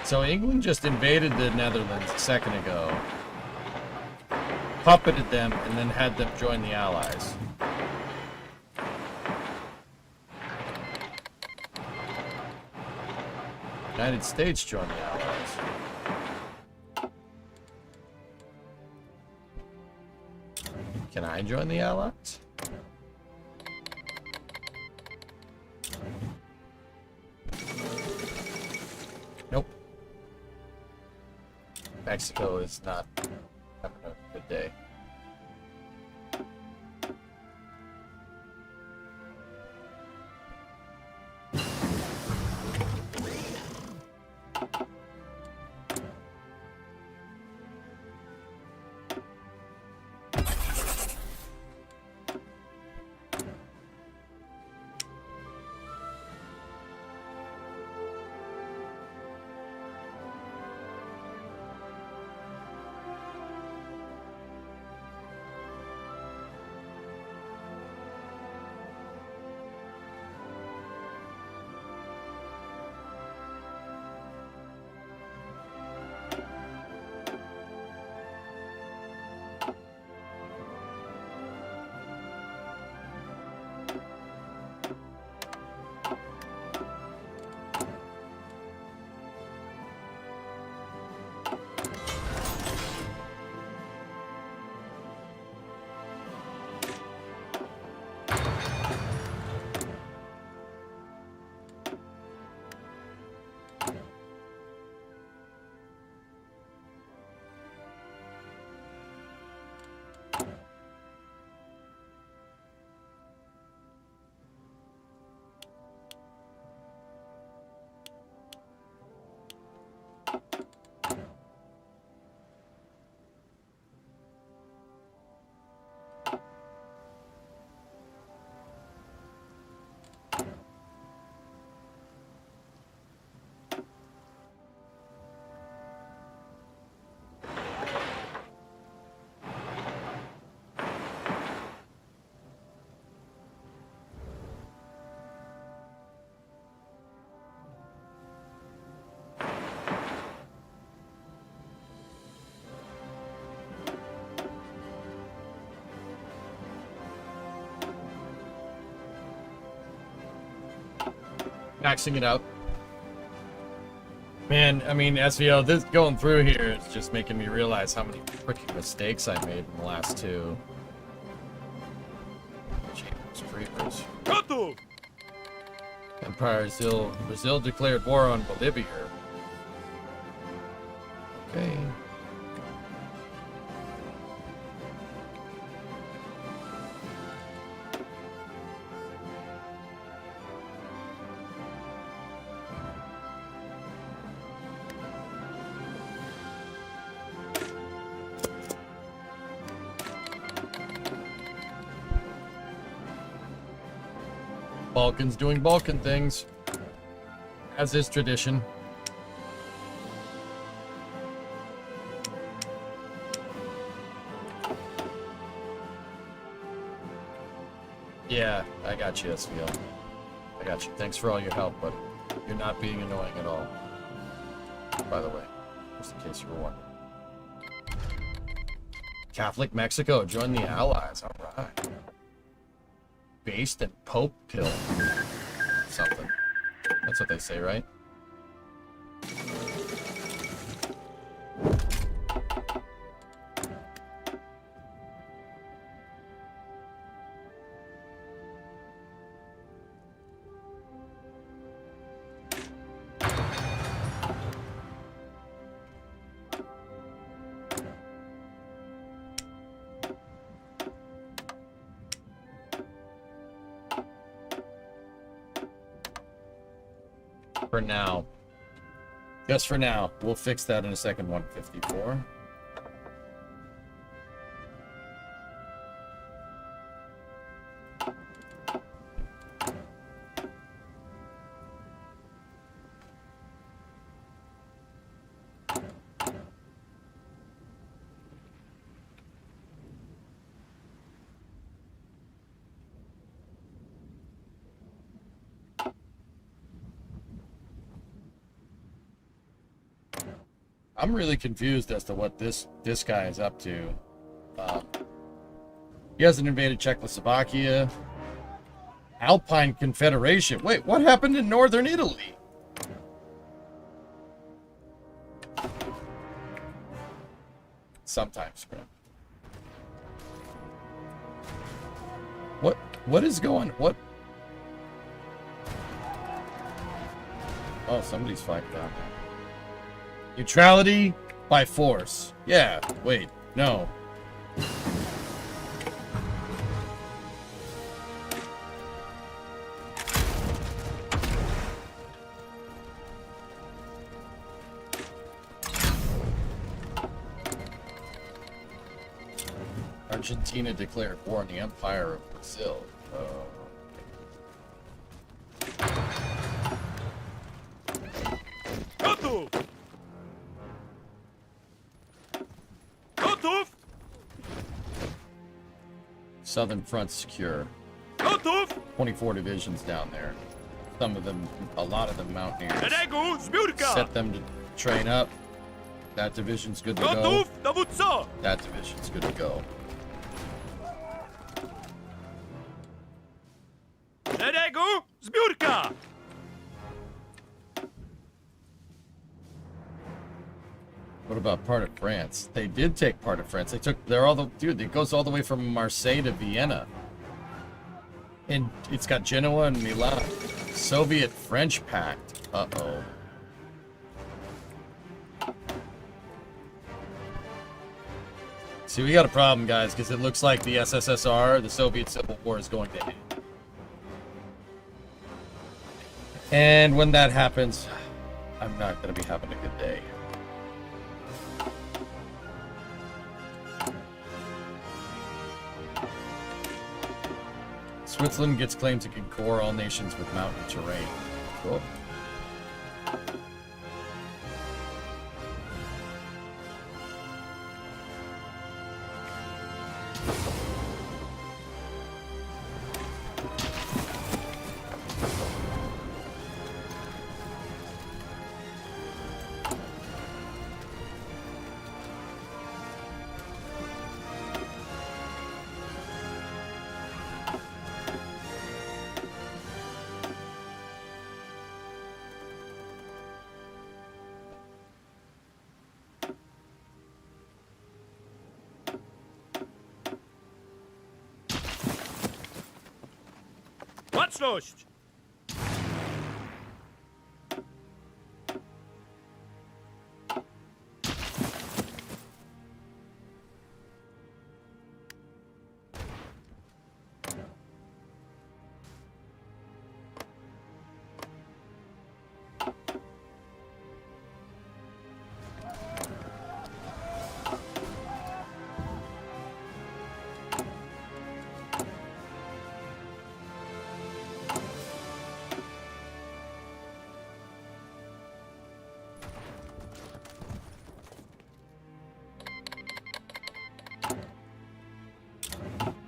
So England just invaded the Netherlands a second ago, puppeted them, and then had them join the Allies. United States joined the Allies. Can I join the Allies? Nope. Mexico is not having a good day. Maxing it out. Man, I mean, SVO, this going through here is just making me realize how many freaking mistakes I made in the last two. Jeepers creepers. Готов! Empire Brazil declared war on Bolivia. Okay. Balkans doing Balkan things, as is tradition. Yeah, I got you, SVL. I got you. Thanks for all your help, buddy. You're not being annoying at all. By the way, just in case you were wondering. Catholic Mexico, join the Allies. All right. Based in Pope Pill. Something. That's what they say, right? For now. Just for now. We'll fix that in a second. 154. I'm really confused as to what this guy is up to. He hasn't invaded Czechoslovakia. Alpine Confederation. Wait, what happened in northern Italy? Sometimes, bro. What is going? What? Oh, somebody's fighting down there. Neutrality by force. Yeah, wait, no. Argentina declared war on the Empire of Brazil. Готов! Готов! Southern front secure. Готов! 24 divisions down there. Some of them, a lot of them mountaineers. Регу, збірка! Set them to train up. That division's good to go. Готов до вуца! That division's good to go. Регу, збірка! What about part of France? They did take part of France. Dude, it goes all the way from Marseille to Vienna. And it's got Genoa and Milan. Soviet-French pact. Uh-oh. See, we got a problem, guys, because it looks like the SSSR, the Soviet Civil War, is going to end. And when that happens, I'm not going to be having a good day. Switzerland gets claim to conquer all nations with mountain terrain. Cool. Baczność!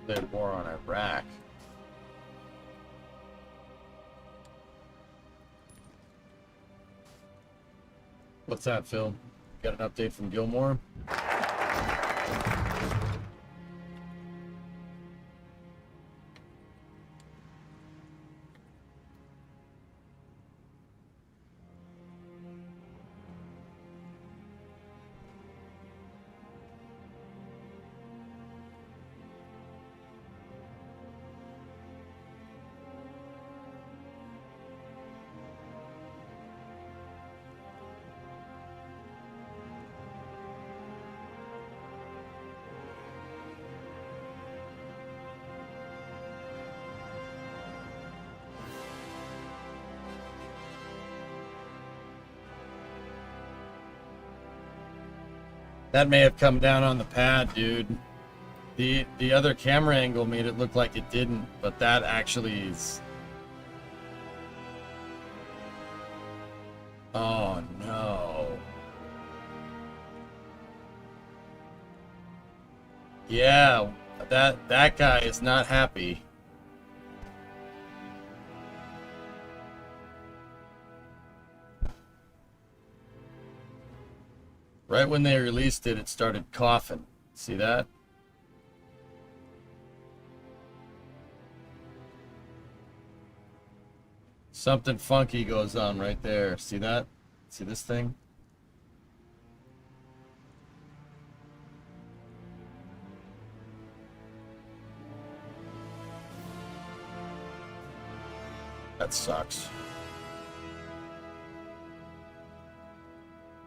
Declare war on Iraq. What's that, Phil? Got an update from Gilmore? That may have come down on the pad, dude. The other camera angle made it look like it didn't, but that actually is... Oh, no. Yeah, that guy is not happy. Right when they released it, it started coughing. See that? Something funky goes on right there. See that? See this thing? That sucks.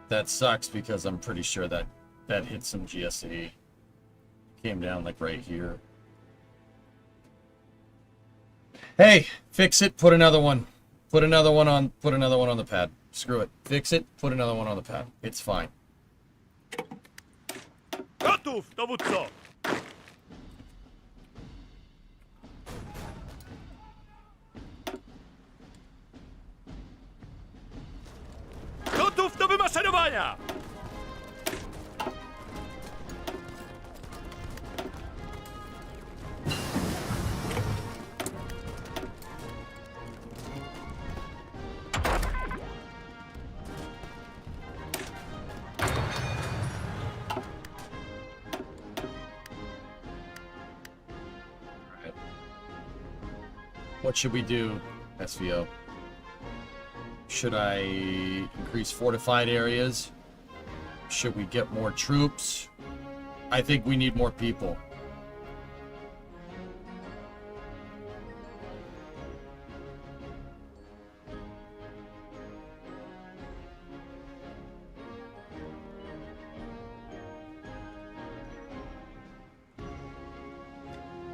That sucks because I'm pretty sure that hit some GSE. Came down like right here. Hey, fix it, put another one. Put another one on the pad. Screw it. Fix it, put another one on the pad. It's fine. Gotów, dowódco! Gotów do wymaszerowania! What should we do, SVO? Should I increase fortified areas? Should we get more troops? I think we need more people.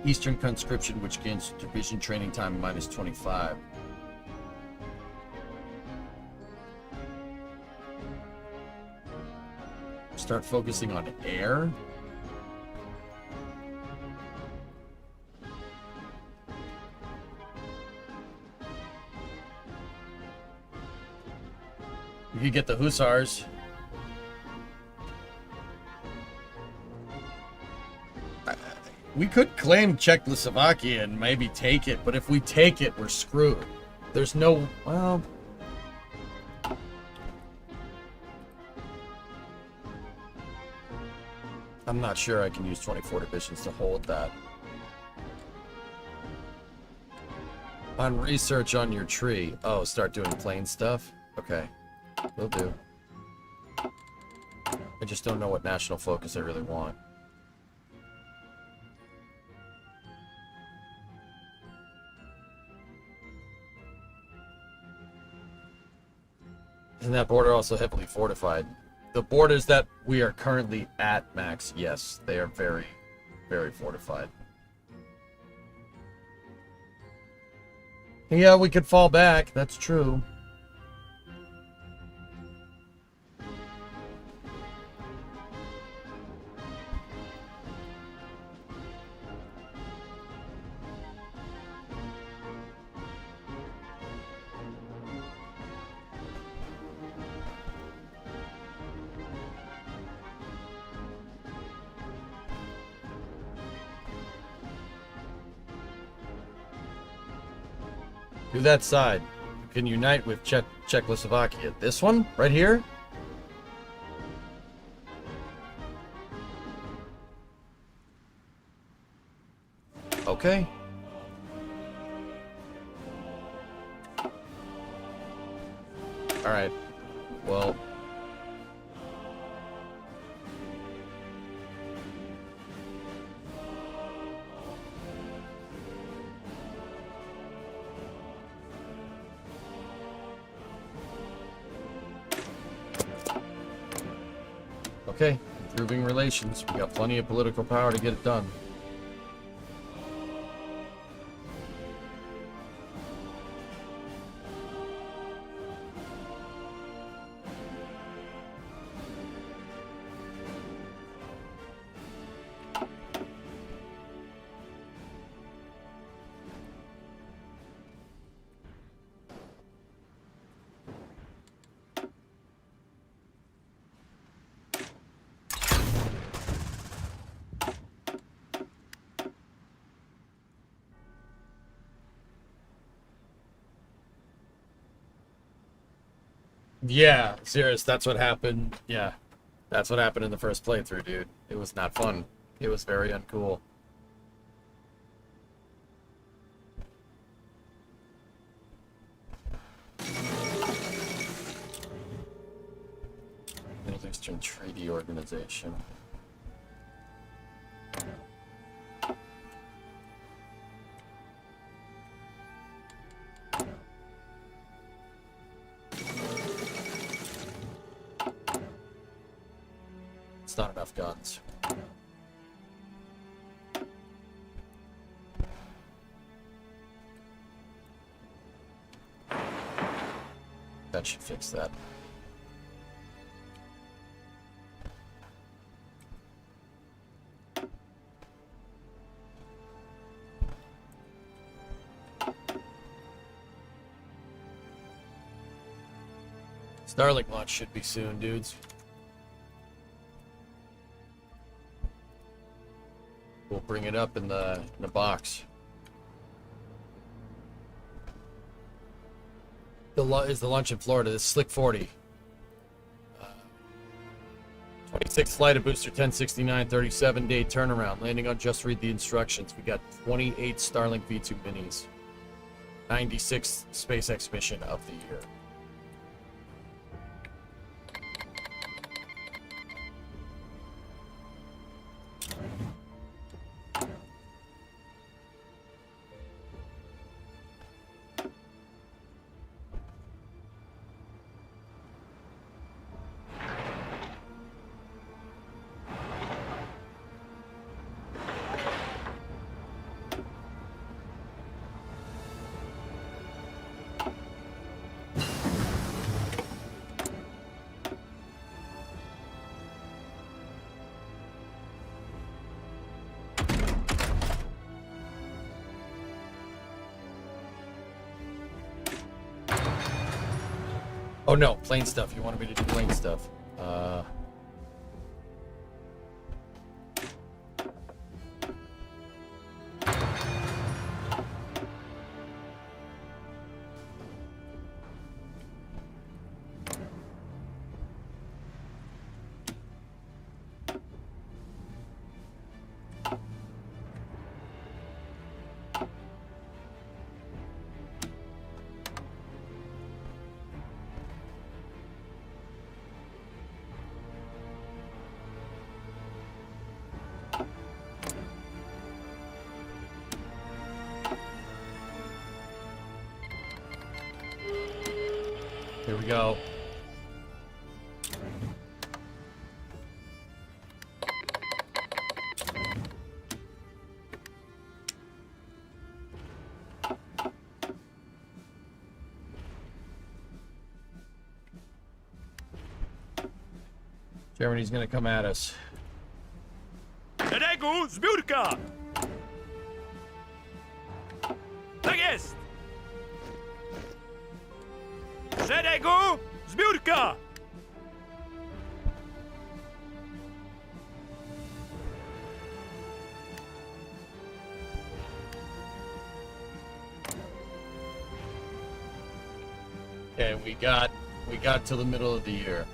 Eastern conscription, which gains division training time minus 25. Start focusing on air. You could get the Hussars. We could claim Czechoslovakia and maybe take it, but if we take it, we're screwed. There's no, well... I'm not sure I can use 24 divisions to hold that. On research on your tree. Oh, start doing plane stuff? Okay. Will do. I just don't know what national focus I really want. Isn't that border also heavily fortified? The borders that we are currently at, Max, yes, they are very, very fortified. Yeah, we could fall back. That's true. Do that side. You can unite with Czechoslovakia. This one? Right here? Okay. Alright. Well... Okay, improving relations. We got plenty of political power to get it done. Yeah, serious, that's what happened. Yeah, that's what happened in the first playthrough, dude. It was not fun. It was very uncool. Middle Eastern Treaty Organization. It's not enough guns. That should fix that. Starlink launch should be soon, dudes. We'll bring it up in the box. Is the launch in Florida? This Slick 40. 26 flight of booster 1069, 37-day turnaround. Landing on just read the instructions. We got 28 Starlink V2 minis. 96th SpaceX mission of the year. Oh no, plane stuff. You wanted me to do plane stuff. Here we go. Germany's gonna come at us. Szeregu, zbiórka! Tak jest! Szeregu, zbiórka! Okay, we got to the middle of the year.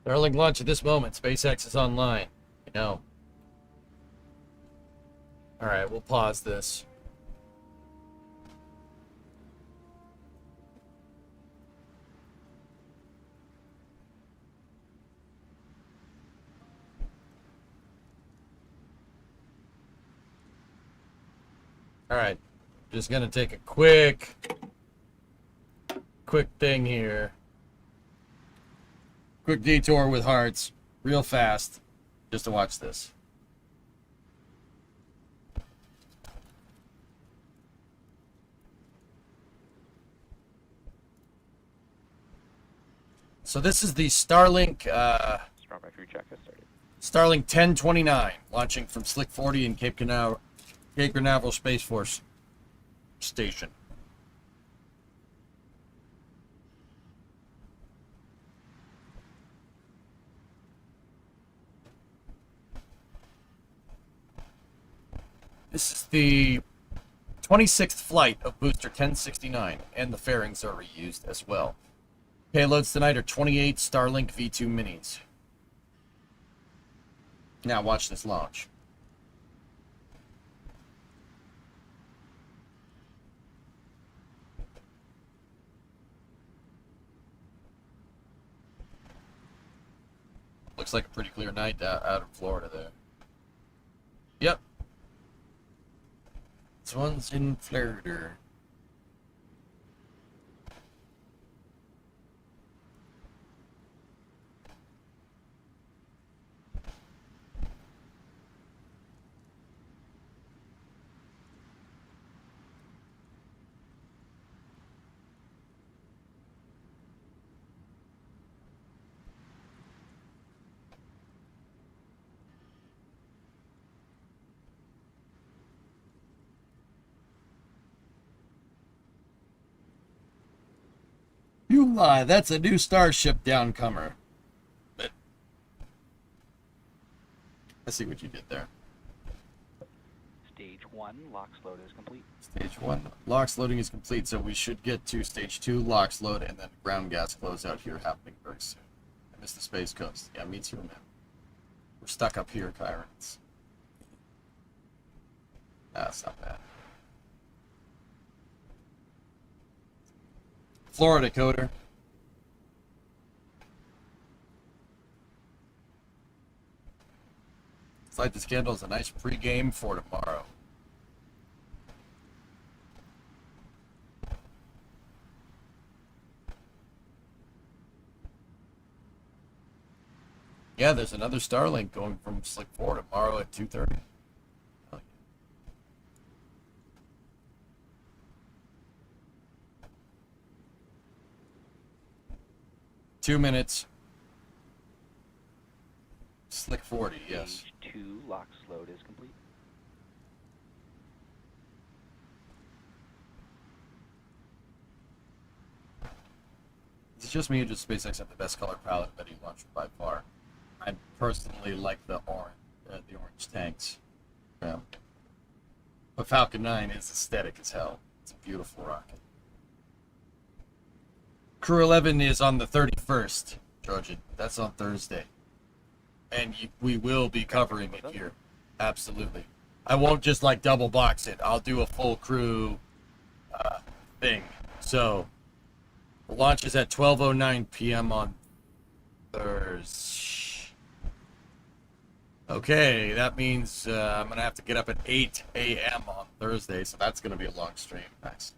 Starlink launch at this moment. SpaceX is online. You know. Alright, we'll pause this. Alright. Just gonna take a quick thing here. Quick detour with hearts, real fast, just to watch this. So this is the Starlink, Starlink 1029, launching from Slick 40 in Cape Canaveral Space Force Station. This is the 26th flight of Booster 1069, and the fairings are reused as well. Payloads tonight are 28 Starlink V2 minis. Now watch this launch. Looks like a pretty clear night out in Florida there. Yep. This one's in Florida. You lie, that's a new Starship downcomer. But I see what you did there. Stage 1, LOX load is complete. Stage 1, LOX loading is complete, so we should get to Stage 2, LOX load, and then ground gas closeout here happening very soon. I missed the Space Coast. Yeah, me too, man. We're stuck up here, Tyrants. That's not bad. Florida coder. Light this candle is a nice pre-game for tomorrow. Yeah, there's another Starlink going from Slick 4 tomorrow at 2:30. Oh, yeah. 2 minutes. Slick 40, yes. Stage 2, LOX load is complete. It's just me or just SpaceX have the best color palette of any launcher by far. I personally like the orange tanks. Yeah. But Falcon 9 is aesthetic as hell. It's a beautiful rocket. Crew 11 is on the 31st, Trojan. That's on Thursday. And we will be covering it here. Absolutely. I won't just like double box it. I'll do a full crew thing. So, the launch is at 12:09 p.m. on Thursday. Okay, that means I'm going to have to get up at 8 a.m. on Thursday, so that's going to be a long stream. Nice.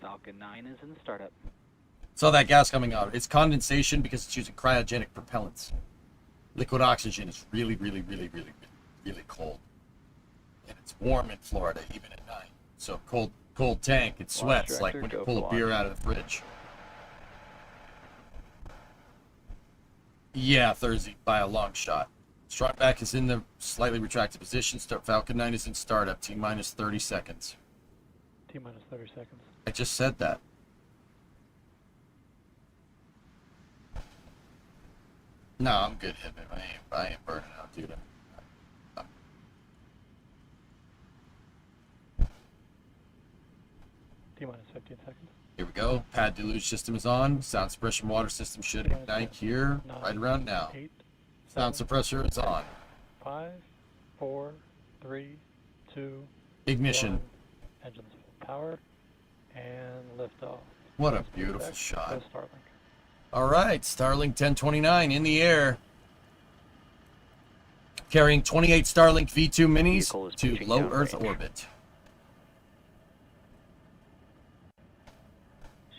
Falcon 9 is in startup. Saw that gas coming out. It's condensation because it's using cryogenic propellants. Liquid oxygen is really, really, really, really, really, really cold. And it's warm in Florida, even at night. So cold tank, it sweats like when you pull a beer out of the fridge. Yeah, Thursday by a long shot. Strong back is in the slightly retracted position. Falcon 9 is in startup. T-minus 30 seconds. T-minus 30 seconds. I just said that. No, I'm good, Hitman. I ain't burning out, dude. T-minus 15 seconds. Here we go. Pad deluge system is on. Sound suppression water system should ignite here, right around now. 8, Sound suppressor is on. 5, 4, 3, 2, Ignition. 1. Engines full power and lift off. What a beautiful shot. Starlink. All right, Starlink 1029 in the air. Carrying 28 Starlink V2 minis to low Earth orbit.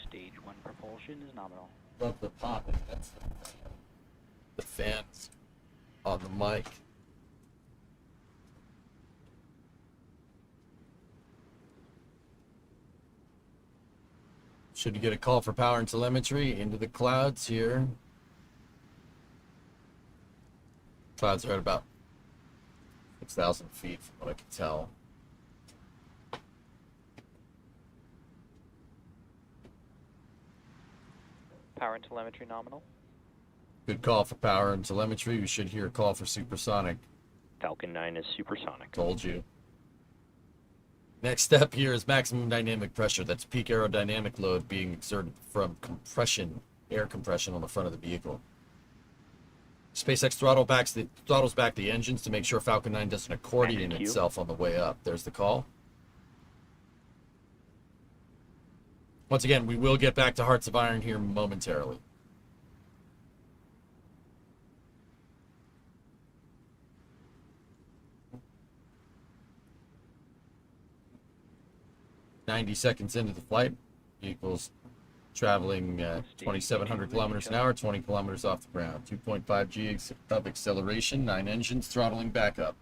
Stage 1 propulsion is nominal. Love the popping. That's the fans on the mic. Should get a call for power and telemetry into the clouds here. Clouds are at about 6,000 feet from what I can tell. Power and telemetry nominal. Good call for power and telemetry. We should hear a call for supersonic. Falcon 9 is supersonic. Told you. Next step here is maximum dynamic pressure. That's peak aerodynamic load being exerted from compression, air compression on the front of the vehicle. SpaceX throttles back the engines to make sure Falcon 9 doesn't accordion itself on the way up. There's the call. Once again, we will get back to Hearts of Iron here momentarily. "90 seconds into the flight, vehicle's traveling 2,700 kilometers an hour, 20 kilometers off the ground. 2.5 G of acceleration, 9 engines throttling back up.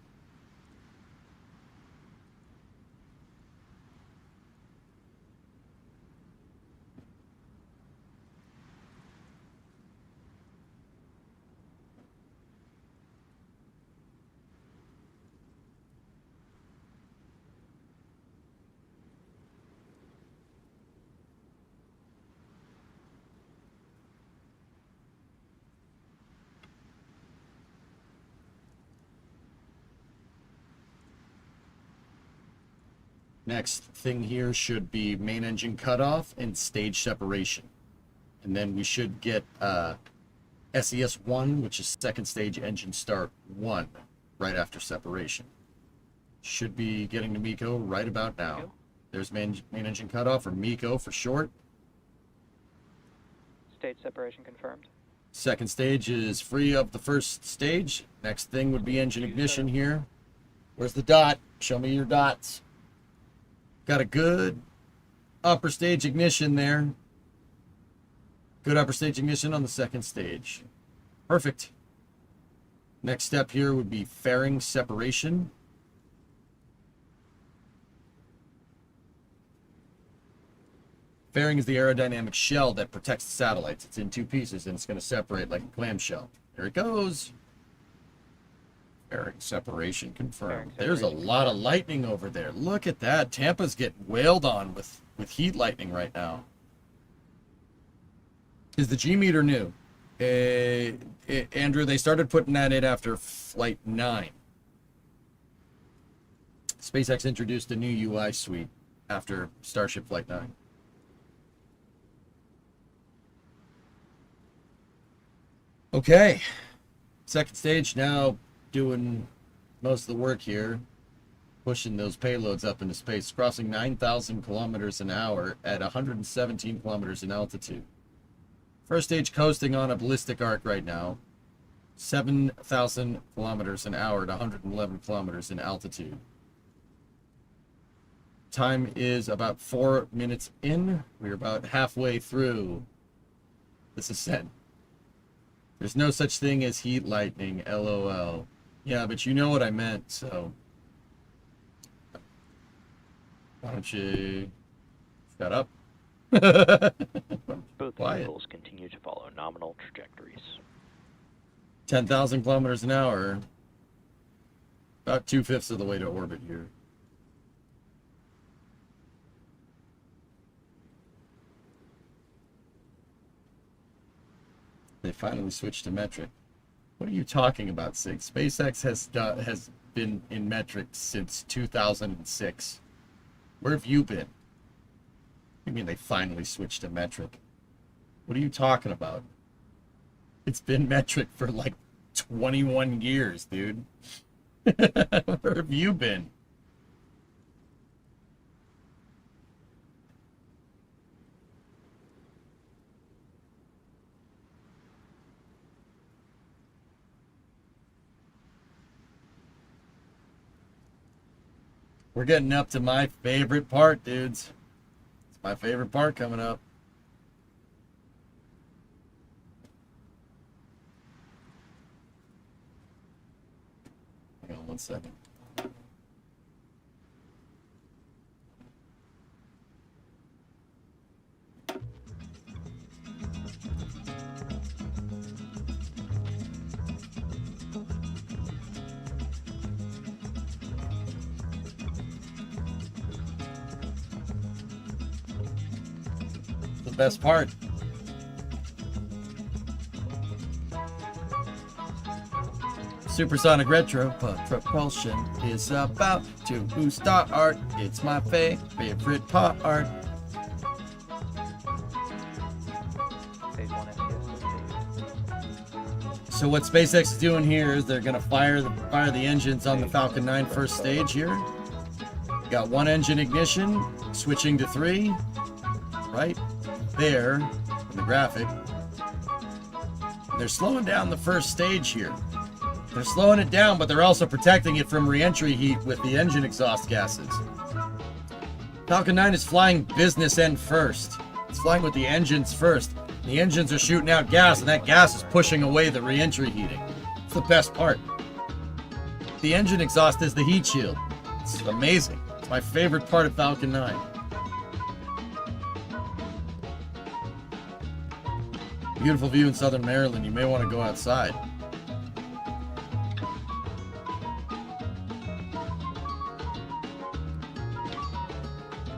Next thing here should be main engine cutoff and stage separation. And then we should get SES-1, which is second stage engine start 1, right after separation. Should be getting to MECO right about now. There's main engine cutoff, or MECO for short. Stage separation confirmed. Second stage is free of the first stage. Next thing would be engine ignition here. Where's the dot? Show me your dots. Got a good upper stage ignition there. Good upper stage ignition on the second stage. Perfect. Next step here would be fairing separation. Fairing is the aerodynamic shell that protects the satellites. It's in 2 pieces and it's going to separate like a clamshell. Here it goes. Fairing separation confirmed. There's a lot of lightning over there. Look at that. Tampa's getting wailed on with heat lightning right now. Is the G meter new? Andrew, they started putting that in after flight 9. SpaceX introduced a new UI suite after Starship Flight 9. Okay, second stage now doing most of the work here, pushing those payloads up into space, crossing 9,000 kilometers an hour at 117 kilometers in altitude. First stage coasting on a ballistic arc right now, 7,000 kilometers an hour at 111 kilometers in altitude. Time is about 4 minutes in. We're about halfway through this ascent. There's no such thing as heat lightning, LOL. Yeah, but you know what I meant, so why don't you shut up? Both Quiet. vehicles continue to follow nominal trajectories. 10,000 kilometers an hour. About 2/5 of the way to orbit here. They finally switched to metric. What are you talking about, Sig? SpaceX has been in metric since 2006. Where have you been? What do you mean they finally switched to metric? What are you talking about? It's been metric for like 21 years, dude. Where have you been? We're getting up to my favorite part, dudes. It's my favorite part coming up. Hang on one second. The best part. Supersonic retro propulsion is about to start. It's my favorite part. Phase 1 STS. So what SpaceX is doing here is they're going to fire the engines on the Falcon 9 first stage here. Got one engine ignition, switching to 3, right there in the graphic. They're slowing down the first stage here. They're slowing it down, but they're also protecting it from re-entry heat with the engine exhaust gases. Falcon 9 is flying business end first. It's flying with the engines first. The engines are shooting out gas, and that gas is pushing away the re-entry heating. It's the best part. The engine exhaust is the heat shield. It's amazing. It's my favorite part of Falcon 9. Beautiful view in southern Maryland. You may want to go outside.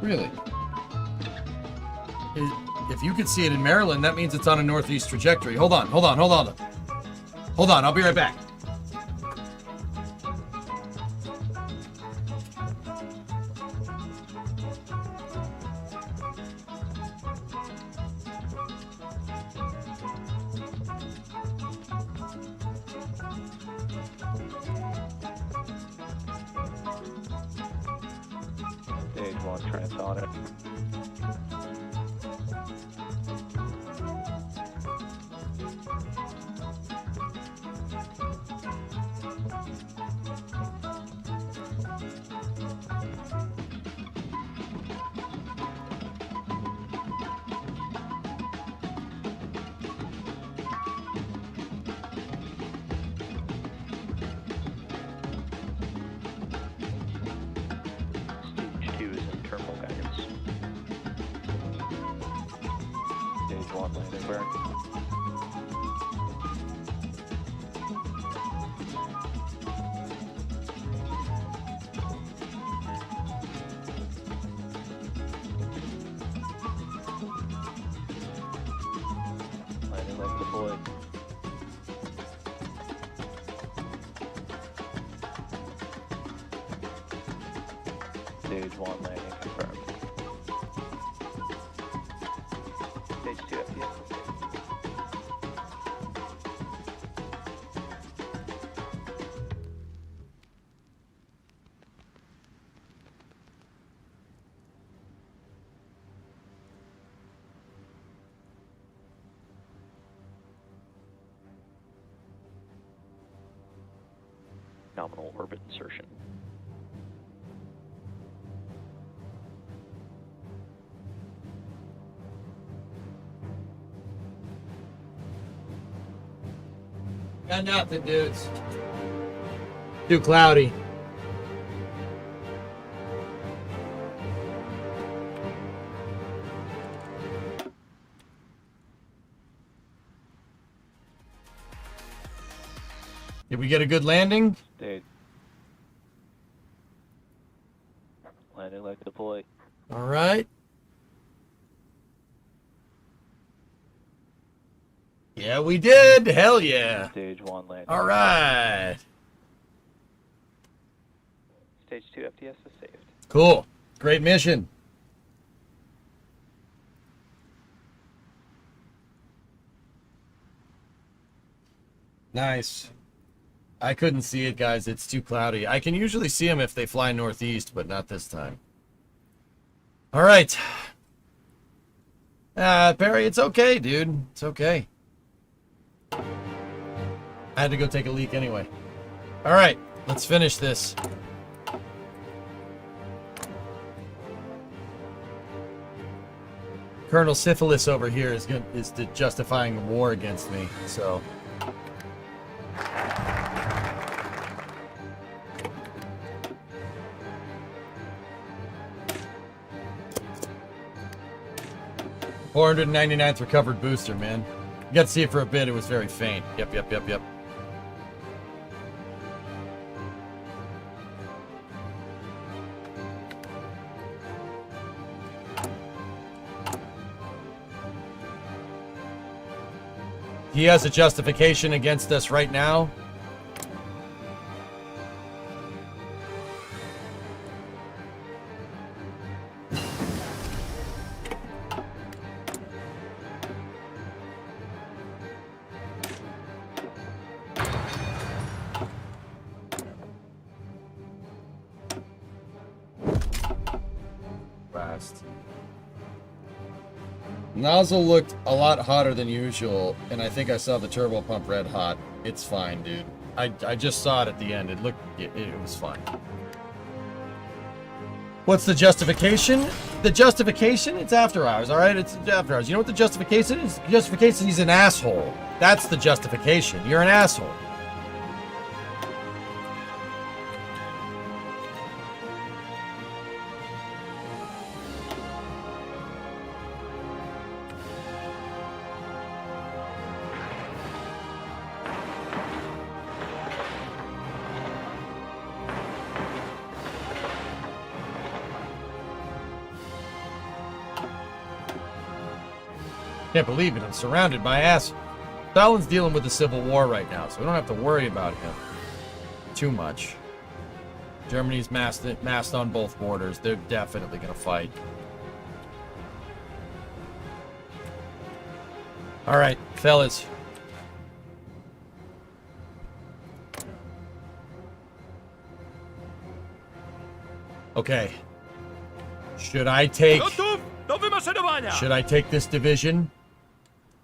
Really? If you could see it in Maryland, that means it's on a northeast trajectory. Hold on. Hold on, I'll be right back. Stage 1 transonic. Stage 2 is in terminal guidance. Stage 1 landing burn. Landing leg deployed. Stage 1 landing confirmed. Stage 2 FTS. Nominal orbit insertion. Got nothing, dudes. Too cloudy. Did we get a good landing? Stage. Landing leg deployed. All right. Yeah, we did. Hell yeah. Stage 1 landing. All right. Stage 2 FTS is saved. Cool. Great mission. Nice. I couldn't see it, guys. It's too cloudy. I can usually see them if they fly northeast, but not this time. All right. Barry, it's okay, dude. It's okay. I had to go take a leak anyway. All right, let's finish this. Colonel Syphilis over here is justifying war against me, so... $499th recovered booster, man. You got to see it for a bit. It was very faint. Yep. He has a justification against us right now. Nozzle looked a lot hotter than usual, and I think I saw the turbo pump red hot. It's fine, dude. I just saw it at the end. It was fine. What's the justification? The justification? It's after hours, all right? It's after hours. You know what the justification is? The justification, he's an asshole. That's the justification. You're an asshole. Can't believe it. I'm surrounded by ass. Stalin's dealing with the civil war right now, so we don't have to worry about him too much. Germany's massed on both borders. They're definitely going to fight. All right, fellas. Okay. Should I take this division?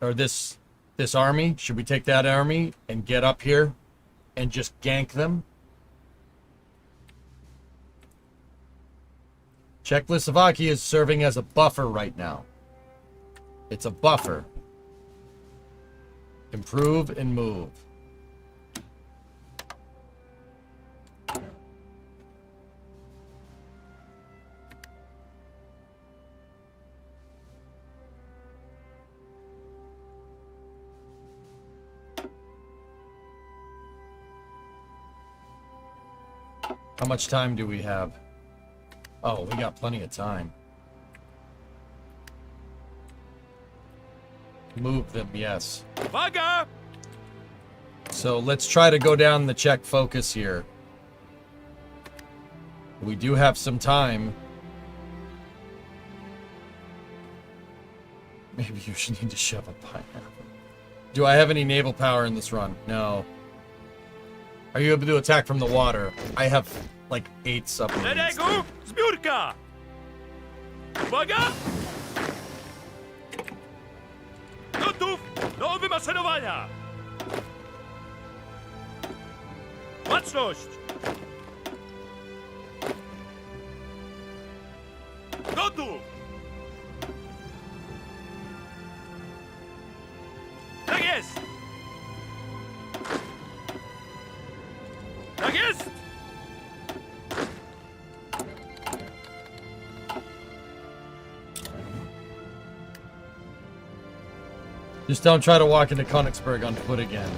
Or this army? Should we take that army and get up here and just gank them? Czechoslovakia is serving as a buffer right now. It's a buffer. Improve and move. How much time do we have? Oh, we got plenty of time. Move them, yes. Vaga! So let's try to go down the Czech focus here. We do have some time. Maybe you should need to shove a pineapple. Do I have any naval power in this run? No. Are you able to attack from the water? I have like 8 submarines. Szeregu, zbiórka! Uwaga! Gotów do wymaszerowania! Baczność! Gotów! Tak jest! Tak jest! Just don't try to walk into Königsberg on foot again.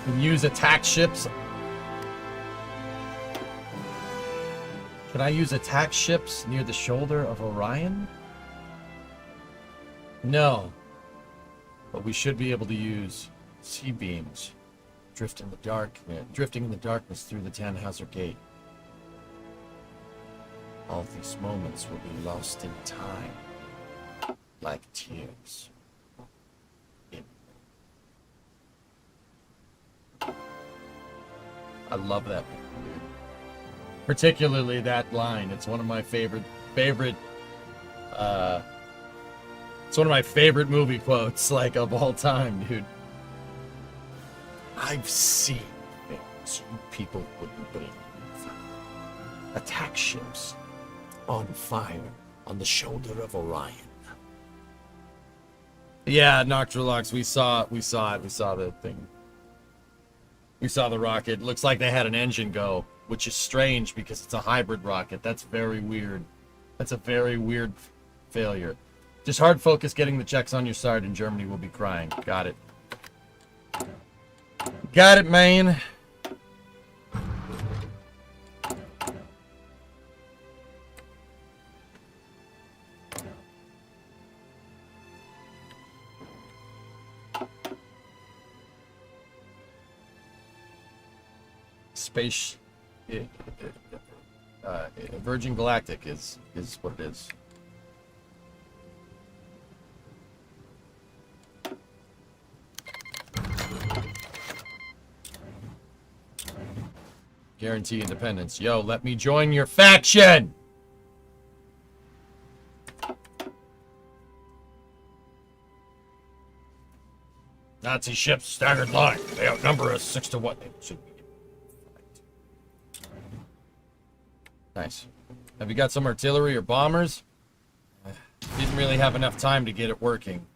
Can use attack ships. Can I use attack ships near the shoulder of Orion? No. But we should be able to use sea beams. Drifting in the darkness through the Tannhauser Gate. All these moments will be lost in time. Like tears. I love that movie. Particularly that line. It's one of my favorite it's one of my favorite movie quotes, like, of all time, dude. I've seen things you people wouldn't believe. Attack ships on fire on the shoulder of Orion. Yeah, Nocturlux, we saw it. We saw the thing. We saw the rocket. Looks like they had an engine go, which is strange because it's a hybrid rocket. That's very weird. That's a very weird failure. Just hard focus getting the checks on your side and Germany will be crying. Got it. Got it, man. Space Virgin Galactic is what it is. Guarantee independence. Yo, let me join your faction! Nazi ships staggered line. They outnumber us 6 to 1. Nice. Have you got some artillery or bombers? Didn't really have enough time to get it working.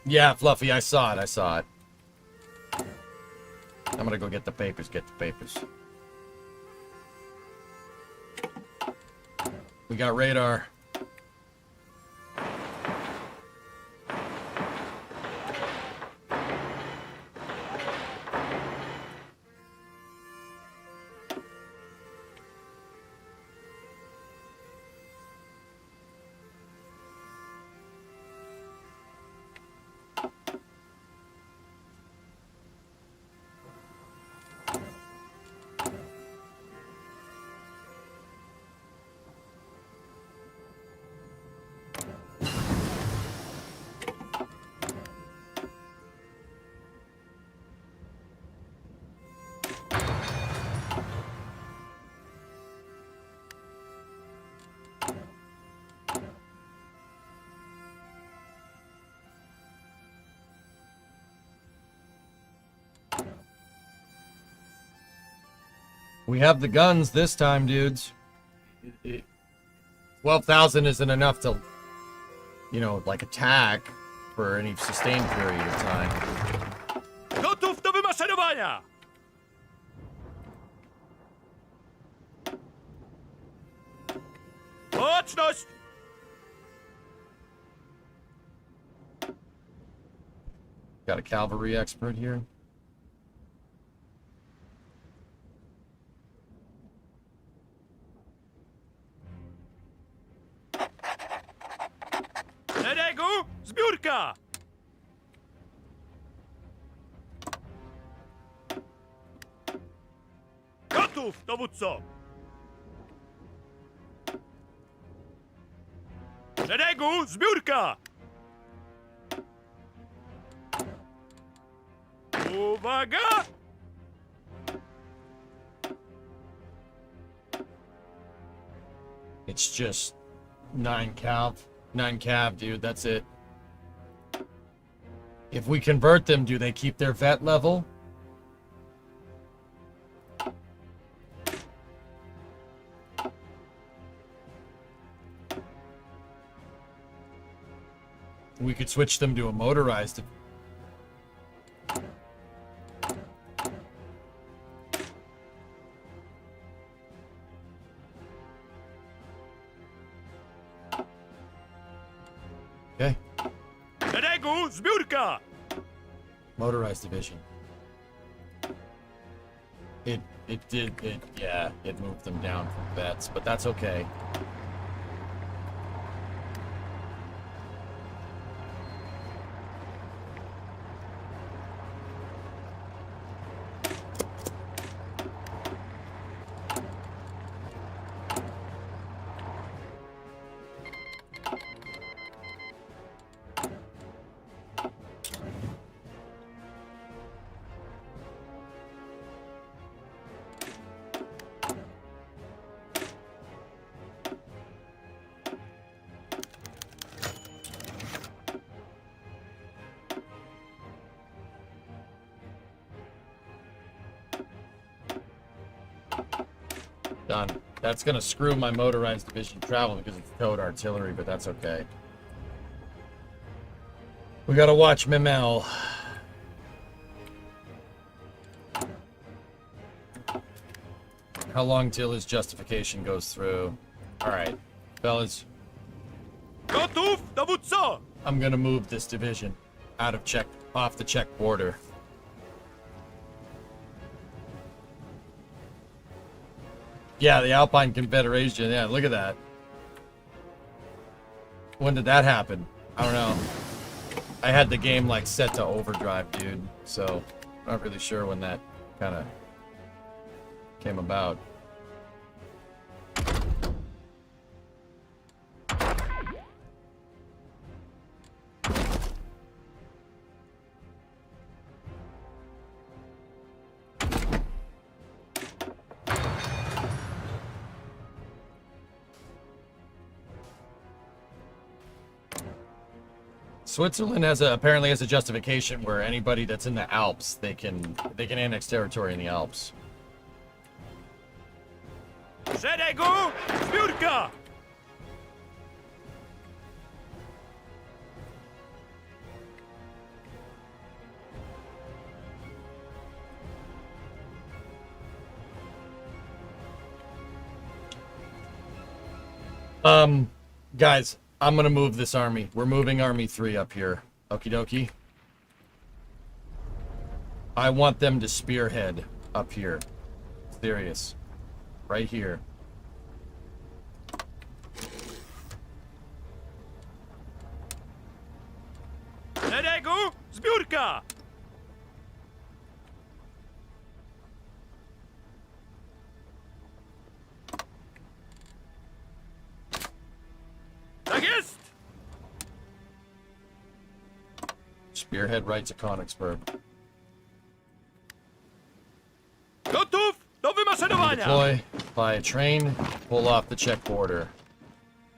Yeah, Fluffy, I saw it. I'm gonna go get the papers, We got radar. We have the guns this time, dudes. 12,000 isn't enough to, you know, like, attack for any sustained period of time. Gotów do wymaszerowania! Baczność! Got a cavalry expert here. Szeregu, zbiórka! Gotów, dowódco! Szeregu, zbiórka! Uwaga! It's just 9 cav, dude. That's it. If we convert them, do they keep their vet level? We could switch them to a motorized. Okay. Szeregu, zbiórka! Motorized division. It moved them down from vets, but that's okay. Done. That's gonna screw my motorized division travel because it's towed artillery, but that's okay. We gotta watch Mimel. How long till his justification goes through? Alright, fellas. Gotów, dowódco! I'm gonna move this division off the Czech border. Yeah, the Alpine Confederation. Yeah, look at that. When did that happen? I don't know. I had the game like set to overdrive, dude. So, not really sure when that kind of came about. Switzerland apparently has a justification where anybody that's in the Alps, they can annex territory in the Alps. Szeregu, zbiórka! Guys, I'm gonna move this army. We're moving Army 3 up here. Okie dokie. I want them to spearhead up here. Serious. Right here. Szeregu, zbiórka! Tak jest! Spearhead right to Königsberg. Gotów do wymaszerowania! Deploy, fly a train, pull off the Czech border.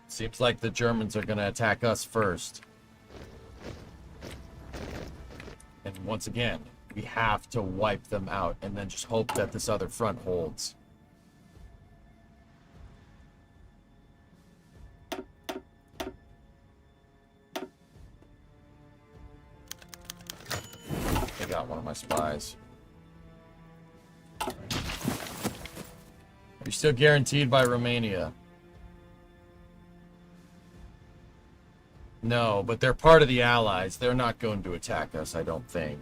Seems like the Germans are gonna attack us first. And once again, we have to wipe them out and then just hope that this other front holds. They got one of my spies. You're still guaranteed by Romania. No, but they're part of the Allies. They're not going to attack us, I don't think.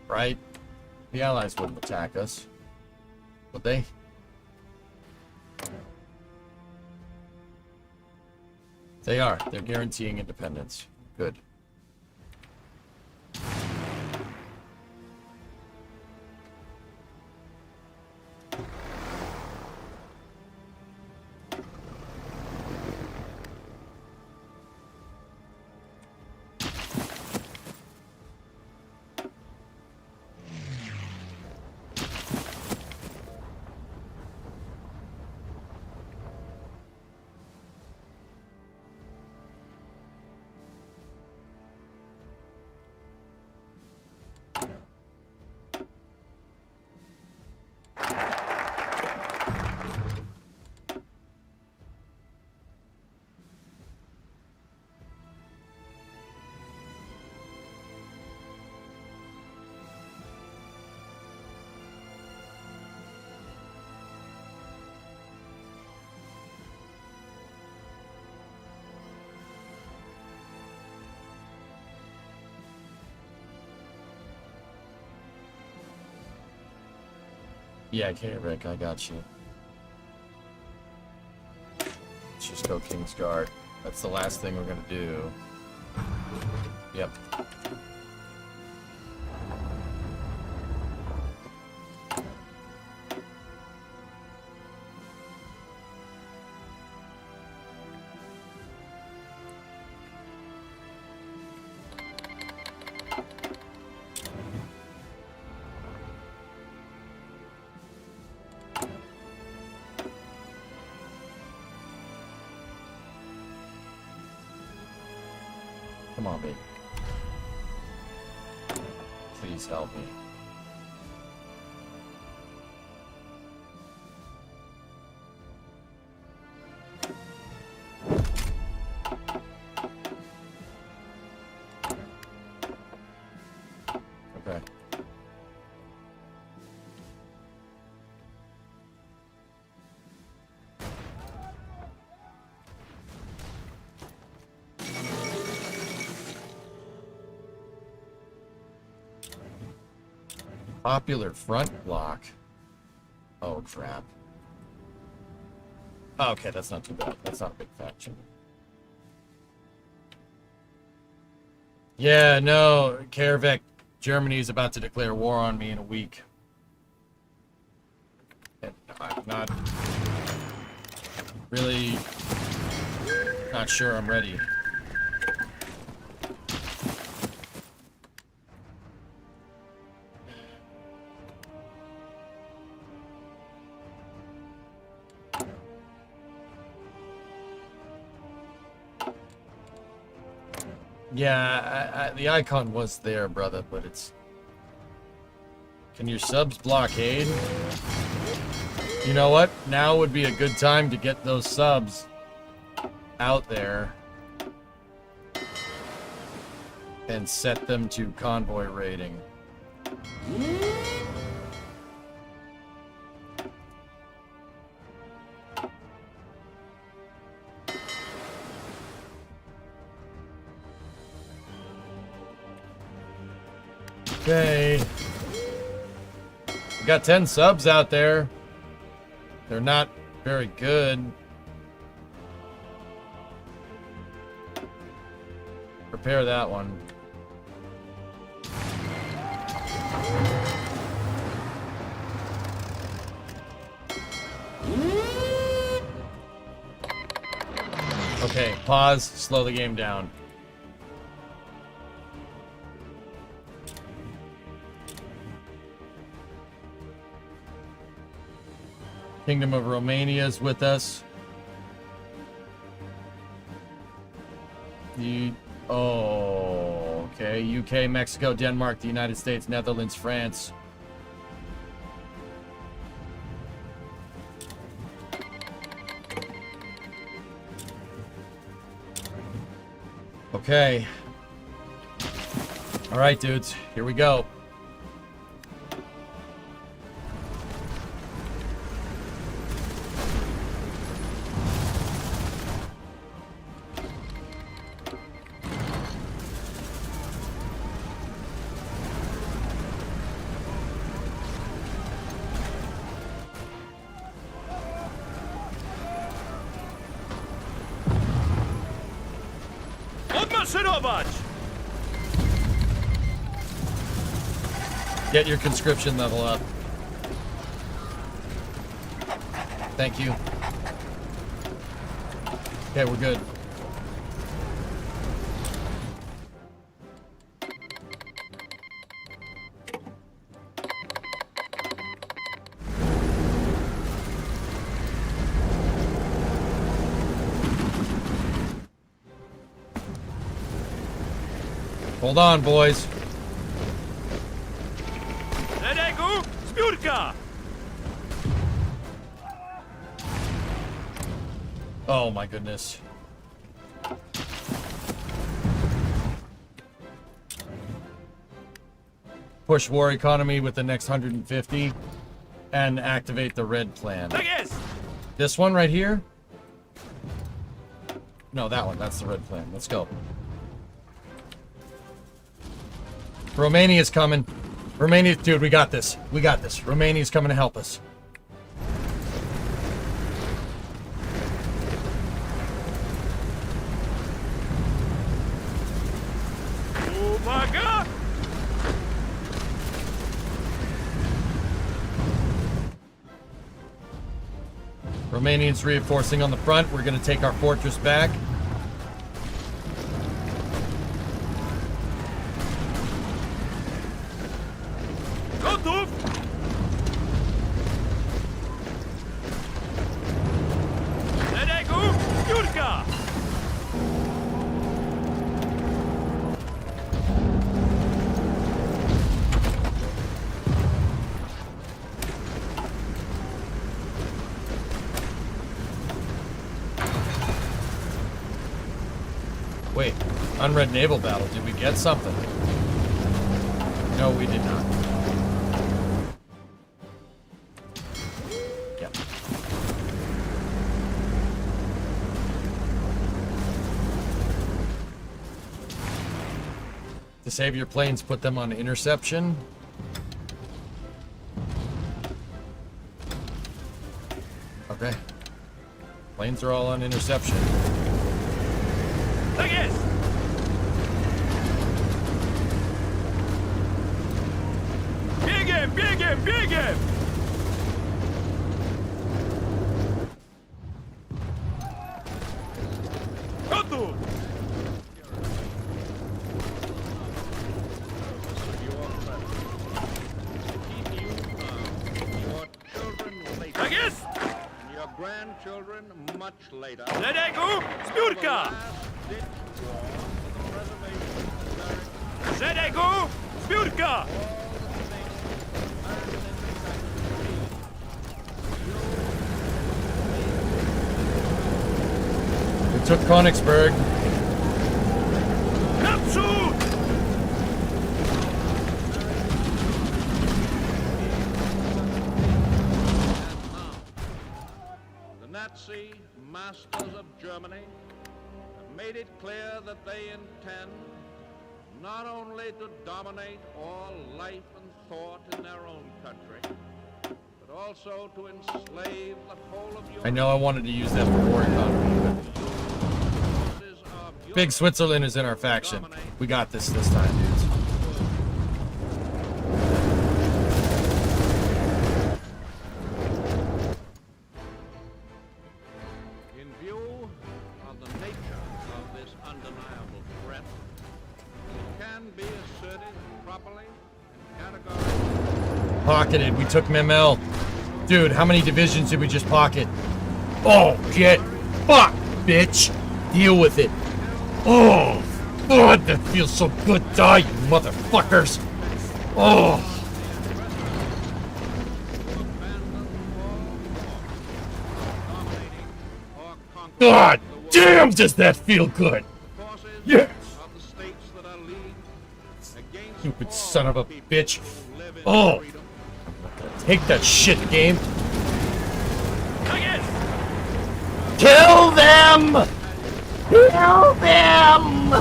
Right? The Allies wouldn't attack us. Would they? They are. They're guaranteeing independence. Good. Yeah, okay, Rick, I got you. Let's just go Kingsguard. That's the last thing we're gonna do. Yep. Come on, baby. Please help me. Okay. Popular front block. Oh, crap. Oh, okay, that's not too bad. That's not a big faction. Yeah, no, Karavec, Germany is about to declare war on me in a week. And I'm not really not sure I'm ready. Yeah, the icon was there, brother, but it's... Can your subs blockade? You know what? Now would be a good time to get those subs out there and set them to convoy raiding. Okay. We got 10 subs out there. They're not very good. Prepare that one. Okay, pause, slow the game down. Kingdom of Romania is with us. Okay. UK, Mexico, Denmark, the United States, Netherlands, France. Okay. All right, dudes. Here we go. Wymaszerować! Get your conscription level up. Thank you. Okay, we're good. Hold on, boys. Szeregu, zbiórka! Oh my goodness. Push war economy with the next 150 and activate the red plan. Tak jest! This one right here? No, that one. That's the red plan. Let's go. Romania's coming. Romania, dude, we got this. We got this. Romania's coming to help us. Uwaga! Romanians reinforcing on the front. We're going to take our fortress back. Gotów! Szeregu, zbiórka! Wait, unread naval battle. Did we get something? No, we did not. Yep. To save your planes, put them on interception. Okay. Planes are all on interception. Tak jest! Biegiem, biegiem, biegiem! Gotów! Tak jest! Szeregu, zbiórka! Szeregu, zbiórka! We took Königsberg. Naprzód! The Nazi masters of Germany have made it clear that they intend not only to dominate all life and thought in their own country, but also to enslave the whole of Europe. I know I wanted to use that for war economy. Big Switzerland is in our faction. We got this time, dudes. In view of the nature of this undeniable threat, it can be asserted properly and categorically. Pocketed. We took Memel. Dude, how many divisions did we just pocket? Oh, shit. Fuck, bitch. Deal with it. Oh, God, that feels so good. Die, you motherfuckers. Oh. God damn, does that feel good. Yes. Stupid son of a bitch. Oh. Take that shit, game. Kill them! Kill them!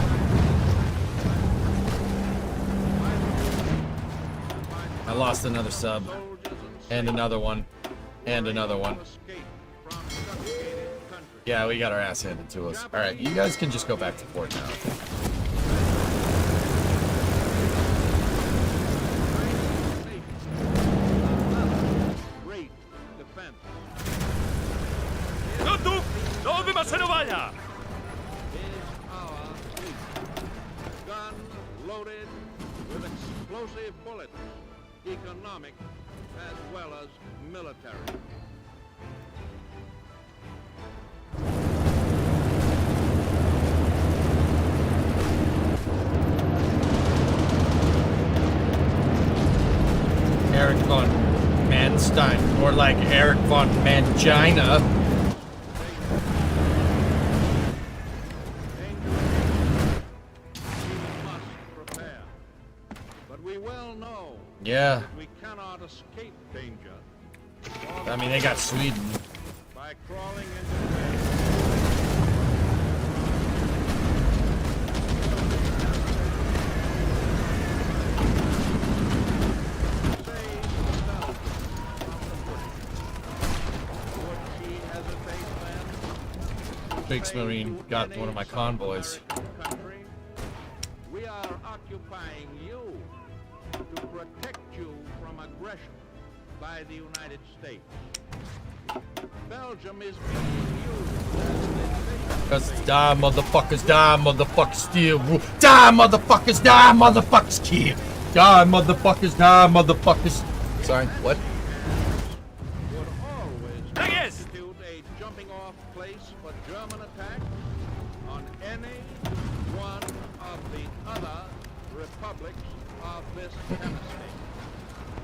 I lost another sub. And another one. And another one. country. Yeah, we got our ass handed to us. All right, you guys can just go back to port now. Great defense. Gotów! Do wymaszerowania! Is our fleet. Gun loaded with explosive bullets, economic as well as military. Eric von Manstein, or like Eric von Mangina. Yeah. We cannot escape danger. I mean, they got Sweden. By crawling into the Big Marine got one of my convoys. We are occupying you to protect you from aggression by the United States. Belgium is being used as an invasion. Cause die, motherfuckers, die, motherfuckers, steal. Die, motherfuckers, die, motherfuckers, kill. Die, motherfuckers, die, motherfuckers. Sorry, what? Would always constitute a jumping-off place for German attack on any one of the other republics of this hemisphere.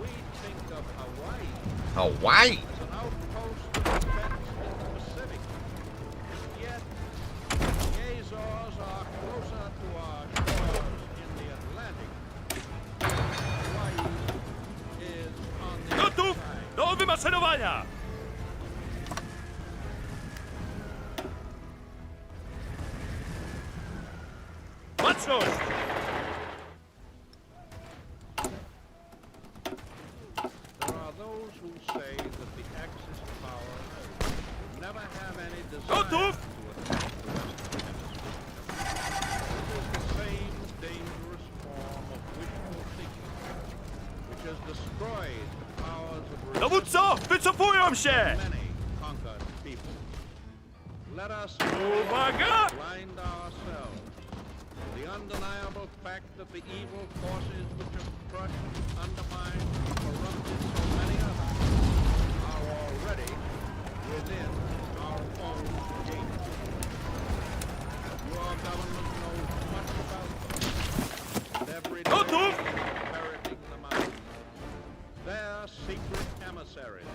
We think of Hawaii Hawaii? as an outpost of defense in the Pacific. Yet, the Azores are closer to our shores in the Atlantic. Hawaii is on the other Gotów! side. Do wymaszerowania! Baczność! There are those who say that the Axis powers will never have any desire Gotów! to attack the Western Hemisphere. This is the same dangerous form of wishful thinking which has destroyed the powers of Dowódco! Wycofują się! many conquered people. Let us Uwaga! blind ourselves to the undeniable fact that the evil forces which have crushed, undermined, and corrupted so many others are already within our own gates. Your government knows much about them, and every day Gotów! is ferreting them out. Their secret emissaries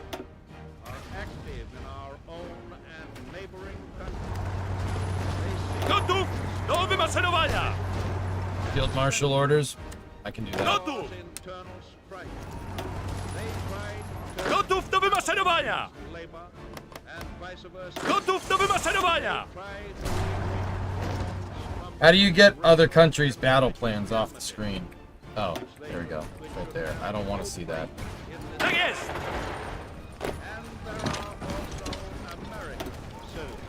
are active in our own and neighboring countries. They seek Gotów! Do wymaszerowania! Field marshal orders? I can do that. Gotów! internal strife. They tried to Gotów do wymaszerowania! labor and vice versa. Gotów do wymaszerowania! Tried to How do you get other countries' battle plans off the screen? Oh, there we go. Right there. I don't want to see that. Tak jest! and there are also American soldiers.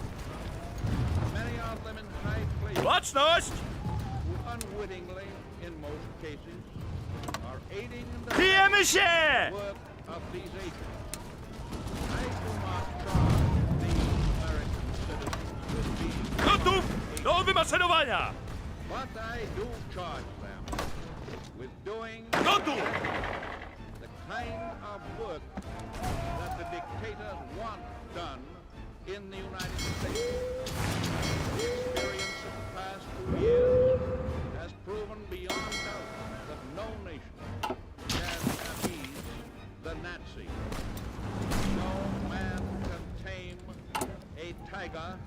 Many of them in high places Baczność! who unwittingly, in most cases, are aiding the Bijemy się! work of these agents. I do not charge these American citizens with being Gotów do wymaszerowania! but I do charge them with doing Gotów! the kind of work that the dictators want done in the United States. The experience of the past 2 years has proven beyond doubt that no nation can appease the Nazis. No man can tame a tiger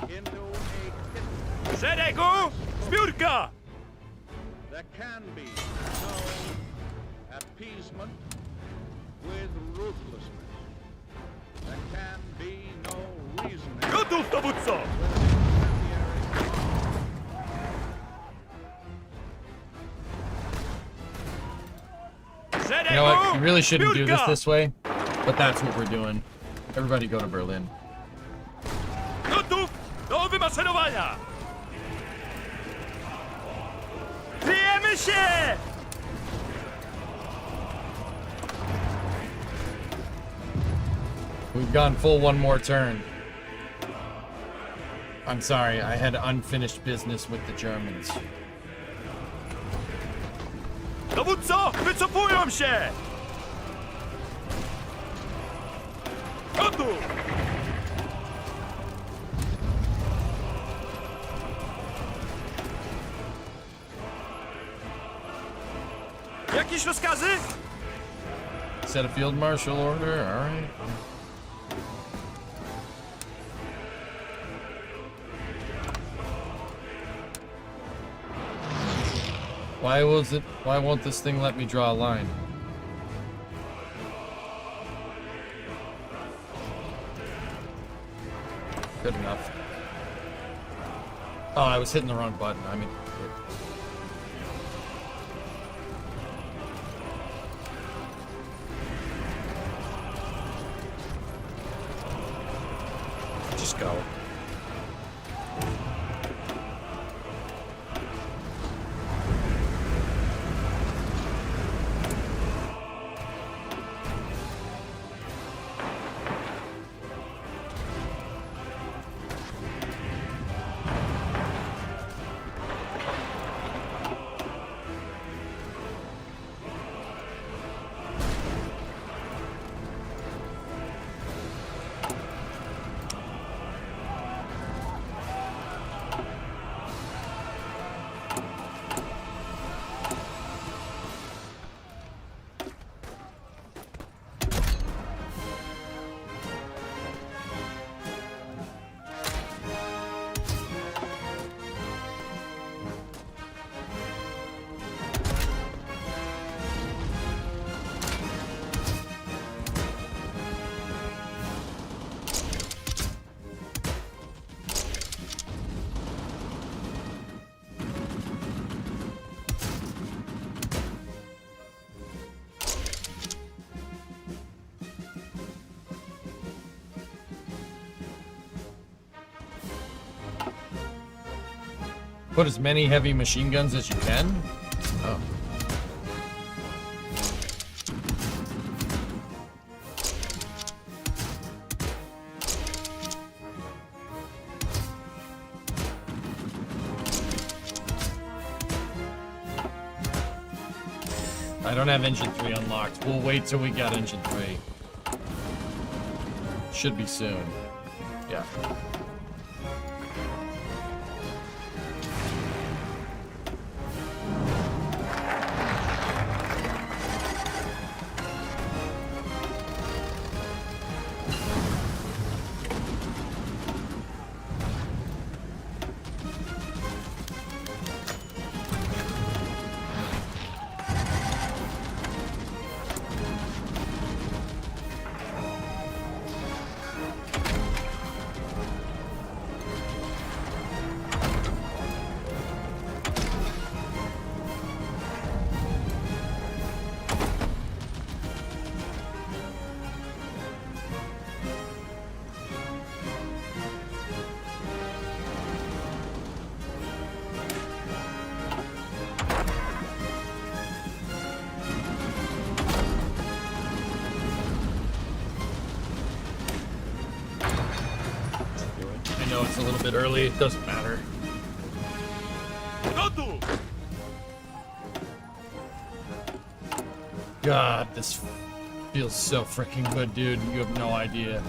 into a kitten. Szeregu! Zbiórka! There can be no appeasement with ruthlessness. There can be no reasoning Gotów, dowódco! with incendiary You know what? You really shouldn't do Zbiórka! this way, but that's what we're doing. Everybody go to Berlin. wymaszerowania! Kryjemy się! We've gone full one more turn. I'm sorry, I had unfinished business with the Germans. Dowódco, wycofują się! Gotów! Jakieś rozkazy? Set a field marshal order, alright. Why won't this thing let me draw a line? Good enough. Oh, I was hitting the wrong button. I mean, Just go. put as many heavy machine guns as you can? Oh. I don't have engine 3 unlocked. We'll wait till we got engine 3. Should be soon. Yeah. It's a little bit early, it doesn't matter. God, this feels so freaking good, dude. You have no idea.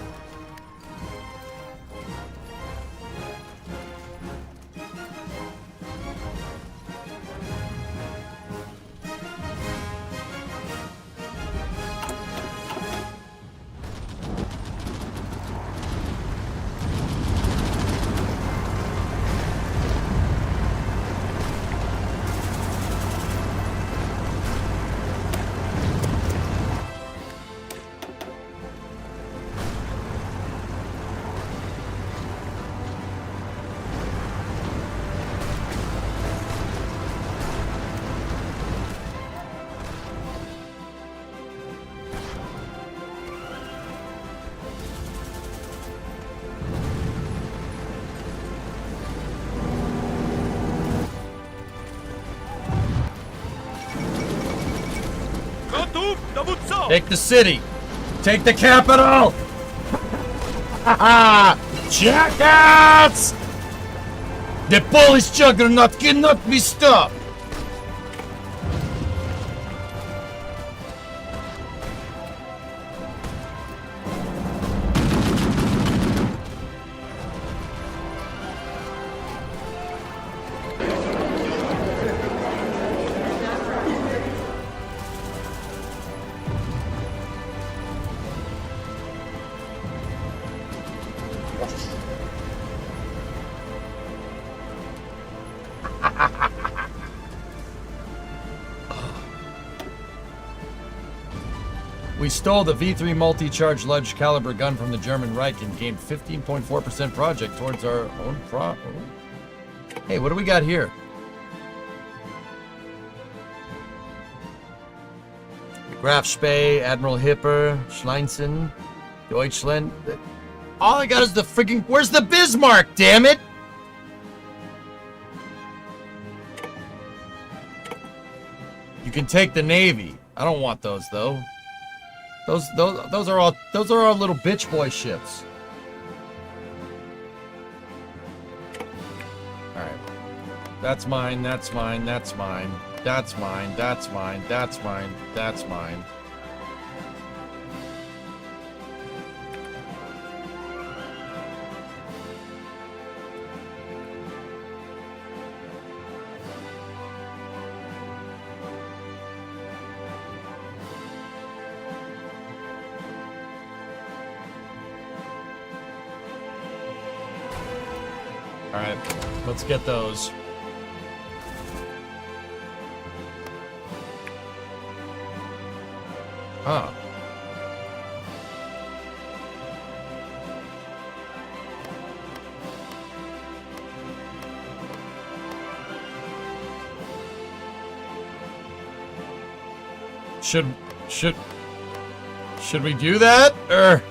Dowódco! Take the city. Take the capital. Jackets! The Polish juggernaut cannot be stopped. We stole the V3 multi-charge large caliber gun from the German Reich and gained 15.4% project towards our own Hey, what do we got here? Graf Spee, Admiral Hipper, Schleinsen, Deutschland. All I got is the freaking... Where's the Bismarck, damn it? You can take the Navy. I don't want those, though. Those are all little bitch boy ships. All right, that's mine. That's mine. That's mine. That's mine. That's mine. That's mine. That's mine. All right, let's get those. Huh. Should we do that, or?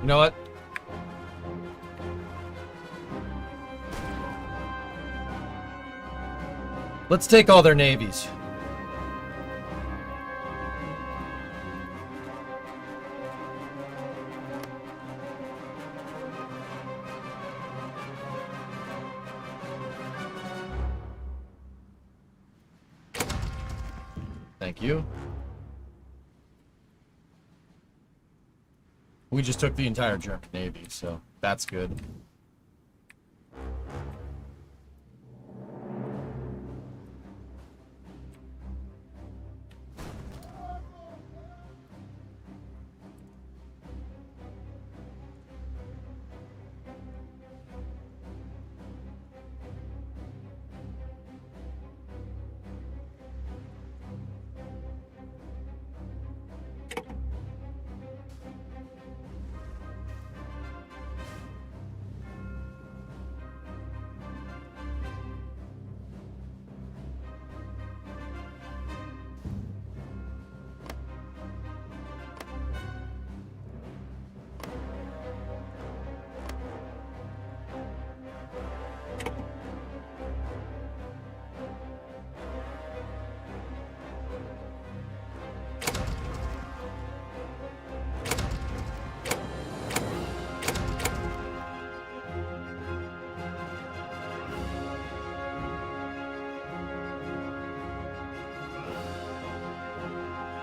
You know what? Let's take all their navies. Thank you. We just took the entire German Navy, so that's good.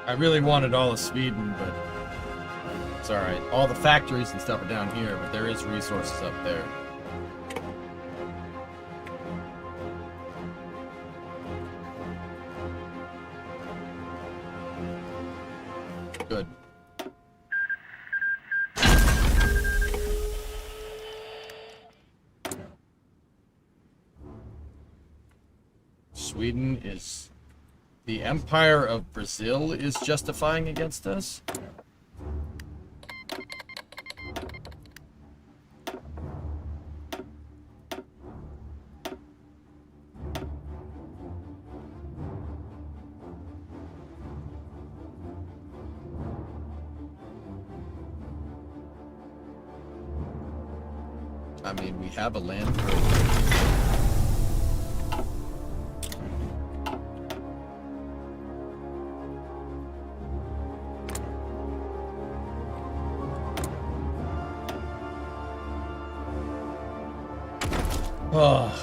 I really wanted all of Sweden, but it's alright. All the factories and stuff are down here, but there is resources up there. Good. Sweden is... The Empire of Brazil is justifying against us? I mean, we have a land program. Oh.